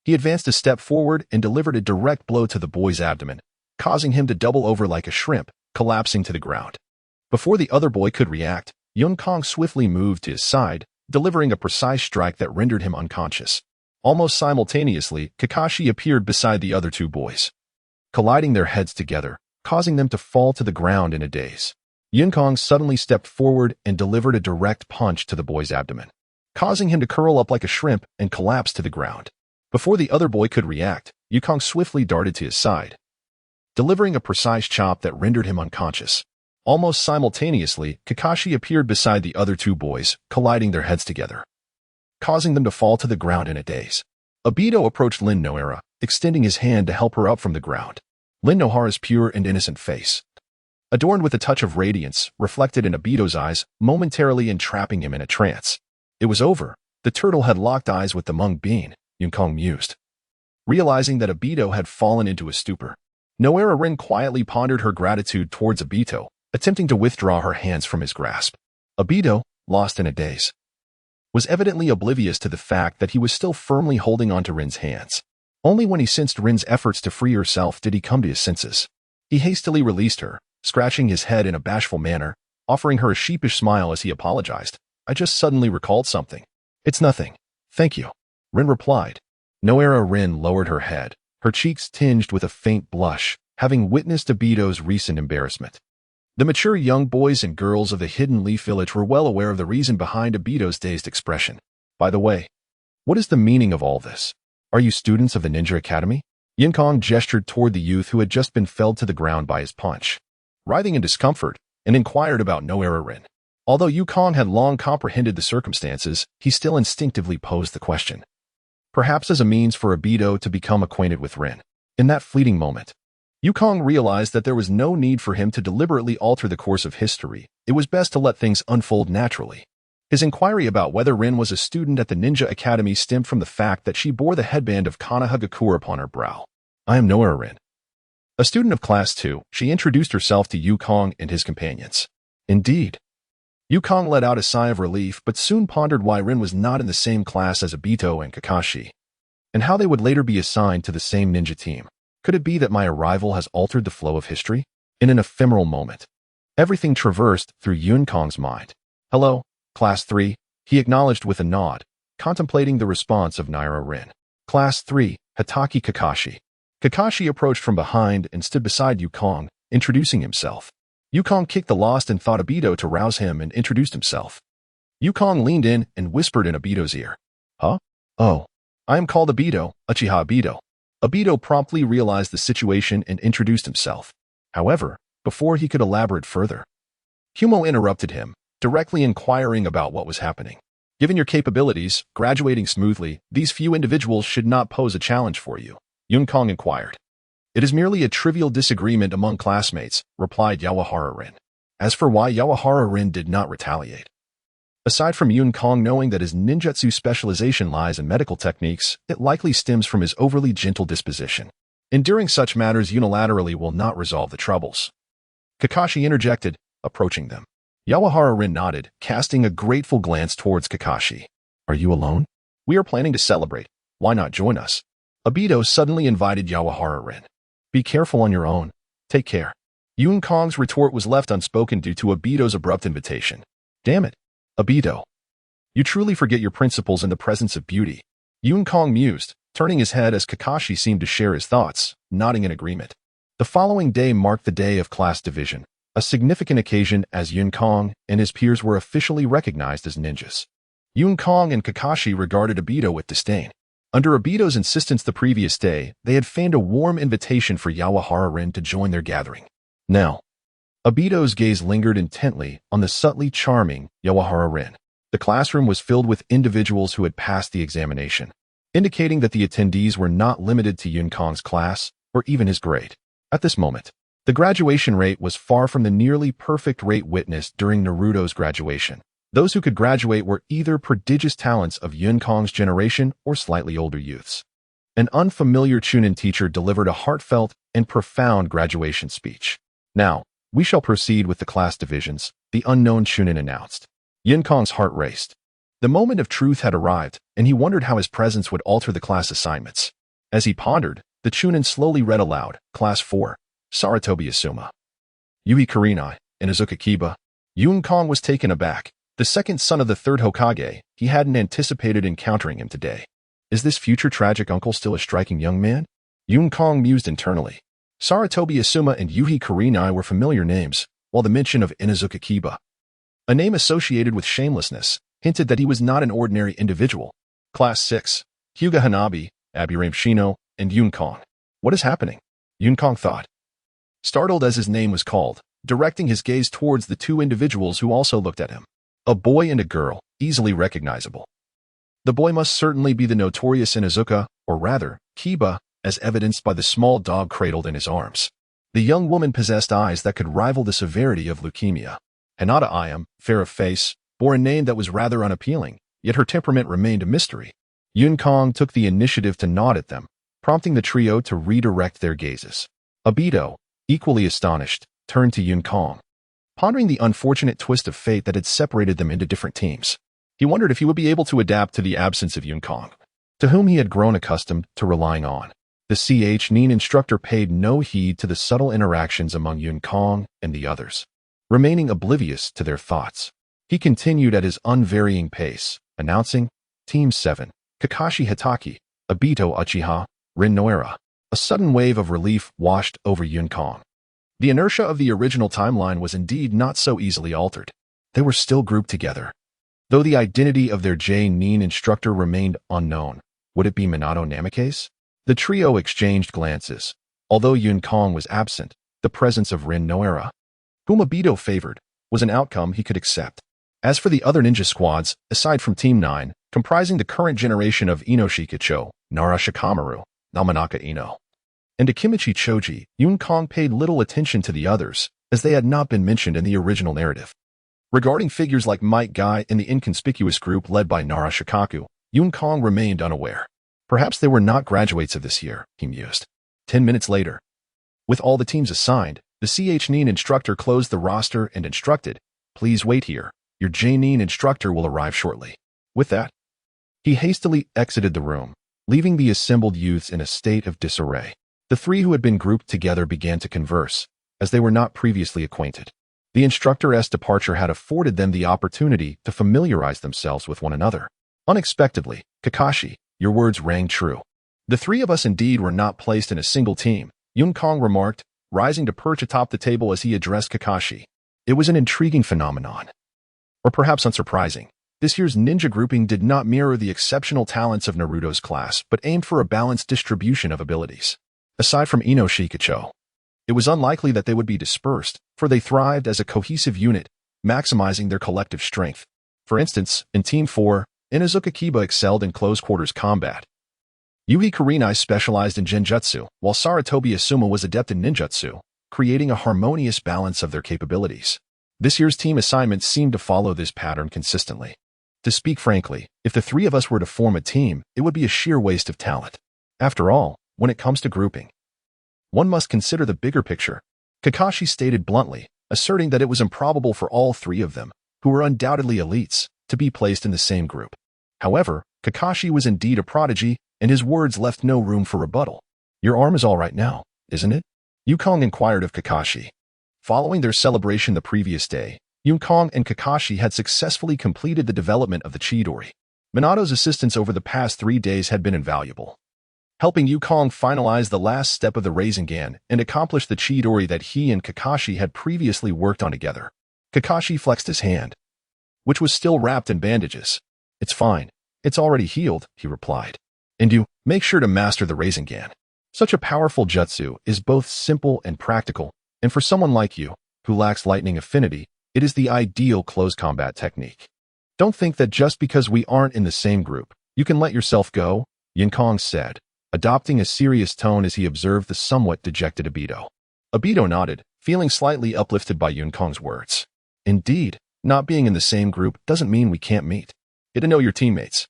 he advanced a step forward and delivered a direct blow to the boy's abdomen, causing him to double over like a shrimp, collapsing to the ground. Before the other boy could react, Yun Kong swiftly moved to his side, delivering a precise strike that rendered him unconscious. Almost simultaneously, Kakashi appeared beside the other two boys, colliding their heads together, causing them to fall to the ground in a daze. Yun Kong suddenly stepped forward and delivered a direct punch to the boy's abdomen, causing him to curl up like a shrimp and collapse to the ground. Before the other boy could react, Yun Kong swiftly darted to his side, delivering a precise chop that rendered him unconscious. Almost simultaneously, Kakashi appeared beside the other two boys, colliding their heads together, causing them to fall to the ground in a daze. Obito approached Lin Nohara, extending his hand to help her up from the ground. Lin Nohara's pure and innocent face, adorned with a touch of radiance, reflected in Obito's eyes, momentarily entrapping him in a trance. It was over. The turtle had locked eyes with the mung bean, Yun Kong mused. Realizing that Obito had fallen into a stupor, Nohara Rin quietly pondered her gratitude towards Obito, attempting to withdraw her hands from his grasp. Obito, lost in a daze, was evidently oblivious to the fact that he was still firmly holding onto Rin's hands. Only when he sensed Rin's efforts to free herself did he come to his senses. He hastily released her, scratching his head in a bashful manner, offering her a sheepish smile as he apologized. "I just suddenly recalled something." "It's nothing. Thank you," Rin replied. Nohara Rin lowered her head, her cheeks tinged with a faint blush, having witnessed Obito's recent embarrassment. The mature young boys and girls of the Hidden Leaf Village were well aware of the reason behind Obito's dazed expression. "By the way, what is the meaning of all this? Are you students of the Ninja Academy?" Yun Kong gestured toward the youth who had just been felled to the ground by his punch, writhing in discomfort, and inquired about Nohara Rin. Although Yun Kong had long comprehended the circumstances, he still instinctively posed the question, perhaps as a means for Obito to become acquainted with Rin. In that fleeting moment, Yun Kong realized that there was no need for him to deliberately alter the course of history. It was best to let things unfold naturally. His inquiry about whether Rin was a student at the Ninja Academy stemmed from the fact that she bore the headband of Konohagakure upon her brow. "I am Nohara Rin, a student of Class 2, she introduced herself to Yun Kong and his companions. Indeed. Yun Kong let out a sigh of relief, but soon pondered why Rin was not in the same class as Obito and Kakashi, and how they would later be assigned to the same ninja team. Could it be that my arrival has altered the flow of history? In an ephemeral moment, everything traversed through Yun Kong's mind. "Hello, Class 3, he acknowledged with a nod, contemplating the response of Nohara Rin. "Class 3, Hatake Kakashi." Kakashi approached from behind and stood beside Yun Kong, introducing himself. Yun Kong kicked the lost and thought Obito to rouse him and introduced himself. Yun Kong leaned in and whispered in Obito's ear. "Huh? Oh, I am called Obito, Uchiha Obito." Obito promptly realized the situation and introduced himself. However, before he could elaborate further, Humo interrupted him, directly inquiring about what was happening. "Given your capabilities, graduating smoothly, these few individuals should not pose a challenge for you," Yun Kong inquired. "It is merely a trivial disagreement among classmates," replied Yawahara Rin. As for why Yawahara Rin did not retaliate, aside from Yun Kong knowing that his ninjutsu specialization lies in medical techniques, it likely stems from his overly gentle disposition. Enduring such matters unilaterally will not resolve the troubles. Kakashi interjected, approaching them. Yawahara Rin nodded, casting a grateful glance towards Kakashi. "Are you alone? We are planning to celebrate. Why not join us?" Obito suddenly invited Yawahara Rin. "Be careful on your own. Take care." Yun Kong's retort was left unspoken due to Obito's abrupt invitation. "Damn it, Obito. You truly forget your principles in the presence of beauty." Yun Kong mused, turning his head as Kakashi seemed to share his thoughts, nodding in agreement. The following day marked the day of class division, a significant occasion as Yun Kong and his peers were officially recognized as ninjas. Yun Kong and Kakashi regarded Obito with disdain. Under Obito's insistence the previous day, they had feigned a warm invitation for Yawahara-rin to join their gathering. Now, Obito's gaze lingered intently on the subtly charming Yawahara-rin. The classroom was filled with individuals who had passed the examination, indicating that the attendees were not limited to Yun Kong's class or even his grade. At this moment, the graduation rate was far from the nearly perfect rate witnessed during Naruto's graduation. Those who could graduate were either prodigious talents of Yun Kong's generation or slightly older youths. An unfamiliar Chunin teacher delivered a heartfelt and profound graduation speech. Now, we shall proceed with the class divisions, the unknown Chunin announced. Yun Kong's heart raced. The moment of truth had arrived, and he wondered how his presence would alter the class assignments. As he pondered, the Chunin slowly read aloud, Class 4, Sarutobi Asuma. Yui Kurenai, Inuzuka Kiba. Yun Kong was taken aback. The second son of the third Hokage, he hadn't anticipated encountering him today. Is this future tragic uncle still a striking young man? Yun Kong mused internally. Sarutobi Asuma and Yui Kurenai were familiar names, while the mention of Inuzuka Kiba, a name associated with shamelessness, hinted that he was not an ordinary individual. Class 6, Hyuga Hanabi, Aburame Shino, and Yun Kong. What is happening? Yun Kong thought, startled as his name was called, directing his gaze towards the two individuals who also looked at him. A boy and a girl, easily recognizable. The boy must certainly be the notorious Inuzuka, or rather, Kiba, as evidenced by the small dog cradled in his arms. The young woman possessed eyes that could rival the severity of leukemia. Hinata Ayam, fair of face, bore a name that was rather unappealing, yet her temperament remained a mystery. Yun Kong took the initiative to nod at them, prompting the trio to redirect their gazes. Obito, equally astonished, turned to Yun Kong, pondering the unfortunate twist of fate that had separated them into different teams. He wondered if he would be able to adapt to the absence of Yun Kong, to whom he had grown accustomed to relying on. The Nin instructor paid no heed to the subtle interactions among Yun Kong and the others, remaining oblivious to their thoughts. He continued at his unvarying pace, announcing, Team 7, Kakashi Hitaki, Obito Uchiha, Rin Noera. A sudden wave of relief washed over Yun Kong. The inertia of the original timeline was indeed not so easily altered. They were still grouped together. Though the identity of their Nin instructor remained unknown, would it be Minato Namikaze? The trio exchanged glances. Although Yun Kong was absent, the presence of Rin Noera, whom Obito favored, was an outcome he could accept. As for the other ninja squads, aside from Team 9, comprising the current generation of Inoshikacho, Nara Shikamaru, Namanaka Ino, and Akimichi Choji, Yun Kong paid little attention to the others, as they had not been mentioned in the original narrative. Regarding figures like Might Guy and the inconspicuous group led by Nara Shikaku, Yun Kong remained unaware. Perhaps they were not graduates of this year, he mused. 10 minutes later, with all the teams assigned, the Nin instructor closed the roster and instructed, Please wait here. Your Nin instructor will arrive shortly. With that, he hastily exited the room, leaving the assembled youths in a state of disarray. The three who had been grouped together began to converse, as they were not previously acquainted. The instructor's departure had afforded them the opportunity to familiarize themselves with one another. Unexpectedly, Kakashi, your words rang true. The three of us indeed were not placed in a single team, Yun Kong remarked, rising to perch atop the table as he addressed Kakashi. It was an intriguing phenomenon. Or perhaps unsurprising. This year's ninja grouping did not mirror the exceptional talents of Naruto's class, but aimed for a balanced distribution of abilities. Aside from Inoshikacho, it was unlikely that they would be dispersed, for they thrived as a cohesive unit, maximizing their collective strength. For instance, in Team 4, Inuzuka Kiba excelled in close-quarters combat. Yui Kurenai specialized in genjutsu, while Sarutobi Asuma was adept in ninjutsu, creating a harmonious balance of their capabilities. This year's team assignments seemed to follow this pattern consistently. To speak frankly, if the three of us were to form a team, it would be a sheer waste of talent. After all, when it comes to grouping, one must consider the bigger picture. Kakashi stated bluntly, asserting that it was improbable for all three of them, who were undoubtedly elites, to be placed in the same group. However, Kakashi was indeed a prodigy, and his words left no room for rebuttal. Your arm is all right now, isn't it? Yun Kong inquired of Kakashi. Following their celebration the previous day, Yun Kong and Kakashi had successfully completed the development of the Chidori. Minato's assistance over the past 3 days had been invaluable, helping Yun Kong finalize the last step of the Rasengan and accomplish the Chidori that he and Kakashi had previously worked on together. Kakashi flexed his hand, which was still wrapped in bandages. It's fine. It's already healed, he replied. And you make sure to master the Rasengan. Such a powerful jutsu is both simple and practical, and for someone like you, who lacks lightning affinity, it is the ideal close combat technique. Don't think that just because we aren't in the same group, you can let yourself go, Yinkong said, adopting a serious tone as he observed the somewhat dejected Obito. Obito nodded, feeling slightly uplifted by Yinkong's words. Indeed, not being in the same group doesn't mean we can't meet. Get to know your teammates.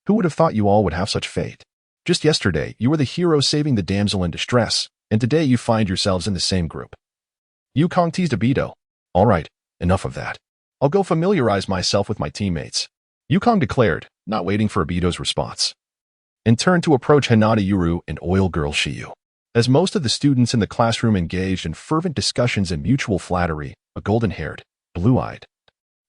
Who would have thought you all would have such fate? Just yesterday, you were the hero saving the damsel in distress, and today you find yourselves in the same group. Yukong teased Obito. All right, enough of that. I'll go familiarize myself with my teammates. Yukong declared, not waiting for Obito's response, and turned to approach Hinata Yuru and oil girl Shiyu. As most of the students in the classroom engaged in fervent discussions and mutual flattery, a golden-haired, blue-eyed,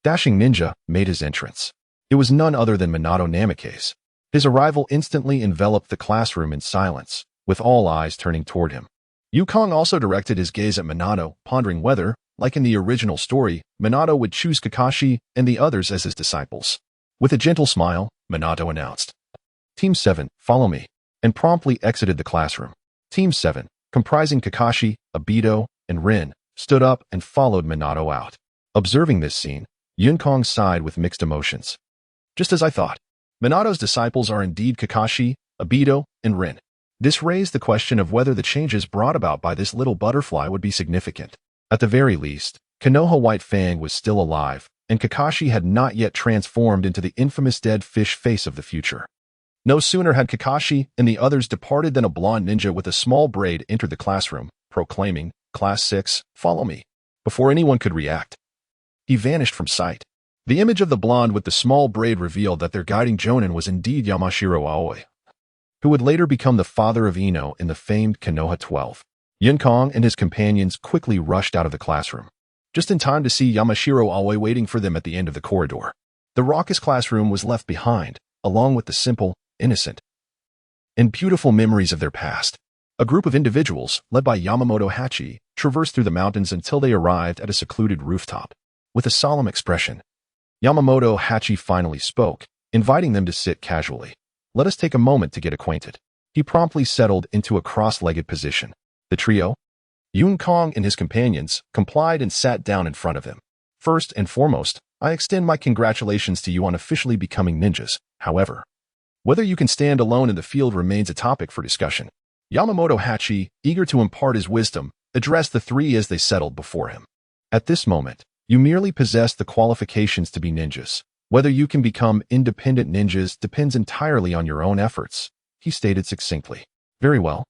dashing ninja made his entrance. It was none other than Minato Namikaze. His arrival instantly enveloped the classroom in silence, with all eyes turning toward him. Yukong also directed his gaze at Minato, pondering whether, like in the original story, Minato would choose Kakashi and the others as his disciples. With a gentle smile, Minato announced, Team 7, follow me, and promptly exited the classroom. Team 7, comprising Kakashi, Obito, and Rin, stood up and followed Minato out. Observing this scene, Yinkong sighed with mixed emotions. Just as I thought. Minato's disciples are indeed Kakashi, Obito, and Rin. This raised the question of whether the changes brought about by this little butterfly would be significant. At the very least, Konoha White Fang was still alive, and Kakashi had not yet transformed into the infamous dead fish face of the future. No sooner had Kakashi and the others departed than a blonde ninja with a small braid entered the classroom, proclaiming, Class 6, follow me. Before anyone could react, he vanished from sight. The image of the blonde with the small braid revealed that their guiding jonin was indeed Yamashiro Aoi, who would later become the father of Ino in the famed Konoha 12. Yinkong and his companions quickly rushed out of the classroom, just in time to see Yamashiro Aoi waiting for them at the end of the corridor. The raucous classroom was left behind, along with the simple, innocent, and beautiful memories of their past. A group of individuals, led by Yamamoto Hachi, traversed through the mountains until they arrived at a secluded rooftop. With a solemn expression, Yamamoto Hachi finally spoke, inviting them to sit casually. Let us take a moment to get acquainted. He promptly settled into a cross-legged position. The trio, Yinkong and his companions, complied and sat down in front of him. First and foremost, I extend my congratulations to you on officially becoming ninjas. However, whether you can stand alone in the field remains a topic for discussion. Yamamoto Hachi, eager to impart his wisdom, addressed the three as they settled before him. At this moment, you merely possess the qualifications to be ninjas. Whether you can become independent ninjas depends entirely on your own efforts, he stated succinctly. Very well.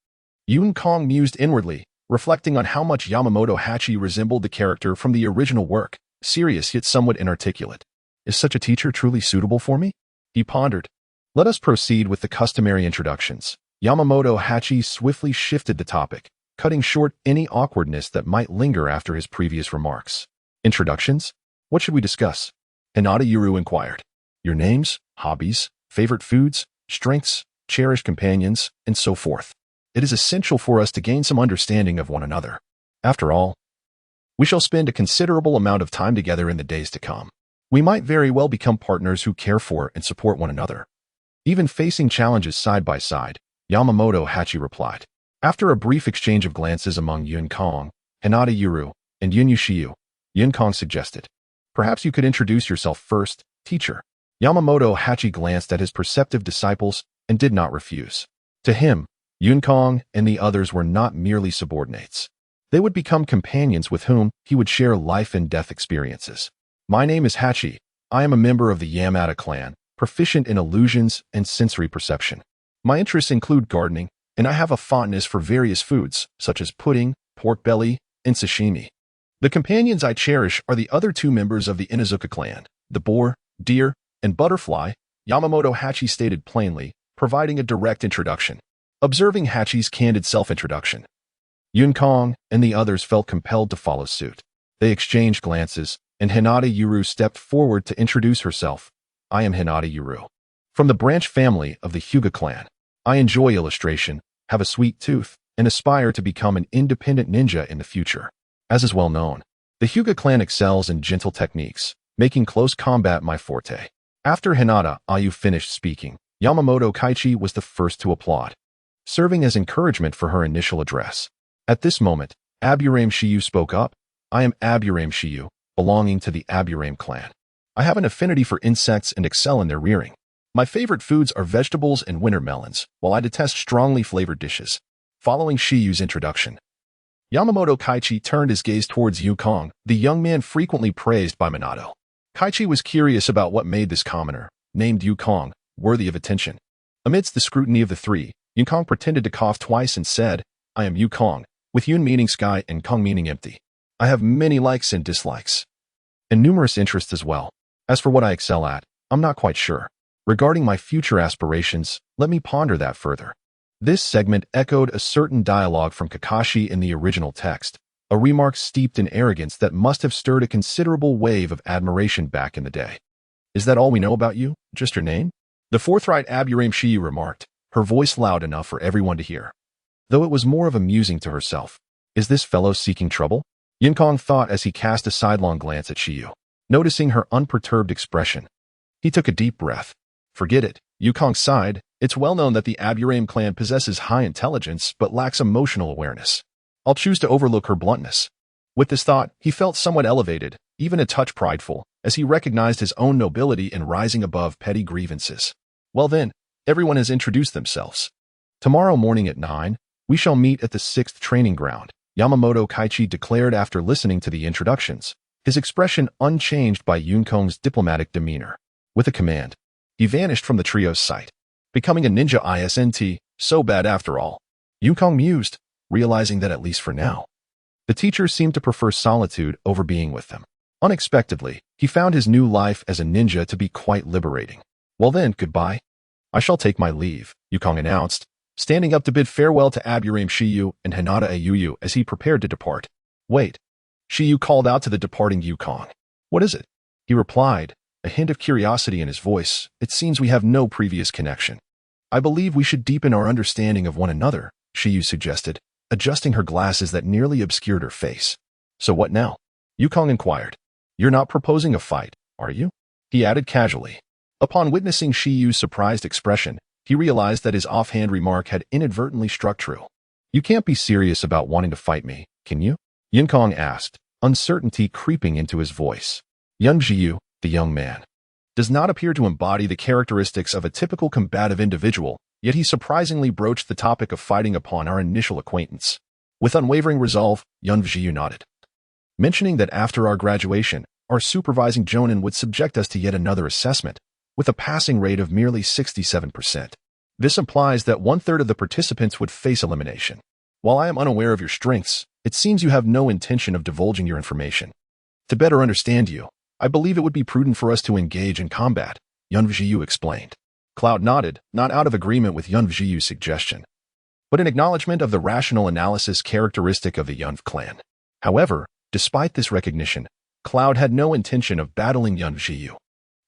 Yinkong mused inwardly, reflecting on how much Yamamoto Hachi resembled the character from the original work, serious yet somewhat inarticulate. Is such a teacher truly suitable for me? He pondered. Let us proceed with the customary introductions. Yamamoto Hachi swiftly shifted the topic, cutting short any awkwardness that might linger after his previous remarks. Introductions? What should we discuss? Hinata Yuru inquired. Your names, hobbies, favorite foods, strengths, cherished companions, and so forth. It is essential for us to gain some understanding of one another. After all, we shall spend a considerable amount of time together in the days to come. We might very well become partners who care for and support one another. Even facing challenges side by side, Yamamoto Hachi replied. After a brief exchange of glances among Yinkong, Hinata Yuru, and Shiyu, Yinkong suggested. Perhaps you could introduce yourself first, teacher. Yamamoto Hachi glanced at his perceptive disciples and did not refuse. To him, Yinkong and the others were not merely subordinates. They would become companions with whom he would share life and death experiences. My name is Hachi. I am a member of the Yamada clan, proficient in illusions and sensory perception. My interests include gardening, and I have a fondness for various foods, such as pudding, pork belly, and sashimi. The companions I cherish are the other two members of the Inuzuka clan, the boar, deer, and butterfly, Yamamoto Hachi stated plainly, providing a direct introduction. Observing Hachi's candid self-introduction, Yinkong and the others felt compelled to follow suit. They exchanged glances, and Hinata Yuru stepped forward to introduce herself. I am Hinata Yuru. From the branch family of the Hyuga clan. I enjoy illustration, have a sweet tooth, and aspire to become an independent ninja in the future. As is well known, the Hyuga clan excels in gentle techniques, making close combat my forte. After Hinata Ayu finished speaking, Yamamoto Kaichi was the first to applaud, serving as encouragement for her initial address. At this moment, Aburame Shiyu spoke up. I am Aburame Shiyu, belonging to the Aburame clan. I have an affinity for insects and excel in their rearing. My favorite foods are vegetables and winter melons, while I detest strongly flavored dishes. Following Shiyu's introduction, Yamamoto Kaichi turned his gaze towards Yukong, the young man frequently praised by Minato. Kaichi was curious about what made this commoner, named Yukong, worthy of attention. Amidst the scrutiny of the three, Yukong pretended to cough twice and said, I am Yukong, with Yun meaning sky and Kong meaning empty. I have many likes and dislikes, and numerous interests as well. As for what I excel at, I'm not quite sure. Regarding my future aspirations, let me ponder that further. This segment echoed a certain dialogue from Kakashi in the original text, a remark steeped in arrogance that must have stirred a considerable wave of admiration back in the day. Is that all we know about you? Just your name? The forthright Aburame Shiyu remarked, her voice loud enough for everyone to hear, though it was more of amusing to herself. Is this fellow seeking trouble? Yukong thought as he cast a sidelong glance at Shiyu, noticing her unperturbed expression. He took a deep breath. Forget it, Yukong sighed. It's well known that the Aburame clan possesses high intelligence but lacks emotional awareness. I'll choose to overlook her bluntness. With this thought, he felt somewhat elevated, even a touch prideful, as he recognized his own nobility in rising above petty grievances. Well then, everyone has introduced themselves. Tomorrow morning at 9, we shall meet at the 6th training ground, Yamamoto Kaichi declared after listening to the introductions, his expression unchanged by Yukong's diplomatic demeanor. With a command, he vanished from the trio's sight, becoming a ninja isn't so bad after all. Yukong mused, realizing that at least for now, the teacher seemed to prefer solitude over being with them. Unexpectedly, he found his new life as a ninja to be quite liberating. Well then, goodbye. I shall take my leave, Yukong announced, standing up to bid farewell to Aburame Shiyu and Hinata Ayuyu as he prepared to depart. Wait. Shiyu called out to the departing Yukong. What is it? He replied, a hint of curiosity in his voice. It seems we have no previous connection. I believe we should deepen our understanding of one another, Shiyu suggested, adjusting her glasses that nearly obscured her face. So what now? Yukong inquired. You're not proposing a fight, are you? He added casually. Upon witnessing Shiyu's surprised expression, he realized that his offhand remark had inadvertently struck true. You can't be serious about wanting to fight me, can you? Yukong asked, uncertainty creeping into his voice. Young Shiyu, the young man, does not appear to embody the characteristics of a typical combative individual, yet he surprisingly broached the topic of fighting upon our initial acquaintance. With unwavering resolve, young Shiyu nodded, mentioning that after our graduation, our supervising jonin would subject us to yet another assessment, with a passing rate of merely 67%. This implies that 1/3 of the participants would face elimination. While I am unaware of your strengths, it seems you have no intention of divulging your information. To better understand you, I believe it would be prudent for us to engage in combat, Yun Vjiyu explained. Cloud nodded, not out of agreement with Yun Vjiyu's suggestion, but in acknowledgement of the rational analysis characteristic of the Yun clan. However, despite this recognition, Cloud had no intention of battling Yun Vjiyu.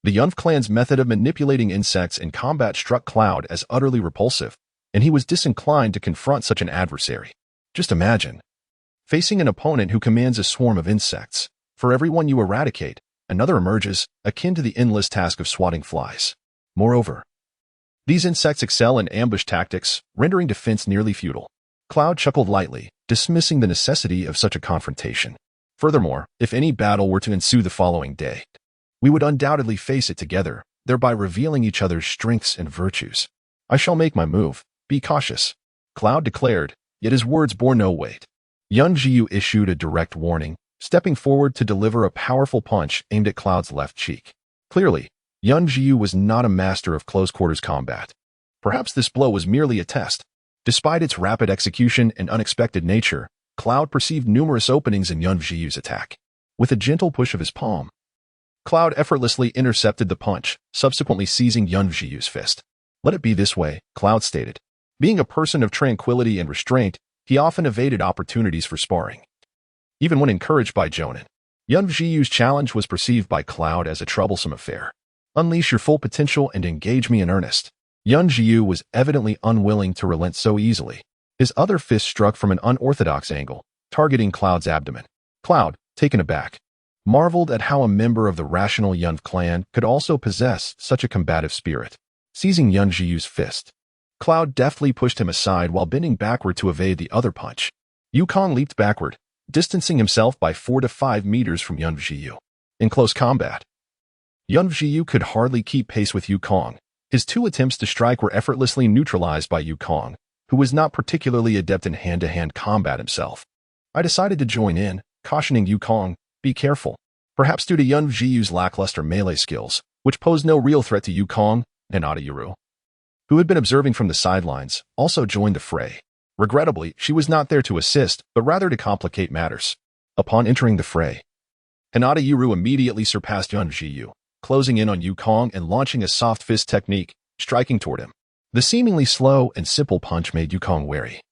The Yun clan's method of manipulating insects in combat struck Cloud as utterly repulsive, and he was disinclined to confront such an adversary. Just imagine facing an opponent who commands a swarm of insects. For every one you eradicate, another emerges, akin to the endless task of swatting flies. Moreover, these insects excel in ambush tactics, rendering defense nearly futile. Cloud chuckled lightly, dismissing the necessity of such a confrontation. Furthermore, if any battle were to ensue the following day, we would undoubtedly face it together, thereby revealing each other's strengths and virtues. I shall make my move. Be cautious, Cloud declared, yet his words bore no weight. Yun Vjiyu issued a direct warning, stepping forward to deliver a powerful punch aimed at Cloud's left cheek. Clearly, Yun Vjiyu was not a master of close-quarters combat. Perhaps this blow was merely a test. Despite its rapid execution and unexpected nature, Cloud perceived numerous openings in Yun Vjiyu's attack. With a gentle push of his palm, Cloud effortlessly intercepted the punch, subsequently seizing Yun Vjiyu's fist. Let it be this way, Cloud stated. Being a person of tranquility and restraint, he often evaded opportunities for sparring. Even when encouraged by Jonin, Yun Vjiyu's challenge was perceived by Cloud as a troublesome affair. Unleash your full potential and engage me in earnest. Yun Vjiyu was evidently unwilling to relent so easily. His other fist struck from an unorthodox angle, targeting Cloud's abdomen. Cloud, taken aback, marveled at how a member of the rational Yun clan could also possess such a combative spirit. seizing Yun Jiyu's fist. Cloud deftly pushed him aside while bending backward to evade the other punch. Yukong leaped backward, distancing himself by 4 to 5 meters from Yun Jiyu. In close combat, Yun Jiyu could hardly keep pace with Yukong. His 2 attempts to strike were effortlessly neutralized by Yukong, who was not particularly adept in hand-to-hand combat himself. I decided to join in, cautioning Yukong, be careful. Perhaps due to Yun Jiyu's lackluster melee skills, which posed no real threat to Yukong, Hinata Yuru, who had been observing from the sidelines, also joined the fray. Regrettably, she was not there to assist, but rather to complicate matters. Upon entering the fray, Hinata Yuru immediately surpassed Yun Jiyu, closing in on Yukong and launching a soft fist technique, striking toward him. The seemingly slow and simple punch made Yukong wary,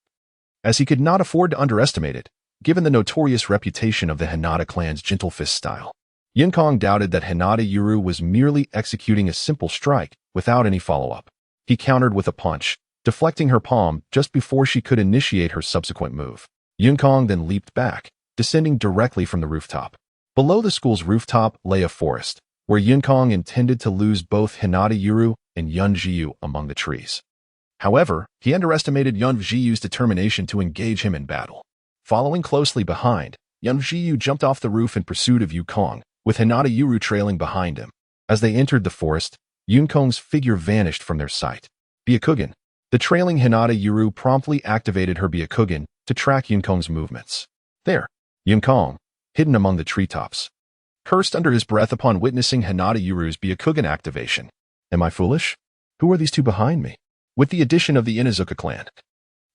as he could not afford to underestimate it, given the notorious reputation of the Hinata clan's gentle fist style. Yukong doubted that Hinata Yuru was merely executing a simple strike without any follow-up. He countered with a punch, deflecting her palm just before she could initiate her subsequent move. Yukong then leaped back, descending directly from the rooftop. Below the school's rooftop lay a forest, where Yukong intended to lose both Hinata Yuru and Yun Jiyu among the trees. However, he underestimated Yun Jiyu's determination to engage him in battle. Following closely behind, Yun Jiyu jumped off the roof in pursuit of Yukong, with Hinata Yuru trailing behind him. As they entered the forest, Yukong's figure vanished from their sight. Byakugan. The trailing Hinata Yuru promptly activated her Byakugan to track Yukong's movements. There, Yukong, hidden among the treetops, cursed under his breath upon witnessing Hinata Yuru's Byakugan activation. Am I foolish? Who are these 2 behind me? With the addition of the Inuzuka clan,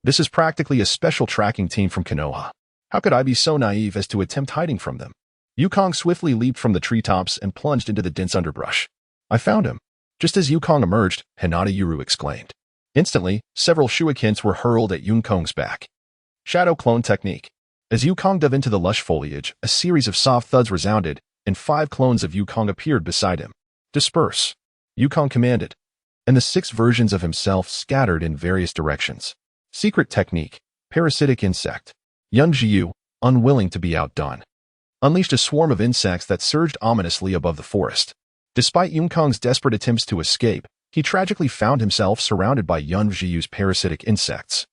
this is practically a special tracking team from Konoha. How could I be so naive as to attempt hiding from them? Yukong swiftly leaped from the treetops and plunged into the dense underbrush. I found him. Just as Yukong emerged, Hinata Yuru exclaimed. Instantly, several shurikens were hurled at Yukong's back. Shadow clone technique. As Yukong dove into the lush foliage, a series of soft thuds resounded, and 5 clones of Yukong appeared beside him. Disperse, Yukong commanded, and the 6 versions of himself scattered in various directions. Secret technique. Parasitic insect. Yun Jiyu, unwilling to be outdone, unleashed a swarm of insects that surged ominously above the forest. Despite Yukong's desperate attempts to escape, he tragically found himself surrounded by Yun Jiyu's parasitic insects,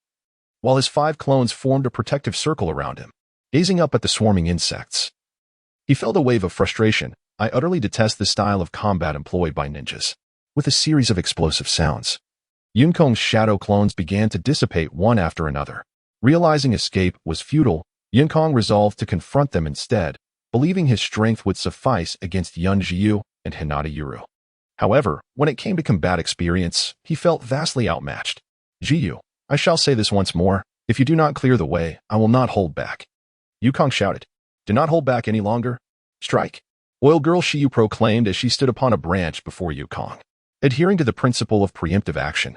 while his 5 clones formed a protective circle around him, gazing up at the swarming insects. He felt a wave of frustration. I utterly detest the style of combat employed by ninjas. With a series of explosive sounds, Yukong's shadow clones began to dissipate one after another. Realizing escape was futile, Yukong resolved to confront them instead, believing his strength would suffice against Yun Jiyu and Hinata Yuru. However, when it came to combat experience, he felt vastly outmatched. Jiyu, I shall say this once more, if you do not clear the way, I will not hold back. Yukong shouted. Do not hold back any longer. Strike. Oil Girl Shiyu proclaimed as she stood upon a branch before Yukong. Adhering to the principle of preemptive action,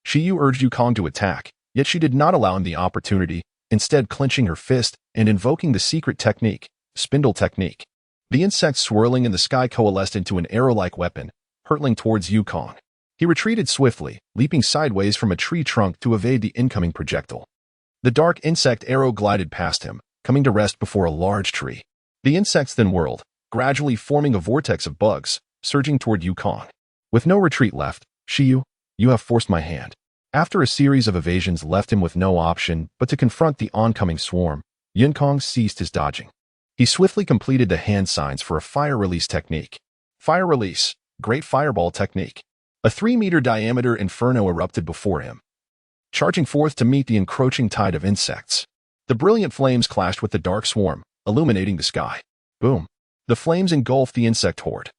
Shiyu urged Yukong to attack, yet she did not allow him the opportunity, instead clenching her fist and invoking the secret technique, spindle technique. The insects swirling in the sky coalesced into an arrow-like weapon, hurtling towards Yukong. He retreated swiftly, leaping sideways from a tree trunk to evade the incoming projectile. The dark insect arrow glided past him, coming to rest before a large tree. The insects then whirled, gradually forming a vortex of bugs, surging toward Yukong. With no retreat left, Shiyu, you have forced my hand. After a series of evasions left him with no option but to confront the oncoming swarm, Yukong ceased his dodging. He swiftly completed the hand signs for a fire release technique. Fire release, great fireball technique. A 3-meter diameter inferno erupted before him, charging forth to meet the encroaching tide of insects. The brilliant flames clashed with the dark swarm, illuminating the sky. Boom. The flames engulfed the insect horde.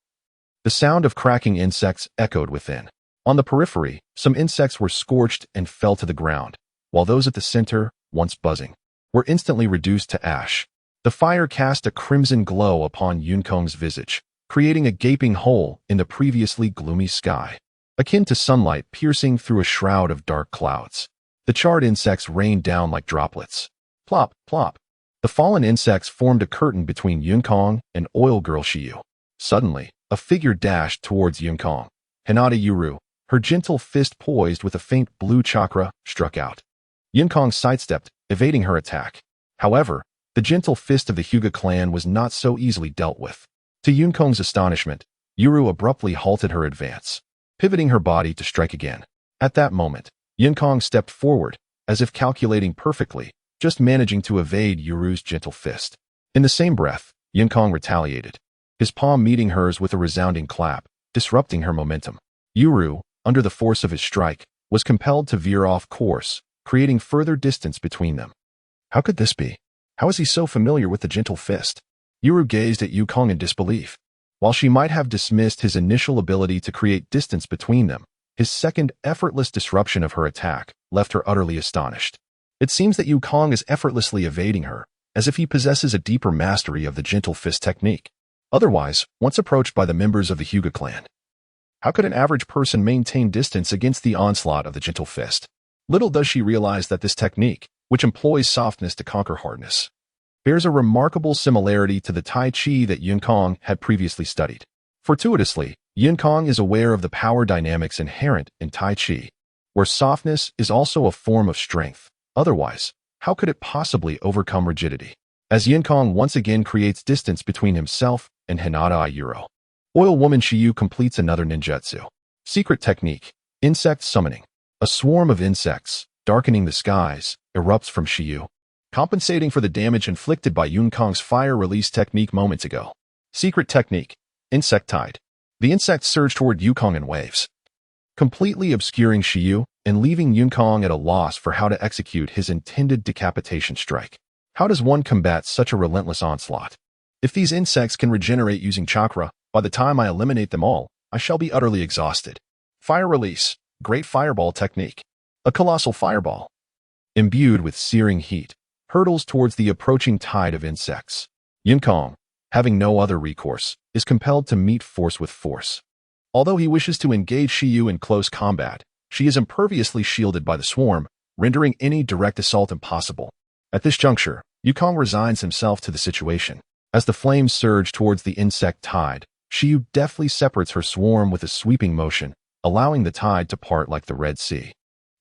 The sound of cracking insects echoed within. On the periphery, some insects were scorched and fell to the ground, while those at the center, once buzzing, were instantly reduced to ash. The fire cast a crimson glow upon Yukong's visage, creating a gaping hole in the previously gloomy sky, akin to sunlight piercing through a shroud of dark clouds. The charred insects rained down like droplets. Plop, plop. The fallen insects formed a curtain between Yukong and Oil Girl Shiyu. Suddenly, a figure dashed towards Yukong. Hinata Yuru, her gentle fist poised with a faint blue chakra, struck out. Yukong sidestepped, evading her attack. However, the gentle fist of the Hyuga clan was not so easily dealt with. To Yukong's astonishment, Yuru abruptly halted her advance. pivoting her body to strike again. At that moment, Yinkong stepped forward, as if calculating perfectly, just managing to evade Yuru's gentle fist. In the same breath, Yinkong retaliated, his palm meeting hers with a resounding clap, disrupting her momentum. Yuru, under the force of his strike, was compelled to veer off course, creating further distance between them. How could this be? How is he so familiar with the gentle fist? Yuru gazed at Yinkong in disbelief. While she might have dismissed his initial ability to create distance between them, his second effortless disruption of her attack left her utterly astonished. It seems that Yinkong is effortlessly evading her, as if he possesses a deeper mastery of the gentle fist technique. Otherwise, once approached by the members of the Hyuga clan, how could an average person maintain distance against the onslaught of the gentle fist? Little does she realize that this technique, which employs softness to conquer hardness, bears a remarkable similarity to the Tai Chi that Yinkong had previously studied. Fortuitously, Yinkong is aware of the power dynamics inherent in Tai Chi, where softness is also a form of strength. Otherwise, how could it possibly overcome rigidity? As Yinkong once again creates distance between himself and Hinata Ayuro, Oil Woman Shiyu completes another ninjutsu. Secret technique, insect summoning. A swarm of insects, darkening the skies, erupts from Shiyu, compensating for the damage inflicted by Yinkong's fire release technique moments ago. Secret technique, insect tide. The insects surge toward Yinkong in waves, completely obscuring Shiyu and leaving Yinkong at a loss for how to execute his intended decapitation strike. How does one combat such a relentless onslaught? If these insects can regenerate using chakra, by the time I eliminate them all, I shall be utterly exhausted. Fire release, great fireball technique. A colossal fireball, imbued with searing heat, hurtles towards the approaching tide of insects. Yinkong, having no other recourse, is compelled to meet force with force. Although he wishes to engage Shiyu in close combat, she is imperviously shielded by the swarm, rendering any direct assault impossible. At this juncture, Yinkong resigns himself to the situation. As the flames surge towards the insect tide, Shiyu deftly separates her swarm with a sweeping motion, allowing the tide to part like the Red Sea,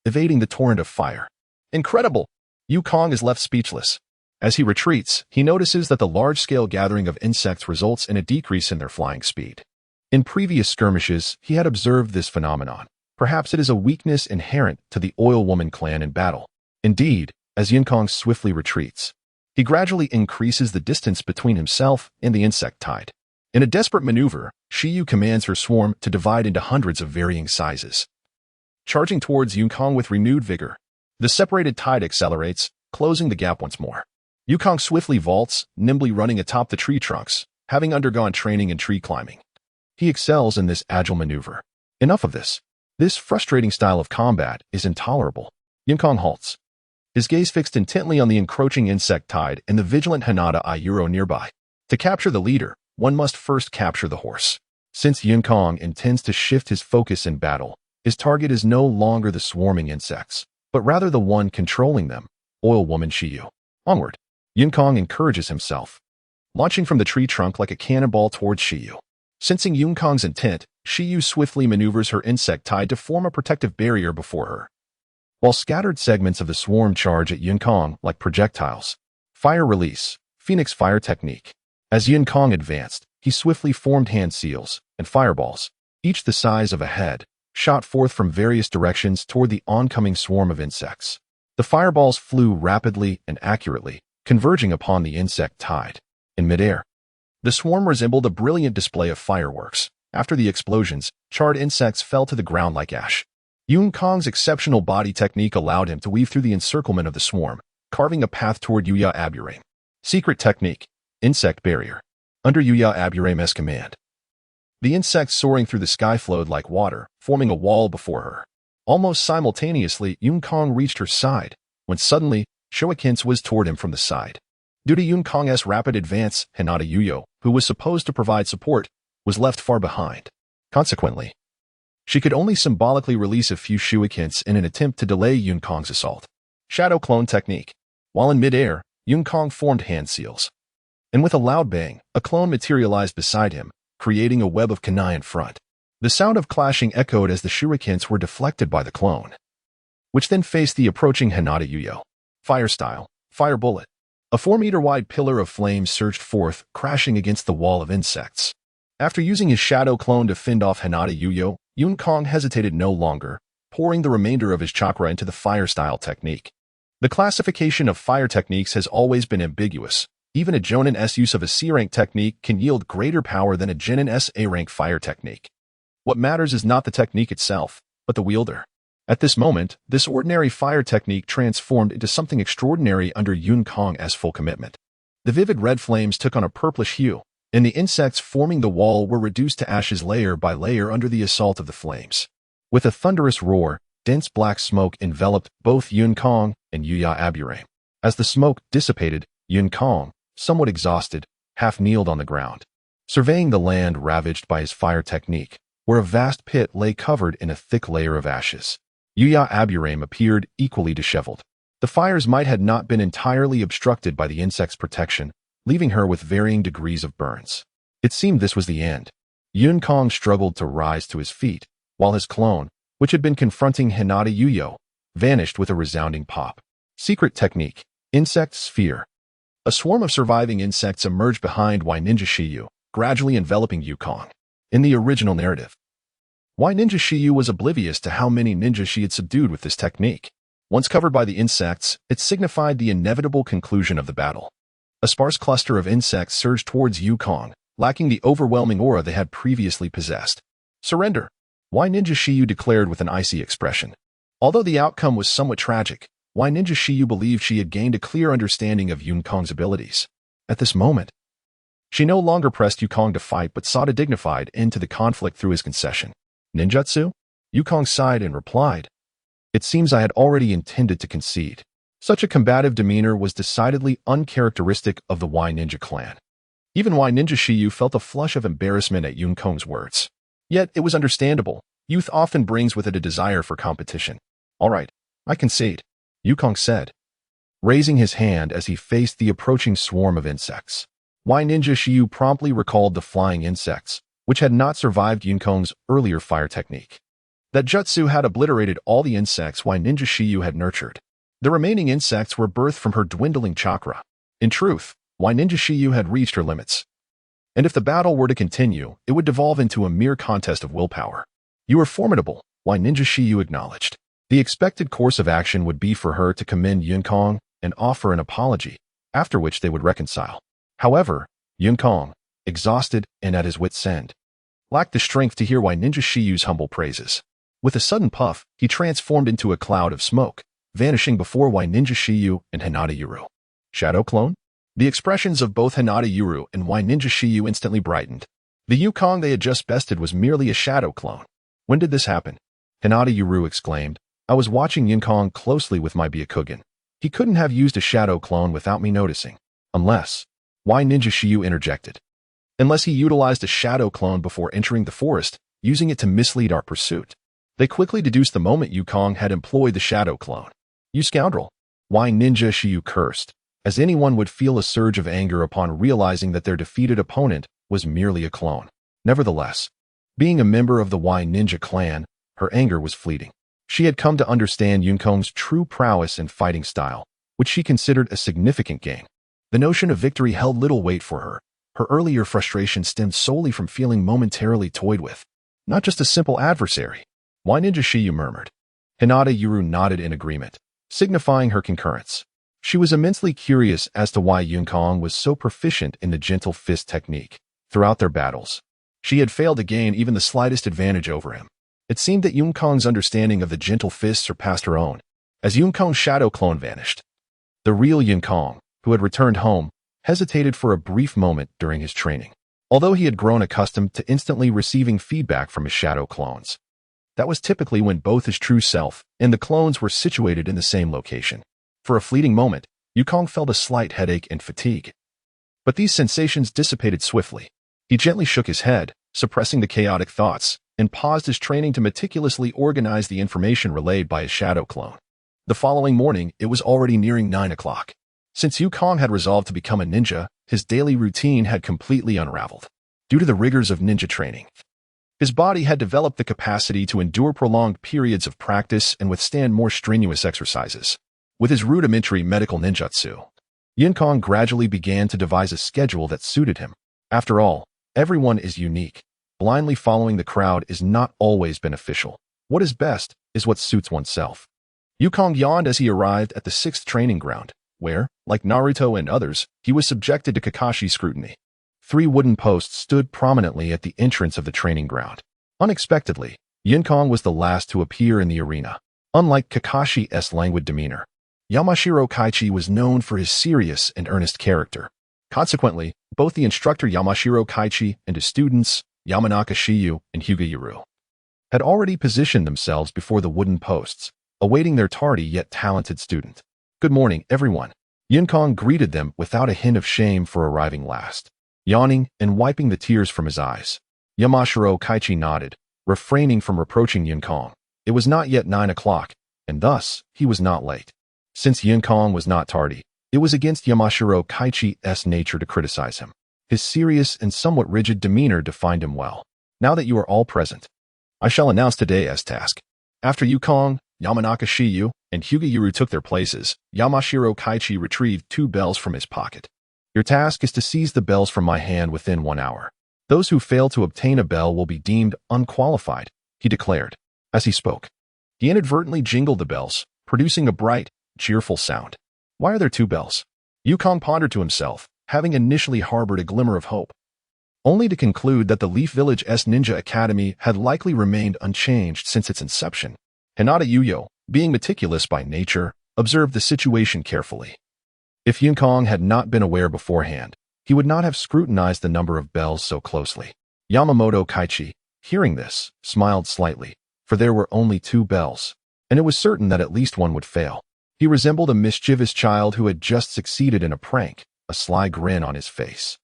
evading the torrent of fire. Incredible! Yinkong is left speechless. As he retreats, he notices that the large-scale gathering of insects results in a decrease in their flying speed. In previous skirmishes, he had observed this phenomenon. Perhaps it is a weakness inherent to the Oil Woman clan in battle. Indeed, as Yinkong swiftly retreats, he gradually increases the distance between himself and the insect tide. In a desperate maneuver, Shiyu commands her swarm to divide into hundreds of varying sizes. Charging towards Yinkong with renewed vigor, the separated tide accelerates, closing the gap once more. Yinkong swiftly vaults, nimbly running atop the tree trunks, having undergone training in tree climbing. He excels in this agile maneuver. Enough of this. This frustrating style of combat is intolerable. Yinkong halts, his gaze fixed intently on the encroaching insect tide and the vigilant Hinata Ayuro nearby. To capture the leader, one must first capture the horse. Since Yinkong intends to shift his focus in battle, his target is no longer the swarming insects, but rather the one controlling them, Oil Woman Shiyu. Onward, Yinkong encourages himself, launching from the tree trunk like a cannonball towards Shiyu. Sensing Yinkong's intent, Shiyu swiftly maneuvers her insect tide to form a protective barrier before her, while scattered segments of the swarm charge at Yinkong like projectiles. Fire release, Phoenix fire technique. As Yinkong advanced, he swiftly formed hand seals and fireballs, each the size of a head, shot forth from various directions toward the oncoming swarm of insects. The fireballs flew rapidly and accurately, converging upon the insect tide. In midair, the swarm resembled a brilliant display of fireworks. After the explosions, charred insects fell to the ground like ash. Yinkong's exceptional body technique allowed him to weave through the encirclement of the swarm, carving a path toward Yuya Aburame. Secret technique, insect barrier. Under Yuya Aburame's command, the insects soaring through the sky flowed like water, forming a wall before her. Almost simultaneously, Yinkong reached her side, when suddenly, Shuriken's was toward him from the side. Due to Yinkong's rapid advance, Hinata Yuyo, who was supposed to provide support, was left far behind. Consequently, she could only symbolically release a few shurikens in an attempt to delay Yinkong's assault. Shadow clone technique. While in midair, Yinkong formed hand seals, and with a loud bang, a clone materialized beside him, creating a web of kunai in front. The sound of clashing echoed as the shurikens were deflected by the clone, which then faced the approaching Hinata Yuyo. Fire style, fire bullet. A 4-meter-wide pillar of flame surged forth, crashing against the wall of insects. After using his shadow clone to fend off Hinata Yuyo, Yun Kong hesitated no longer, pouring the remainder of his chakra into the fire-style technique. The classification of fire techniques has always been ambiguous. Even a Jonin S use of a C-rank technique can yield greater power than a Genin S A-rank fire technique. What matters is not the technique itself, but the wielder. At this moment, this ordinary fire technique transformed into something extraordinary under Yun Kong's full commitment. The vivid red flames took on a purplish hue, and the insects forming the wall were reduced to ashes layer by layer under the assault of the flames. With a thunderous roar, dense black smoke enveloped both Yun Kong and Yuya Aburame. As the smoke dissipated, Yun Kong, somewhat exhausted, half-kneeled on the ground, surveying the land ravaged by his fire technique, where a vast pit lay covered in a thick layer of ashes. Yuya Aburame appeared equally disheveled. The fire's might had not been entirely obstructed by the insect's protection, leaving her with varying degrees of burns. It seemed this was the end. Yun Kong struggled to rise to his feet, while his clone, which had been confronting Hinata Yuyo, vanished with a resounding pop. Secret technique: Insect Sphere. A swarm of surviving insects emerged behind Y Ninja Shiyu, gradually enveloping Yu Kong. In the original narrative, Y Ninja Shiyu was oblivious to how many ninjas she had subdued with this technique. Once covered by the insects, it signified the inevitable conclusion of the battle. A sparse cluster of insects surged towards Yu Kong, lacking the overwhelming aura they had previously possessed. Surrender, Y Ninja Shiyu declared with an icy expression. Although the outcome was somewhat tragic, Y Ninja Shiyu believed she had gained a clear understanding of Yun Kong's abilities. At this moment, she no longer pressed Yu Kong to fight but sought a dignified end to the conflict through his concession. Ninjutsu? Yu Kong sighed and replied, "It seems I had already intended to concede." Such a combative demeanor was decidedly uncharacteristic of the Y Ninja clan. Even Y Ninja Shiyu felt a flush of embarrassment at Yun Kong's words. Yet it was understandable. Youth often brings with it a desire for competition. "All right, I concede," Yu Kong said, raising his hand as he faced the approaching swarm of insects. Y Ninja Shiyu promptly recalled the flying insects, which had not survived Yun Kong's earlier fire technique. That jutsu had obliterated all the insects Y Ninja Shiyu had nurtured. The remaining insects were birthed from her dwindling chakra. In truth, Y Ninja Shiyu had reached her limits. And if the battle were to continue, it would devolve into a mere contest of willpower. "You are formidable," Y Ninja Shiyu acknowledged. The expected course of action would be for her to commend Yun Kong and offer an apology, after which they would reconcile. However, Yun Kong, exhausted and at his wit's end, lacked the strength to hear Y Ninja Shiyu's humble praises. With a sudden puff, he transformed into a cloud of smoke, vanishing before Y Ninja Shiyu and Hinata Yuru. Shadow clone? The expressions of both Hinata Yuru and Y Ninja Shiyu instantly brightened. The Yu Kong they had just bested was merely a shadow clone. "When did this happen?" Hinata Yuru exclaimed. "I was watching Yun Kong closely with my Byakugan. He couldn't have used a shadow clone without me noticing. Unless..." Y Ninja Shiyu interjected. "Unless he utilized a shadow clone before entering the forest, using it to mislead our pursuit." They quickly deduced the moment Yu Kong had employed the shadow clone. "You scoundrel!" Y Ninja Shiyu cursed, as anyone would feel a surge of anger upon realizing that their defeated opponent was merely a clone. Nevertheless, being a member of the Y Ninja clan, her anger was fleeting. She had come to understand Yun Kong's true prowess and fighting style, which she considered a significant gain. The notion of victory held little weight for her. Her earlier frustration stemmed solely from feeling momentarily toyed with, not just a simple adversary. Y Ninja Shiyu murmured. Hinata Yuru nodded in agreement, signifying her concurrence. She was immensely curious as to why Yun Kong was so proficient in the gentle fist technique. Throughout their battles, she had failed to gain even the slightest advantage over him. It seemed that Yun Kong's understanding of the gentle fist surpassed her own, as Yun Kong's shadow clone vanished. The real Yun Kong, who had returned home, hesitated for a brief moment during his training. Although he had grown accustomed to instantly receiving feedback from his shadow clones, that was typically when both his true self and the clones were situated in the same location. For a fleeting moment, Yu Kong felt a slight headache and fatigue. But these sensations dissipated swiftly. He gently shook his head, suppressing the chaotic thoughts, and paused his training to meticulously organize the information relayed by his shadow clone. The following morning, it was already nearing 9 o'clock. Since Yu Kong had resolved to become a ninja, his daily routine had completely unraveled. Due to the rigors of ninja training, his body had developed the capacity to endure prolonged periods of practice and withstand more strenuous exercises. With his rudimentary medical ninjutsu, Yun Kong gradually began to devise a schedule that suited him. After all, everyone is unique. blindly following the crowd is not always beneficial. What is best is what suits oneself. Yukong yawned as he arrived at the 6th training ground, where, like Naruto and others, he was subjected to Kakashi scrutiny. 3 wooden posts stood prominently at the entrance of the training ground. Unexpectedly, Yukong was the last to appear in the arena. Unlike Kakashi's languid demeanor, Yamashiro Kaichi was known for his serious and earnest character. Consequently, both the instructor Yamashiro Kaichi and his students, Yamanaka Shiyu and Hyuga, had already positioned themselves before the wooden posts, awaiting their tardy yet talented student. "Good morning, everyone." Yukong greeted them without a hint of shame for arriving last. Yawning and wiping the tears from his eyes, Yamashiro Kaichi nodded, refraining from reproaching Yukong. It was not yet 9 o'clock, and thus he was not late. Since Yukong was not tardy, it was against Yamashiro Kaichi's nature to criticize him. His serious and somewhat rigid demeanor defined him well. "Now that you are all present, I shall announce today's task." After Yukong, Yamanaka Shiyu, and Hyuga took their places, Yamashiro Kaichi retrieved 2 bells from his pocket. "Your task is to seize the bells from my hand within 1 hour. Those who fail to obtain a bell will be deemed unqualified," he declared. As he spoke, he inadvertently jingled the bells, producing a bright, cheerful sound. "Why are there 2 bells?" Yukong pondered to himself, having initially harbored a glimmer of hope, only to conclude that the Leaf Village's Ninja Academy had likely remained unchanged since its inception. Hinata Yuyo, being meticulous by nature, observed the situation carefully. If Yukong had not been aware beforehand, he would not have scrutinized the number of bells so closely. Yamamoto Kaichi, hearing this, smiled slightly, for there were only 2 bells, and it was certain that at least one would fail. He resembled a mischievous child who had just succeeded in a prank, a sly grin on his face.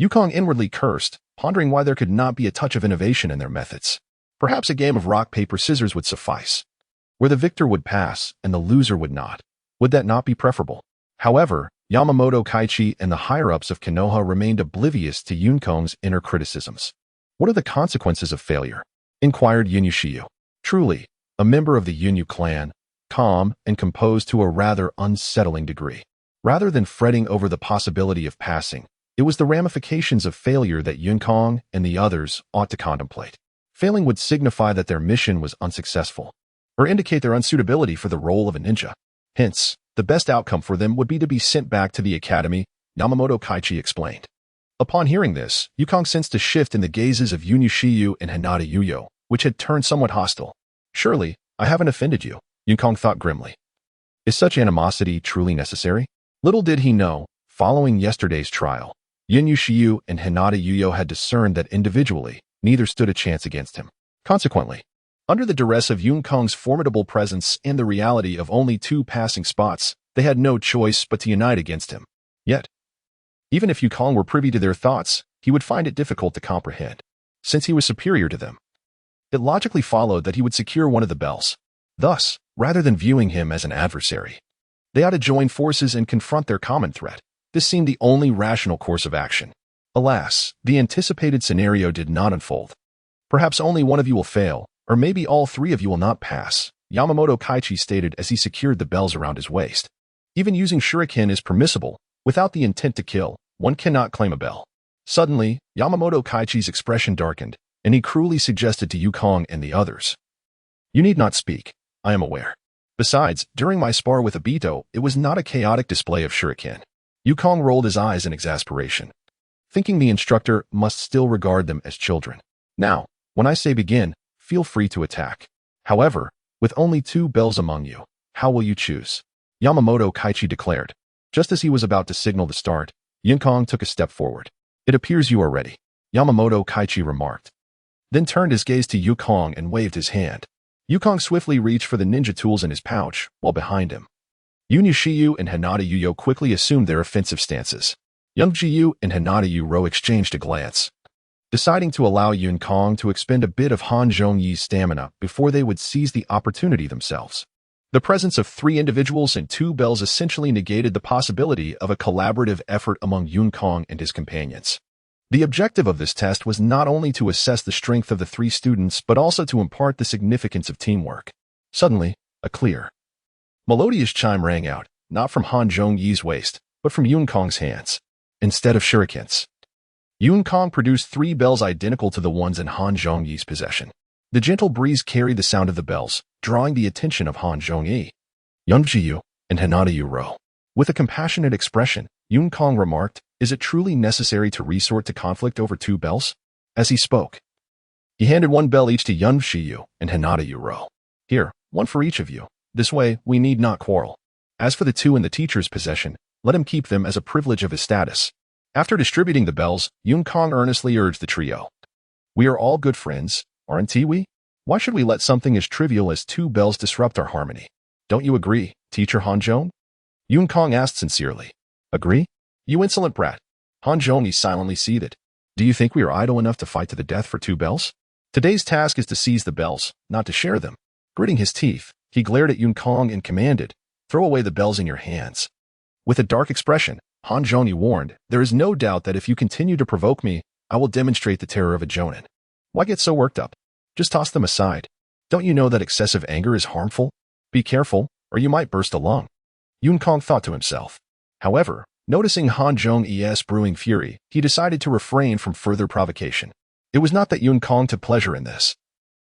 Yukong inwardly cursed, pondering why there could not be a touch of innovation in their methods. Perhaps a game of rock, paper, scissors would suffice, where the victor would pass and the loser would not. Would that not be preferable? However, Yamamoto Kaichi and the higher-ups of Konoha remained oblivious to Yukong's inner criticisms. "What are the consequences of failure?" inquired Shiyu. Truly, a member of the Yunyu clan, calm and composed to a rather unsettling degree. Rather than fretting over the possibility of passing, it was the ramifications of failure that Yukong and the others ought to contemplate. Failing would signify that their mission was unsuccessful, or indicate their unsuitability for the role of a ninja. Hence, the best outcome for them would be to be sent back to the academy, Yamamoto Kaichi explained. Upon hearing this, Yukong sensed a shift in the gazes of Shiyu and Hinata Yuyo, which had turned somewhat hostile. "Surely, I haven't offended you," Yukong thought grimly. Is such animosity truly necessary? Little did he know, following yesterday's trial, Shiyu and Hinata Yuyo had discerned that individually, neither stood a chance against him. Consequently, under the duress of Yukong's formidable presence and the reality of only 2 passing spots, they had no choice but to unite against him. Yet, even if Yukong were privy to their thoughts, he would find it difficult to comprehend. Since he was superior to them, it logically followed that he would secure one of the bells. Thus, rather than viewing him as an adversary, they ought to join forces and confront their common threat. This seemed the only rational course of action. Alas, the anticipated scenario did not unfold. "Perhaps only one of you will fail, or maybe all 3 of you will not pass," Yamamoto Kaichi stated as he secured the bells around his waist. Even using shuriken is permissible. Without the intent to kill, one cannot claim a bell. Suddenly, Yamamoto Kaichi's expression darkened, and he cruelly suggested to Yukong and the others, "You need not speak. I am aware. Besides, during my spar with Obito, it was not a chaotic display of shuriken." Yukong rolled his eyes in exasperation, thinking the instructor must still regard them as children. "Now, when I say begin, feel free to attack. However, with only 2 bells among you, how will you choose?" Yamamoto Kaichi declared. Just as he was about to signal the start, Yukong took a step forward. "It appears you are ready," Yamamoto Kaichi remarked, then turned his gaze to Yukong and waved his hand. Yukong swiftly reached for the ninja tools in his pouch, while behind him, Shiyu and Hinata Yuyo quickly assumed their offensive stances. Shiyu and Hinata Yuyo exchanged a glance, deciding to allow Yukong to expend a bit of Han Zhongyi's stamina before they would seize the opportunity themselves. The presence of 3 individuals and 2 bells essentially negated the possibility of a collaborative effort among Yukong and his companions. The objective of this test was not only to assess the strength of the 3 students, but also to impart the significance of teamwork. Suddenly, a clear, melodious chime rang out, not from Han Zhongyi's waist, but from Yukong's hands. Instead of shurikens, Yun Kong produced 3 bells identical to the ones in Han Zhongyi's possession. The gentle breeze carried the sound of the bells, drawing the attention of Han Zhongyi, Yun Zhiyu, and Hinata Uro. With a compassionate expression, Yun Kong remarked, "Is it truly necessary to resort to conflict over 2 bells?" As he spoke, he handed 1 bell each to Yun Zhiyu and Hinata Uro. "Here, 1 for each of you. This way, we need not quarrel. As for the 2 in the teacher's possession, let him keep them as a privilege of his status." After distributing the bells, Yun Kong earnestly urged the trio. "We are all good friends, aren't we? Why should we let something as trivial as 2 bells disrupt our harmony? Don't you agree, Teacher Han Zhong?" Yun Kong asked sincerely. "Agree? You insolent brat." Han Zhongyi silently seethed. "Do you think we are idle enough to fight to the death for 2 bells? Today's task is to seize the bells, not to share them." Gritting his teeth, he glared at Yun Kong and commanded, "Throw away the bells in your hands." With a dark expression, Han Zhongyi warned, "There is no doubt that if you continue to provoke me, I will demonstrate the terror of a jonin. Why get so worked up? Just toss them aside. Don't you know that excessive anger is harmful? Be careful, or you might burst a lung." Yun Kong thought to himself. However, noticing Han Zhongyi's brewing fury, he decided to refrain from further provocation. It was not that Yun Kong took pleasure in this.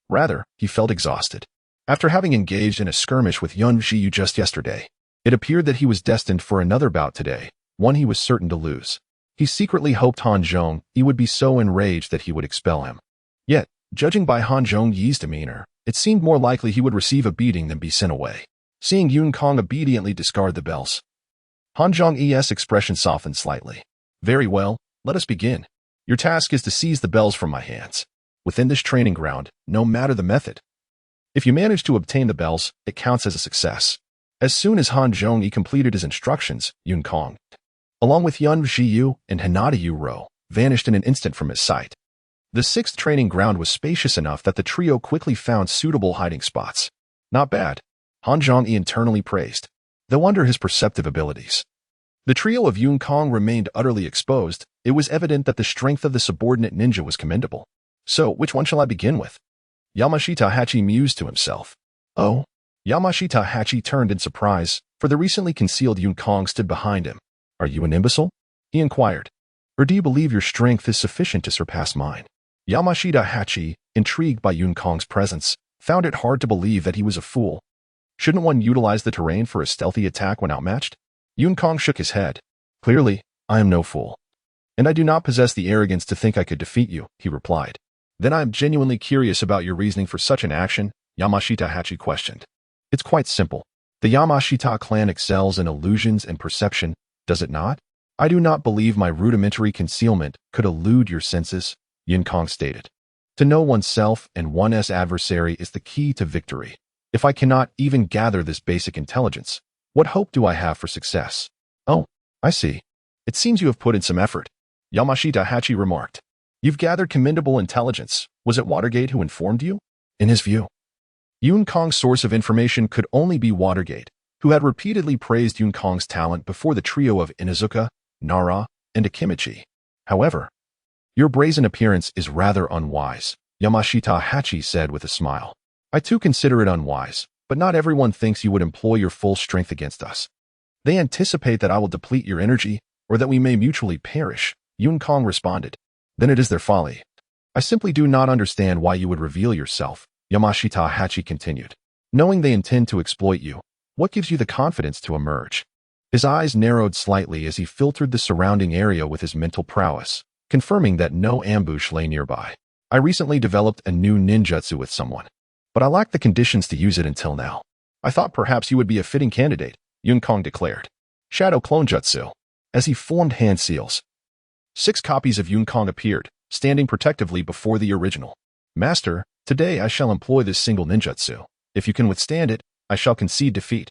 Rather, he felt exhausted. After having engaged in a skirmish with Yun Zhiyu just yesterday, it appeared that he was destined for another bout today, one he was certain to lose. He secretly hoped Han Zhongyi would be so enraged that he would expel him. Yet, judging by Han Zhongyi's demeanor, it seemed more likely he would receive a beating than be sent away. Seeing Yun Kong obediently discard the bells, Han Zhongyi's expression softened slightly. "Very well, let us begin. Your task is to seize the bells from my hands. Within this training ground, no matter the method. If you manage to obtain the bells, it counts as a success." As soon as Han Zhongyi completed his instructions, Yun Kong, along with Yun Zhiyu and Hinata Uro, vanished in an instant from his sight. The 6th training ground was spacious enough that the trio quickly found suitable hiding spots. "Not bad," Han Zhongyi internally praised, though under his perceptive abilities. The trio of Yun Kong remained utterly exposed. It was evident that the strength of the subordinate ninja was commendable. "So, which one shall I begin with?" Yamashita Hachi mused to himself. "Oh." Yamashita Hachi turned in surprise, for the recently concealed Yun Kong stood behind him. "Are you an imbecile?" he inquired. "Or do you believe your strength is sufficient to surpass mine?" Yamashita Hachi, intrigued by Yun Kong's presence, found it hard to believe that he was a fool. Shouldn't one utilize the terrain for a stealthy attack when outmatched? Yun Kong shook his head. "Clearly, I am no fool. And I do not possess the arrogance to think I could defeat you," he replied. "Then I am genuinely curious about your reasoning for such an action," Yamashita Hachi questioned. "It's quite simple. The Yamashita clan excels in illusions and perception, does it not? I do not believe my rudimentary concealment could elude your senses," Yun Kong stated. "To know oneself and one's adversary is the key to victory. If I cannot even gather this basic intelligence, what hope do I have for success?" "Oh, I see. It seems you have put in some effort," Yamashita Hachi remarked. "You've gathered commendable intelligence. Was it Watergate who informed you?" In his view, Yun Kong's source of information could only be Watergate, who had repeatedly praised Yun Kong's talent before the trio of Inuzuka, Nara, and Akimichi. "However, your brazen appearance is rather unwise," Yamashita Hachi said with a smile. "I too consider it unwise, but not everyone thinks you would employ your full strength against us. They anticipate that I will deplete your energy, or that we may mutually perish," Yun Kong responded. "Then it is their folly. I simply do not understand why you would reveal yourself," Yamashita Hachi continued. "Knowing they intend to exploit you, what gives you the confidence to emerge?" His eyes narrowed slightly as he filtered the surrounding area with his mental prowess, confirming that no ambush lay nearby. "I recently developed a new ninjutsu with someone, but I lacked the conditions to use it until now. I thought perhaps you would be a fitting candidate," Yun Kong declared. "Shadow clone jutsu." As he formed hand seals, 6 copies of Yun Kong appeared, standing protectively before the original. "Master, today I shall employ this single ninjutsu. If you can withstand it, I shall concede defeat,"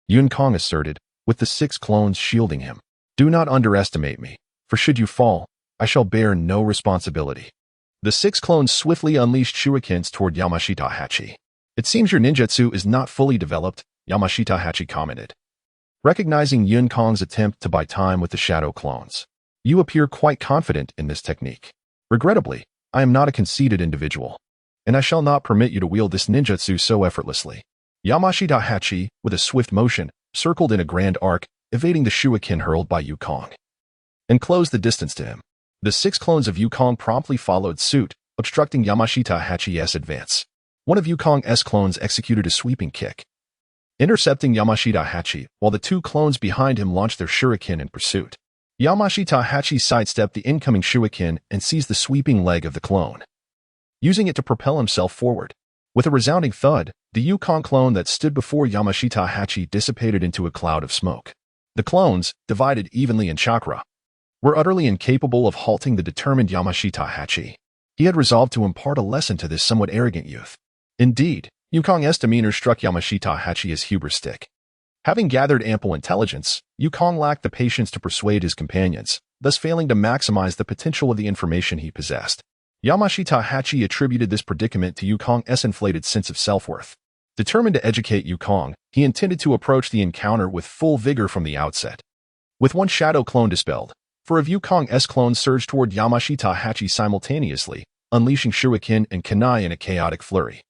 Yun Kong asserted, with the 6 clones shielding him. "Do not underestimate me, for should you fall, I shall bear no responsibility." The 6 clones swiftly unleashed shurikens toward Yamashita Hachi. "It seems your ninjutsu is not fully developed," Yamashita Hachi commented. Recognizing Yun Kong's attempt to buy time with the shadow clones, "You appear quite confident in this technique. Regrettably, I am not a conceited individual, and I shall not permit you to wield this ninjutsu so effortlessly." Yamashita Hachi, with a swift motion, circled in a grand arc, evading the shuriken hurled by Yun Kong, and closed the distance to him. The 6 clones of Yukong promptly followed suit, obstructing Yamashita Hachi's advance. One of Yukong's clones executed a sweeping kick, intercepting Yamashita Hachi, while the 2 clones behind him launched their shuriken in pursuit. Yamashita Hachi sidestepped the incoming shuriken and seized the sweeping leg of the clone, using it to propel himself forward. With a resounding thud, the Yukong clone that stood before Yamashita Hachi dissipated into a cloud of smoke. The clones, divided evenly in chakra, were utterly incapable of halting the determined Yamashita Hachi. He had resolved to impart a lesson to this somewhat arrogant youth. Indeed, Yukong's demeanor struck Yamashita Hachi as hubristic. Having gathered ample intelligence, Yukong lacked the patience to persuade his companions, thus failing to maximize the potential of the information he possessed. Yamashita Hachi attributed this predicament to Yukong's inflated sense of self-worth. Determined to educate Yukong, he intended to approach the encounter with full vigor from the outset. With one shadow clone dispelled, 4 of Yukong's clones surged toward Yamashita Hachi simultaneously, unleashing shuriken and kunai in a chaotic flurry,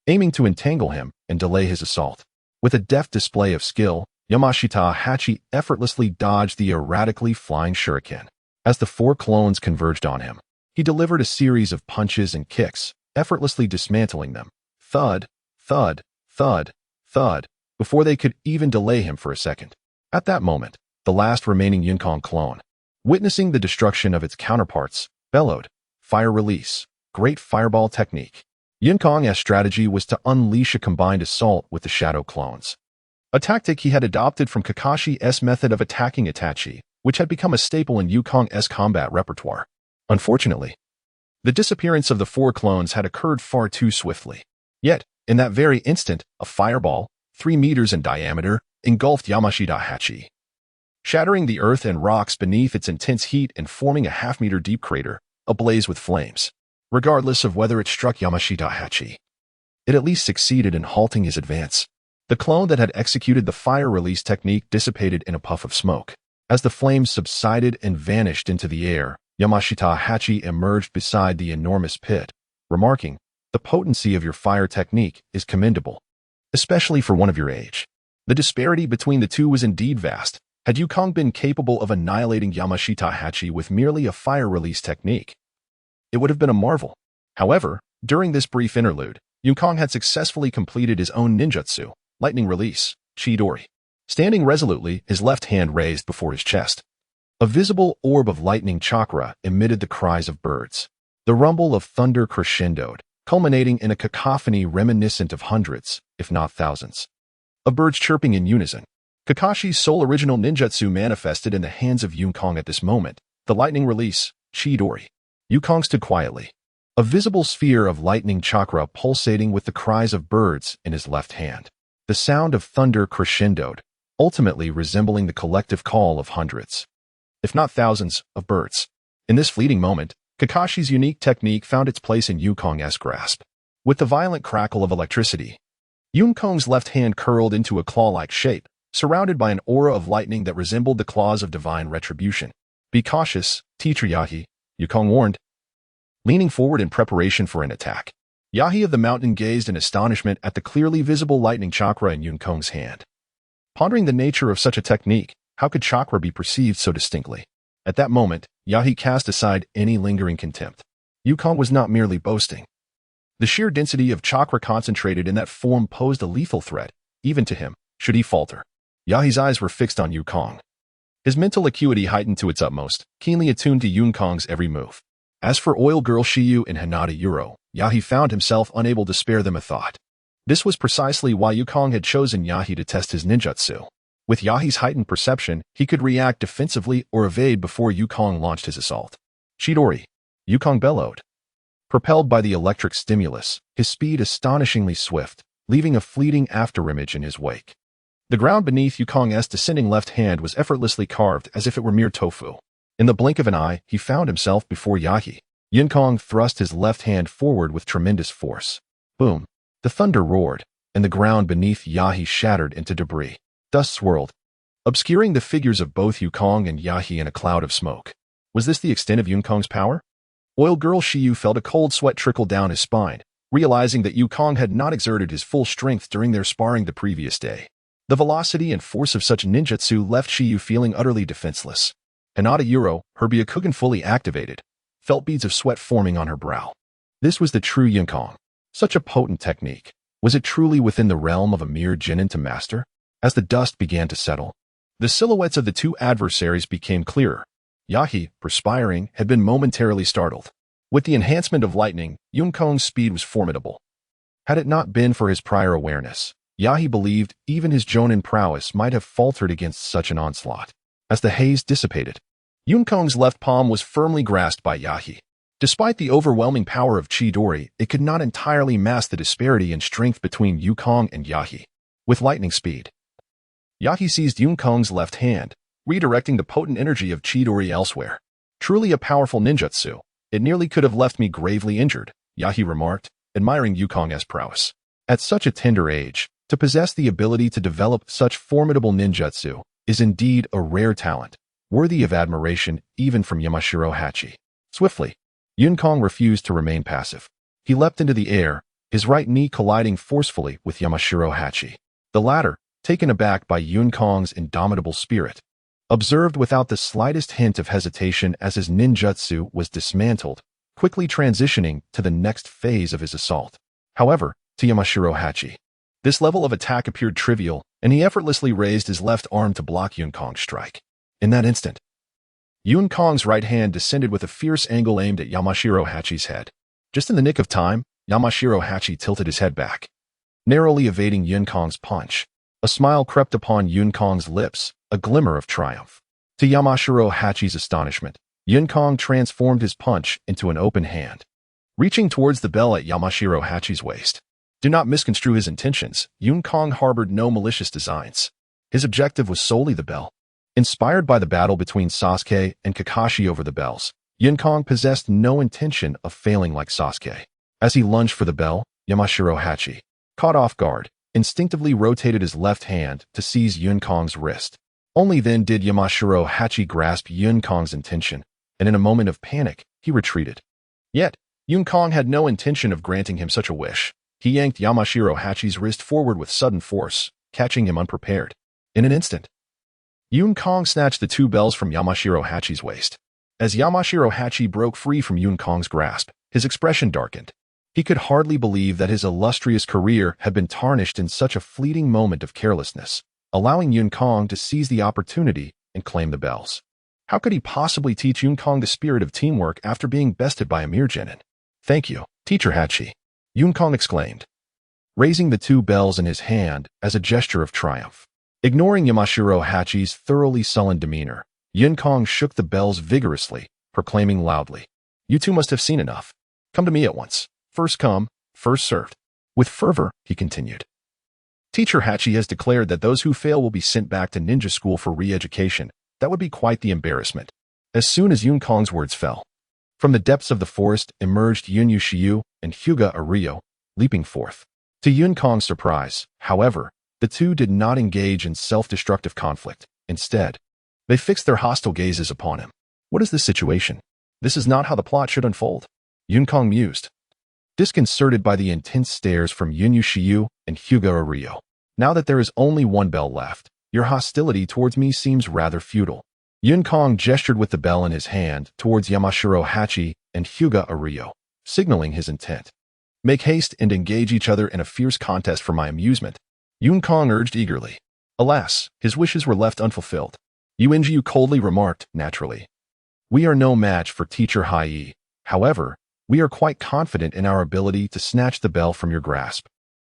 aiming to entangle him and delay his assault. With a deft display of skill, Yamashita Hachi effortlessly dodged the erratically flying shuriken. As the 4 clones converged on him, he delivered a series of punches and kicks, effortlessly dismantling them. Thud, thud, thud, thud, before they could even delay him for a second. At that moment, the last remaining Yukong clone, witnessing the destruction of its counterparts, bellowed, "Fire release, great fireball technique." Yukong's strategy was to unleash a combined assault with the shadow clones, a tactic he had adopted from Kakashi's method of attacking Itachi, which had become a staple in Yukong's combat repertoire. Unfortunately, the disappearance of the 4 clones had occurred far too swiftly. Yet, in that very instant, a fireball, 3 meters in diameter, engulfed Yamashita Hachi, shattering the earth and rocks beneath its intense heat and forming a half-meter deep crater, ablaze with flames. Regardless of whether it struck Yamashita Hachi, it at least succeeded in halting his advance. The clone that had executed the fire release technique dissipated in a puff of smoke. As the flames subsided and vanished into the air, Yamashita Hachi emerged beside the enormous pit, remarking, "The potency of your fire technique is commendable, especially for one of your age." The disparity between the two was indeed vast. Had Yukong been capable of annihilating Yamashita Hachi with merely a fire release technique, it would have been a marvel. However, during this brief interlude, Yukong had successfully completed his own ninjutsu, lightning release, Chidori. Standing resolutely, his left hand raised before his chest, a visible orb of lightning chakra emitted the cries of birds. The rumble of thunder crescendoed, culminating in a cacophony reminiscent of hundreds, if not thousands, of birds chirping in unison. Kakashi's sole original ninjutsu manifested in the hands of Yukong at this moment, the lightning release, Chidori. Yukong stood quietly, a visible sphere of lightning chakra pulsating with the cries of birds in his left hand. The sound of thunder crescendoed, ultimately resembling the collective call of hundreds, if not thousands, of birds. In this fleeting moment, Kakashi's unique technique found its place in Yukong's grasp. With the violent crackle of electricity, Yukong's left hand curled into a claw-like shape, surrounded by an aura of lightning that resembled the claws of divine retribution. "Be cautious, teacher Yahi," Yukong warned, leaning forward in preparation for an attack. Yahi of the mountain gazed in astonishment at the clearly visible lightning chakra in Yukong's hand. Pondering the nature of such a technique, how could chakra be perceived so distinctly? At that moment, Yahi cast aside any lingering contempt. Yukong was not merely boasting. The sheer density of chakra concentrated in that form posed a lethal threat, even to him, should he falter. Yahi's eyes were fixed on Yukong, his mental acuity heightened to its utmost, keenly attuned to Yukong's every move. As for Oil Girl Shiyu and Hinata Yuro, Yahi found himself unable to spare them a thought. This was precisely why Yukong had chosen Yahi to test his ninjutsu. With Yahi's heightened perception, he could react defensively or evade before Yukong launched his assault. "Chidori," Yukong bellowed. Propelled by the electric stimulus, his speed astonishingly swift, leaving a fleeting afterimage in his wake. The ground beneath Yukong's descending left hand was effortlessly carved as if it were mere tofu. In the blink of an eye, he found himself before Yahi. Yukong thrust his left hand forward with tremendous force. Boom! The thunder roared, and the ground beneath Yahi shattered into debris. Dust swirled, obscuring the figures of both Yukong and Yahi in a cloud of smoke. Was this the extent of Yukong's power? Oil Girl Shiyu felt a cold sweat trickle down his spine, realizing that Yukong had not exerted his full strength during their sparring the previous day. The velocity and force of such ninjutsu left Shiyu feeling utterly defenseless. Hinata Yuro, her Byakugan fully activated, felt beads of sweat forming on her brow. This was the true Yunkong. Such a potent technique. Was it truly within the realm of a mere genin to master? As the dust began to settle, the silhouettes of the two adversaries became clearer. Yahi, perspiring, had been momentarily startled. With the enhancement of lightning, Yunkong's speed was formidable. Had it not been for his prior awareness, Yahi believed even his Jonin prowess might have faltered against such an onslaught. As the haze dissipated, Yunkong's left palm was firmly grasped by Yahi. Despite the overwhelming power of Chidori, it could not entirely mask the disparity in strength between Yukong and Yahi. With lightning speed, Yahi seized Yunkong's left hand, redirecting the potent energy of Chidori elsewhere. Truly a powerful ninjutsu. It nearly could have left me gravely injured, Yahi remarked, admiring Yukong's prowess. At such a tender age, to possess the ability to develop such formidable ninjutsu is indeed a rare talent, worthy of admiration even from Yamashiro Hachi. Swiftly, Yunkong refused to remain passive. He leapt into the air, his right knee colliding forcefully with Yamashiro Hachi. The latter, taken aback by Yunkong's indomitable spirit, observed without the slightest hint of hesitation as his ninjutsu was dismantled, quickly transitioning to the next phase of his assault. However, to Yamashiro Hachi, this level of attack appeared trivial, and he effortlessly raised his left arm to block Yunkong's strike. In that instant, Yunkong's right hand descended with a fierce angle aimed at Yamashiro Hachi's head. Just in the nick of time, Yamashiro Hachi tilted his head back, narrowly evading Yunkong's punch. A smile crept upon Yunkong's lips, a glimmer of triumph. To Yamashiro Hachi's astonishment, Yunkong transformed his punch into an open hand, reaching towards the bell at Yamashiro Hachi's waist. Do not misconstrue his intentions. Yunkong harbored no malicious designs. His objective was solely the bell. Inspired by the battle between Sasuke and Kakashi over the bells, Yunkong possessed no intention of failing like Sasuke. As he lunged for the bell, Yamashiro Hachi, caught off guard, instinctively rotated his left hand to seize Yunkong's wrist. Only then did Yamashiro Hachi grasp Yunkong's intention, and in a moment of panic, he retreated. Yet, Yunkong had no intention of granting him such a wish. He yanked Yamashiro Hachi's wrist forward with sudden force, catching him unprepared. In an instant, Yunkong snatched the two bells from Yamashiro Hachi's waist. As Yamashiro Hachi broke free from Yunkong's grasp, his expression darkened. He could hardly believe that his illustrious career had been tarnished in such a fleeting moment of carelessness, allowing Yunkong to seize the opportunity and claim the bells. How could he possibly teach Yunkong the spirit of teamwork after being bested by a mere genin? Thank you, Teacher Hachi, Yunkong exclaimed, raising the two bells in his hand as a gesture of triumph. Ignoring Yamashiro Hachi's thoroughly sullen demeanor, Yunkong shook the bells vigorously, proclaiming loudly, "You two must have seen enough. Come to me at once. First come, first served." With fervor, he continued, "Teacher Hachi has declared that those who fail will be sent back to ninja school for re-education. That would be quite the embarrassment." As soon as Yunkong's words fell, from the depths of the forest emerged Yunyu Shiyu and Hyuga Aryo, leaping forth. To Yunkong's surprise, however, the two did not engage in self-destructive conflict. Instead, they fixed their hostile gazes upon him. What is this situation? This is not how the plot should unfold, Yunkong mused, disconcerted by the intense stares from Yunyu Shiyu and Hyuga Aryo. Now that there is only one bell left, your hostility towards me seems rather futile. Yunkong gestured with the bell in his hand towards Yamashiro Hachi and Hyuga Aryo, signaling his intent. Make haste and engage each other in a fierce contest for my amusement, Yunkong urged eagerly. Alas, his wishes were left unfulfilled. Yuinjiu coldly remarked, naturally, "We are no match for Teacher Hai. However, we are quite confident in our ability to snatch the bell from your grasp."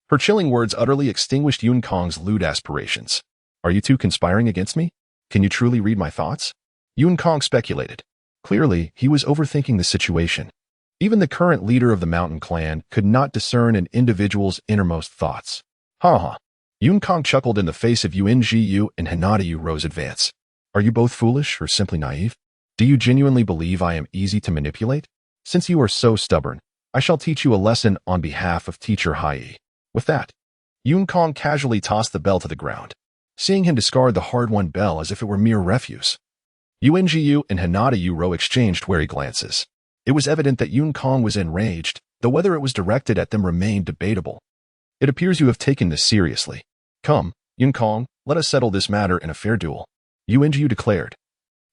Her chilling words utterly extinguished Yunkong's lewd aspirations. Are you two conspiring against me? Can you truly read my thoughts? Yunkong speculated. Clearly, he was overthinking the situation. Even the current leader of the mountain clan could not discern an individual's innermost thoughts. Ha ha. Yunkong chuckled in the face of Yuinjiu and Hinata Yuro's advance. Are you both foolish or simply naive? Do you genuinely believe I am easy to manipulate? Since you are so stubborn, I shall teach you a lesson on behalf of Teacher Hai. With that, Yunkong casually tossed the bell to the ground, seeing him discard the hard-won bell as if it were mere refuse. Yuinjiu and Hinata Yuro exchanged wary glances. It was evident that Yunkong was enraged, though whether it was directed at them remained debatable. It appears you have taken this seriously. Come, Yunkong, let us settle this matter in a fair duel, Yuinjiu declared.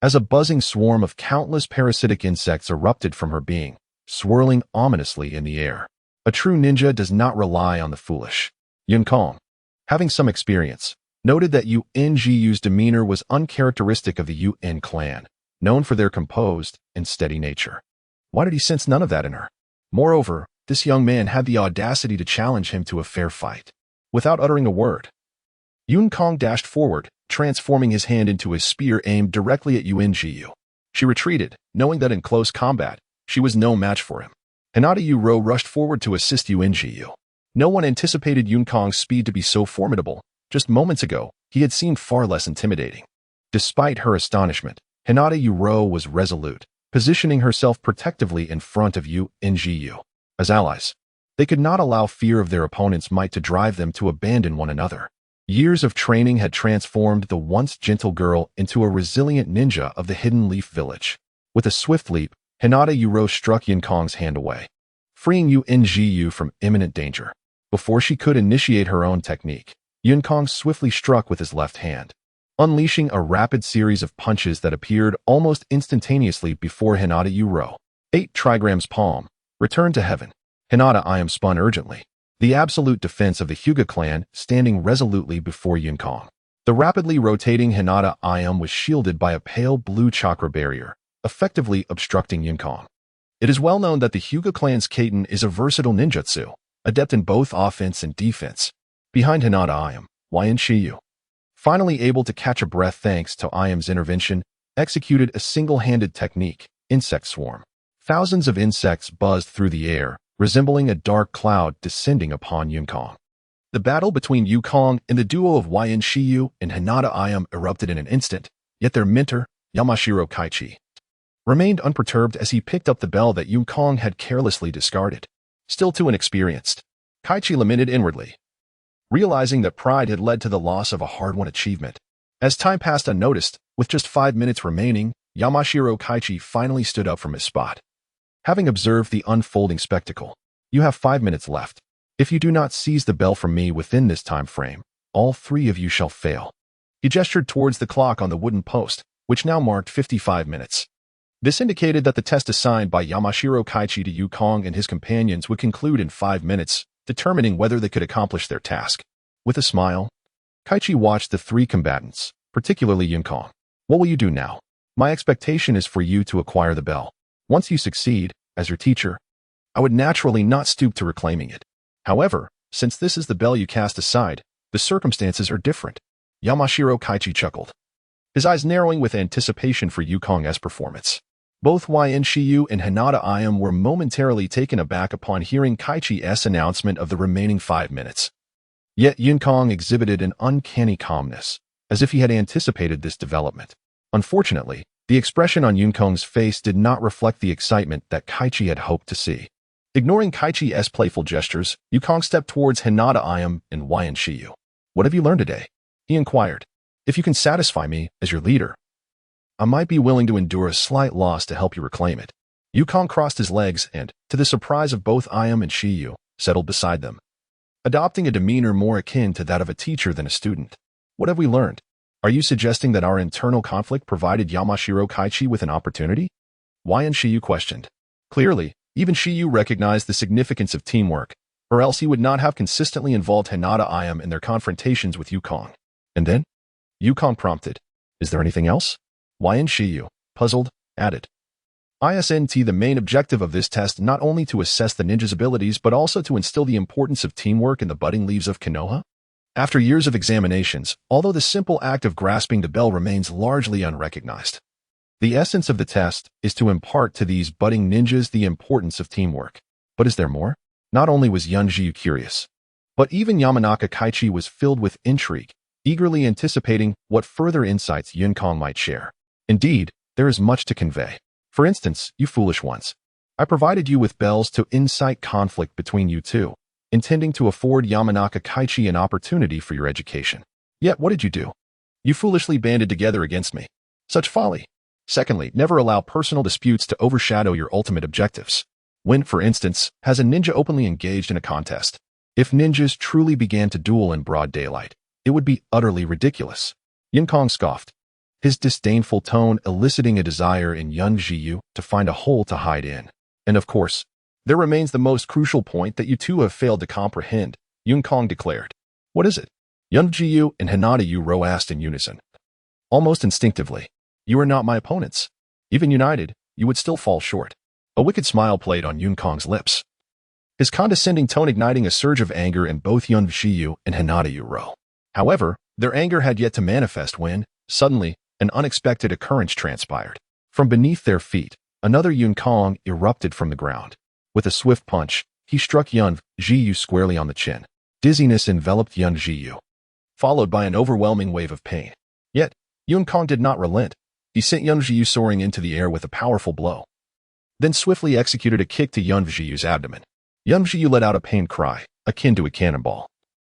as a buzzing swarm of countless parasitic insects erupted from her being, swirling ominously in the air. A true ninja does not rely on the foolish. Yun Kong, having some experience, noted that Yu's demeanor was uncharacteristic of the Yun clan, known for their composed and steady nature. Why did he sense none of that in her? Moreover, this young man had the audacity to challenge him to a fair fight. Without uttering a word, Yun Kong dashed forward, transforming his hand into a spear aimed directly at Yu. She retreated, knowing that in close combat, she was no match for him. Hinata Uro rushed forward to assist Yu. No one anticipated Yun Kong's speed to be so formidable. Just moments ago, he had seemed far less intimidating. Despite her astonishment, Hinata Uro was resolute, positioning herself protectively in front of Yu. As allies, they could not allow fear of their opponent's might to drive them to abandon one another. Years of training had transformed the once gentle girl into a resilient ninja of the Hidden Leaf Village. With a swift leap, Hinata Uro struck Yun Kong's hand away, freeing Yu from imminent danger. Before she could initiate her own technique, Yun Kong swiftly struck with his left hand, unleashing a rapid series of punches that appeared almost instantaneously before Hinata Uro. 8 trigrams palm. Return to heaven. Hinata I am spun urgently. The absolute defense of the Hyuga clan standing resolutely before Yun Kong. The rapidly rotating Hinata I am was shielded by a pale blue chakra barrier, effectively obstructing Yun Kong. It is well known that the Hyuga clan's Kaiten is a versatile ninjutsu, adept in both offense and defense. Behind Hinata I am, Yu, finally able to catch a breath thanks to I am's intervention, executed a single-handed technique, Insect Swarm. Thousands of insects buzzed through the air, resembling a dark cloud descending upon Yun Kong. The battle between Yu Kong and the duo of Yu and Hinata I am erupted in an instant, yet their mentor, Yamashiro Kaichi, remained unperturbed as he picked up the bell that Yu Kong had carelessly discarded. Still too inexperienced, Kaichi lamented inwardly, realizing that pride had led to the loss of a hard-won achievement. As time passed unnoticed, with just 5 minutes remaining, Yamashiro Kaichi finally stood up from his spot. Having observed the unfolding spectacle, you have 5 minutes left. If you do not seize the bell from me within this time frame, all 3 of you shall fail. He gestured towards the clock on the wooden post, which now marked 55 minutes. This indicated that the test assigned by Yamashiro Kaichi to Yu Kong and his companions would conclude in 5 minutes, determining whether they could accomplish their task. With a smile, Kaichi watched the 3 combatants, particularly Yun Kong. What will you do now? My expectation is for you to acquire the bell. Once you succeed, as your teacher, I would naturally not stoop to reclaiming it. However, since this is the bell you cast aside, the circumstances are different. Yamashiro Kaichi chuckled, his eyes narrowing with anticipation for Yu Kong's performance. Both Yu and Hinata I am were momentarily taken aback upon hearing Kaichi's announcement of the remaining 5 minutes. Yet Yun Kong exhibited an uncanny calmness, as if he had anticipated this development. Unfortunately, the expression on Yun Kong's face did not reflect the excitement that Kaichi had hoped to see. Ignoring Kaichi's playful gestures, Yu Kong stepped towards Hinata I am and Yu. What have you learned today? He inquired. If you can satisfy me as your leader, I might be willing to endure a slight loss to help you reclaim it. Yu Kong crossed his legs and, to the surprise of both I am and Yu, settled beside them, adopting a demeanor more akin to that of a teacher than a student. What have we learned? Are you suggesting that our internal conflict provided Yamashiro Kaichi with an opportunity? Yu questioned. Clearly, even Yu recognized the significance of teamwork, or else he would not have consistently involved Hinata I am in their confrontations with Yu Kong. And then? Yu Kong prompted. Is there anything else? Yu, puzzled, added. The main objective of this test not only to assess the ninja's abilities but also to instill the importance of teamwork in the budding leaves of Konoha? After years of examinations, although the simple act of grasping the bell remains largely unrecognized, the essence of the test is to impart to these budding ninjas the importance of teamwork. But is there more? Not only was Yunjiu curious, but even Yamanaka Kaichi was filled with intrigue, eagerly anticipating what further insights Yun Kong might share. Indeed, there is much to convey. For instance, you foolish ones, I provided you with bells to incite conflict between you two, intending to afford Yamanaka Kaichi an opportunity for your education. Yet what did you do? You foolishly banded together against me. Such folly. Secondly, never allow personal disputes to overshadow your ultimate objectives. When, for instance, has a ninja openly engaged in a contest? If ninjas truly began to duel in broad daylight, it would be utterly ridiculous. Yun Kong scoffed. his disdainful tone eliciting a desire in Yun Jiyu to find a hole to hide in. And of course, there remains the most crucial point that you two have failed to comprehend, Yun Kong declared. What is it? Yun Jiyu and Hinata Yuro asked in unison. Almost instinctively, you are not my opponents. Even united, you would still fall short. A wicked smile played on Yun Kong's lips, his condescending tone igniting a surge of anger in both Yun Jiyu and Hinata Yuro. However, their anger had yet to manifest when, suddenly, an unexpected occurrence transpired. From beneath their feet, another Yun Kong erupted from the ground. With a swift punch, he struck Yun Jiyu squarely on the chin. Dizziness enveloped Yun Jiyu, followed by an overwhelming wave of pain. Yet, Yun Kong did not relent. He sent Yun Jiyu soaring into the air with a powerful blow, then swiftly executed a kick to Yun Jiyu's abdomen. Yun Jiyu let out a pained cry, akin to a cannonball,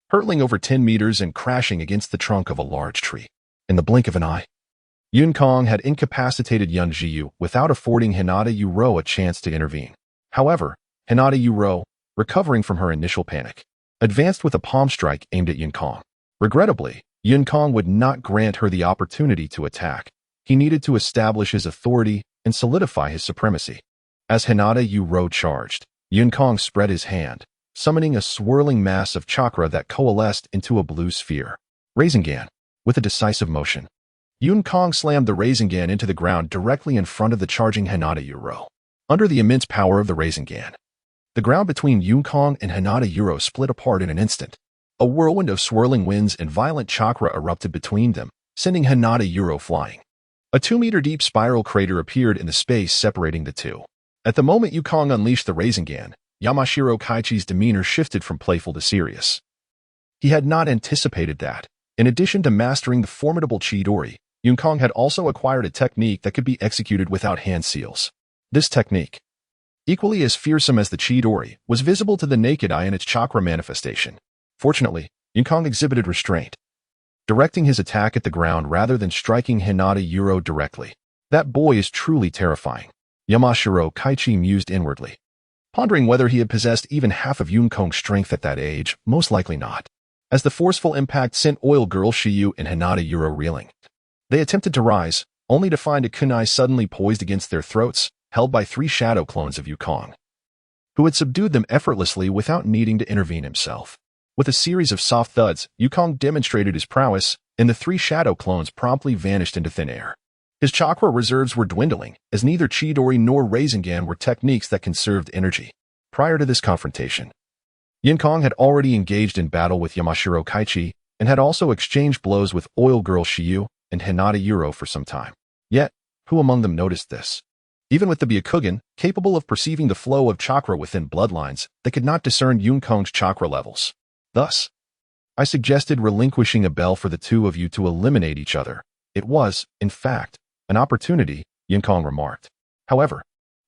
hurtling over 10 meters and crashing against the trunk of a large tree. In the blink of an eye, Yun Kong had incapacitated Yun Jiyu without affording Hinata Yuro a chance to intervene. However, Hinata Yuro, recovering from her initial panic, advanced with a palm strike aimed at Yun Kong. Regrettably, Yun Kong would not grant her the opportunity to attack. He needed to establish his authority and solidify his supremacy. As Hinata Yuro charged, Yun Kong spread his hand, summoning a swirling mass of chakra that coalesced into a blue sphere. Rasengan. With a decisive motion, Yun Kong slammed the Rasengan into the ground directly in front of the charging Hinata Yuro. Under the immense power of the Rasengan, the ground between Yun Kong and Hinata Yuro split apart in an instant. A whirlwind of swirling winds and violent chakra erupted between them, sending Hinata Yuro flying. A 2-meter-deep spiral crater appeared in the space separating the two. At the moment Yun Kong unleashed the Rasengan, Yamashiro Kaichi's demeanor shifted from playful to serious. He had not anticipated that, in addition to mastering the formidable Chidori, Yun Kong had also acquired a technique that could be executed without hand seals. This technique, equally as fearsome as the Chidori, was visible to the naked eye in its chakra manifestation. Fortunately, Yun Kong exhibited restraint, directing his attack at the ground rather than striking Hinata Yuro directly. That boy is truly terrifying, Yamashiro Kaichi mused inwardly, pondering whether he had possessed even half of Yun Kong's strength at that age. Most likely not, as the forceful impact sent Oil Girl Shiyu and Hinata Yuro reeling. They attempted to rise, only to find a kunai suddenly poised against their throats, held by 3 shadow clones of Yun Kong, who had subdued them effortlessly without needing to intervene himself. With a series of soft thuds, Yun Kong demonstrated his prowess, and the 3 shadow clones promptly vanished into thin air. His chakra reserves were dwindling, as neither Chidori nor Rasengan were techniques that conserved energy. Prior to this confrontation, Yun Kong had already engaged in battle with Yamashiro Kaichi and had also exchanged blows with Oil Girl Shiyu and Hinata Yuro for some time. Yet, who among them noticed this? Even with the Byakugan, capable of perceiving the flow of chakra within bloodlines, they could not discern Yun Kong's chakra levels. Thus, I suggested relinquishing a bell for the two of you to eliminate each other. It was, in fact, an opportunity, Yun Kong remarked. However,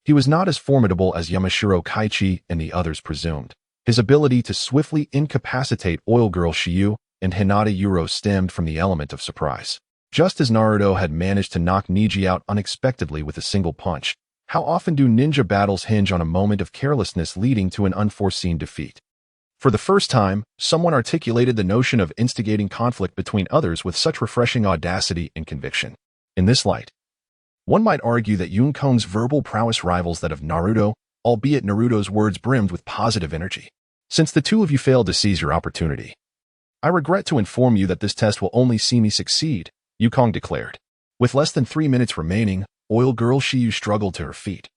he was not as formidable as Yamashiro Kaichi and the others presumed. His ability to swiftly incapacitate Oil Girl Shiyu and Hinata Yuro stemmed from the element of surprise. Just as Naruto had managed to knock Neji out unexpectedly with a single punch, how often do ninja battles hinge on a moment of carelessness leading to an unforeseen defeat? For the first time, someone articulated the notion of instigating conflict between others with such refreshing audacity and conviction. In this light, one might argue that Yun Kong's verbal prowess rivals that of Naruto, albeit Naruto's words brimmed with positive energy. Since the two of you failed to seize your opportunity, I regret to inform you that this test will only see me succeed, Yun Kong declared. With less than 3 minutes remaining, Oil Girl Shiyu struggled to her feet,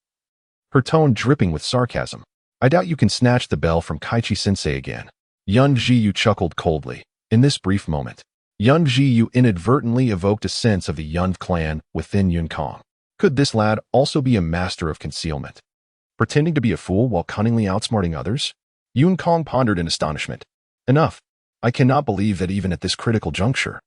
her tone dripping with sarcasm. I doubt you can snatch the bell from Kaichi-sensei again. Yun Jiyu chuckled coldly. In this brief moment, Yun Jiyu inadvertently evoked a sense of the Yun clan within Yun Kong. Could this lad also be a master of concealment, pretending to be a fool while cunningly outsmarting others? Yun Kong pondered in astonishment. Enough. I cannot believe that even at this critical juncture,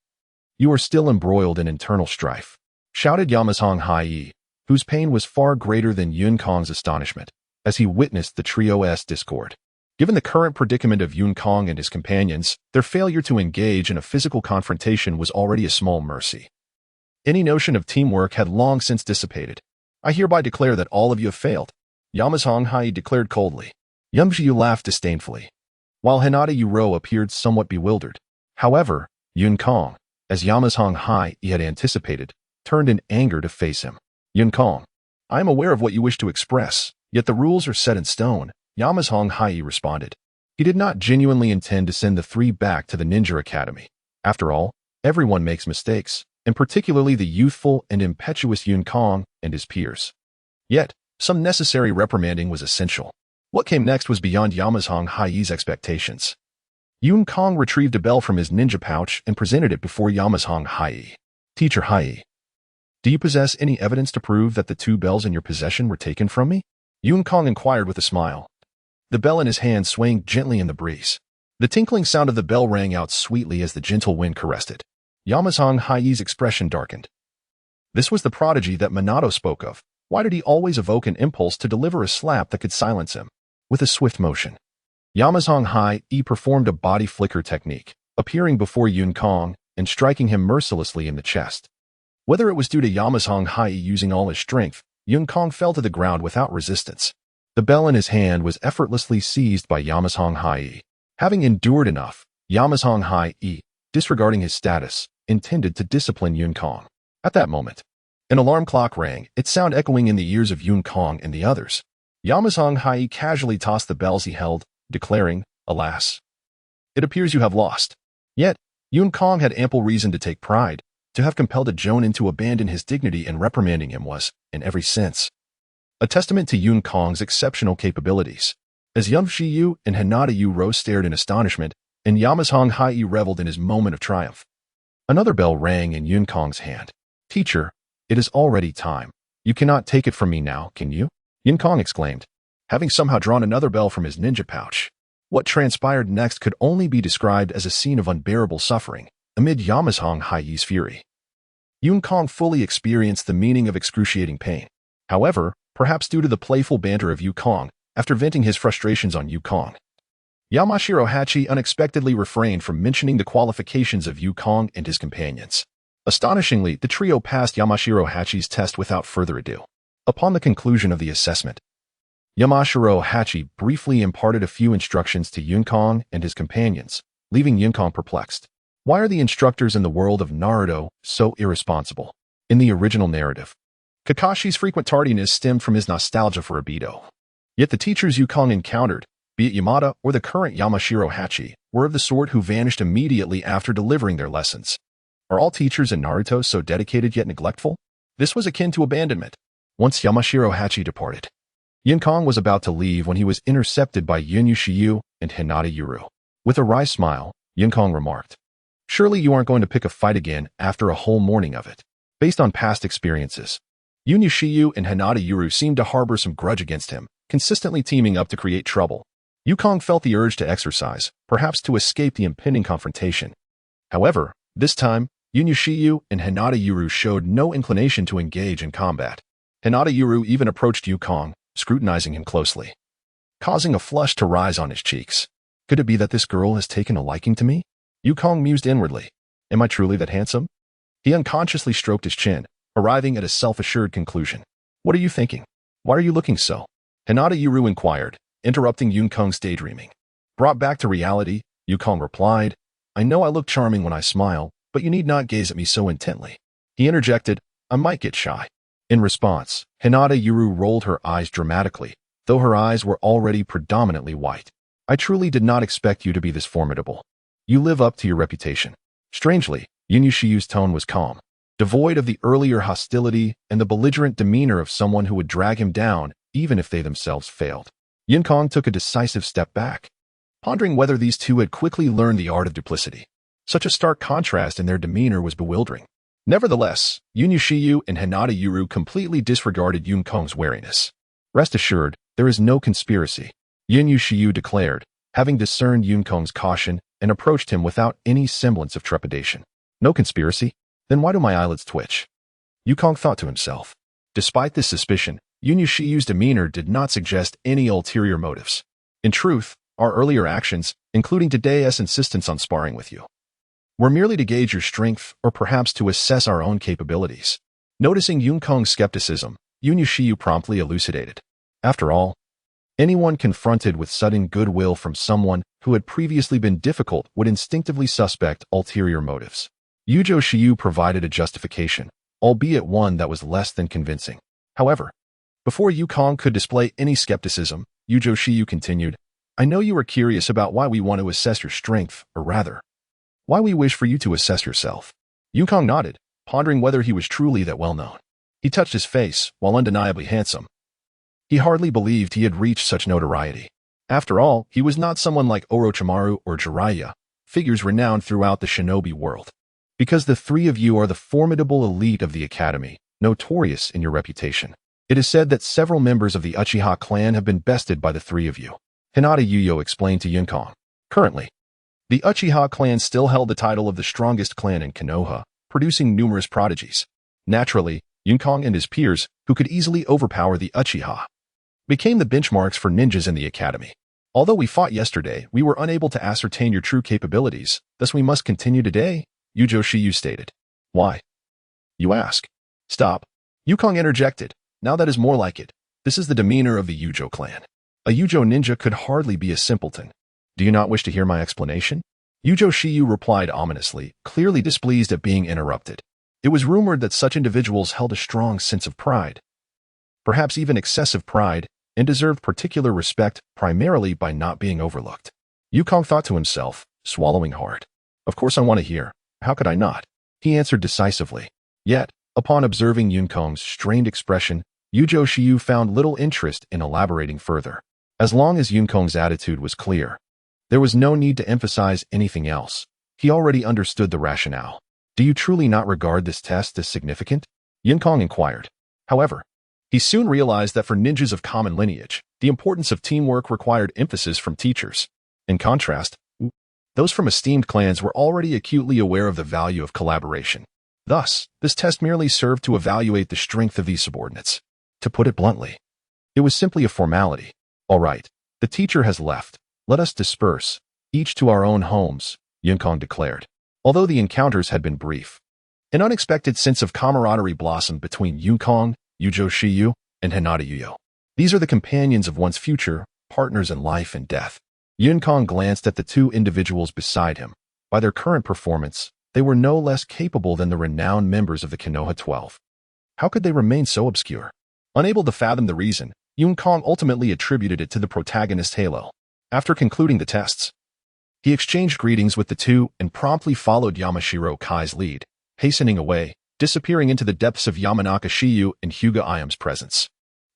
you are still embroiled in internal strife, shouted Yamashiro Hai, whose pain was far greater than Yun Kong's astonishment, as he witnessed the trio's discord. Given the current predicament of Yun Kong and his companions, their failure to engage in a physical confrontation was already a small mercy. Any notion of teamwork had long since dissipated. I hereby declare that all of you have failed, Yamashiro Hai declared coldly. Yun Jiyu laughed disdainfully, while Hinata Yuro appeared somewhat bewildered. However, Yun Kong, as Yamashiro Hai had anticipated, turned in anger to face him. Yun Kong, I am aware of what you wish to express, yet the rules are set in stone, Yamazhong Hai responded. He did not genuinely intend to send the three back to the ninja academy. After all, everyone makes mistakes, and particularly the youthful and impetuous Yun Kong and his peers. Yet, some necessary reprimanding was essential. What came next was beyond Yamazhong Hai's expectations. Yun Kong retrieved a bell from his ninja pouch and presented it before Yamazhong Hai. Teacher Hai, do you possess any evidence to prove that the two bells in your possession were taken from me? Yun Kong inquired with a smile, the bell in his hand swaying gently in the breeze. The tinkling sound of the bell rang out sweetly as the gentle wind caressed it. Yamazhong Hai's expression darkened. This was the prodigy that Minato spoke of. Why did he always evoke an impulse to deliver a slap that could silence him? With a swift motion, Yamazhong Hai performed a body flicker technique, appearing before Yun Kong and striking him mercilessly in the chest. Whether it was due to Yamazhong Hai using all his strength, Yun Kong fell to the ground without resistance. The bell in his hand was effortlessly seized by Yamazhong Hai. Having endured enough, Yamazhong Hai, disregarding his status, intended to discipline Yun Kong. At that moment, an alarm clock rang, its sound echoing in the ears of Yun Kong and the others. Yamazhong Hai casually tossed the bells he held, declaring, alas, it appears you have lost. Yet, Yun Kong had ample reason to take pride. To have compelled a Jonin to abandon his dignity and reprimanding him was, in every sense, a testament to Yun Kong's exceptional capabilities. As Yun Shiyu and Hinata Uro stared in astonishment, and Yamazhong Hai reveled in his moment of triumph. Another bell rang in Yun Kong's hand. Teacher, it is already time. You cannot take it from me now, can you? Yun Kong exclaimed, having somehow drawn another bell from his ninja pouch. What transpired next could only be described as a scene of unbearable suffering. Amid Yamazhong Hai's fury, Yun Kong fully experienced the meaning of excruciating pain. However, perhaps due to the playful banter of Yu Kong, after venting his frustrations on Yu Kong, Yamashiro Hachi unexpectedly refrained from mentioning the qualifications of Yu Kong and his companions. Astonishingly, the trio passed Yamashiro Hachi's test without further ado. Upon the conclusion of the assessment, Yamashiro Hachi briefly imparted a few instructions to Yun Kong and his companions, leaving Yun Kong perplexed. Why are the instructors in the world of Naruto so irresponsible? In the original narrative, Kakashi's frequent tardiness stemmed from his nostalgia for Obito. Yet the teachers Yu Kong encountered, be it Yamada or the current Yamashiro Hachi, were of the sort who vanished immediately after delivering their lessons. Are all teachers in Naruto so dedicated yet neglectful? This was akin to abandonment. Once Yamashiro Hachi departed, Yun Kong was about to leave when he was intercepted by Yun Shiyu and Hinata Uro. With a wry smile, Yun Kong remarked, surely you aren't going to pick a fight again after a whole morning of it. Based on past experiences, Yun Shiyu and Hinata Uro seemed to harbor some grudge against him, consistently teaming up to create trouble. Yu Kong felt the urge to exercise, perhaps to escape the impending confrontation. However, this time, Yun Shiyu and Hinata Uro showed no inclination to engage in combat. Hinata Uro even approached Yu Kong, scrutinizing him closely, causing a flush to rise on his cheeks. Could it be that this girl has taken a liking to me? Yu Kong mused inwardly. Am I truly that handsome? He unconsciously stroked his chin, arriving at a self-assured conclusion. What are you thinking? Why are you looking so? Hinata Uro inquired, interrupting Yun Kong's daydreaming. Brought back to reality, Yu Kong replied, I know I look charming when I smile, but you need not gaze at me so intently. He interjected, I might get shy. In response, Hinata Uro rolled her eyes dramatically, though her eyes were already predominantly white. I truly did not expect you to be this formidable. You live up to your reputation. Strangely, Yun Shiyu's tone was calm, devoid of the earlier hostility and the belligerent demeanor of someone who would drag him down even if they themselves failed. Yun Kong took a decisive step back, pondering whether these two had quickly learned the art of duplicity. Such a stark contrast in their demeanor was bewildering. Nevertheless, Yun Shiyu and Hinata Uro completely disregarded Yun Kong's wariness. Rest assured, there is no conspiracy, Yun Shiyu declared, having discerned Yun Kong's caution and approached him without any semblance of trepidation. No conspiracy? Then why do my eyelids twitch? Yu Kong thought to himself. Despite this suspicion, Yun Shiyu's demeanor did not suggest any ulterior motives. In truth, our earlier actions, including today's insistence on sparring with you, were merely to gauge your strength or perhaps to assess our own capabilities. Noticing Yun Kong's skepticism, Yun Shiyu promptly elucidated. After all, anyone confronted with sudden goodwill from someone who had previously been difficult would instinctively suspect ulterior motives. Yujo Shiyu provided a justification. albeit one that was less than convincing. However, before Yukong could display any skepticism, Yujo Shiyu continued, I know you are curious about why we want to assess your strength, or rather, why we wish for you to assess yourself. Yukong nodded, pondering whether he was truly that well-known. He touched his face, while undeniably handsome. He hardly believed he had reached such notoriety. After all, he was not someone like Orochimaru or Jiraiya, figures renowned throughout the shinobi world. Because the three of you are the formidable elite of the academy, notorious in your reputation. It is said that several members of the Uchiha clan have been bested by the three of you. Hinata Yuyo explained to Yukong. Currently, the Uchiha clan still held the title of the strongest clan in Konoha, producing numerous prodigies. Naturally, Yukong and his peers, who could easily overpower the Uchiha, became the benchmarks for ninjas in the academy. Although we fought yesterday, we were unable to ascertain your true capabilities, thus we must continue today, Yujo Shiyu stated. Why? You ask. Stop. Yukong interjected. Now that is more like it. This is the demeanor of the Yujo clan. A Yujo ninja could hardly be a simpleton. Do you not wish to hear my explanation? Yujo Shiyu replied ominously, clearly displeased at being interrupted. It was rumored that such individuals held a strong sense of pride, perhaps even excessive pride, and deserved particular respect primarily by not being overlooked. Yukong thought to himself, swallowing hard. Of course I want to hear. How could I not? He answered decisively. Yet, upon observing Yukong's strained expression, Yujo Shiyu found little interest in elaborating further. As long as Yukong's attitude was clear, there was no need to emphasize anything else. He already understood the rationale. Do you truly not regard this test as significant? Yukong inquired. However, he soon realized that for ninjas of common lineage, the importance of teamwork required emphasis from teachers. In contrast, those from esteemed clans were already acutely aware of the value of collaboration. Thus, this test merely served to evaluate the strength of these subordinates. To put it bluntly, it was simply a formality. All right, the teacher has left. Let us disperse, each to our own homes, Yukong declared. Although the encounters had been brief, an unexpected sense of camaraderie blossomed between Yukong, Yujo Shiyu, and Hinata Yuyo. These are the companions of one's future, partners in life and death. Yukong glanced at the two individuals beside him. By their current performance, they were no less capable than the renowned members of the Konoha 12. How could they remain so obscure? Unable to fathom the reason, Yukong ultimately attributed it to the protagonist's halo. After concluding the tests, he exchanged greetings with the two and promptly followed Yamashiro Kai's lead, hastening away, disappearing into the depths of Yamanaka Shiyu and Hyuga Ayam's presence.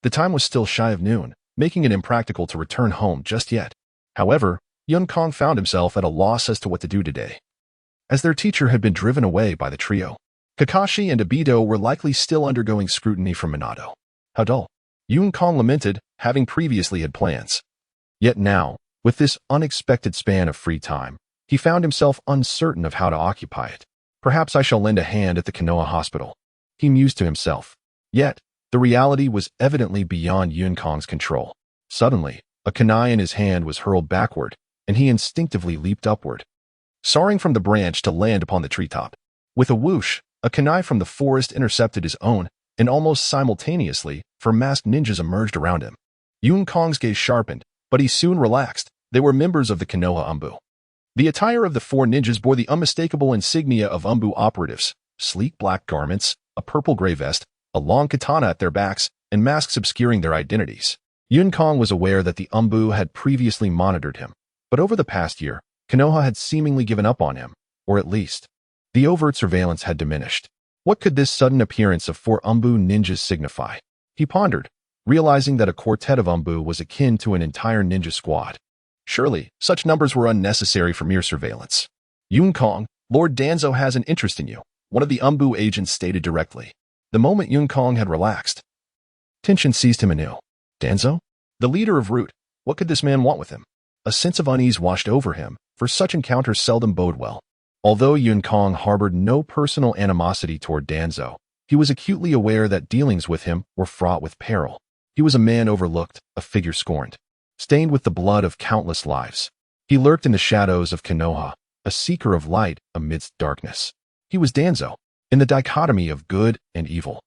The time was still shy of noon, making it impractical to return home just yet. However, Yukong found himself at a loss as to what to do today, as their teacher had been driven away by the trio. Kakashi and Obito were likely still undergoing scrutiny from Minato. How dull. Yukong lamented, having previously had plans. Yet now, with this unexpected span of free time, he found himself uncertain of how to occupy it. Perhaps I shall lend a hand at the Konoha hospital, he mused to himself. Yet, the reality was evidently beyond Yukong's control. Suddenly, a kunai in his hand was hurled backward, and he instinctively leaped upward, soaring from the branch to land upon the treetop. With a whoosh, a kunai from the forest intercepted his own, and almost simultaneously, four masked ninjas emerged around him. Yukong's gaze sharpened, but he soon relaxed. They were members of the Konoha Umbu. The attire of the four ninjas bore the unmistakable insignia of Umbu operatives: sleek black garments, a purple-gray vest, a long katana at their backs, and masks obscuring their identities. Yukong was aware that the Umbu had previously monitored him, but over the past year, Konoha had seemingly given up on him, or at least, the overt surveillance had diminished. What could this sudden appearance of four Umbu ninjas signify? He pondered, realizing that a quartet of Umbu was akin to an entire ninja squad. Surely, such numbers were unnecessary for mere surveillance. Yukong, Lord Danzo has an interest in you, one of the Umbu agents stated directly. The moment Yukong had relaxed, tension seized him anew. Danzo? The leader of Root. What could this man want with him? A sense of unease washed over him, for such encounters seldom bode well. Although Yukong harbored no personal animosity toward Danzo, he was acutely aware that dealings with him were fraught with peril. He was a man overlooked, a figure scorned, stained with the blood of countless lives. He lurked in the shadows of Konoha, a seeker of light amidst darkness. He was Danzo, in the dichotomy of good and evil.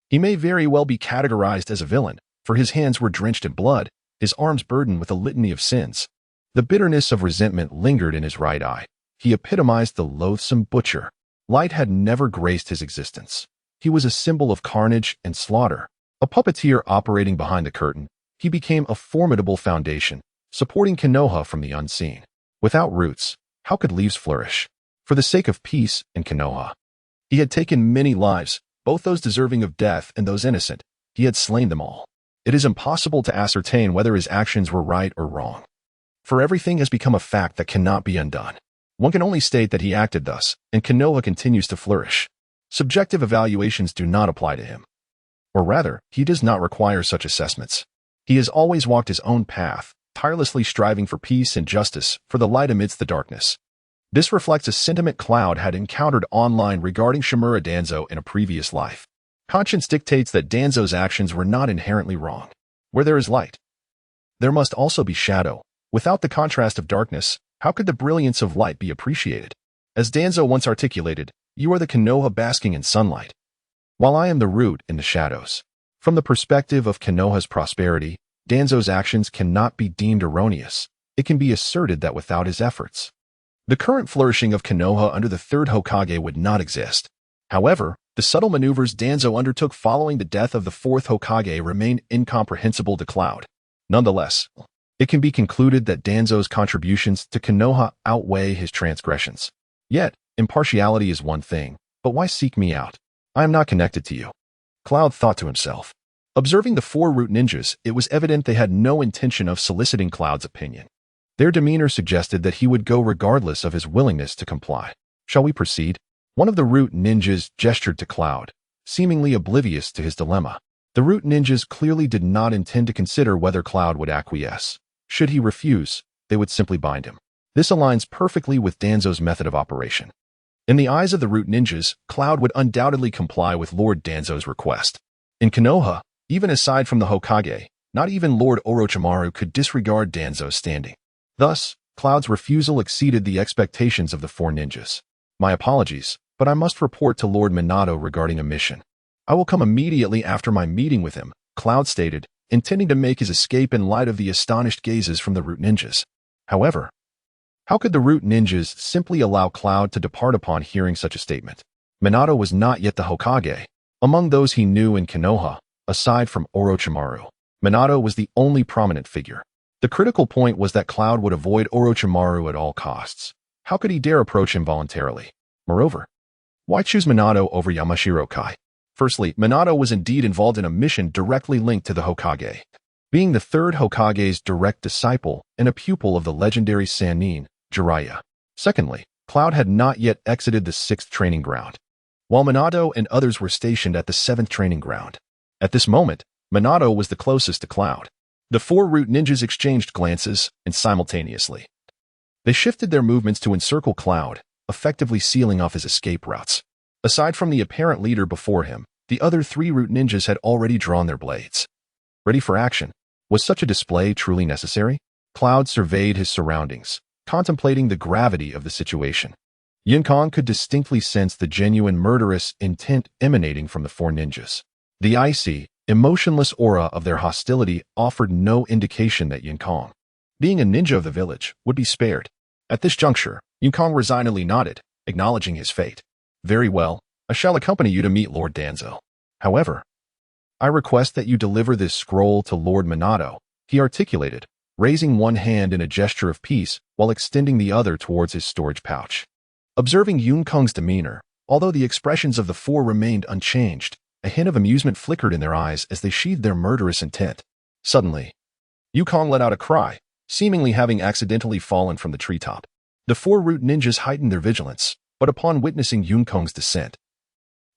He may very well be categorized as a villain, for his hands were drenched in blood, his arms burdened with a litany of sins. The bitterness of resentment lingered in his right eye. He epitomized the loathsome butcher. Light had never graced his existence. He was a symbol of carnage and slaughter. A puppeteer operating behind the curtain, he became a formidable foundation, supporting Konoha from the unseen. Without roots, how could leaves flourish? For the sake of peace and Konoha. He had taken many lives, both those deserving of death and those innocent. He had slain them all. It is impossible to ascertain whether his actions were right or wrong. For everything has become a fact that cannot be undone. One can only state that he acted thus, and Konoha continues to flourish. Subjective evaluations do not apply to him. Or rather, he does not require such assessments. He has always walked his own path, tirelessly striving for peace and justice, for the light amidst the darkness. This reflects a sentiment Cloud had encountered online regarding Shimura Danzo in a previous life. Conscience dictates that Danzo's actions were not inherently wrong. Where there is light, there must also be shadow. Without the contrast of darkness, how could the brilliance of light be appreciated? As Danzo once articulated, you are the Konoha basking in sunlight, while I am the root in the shadows. From the perspective of Konoha's prosperity, Danzo's actions cannot be deemed erroneous. It can be asserted that without his efforts, the current flourishing of Konoha under the third Hokage would not exist. However, the subtle maneuvers Danzo undertook following the death of the fourth Hokage remained incomprehensible to Cloud. Nonetheless, it can be concluded that Danzo's contributions to Konoha outweigh his transgressions. Yet, impartiality is one thing, but why seek me out? I am not connected to you. Cloud thought to himself. Observing the four root ninjas, it was evident they had no intention of soliciting Cloud's opinion. Their demeanor suggested that he would go regardless of his willingness to comply. Shall we proceed? One of the root ninjas gestured to Cloud, seemingly oblivious to his dilemma. The root ninjas clearly did not intend to consider whether Cloud would acquiesce. Should he refuse, they would simply bind him. This aligns perfectly with Danzo's method of operation. In the eyes of the root ninjas, Cloud would undoubtedly comply with Lord Danzo's request. In Konoha, even aside from the Hokage, not even Lord Orochimaru could disregard Danzo's standing. Thus, Cloud's refusal exceeded the expectations of the four ninjas. My apologies, but I must report to Lord Minato regarding a mission. I will come immediately after my meeting with him, Cloud stated, intending to make his escape in light of the astonished gazes from the root ninjas. However, how could the root ninjas simply allow Cloud to depart upon hearing such a statement? Minato was not yet the Hokage. Among those he knew in Konoha, aside from Orochimaru, Minato was the only prominent figure. The critical point was that Cloud would avoid Orochimaru at all costs. How could he dare approach him voluntarily? Moreover, why choose Minato over Yamashiro Kai? Firstly, Minato was indeed involved in a mission directly linked to the Hokage. Being the third Hokage's direct disciple and a pupil of the legendary Sannin, Jiraiya. Secondly, Cloud had not yet exited the 6th training ground, while Minato and others were stationed at the 7th training ground. At this moment, Minato was the closest to Cloud. The four root ninjas exchanged glances, and simultaneously, they shifted their movements to encircle Cloud, effectively sealing off his escape routes. Aside from the apparent leader before him, the other three root ninjas had already drawn their blades. Ready for action. Was such a display truly necessary? Cloud surveyed his surroundings, contemplating the gravity of the situation. Yinkong could distinctly sense the genuine murderous intent emanating from the four ninjas. The icy, emotionless aura of their hostility offered no indication that Yinkong, being a ninja of the village, would be spared. At this juncture, Yinkong resignedly nodded, acknowledging his fate. Very well, I shall accompany you to meet Lord Danzo. However, I request that you deliver this scroll to Lord Minato, he articulated, raising one hand in a gesture of peace while extending the other towards his storage pouch. Observing Yinkong's demeanor, although the expressions of the four remained unchanged, a hint of amusement flickered in their eyes as they sheathed their murderous intent. Suddenly, Yinkong let out a cry, seemingly having accidentally fallen from the treetop. The four root ninjas heightened their vigilance, but upon witnessing Yinkong's descent,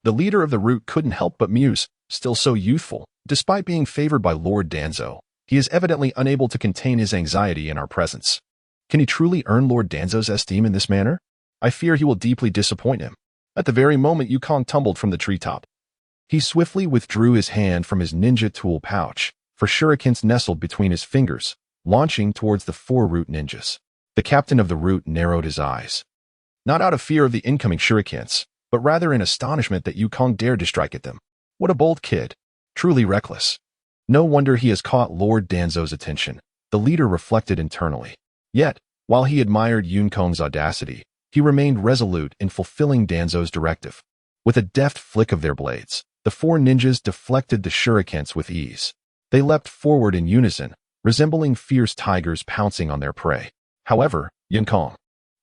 the leader of the root couldn't help but muse. Still so youthful, despite being favored by Lord Danzo, he is evidently unable to contain his anxiety in our presence. Can he truly earn Lord Danzo's esteem in this manner? I fear he will deeply disappoint him. At the very moment Yinkong tumbled from the treetop, he swiftly withdrew his hand from his ninja tool pouch, for shurikens nestled between his fingers, launching towards the four root ninjas. The captain of the root narrowed his eyes, not out of fear of the incoming shurikens, but rather in astonishment that Yinkong dared to strike at them. What a bold kid. Truly reckless. No wonder he has caught Lord Danzo's attention, the leader reflected internally. Yet, while he admired Yinkong's audacity, he remained resolute in fulfilling Danzo's directive. With a deft flick of their blades, the four ninjas deflected the shurikens with ease. They leapt forward in unison, resembling fierce tigers pouncing on their prey. However, Yunkong,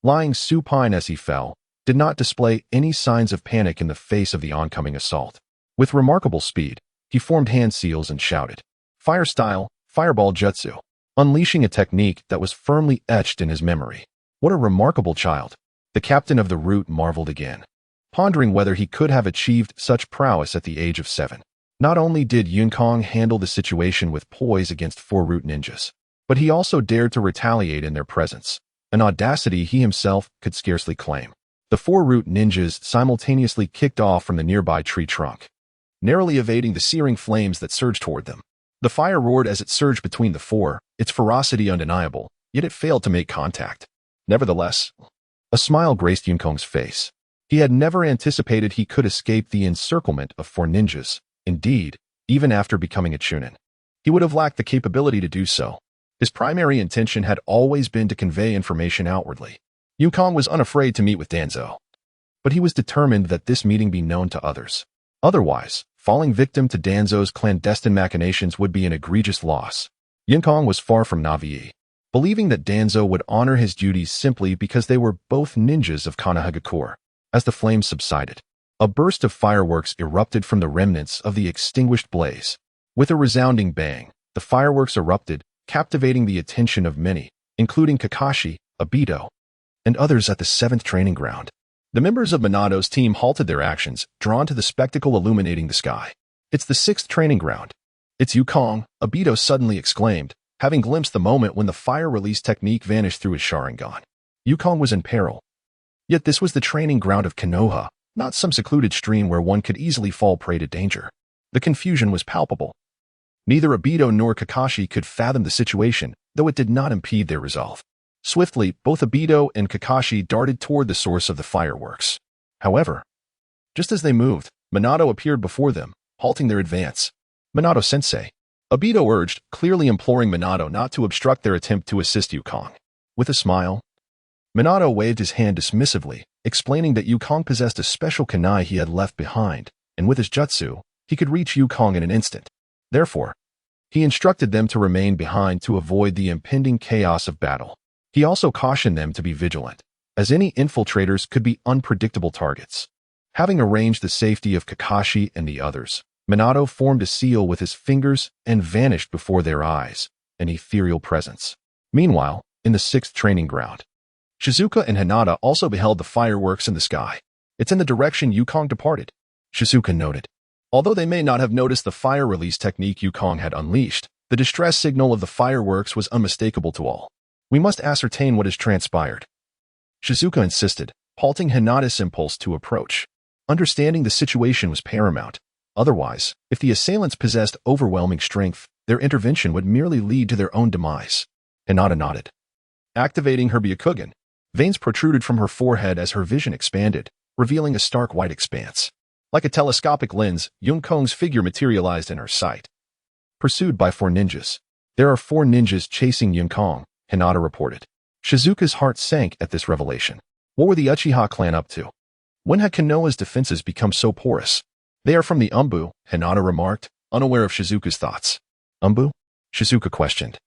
lying supine as he fell, did not display any signs of panic in the face of the oncoming assault. With remarkable speed, he formed hand seals and shouted, "Fire style, fireball jutsu," unleashing a technique that was firmly etched in his memory. What a remarkable child! The captain of the route marveled again, pondering whether he could have achieved such prowess at the age of 7. Not only did Yunkong handle the situation with poise against four root ninjas, but he also dared to retaliate in their presence, an audacity he himself could scarcely claim. The four root ninjas simultaneously kicked off from the nearby tree trunk, narrowly evading the searing flames that surged toward them. The fire roared as it surged between the four, its ferocity undeniable, yet it failed to make contact. Nevertheless, a smile graced Yunkong's face. He had never anticipated he could escape the encirclement of four ninjas. Indeed, even after becoming a chunin, he would have lacked the capability to do so. His primary intention had always been to convey information outwardly. Yunkong was unafraid to meet with Danzo, but he was determined that this meeting be known to others. Otherwise, falling victim to Danzo's clandestine machinations would be an egregious loss. Yunkong was far from naive, believing that Danzo would honor his duties simply because they were both ninjas of Konohagakure. As the flames subsided, a burst of fireworks erupted from the remnants of the extinguished blaze. With a resounding bang, the fireworks erupted, captivating the attention of many, including Kakashi, Obito, and others at the 7th training ground. The members of Minato's team halted their actions, drawn to the spectacle illuminating the sky. "It's the 6th training ground. It's Yunkong," Obito suddenly exclaimed, having glimpsed the moment when the fire release technique vanished through his Sharingan. Yunkong was in peril. Yet this was the training ground of Konoha, not some secluded stream where one could easily fall prey to danger. The confusion was palpable. Neither Obito nor Kakashi could fathom the situation, though it did not impede their resolve. Swiftly, both Obito and Kakashi darted toward the source of the fireworks. However, just as they moved, Minato appeared before them, halting their advance. "Minato-sensei," Obito urged, clearly imploring Minato not to obstruct their attempt to assist Yunkong. With a smile, Minato waved his hand dismissively, explaining that Yunkong possessed a special kunai he had left behind, and with his jutsu, he could reach Yunkong in an instant. Therefore, he instructed them to remain behind to avoid the impending chaos of battle. He also cautioned them to be vigilant, as any infiltrators could be unpredictable targets. Having arranged the safety of Kakashi and the others, Minato formed a seal with his fingers and vanished before their eyes, an ethereal presence. Meanwhile, in the 6th training ground, Shizuka and Hinata also beheld the fireworks in the sky. "It's in the direction Yunkong departed," Shizuka noted. Although they may not have noticed the fire release technique Yunkong had unleashed, the distress signal of the fireworks was unmistakable to all. "We must ascertain what has transpired," Shizuka insisted, halting Hinata's impulse to approach. Understanding the situation was paramount. Otherwise, if the assailants possessed overwhelming strength, their intervention would merely lead to their own demise. Hinata nodded. Activating her Byakugan, veins protruded from her forehead as her vision expanded, revealing a stark white expanse. Like a telescopic lens, Yunkong's figure materialized in her sight. Pursued by 4 ninjas. "There are 4 ninjas chasing Yunkong," Hinata reported. Shizuka's heart sank at this revelation. What were the Uchiha clan up to? When had Konoha's defenses become so porous? "They are from the Umbu," Hinata remarked, unaware of Shizuka's thoughts. "Umbu?" Shizuka questioned,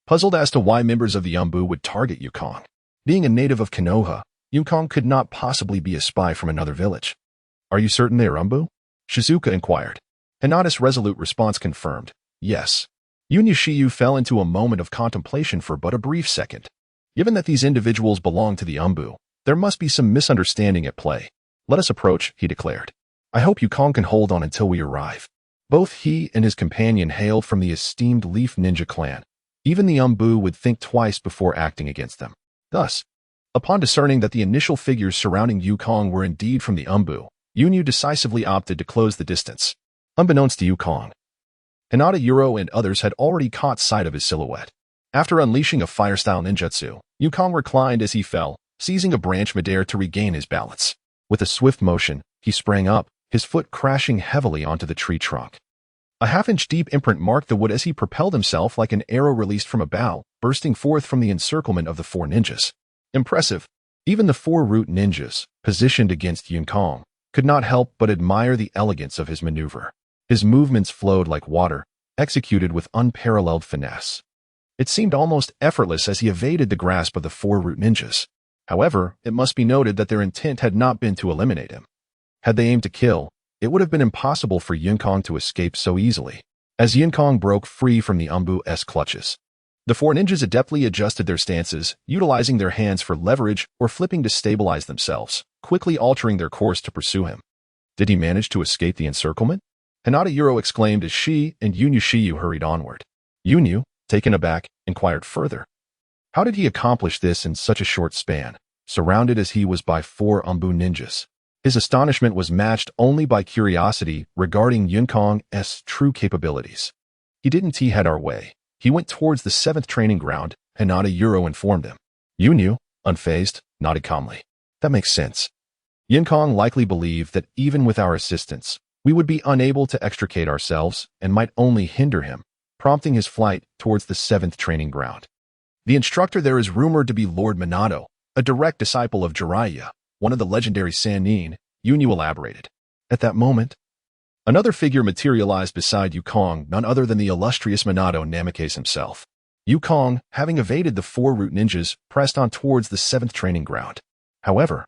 puzzled as to why members of the Umbu would target Yunkong. Being a native of Konoha, Yunkong could not possibly be a spy from another village. "Are you certain they are Umbu?" Shizuka inquired. Hinata's resolute response confirmed, "Yes." Yunyashiyu fell into a moment of contemplation for but a brief second. Given that these individuals belong to the Umbu, there must be some misunderstanding at play. "Let us approach," he declared. "I hope Yunkong can hold on until we arrive." Both he and his companion hailed from the esteemed Leaf Ninja clan. Even the Umbu would think twice before acting against them. Thus, upon discerning that the initial figures surrounding Yunkong were indeed from the Umbu, Yunyu decisively opted to close the distance. Unbeknownst to Yunkong, Hinata, Yuro, and others had already caught sight of his silhouette. After unleashing a fire-style ninjutsu, Yunkong reclined as he fell, seizing a branch midair to regain his balance. With a swift motion, he sprang up, his foot crashing heavily onto the tree trunk. A half-inch deep imprint marked the wood as he propelled himself like an arrow released from a bow, bursting forth from the encirclement of the 4 ninjas. Impressive. Even the 4 root ninjas, positioned against Yunkong, could not help but admire the elegance of his maneuver. His movements flowed like water, executed with unparalleled finesse. It seemed almost effortless as he evaded the grasp of the four root ninjas. However, it must be noted that their intent had not been to eliminate him. Had they aimed to kill, it would have been impossible for Yun-Kong to escape so easily. As Yun-Kong broke free from the Ambu-esque clutches, the four ninjas adeptly adjusted their stances, utilizing their hands for leverage or flipping to stabilize themselves, quickly altering their course to pursue him. Did he manage to escape the encirclement? Hinata Yuro exclaimed as she and Yunyu Shiyu hurried onward. Yunyu, taken aback, inquired further. How did he accomplish this in such a short span, surrounded as he was by four Ambu ninjas? His astonishment was matched only by curiosity regarding Yun-Kong's true capabilities. He didn't head our way. He went towards the 7th training ground, Hinata Yuro informed him. Yunyu, unfazed, nodded calmly. That makes sense. Yun-Kong likely believed that even with our assistance, we would be unable to extricate ourselves and might only hinder him, prompting his flight towards the 7th training ground. The instructor there is rumored to be Lord Minato, a direct disciple of Jiraiya, one of the legendary Sannin, Yunyu elaborated. At that moment, another figure materialized beside Yukong, none other than the illustrious Minato Namikaze himself. Yukong, having evaded the four root ninjas, pressed on towards the 7th training ground. However,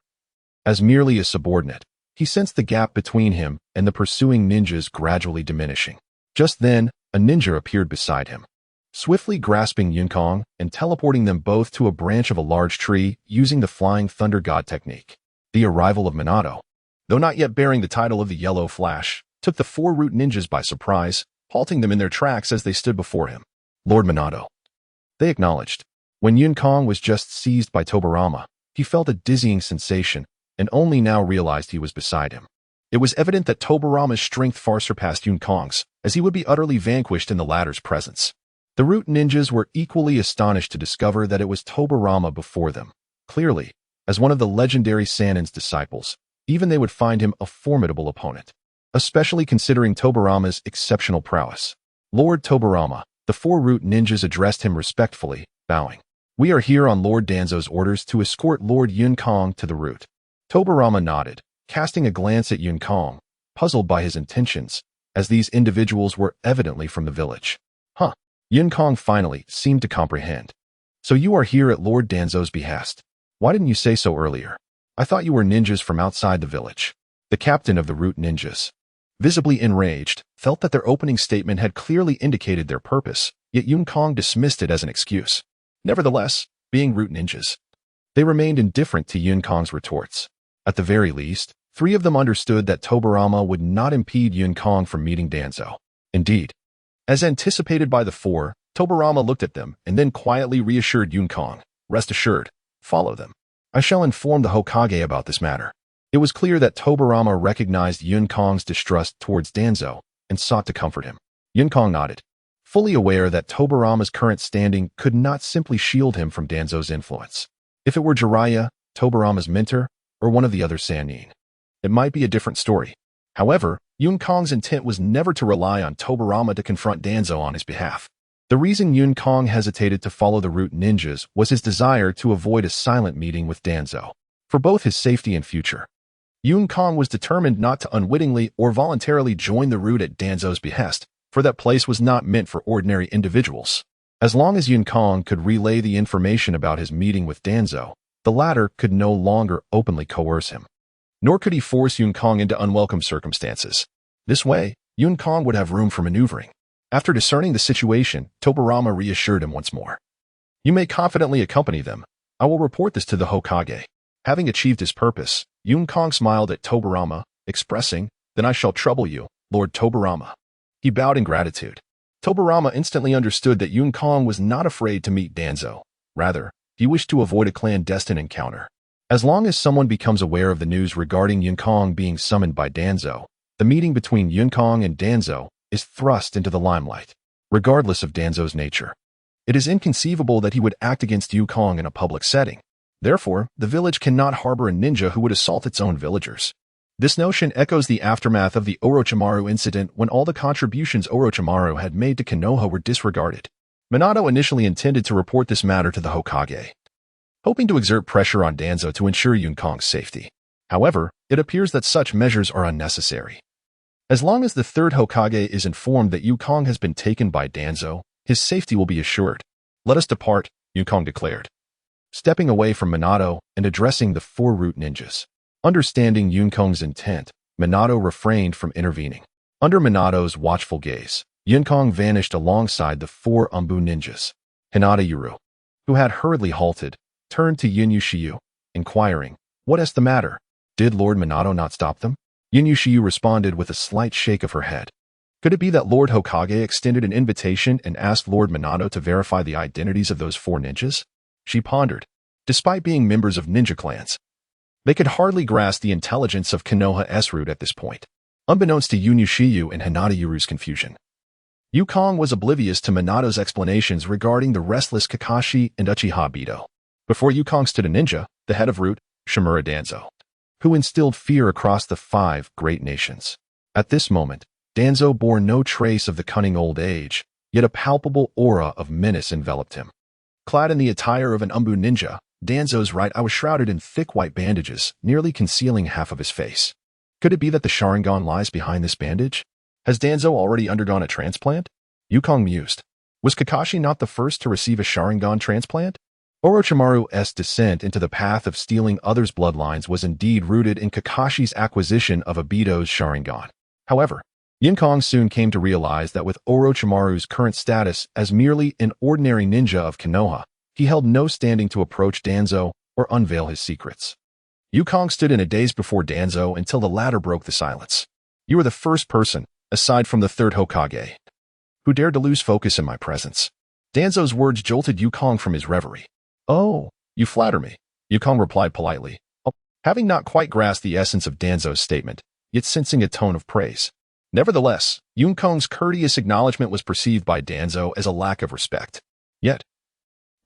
as merely a subordinate, he sensed the gap between him and the pursuing ninjas gradually diminishing. Just then, a ninja appeared beside him, swiftly grasping Yun-Kong and teleporting them both to a branch of a large tree using the Flying Thunder God technique. The arrival of Minato, though not yet bearing the title of the Yellow Flash, took the four root ninjas by surprise, halting them in their tracks as they stood before him. Lord Minato, they acknowledged. When Yun-Kong was just seized by Tobarama, he felt a dizzying sensation and only now realized he was beside him. It was evident that Tobarama's strength far surpassed Yun-Kong's, as he would be utterly vanquished in the latter's presence. The root ninjas were equally astonished to discover that it was Tobarama before them. Clearly, as one of the legendary Sannin's disciples, even they would find him a formidable opponent, especially considering Tobarama's exceptional prowess. Lord Tobarama, the four root ninjas addressed him respectfully, bowing. We are here on Lord Danzo's orders to escort Lord Yun-Kong to the root. Tobarama nodded, casting a glance at Yun-Kong, puzzled by his intentions, as these individuals were evidently from the village. Yun-Kong finally seemed to comprehend. So you are here at Lord Danzo's behest. Why didn't you say so earlier? I thought you were ninjas from outside the village. The captain of the root ninjas, visibly enraged, felt that their opening statement had clearly indicated their purpose, yet Yun-Kong dismissed it as an excuse. Nevertheless, being root ninjas, they remained indifferent to Yun-Kong's retorts. At the very least, 3 of them understood that Tobarama would not impede Yun-Kong from meeting Danzo. Indeed, as anticipated by the 4, Tobarama looked at them and then quietly reassured Yun-Kong. Rest assured, follow them. I shall inform the Hokage about this matter. It was clear that Tobarama recognized Yun-Kong's distrust towards Danzo and sought to comfort him. Yun-Kong nodded, fully aware that Tobarama's current standing could not simply shield him from Danzo's influence. If it were Jiraiya, Tobarama's mentor, or one of the other Sannin, it might be a different story. However, Yun-Kong's intent was never to rely on Tobarama to confront Danzo on his behalf. The reason Yun-Kong hesitated to follow the root ninjas was his desire to avoid a silent meeting with Danzo, for both his safety and future. Yun-Kong was determined not to unwittingly or voluntarily join the root at Danzo's behest, for that place was not meant for ordinary individuals. As long as Yun-Kong could relay the information about his meeting with Danzo, the latter could no longer openly coerce him. Nor could he force Yun-Kong into unwelcome circumstances. This way, Yun-Kong would have room for maneuvering. After discerning the situation, Tobarama reassured him once more. You may confidently accompany them. I will report this to the Hokage. Having achieved his purpose, Yun-Kong smiled at Tobarama, expressing, Then I shall trouble you, Lord Tobarama. He bowed in gratitude. Tobarama instantly understood that Yun-Kong was not afraid to meet Danzo. Rather, he wished to avoid a clandestine encounter. As long as someone becomes aware of the news regarding Yun-Kong being summoned by Danzo, the meeting between Yun-Kong and Danzo is thrust into the limelight, regardless of Danzo's nature. It is inconceivable that he would act against Yun-Kong in a public setting. Therefore, the village cannot harbor a ninja who would assault its own villagers. This notion echoes the aftermath of the Orochimaru incident when all the contributions Orochimaru had made to Konoha were disregarded. Minato initially intended to report this matter to the Hokage, hoping to exert pressure on Danzo to ensure Yun-Kong's safety. However, it appears that such measures are unnecessary. As long as the third Hokage is informed that Yukong has been taken by Danzo, his safety will be assured. Let us depart, Yukong declared, stepping away from Minato and addressing the four root ninjas. Understanding Yukong's intent, Minato refrained from intervening. Under Minato's watchful gaze, Yukong vanished alongside the four Umbu ninjas. Hinata Yuru, who had hurriedly halted, turned to Yin Yushiyu, inquiring, "What is the matter? Did Lord Minato not stop them?" Yin Yushiyu responded with a slight shake of her head. Could it be that Lord Hokage extended an invitation and asked Lord Minato to verify the identities of those four ninjas? She pondered. Despite being members of ninja clans, they could hardly grasp the intelligence of Konoha's root at this point. Unbeknownst to Yin Yushiyu and Hinata Yuru's confusion, Yukong was oblivious to Minato's explanations regarding the restless Kakashi and Uchiha Bito. Before Yukong stood a ninja, the head of root, Shimura Danzo, who instilled fear across the 5 great nations. At this moment, Danzo bore no trace of the cunning old age, yet a palpable aura of menace enveloped him. Clad in the attire of an Umbu ninja, Danzo's right eye was shrouded in thick white bandages, nearly concealing half of his face. Could it be that the Sharingan lies behind this bandage? Has Danzo already undergone a transplant? Yukong mused. Was Kakashi not the first to receive a Sharingan transplant? Orochimaru's descent into the path of stealing others' bloodlines was indeed rooted in Kakashi's acquisition of Obito's Sharingan. However, Yukong soon came to realize that with Orochimaru's current status as merely an ordinary ninja of Konoha, he held no standing to approach Danzo or unveil his secrets. Yukong stood in a daze before Danzo until the latter broke the silence. "You are the first person, aside from the third Hokage, who dared to lose focus in my presence." Danzo's words jolted Yukong from his reverie. "Oh, you flatter me," Yukong replied politely, having not quite grasped the essence of Danzo's statement, yet sensing a tone of praise. Nevertheless, Yukong's courteous acknowledgement was perceived by Danzo as a lack of respect. Yet,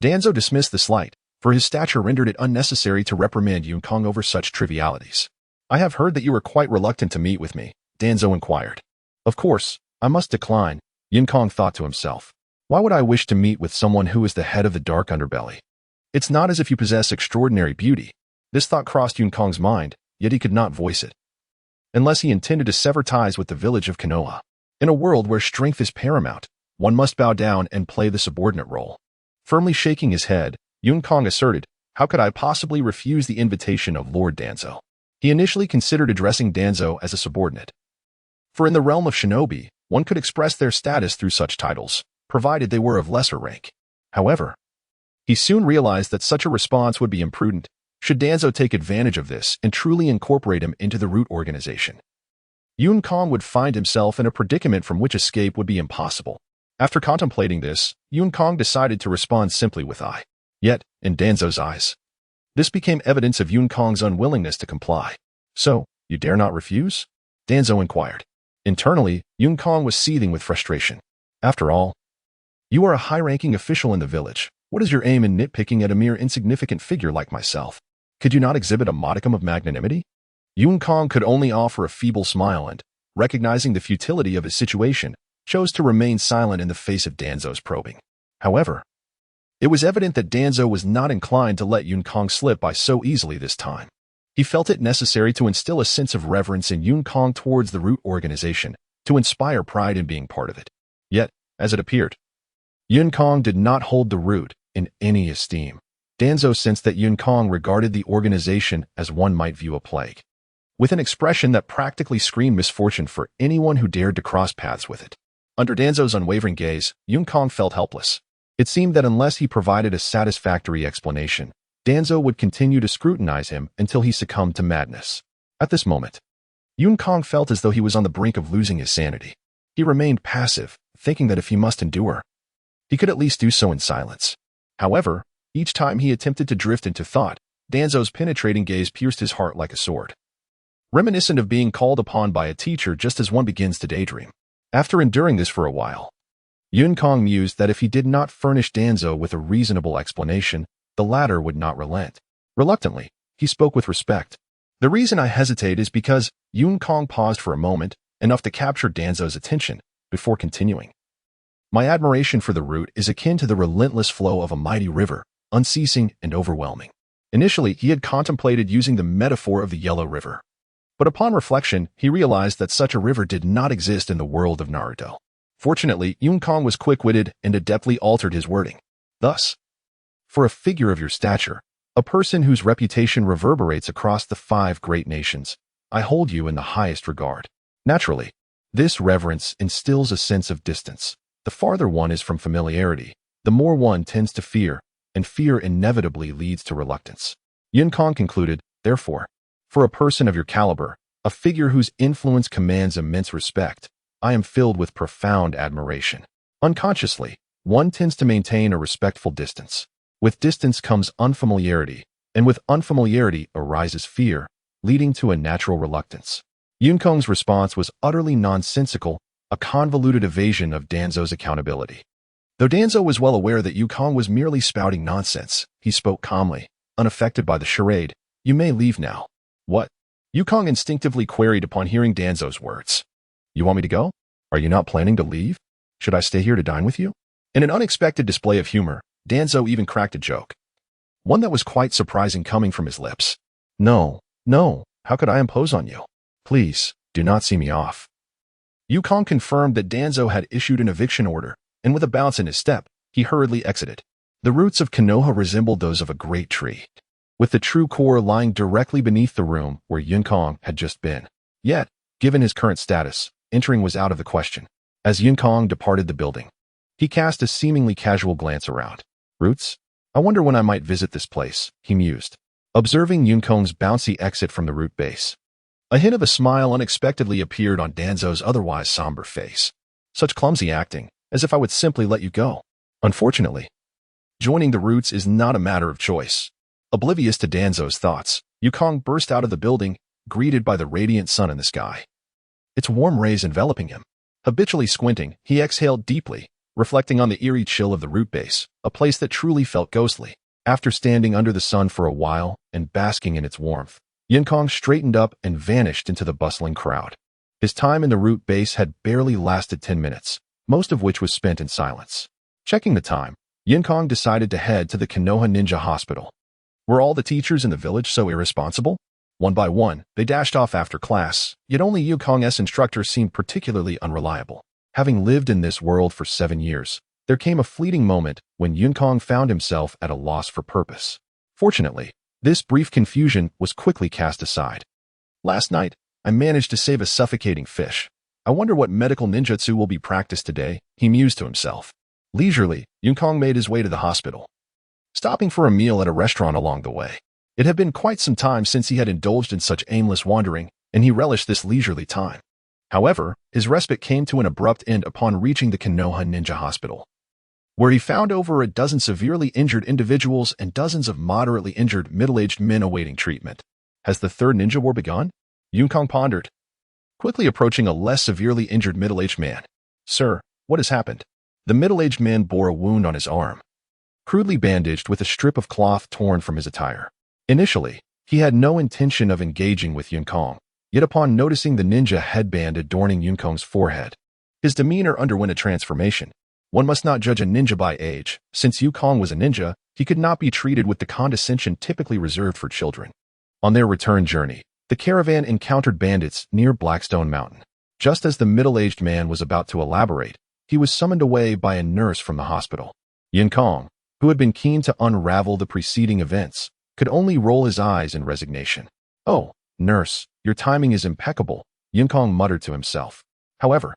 Danzo dismissed the slight, for his stature rendered it unnecessary to reprimand Yukong over such trivialities. "I have heard that you are quite reluctant to meet with me," Danzo inquired. "Of course, I must decline," Yukong thought to himself. "Why would I wish to meet with someone who is the head of the dark underbelly? It's not as if you possess extraordinary beauty." This thought crossed Yukong's mind, yet he could not voice it. Unless he intended to sever ties with the village of Konoha. In a world where strength is paramount, one must bow down and play the subordinate role. Firmly shaking his head, Yukong asserted, "How could I possibly refuse the invitation of Lord Danzo?" He initially considered addressing Danzo as a subordinate. For in the realm of shinobi, one could express their status through such titles, provided they were of lesser rank. However, he soon realized that such a response would be imprudent, should Danzo take advantage of this and truly incorporate him into the root organization. Yukong would find himself in a predicament from which escape would be impossible. After contemplating this, Yukong decided to respond simply with "I." Yet, in Danzo's eyes, this became evidence of Yukong's unwillingness to comply. "So, you dare not refuse?" Danzo inquired. Internally, Yukong was seething with frustration. After all, you are a high-ranking official in the village. What is your aim in nitpicking at a mere insignificant figure like myself? Could you not exhibit a modicum of magnanimity? Yukong could only offer a feeble smile and, recognizing the futility of his situation, chose to remain silent in the face of Danzo's probing. However, it was evident that Danzo was not inclined to let Yukong slip by so easily this time. He felt it necessary to instill a sense of reverence in Yukong towards the root organization, to inspire pride in being part of it. Yet, as it appeared, Yukong did not hold the root in any esteem. Danzo sensed that Yukong regarded the organization as one might view a plague, with an expression that practically screamed misfortune for anyone who dared to cross paths with it. Under Danzo's unwavering gaze, Yukong felt helpless. It seemed that unless he provided a satisfactory explanation, Danzo would continue to scrutinize him until he succumbed to madness. At this moment, Yukong felt as though he was on the brink of losing his sanity. He remained passive, thinking that if he must endure, he could at least do so in silence. However, each time he attempted to drift into thought, Danzo's penetrating gaze pierced his heart like a sword. Reminiscent of being called upon by a teacher just as one begins to daydream. After enduring this for a while, Yukong mused that if he did not furnish Danzo with a reasonable explanation, the latter would not relent. Reluctantly, he spoke with respect. "The reason I hesitate is because," Yukong paused for a moment, enough to capture Danzo's attention, before continuing. "My admiration for the root is akin to the relentless flow of a mighty river, unceasing and overwhelming. Initially, he had contemplated using the metaphor of the Yellow River. But upon reflection, he realized that such a river did not exist in the world of Naruto. Fortunately, Yun-Kong was quick-witted and adeptly altered his wording. Thus, for a figure of your stature, a person whose reputation reverberates across the 5 great nations, I hold you in the highest regard. Naturally, this reverence instills a sense of distance. The farther one is from familiarity, the more one tends to fear, and fear inevitably leads to reluctance. Yun-Kong concluded, therefore, for a person of your caliber, a figure whose influence commands immense respect, I am filled with profound admiration. Unconsciously, one tends to maintain a respectful distance. With distance comes unfamiliarity, and with unfamiliarity arises fear, leading to a natural reluctance. Yun-Kong's response was utterly nonsensical, a convoluted evasion of Danzo's accountability. Though Danzo was well aware that Yun-Kong was merely spouting nonsense, he spoke calmly, unaffected by the charade. You may leave now. What? Yun-Kong instinctively queried upon hearing Danzo's words. You want me to go? Are you not planning to leave? Should I stay here to dine with you? In an unexpected display of humor, Danzo even cracked a joke. One that was quite surprising coming from his lips. No, how could I impose on you? Please, do not see me off. Yun-Kong confirmed that Danzo had issued an eviction order, and with a bounce in his step, he hurriedly exited. The roots of Konoha resembled those of a great tree, with the true core lying directly beneath the room where Yun-Kong had just been. Yet, given his current status, entering was out of the question. As Yun-Kong departed the building, he cast a seemingly casual glance around. Roots? I wonder when I might visit this place, he mused, observing Yun-Kong's bouncy exit from the root base. A hint of a smile unexpectedly appeared on Danzo's otherwise somber face. Such clumsy acting, as if I would simply let you go. Unfortunately, joining the roots is not a matter of choice. Oblivious to Danzo's thoughts, Yun-Kong burst out of the building, greeted by the radiant sun in the sky. Its warm rays enveloping him. Habitually squinting, he exhaled deeply, reflecting on the eerie chill of the root base, a place that truly felt ghostly. After standing under the sun for a while and basking in its warmth, Yun-Kong straightened up and vanished into the bustling crowd. His time in the root base had barely lasted 10 minutes, most of which was spent in silence. Checking the time, Yun-Kong decided to head to the Konoha Ninja Hospital. Were all the teachers in the village so irresponsible? One by one, they dashed off after class, yet only Yun-Kong's instructor seemed particularly unreliable. Having lived in this world for 7 years, there came a fleeting moment when Yun-Kong found himself at a loss for purpose. Fortunately, this brief confusion was quickly cast aside. Last night, I managed to save a suffocating fish. I wonder what medical ninjutsu will be practiced today, he mused to himself. Leisurely, Yun-Kong made his way to the hospital, stopping for a meal at a restaurant along the way. It had been quite some time since he had indulged in such aimless wandering, and he relished this leisurely time. However, his respite came to an abrupt end upon reaching the Konoha Ninja Hospital, where he found over a dozen severely injured individuals and dozens of moderately injured middle-aged men awaiting treatment. Has the third ninja war begun? Yun-Kong pondered, quickly approaching a less severely injured middle-aged man. Sir, what has happened? The middle-aged man bore a wound on his arm, crudely bandaged with a strip of cloth torn from his attire. Initially, he had no intention of engaging with Yun-Kong, yet upon noticing the ninja headband adorning Yun-Kong's forehead, his demeanor underwent a transformation. One must not judge a ninja by age. Since Yun-Kong was a ninja, he could not be treated with the condescension typically reserved for children. On their return journey, the caravan encountered bandits near Blackstone Mountain. Just as the middle-aged man was about to elaborate, he was summoned away by a nurse from the hospital. Yun-Kong, who had been keen to unravel the preceding events, could only roll his eyes in resignation. Oh, nurse, your timing is impeccable, Yun-Kong muttered to himself. However,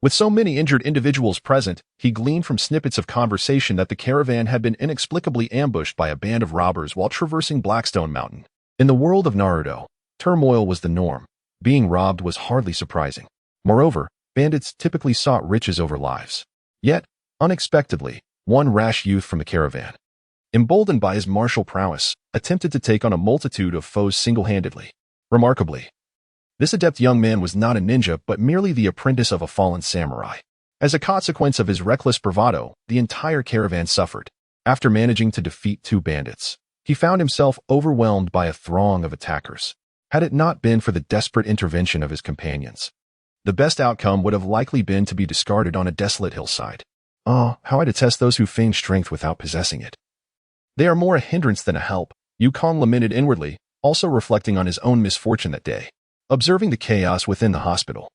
with so many injured individuals present, he gleaned from snippets of conversation that the caravan had been inexplicably ambushed by a band of robbers while traversing Blackstone Mountain. In the world of Naruto, turmoil was the norm. Being robbed was hardly surprising. Moreover, bandits typically sought riches over lives. Yet, unexpectedly, one rash youth from the caravan, emboldened by his martial prowess, attempted to take on a multitude of foes single-handedly. Remarkably, this adept young man was not a ninja but merely the apprentice of a fallen samurai. As a consequence of his reckless bravado, the entire caravan suffered. After managing to defeat 2 bandits, he found himself overwhelmed by a throng of attackers. Had it not been for the desperate intervention of his companions, the best outcome would have likely been to be discarded on a desolate hillside. Oh, how I detest those who feign strength without possessing it. They are more a hindrance than a help. Yukong lamented inwardly, also reflecting on his own misfortune that day, observing the chaos within the hospital.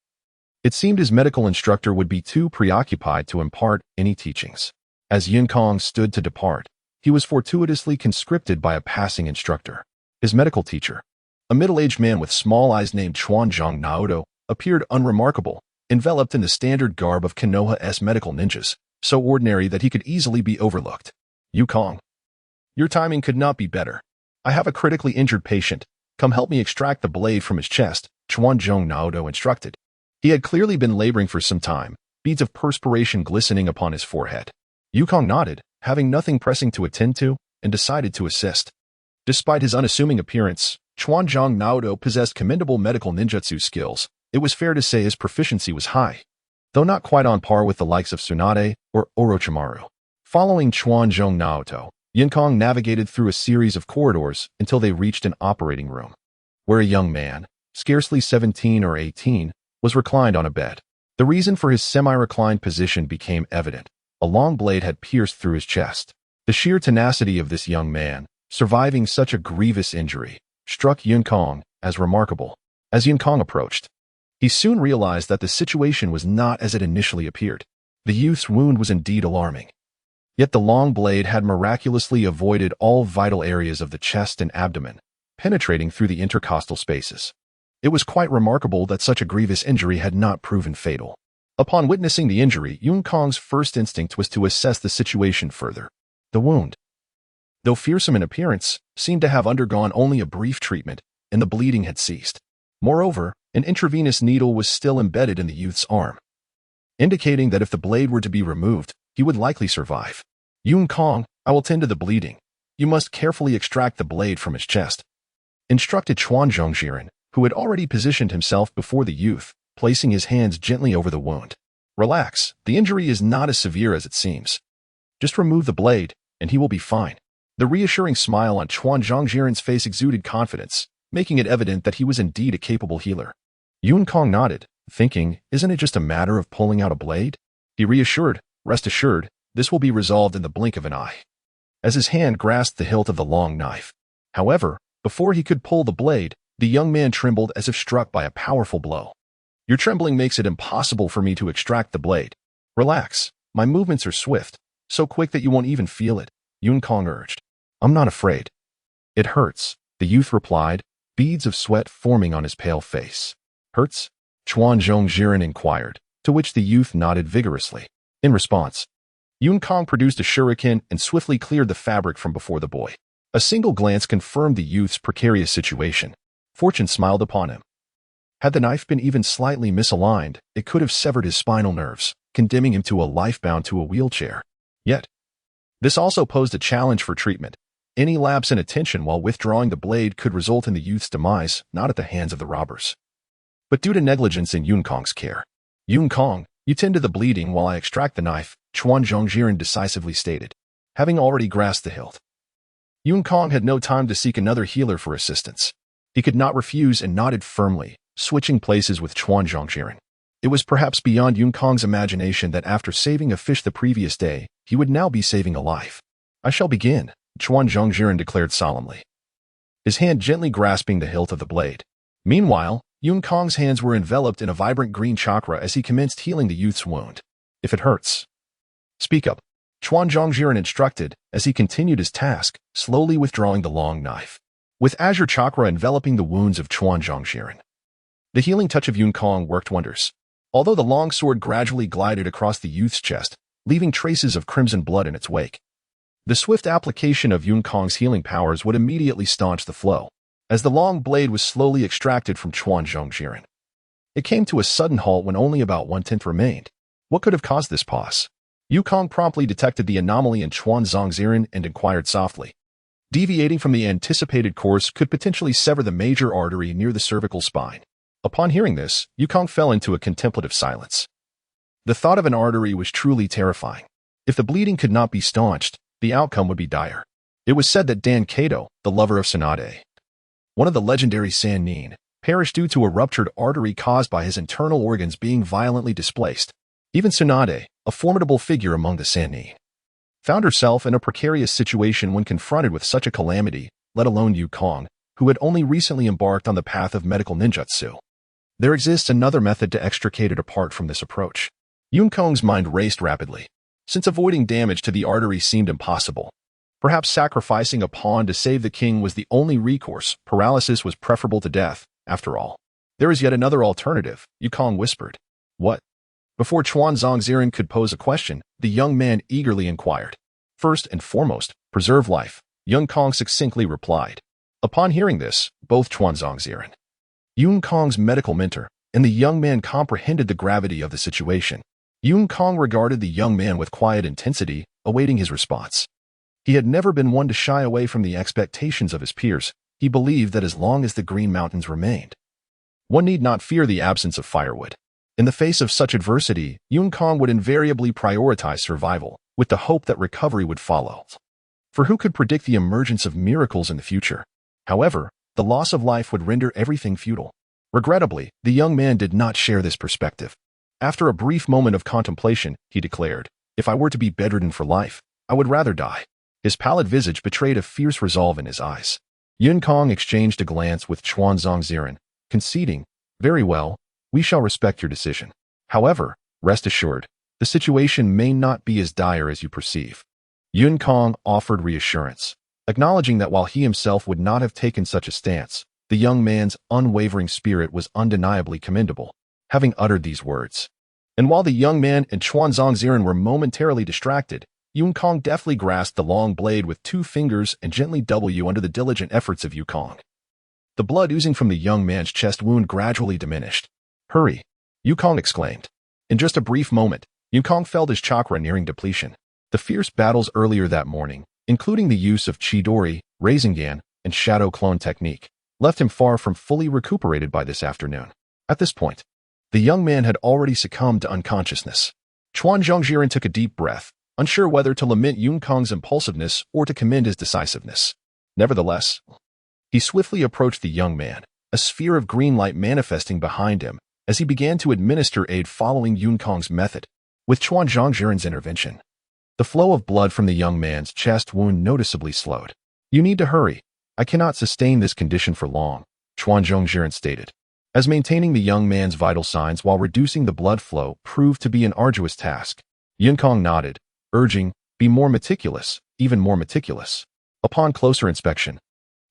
It seemed his medical instructor would be too preoccupied to impart any teachings. As Yukong stood to depart, he was fortuitously conscripted by a passing instructor. His medical teacher, a middle-aged man with small eyes named Chuanzhong Naruto, appeared unremarkable, enveloped in the standard garb of Konoha's medical ninjas, so ordinary that he could easily be overlooked. Yukong, your timing could not be better. I have a critically injured patient. Come help me extract the blade from his chest, Chuanzhong Naruto instructed. He had clearly been laboring for some time, beads of perspiration glistening upon his forehead. Yukong nodded, having nothing pressing to attend to, and decided to assist. Despite his unassuming appearance, Chuanzhong Naruto possessed commendable medical ninjutsu skills. It was fair to say his proficiency was high, though not quite on par with the likes of Tsunade or Orochimaru. Following Chuanzhong Naruto, Yukong navigated through a series of corridors until they reached an operating room, where a young man, scarcely 17 or 18, was reclined on a bed. The reason for his semi-reclined position became evident. A long blade had pierced through his chest. The sheer tenacity of this young man, surviving such a grievous injury, struck Yukong as remarkable. As Yukong approached, he soon realized that the situation was not as it initially appeared. The youth's wound was indeed alarming. Yet the long blade had miraculously avoided all vital areas of the chest and abdomen, penetrating through the intercostal spaces. It was quite remarkable that such a grievous injury had not proven fatal. Upon witnessing the injury, Yukong's first instinct was to assess the situation further. The wound, though fearsome in appearance, seemed to have undergone only a brief treatment, and the bleeding had ceased. Moreover, an intravenous needle was still embedded in the youth's arm, indicating that if the blade were to be removed, he would likely survive. Yukong, I will tend to the bleeding. You must carefully extract the blade from his chest, instructed Chuanzhong Jiren, who had already positioned himself before the youth, placing his hands gently over the wound. Relax, the injury is not as severe as it seems. Just remove the blade, and he will be fine. The reassuring smile on Chuanzhong Jiren's face exuded confidence, making it evident that he was indeed a capable healer. Yukong nodded, thinking, isn't it just a matter of pulling out a blade? He reassured, rest assured, this will be resolved in the blink of an eye. As his hand grasped the hilt of the long knife. However, before he could pull the blade, the young man trembled as if struck by a powerful blow. Your trembling makes it impossible for me to extract the blade. Relax, my movements are swift, so quick that you won't even feel it, Yukong urged. I'm not afraid. It hurts, the youth replied, beads of sweat forming on his pale face. Hurts? Chuanzhong Jiren inquired, to which the youth nodded vigorously. In response, Yukong produced a shuriken and swiftly cleared the fabric from before the boy. A single glance confirmed the youth's precarious situation. Fortune smiled upon him. Had the knife been even slightly misaligned, it could have severed his spinal nerves, condemning him to a life bound to a wheelchair. Yet, this also posed a challenge for treatment. Any lapse in attention while withdrawing the blade could result in the youth's demise, not at the hands of the robbers, but due to negligence in Yukong's care. Yukong, you tend to the bleeding while I extract the knife, Chuanzhong Jiren decisively stated, having already grasped the hilt. Yukong had no time to seek another healer for assistance. He could not refuse and nodded firmly, switching places with Chuanzhong Jiren. It was perhaps beyond Yukong's imagination that after saving a fish the previous day, he would now be saving a life. I shall begin, Chuanzhong Jiren declared solemnly, his hand gently grasping the hilt of the blade. Meanwhile, Yukong's hands were enveloped in a vibrant green chakra as he commenced healing the youth's wound. If it hurts, speak up, Chuanzhong Jiren instructed as he continued his task, slowly withdrawing the long knife. With azure chakra enveloping the wounds of Chuanzhong Jiren, the healing touch of Yukong worked wonders. Although the long sword gradually glided across the youth's chest, leaving traces of crimson blood in its wake, the swift application of Yukong's healing powers would immediately staunch the flow. As the long blade was slowly extracted from Chuanzhong Jiren, it came to a sudden halt when only about 1/10 remained. What could have caused this pause? Yukong promptly detected the anomaly in Chuanzhong Jiren and inquired softly. Deviating from the anticipated course could potentially sever the major artery near the cervical spine. Upon hearing this, Yukong fell into a contemplative silence. The thought of an artery was truly terrifying. If the bleeding could not be staunched, the outcome would be dire. It was said that Dan Kato, the lover of Tsunade, one of the legendary Sannin, perished due to a ruptured artery caused by his internal organs being violently displaced. Even Tsunade, a formidable figure among the Sannin, found herself in a precarious situation when confronted with such a calamity, let alone Yukong, who had only recently embarked on the path of medical ninjutsu. There exists another method to extricate it apart from this approach. Yukong's mind raced rapidly. Since avoiding damage to the artery seemed impossible, perhaps sacrificing a pawn to save the king was the only recourse. Paralysis was preferable to death, after all. There is yet another alternative, Yukong whispered. What? Before Chuan Zongxiren could pose a question, the young man eagerly inquired. First and foremost, preserve life, Yukong succinctly replied. Upon hearing this, both Chuan Zongxiren, Yukong's medical mentor, and the young man comprehended the gravity of the situation. Yukong regarded the young man with quiet intensity, awaiting his response. He had never been one to shy away from the expectations of his peers. He believed that as long as the Green Mountains remained, one need not fear the absence of firewood. In the face of such adversity, Yukong would invariably prioritize survival, with the hope that recovery would follow. For who could predict the emergence of miracles in the future? However, the loss of life would render everything futile. Regrettably, the young man did not share this perspective. After a brief moment of contemplation, he declared, if I were to be bedridden for life, I would rather die. His pallid visage betrayed a fierce resolve in his eyes. Yukong exchanged a glance with Chuan Zongxiren, conceding, very well, we shall respect your decision. However, rest assured, the situation may not be as dire as you perceive. Yukong offered reassurance, acknowledging that while he himself would not have taken such a stance, the young man's unwavering spirit was undeniably commendable. Having uttered these words, and while the young man and Chuan Zongxiren were momentarily distracted, Yukong deftly grasped the long blade with 2 fingers and gently W under the diligent efforts of Yukong. The blood oozing from the young man's chest wound gradually diminished. Hurry! Yukong exclaimed. In just a brief moment, Yukong felt his chakra nearing depletion. The fierce battles earlier that morning, including the use of Chidori, Rasengan, and Shadow Clone technique, left him far from fully recuperated by this afternoon. At this point, the young man had already succumbed to unconsciousness. Chuan Zongxiren took a deep breath, unsure whether to lament Yukong's impulsiveness or to commend his decisiveness. Nevertheless, he swiftly approached the young man, a sphere of green light manifesting behind him, as he began to administer aid following Yukong's method. With Chuan Zongxiren's intervention, the flow of blood from the young man's chest wound noticeably slowed. You need to hurry. I cannot sustain this condition for long, Chuan Zongxiren stated, as maintaining the young man's vital signs while reducing the blood flow proved to be an arduous task. Yukong nodded, urging, be more meticulous, even more meticulous. Upon closer inspection,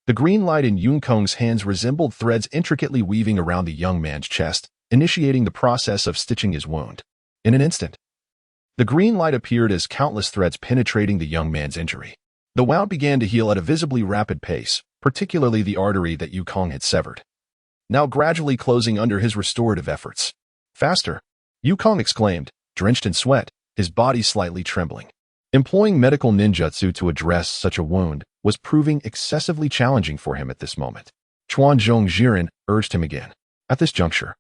the green light in Yukong's hands resembled threads intricately weaving around the young man's chest, initiating the process of stitching his wound. In an instant, the green light appeared as countless threads penetrating the young man's injury. The wound began to heal at a visibly rapid pace, particularly the artery that Yukong had severed, now gradually closing under his restorative efforts. Faster! Yukong exclaimed, drenched in sweat, his body slightly trembling. Employing medical ninjutsu to address such a wound was proving excessively challenging for him at this moment. Chuan Zongxiren urged him again. At this juncture,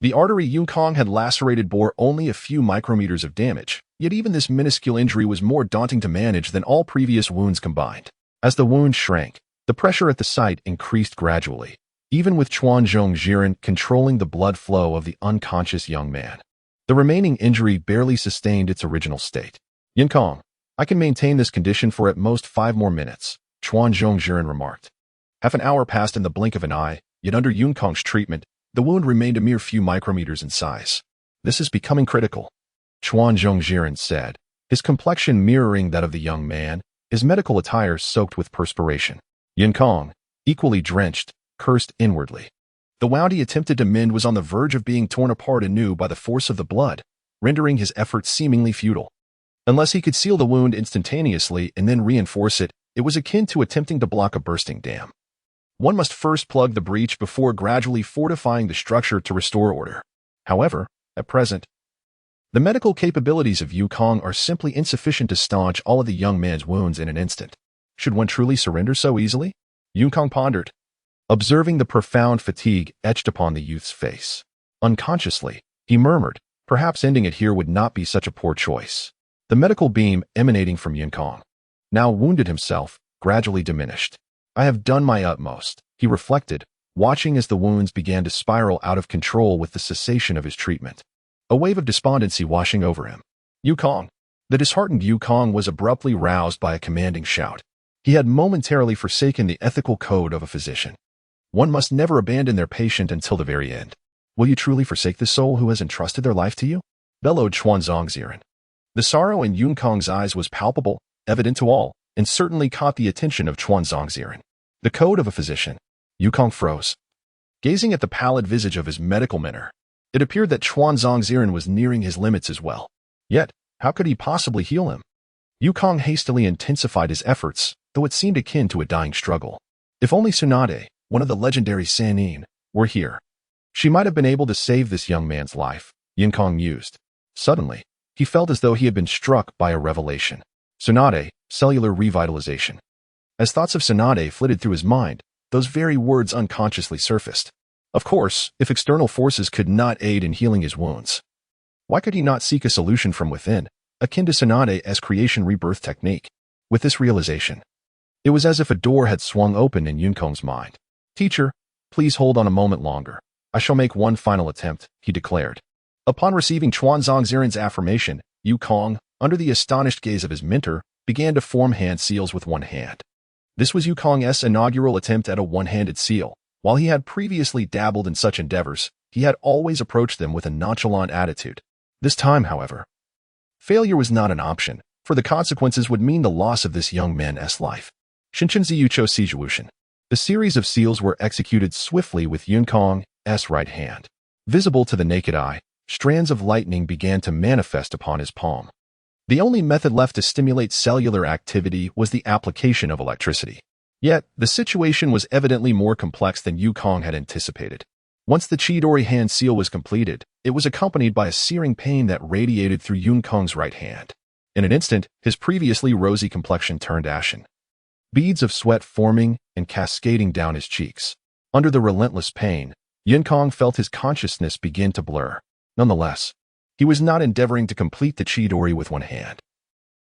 the artery Yukong had lacerated bore only a few micrometers of damage, yet even this minuscule injury was more daunting to manage than all previous wounds combined. As the wound shrank, the pressure at the site increased gradually, even with Chuan Zongxiren controlling the blood flow of the unconscious young man. The remaining injury barely sustained its original state. Yukong, I can maintain this condition for at most 5 more minutes, Chuan Zongxiren remarked. Half an hour passed in the blink of an eye, yet under Yukong's treatment, the wound remained a mere few micrometers in size. This is becoming critical, Chuan Zongxiren said, his complexion mirroring that of the young man, his medical attire soaked with perspiration. Yukong, equally drenched, cursed inwardly. The wound he attempted to mend was on the verge of being torn apart anew by the force of the blood, rendering his efforts seemingly futile. Unless he could seal the wound instantaneously and then reinforce it, it was akin to attempting to block a bursting dam. One must first plug the breach before gradually fortifying the structure to restore order. However, at present, the medical capabilities of Yukong are simply insufficient to staunch all of the young man's wounds in an instant. Should one truly surrender so easily? Yukong pondered, observing the profound fatigue etched upon the youth's face. Unconsciously, he murmured, perhaps ending it here would not be such a poor choice. The medical beam emanating from Yukong, now wounded himself, gradually diminished. I have done my utmost, he reflected, watching as the wounds began to spiral out of control with the cessation of his treatment. A wave of despondency washing over him. Yukong. The disheartened Yukong was abruptly roused by a commanding shout. He had momentarily forsaken the ethical code of a physician. One must never abandon their patient until the very end. Will you truly forsake this soul who has entrusted their life to you? Bellowed Xuanzangxiren. The sorrow in Yun Kong's eyes was palpable, evident to all, and certainly caught the attention of Xuanzangxiren. The code of a physician. Yukong froze. Gazing at the pallid visage of his medical mentor, it appeared that Xuanzangxiren was nearing his limits as well. Yet, how could he possibly heal him? Yukong hastily intensified his efforts, though it seemed akin to a dying struggle. If only Tsunade, one of the legendary Sannin, were here. She might have been able to save this young man's life, Yukong mused. Suddenly, he felt as though he had been struck by a revelation. Tsunade, cellular revitalization. As thoughts of Tsunade flitted through his mind, those very words unconsciously surfaced. Of course, if external forces could not aid in healing his wounds, why could he not seek a solution from within, akin to Tsunade's creation rebirth technique? With this realization, it was as if a door had swung open in Yukong's mind. Teacher, please hold on a moment longer. I shall make one final attempt, he declared. Upon receiving Xuanzangxiren's affirmation, Yukong, under the astonished gaze of his mentor, began to form hand seals with one hand. This was Yukong's inaugural attempt at a one-handed seal. While he had previously dabbled in such endeavors, he had always approached them with a nonchalant attitude. This time, however, failure was not an option, for the consequences would mean the loss of this young man's life. Shinchenziucho Sijuushin. The series of seals were executed swiftly with Yukong's right hand. Visible to the naked eye, strands of lightning began to manifest upon his palm. The only method left to stimulate cellular activity was the application of electricity. Yet, the situation was evidently more complex than Yukong had anticipated. Once the Chidori hand seal was completed, it was accompanied by a searing pain that radiated through Yukong's right hand. In an instant, his previously rosy complexion turned ashen. Beads of sweat forming and cascading down his cheeks. Under the relentless pain, Yukong felt his consciousness begin to blur. Nonetheless, he was not endeavoring to complete the Chidori with one hand.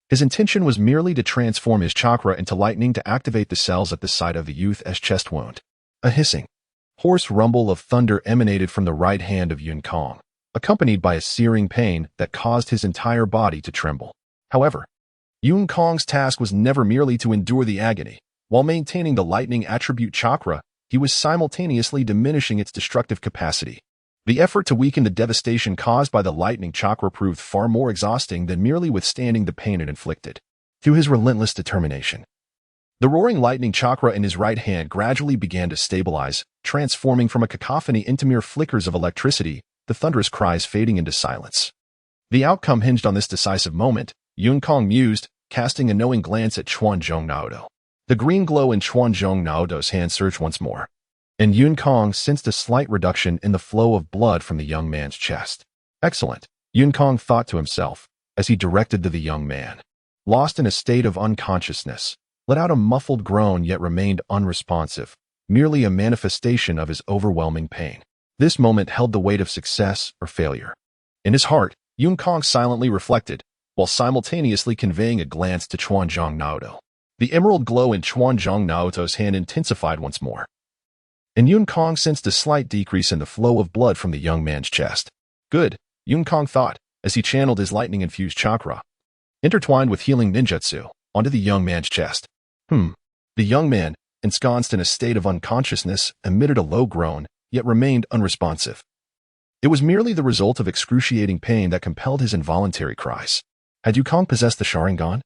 His intention was merely to transform his chakra into lightning to activate the cells at the site of the youth's chest wound. A hissing, hoarse rumble of thunder emanated from the right hand of Yukong, accompanied by a searing pain that caused his entire body to tremble. However, Yukong's task was never merely to endure the agony. While maintaining the lightning attribute chakra, he was simultaneously diminishing its destructive capacity. The effort to weaken the devastation caused by the lightning chakra proved far more exhausting than merely withstanding the pain it inflicted. Through his relentless determination, the roaring lightning chakra in his right hand gradually began to stabilize, transforming from a cacophony into mere flickers of electricity, the thunderous cries fading into silence. The outcome hinged on this decisive moment, Yukong mused, casting a knowing glance at Xuanzangxiren. The green glow in Xuanzangxiren's hand surged once more, and Yukong sensed a slight reduction in the flow of blood from the young man's chest. Excellent, Yukong thought to himself, as he directed to the young man. Lost in a state of unconsciousness, let out a muffled groan yet remained unresponsive, merely a manifestation of his overwhelming pain. This moment held the weight of success or failure. In his heart, Yukong silently reflected, while simultaneously conveying a glance to Xuanzangxiren. The emerald glow in Xuanzangxiren's hand intensified once more, and Yukong sensed a slight decrease in the flow of blood from the young man's chest. Good, Yukong thought, as he channeled his lightning-infused chakra, intertwined with healing ninjutsu, onto the young man's chest. The young man, ensconced in a state of unconsciousness, emitted a low groan, yet remained unresponsive. It was merely the result of excruciating pain that compelled his involuntary cries. Had Yukong possessed the Sharingan,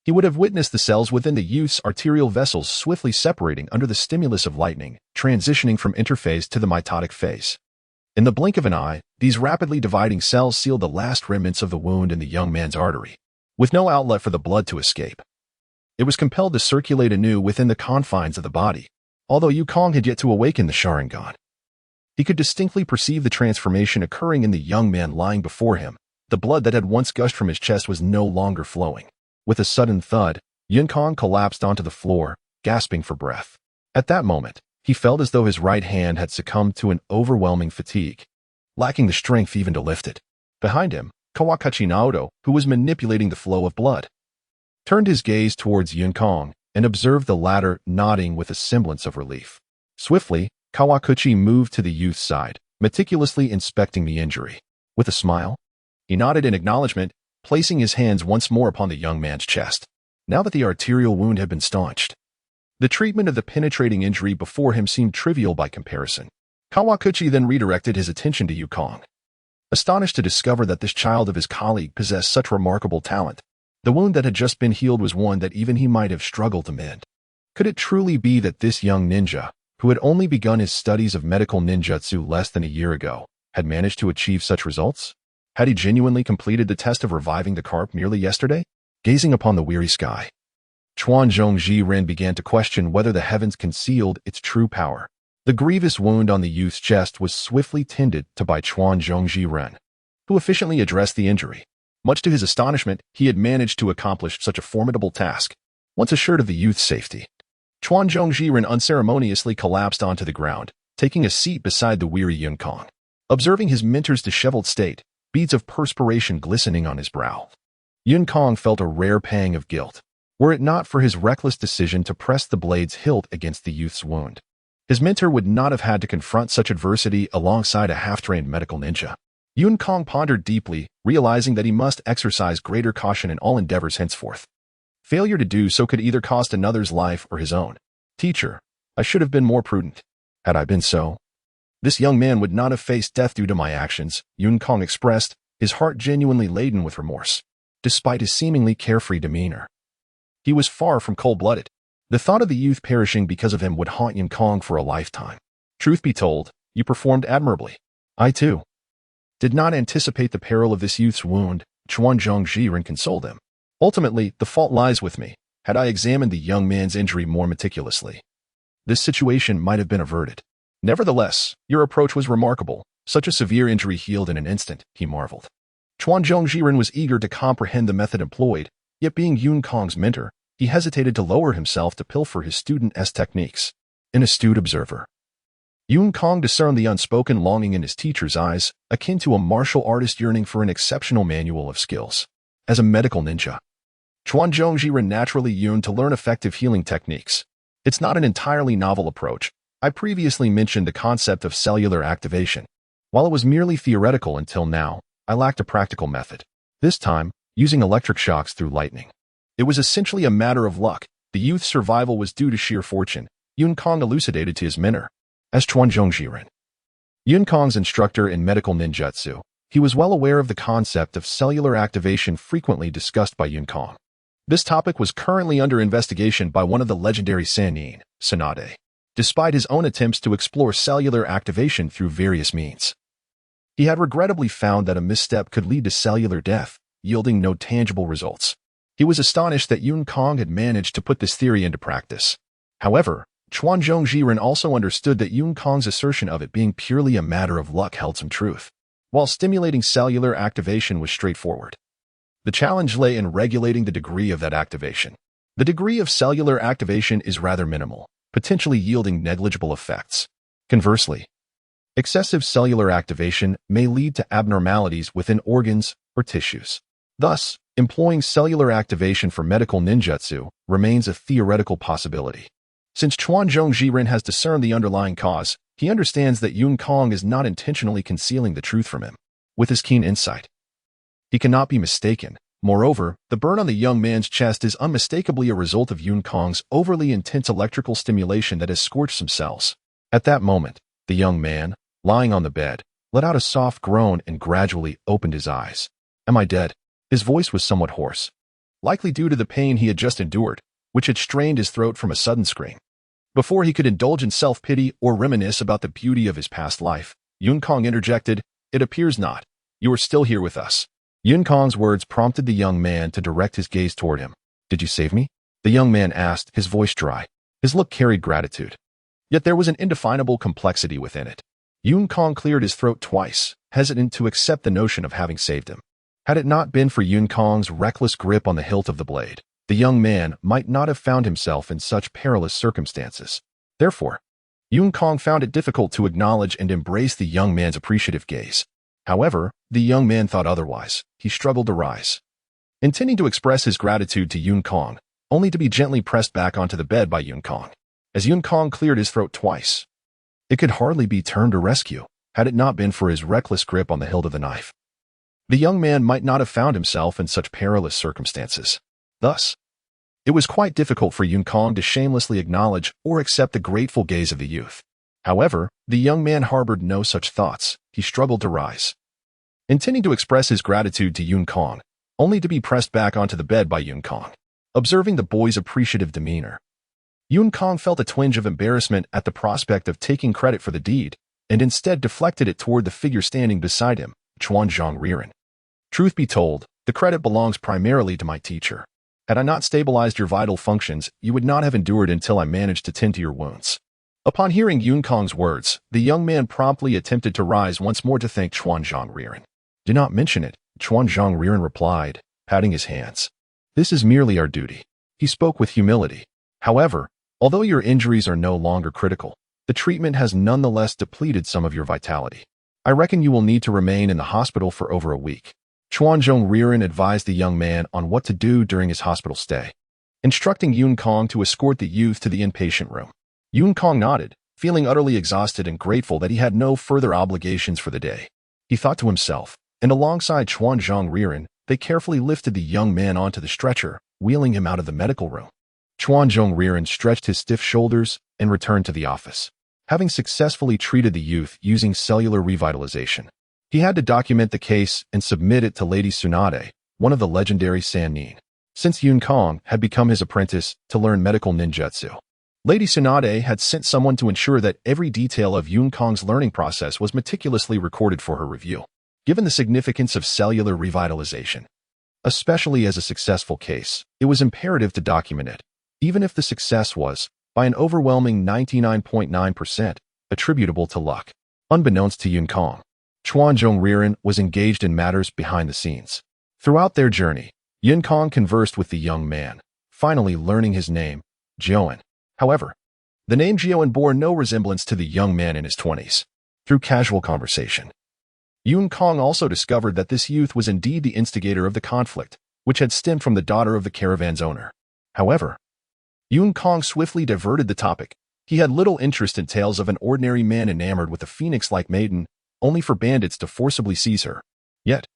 he would have witnessed the cells within the youth's arterial vessels swiftly separating under the stimulus of lightning, transitioning from interphase to the mitotic phase. In the blink of an eye, these rapidly dividing cells sealed the last remnants of the wound in the young man's artery. With no outlet for the blood to escape, it was compelled to circulate anew within the confines of the body. Although Yukong had yet to awaken the Sharingan, he could distinctly perceive the transformation occurring in the young man lying before him. The blood that had once gushed from his chest was no longer flowing. With a sudden thud, Yukong collapsed onto the floor, gasping for breath. At that moment, he felt as though his right hand had succumbed to an overwhelming fatigue, lacking the strength even to lift it. Behind him, Kawakachi Naoto, who was manipulating the flow of blood, turned his gaze towards Yukong and observed the latter nodding with a semblance of relief. Swiftly, Kawakuchi moved to the youth's side, meticulously inspecting the injury. With a smile, he nodded in acknowledgement, placing his hands once more upon the young man's chest. now that the arterial wound had been staunched. The treatment of the penetrating injury before him seemed trivial by comparison. Kawakuchi then redirected his attention to Yukong. Astonished to discover that this child of his colleague possessed such remarkable talent, the wound that had just been healed was one that even he might have struggled to mend. Could it truly be that this young ninja, who had only begun his studies of medical ninjutsu less than a year ago, had managed to achieve such results? Had he genuinely completed the test of reviving the carp merely yesterday? Gazing upon the weary sky, Chuanzhong Ren began to question whether the heavens concealed its true power. The grievous wound on the youth's chest was swiftly tended to by Chuanzhong Ren, who efficiently addressed the injury. Much to his astonishment, he had managed to accomplish such a formidable task. Once assured of the youth's safety, Chuanzhong Ren unceremoniously collapsed onto the ground, taking a seat beside the weary Yukong. Observing his mentor's disheveled state, beads of perspiration glistening on his brow, Yukong felt a rare pang of guilt. Were it not for his reckless decision to press the blade's hilt against the youth's wound, his mentor would not have had to confront such adversity alongside a half-trained medical ninja. Yukong pondered deeply, realizing that he must exercise greater caution in all endeavors henceforth. Failure to do so could either cost another's life or his own. Teacher, I should have been more prudent. Had I been so, this young man would not have faced death due to my actions, Yukong expressed, his heart genuinely laden with remorse. Despite his seemingly carefree demeanor, he was far from cold-blooded. The thought of the youth perishing because of him would haunt Yukong for a lifetime. Truth be told, you performed admirably. I, too, did not anticipate the peril of this youth's wound, Chuanzhong Ren consoled him. Ultimately, the fault lies with me. Had I examined the young man's injury more meticulously, this situation might have been averted. Nevertheless, your approach was remarkable. Such a severe injury healed in an instant, he marveled. Chuanzhong Ren was eager to comprehend the method employed, yet being Yukong's mentor, he hesitated to lower himself to pilfer his student's techniques. An astute observer, Yukong discerned the unspoken longing in his teacher's eyes, akin to a martial artist yearning for an exceptional manual of skills. As a medical ninja, Chuanzhong Ren naturally yearned to learn effective healing techniques. It's not an entirely novel approach. I previously mentioned the concept of cellular activation. While it was merely theoretical until now, I lacked a practical method. This time, using electric shocks through lightning. It was essentially a matter of luck. The youth's survival was due to sheer fortune, Yukong elucidated to his mentor. As Chuanzhong Ren, Yukong's instructor in medical ninjutsu, he was well aware of the concept of cellular activation frequently discussed by Yukong. This topic was currently under investigation by one of the legendary Sannin, Tsunade, despite his own attempts to explore cellular activation through various means. He had regrettably found that a misstep could lead to cellular death, yielding no tangible results. He was astonished that Yukong had managed to put this theory into practice. However, Chuanzhong Ren also understood that Yukong's assertion of it being purely a matter of luck held some truth, while stimulating cellular activation was straightforward. The challenge lay in regulating the degree of that activation. The degree of cellular activation is rather minimal, potentially yielding negligible effects. Conversely, excessive cellular activation may lead to abnormalities within organs or tissues. Thus, employing cellular activation for medical ninjutsu remains a theoretical possibility. Since Chuanzhong Ren has discerned the underlying cause, he understands that Yukong is not intentionally concealing the truth from him. With his keen insight, he cannot be mistaken. Moreover, the burn on the young man's chest is unmistakably a result of Yukong's overly intense electrical stimulation that has scorched some cells. At that moment, the young man, lying on the bed, let out a soft groan and gradually opened his eyes. Am I dead? His voice was somewhat hoarse, likely due to the pain he had just endured, which had strained his throat from a sudden scream. Before he could indulge in self-pity or reminisce about the beauty of his past life, Yukong interjected, "It appears not. You are still here with us." Yukong's words prompted the young man to direct his gaze toward him. "Did you save me?" the young man asked, his voice dry. His look carried gratitude. Yet there was an indefinable complexity within it. Yukong cleared his throat twice, hesitant to accept the notion of having saved him. Had it not been for Yukong's reckless grip on the hilt of the blade, the young man might not have found himself in such perilous circumstances. Therefore, Yukong found it difficult to acknowledge and embrace the young man's appreciative gaze. However, the young man thought otherwise. He struggled to rise, intending to express his gratitude to Yukong, only to be gently pressed back onto the bed by Yukong. As Yukong cleared his throat twice, it could hardly be termed a rescue, had it not been for his reckless grip on the hilt of the knife. The young man might not have found himself in such perilous circumstances. Thus, It was quite difficult for Yun Kong to shamelessly acknowledge or accept the grateful gaze of the youth. However, the young man harbored no such thoughts. He struggled to rise, intending to express his gratitude to Yun Kong, only to be pressed back onto the bed by Yun Kong. Observing the boy's appreciative demeanor, Yun Kong felt a twinge of embarrassment at the prospect of taking credit for the deed, and instead deflected it toward the figure standing beside him, Chuanzhong Riren. Truth be told, the credit belongs primarily to my teacher. Had I not stabilized your vital functions, you would not have endured until I managed to tend to your wounds. Upon hearing Yun Kong's words, the young man promptly attempted to rise once more to thank Chuanzhong Riren. Do not mention it, Chuanzhong Riren replied, patting his hands. This is merely our duty. He spoke with humility. However, although your injuries are no longer critical, the treatment has nonetheless depleted some of your vitality. I reckon you will need to remain in the hospital for over a week. Chuanzhong Riren advised the young man on what to do during his hospital stay, instructing Yun Kong to escort the youth to the inpatient room. Yun Kong nodded, feeling utterly exhausted and grateful that he had no further obligations for the day. He thought to himself, and alongside Chuanzhong Riren, they carefully lifted the young man onto the stretcher, wheeling him out of the medical room. Chuanzhong Riren stretched his stiff shoulders and returned to the office. Having successfully treated the youth using cellular revitalization, he had to document the case and submit it to Lady Tsunade, one of the legendary Sannin, since Yun Kong had become his apprentice to learn medical ninjutsu. Lady Tsunade had sent someone to ensure that every detail of Yun Kong's learning process was meticulously recorded for her review. Given the significance of cellular revitalization, especially as a successful case, it was imperative to document it, even if the success was, by an overwhelming 99.9%, attributable to luck. Unbeknownst to Yun Kong, Chuanzhong Riren was engaged in matters behind the scenes. Throughout their journey, Yun Kong conversed with the young man, finally learning his name, Jioen. However, the name Jioen bore no resemblance to the young man in his 20s. Through casual conversation, Yun Kong also discovered that this youth was indeed the instigator of the conflict, which had stemmed from the daughter of the caravan's owner. However, Yun Kong swiftly diverted the topic. He had little interest in tales of an ordinary man enamored with a phoenix-like maiden, only for bandits to forcibly seize her. Yet,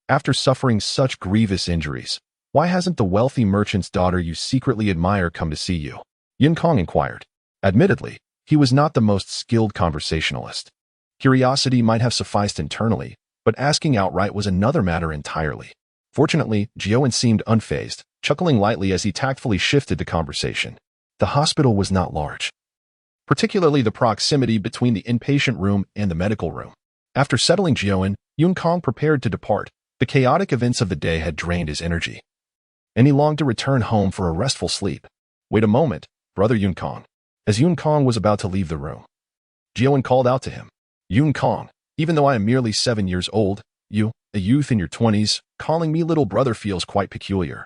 after suffering such grievous injuries, why hasn't the wealthy merchant's daughter you secretly admire come to see you? Yun Kong inquired. Admittedly, he was not the most skilled conversationalist. Curiosity might have sufficed internally, but asking outright was another matter entirely. Fortunately, Jioen seemed unfazed, chuckling lightly as he tactfully shifted the conversation. The hospital was not large, particularly the proximity between the inpatient room and the medical room. After settling Jioen, Yun Kong prepared to depart. The chaotic events of the day had drained his energy, and he longed to return home for a restful sleep. Wait a moment, brother Yun Kong. As Yun Kong was about to leave the room, Jioen called out to him. Yun Kong, even though I am merely 7 years old, you, a youth in your 20s, calling me little brother feels quite peculiar.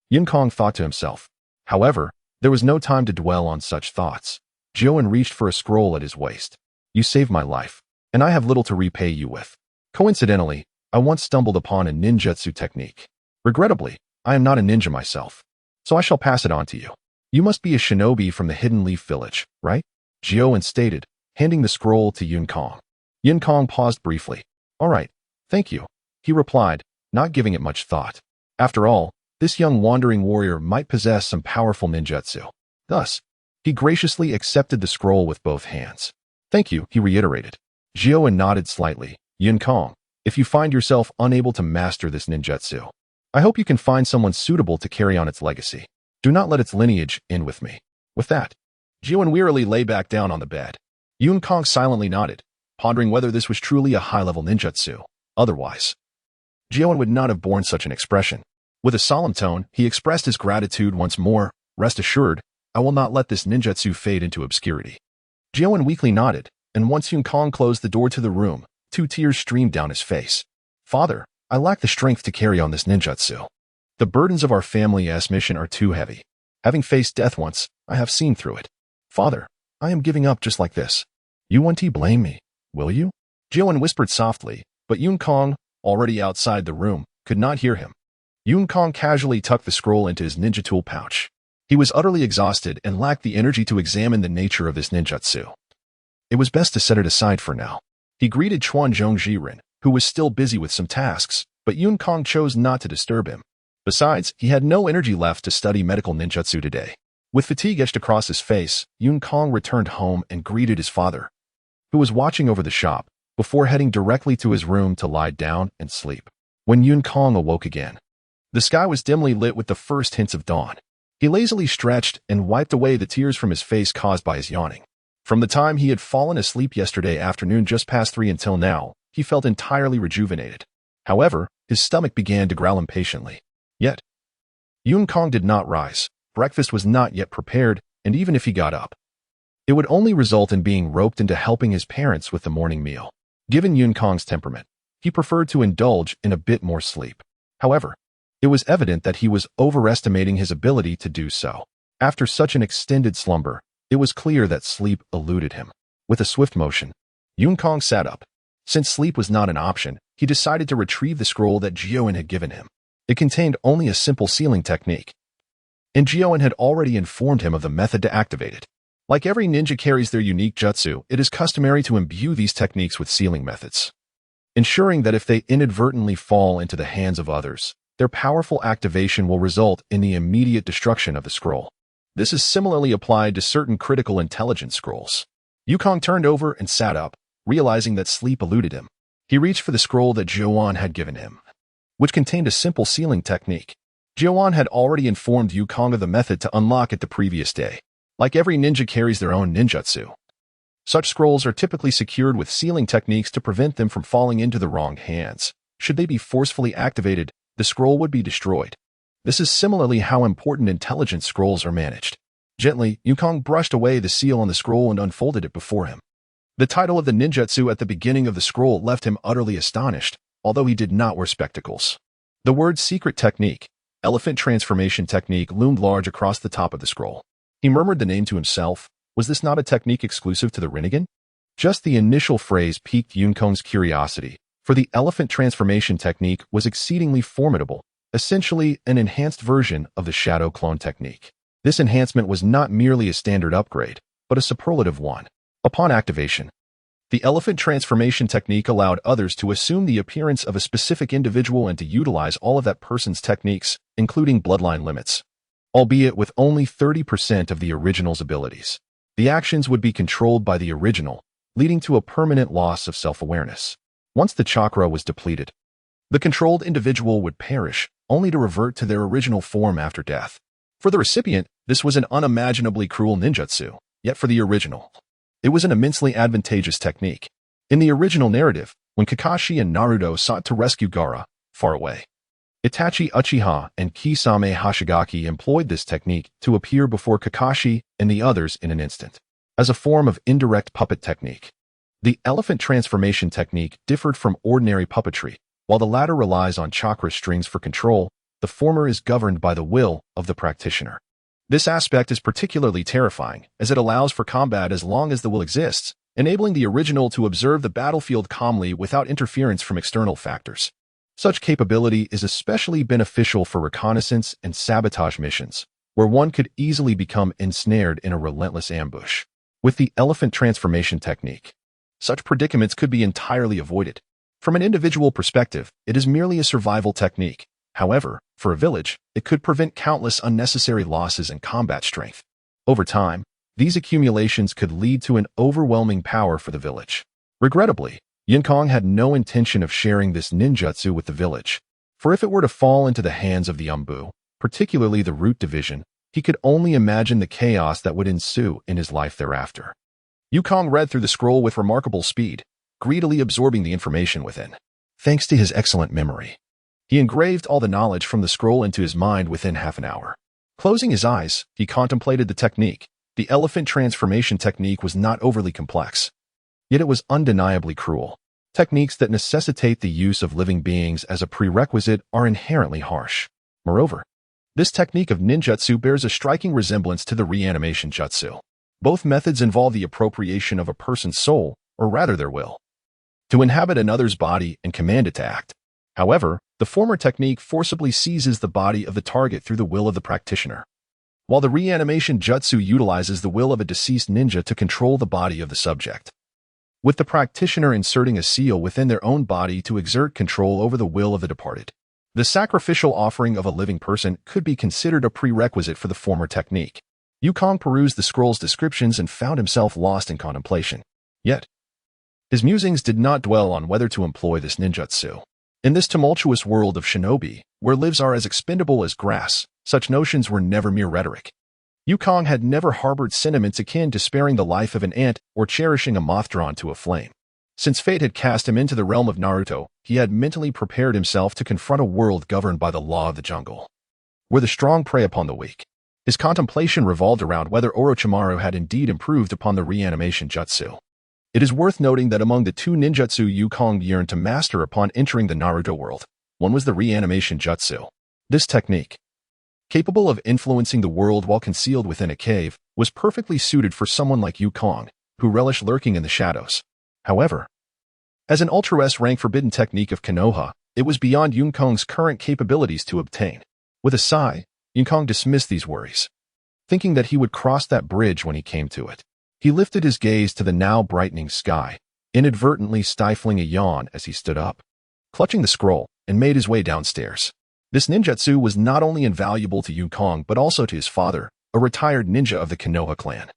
Yun Kong thought to himself. However, there was no time to dwell on such thoughts. Jioen reached for a scroll at his waist. You saved my life, and I have little to repay you with. Coincidentally, I once stumbled upon a ninjutsu technique. Regrettably, I am not a ninja myself, so I shall pass it on to you. You must be a shinobi from the Hidden Leaf Village, right? Jioen stated, handing the scroll to Yun Kong. Yun Kong paused briefly. All right, thank you, he replied, not giving it much thought. After all, this young wandering warrior might possess some powerful ninjutsu. Thus, he graciously accepted the scroll with both hands. Thank you, he reiterated. Jioen nodded slightly. Yun Kong, if you find yourself unable to master this ninjutsu, I hope you can find someone suitable to carry on its legacy. Do not let its lineage end with me. With that, Jioen wearily lay back down on the bed. Yun Kong silently nodded, pondering whether this was truly a high-level ninjutsu. Otherwise, Jioen would not have borne such an expression. With a solemn tone, he expressed his gratitude once more. Rest assured, I will not let this ninjutsu fade into obscurity. Jioen weakly nodded, and once Yun Kong closed the door to the room, 2 tears streamed down his face. Father, I lack the strength to carry on this ninjutsu. The burdens of our family's mission are too heavy. Having faced death once, I have seen through it. Father, I am giving up just like this. You won't blame me, will you? Jioen whispered softly, but Yun Kong, already outside the room, could not hear him. Yun Kong casually tucked the scroll into his ninja tool pouch. He was utterly exhausted and lacked the energy to examine the nature of this ninjutsu. It was best to set it aside for now. He greeted Chuanzhong Riren, who was still busy with some tasks, but Yun Kong chose not to disturb him. Besides, he had no energy left to study medical ninjutsu today. With fatigue etched across his face, Yun Kong returned home and greeted his father, who was watching over the shop, before heading directly to his room to lie down and sleep. When Yun Kong awoke again, the sky was dimly lit with the first hints of dawn. He lazily stretched and wiped away the tears from his face caused by his yawning. From the time he had fallen asleep yesterday afternoon just past 3 until now, he felt entirely rejuvenated. However, his stomach began to growl impatiently. Yet, Yun Kong did not rise. Breakfast was not yet prepared, and even if he got up, it would only result in being roped into helping his parents with the morning meal. Given Yun Kong's temperament, he preferred to indulge in a bit more sleep. However, it was evident that he was overestimating his ability to do so. After such an extended slumber, it was clear that sleep eluded him. With a swift motion, Yun Kong sat up. Since sleep was not an option, he decided to retrieve the scroll that Jioen had given him. It contained only a simple sealing technique, and Jioen had already informed him of the method to activate it. Like every ninja carries their unique jutsu, it is customary to imbue these techniques with sealing methods, ensuring that if they inadvertently fall into the hands of others, their powerful activation will result in the immediate destruction of the scroll. This is similarly applied to certain critical intelligence scrolls. Yukong turned over and sat up, realizing that sleep eluded him. He reached for the scroll that Jioen had given him, which contained a simple sealing technique. Jioen had already informed Yukong of the method to unlock it the previous day. Like every ninja carries their own ninjutsu, such scrolls are typically secured with sealing techniques to prevent them from falling into the wrong hands. Should they be forcefully activated, the scroll would be destroyed. This is similarly how important intelligence scrolls are managed. Gently, Yukong brushed away the seal on the scroll and unfolded it before him. The title of the ninjutsu at the beginning of the scroll left him utterly astonished, although he did not wear spectacles. The word secret technique, elephant transformation technique, loomed large across the top of the scroll. He murmured the name to himself. Was this not a technique exclusive to the Rinnegan? Just the initial phrase piqued Yun Kong's curiosity, for the elephant transformation technique was exceedingly formidable, essentially an enhanced version of the shadow clone technique. This enhancement was not merely a standard upgrade, but a superlative one. Upon activation, the elephant transformation technique allowed others to assume the appearance of a specific individual and to utilize all of that person's techniques, including bloodline limits, albeit with only 30% of the original's abilities. The actions would be controlled by the original, leading to a permanent loss of self-awareness. Once the chakra was depleted, the controlled individual would perish, only to revert to their original form after death. For the recipient, this was an unimaginably cruel ninjutsu, yet for the original, it was an immensely advantageous technique. In the original narrative, when Kakashi and Naruto sought to rescue Gaara, far away, Itachi Uchiha and Kisame Hashigaki employed this technique to appear before Kakashi and the others in an instant. As a form of indirect puppet technique, the elephant transformation technique differed from ordinary puppetry. While the latter relies on chakra strings for control, the former is governed by the will of the practitioner. This aspect is particularly terrifying, as it allows for combat as long as the will exists, enabling the original to observe the battlefield calmly without interference from external factors. Such capability is especially beneficial for reconnaissance and sabotage missions, where one could easily become ensnared in a relentless ambush. With the elephant transformation technique, such predicaments could be entirely avoided. From an individual perspective, it is merely a survival technique. However, for a village, it could prevent countless unnecessary losses in combat strength. Over time, these accumulations could lead to an overwhelming power for the village. Regrettably, Yun Kong had no intention of sharing this ninjutsu with the village, for if it were to fall into the hands of the Umbu, particularly the Root Division, he could only imagine the chaos that would ensue in his life thereafter. Yu Kong read through the scroll with remarkable speed, greedily absorbing the information within. Thanks to his excellent memory, he engraved all the knowledge from the scroll into his mind within half an hour. Closing his eyes, he contemplated the technique. The elephant transformation technique was not overly complex, yet it was undeniably cruel. Techniques that necessitate the use of living beings as a prerequisite are inherently harsh. Moreover, this technique of ninjutsu bears a striking resemblance to the reanimation jutsu. Both methods involve the appropriation of a person's soul, or rather their will, to inhabit another's body and command it to act. However, the former technique forcibly seizes the body of the target through the will of the practitioner, while the reanimation jutsu utilizes the will of a deceased ninja to control the body of the subject, with the practitioner inserting a seal within their own body to exert control over the will of the departed. The sacrificial offering of a living person could be considered a prerequisite for the former technique. Yukong perused the scroll's descriptions and found himself lost in contemplation. Yet, his musings did not dwell on whether to employ this ninjutsu. In this tumultuous world of shinobi, where lives are as expendable as grass, such notions were never mere rhetoric. Yukong had never harbored sentiments akin to sparing the life of an ant or cherishing a moth drawn to a flame. Since fate had cast him into the realm of Naruto, he had mentally prepared himself to confront a world governed by the law of the jungle, where the strong prey upon the weak. His contemplation revolved around whether Orochimaru had indeed improved upon the reanimation jutsu. It is worth noting that among the two ninjutsu Yukong yearned to master upon entering the Naruto world, one was the reanimation jutsu. This technique, capable of influencing the world while concealed within a cave, was perfectly suited for someone like Yukong, who relished lurking in the shadows. However, as an Ultra S-rank forbidden technique of Konoha, it was beyond Yukong's current capabilities to obtain. With a sigh, Yukong dismissed these worries, thinking that he would cross that bridge when he came to it. He lifted his gaze to the now brightening sky, inadvertently stifling a yawn as he stood up, clutching the scroll, and made his way downstairs. This ninjutsu was not only invaluable to Yukong but also to his father, a retired ninja of the Konoha clan.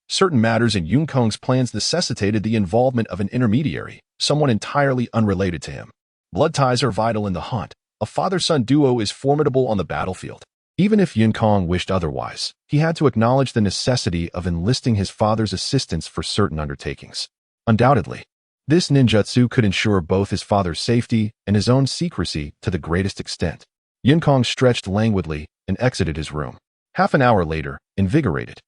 Certain matters in Yukong's plans necessitated the involvement of an intermediary, someone entirely unrelated to him. Blood ties are vital in the hunt. A father-son duo is formidable on the battlefield. Even if Yukong wished otherwise, he had to acknowledge the necessity of enlisting his father's assistance for certain undertakings. Undoubtedly, this ninjutsu could ensure both his father's safety and his own secrecy to the greatest extent. Yukong stretched languidly and exited his room. Half an hour later, invigorated,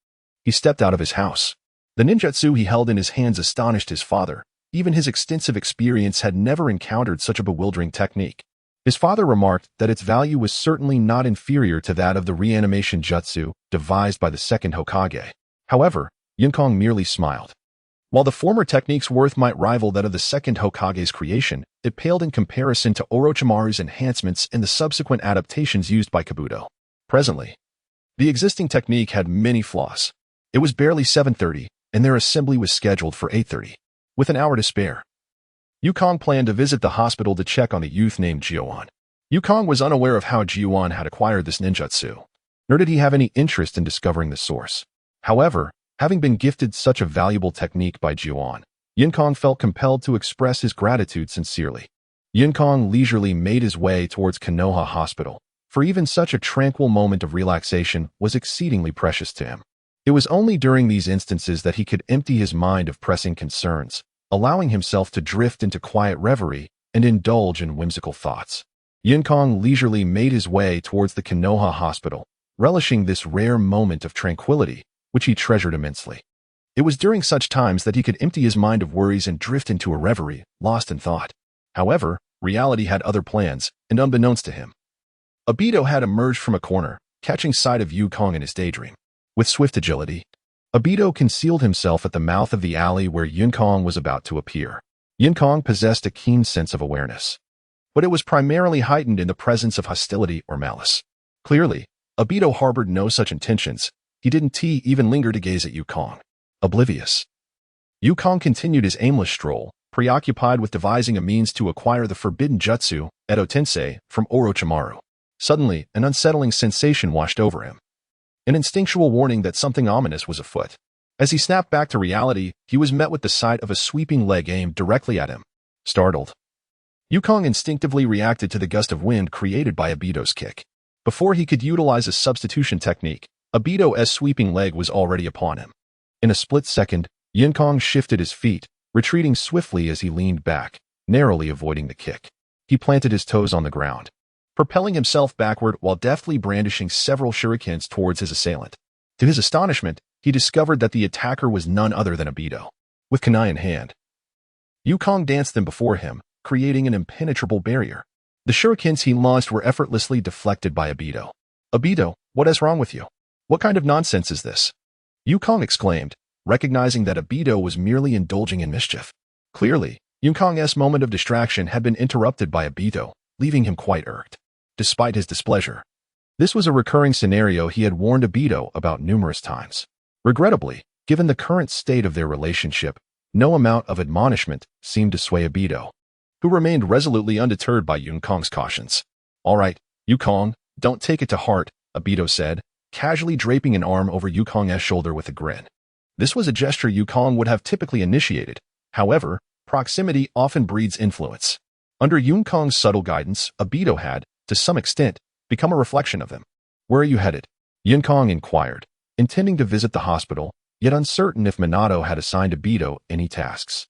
he stepped out of his house. The ninjutsu he held in his hands astonished his father. Even his extensive experience had never encountered such a bewildering technique. His father remarked that its value was certainly not inferior to that of the reanimation jutsu devised by the second Hokage. However, Yukong merely smiled. While the former technique's worth might rival that of the second Hokage's creation, it paled in comparison to Orochimaru's enhancements and the subsequent adaptations used by Kabuto. Presently, the existing technique had many flaws. It was barely 7:30, and their assembly was scheduled for 8:30. With an hour to spare, Yukong planned to visit the hospital to check on a youth named Jiuan. Yukong was unaware of how Jiuan had acquired this ninjutsu, nor did he have any interest in discovering the source. However, having been gifted such a valuable technique by Jiuan, Yukong felt compelled to express his gratitude sincerely. Yukong leisurely made his way towards Konoha Hospital, for even such a tranquil moment of relaxation was exceedingly precious to him. It was only during these instances that he could empty his mind of pressing concerns, allowing himself to drift into quiet reverie and indulge in whimsical thoughts. Yukong leisurely made his way towards the Konoha Hospital, relishing this rare moment of tranquility, which he treasured immensely. It was during such times that he could empty his mind of worries and drift into a reverie, lost in thought. However, reality had other plans, and unbeknownst to him, Obito had emerged from a corner, catching sight of Yukong in his daydream. With swift agility, Obito concealed himself at the mouth of the alley where Yukong was about to appear. Yukong possessed a keen sense of awareness, but it was primarily heightened in the presence of hostility or malice. Clearly, Obito harbored no such intentions. He didn't even linger to gaze at Yukong. Oblivious, Yukong continued his aimless stroll, preoccupied with devising a means to acquire the forbidden jutsu, Edo Tensei, from Orochimaru. Suddenly, an unsettling sensation washed over him, an instinctual warning that something ominous was afoot. As he snapped back to reality, he was met with the sight of a sweeping leg aimed directly at him. Startled, Yukong instinctively reacted to the gust of wind created by Obito's kick. Before he could utilize a substitution technique, Obito's sweeping leg was already upon him. In a split second, Yukong shifted his feet, retreating swiftly as he leaned back, narrowly avoiding the kick. He planted his toes on the ground, propelling himself backward while deftly brandishing several shurikens towards his assailant. To his astonishment, he discovered that the attacker was none other than Obito. With kunai in hand, Yukong danced them before him, creating an impenetrable barrier. The shurikens he launched were effortlessly deflected by Obito. "Obito, what is wrong with you? What kind of nonsense is this?" Yukong exclaimed, recognizing that Obito was merely indulging in mischief. Clearly, Yukong's moment of distraction had been interrupted by Obito, leaving him quite irked. Despite his displeasure, this was a recurring scenario he had warned Obito about numerous times. Regrettably, given the current state of their relationship, no amount of admonishment seemed to sway Obito, who remained resolutely undeterred by Yukong's cautions. All right, Yukong, don't take it to heart, Obito said, casually draping an arm over Yukong's shoulder with a grin. This was a gesture Yukong would have typically initiated. However, proximity often breeds influence. Under Yukong's subtle guidance, Obito had, to some extent, become a reflection of him. Where are you headed? Yukong inquired, intending to visit the hospital, yet uncertain if Minato had assigned Obito any tasks.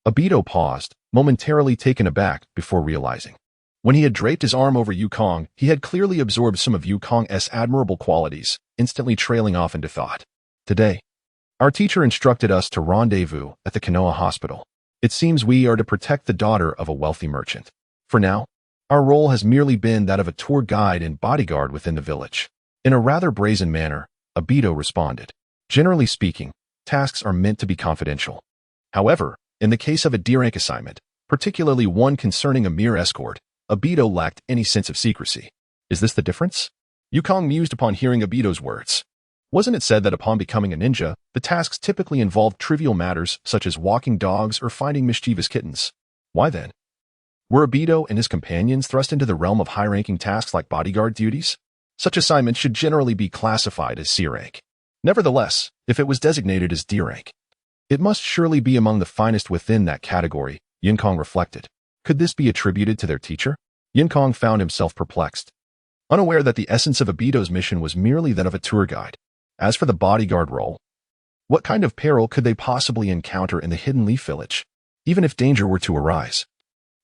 Obito paused, momentarily taken aback before realizing. When he had draped his arm over Yukong, he had clearly absorbed some of Yukong's admirable qualities, instantly trailing off into thought. Today, our teacher instructed us to rendezvous at the Konoha hospital. It seems we are to protect the daughter of a wealthy merchant. For now, our role has merely been that of a tour guide and bodyguard within the village. In a rather brazen manner, Obito responded. Generally speaking, tasks are meant to be confidential. However, in the case of a D-rank assignment, particularly one concerning a mere escort, Obito lacked any sense of secrecy. Is this the difference? Yukong mused upon hearing Obito's words. Wasn't it said that upon becoming a ninja, the tasks typically involved trivial matters such as walking dogs or finding mischievous kittens? Why then? Were Obito and his companions thrust into the realm of high-ranking tasks like bodyguard duties? Such assignments should generally be classified as C-rank. Nevertheless, if it was designated as D-rank, it must surely be among the finest within that category, Yukong reflected. Could this be attributed to their teacher? Yukong found himself perplexed, unaware that the essence of Obito's mission was merely that of a tour guide. As for the bodyguard role, what kind of peril could they possibly encounter in the Hidden Leaf Village, even if danger were to arise?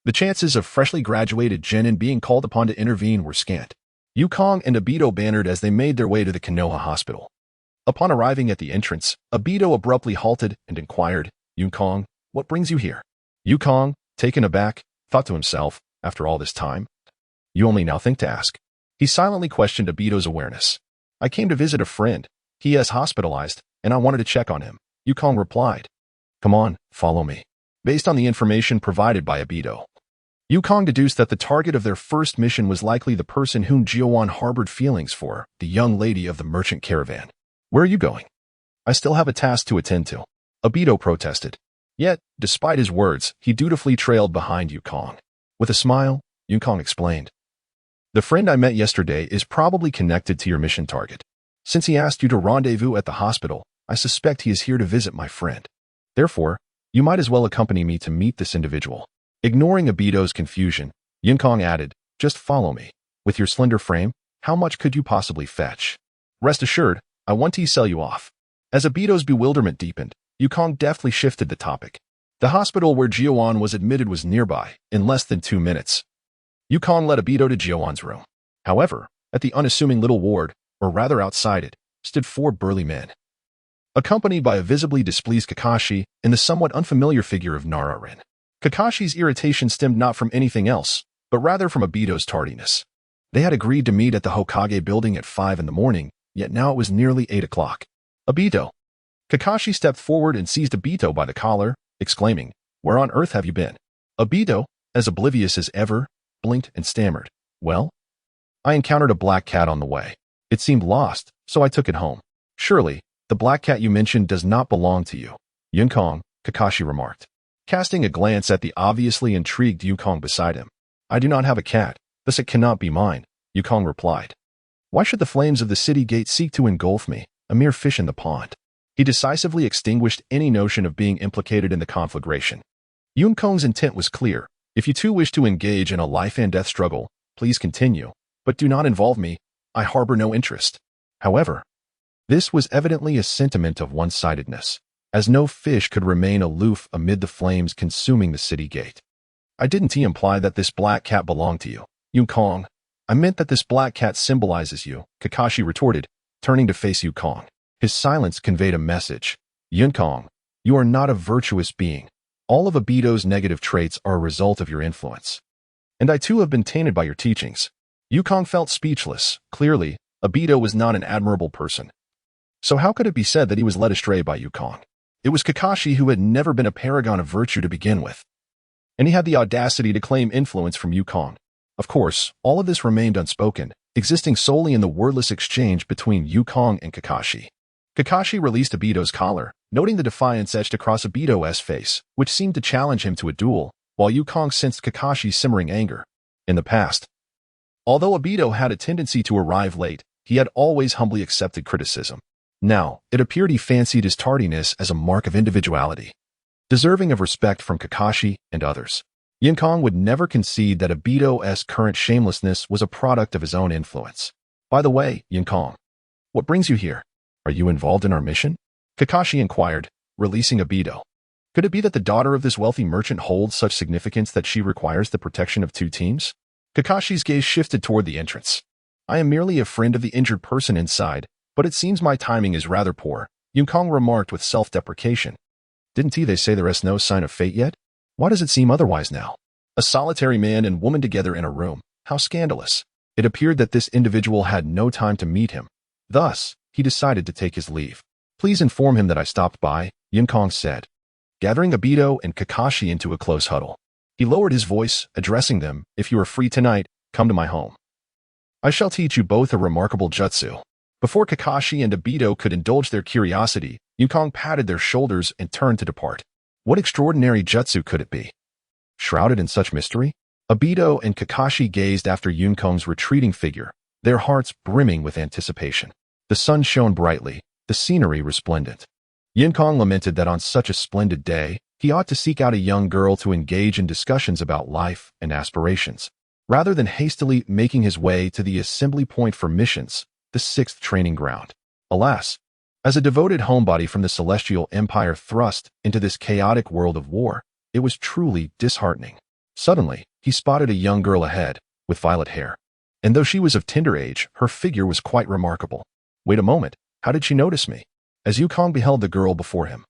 The chances of freshly graduated genin being called upon to intervene were scant. Yukong and Obito bantered as they made their way to the Konoha hospital. Upon arriving at the entrance, Obito abruptly halted and inquired, Yukong, what brings you here? Yukong, taken aback, thought to himself, after all this time? You only now think to ask. He silently questioned Obito's awareness. I came to visit a friend. He is hospitalized, and I wanted to check on him. Yukong replied. Come on, follow me. Based on the information provided by Obito, Yukong deduced that the target of their first mission was likely the person whom Jiawan harbored feelings for, the young lady of the merchant caravan. Where are you going? I still have a task to attend to. Obito protested. Yet, despite his words, he dutifully trailed behind Yukong. With a smile, Yukong explained. The friend I met yesterday is probably connected to your mission target. Since he asked you to rendezvous at the hospital, I suspect he is here to visit my friend. Therefore, you might as well accompany me to meet this individual. Ignoring Obito's confusion, Yukong added, just follow me. With your slender frame, how much could you possibly fetch? Rest assured, I want to sell you off. As Obito's bewilderment deepened, Yukong deftly shifted the topic. The hospital where Jiawan was admitted was nearby, in less than 2 minutes. Yukong led Obito to Jiawan's room. However, at the unassuming little ward, or rather outside it, stood 4 burly men, accompanied by a visibly displeased Kakashi and the somewhat unfamiliar figure of Nararin. Kakashi's irritation stemmed not from anything else, but rather from Obito's tardiness. They had agreed to meet at the Hokage building at 5 in the morning, yet now it was nearly 8 o'clock. Obito. Kakashi stepped forward and seized Obito by the collar, exclaiming, Where on earth have you been? Obito, as oblivious as ever, blinked and stammered. Well, I encountered a black cat on the way. It seemed lost, so I took it home. Surely, the black cat you mentioned does not belong to you. Yukong, Kakashi remarked, casting a glance at the obviously intrigued Yukong beside him. I do not have a cat, thus it cannot be mine, Yukong replied. Why should the flames of the city gate seek to engulf me, a mere fish in the pond? He decisively extinguished any notion of being implicated in the conflagration. Yukong's intent was clear. If you two wish to engage in a life-and-death struggle, please continue, but do not involve me. I harbor no interest. However, this was evidently a sentiment of one-sidedness, as no fish could remain aloof amid the flames consuming the city gate. I didn't imply that this black cat belonged to you, Yukong. I meant that this black cat symbolizes you, Kakashi retorted, turning to face Yukong. His silence conveyed a message. Yukong, you are not a virtuous being. All of Obito's negative traits are a result of your influence. And I too have been tainted by your teachings. Yukong felt speechless. Clearly, Obito was not an admirable person. So how could it be said that he was led astray by Yukong? It was Kakashi who had never been a paragon of virtue to begin with. And he had the audacity to claim influence from Yukong. Of course, all of this remained unspoken, existing solely in the wordless exchange between Yukong and Kakashi. Kakashi released Obito's collar, noting the defiance etched across Obito's face, which seemed to challenge him to a duel, while Yukong sensed Kakashi's simmering anger. In the past, Although Obito had a tendency to arrive late, he had always humbly accepted criticism. Now, it appeared he fancied his tardiness as a mark of individuality, deserving of respect from Kakashi and others. Yinkong would never concede that Obito's current shamelessness was a product of his own influence. By the way, Yinkong, what brings you here? Are you involved in our mission? Kakashi inquired, releasing Obito. Could it be that the daughter of this wealthy merchant holds such significance that she requires the protection of two teams? Kakashi's gaze shifted toward the entrance. I am merely a friend of the injured person inside, but it seems my timing is rather poor, Yinkong remarked with self-deprecation. Didn't they say there is no sign of fate yet? Why does it seem otherwise now? A solitary man and woman together in a room. How scandalous. It appeared that this individual had no time to meet him. Thus, he decided to take his leave. Please inform him that I stopped by, Yinkong said, gathering Obito and Kakashi into a close huddle. He lowered his voice, addressing them, if you are free tonight, come to my home. I shall teach you both a remarkable jutsu. Before Kakashi and Obito could indulge their curiosity, Yinkong patted their shoulders and turned to depart. What extraordinary jutsu could it be? Shrouded in such mystery? Obito and Kakashi gazed after Yinkong's retreating figure, their hearts brimming with anticipation. The sun shone brightly, the scenery resplendent. Yinkong lamented that on such a splendid day, he ought to seek out a young girl to engage in discussions about life and aspirations, rather than hastily making his way to the assembly point for missions, the sixth training ground. Alas, as a devoted homebody from the Celestial Empire thrust into this chaotic world of war, it was truly disheartening. Suddenly, he spotted a young girl ahead, with violet hair. And though she was of tender age, her figure was quite remarkable. Wait a moment, how did she notice me? As Yinkong beheld the girl before him,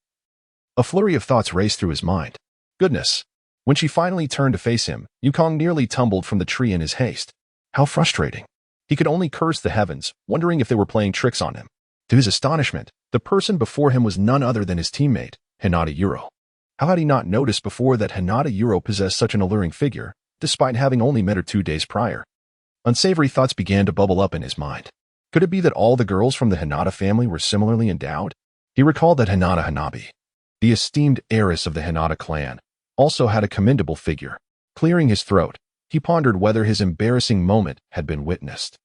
a flurry of thoughts raced through his mind. Goodness! When she finally turned to face him, Yinkong nearly tumbled from the tree in his haste. How frustrating! He could only curse the heavens, wondering if they were playing tricks on him. To his astonishment, the person before him was none other than his teammate, Hinata Yuro. How had he not noticed before that Hinata Yuro possessed such an alluring figure, despite having only met her 2 days prior? Unsavory thoughts began to bubble up in his mind. Could it be that all the girls from the Hinata family were similarly endowed? He recalled that Hinata Hanabi, the esteemed heiress of the Hinata clan, also had a commendable figure. Clearing his throat, he pondered whether his embarrassing moment had been witnessed.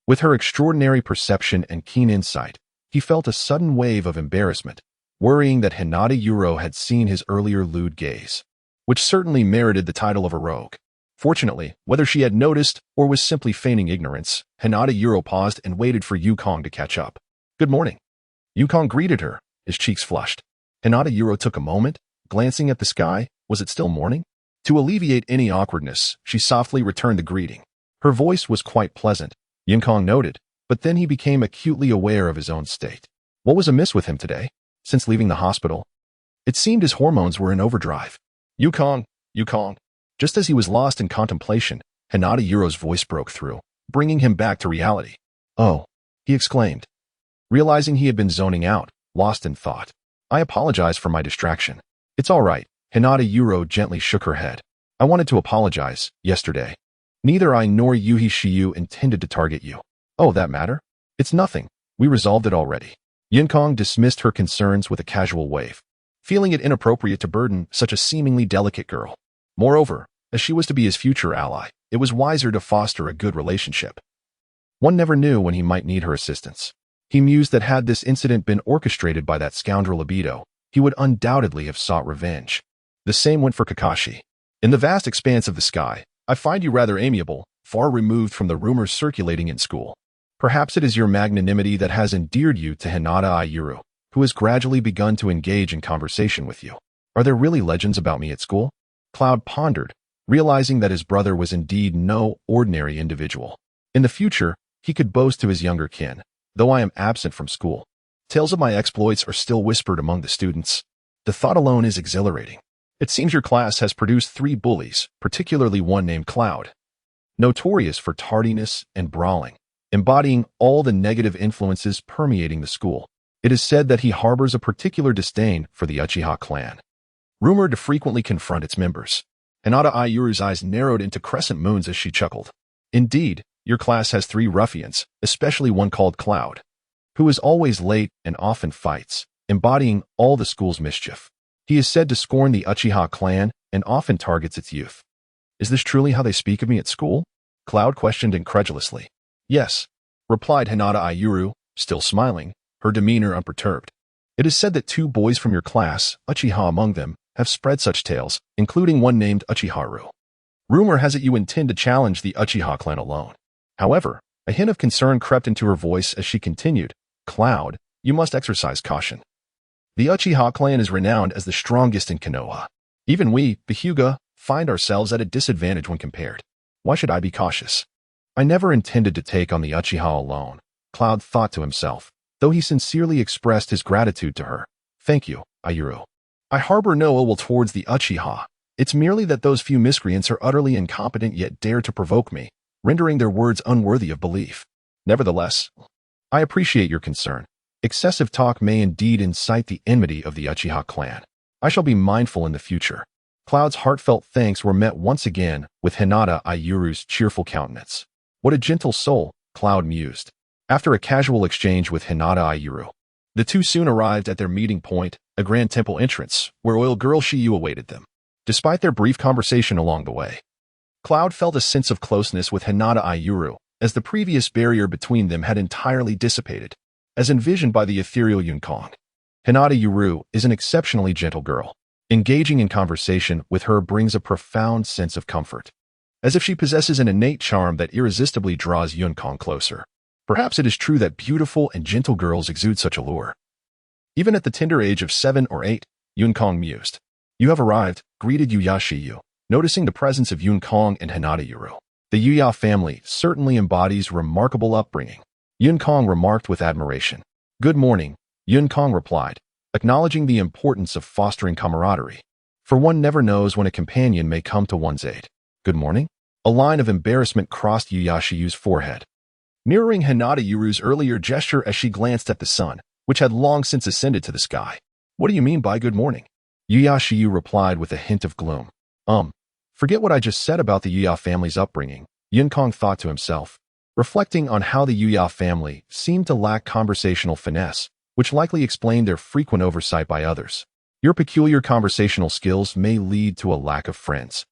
With her extraordinary perception and keen insight, he felt a sudden wave of embarrassment, worrying that Hinata Yuro had seen his earlier lewd gaze, which certainly merited the title of a rogue. Fortunately, whether she had noticed or was simply feigning ignorance, Hinata Yuro paused and waited for Yinkong to catch up. Good morning. Yinkong greeted her, his cheeks flushed. Hinata Yuro took a moment, glancing at the sky. Was it still morning? To alleviate any awkwardness, she softly returned the greeting. Her voice was quite pleasant, Yinkong noted, but then he became acutely aware of his own state. What was amiss with him today? Since leaving the hospital, it seemed his hormones were in overdrive. Yinkong. Just as he was lost in contemplation, Hinata Yuro's voice broke through, bringing him back to reality. Oh, he exclaimed, realizing he had been zoning out, lost in thought. I apologize for my distraction. It's all right. Hinata Yuro gently shook her head. I wanted to apologize yesterday. Neither I nor Yuhi Shiyu intended to target you. Oh, that matter? It's nothing. We resolved it already. Yinkong dismissed her concerns with a casual wave, feeling it inappropriate to burden such a seemingly delicate girl. Moreover, as she was to be his future ally, it was wiser to foster a good relationship. One never knew when he might need her assistance. He mused that had this incident been orchestrated by that scoundrel Obito, he would undoubtedly have sought revenge. The same went for Kakashi. In the vast expanse of the sky, I find you rather amiable, far removed from the rumors circulating in school. Perhaps it is your magnanimity that has endeared you to Hinata Yuro, who has gradually begun to engage in conversation with you. Are there really legends about me at school? Cloud pondered, realizing that his brother was indeed no ordinary individual. In the future, he could boast to his younger kin, though I am absent from school. Tales of my exploits are still whispered among the students. The thought alone is exhilarating. It seems your class has produced 3 bullies, particularly one named Cloud, notorious for tardiness and brawling, embodying all the negative influences permeating the school. It is said that he harbors a particular disdain for the Uchiha clan, rumored to frequently confront its members. Hinata Yuru's eyes narrowed into crescent moons as she chuckled. Indeed, your class has 3 ruffians, especially one called Cloud, who is always late and often fights, embodying all the school's mischief. He is said to scorn the Uchiha clan and often targets its youth. Is this truly how they speak of me at school? Cloud questioned incredulously. Yes, replied Hinata Ayuru, still smiling, her demeanor unperturbed. It is said that 2 boys from your class, Uchiha among them, have spread such tales, including one named Uchiharu. Rumor has it you intend to challenge the Uchiha clan alone. However, a hint of concern crept into her voice as she continued, Cloud, you must exercise caution. The Uchiha clan is renowned as the strongest in Konoha. Even we, the Hyuga, find ourselves at a disadvantage when compared. Why should I be cautious? I never intended to take on the Uchiha alone, Cloud thought to himself, though he sincerely expressed his gratitude to her. Thank you, Ayuru. I harbor no ill will towards the Uchiha. It's merely that those few miscreants are utterly incompetent yet dare to provoke me, rendering their words unworthy of belief. Nevertheless, I appreciate your concern. Excessive talk may indeed incite the enmity of the Uchiha clan. I shall be mindful in the future. Cloud's heartfelt thanks were met once again with Hinata Ayuru's cheerful countenance. What a gentle soul, Cloud mused. After a casual exchange with Hinata Ayuru, the 2 soon arrived at their meeting point, a grand temple entrance, where oil girl Shiyu awaited them. Despite their brief conversation along the way, Cloud felt a sense of closeness with Hinata Ayuru, as the previous barrier between them had entirely dissipated, as envisioned by the ethereal Yunkong. Hinata Ayuru is an exceptionally gentle girl. Engaging in conversation with her brings a profound sense of comfort, as if she possesses an innate charm that irresistibly draws Yunkong closer. Perhaps it is true that beautiful and gentle girls exude such allure. Even at the tender age of 7 or 8, Yunkong mused. You have arrived, greeted Yuya Shiyu, noticing the presence of Yunkong and Hinata Ayuru. The Yuya family certainly embodies remarkable upbringing. Yunkong remarked with admiration. Good morning, Yunkong replied, acknowledging the importance of fostering camaraderie. For one never knows when a companion may come to one's aid. Good morning? A line of embarrassment crossed Yuya Shiyu's forehead, mirroring Hinata Ayuru's earlier gesture as she glanced at the sun, which had long since ascended to the sky. What do you mean by good morning? Yuya Shiyu replied with a hint of gloom. Forget what I just said about the Yuya family's upbringing, Yunkong thought to himself, reflecting on how the Yuya family seemed to lack conversational finesse, which likely explained their frequent oversight by others. Your peculiar conversational skills may lead to a lack of friends.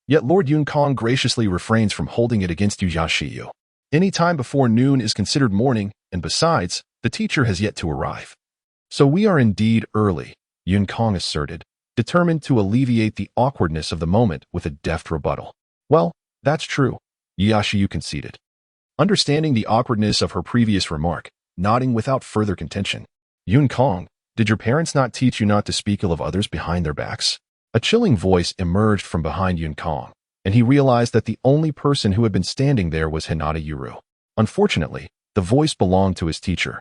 Yet Lord Yunkong graciously refrains from holding it against Yuya Shiyu. Any time before noon is considered morning, and besides, the teacher has yet to arrive. So we are indeed early, Yunkong asserted, determined to alleviate the awkwardness of the moment with a deft rebuttal. Well, that's true, Yuya Shiyu conceded, understanding the awkwardness of her previous remark, nodding without further contention. Yunkong, did your parents not teach you not to speak ill of others behind their backs? A chilling voice emerged from behind Yunkong, and he realized that the only person who had been standing there was Hinata Ayuru. Unfortunately, the voice belonged to his teacher,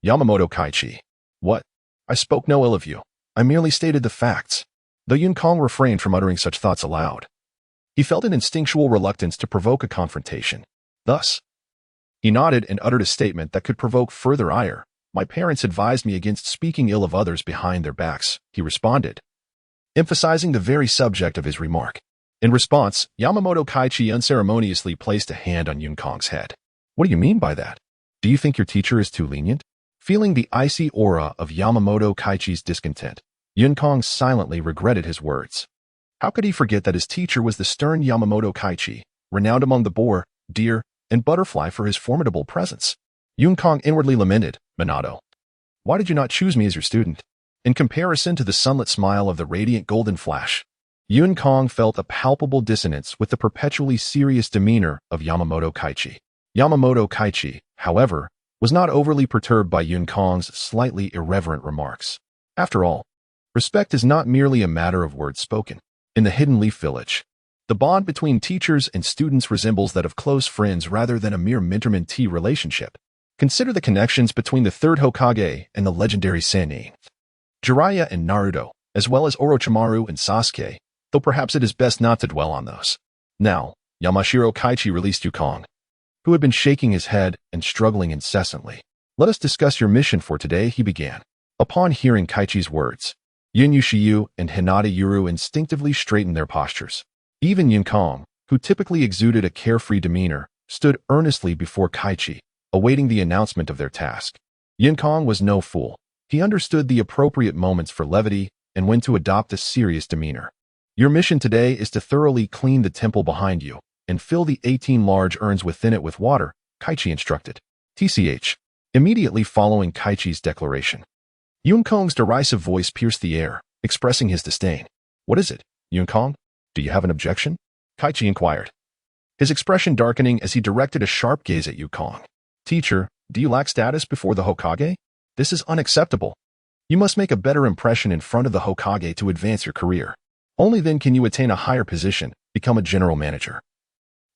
Yamamoto Kaichi. What? I spoke no ill of you. I merely stated the facts. Though Yunkong refrained from uttering such thoughts aloud, he felt an instinctual reluctance to provoke a confrontation. Thus, he nodded and uttered a statement that could provoke further ire. My parents advised me against speaking ill of others behind their backs, he responded, emphasizing the very subject of his remark. In response, Yamamoto Kaichi unceremoniously placed a hand on Yunkong's head. What do you mean by that? Do you think your teacher is too lenient? Feeling the icy aura of Yamamoto Kaichi's discontent, Yunkong silently regretted his words. How could he forget that his teacher was the stern Yamamoto Kaichi, renowned among the boar, deer, and butterfly for his formidable presence? Yunkong inwardly lamented, Minato, why did you not choose me as your student? In comparison to the sunlit smile of the radiant golden flash, Yunkong felt a palpable dissonance with the perpetually serious demeanor of Yamamoto Kaichi. Yamamoto Kaichi, however, was not overly perturbed by Yunkong's slightly irreverent remarks. After all, respect is not merely a matter of words spoken. In the Hidden Leaf Village, the bond between teachers and students resembles that of close friends rather than a mere mentor-mentee relationship. Consider the connections between the third Hokage and the legendary Sannin, Jiraiya and Naruto, as well as Orochimaru and Sasuke, though perhaps it is best not to dwell on those. Now, Yamashiro Kaichi released Yunkong, who had been shaking his head and struggling incessantly. Let us discuss your mission for today, he began. Upon hearing Kaichi's words, Yunya Shiyu and Hinata Ayuru instinctively straightened their postures. Even Yunkong, who typically exuded a carefree demeanor, stood earnestly before Kaichi, awaiting the announcement of their task. Yunkong was no fool. He understood the appropriate moments for levity and when to adopt a serious demeanor. Your mission today is to thoroughly clean the temple behind you, and fill the 18 large urns within it with water, Kaichi instructed. TCH. Immediately following Kaichi's declaration, Yunkong's derisive voice pierced the air, expressing his disdain. What is it, Yunkong? Do you have an objection? Kaichi inquired, his expression darkening as he directed a sharp gaze at Yukong. Teacher, do you lack status before the Hokage? This is unacceptable. You must make a better impression in front of the Hokage to advance your career. Only then can you attain a higher position, become a general manager.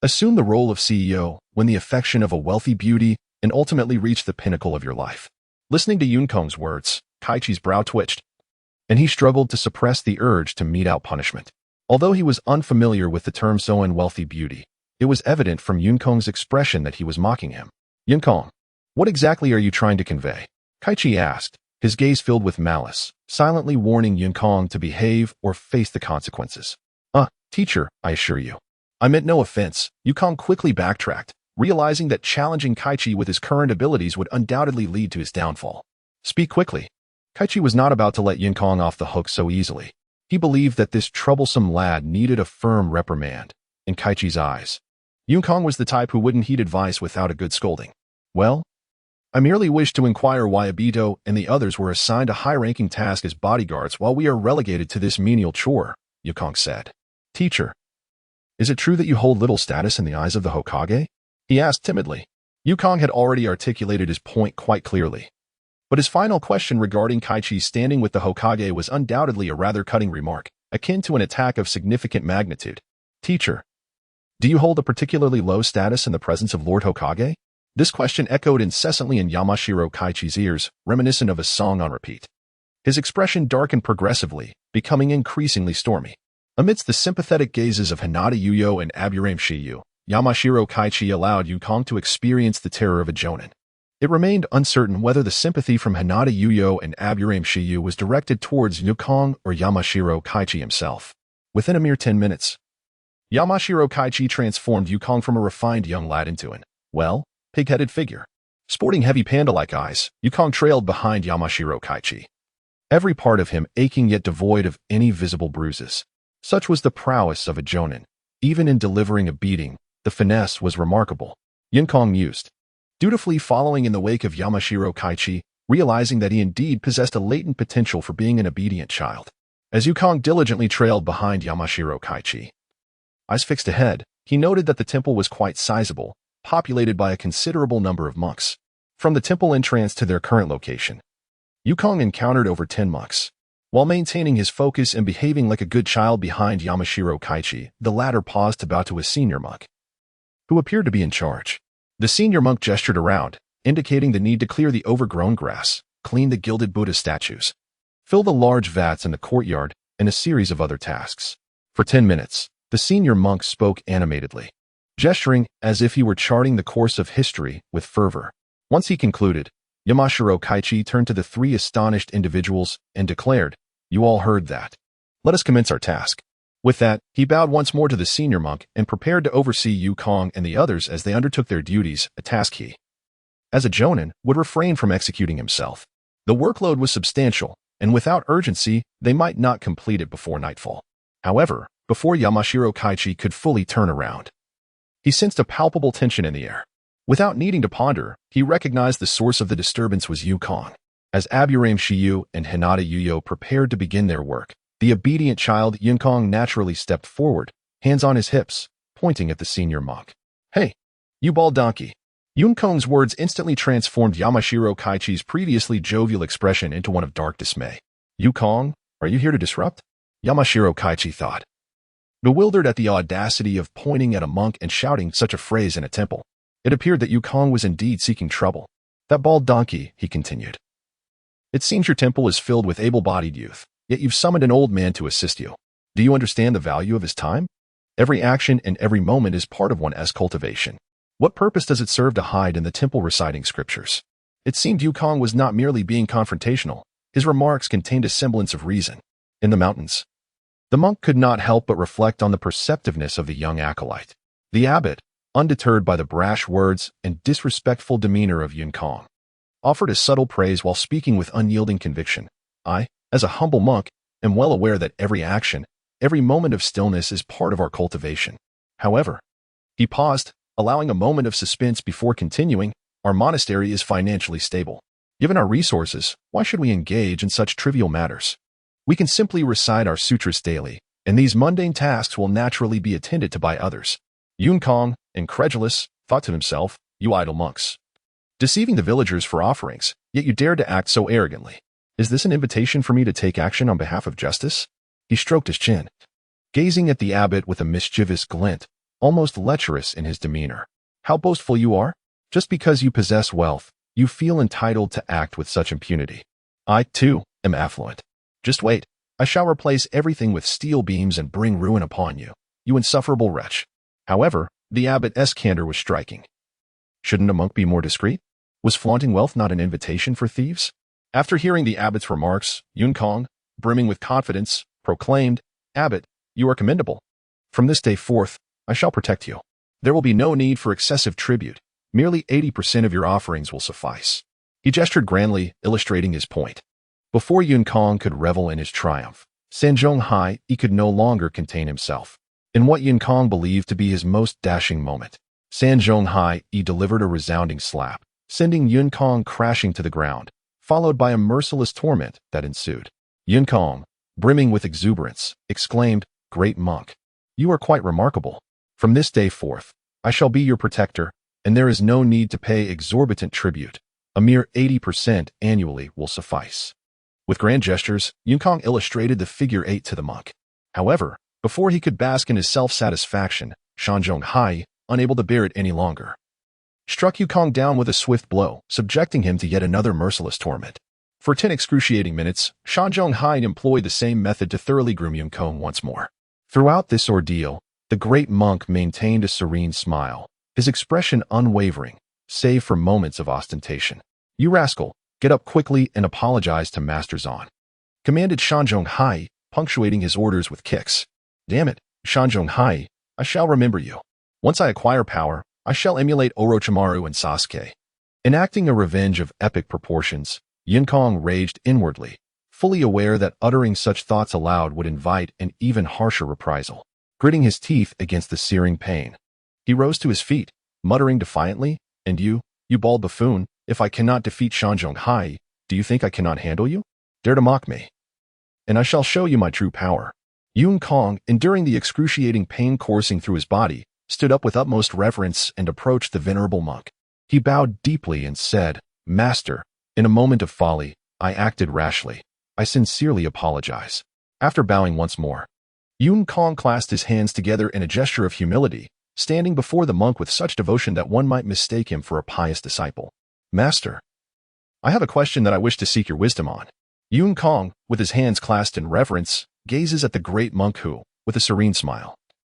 Assume the role of CEO, win the affection of a wealthy beauty, and ultimately reach the pinnacle of your life. Listening to Yunkong's words, Kaichi's brow twitched, and he struggled to suppress the urge to mete out punishment. Although he was unfamiliar with the term "so" wealthy beauty, it was evident from Yunkong's expression that he was mocking him. Yunkong, what exactly are you trying to convey? Kaichi asked, his gaze filled with malice, silently warning Yunkong to behave or face the consequences. Teacher, I assure you. I meant no offense. Yukong quickly backtracked, realizing that challenging Kaichi with his current abilities would undoubtedly lead to his downfall. Speak quickly. Kaichi was not about to let Yunkong off the hook so easily. He believed that this troublesome lad needed a firm reprimand. In Kaichi's eyes, Yunkong was the type who wouldn't heed advice without a good scolding. Well, I merely wish to inquire why Obito and the others were assigned a high-ranking task as bodyguards while we are relegated to this menial chore, Yukong said. Teacher, is it true that you hold little status in the eyes of the Hokage? He asked timidly. Yukong had already articulated his point quite clearly. But his final question regarding Kaichi's standing with the Hokage was undoubtedly a rather cutting remark, akin to an attack of significant magnitude. Teacher, do you hold a particularly low status in the presence of Lord Hokage? This question echoed incessantly in Yamashiro Kaichi's ears, reminiscent of a song on repeat. His expression darkened progressively, becoming increasingly stormy. Amidst the sympathetic gazes of Hinata Yuyo and Aburame Shiyu, Yamashiro Kaichi allowed Yukong to experience the terror of a jonin. It remained uncertain whether the sympathy from Hinata Yuyo and Aburame Shiyu was directed towards Yukong or Yamashiro Kaichi himself. Within a mere 10 minutes, Yamashiro Kaichi transformed Yukong from a refined young lad into an, pig-headed figure. Sporting heavy panda-like eyes, Yukong trailed behind Yamashiro Kaichi, every part of him aching yet devoid of any visible bruises. Such was the prowess of a jonin. Even in delivering a beating, the finesse was remarkable. Yukong mused, dutifully following in the wake of Yamashiro Kaichi, realizing that he indeed possessed a latent potential for being an obedient child. As Yukong diligently trailed behind Yamashiro Kaichi, eyes fixed ahead, he noted that the temple was quite sizable, populated by a considerable number of monks. From the temple entrance to their current location, Yukong encountered over 10 monks. While maintaining his focus and behaving like a good child behind Yamashiro Kaichi, the latter paused to bow to a senior monk, who appeared to be in charge. The senior monk gestured around, indicating the need to clear the overgrown grass, clean the gilded Buddha statues, fill the large vats in the courtyard, and a series of other tasks. For 10 minutes, the senior monk spoke animatedly, gesturing as if he were charting the course of history with fervor. Once he concluded, Yamashiro Kaichi turned to the 3 astonished individuals and declared, "You all heard that. Let us commence our task." With that, he bowed once more to the senior monk and prepared to oversee Yukong and the others as they undertook their duties, a task he, as a jonin, would refrain from executing himself. The workload was substantial, and without urgency, they might not complete it before nightfall. However, before Yamashiro Kaichi could fully turn around, he sensed a palpable tension in the air. Without needing to ponder, he recognized the source of the disturbance was Yukong. As Aburame Shiyu and Hinata Yuyo prepared to begin their work, the obedient child Yukong naturally stepped forward, hands on his hips, pointing at the senior monk. "Hey, you bald donkey." Yukong's words instantly transformed Yamashiro Kaichi's previously jovial expression into one of dark dismay. "Yukong, are you here to disrupt?" Yamashiro Kaichi thought, bewildered at the audacity of pointing at a monk and shouting such a phrase in a temple. It appeared that Yukong was indeed seeking trouble. "That bald donkey," he continued. "It seems your temple is filled with able-bodied youth, yet you've summoned an old man to assist you. Do you understand the value of his time? Every action and every moment is part of one's cultivation. What purpose does it serve to hide in the temple reciting scriptures?" It seemed Yukong was not merely being confrontational. His remarks contained a semblance of reason. In the mountains, the monk could not help but reflect on the perceptiveness of the young acolyte. The abbot, undeterred by the brash words and disrespectful demeanor of Yukong, offered a subtle praise while speaking with unyielding conviction. "I, as a humble monk, am well aware that every action, every moment of stillness is part of our cultivation. However, He paused, allowing a moment of suspense before continuing. Our monastery is financially stable. Given our resources, why should we engage in such trivial matters? We can simply recite our sutras daily, and these mundane tasks will naturally be attended to by others. Yun Kong, incredulous, thought to himself, you idle monks. Deceiving the villagers for offerings, yet you dare to act so arrogantly. Is this an invitation for me to take action on behalf of justice? He stroked his chin, gazing at the abbot with a mischievous glint, almost lecherous in his demeanor. How boastful you are! Just because you possess wealth, you feel entitled to act with such impunity. I, too, am affluent. Just wait, I shall replace everything with steel beams and bring ruin upon you, you insufferable wretch. However, the abbot's candor was striking. Shouldn't a monk be more discreet? Was flaunting wealth not an invitation for thieves? After hearing the abbot's remarks, Yun Kong, brimming with confidence, proclaimed, Abbot, you are commendable. From this day forth, I shall protect you. There will be no need for excessive tribute. Merely 80% of your offerings will suffice. He gestured grandly, illustrating his point. Before Yun Kong could revel in his triumph, Sanzhong Hai could no longer contain himself. In what Yun Kong believed to be his most dashing moment, Sanzhong Hai delivered a resounding slap, sending Yun Kong crashing to the ground, followed by a merciless torment that ensued. Yun Kong, brimming with exuberance, exclaimed, Great monk, you are quite remarkable. From this day forth, I shall be your protector, and there is no need to pay exorbitant tribute. A mere 80% annually will suffice. With grand gestures, Yun Kong illustrated the figure 8 to the monk. However, before he could bask in his self-satisfaction, Sanzhong Hai, unable to bear it any longer, struck Yun Kong down with a swift blow, subjecting him to yet another merciless torment. For 10 excruciating minutes, Sanzhong Hai employed the same method to thoroughly groom Yun Kong once more. Throughout this ordeal, the great monk maintained a serene smile, his expression unwavering, save for moments of ostentation. You rascal, get up quickly and apologize to Master Zan, commanded Sanzhong Hai, punctuating his orders with kicks. Damn it, Sanzhong Hai, I shall remember you. Once I acquire power, I shall emulate Orochimaru and Sasuke. Enacting a revenge of epic proportions, Yun Kong raged inwardly, fully aware that uttering such thoughts aloud would invite an even harsher reprisal. Gritting his teeth against the searing pain, he rose to his feet, muttering defiantly, And you bald buffoon, if I cannot defeat Sanzhong Hai, do you think I cannot handle you? Dare to mock me, and I shall show you my true power. Yun Kong, enduring the excruciating pain coursing through his body, stood up with utmost reverence and approached the venerable monk. He bowed deeply and said, Master, in a moment of folly, I acted rashly. I sincerely apologize. After bowing once more, Yun Kong clasped his hands together in a gesture of humility, standing before the monk with such devotion that one might mistake him for a pious disciple. Master, I have a question that I wish to seek your wisdom on. Yun Kong, with his hands clasped in reverence, gazes at the great monk who, with a serene smile,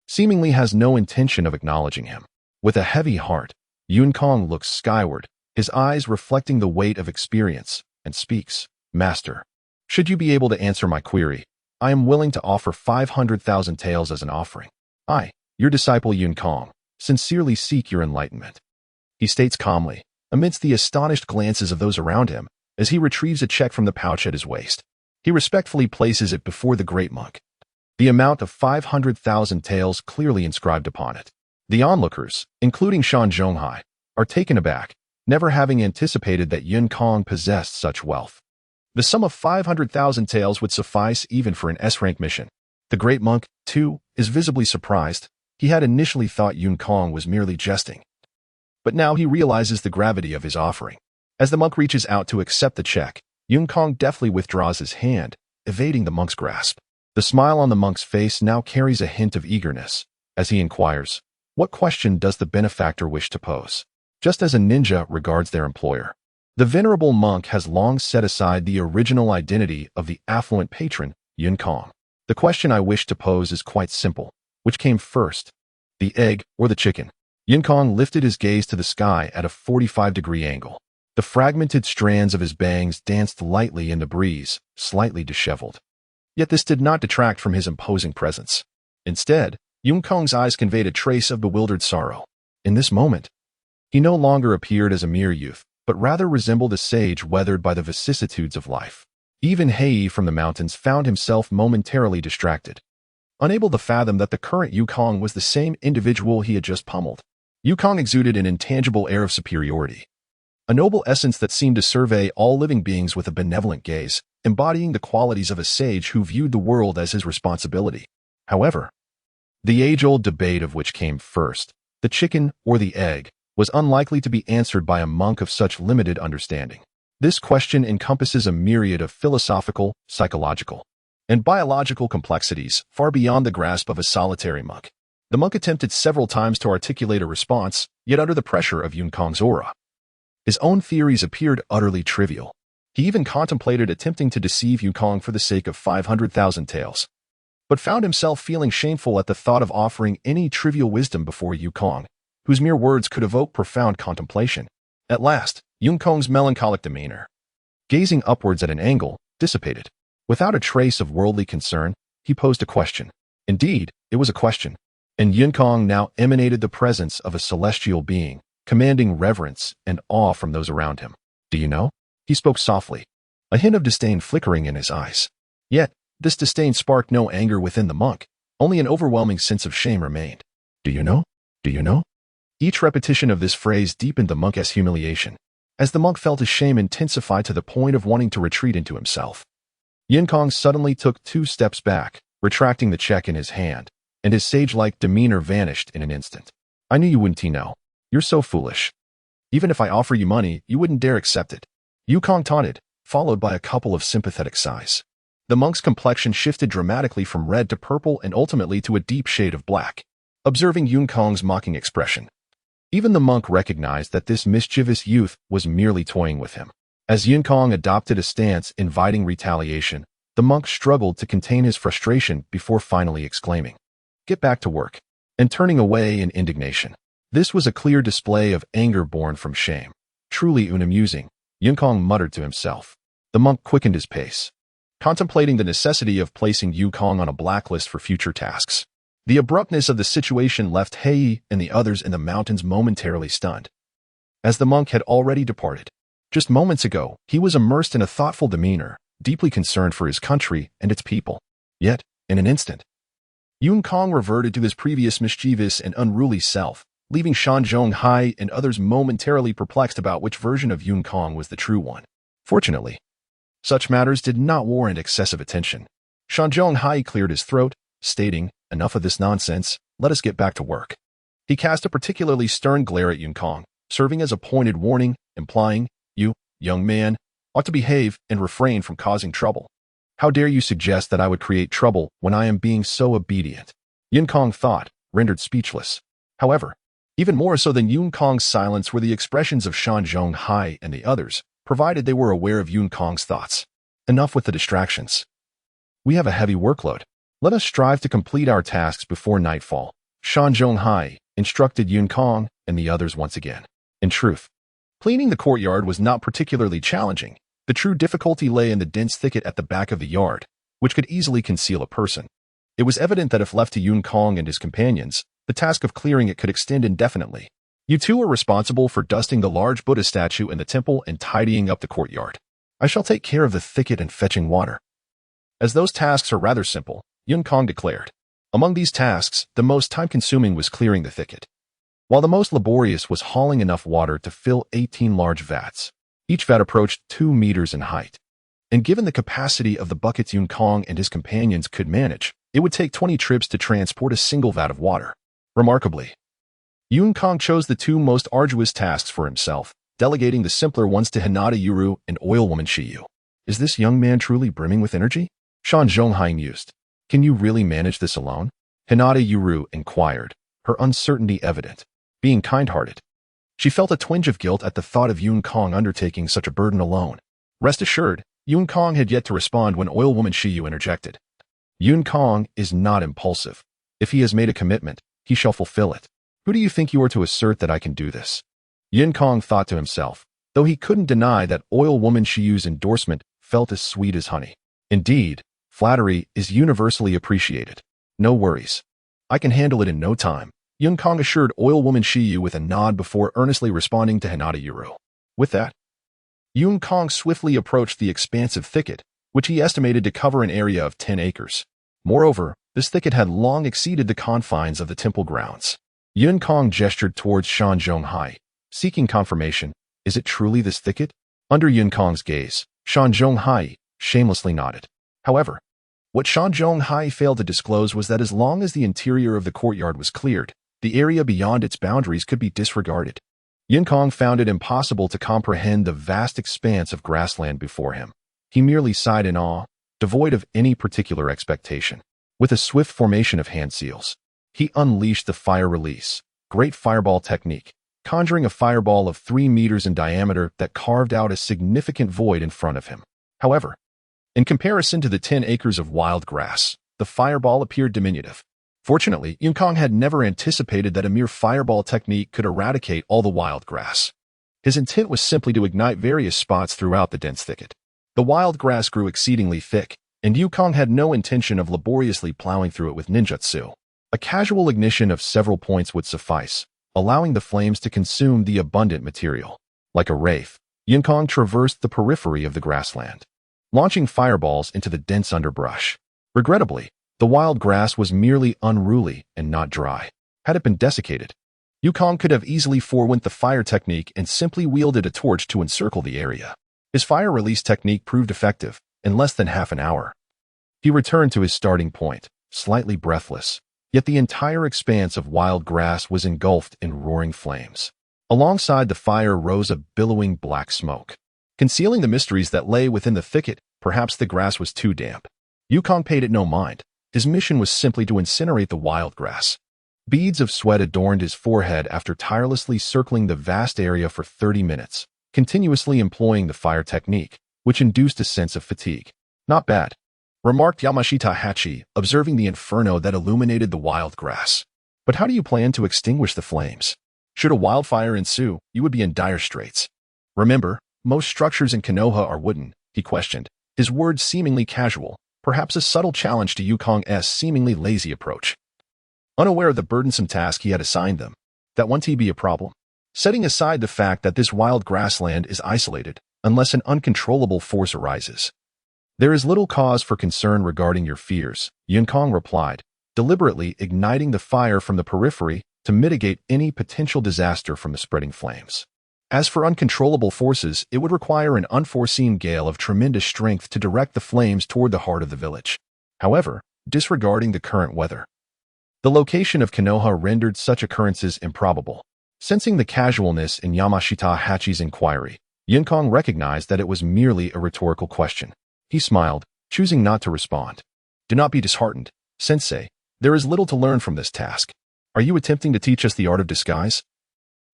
seemingly has no intention of acknowledging him. With a heavy heart, Yun Kong looks skyward, his eyes reflecting the weight of experience, and speaks, Master, should you be able to answer my query, I am willing to offer 500,000 taels as an offering. I, your disciple Yun Kong, sincerely seek your enlightenment. He states calmly, amidst the astonished glances of those around him, as he retrieves a check from the pouch at his waist. He respectfully places it before the great monk. The amount of 500,000 taels clearly inscribed upon it. The onlookers, including Sanzhong Hai, are taken aback, never having anticipated that Yun Kong possessed such wealth. The sum of 500,000 taels would suffice even for an S-rank mission. The great monk, too, is visibly surprised. He had initially thought Yun Kong was merely jesting, but now he realizes the gravity of his offering. As the monk reaches out to accept the check, Yun Kong deftly withdraws his hand, evading the monk's grasp. The smile on the monk's face now carries a hint of eagerness, as he inquires, what question does the benefactor wish to pose? Just as a ninja regards their employer, the venerable monk has long set aside the original identity of the affluent patron, Yun Kong. The question I wish to pose is quite simple. Which came first, the egg or the chicken? Yun Kong lifted his gaze to the sky at a 45-degree angle. The fragmented strands of his bangs danced lightly in the breeze, slightly disheveled. Yet this did not detract from his imposing presence. Instead, Yun Kong's eyes conveyed a trace of bewildered sorrow. In this moment, he no longer appeared as a mere youth, but rather resembled a sage weathered by the vicissitudes of life. Even Hei from the mountains found himself momentarily distracted. unable to fathom that the current Yukong was the same individual he had just pummeled. Yukong exuded an intangible air of superiority, a noble essence that seemed to survey all living beings with a benevolent gaze, embodying the qualities of a sage who viewed the world as his responsibility. However, the age-old debate of which came first, the chicken or the egg, was unlikely to be answered by a monk of such limited understanding. This question encompasses a myriad of philosophical, psychological, and biological complexities far beyond the grasp of a solitary monk. The monk attempted several times to articulate a response, yet under the pressure of Yukong's aura, his own theories appeared utterly trivial. He even contemplated attempting to deceive Yukong for the sake of 500,000 taels, but found himself feeling shameful at the thought of offering any trivial wisdom before Yukong, whose mere words could evoke profound contemplation. At last, Yukong's melancholic demeanor, gazing upwards at an angle, dissipated. Without a trace of worldly concern, he posed a question. Indeed, it was a question, and Yukong now emanated the presence of a celestial being, commanding reverence and awe from those around him. Do you know? He spoke softly, a hint of disdain flickering in his eyes. Yet, this disdain sparked no anger within the monk, only an overwhelming sense of shame remained. Do you know? Do you know? Each repetition of this phrase deepened the monk's humiliation, as the monk felt his shame intensify to the point of wanting to retreat into himself. Yukong suddenly took 2 steps back, retracting the check in his hand, and his sage-like demeanor vanished in an instant. I knew you wouldn't know. You're so foolish. Even if I offer you money, you wouldn't dare accept it. Yukong taunted, followed by a couple of sympathetic sighs. The monk's complexion shifted dramatically from red to purple and ultimately to a deep shade of black. Observing Yukong's mocking expression, even the monk recognized that this mischievous youth was merely toying with him. As Yukong adopted a stance inviting retaliation, the monk struggled to contain his frustration before finally exclaiming, "Get back to work," and turning away in indignation. This was a clear display of anger born from shame. Truly unamusing, Yukong muttered to himself. The monk quickened his pace, contemplating the necessity of placing Yukong on a blacklist for future tasks. The abruptness of the situation left Hei and the others in the mountains momentarily stunned, as the monk had already departed. Just moments ago, he was immersed in a thoughtful demeanor, deeply concerned for his country and its people. Yet, in an instant, Yukong reverted to his previous mischievous and unruly self, leaving Shanzhong and others momentarily perplexed about which version of Yukong was the true one. Fortunately, such matters did not warrant excessive attention. Shanzhong cleared his throat, stating, "Enough of this nonsense, let us get back to work." He cast a particularly stern glare at Yukong, serving as a pointed warning, implying, "You, young man, ought to behave and refrain from causing trouble. How dare you suggest that I would create trouble when I am being so obedient?" Yukong thought, rendered speechless. However, even more so than Yukong's silence were the expressions of Shanzhong and the others, provided they were aware of Yukong's thoughts. Enough with the distractions. We have a heavy workload. Let us strive to complete our tasks before nightfall. Shanzhong instructed Yukong and the others once again. In truth, cleaning the courtyard was not particularly challenging. The true difficulty lay in the dense thicket at the back of the yard, which could easily conceal a person. It was evident that if left to Yukong and his companions, the task of clearing it could extend indefinitely. You two are responsible for dusting the large Buddha statue in the temple and tidying up the courtyard. I shall take care of the thicket and fetching water. As those tasks are rather simple, Yukong declared. Among these tasks, the most time-consuming was clearing the thicket, while the most laborious was hauling enough water to fill 18 large vats. Each vat approached 2 meters in height, and given the capacity of the buckets Yukong and his companions could manage, it would take 20 trips to transport a single vat of water. Remarkably, Yukong chose the 2 most arduous tasks for himself, delegating the simpler ones to Hinata Yuru and oil woman Shiyu. Is this young man truly brimming with energy? Shanzhong mused. Can you really manage this alone? Hinata Yuru inquired, her uncertainty evident. Being kind-hearted, she felt a twinge of guilt at the thought of Yukong undertaking such a burden alone. Rest assured, Yukong had yet to respond when oil woman Shiyu interjected. Yukong is not impulsive. If he has made a commitment, he shall fulfill it. Who do you think you are to assert that I can do this? Yukong thought to himself, though he couldn't deny that oil woman Shiyu's endorsement felt as sweet as honey. Indeed, flattery is universally appreciated. No worries. I can handle it in no time, Yukong assured oil woman Shiyu with a nod before earnestly responding to Hinata Yuru. With that, Yukong swiftly approached the expansive thicket, which he estimated to cover an area of 10 acres. Moreover, this thicket had long exceeded the confines of the temple grounds. Yun Kong gestured towards Shan Zhonghai, seeking confirmation. Is it truly this thicket? Under Yun Kong's gaze, Shan Zhonghai shamelessly nodded. However, what Shan Zhonghai failed to disclose was that as long as the interior of the courtyard was cleared, the area beyond its boundaries could be disregarded. Yun Kong found it impossible to comprehend the vast expanse of grassland before him. He merely sighed in awe, devoid of any particular expectation. With a swift formation of hand seals, he unleashed the fire release, great fireball technique, conjuring a fireball of 3 meters in diameter that carved out a significant void in front of him. However, in comparison to the 10 acres of wild grass, the fireball appeared diminutive. Fortunately, Yun Kong had never anticipated that a mere fireball technique could eradicate all the wild grass. His intent was simply to ignite various spots throughout the dense thicket. The wild grass grew exceedingly thick, and Yun Kong had no intention of laboriously plowing through it with ninjutsu. A casual ignition of several points would suffice, allowing the flames to consume the abundant material. Like a wraith, Yun Kong traversed the periphery of the grassland, launching fireballs into the dense underbrush. Regrettably, the wild grass was merely unruly and not dry. Had it been desiccated, Yun Kong could have easily forewent the fire technique and simply wielded a torch to encircle the area. His fire release technique proved effective. In less than half an hour, he returned to his starting point, slightly breathless, yet the entire expanse of wild grass was engulfed in roaring flames. Alongside the fire rose a billowing black smoke, concealing the mysteries that lay within the thicket. Perhaps the grass was too damp. Yun Kong paid it no mind. His mission was simply to incinerate the wild grass. Beads of sweat adorned his forehead after tirelessly circling the vast area for 30 minutes, continuously employing the fire technique, which induced a sense of fatigue. Not bad, remarked Yamashita Hachi, observing the inferno that illuminated the wild grass. But how do you plan to extinguish the flames? Should a wildfire ensue, you would be in dire straits. Remember, most structures in Konoha are wooden, he questioned, his words seemingly casual, perhaps a subtle challenge to Yun Kong's seemingly lazy approach. Unaware of the burdensome task he had assigned them, that won't be a problem. Setting aside the fact that this wild grassland is isolated, unless an uncontrollable force arises, there is little cause for concern regarding your fears, Yun Kong replied, deliberately igniting the fire from the periphery to mitigate any potential disaster from the spreading flames. As for uncontrollable forces, it would require an unforeseen gale of tremendous strength to direct the flames toward the heart of the village. However, disregarding the current weather, the location of Konoha rendered such occurrences improbable. Sensing the casualness in Yamashita Hachi's inquiry, Yun Kong recognized that it was merely a rhetorical question. He smiled, choosing not to respond. Do not be disheartened, Sensei. There is little to learn from this task. Are you attempting to teach us the art of disguise?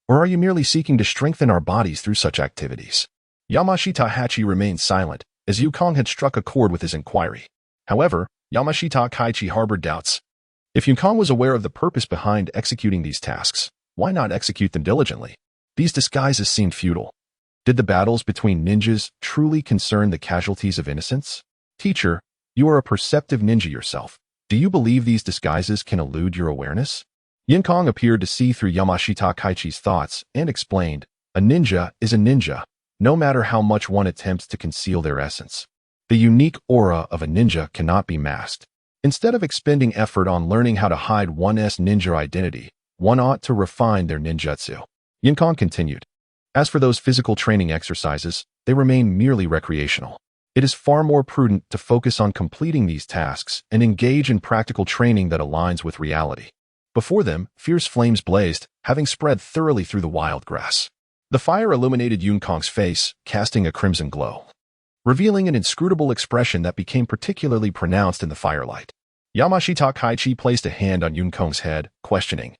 Or are you merely seeking to strengthen our bodies through such activities? Yamashita Hachi remained silent, as Yun Kong had struck a chord with his inquiry. However, Yamashita Kaichi harbored doubts. If Yun Kong was aware of the purpose behind executing these tasks, why not execute them diligently? These disguises seemed futile. Did the battles between ninjas truly concern the casualties of innocence? Teacher, you are a perceptive ninja yourself. Do you believe these disguises can elude your awareness? Yun Kong appeared to see through Yamashita Kaichi's thoughts and explained, a ninja is a ninja, no matter how much one attempts to conceal their essence. The unique aura of a ninja cannot be masked. Instead of expending effort on learning how to hide one's ninja identity, one ought to refine their ninjutsu. Yun Kong continued. As for those physical training exercises, they remain merely recreational. It is far more prudent to focus on completing these tasks and engage in practical training that aligns with reality. Before them, fierce flames blazed, having spread thoroughly through the wild grass. The fire illuminated Yun Kong's face, casting a crimson glow, revealing an inscrutable expression that became particularly pronounced in the firelight. Yamashita Kaichi placed a hand on Yun Kong's head, questioning,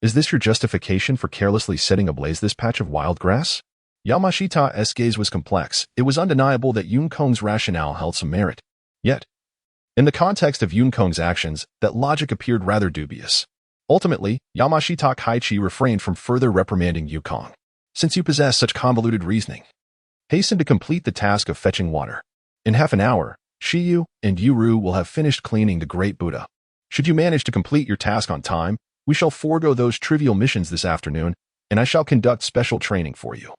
is this your justification for carelessly setting ablaze this patch of wild grass? Yamashita's gaze was complex. It was undeniable that Yun Kong's rationale held some merit. Yet, in the context of Yun Kong's actions, that logic appeared rather dubious. Ultimately, Yamashita Kaichi refrained from further reprimanding Yun Kong. Since you possess such convoluted reasoning, hasten to complete the task of fetching water. In half an hour, Shiyu and Yuru will have finished cleaning the Great Buddha. Should you manage to complete your task on time, we shall forego those trivial missions this afternoon, and I shall conduct special training for you.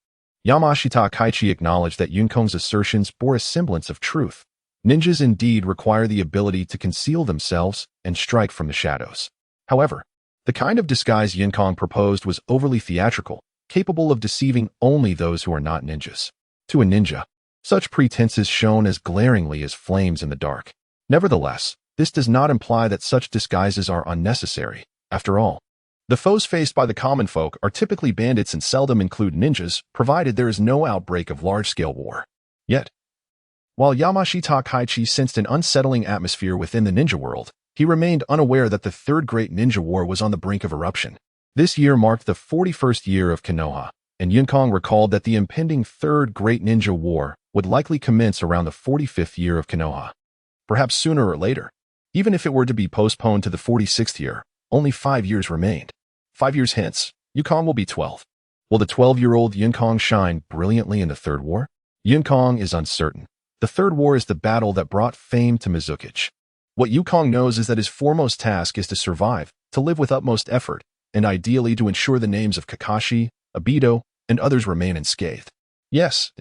Yamashita Kaichi acknowledged that Yun Kong's assertions bore a semblance of truth. Ninjas indeed require the ability to conceal themselves and strike from the shadows. However, the kind of disguise Yinkong proposed was overly theatrical, capable of deceiving only those who are not ninjas. To a ninja, such pretenses shone as glaringly as flames in the dark. Nevertheless, this does not imply that such disguises are unnecessary. After all, the foes faced by the common folk are typically bandits and seldom include ninjas, provided there is no outbreak of large-scale war. Yet, while Yamashita Kaichi sensed an unsettling atmosphere within the ninja world, he remained unaware that the Third Great Ninja War was on the brink of eruption. This year marked the 41st year of Konoha, and Yinkong recalled that the impending Third Great Ninja War would likely commence around the 45th year of Konoha. Perhaps sooner or later. Even if it were to be postponed to the 46th year, only 5 years remained. 5 years hence, Yinkong will be 12. Will the 12-year-old Yinkong shine brilliantly in the Third War? Yinkong is uncertain. The Third War is the battle that brought fame to Mizukichi. What Yinkong knows is that his foremost task is to survive, to live with utmost effort, and ideally to ensure the names of Kakashi, Obito, and others remain unscathed. Yes,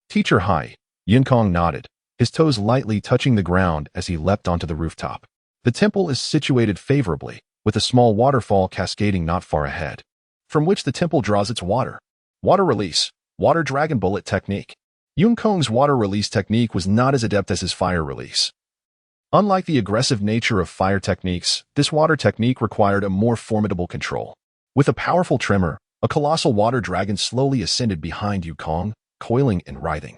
Teacher Hai, Yinkong nodded, his toes lightly touching the ground as he leapt onto the rooftop. The temple is situated favorably, with a small waterfall cascading not far ahead, from which the temple draws its water. Water release, water dragon bullet technique. Yinkong's water release technique was not as adept as his fire release. Unlike the aggressive nature of fire techniques, this water technique required a more formidable control. With a powerful tremor, a colossal water dragon slowly ascended behind Yinkong, coiling and writhing.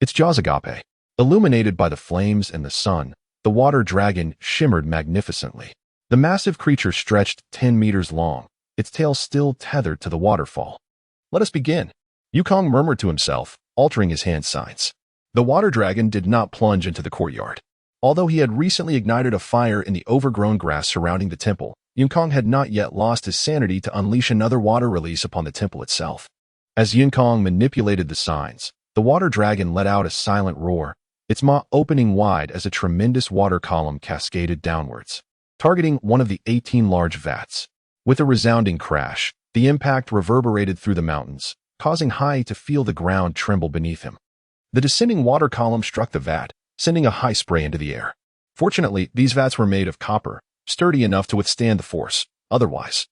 Its jaws agape. Illuminated by the flames and the sun, the water dragon shimmered magnificently. The massive creature stretched 10 meters long, its tail still tethered to the waterfall. Let us begin, Yinkong murmured to himself, altering his hand signs. The water dragon did not plunge into the courtyard. Although he had recently ignited a fire in the overgrown grass surrounding the temple, Yinkong had not yet lost his sanity to unleash another water release upon the temple itself. As Yinkong manipulated the signs, the water dragon let out a silent roar, its maw opening wide as a tremendous water column cascaded downwards, targeting one of the 18 large vats. With a resounding crash, the impact reverberated through the mountains, causing Hai to feel the ground tremble beneath him. The descending water column struck the vat, sending a high spray into the air. Fortunately, these vats were made of copper, sturdy enough to withstand the force. Otherwise,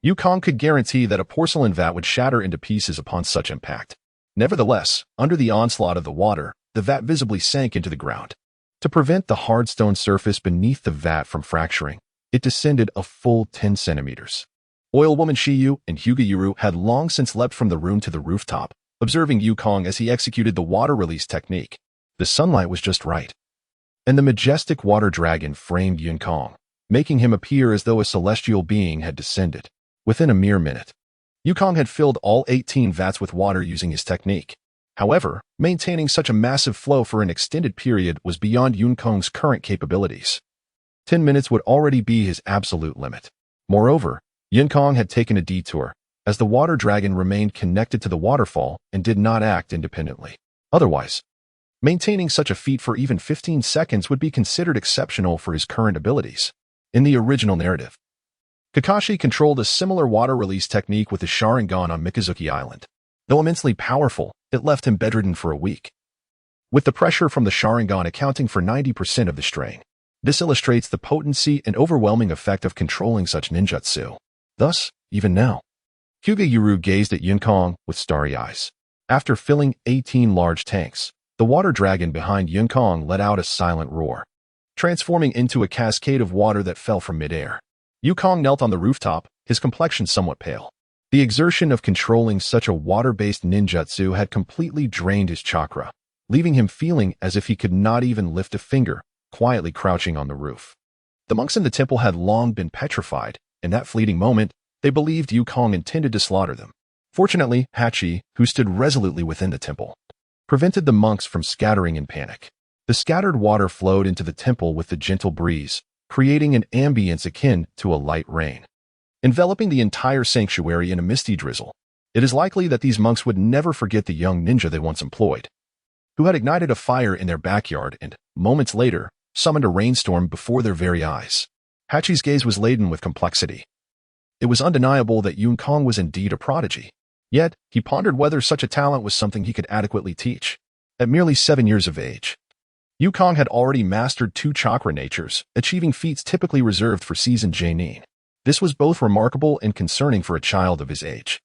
Yinkong could guarantee that a porcelain vat would shatter into pieces upon such impact. Nevertheless, under the onslaught of the water, the vat visibly sank into the ground. To prevent the hard stone surface beneath the vat from fracturing, it descended a full 10 centimeters. Oil Woman Shiyu and Hyuga had long since leapt from the room to the rooftop, observing Yinkong as he executed the water release technique. The sunlight was just right, and the majestic water dragon framed Yinkong, making him appear as though a celestial being had descended. Within a mere minute, Yinkong had filled all 18 vats with water using his technique. However, maintaining such a massive flow for an extended period was beyond Yinkong's current capabilities. 10 minutes would already be his absolute limit. Moreover, Yinkong had taken a detour, as the water dragon remained connected to the waterfall and did not act independently. Otherwise, maintaining such a feat for even 15 seconds would be considered exceptional for his current abilities. In the original narrative, Kakashi controlled a similar water release technique with the Sharingan on Mikazuki Island. Though immensely powerful, it left him bedridden for a week, with the pressure from the Sharingan accounting for 90% of the strain. This illustrates the potency and overwhelming effect of controlling such ninjutsu. Thus, even now, Hyuga gazed at Yinkong with starry eyes. After filling 18 large tanks, the water dragon behind Yinkong let out a silent roar, transforming into a cascade of water that fell from midair. Yinkong knelt on the rooftop, his complexion somewhat pale. The exertion of controlling such a water-based ninjutsu had completely drained his chakra, leaving him feeling as if he could not even lift a finger, quietly crouching on the roof. The monks in the temple had long been petrified. In that fleeting moment, they believed Yinkong intended to slaughter them. Fortunately, Hachi, who stood resolutely within the temple, prevented the monks from scattering in panic. The scattered water flowed into the temple with the gentle breeze, creating an ambience akin to a light rain, enveloping the entire sanctuary in a misty drizzle. It is likely that these monks would never forget the young ninja they once employed, who had ignited a fire in their backyard and, moments later, summoned a rainstorm before their very eyes. Hachi's gaze was laden with complexity. It was undeniable that Yinkong was indeed a prodigy. Yet, he pondered whether such a talent was something he could adequately teach. At merely 7 years of age, Yukong had already mastered 2 chakra natures, achieving feats typically reserved for seasoned genin. This was both remarkable and concerning for a child of his age.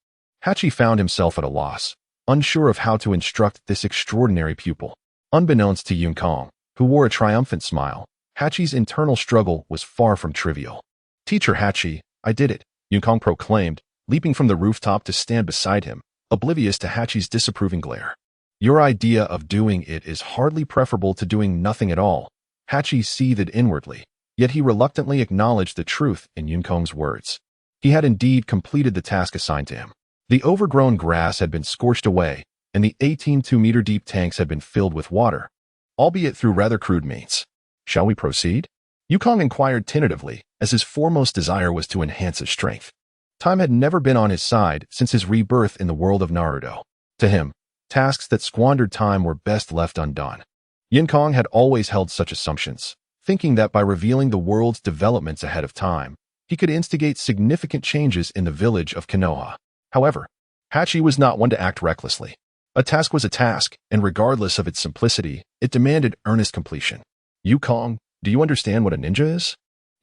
Hachi found himself at a loss, unsure of how to instruct this extraordinary pupil. Unbeknownst to Yukong, who wore a triumphant smile, Hachi's internal struggle was far from trivial. "Teacher Hachi, I did it," Yukong proclaimed, leaping from the rooftop to stand beside him, oblivious to Hachi's disapproving glare. "Your idea of doing it is hardly preferable to doing nothing at all," Hachi seethed inwardly, yet he reluctantly acknowledged the truth in Yukong's words. He had indeed completed the task assigned to him. The overgrown grass had been scorched away, and the 18 2-meter-deep tanks had been filled with water, albeit through rather crude means. "Shall we proceed?" Yukong inquired tentatively, as his foremost desire was to enhance his strength. Time had never been on his side since his rebirth in the world of Naruto. To him, tasks that squandered time were best left undone. Yukong had always held such assumptions, thinking that by revealing the world's developments ahead of time, he could instigate significant changes in the village of Konoha. However, Hachi was not one to act recklessly. A task was a task, and regardless of its simplicity, it demanded earnest completion. "Yukong, do you understand what a ninja is?"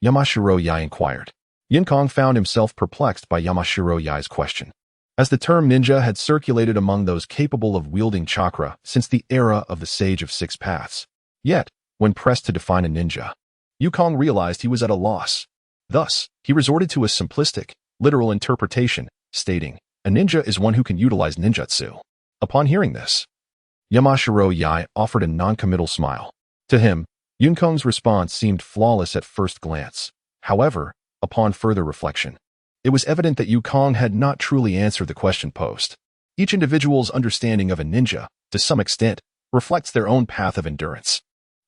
Yamashiro Yai inquired. Yukong found himself perplexed by Yamashiro Yai's question, as the term ninja had circulated among those capable of wielding chakra since the era of the Sage of Six Paths. Yet, when pressed to define a ninja, Yukong realized he was at a loss. Thus, he resorted to a simplistic, literal interpretation, stating, "A ninja is one who can utilize ninjutsu." Upon hearing this, Yamashiro Yai offered a non-committal smile. To him, Yukong's response seemed flawless at first glance. However, upon further reflection, it was evident that Yukong had not truly answered the question posed. Each individual's understanding of a ninja, to some extent, reflects their own path of endurance.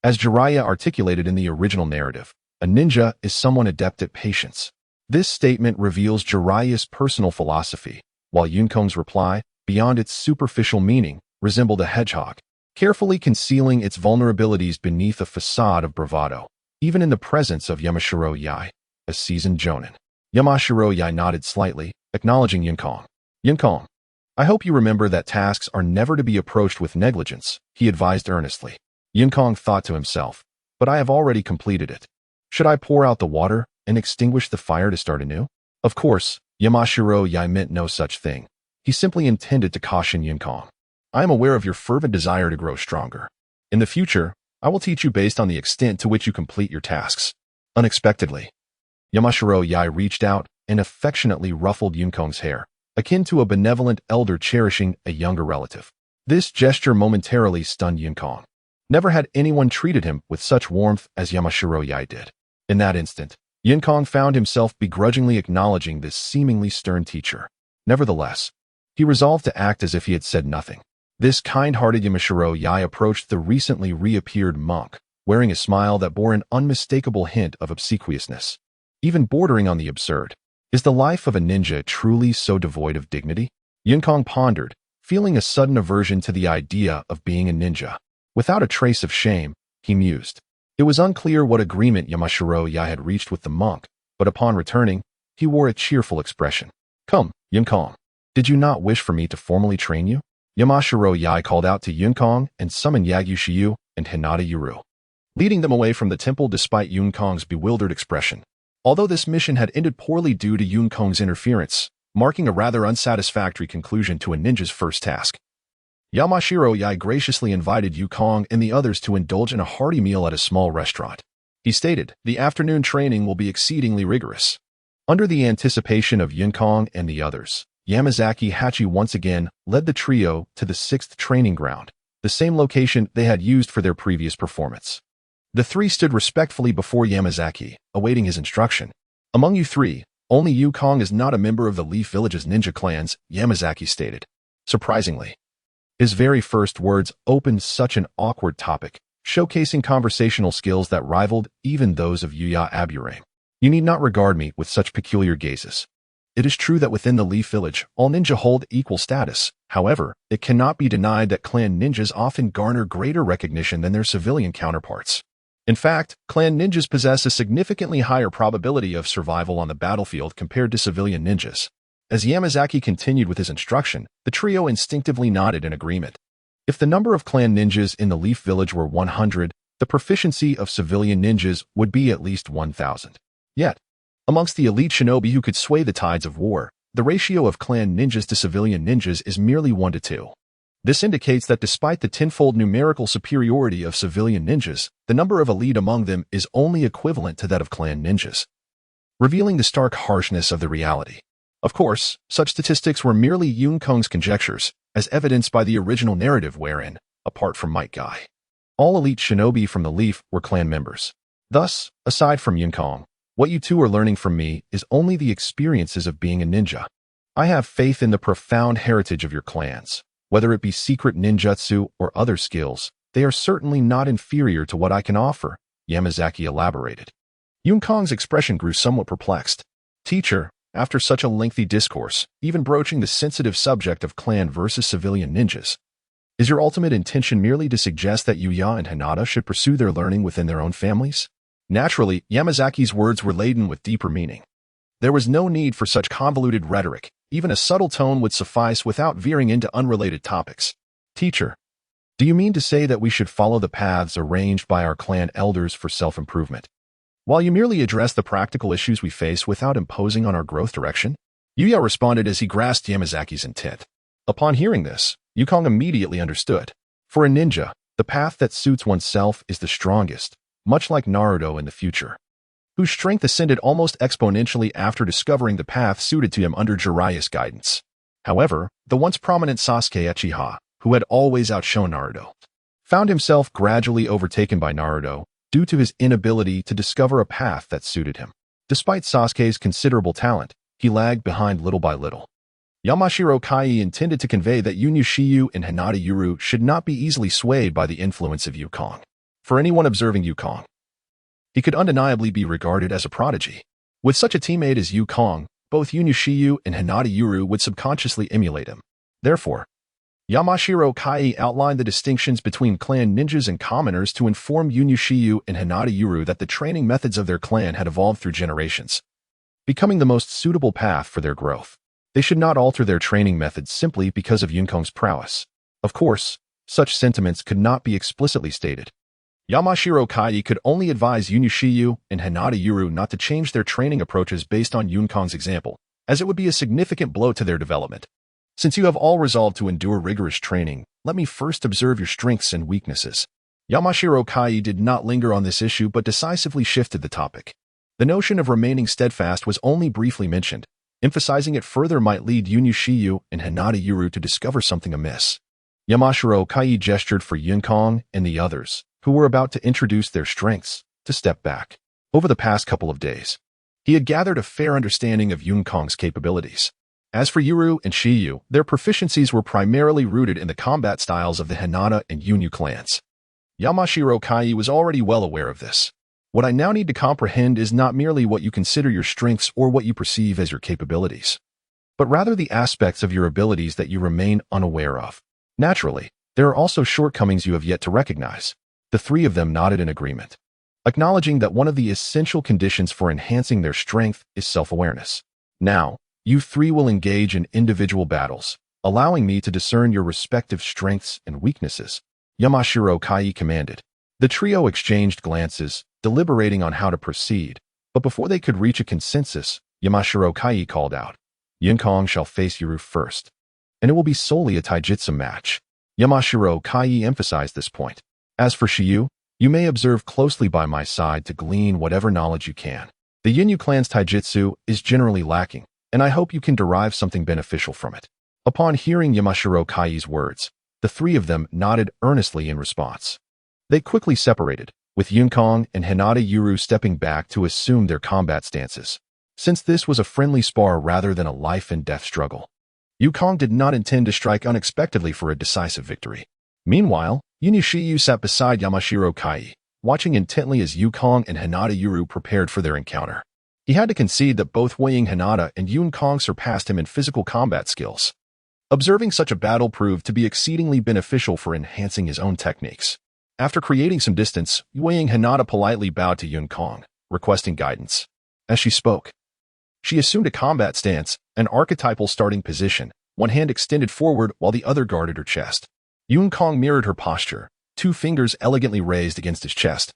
As Jiraiya articulated in the original narrative, a ninja is someone adept at patience. This statement reveals Jiraiya's personal philosophy, while Yukong's reply, beyond its superficial meaning, resembled a hedgehog, carefully concealing its vulnerabilities beneath a facade of bravado, even in the presence of Yamashiro Yai, a seasoned jonin. Yamashiro Yai nodded slightly, acknowledging Yukong. "Yukong, I hope you remember that tasks are never to be approached with negligence," he advised earnestly. Yukong thought to himself, "But I have already completed it. Should I pour out the water and extinguish the fire to start anew?" Of course, Yamashiro Yai meant no such thing. He simply intended to caution Yukong. "I am aware of your fervent desire to grow stronger. In the future, I will teach you based on the extent to which you complete your tasks." Unexpectedly, Yamashiro Yai reached out and affectionately ruffled Yukong's hair, akin to a benevolent elder cherishing a younger relative. This gesture momentarily stunned Yukong. Never had anyone treated him with such warmth as Yamashiro Yai did. In that instant, Yukong found himself begrudgingly acknowledging this seemingly stern teacher. Nevertheless, he resolved to act as if he had said nothing. This kind-hearted Yamashiro Yai approached the recently reappeared monk, wearing a smile that bore an unmistakable hint of obsequiousness, even bordering on the absurd. Is the life of a ninja truly so devoid of dignity? Yukong pondered, feeling a sudden aversion to the idea of being a ninja. Without a trace of shame, he mused. It was unclear what agreement Yamashiro Yai had reached with the monk, but upon returning, he wore a cheerful expression. "Come, Yukong. Did you not wish for me to formally train you?" Yamashiro Yai called out to Yukong and summoned Yagyu Shiyu and Hinata Yuru, leading them away from the temple despite Yukong's bewildered expression. Although this mission had ended poorly due to Yukong's interference, marking a rather unsatisfactory conclusion to a ninja's first task, Yamashiro Yai graciously invited Yukong and the others to indulge in a hearty meal at a small restaurant. He stated, "The afternoon training will be exceedingly rigorous." Under the anticipation of Yukong and the others, Yamazaki Hachi once again led the trio to the 6th training ground, the same location they had used for their previous performance. The 3 stood respectfully before Yamazaki, awaiting his instruction. "Among you 3, only Yukong is not a member of the Leaf Village's ninja clans," Yamazaki stated. Surprisingly, his very first words opened such an awkward topic, showcasing conversational skills that rivaled even those of Yuya Aburame. "You need not regard me with such peculiar gazes. It is true that within the Leaf Village, all ninja hold equal status. However, it cannot be denied that clan ninjas often garner greater recognition than their civilian counterparts. In fact, clan ninjas possess a significantly higher probability of survival on the battlefield compared to civilian ninjas." As Yamazaki continued with his instruction, the trio instinctively nodded in agreement. If the number of clan ninjas in the Leaf Village were 100, the proficiency of civilian ninjas would be at least 1,000. Yet, amongst the elite shinobi who could sway the tides of war, the ratio of clan ninjas to civilian ninjas is merely 1 to 2. This indicates that despite the tenfold numerical superiority of civilian ninjas, the number of elite among them is only equivalent to that of clan ninjas, revealing the stark harshness of the reality. Of course, such statistics were merely Yun Kong's conjectures, as evidenced by the original narrative wherein, apart from Might Guy, all elite shinobi from the Leaf were clan members. Thus, aside from Yun Kong, what you two are learning from me is only the experiences of being a ninja. I have faith in the profound heritage of your clans. Whether it be secret ninjutsu or other skills, they are certainly not inferior to what I can offer, Yamazaki elaborated. Yun Kong's expression grew somewhat perplexed. Teacher, after such a lengthy discourse, even broaching the sensitive subject of clan versus civilian ninjas, is your ultimate intention merely to suggest that Yuya and Hinata should pursue their learning within their own families? Naturally, Yamazaki's words were laden with deeper meaning. There was no need for such convoluted rhetoric. Even a subtle tone would suffice without veering into unrelated topics. Teacher, do you mean to say that we should follow the paths arranged by our clan elders for self-improvement, while you merely address the practical issues we face without imposing on our growth direction? Yuya responded as he grasped Yamazaki's intent. Upon hearing this, Yukong immediately understood. For a ninja, the path that suits oneself is the strongest, much like Naruto in the future, whose strength ascended almost exponentially after discovering the path suited to him under Jiraiya's guidance. However, the once prominent Sasuke Uchiha, who had always outshone Naruto, found himself gradually overtaken by Naruto due to his inability to discover a path that suited him. Despite Sasuke's considerable talent, he lagged behind little by little. Yamashiro Kai intended to convey that Yunyu Shiyu and Hinata Yuru should not be easily swayed by the influence of Yukong. For anyone observing Yukong, he could undeniably be regarded as a prodigy. With such a teammate as Yukong, both Yunyu Shiyu and Hinata Yuru would subconsciously emulate him. Therefore, Yamashiro Kai outlined the distinctions between clan ninjas and commoners to inform Yunyu Shiyu and Hinata Yuru that the training methods of their clan had evolved through generations, becoming the most suitable path for their growth. They should not alter their training methods simply because of Yukong's prowess. Of course, such sentiments could not be explicitly stated. Yamashiro Kai could only advise Yunyu Shiyu and Hinata Yuru not to change their training approaches based on Yukong's example, as it would be a significant blow to their development. Since you have all resolved to endure rigorous training, let me first observe your strengths and weaknesses. Yamashiro Kai did not linger on this issue but decisively shifted the topic. The notion of remaining steadfast was only briefly mentioned. Emphasizing it further might lead Yunyu Shiyu and Hinata Yuru to discover something amiss. Yamashiro Kai gestured for Yukong and the others, who were about to introduce their strengths, to step back. Over the past couple of days, he had gathered a fair understanding of Yukong's capabilities. As for Yuru and Shiyu, their proficiencies were primarily rooted in the combat styles of the Hinata and Yunyu clans. Yamashiro Kai was already well aware of this. What I now need to comprehend is not merely what you consider your strengths or what you perceive as your capabilities, but rather the aspects of your abilities that you remain unaware of. Naturally, there are also shortcomings you have yet to recognize. The three of them nodded in agreement, acknowledging that one of the essential conditions for enhancing their strength is self-awareness. Now, you three will engage in individual battles, allowing me to discern your respective strengths and weaknesses, Yamashiro Kai commanded. The trio exchanged glances, deliberating on how to proceed, but before they could reach a consensus, Yamashiro Kai called out, Yukong shall face Yuru first, and it will be solely a taijutsu match. Yamashiro Kai emphasized this point. As for Shiyu, you may observe closely by my side to glean whatever knowledge you can. The Yunyu clan's taijutsu is generally lacking, and I hope you can derive something beneficial from it. Upon hearing Yamashiro Kai's words, the three of them nodded earnestly in response. They quickly separated, with Yukong and Hinata Yuru stepping back to assume their combat stances. Since this was a friendly spar rather than a life-and-death struggle, Yukong did not intend to strike unexpectedly for a decisive victory. Meanwhile, Yunyu Shiyu sat beside Yamashiro Kai, watching intently as Yukong and Hinata Yuru prepared for their encounter. He had to concede that both weighing Hinata and Yukong surpassed him in physical combat skills. Observing such a battle proved to be exceedingly beneficial for enhancing his own techniques. After creating some distance, weighing Hinata politely bowed to Yukong, requesting guidance. As she spoke, she assumed a combat stance, an archetypal starting position, one hand extended forward while the other guarded her chest. Yukong mirrored her posture, two fingers elegantly raised against his chest,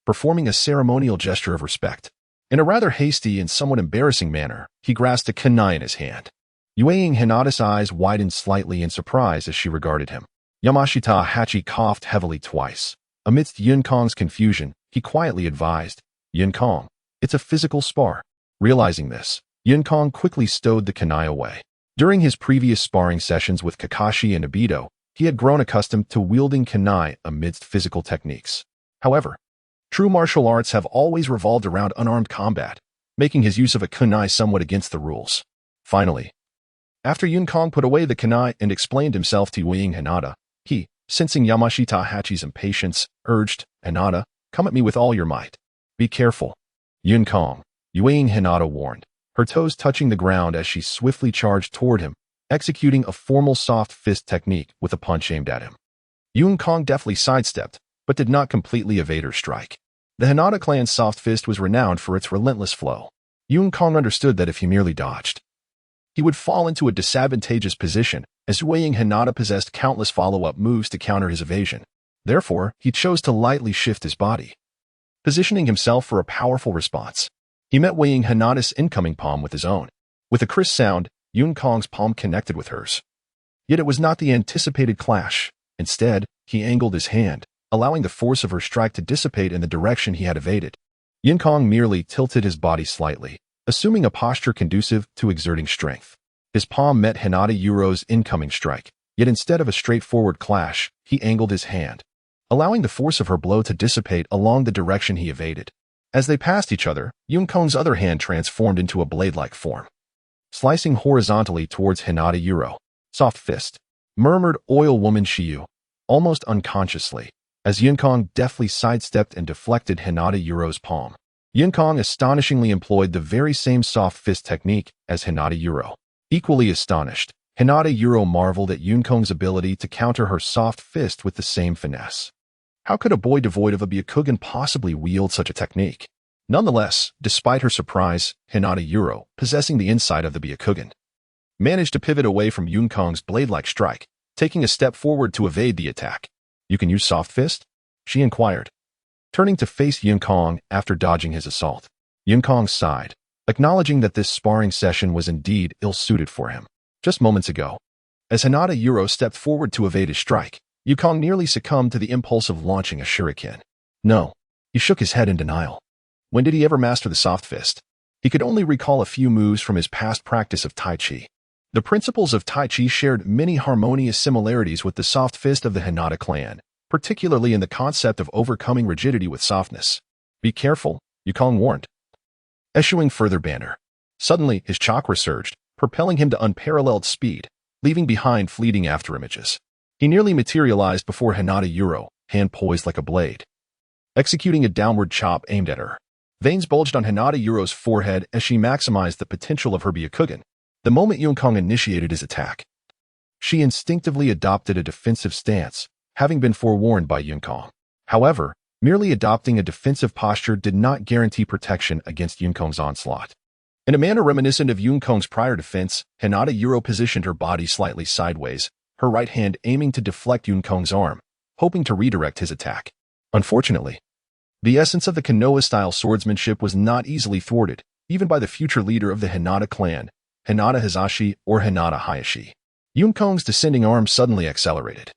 performing a ceremonial gesture of respect. In a rather hasty and somewhat embarrassing manner, he grasped a kunai in his hand. Yueying Hinata's eyes widened slightly in surprise as she regarded him. Yamashita Hachi coughed heavily twice. Amidst Yunkong's confusion, he quietly advised, "Yunkong, it's a physical spar." Realizing this, Yunkong quickly stowed the kunai away. During his previous sparring sessions with Kakashi and Obito, he had grown accustomed to wielding kunai amidst physical techniques. However, true martial arts have always revolved around unarmed combat, making his use of a kunai somewhat against the rules. Finally, after Yunkong put away the kunai and explained himself to Yueying Hinata, he, sensing Yamashita Hachi's impatience, urged, "Hinata, come at me with all your might. Be careful." "Yunkong," Yueying Hinata warned, her toes touching the ground as she swiftly charged toward him, executing a formal soft fist technique with a punch aimed at him. Yunkong deftly sidestepped, but did not completely evade her strike. The Hinata clan's soft fist was renowned for its relentless flow. Yunkong understood that if he merely dodged, he would fall into a disadvantageous position, as Yueying Hinata possessed countless follow-up moves to counter his evasion. Therefore, he chose to lightly shift his body, positioning himself for a powerful response. He met Yueying Hinata's incoming palm with his own. With a crisp sound, Yunkong's palm connected with hers. Yet it was not the anticipated clash. Instead, he angled his hand, allowing the force of her strike to dissipate in the direction he had evaded. Yunkong merely tilted his body slightly, assuming a posture conducive to exerting strength. His palm met Hinata Yuro's incoming strike, yet instead of a straightforward clash, he angled his hand, allowing the force of her blow to dissipate along the direction he evaded. As they passed each other, Yunkong's other hand transformed into a blade-like form, slicing horizontally towards Hinata Yuro. "Soft fist," murmured oil woman Shiyu, almost unconsciously, as Yunkong deftly sidestepped and deflected Hinata Yuro's palm. Yunkong astonishingly employed the very same soft fist technique as Hinata Yuro. Equally astonished, Hinata Yuro marveled at Yunkong's ability to counter her soft fist with the same finesse. How could a boy devoid of a Byakugan possibly wield such a technique? Nonetheless, despite her surprise, Hinata Yuro, possessing the insight of the Byakugan, managed to pivot away from Yunkong's blade-like strike, taking a step forward to evade the attack. "You can use soft fist?" she inquired, turning to face Yunkong after dodging his assault. Yunkong sighed, acknowledging that this sparring session was indeed ill-suited for him. Just moments ago, as Hinata Yuro stepped forward to evade his strike, Yunkong nearly succumbed to the impulse of launching a shuriken. No, he shook his head in denial. When did he ever master the soft fist? He could only recall a few moves from his past practice of Tai Chi. The principles of Tai Chi shared many harmonious similarities with the soft fist of the Hinata clan, particularly in the concept of overcoming rigidity with softness. "Be careful," Yunkong warned, eschewing further banter. Suddenly, his chakra surged, propelling him to unparalleled speed, leaving behind fleeting afterimages. He nearly materialized before Hinata Yuro, hand poised like a blade, executing a downward chop aimed at her. Veins bulged on Hinata Yuro's forehead as she maximized the potential of her Byakugan. The moment Yunkong initiated his attack, she instinctively adopted a defensive stance, having been forewarned by Yunkong. However, merely adopting a defensive posture did not guarantee protection against Yunkong's onslaught. In a manner reminiscent of Yunkong's prior defense, Hinata Yuro positioned her body slightly sideways, her right hand aiming to deflect Yunkong's arm, hoping to redirect his attack. Unfortunately, the essence of the Konoha-style swordsmanship was not easily thwarted, even by the future leader of the Hinata clan, Hinata Hizashi or Hinata Hayashi. Yunkong's descending arm suddenly accelerated,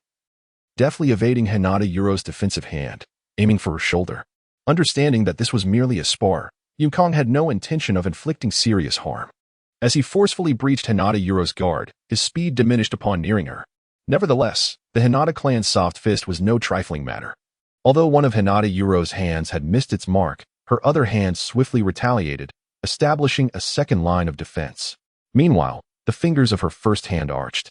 deftly evading Hinata Yuro's defensive hand, aiming for her shoulder. Understanding that this was merely a spar, Yunkong had no intention of inflicting serious harm. As he forcefully breached Hinata Yuro's guard, his speed diminished upon nearing her. Nevertheless, the Hinata clan's soft fist was no trifling matter. Although one of Hinata Yuro's hands had missed its mark, her other hand swiftly retaliated, establishing a second line of defense. Meanwhile, the fingers of her first hand arched,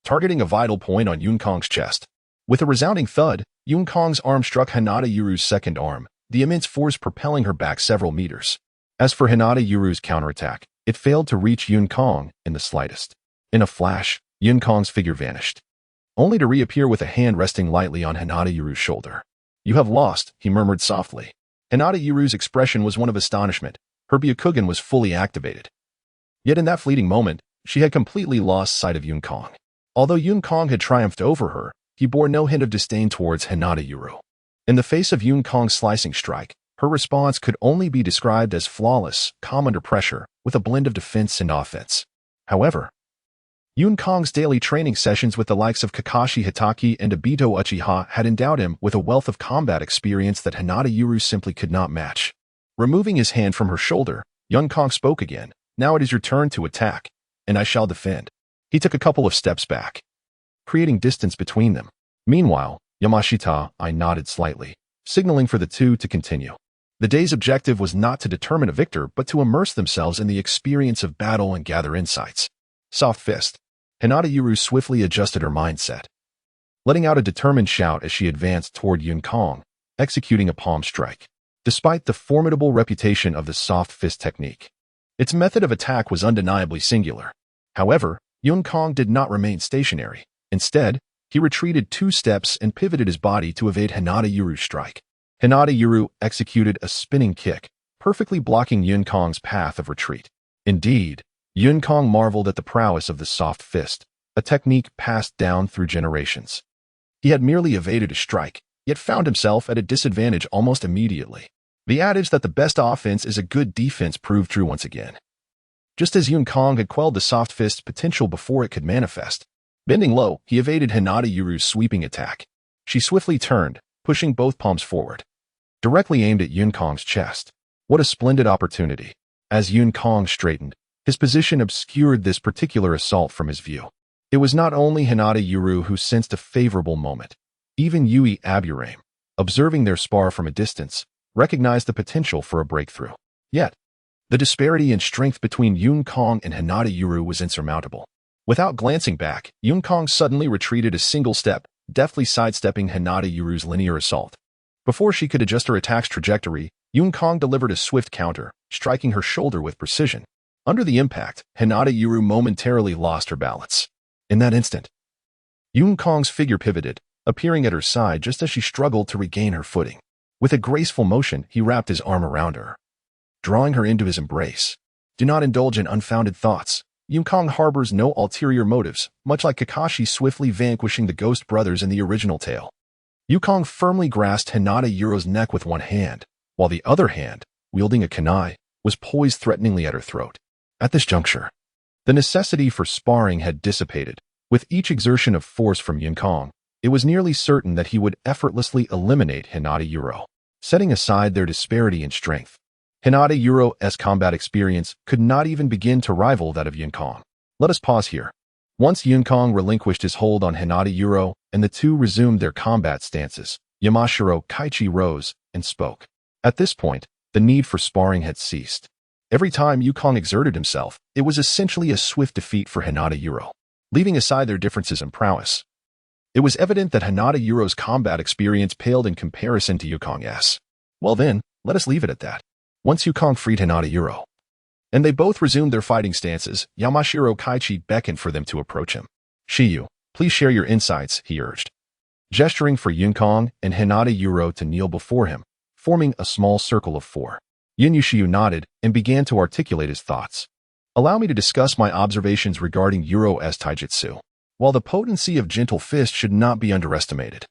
targeting a vital point on Yunkong's chest. With a resounding thud, Yunkong's arm struck Hinata Yuru's second arm, the immense force propelling her back several meters. As for Hinata Yuru's counterattack, it failed to reach Yunkong in the slightest. In a flash, Yunkong's figure vanished, only to reappear with a hand resting lightly on Hinata Yuru's shoulder. "You have lost," he murmured softly. Hinata Yuru's expression was one of astonishment. Her Byakugan was fully activated. Yet in that fleeting moment, she had completely lost sight of Yunkong. Although Yunkong had triumphed over her, he bore no hint of disdain towards Hinata Yuru. In the face of Yun Kong's slicing strike, her response could only be described as flawless, calm under pressure, with a blend of defense and offense. However, Yun Kong's daily training sessions with the likes of Kakashi Hitaki and Obito Uchiha had endowed him with a wealth of combat experience that Hinata Yuru simply could not match. Removing his hand from her shoulder, Yun Kong spoke again. "Now it is your turn to attack, and I shall defend." He took a couple of steps back, creating distance between them. Meanwhile, Yamashita nodded slightly, signaling for the two to continue. The day's objective was not to determine a victor, but to immerse themselves in the experience of battle and gather insights. Soft fist. Hinata Yuru swiftly adjusted her mindset, letting out a determined shout as she advanced toward Yun Kong, executing a palm strike. Despite the formidable reputation of the soft fist technique, its method of attack was undeniably singular. However, Yun Kong did not remain stationary. Instead, he retreated 2 steps and pivoted his body to evade Hinata Yuru's strike. Hinata Yuru executed a spinning kick, perfectly blocking Yun Kong's path of retreat. Indeed, Yun Kong marveled at the prowess of the soft fist, a technique passed down through generations. He had merely evaded a strike, yet found himself at a disadvantage almost immediately. The adage that the best offense is a good defense proved true once again. Just as Yun Kong had quelled the soft fist's potential before it could manifest, bending low, he evaded Hinata Yuru's sweeping attack. She swiftly turned, pushing both palms forward, directly aimed at Yun Kong's chest. What a splendid opportunity! As Yun Kong straightened, his position obscured this particular assault from his view. It was not only Hinata Yuru who sensed a favorable moment. Even Yui Aburame, observing their spar from a distance, recognized the potential for a breakthrough. Yet, the disparity in strength between Yun Kong and Hinata Yuru was insurmountable. Without glancing back, Yun Kong suddenly retreated a single step, deftly sidestepping Hinata Yuru's linear assault. Before she could adjust her attack's trajectory, Yun Kong delivered a swift counter, striking her shoulder with precision. Under the impact, Hinata Yuru momentarily lost her balance. In that instant, Yun Kong's figure pivoted, appearing at her side just as she struggled to regain her footing. With a graceful motion, he wrapped his arm around her, drawing her into his embrace. Do not indulge in unfounded thoughts. Yun Kong harbors no ulterior motives, much like Kakashi swiftly vanquishing the Ghost Brothers in the original tale. Yun Kong firmly grasped Hinata Yuru's neck with one hand, while the other hand, wielding a kunai, was poised threateningly at her throat. At this juncture, the necessity for sparring had dissipated. With each exertion of force from Yun Kong, it was nearly certain that he would effortlessly eliminate Hinata Yuru. Setting aside their disparity in strength, Hinata Yuru's combat experience could not even begin to rival that of Yun Kong. Let us pause here. Once Yun Kong relinquished his hold on Hinata Yuru and the two resumed their combat stances, Yamashiro Kaichi rose and spoke. At this point, the need for sparring had ceased. Every time Yun Kong exerted himself, it was essentially a swift defeat for Hinata Yuru. Leaving aside their differences in prowess, it was evident that Hinata Yuru's combat experience paled in comparison to Yun Kong's. Well then, let us leave it at that. Once Yun Kong freed Hinata Yuru, and they both resumed their fighting stances, Yamashiro Kaichi beckoned for them to approach him. "Shiyu, please share your insights," he urged, gesturing for Yun Kong and Hinata Yuru to kneel before him, forming a small circle of 4. Shiyu nodded and began to articulate his thoughts. "Allow me to discuss my observations regarding Yuru's taijutsu. While the potency of gentle fist should not be underestimated,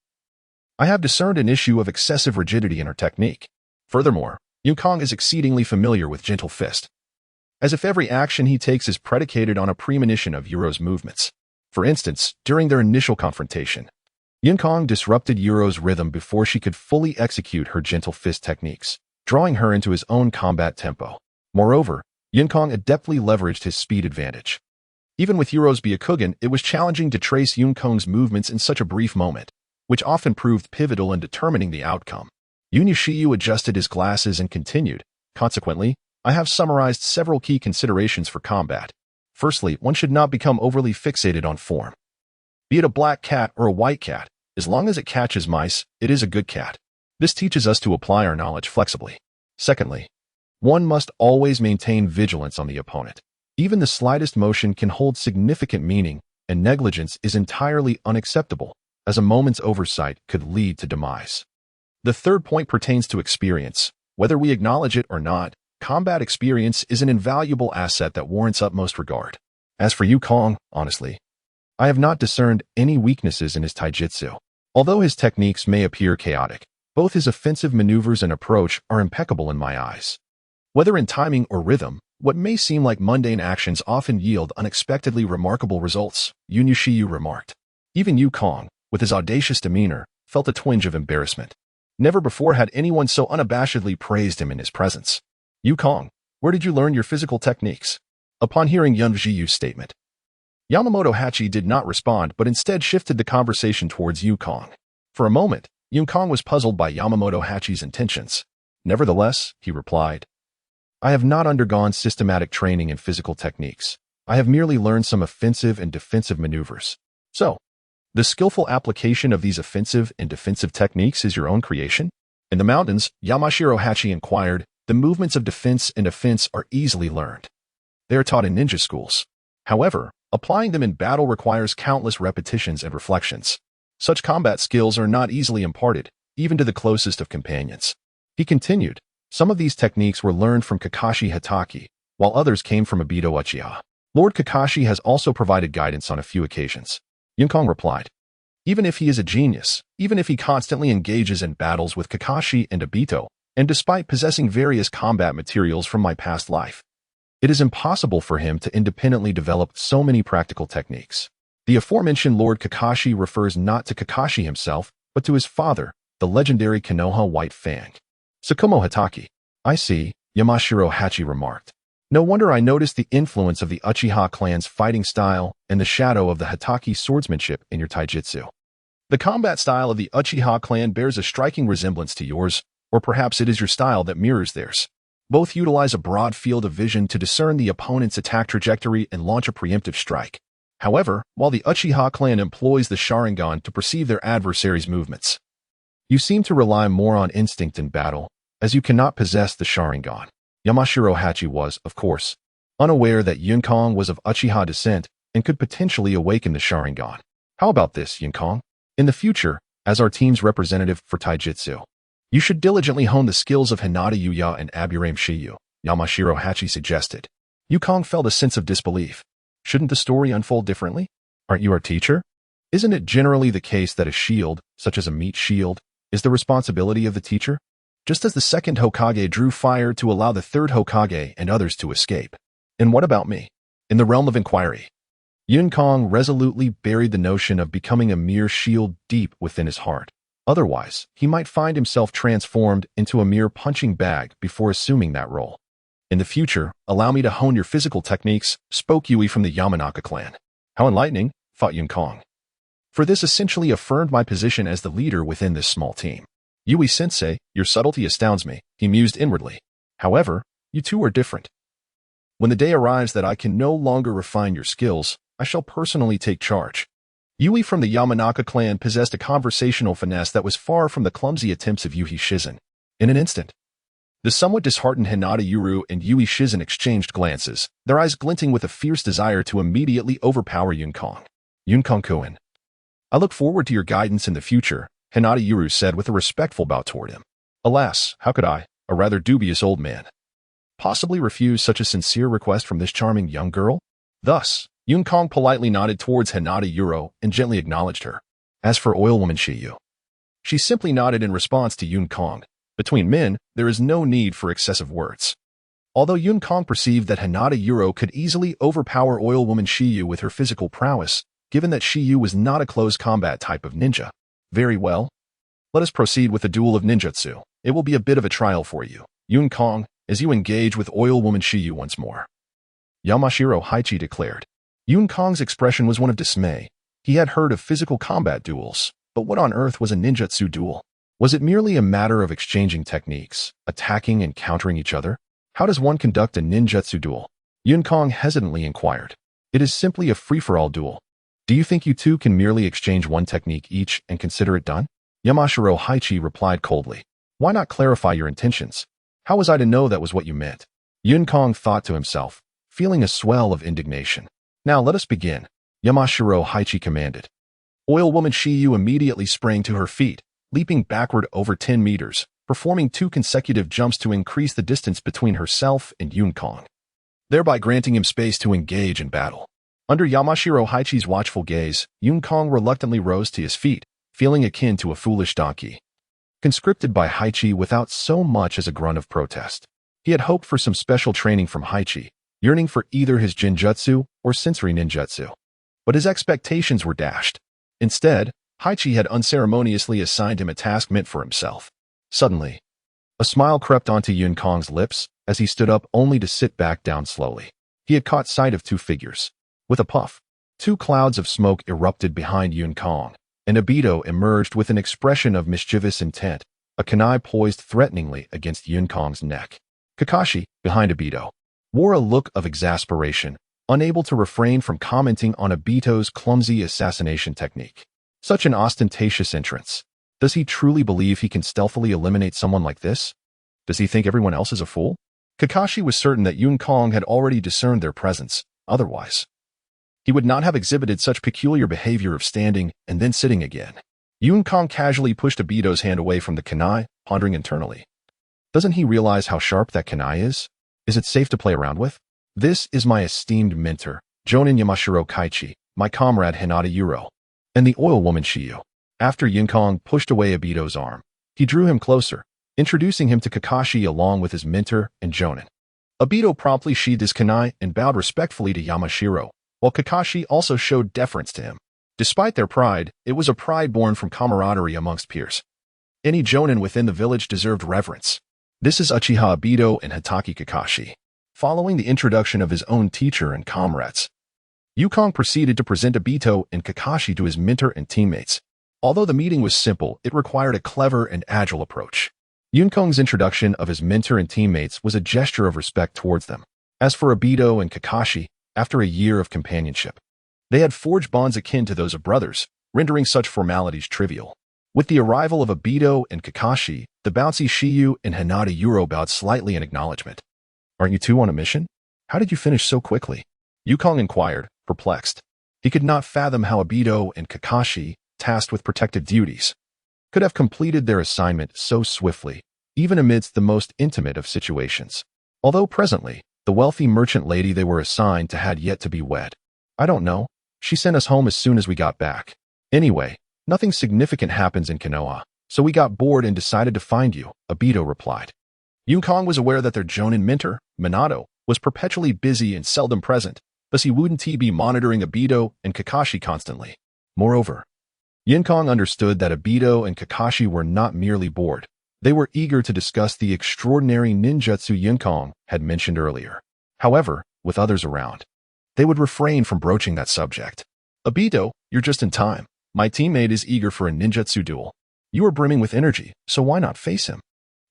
I have discerned an issue of excessive rigidity in her technique. Furthermore, Yun Kong is exceedingly familiar with gentle fist, as if every action he takes is predicated on a premonition of Yuru's movements. For instance, during their initial confrontation, Yun Kong disrupted Yuru's rhythm before she could fully execute her gentle fist techniques, drawing her into his own combat tempo. Moreover, Yun Kong adeptly leveraged his speed advantage. Even with Yuru's Byakugan, it was challenging to trace Yun Kong's movements in such a brief moment, which often proved pivotal in determining the outcome. Shiyu adjusted his glasses and continued. "Consequently, I have summarized several key considerations for combat. Firstly, one should not become overly fixated on form. Be it a black cat or a white cat, as long as it catches mice, it is a good cat. This teaches us to apply our knowledge flexibly. Secondly, one must always maintain vigilance on the opponent. Even the slightest motion can hold significant meaning, and negligence is entirely unacceptable, as a moment's oversight could lead to demise. The third point pertains to experience. Whether we acknowledge it or not, combat experience is an invaluable asset that warrants utmost regard. As for Yun Kong, honestly, I have not discerned any weaknesses in his taijutsu. Although his techniques may appear chaotic, both his offensive maneuvers and approach are impeccable in my eyes. Whether in timing or rhythm, what may seem like mundane actions often yield unexpectedly remarkable results, Yun Shiyu remarked. Even Yu Kong, with his audacious demeanor, felt a twinge of embarrassment. Never before had anyone so unabashedly praised him in his presence. Yu Kong, where did you learn your physical techniques? Upon hearing Yun Shiyu's statement, Yamamoto Hachi did not respond but instead shifted the conversation towards Yu Kong. For a moment, Yu Kong was puzzled by Yamamoto Hachi's intentions. Nevertheless, he replied, I have not undergone systematic training in physical techniques. I have merely learned some offensive and defensive maneuvers. So, the skillful application of these offensive and defensive techniques is your own creation? In the mountains, Yamashiro Hachi inquired, the movements of defense and offense are easily learned. They are taught in ninja schools. However, applying them in battle requires countless repetitions and reflections. Such combat skills are not easily imparted, even to the closest of companions. He continued, some of these techniques were learned from Kakashi Hatake, while others came from Obito Uchiha. Lord Kakashi has also provided guidance on a few occasions. Yun Kong replied, even if he is a genius, even if he constantly engages in battles with Kakashi and Obito, and despite possessing various combat materials from my past life, it is impossible for him to independently develop so many practical techniques. The aforementioned Lord Kakashi refers not to Kakashi himself, but to his father, the legendary Konoha White Fang. Tsukumo Hatake. I see, Yamashiro Hachi remarked. No wonder I noticed the influence of the Uchiha clan's fighting style and the shadow of the Hatake swordsmanship in your taijutsu. The combat style of the Uchiha clan bears a striking resemblance to yours, or perhaps it is your style that mirrors theirs. Both utilize a broad field of vision to discern the opponent's attack trajectory and launch a preemptive strike. However, while the Uchiha clan employs the Sharingan to perceive their adversary's movements, you seem to rely more on instinct in battle, as you cannot possess the Sharingan. Yamashiro Hachi was, of course, unaware that Yun Kong was of Uchiha descent and could potentially awaken the Sharingan. How about this, Yun Kong? In the future, as our team's representative for taijutsu, you should diligently hone the skills of Hinata Yuya and Aburame Shiyu, Yamashiro Hachi suggested. Yu Kong felt a sense of disbelief. Shouldn't the story unfold differently? Aren't you our teacher? Isn't it generally the case that a shield, such as a meat shield, is the responsibility of the teacher? Just as the second Hokage drew fire to allow the third Hokage and others to escape. And what about me? In the realm of inquiry, Yun Kong resolutely buried the notion of becoming a mere shield deep within his heart. Otherwise, he might find himself transformed into a mere punching bag before assuming that role. In the future, allow me to hone your physical techniques, spoke Yui from the Yamanaka clan. How enlightening, thought Yun Kong. For this essentially affirmed my position as the leader within this small team. Yui-sensei, your subtlety astounds me, he mused inwardly. However, you two are different. When the day arrives that I can no longer refine your skills, I shall personally take charge. Yui from the Yamanaka clan possessed a conversational finesse that was far from the clumsy attempts of Yuhi Shizen. In an instant, the somewhat disheartened Hinata Yuru and Yui Shizen exchanged glances, their eyes glinting with a fierce desire to immediately overpower Yun Kong. Yun Kong-kun. I look forward to your guidance in the future, Hinata Yuru said with a respectful bow toward him. Alas, how could I, a rather dubious old man, possibly refuse such a sincere request from this charming young girl? Thus, Yun Kong politely nodded towards Hinata Yuru and gently acknowledged her. As for oilwoman Shiyu, she simply nodded in response to Yun Kong. Between men, there is no need for excessive words. Although Yun Kong perceived that Hinata Yuru could easily overpower oilwoman Shiyu with her physical prowess, given that Shiyu was not a close combat type of ninja. Very well. Let us proceed with the duel of ninjutsu. It will be a bit of a trial for you, Yun Kong, as you engage with oilwoman Shiyu once more. Yamashiro Hachi declared. Yun Kong's expression was one of dismay. He had heard of physical combat duels, but what on earth was a ninjutsu duel? Was it merely a matter of exchanging techniques, attacking and countering each other? How does one conduct a ninjutsu duel? Yun Kong hesitantly inquired. It is simply a free-for-all duel. Do you think you two can merely exchange one technique each and consider it done? Yamashiro Hachi replied coldly. Why not clarify your intentions? How was I to know that was what you meant? Yun Kong thought to himself, feeling a swell of indignation. Now let us begin, Yamashiro Hachi commanded. Oilwoman Shiyu immediately sprang to her feet, leaping backward over 10 meters, performing 2 consecutive jumps to increase the distance between herself and Yun Kong, thereby granting him space to engage in battle. Under Yamashiro Haichi's watchful gaze, Yun Kong reluctantly rose to his feet, feeling akin to a foolish donkey. Conscripted by Haichi without so much as a grunt of protest. He had hoped for some special training from Haichi, yearning for either his Jinjutsu or sensory ninjutsu. But his expectations were dashed. Instead, Haichi had unceremoniously assigned him a task meant for himself. Suddenly, a smile crept onto Yun Kong's lips as he stood up only to sit back down slowly. He had caught sight of two figures. With a puff, two clouds of smoke erupted behind Yun Kong, and Obito emerged with an expression of mischievous intent, a kunai poised threateningly against Yun Kong's neck. Kakashi, behind Obito, wore a look of exasperation, unable to refrain from commenting on Obito's clumsy assassination technique. Such an ostentatious entrance. Does he truly believe he can stealthily eliminate someone like this? Does he think everyone else is a fool? Kakashi was certain that Yun Kong had already discerned their presence, otherwise he would not have exhibited such peculiar behavior of standing and then sitting again. Yun Kong casually pushed Obito's hand away from the kunai, pondering internally. Doesn't he realize how sharp that kunai is? Is it safe to play around with? This is my esteemed mentor, Jonin Yamashiro Kaichi, my comrade Hinata Yuro, and the oil woman Shiyu. After Yun Kong pushed away Obito's arm, he drew him closer, introducing him to Kakashi along with his mentor and Jonin. Obito promptly sheathed his kunai and bowed respectfully to Yamashiro, while Kakashi also showed deference to him. Despite their pride, it was a pride born from camaraderie amongst peers. Any Jonin within the village deserved reverence. This is Uchiha Obito and Hitaki Kakashi. Following the introduction of his own teacher and comrades, Yun Kong proceeded to present Obito and Kakashi to his mentor and teammates. Although the meeting was simple, it required a clever and agile approach. Yun Kong's introduction of his mentor and teammates was a gesture of respect towards them. As for Obito and Kakashi, after a year of companionship, they had forged bonds akin to those of brothers, rendering such formalities trivial. With the arrival of Obito and Kakashi, the bouncy Shiyu and Hinata Yuro bowed slightly in acknowledgement. Aren't you two on a mission? How did you finish so quickly? Yun Kong inquired, perplexed. He could not fathom how Obito and Kakashi, tasked with protective duties, could have completed their assignment so swiftly, even amidst the most intimate of situations. Although presently, the wealthy merchant lady they were assigned to had yet to be wed. I don't know. She sent us home as soon as we got back. Anyway, nothing significant happens in Konoha, so we got bored and decided to find you, Obito replied. Yun Kong was aware that their Jonin mentor, Minato, was perpetually busy and seldom present, thus he wouldn't be monitoring Obito and Kakashi constantly. Moreover, Yun Kong understood that Obito and Kakashi were not merely bored. They were eager to discuss the extraordinary ninjutsu Yun Kong had mentioned earlier. However, with others around, they would refrain from broaching that subject. Obito, you're just in time. My teammate is eager for a ninjutsu duel. You are brimming with energy, so why not face him?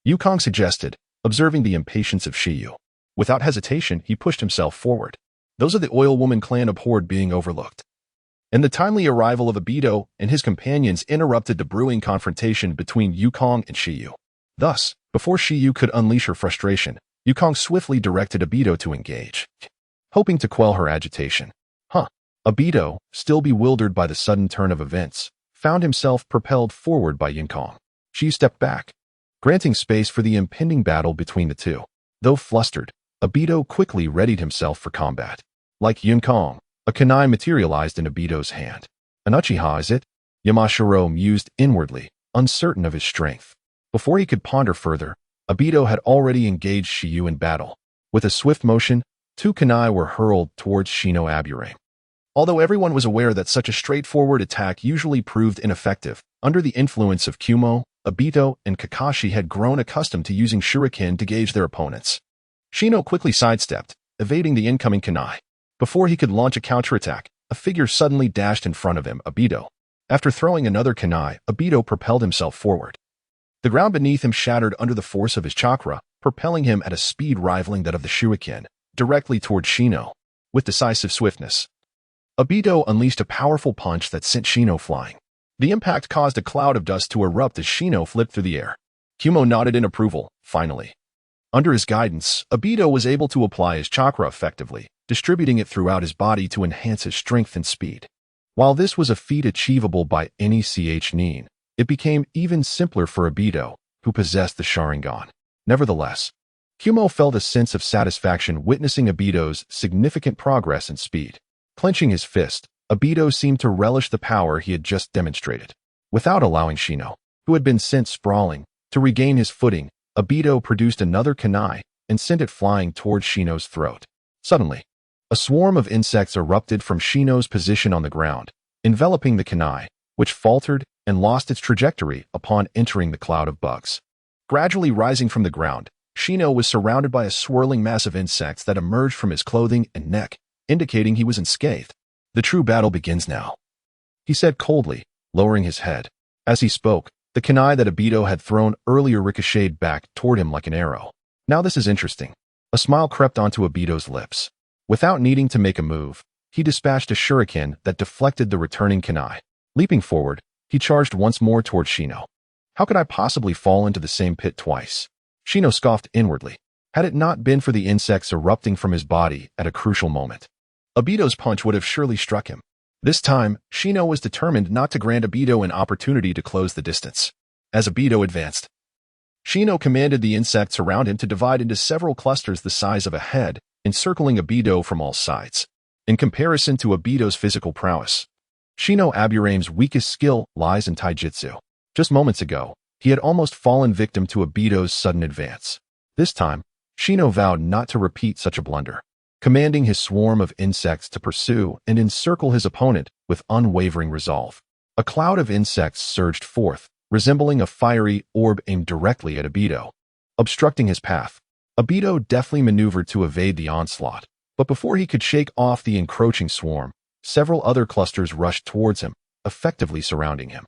Yun Kong suggested, observing the impatience of Shiyu. Without hesitation, he pushed himself forward. Those of the oil woman clan abhorred being overlooked. And the timely arrival of Obito and his companions interrupted the brewing confrontation between Yun Kong and Shiyu. Thus, before Shiyu could unleash her frustration, Yun Kong swiftly directed Obito to engage, hoping to quell her agitation. Obito, still bewildered by the sudden turn of events, found himself propelled forward by Yun Kong. Shiyu stepped back, granting space for the impending battle between the two. Though flustered, Obito quickly readied himself for combat. Like Yun Kong, a kunai materialized in Obito's hand. An Uchiha, is it? Yamashiro mused inwardly, uncertain of his strength. Before he could ponder further, Obito had already engaged Shiyu in battle. With a swift motion, two kunai were hurled towards Shino Aburame. Although everyone was aware that such a straightforward attack usually proved ineffective, under the influence of Kumo, Obito and Kakashi had grown accustomed to using shuriken to gauge their opponents. Shino quickly sidestepped, evading the incoming kunai. Before he could launch a counterattack, a figure suddenly dashed in front of him, Obito. After throwing another kunai, Obito propelled himself forward. The ground beneath him shattered under the force of his chakra, propelling him at a speed rivaling that of the shuriken, directly toward Shino. With decisive swiftness, Obito unleashed a powerful punch that sent Shino flying. The impact caused a cloud of dust to erupt as Shino flipped through the air. Kumo nodded in approval, finally. Under his guidance, Obito was able to apply his chakra effectively, distributing it throughout his body to enhance his strength and speed. While this was a feat achievable by any nin, it became even simpler for Obito, who possessed the Sharingan. Nevertheless, Kumo felt a sense of satisfaction witnessing Obito's significant progress and speed. Clenching his fist, Obito seemed to relish the power he had just demonstrated. Without allowing Shino, who had been sent sprawling, to regain his footing, Obito produced another kunai and sent it flying towards Shino's throat. Suddenly, a swarm of insects erupted from Shino's position on the ground, enveloping the kunai, which faltered and lost its trajectory upon entering the cloud of bugs. Gradually rising from the ground, Shino was surrounded by a swirling mass of insects that emerged from his clothing and neck, indicating he was unscathed. "The true battle begins now," he said coldly, lowering his head. As he spoke, the kunai that Obito had thrown earlier ricocheted back toward him like an arrow. "Now this is interesting." A smile crept onto Obito's lips. Without needing to make a move, he dispatched a shuriken that deflected the returning kunai. Leaping forward, he charged once more toward Shino. "How could I possibly fall into the same pit twice?" Shino scoffed inwardly, had it not been for the insects erupting from his body at a crucial moment. Obito's punch would have surely struck him. This time, Shino was determined not to grant Obito an opportunity to close the distance. As Obito advanced, Shino commanded the insects around him to divide into several clusters the size of a head, encircling Obito from all sides. In comparison to Obito's physical prowess, Shino Aburame's weakest skill lies in taijutsu. Just moments ago, he had almost fallen victim to Obito's sudden advance. This time, Shino vowed not to repeat such a blunder, commanding his swarm of insects to pursue and encircle his opponent with unwavering resolve. A cloud of insects surged forth, resembling a fiery orb aimed directly at Obito. Obstructing his path, Obito deftly maneuvered to evade the onslaught, but before he could shake off the encroaching swarm, several other clusters rushed towards him, effectively surrounding him.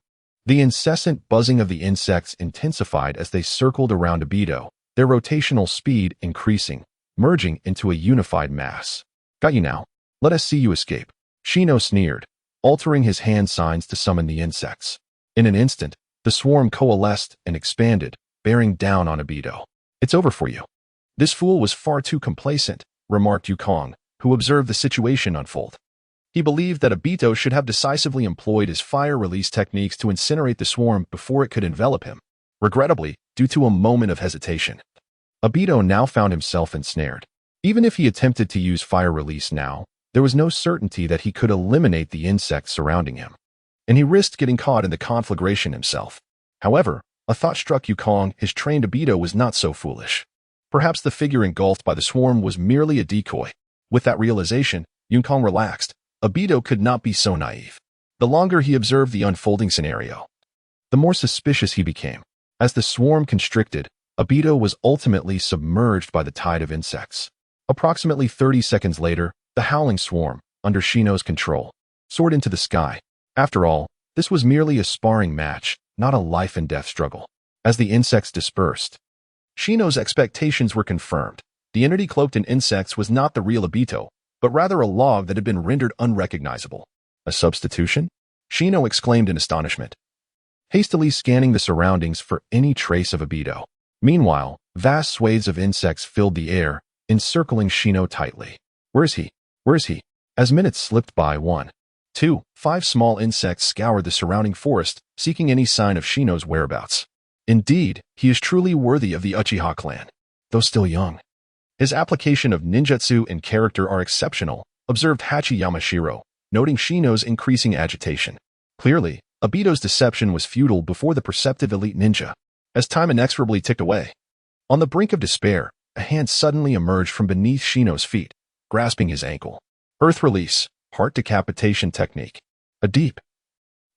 The incessant buzzing of the insects intensified as they circled around Obito, their rotational speed increasing, merging into a unified mass. "Got you now. Let us see you escape," Shino sneered, altering his hand signs to summon the insects. In an instant, the swarm coalesced and expanded, bearing down on Obito. "It's over for you." "This fool was far too complacent," remarked Yukong, who observed the situation unfold. He believed that Obito should have decisively employed his fire release techniques to incinerate the swarm before it could envelop him. Regrettably, due to a moment of hesitation, Obito now found himself ensnared. Even if he attempted to use fire release now, there was no certainty that he could eliminate the insects surrounding him, and he risked getting caught in the conflagration himself. However, a thought struck Yukong. His trained Obito was not so foolish. Perhaps the figure engulfed by the swarm was merely a decoy. With that realization, Yukong relaxed. Obito could not be so naive. The longer he observed the unfolding scenario, the more suspicious he became. As the swarm constricted, Obito was ultimately submerged by the tide of insects. Approximately 30 seconds later, the howling swarm, under Shino's control, soared into the sky. After all, this was merely a sparring match, not a life-and-death struggle. As the insects dispersed, Shino's expectations were confirmed. The entity cloaked in insects was not the real Obito, but rather a log that had been rendered unrecognizable. "A substitution?" Shino exclaimed in astonishment, hastily scanning the surroundings for any trace of Obito. Meanwhile, vast swathes of insects filled the air, encircling Shino tightly. "Where is he? Where is he?" As minutes slipped by, 1, 2, 5 small insects scoured the surrounding forest, seeking any sign of Shino's whereabouts. Indeed, he is truly worthy of the Uchiha clan, though still young. His application of ninjutsu and character are exceptional, observed Hachi Yamashiro, noting Shino's increasing agitation. Clearly, Obito's deception was futile before the perceptive elite ninja. As time inexorably ticked away, on the brink of despair, a hand suddenly emerged from beneath Shino's feet, grasping his ankle. "Earth release, heart decapitation technique." A deep,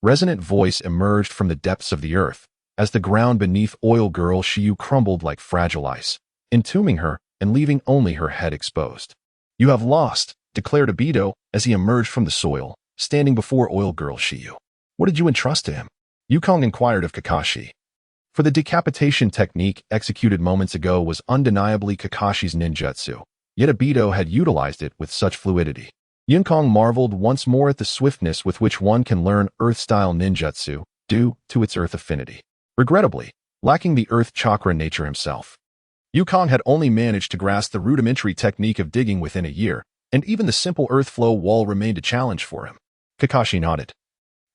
resonant voice emerged from the depths of the earth, as the ground beneath Oil Girl Shiyu crumbled like fragile ice, entombing her and leaving only her head exposed. "You have lost," declared Obito as he emerged from the soil, standing before Oil Girl Shiyu. "What did you entrust to him?" Yukong inquired of Kakashi. For the decapitation technique executed moments ago was undeniably Kakashi's ninjutsu, yet Obito had utilized it with such fluidity. Yukong marveled once more at the swiftness with which one can learn Earth-style ninjutsu, due to its Earth affinity. Regrettably, lacking the Earth chakra nature himself, Yukong had only managed to grasp the rudimentary technique of digging within a year, and even the simple earth flow wall remained a challenge for him. Kakashi nodded,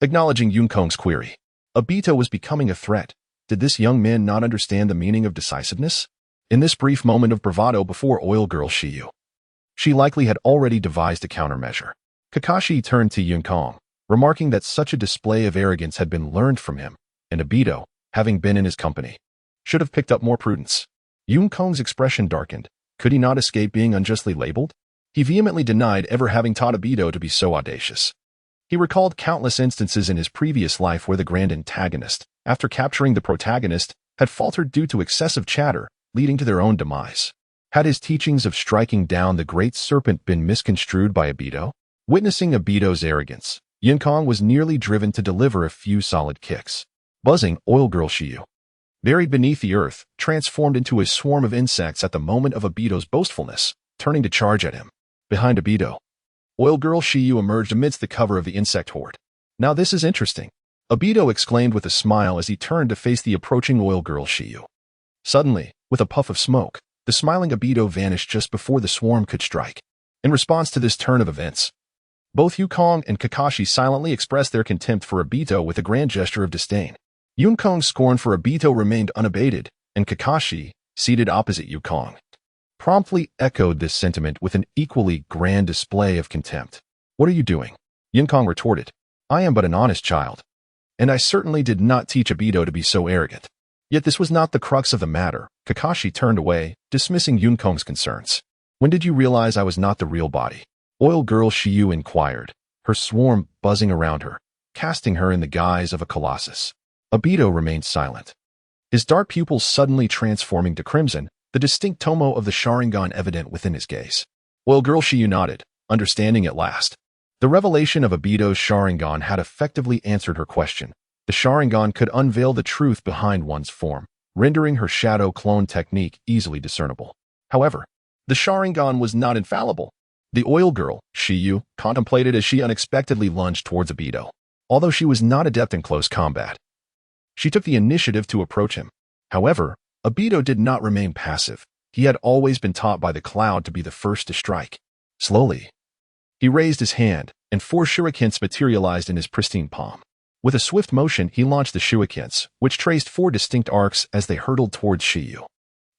acknowledging Yukong's query. Obito was becoming a threat. Did this young man not understand the meaning of decisiveness? In this brief moment of bravado before Oil Girl Shiyu, she likely had already devised a countermeasure. Kakashi turned to Yun Kong, remarking that such a display of arrogance had been learned from him, and Obito, having been in his company, should have picked up more prudence. Yun Kong's expression darkened. Could he not escape being unjustly labeled? He vehemently denied ever having taught Obito to be so audacious. He recalled countless instances in his previous life where the grand antagonist, after capturing the protagonist, had faltered due to excessive chatter, leading to their own demise. Had his teachings of striking down the great serpent been misconstrued by Obito? Witnessing Obito's arrogance, Yun Kong was nearly driven to deliver a few solid kicks. Buzzing Oil Girl Shiyu, buried beneath the earth, transformed into a swarm of insects at the moment of Obito's boastfulness, turning to charge at him. Behind Obito, Oil Girl Shiyu emerged amidst the cover of the insect horde. Now this is interesting, Obito exclaimed with a smile as he turned to face the approaching Oil Girl Shiyu. Suddenly, with a puff of smoke, the smiling Obito vanished just before the swarm could strike. In response to this turn of events, both Yun Kong and Kakashi silently expressed their contempt for Obito with a grand gesture of disdain. Yun Kong's scorn for Obito remained unabated, and Kakashi, seated opposite Yun Kong, promptly echoed this sentiment with an equally grand display of contempt. What are you doing? Yun Kong retorted. I am but an honest child, and I certainly did not teach Obito to be so arrogant. Yet this was not the crux of the matter. Kakashi turned away, dismissing Yun Kong's concerns. When did you realize I was not the real body? Oil Girl Shiyu inquired, her swarm buzzing around her, casting her in the guise of a colossus. Obito remained silent, his dark pupils suddenly transforming to crimson, the distinct tomoe of the Sharingan evident within his gaze. Oil Girl Shiyu nodded, understanding at last. The revelation of Obito's Sharingan had effectively answered her question. The Sharingan could unveil the truth behind one's form, rendering her shadow clone technique easily discernible. However, the Sharingan was not infallible. The Oil Girl, Shiyu, contemplated as she unexpectedly lunged towards Obito. Although she was not adept in close combat, she took the initiative to approach him. However, Obito did not remain passive. He had always been taught by the Cloud to be the first to strike. Slowly, he raised his hand, and 4 shurikens materialized in his pristine palm. With a swift motion, he launched the shurikens, which traced 4 distinct arcs as they hurtled towards Shiyu.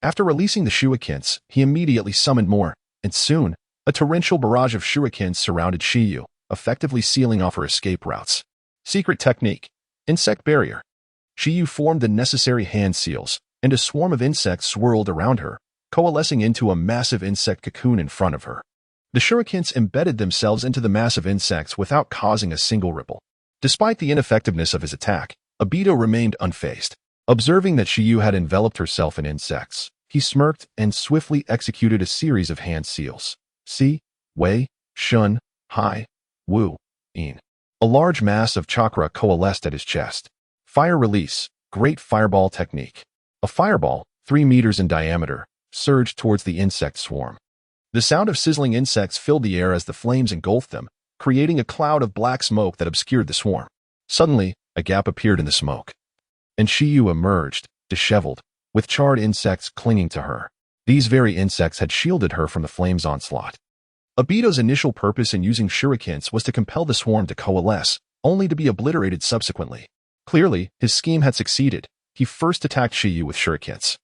After releasing the shurikens, he immediately summoned more, and soon, a torrential barrage of shurikens surrounded Shiyu, effectively sealing off her escape routes. Secret technique: insect barrier. Shiyu formed the necessary hand seals, and a swarm of insects swirled around her, coalescing into a massive insect cocoon in front of her. The shurikens embedded themselves into the mass of insects without causing a single ripple. Despite the ineffectiveness of his attack, Obito remained unfazed. Observing that Shiyu had enveloped herself in insects, he smirked and swiftly executed a series of hand seals. Si, Wei, Shun, Hai, Wu, In. A large mass of chakra coalesced at his chest. Fire release, great fireball technique. A fireball, 3 meters in diameter, surged towards the insect swarm. The sound of sizzling insects filled the air as the flames engulfed them, creating a cloud of black smoke that obscured the swarm. Suddenly, a gap appeared in the smoke, and Shiyu emerged, disheveled, with charred insects clinging to her. These very insects had shielded her from the flames' onslaught. Obito's initial purpose in using shurikens was to compel the swarm to coalesce, only to be obliterated subsequently. Clearly, his scheme had succeeded. He first attacked Shiyu with shurikens,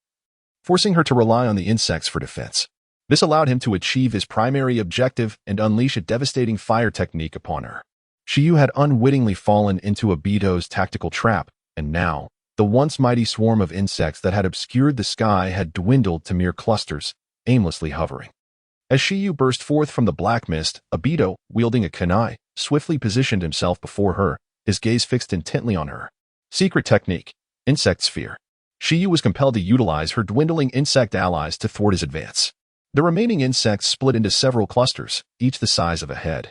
forcing her to rely on the insects for defense. This allowed him to achieve his primary objective and unleash a devastating fire technique upon her. Shiyu had unwittingly fallen into Obito's tactical trap, and now, the once mighty swarm of insects that had obscured the sky had dwindled to mere clusters, aimlessly hovering. As Shiyu burst forth from the black mist, Obito, wielding a kunai, swiftly positioned himself before her, his gaze fixed intently on her. Secret technique: insect sphere. Shiyu was compelled to utilize her dwindling insect allies to thwart his advance. The remaining insects split into several clusters, each the size of a head,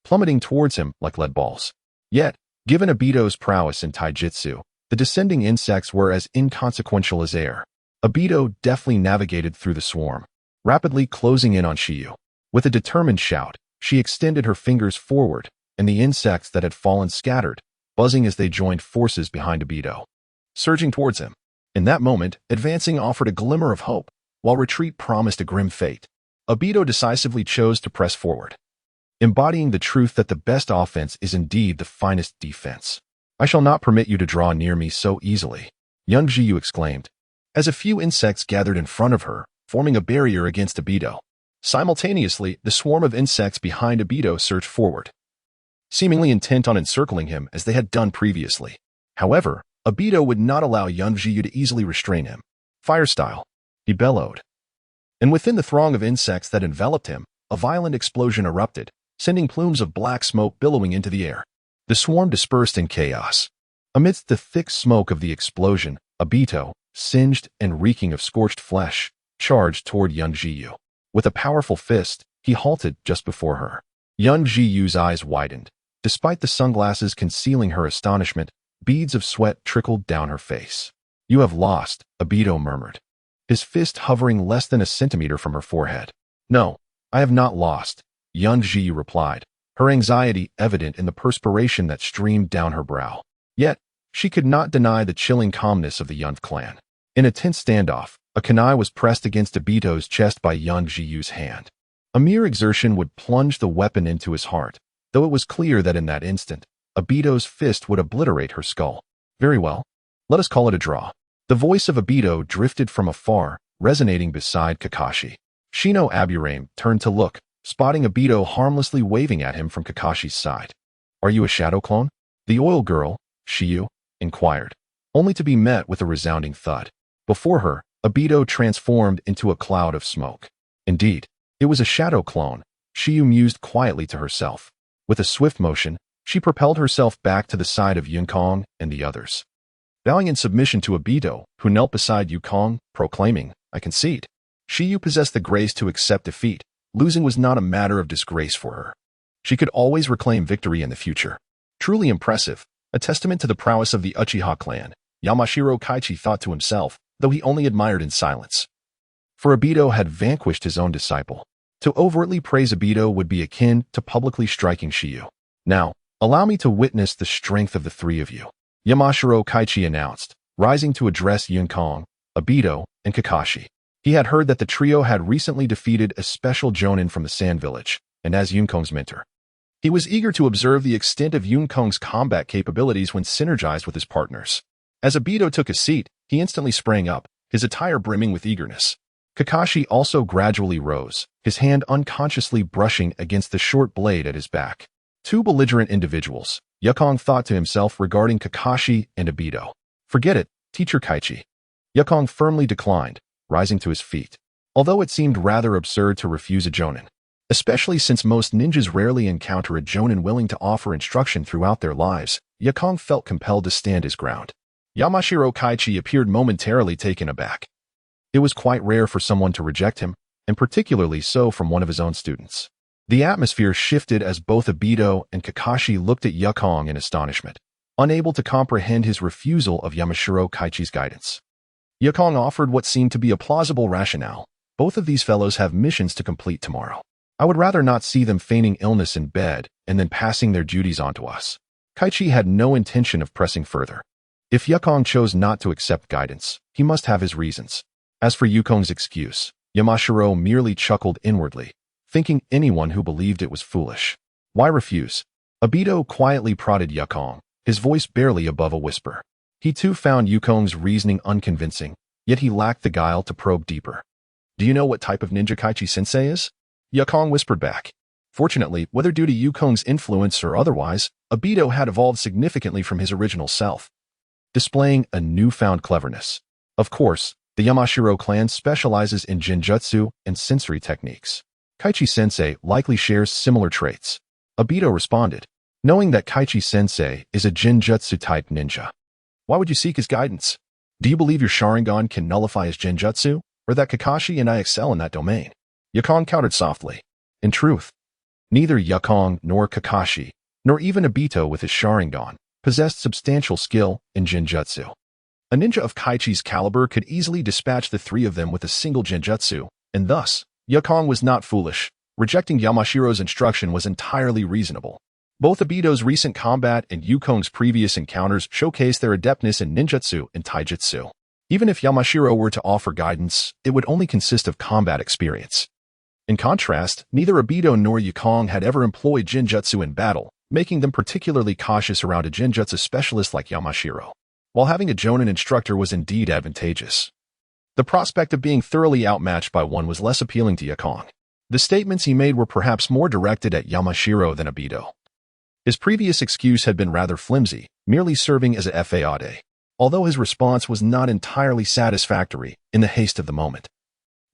plummeting towards him like lead balls. Yet, given Obito's prowess in taijutsu, the descending insects were as inconsequential as air. Obito deftly navigated through the swarm, rapidly closing in on Shiyu. With a determined shout, she extended her fingers forward, and the insects that had fallen scattered, buzzing as they joined forces behind Obito, surging towards him. In that moment, advancing offered a glimmer of hope, while retreat promised a grim fate. Obito decisively chose to press forward, embodying the truth that the best offense is indeed the finest defense. I shall not permit you to draw near me so easily, young Shiyu exclaimed, as a few insects gathered in front of her, forming a barrier against Obito. Simultaneously, the swarm of insects behind Obito surged forward, seemingly intent on encircling him as they had done previously. However, Obito would not allow Yunjiyu to easily restrain him. Fire style, he bellowed. And within the throng of insects that enveloped him, a violent explosion erupted, sending plumes of black smoke billowing into the air. The swarm dispersed in chaos. Amidst the thick smoke of the explosion, Obito, singed and reeking of scorched flesh, charged toward Yunjiyu. With a powerful fist, he halted just before her. Yunjiyu's eyes widened. Despite the sunglasses concealing her astonishment, beads of sweat trickled down her face. "You have lost," Obito murmured, his fist hovering less than a centimeter from her forehead. "No, I have not lost," Yunjiyu replied, her anxiety evident in the perspiration that streamed down her brow. Yet, she could not deny the chilling calmness of the Yunf clan. In a tense standoff, a kunai was pressed against Obito's chest by Yunjiyu's hand. A mere exertion would plunge the weapon into his heart, though it was clear that in that instant, Obito's fist would obliterate her skull. "Very well. Let us call it a draw." The voice of Obito drifted from afar, resonating beside Kakashi. Shino Aburame turned to look, spotting Obito harmlessly waving at him from Kakashi's side. "Are you a shadow clone?" the oil girl, Shiyu, inquired, only to be met with a resounding thud. Before her, Obito transformed into a cloud of smoke. Indeed, it was a shadow clone, Shiyu mused quietly to herself. With a swift motion, she propelled herself back to the side of Yukong and the others. Bowing in submission to Obito, who knelt beside Yukong, proclaiming, "I concede." Shiyu possessed the grace to accept defeat. Losing was not a matter of disgrace for her. She could always reclaim victory in the future. Truly impressive, a testament to the prowess of the Uchiha clan, Yamashiro Kaichi thought to himself, though he only admired in silence. For Obito had vanquished his own disciple. To overtly praise Obito would be akin to publicly striking Shiyu. "Now, allow me to witness the strength of the three of you," Yamashiro Kaichi announced, rising to address Yukong, Obito, and Kakashi. He had heard that the trio had recently defeated a special jonin from the Sand Village, and as Yukong's mentor, he was eager to observe the extent of Yukong's combat capabilities when synergized with his partners. As Obito took a seat, he instantly sprang up, his attire brimming with eagerness. Kakashi also gradually rose, his hand unconsciously brushing against the short blade at his back. Two belligerent individuals, Yukong thought to himself regarding Kakashi and Obito. "Forget it, Teacher Kaichi." Yukong firmly declined, rising to his feet. Although it seemed rather absurd to refuse a jonin, especially since most ninjas rarely encounter a jonin willing to offer instruction throughout their lives, Yukong felt compelled to stand his ground. Yamashiro Kaichi appeared momentarily taken aback. It was quite rare for someone to reject him, and particularly so from one of his own students. The atmosphere shifted as both Obito and Kakashi looked at Yukong in astonishment, unable to comprehend his refusal of Yamashiro Kaichi's guidance. Yukong offered what seemed to be a plausible rationale. "Both of these fellows have missions to complete tomorrow. I would rather not see them feigning illness in bed and then passing their duties on to us." Kaichi had no intention of pressing further. If Yukong chose not to accept guidance, he must have his reasons. As for Yukong's excuse, Yamashiro merely chuckled inwardly, thinking anyone who believed it was foolish. Why refuse? Obito quietly prodded Yukong, his voice barely above a whisper. He too found Yukong's reasoning unconvincing, yet he lacked the guile to probe deeper. "Do you know what type of ninja Kaichi-sensei is?" Yukong whispered back. Fortunately, whether due to Yukong's influence or otherwise, Obito had evolved significantly from his original self, displaying a newfound cleverness. Of course, the Yamashiro clan specializes in genjutsu and sensory techniques. Kaichi-sensei likely shares similar traits. Obito responded, knowing that Kaichi-sensei is a genjutsu-type ninja. "Why would you seek his guidance? Do you believe your Sharingan can nullify his genjutsu, or that Kakashi and I excel in that domain?" Yukong countered softly. In truth, neither Yukong nor Kakashi, nor even Obito with his Sharingan, possessed substantial skill in genjutsu. A ninja of Kaichi's caliber could easily dispatch the three of them with a single genjutsu, and thus, Yukong was not foolish. Rejecting Yamashiro's instruction was entirely reasonable. Both Obito's recent combat and Yukong's previous encounters showcased their adeptness in ninjutsu and taijutsu. Even if Yamashiro were to offer guidance, it would only consist of combat experience. In contrast, neither Obito nor Yukong had ever employed genjutsu in battle, making them particularly cautious around a genjutsu specialist like Yamashiro. While having a jonin instructor was indeed advantageous, the prospect of being thoroughly outmatched by one was less appealing to Yukong. The statements he made were perhaps more directed at Yamashiro than Obito. His previous excuse had been rather flimsy, merely serving as a fade, although his response was not entirely satisfactory in the haste of the moment.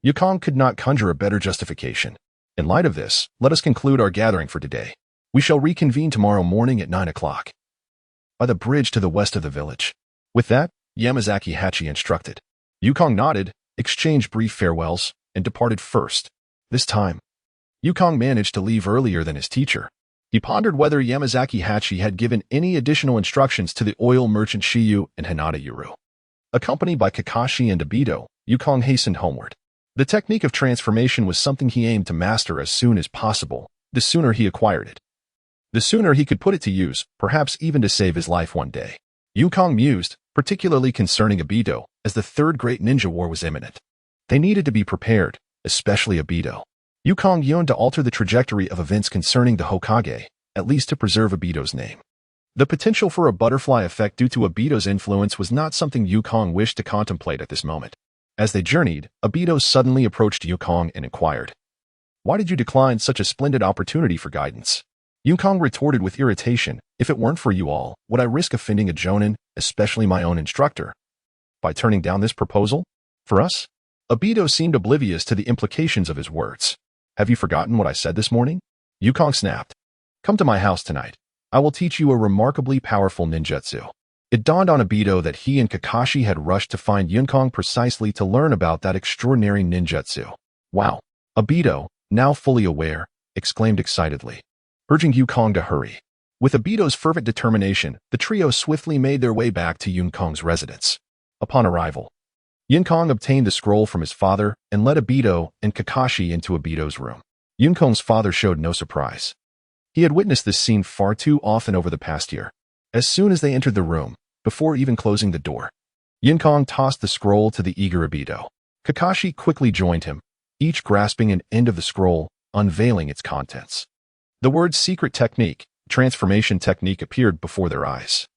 Yukong could not conjure a better justification. In light of this, let us conclude our gathering for today. We shall reconvene tomorrow morning at 9 o'clock. By the bridge to the west of the village. With that, Yamazaki Hachi instructed. Yukong nodded, exchanged brief farewells, and departed first. This time, Yukong managed to leave earlier than his teacher. He pondered whether Yamazaki Hachi had given any additional instructions to the oil merchant Shiyu and Hinata Yuru. Accompanied by Kakashi and Obito, Yukong hastened homeward. The technique of transformation was something he aimed to master as soon as possible. The sooner he acquired it, the sooner he could put it to use, perhaps even to save his life one day. Yukong mused, particularly concerning Obito, as the third great ninja war was imminent. They needed to be prepared, especially Obito. Yukong yearned to alter the trajectory of events concerning the Hokage, at least to preserve Obito's name. The potential for a butterfly effect due to Obito's influence was not something Yukong wished to contemplate at this moment. As they journeyed, Obito suddenly approached Yukong and inquired, "Why did you decline such a splendid opportunity for guidance?" Yukong retorted with irritation, "If it weren't for you all, would I risk offending a jonin, especially my own instructor, by turning down this proposal? For us?" Obito seemed oblivious to the implications of his words. "Have you forgotten what I said this morning?" Yukong snapped. "Come to my house tonight. I will teach you a remarkably powerful ninjutsu." It dawned on Obito that he and Kakashi had rushed to find Yukong precisely to learn about that extraordinary ninjutsu. "Wow!" Obito, now fully aware, exclaimed excitedly, urging Yukong to hurry. With Obito's fervent determination, the trio swiftly made their way back to Yukong's residence. Upon arrival, Yukong obtained the scroll from his father and led Obito and Kakashi into Obito's room. Yukong's father showed no surprise. He had witnessed this scene far too often over the past year. As soon as they entered the room, before even closing the door, Yukong tossed the scroll to the eager Obito. Kakashi quickly joined him, each grasping an end of the scroll, unveiling its contents. The words secret technique, transformation technique appeared before their eyes.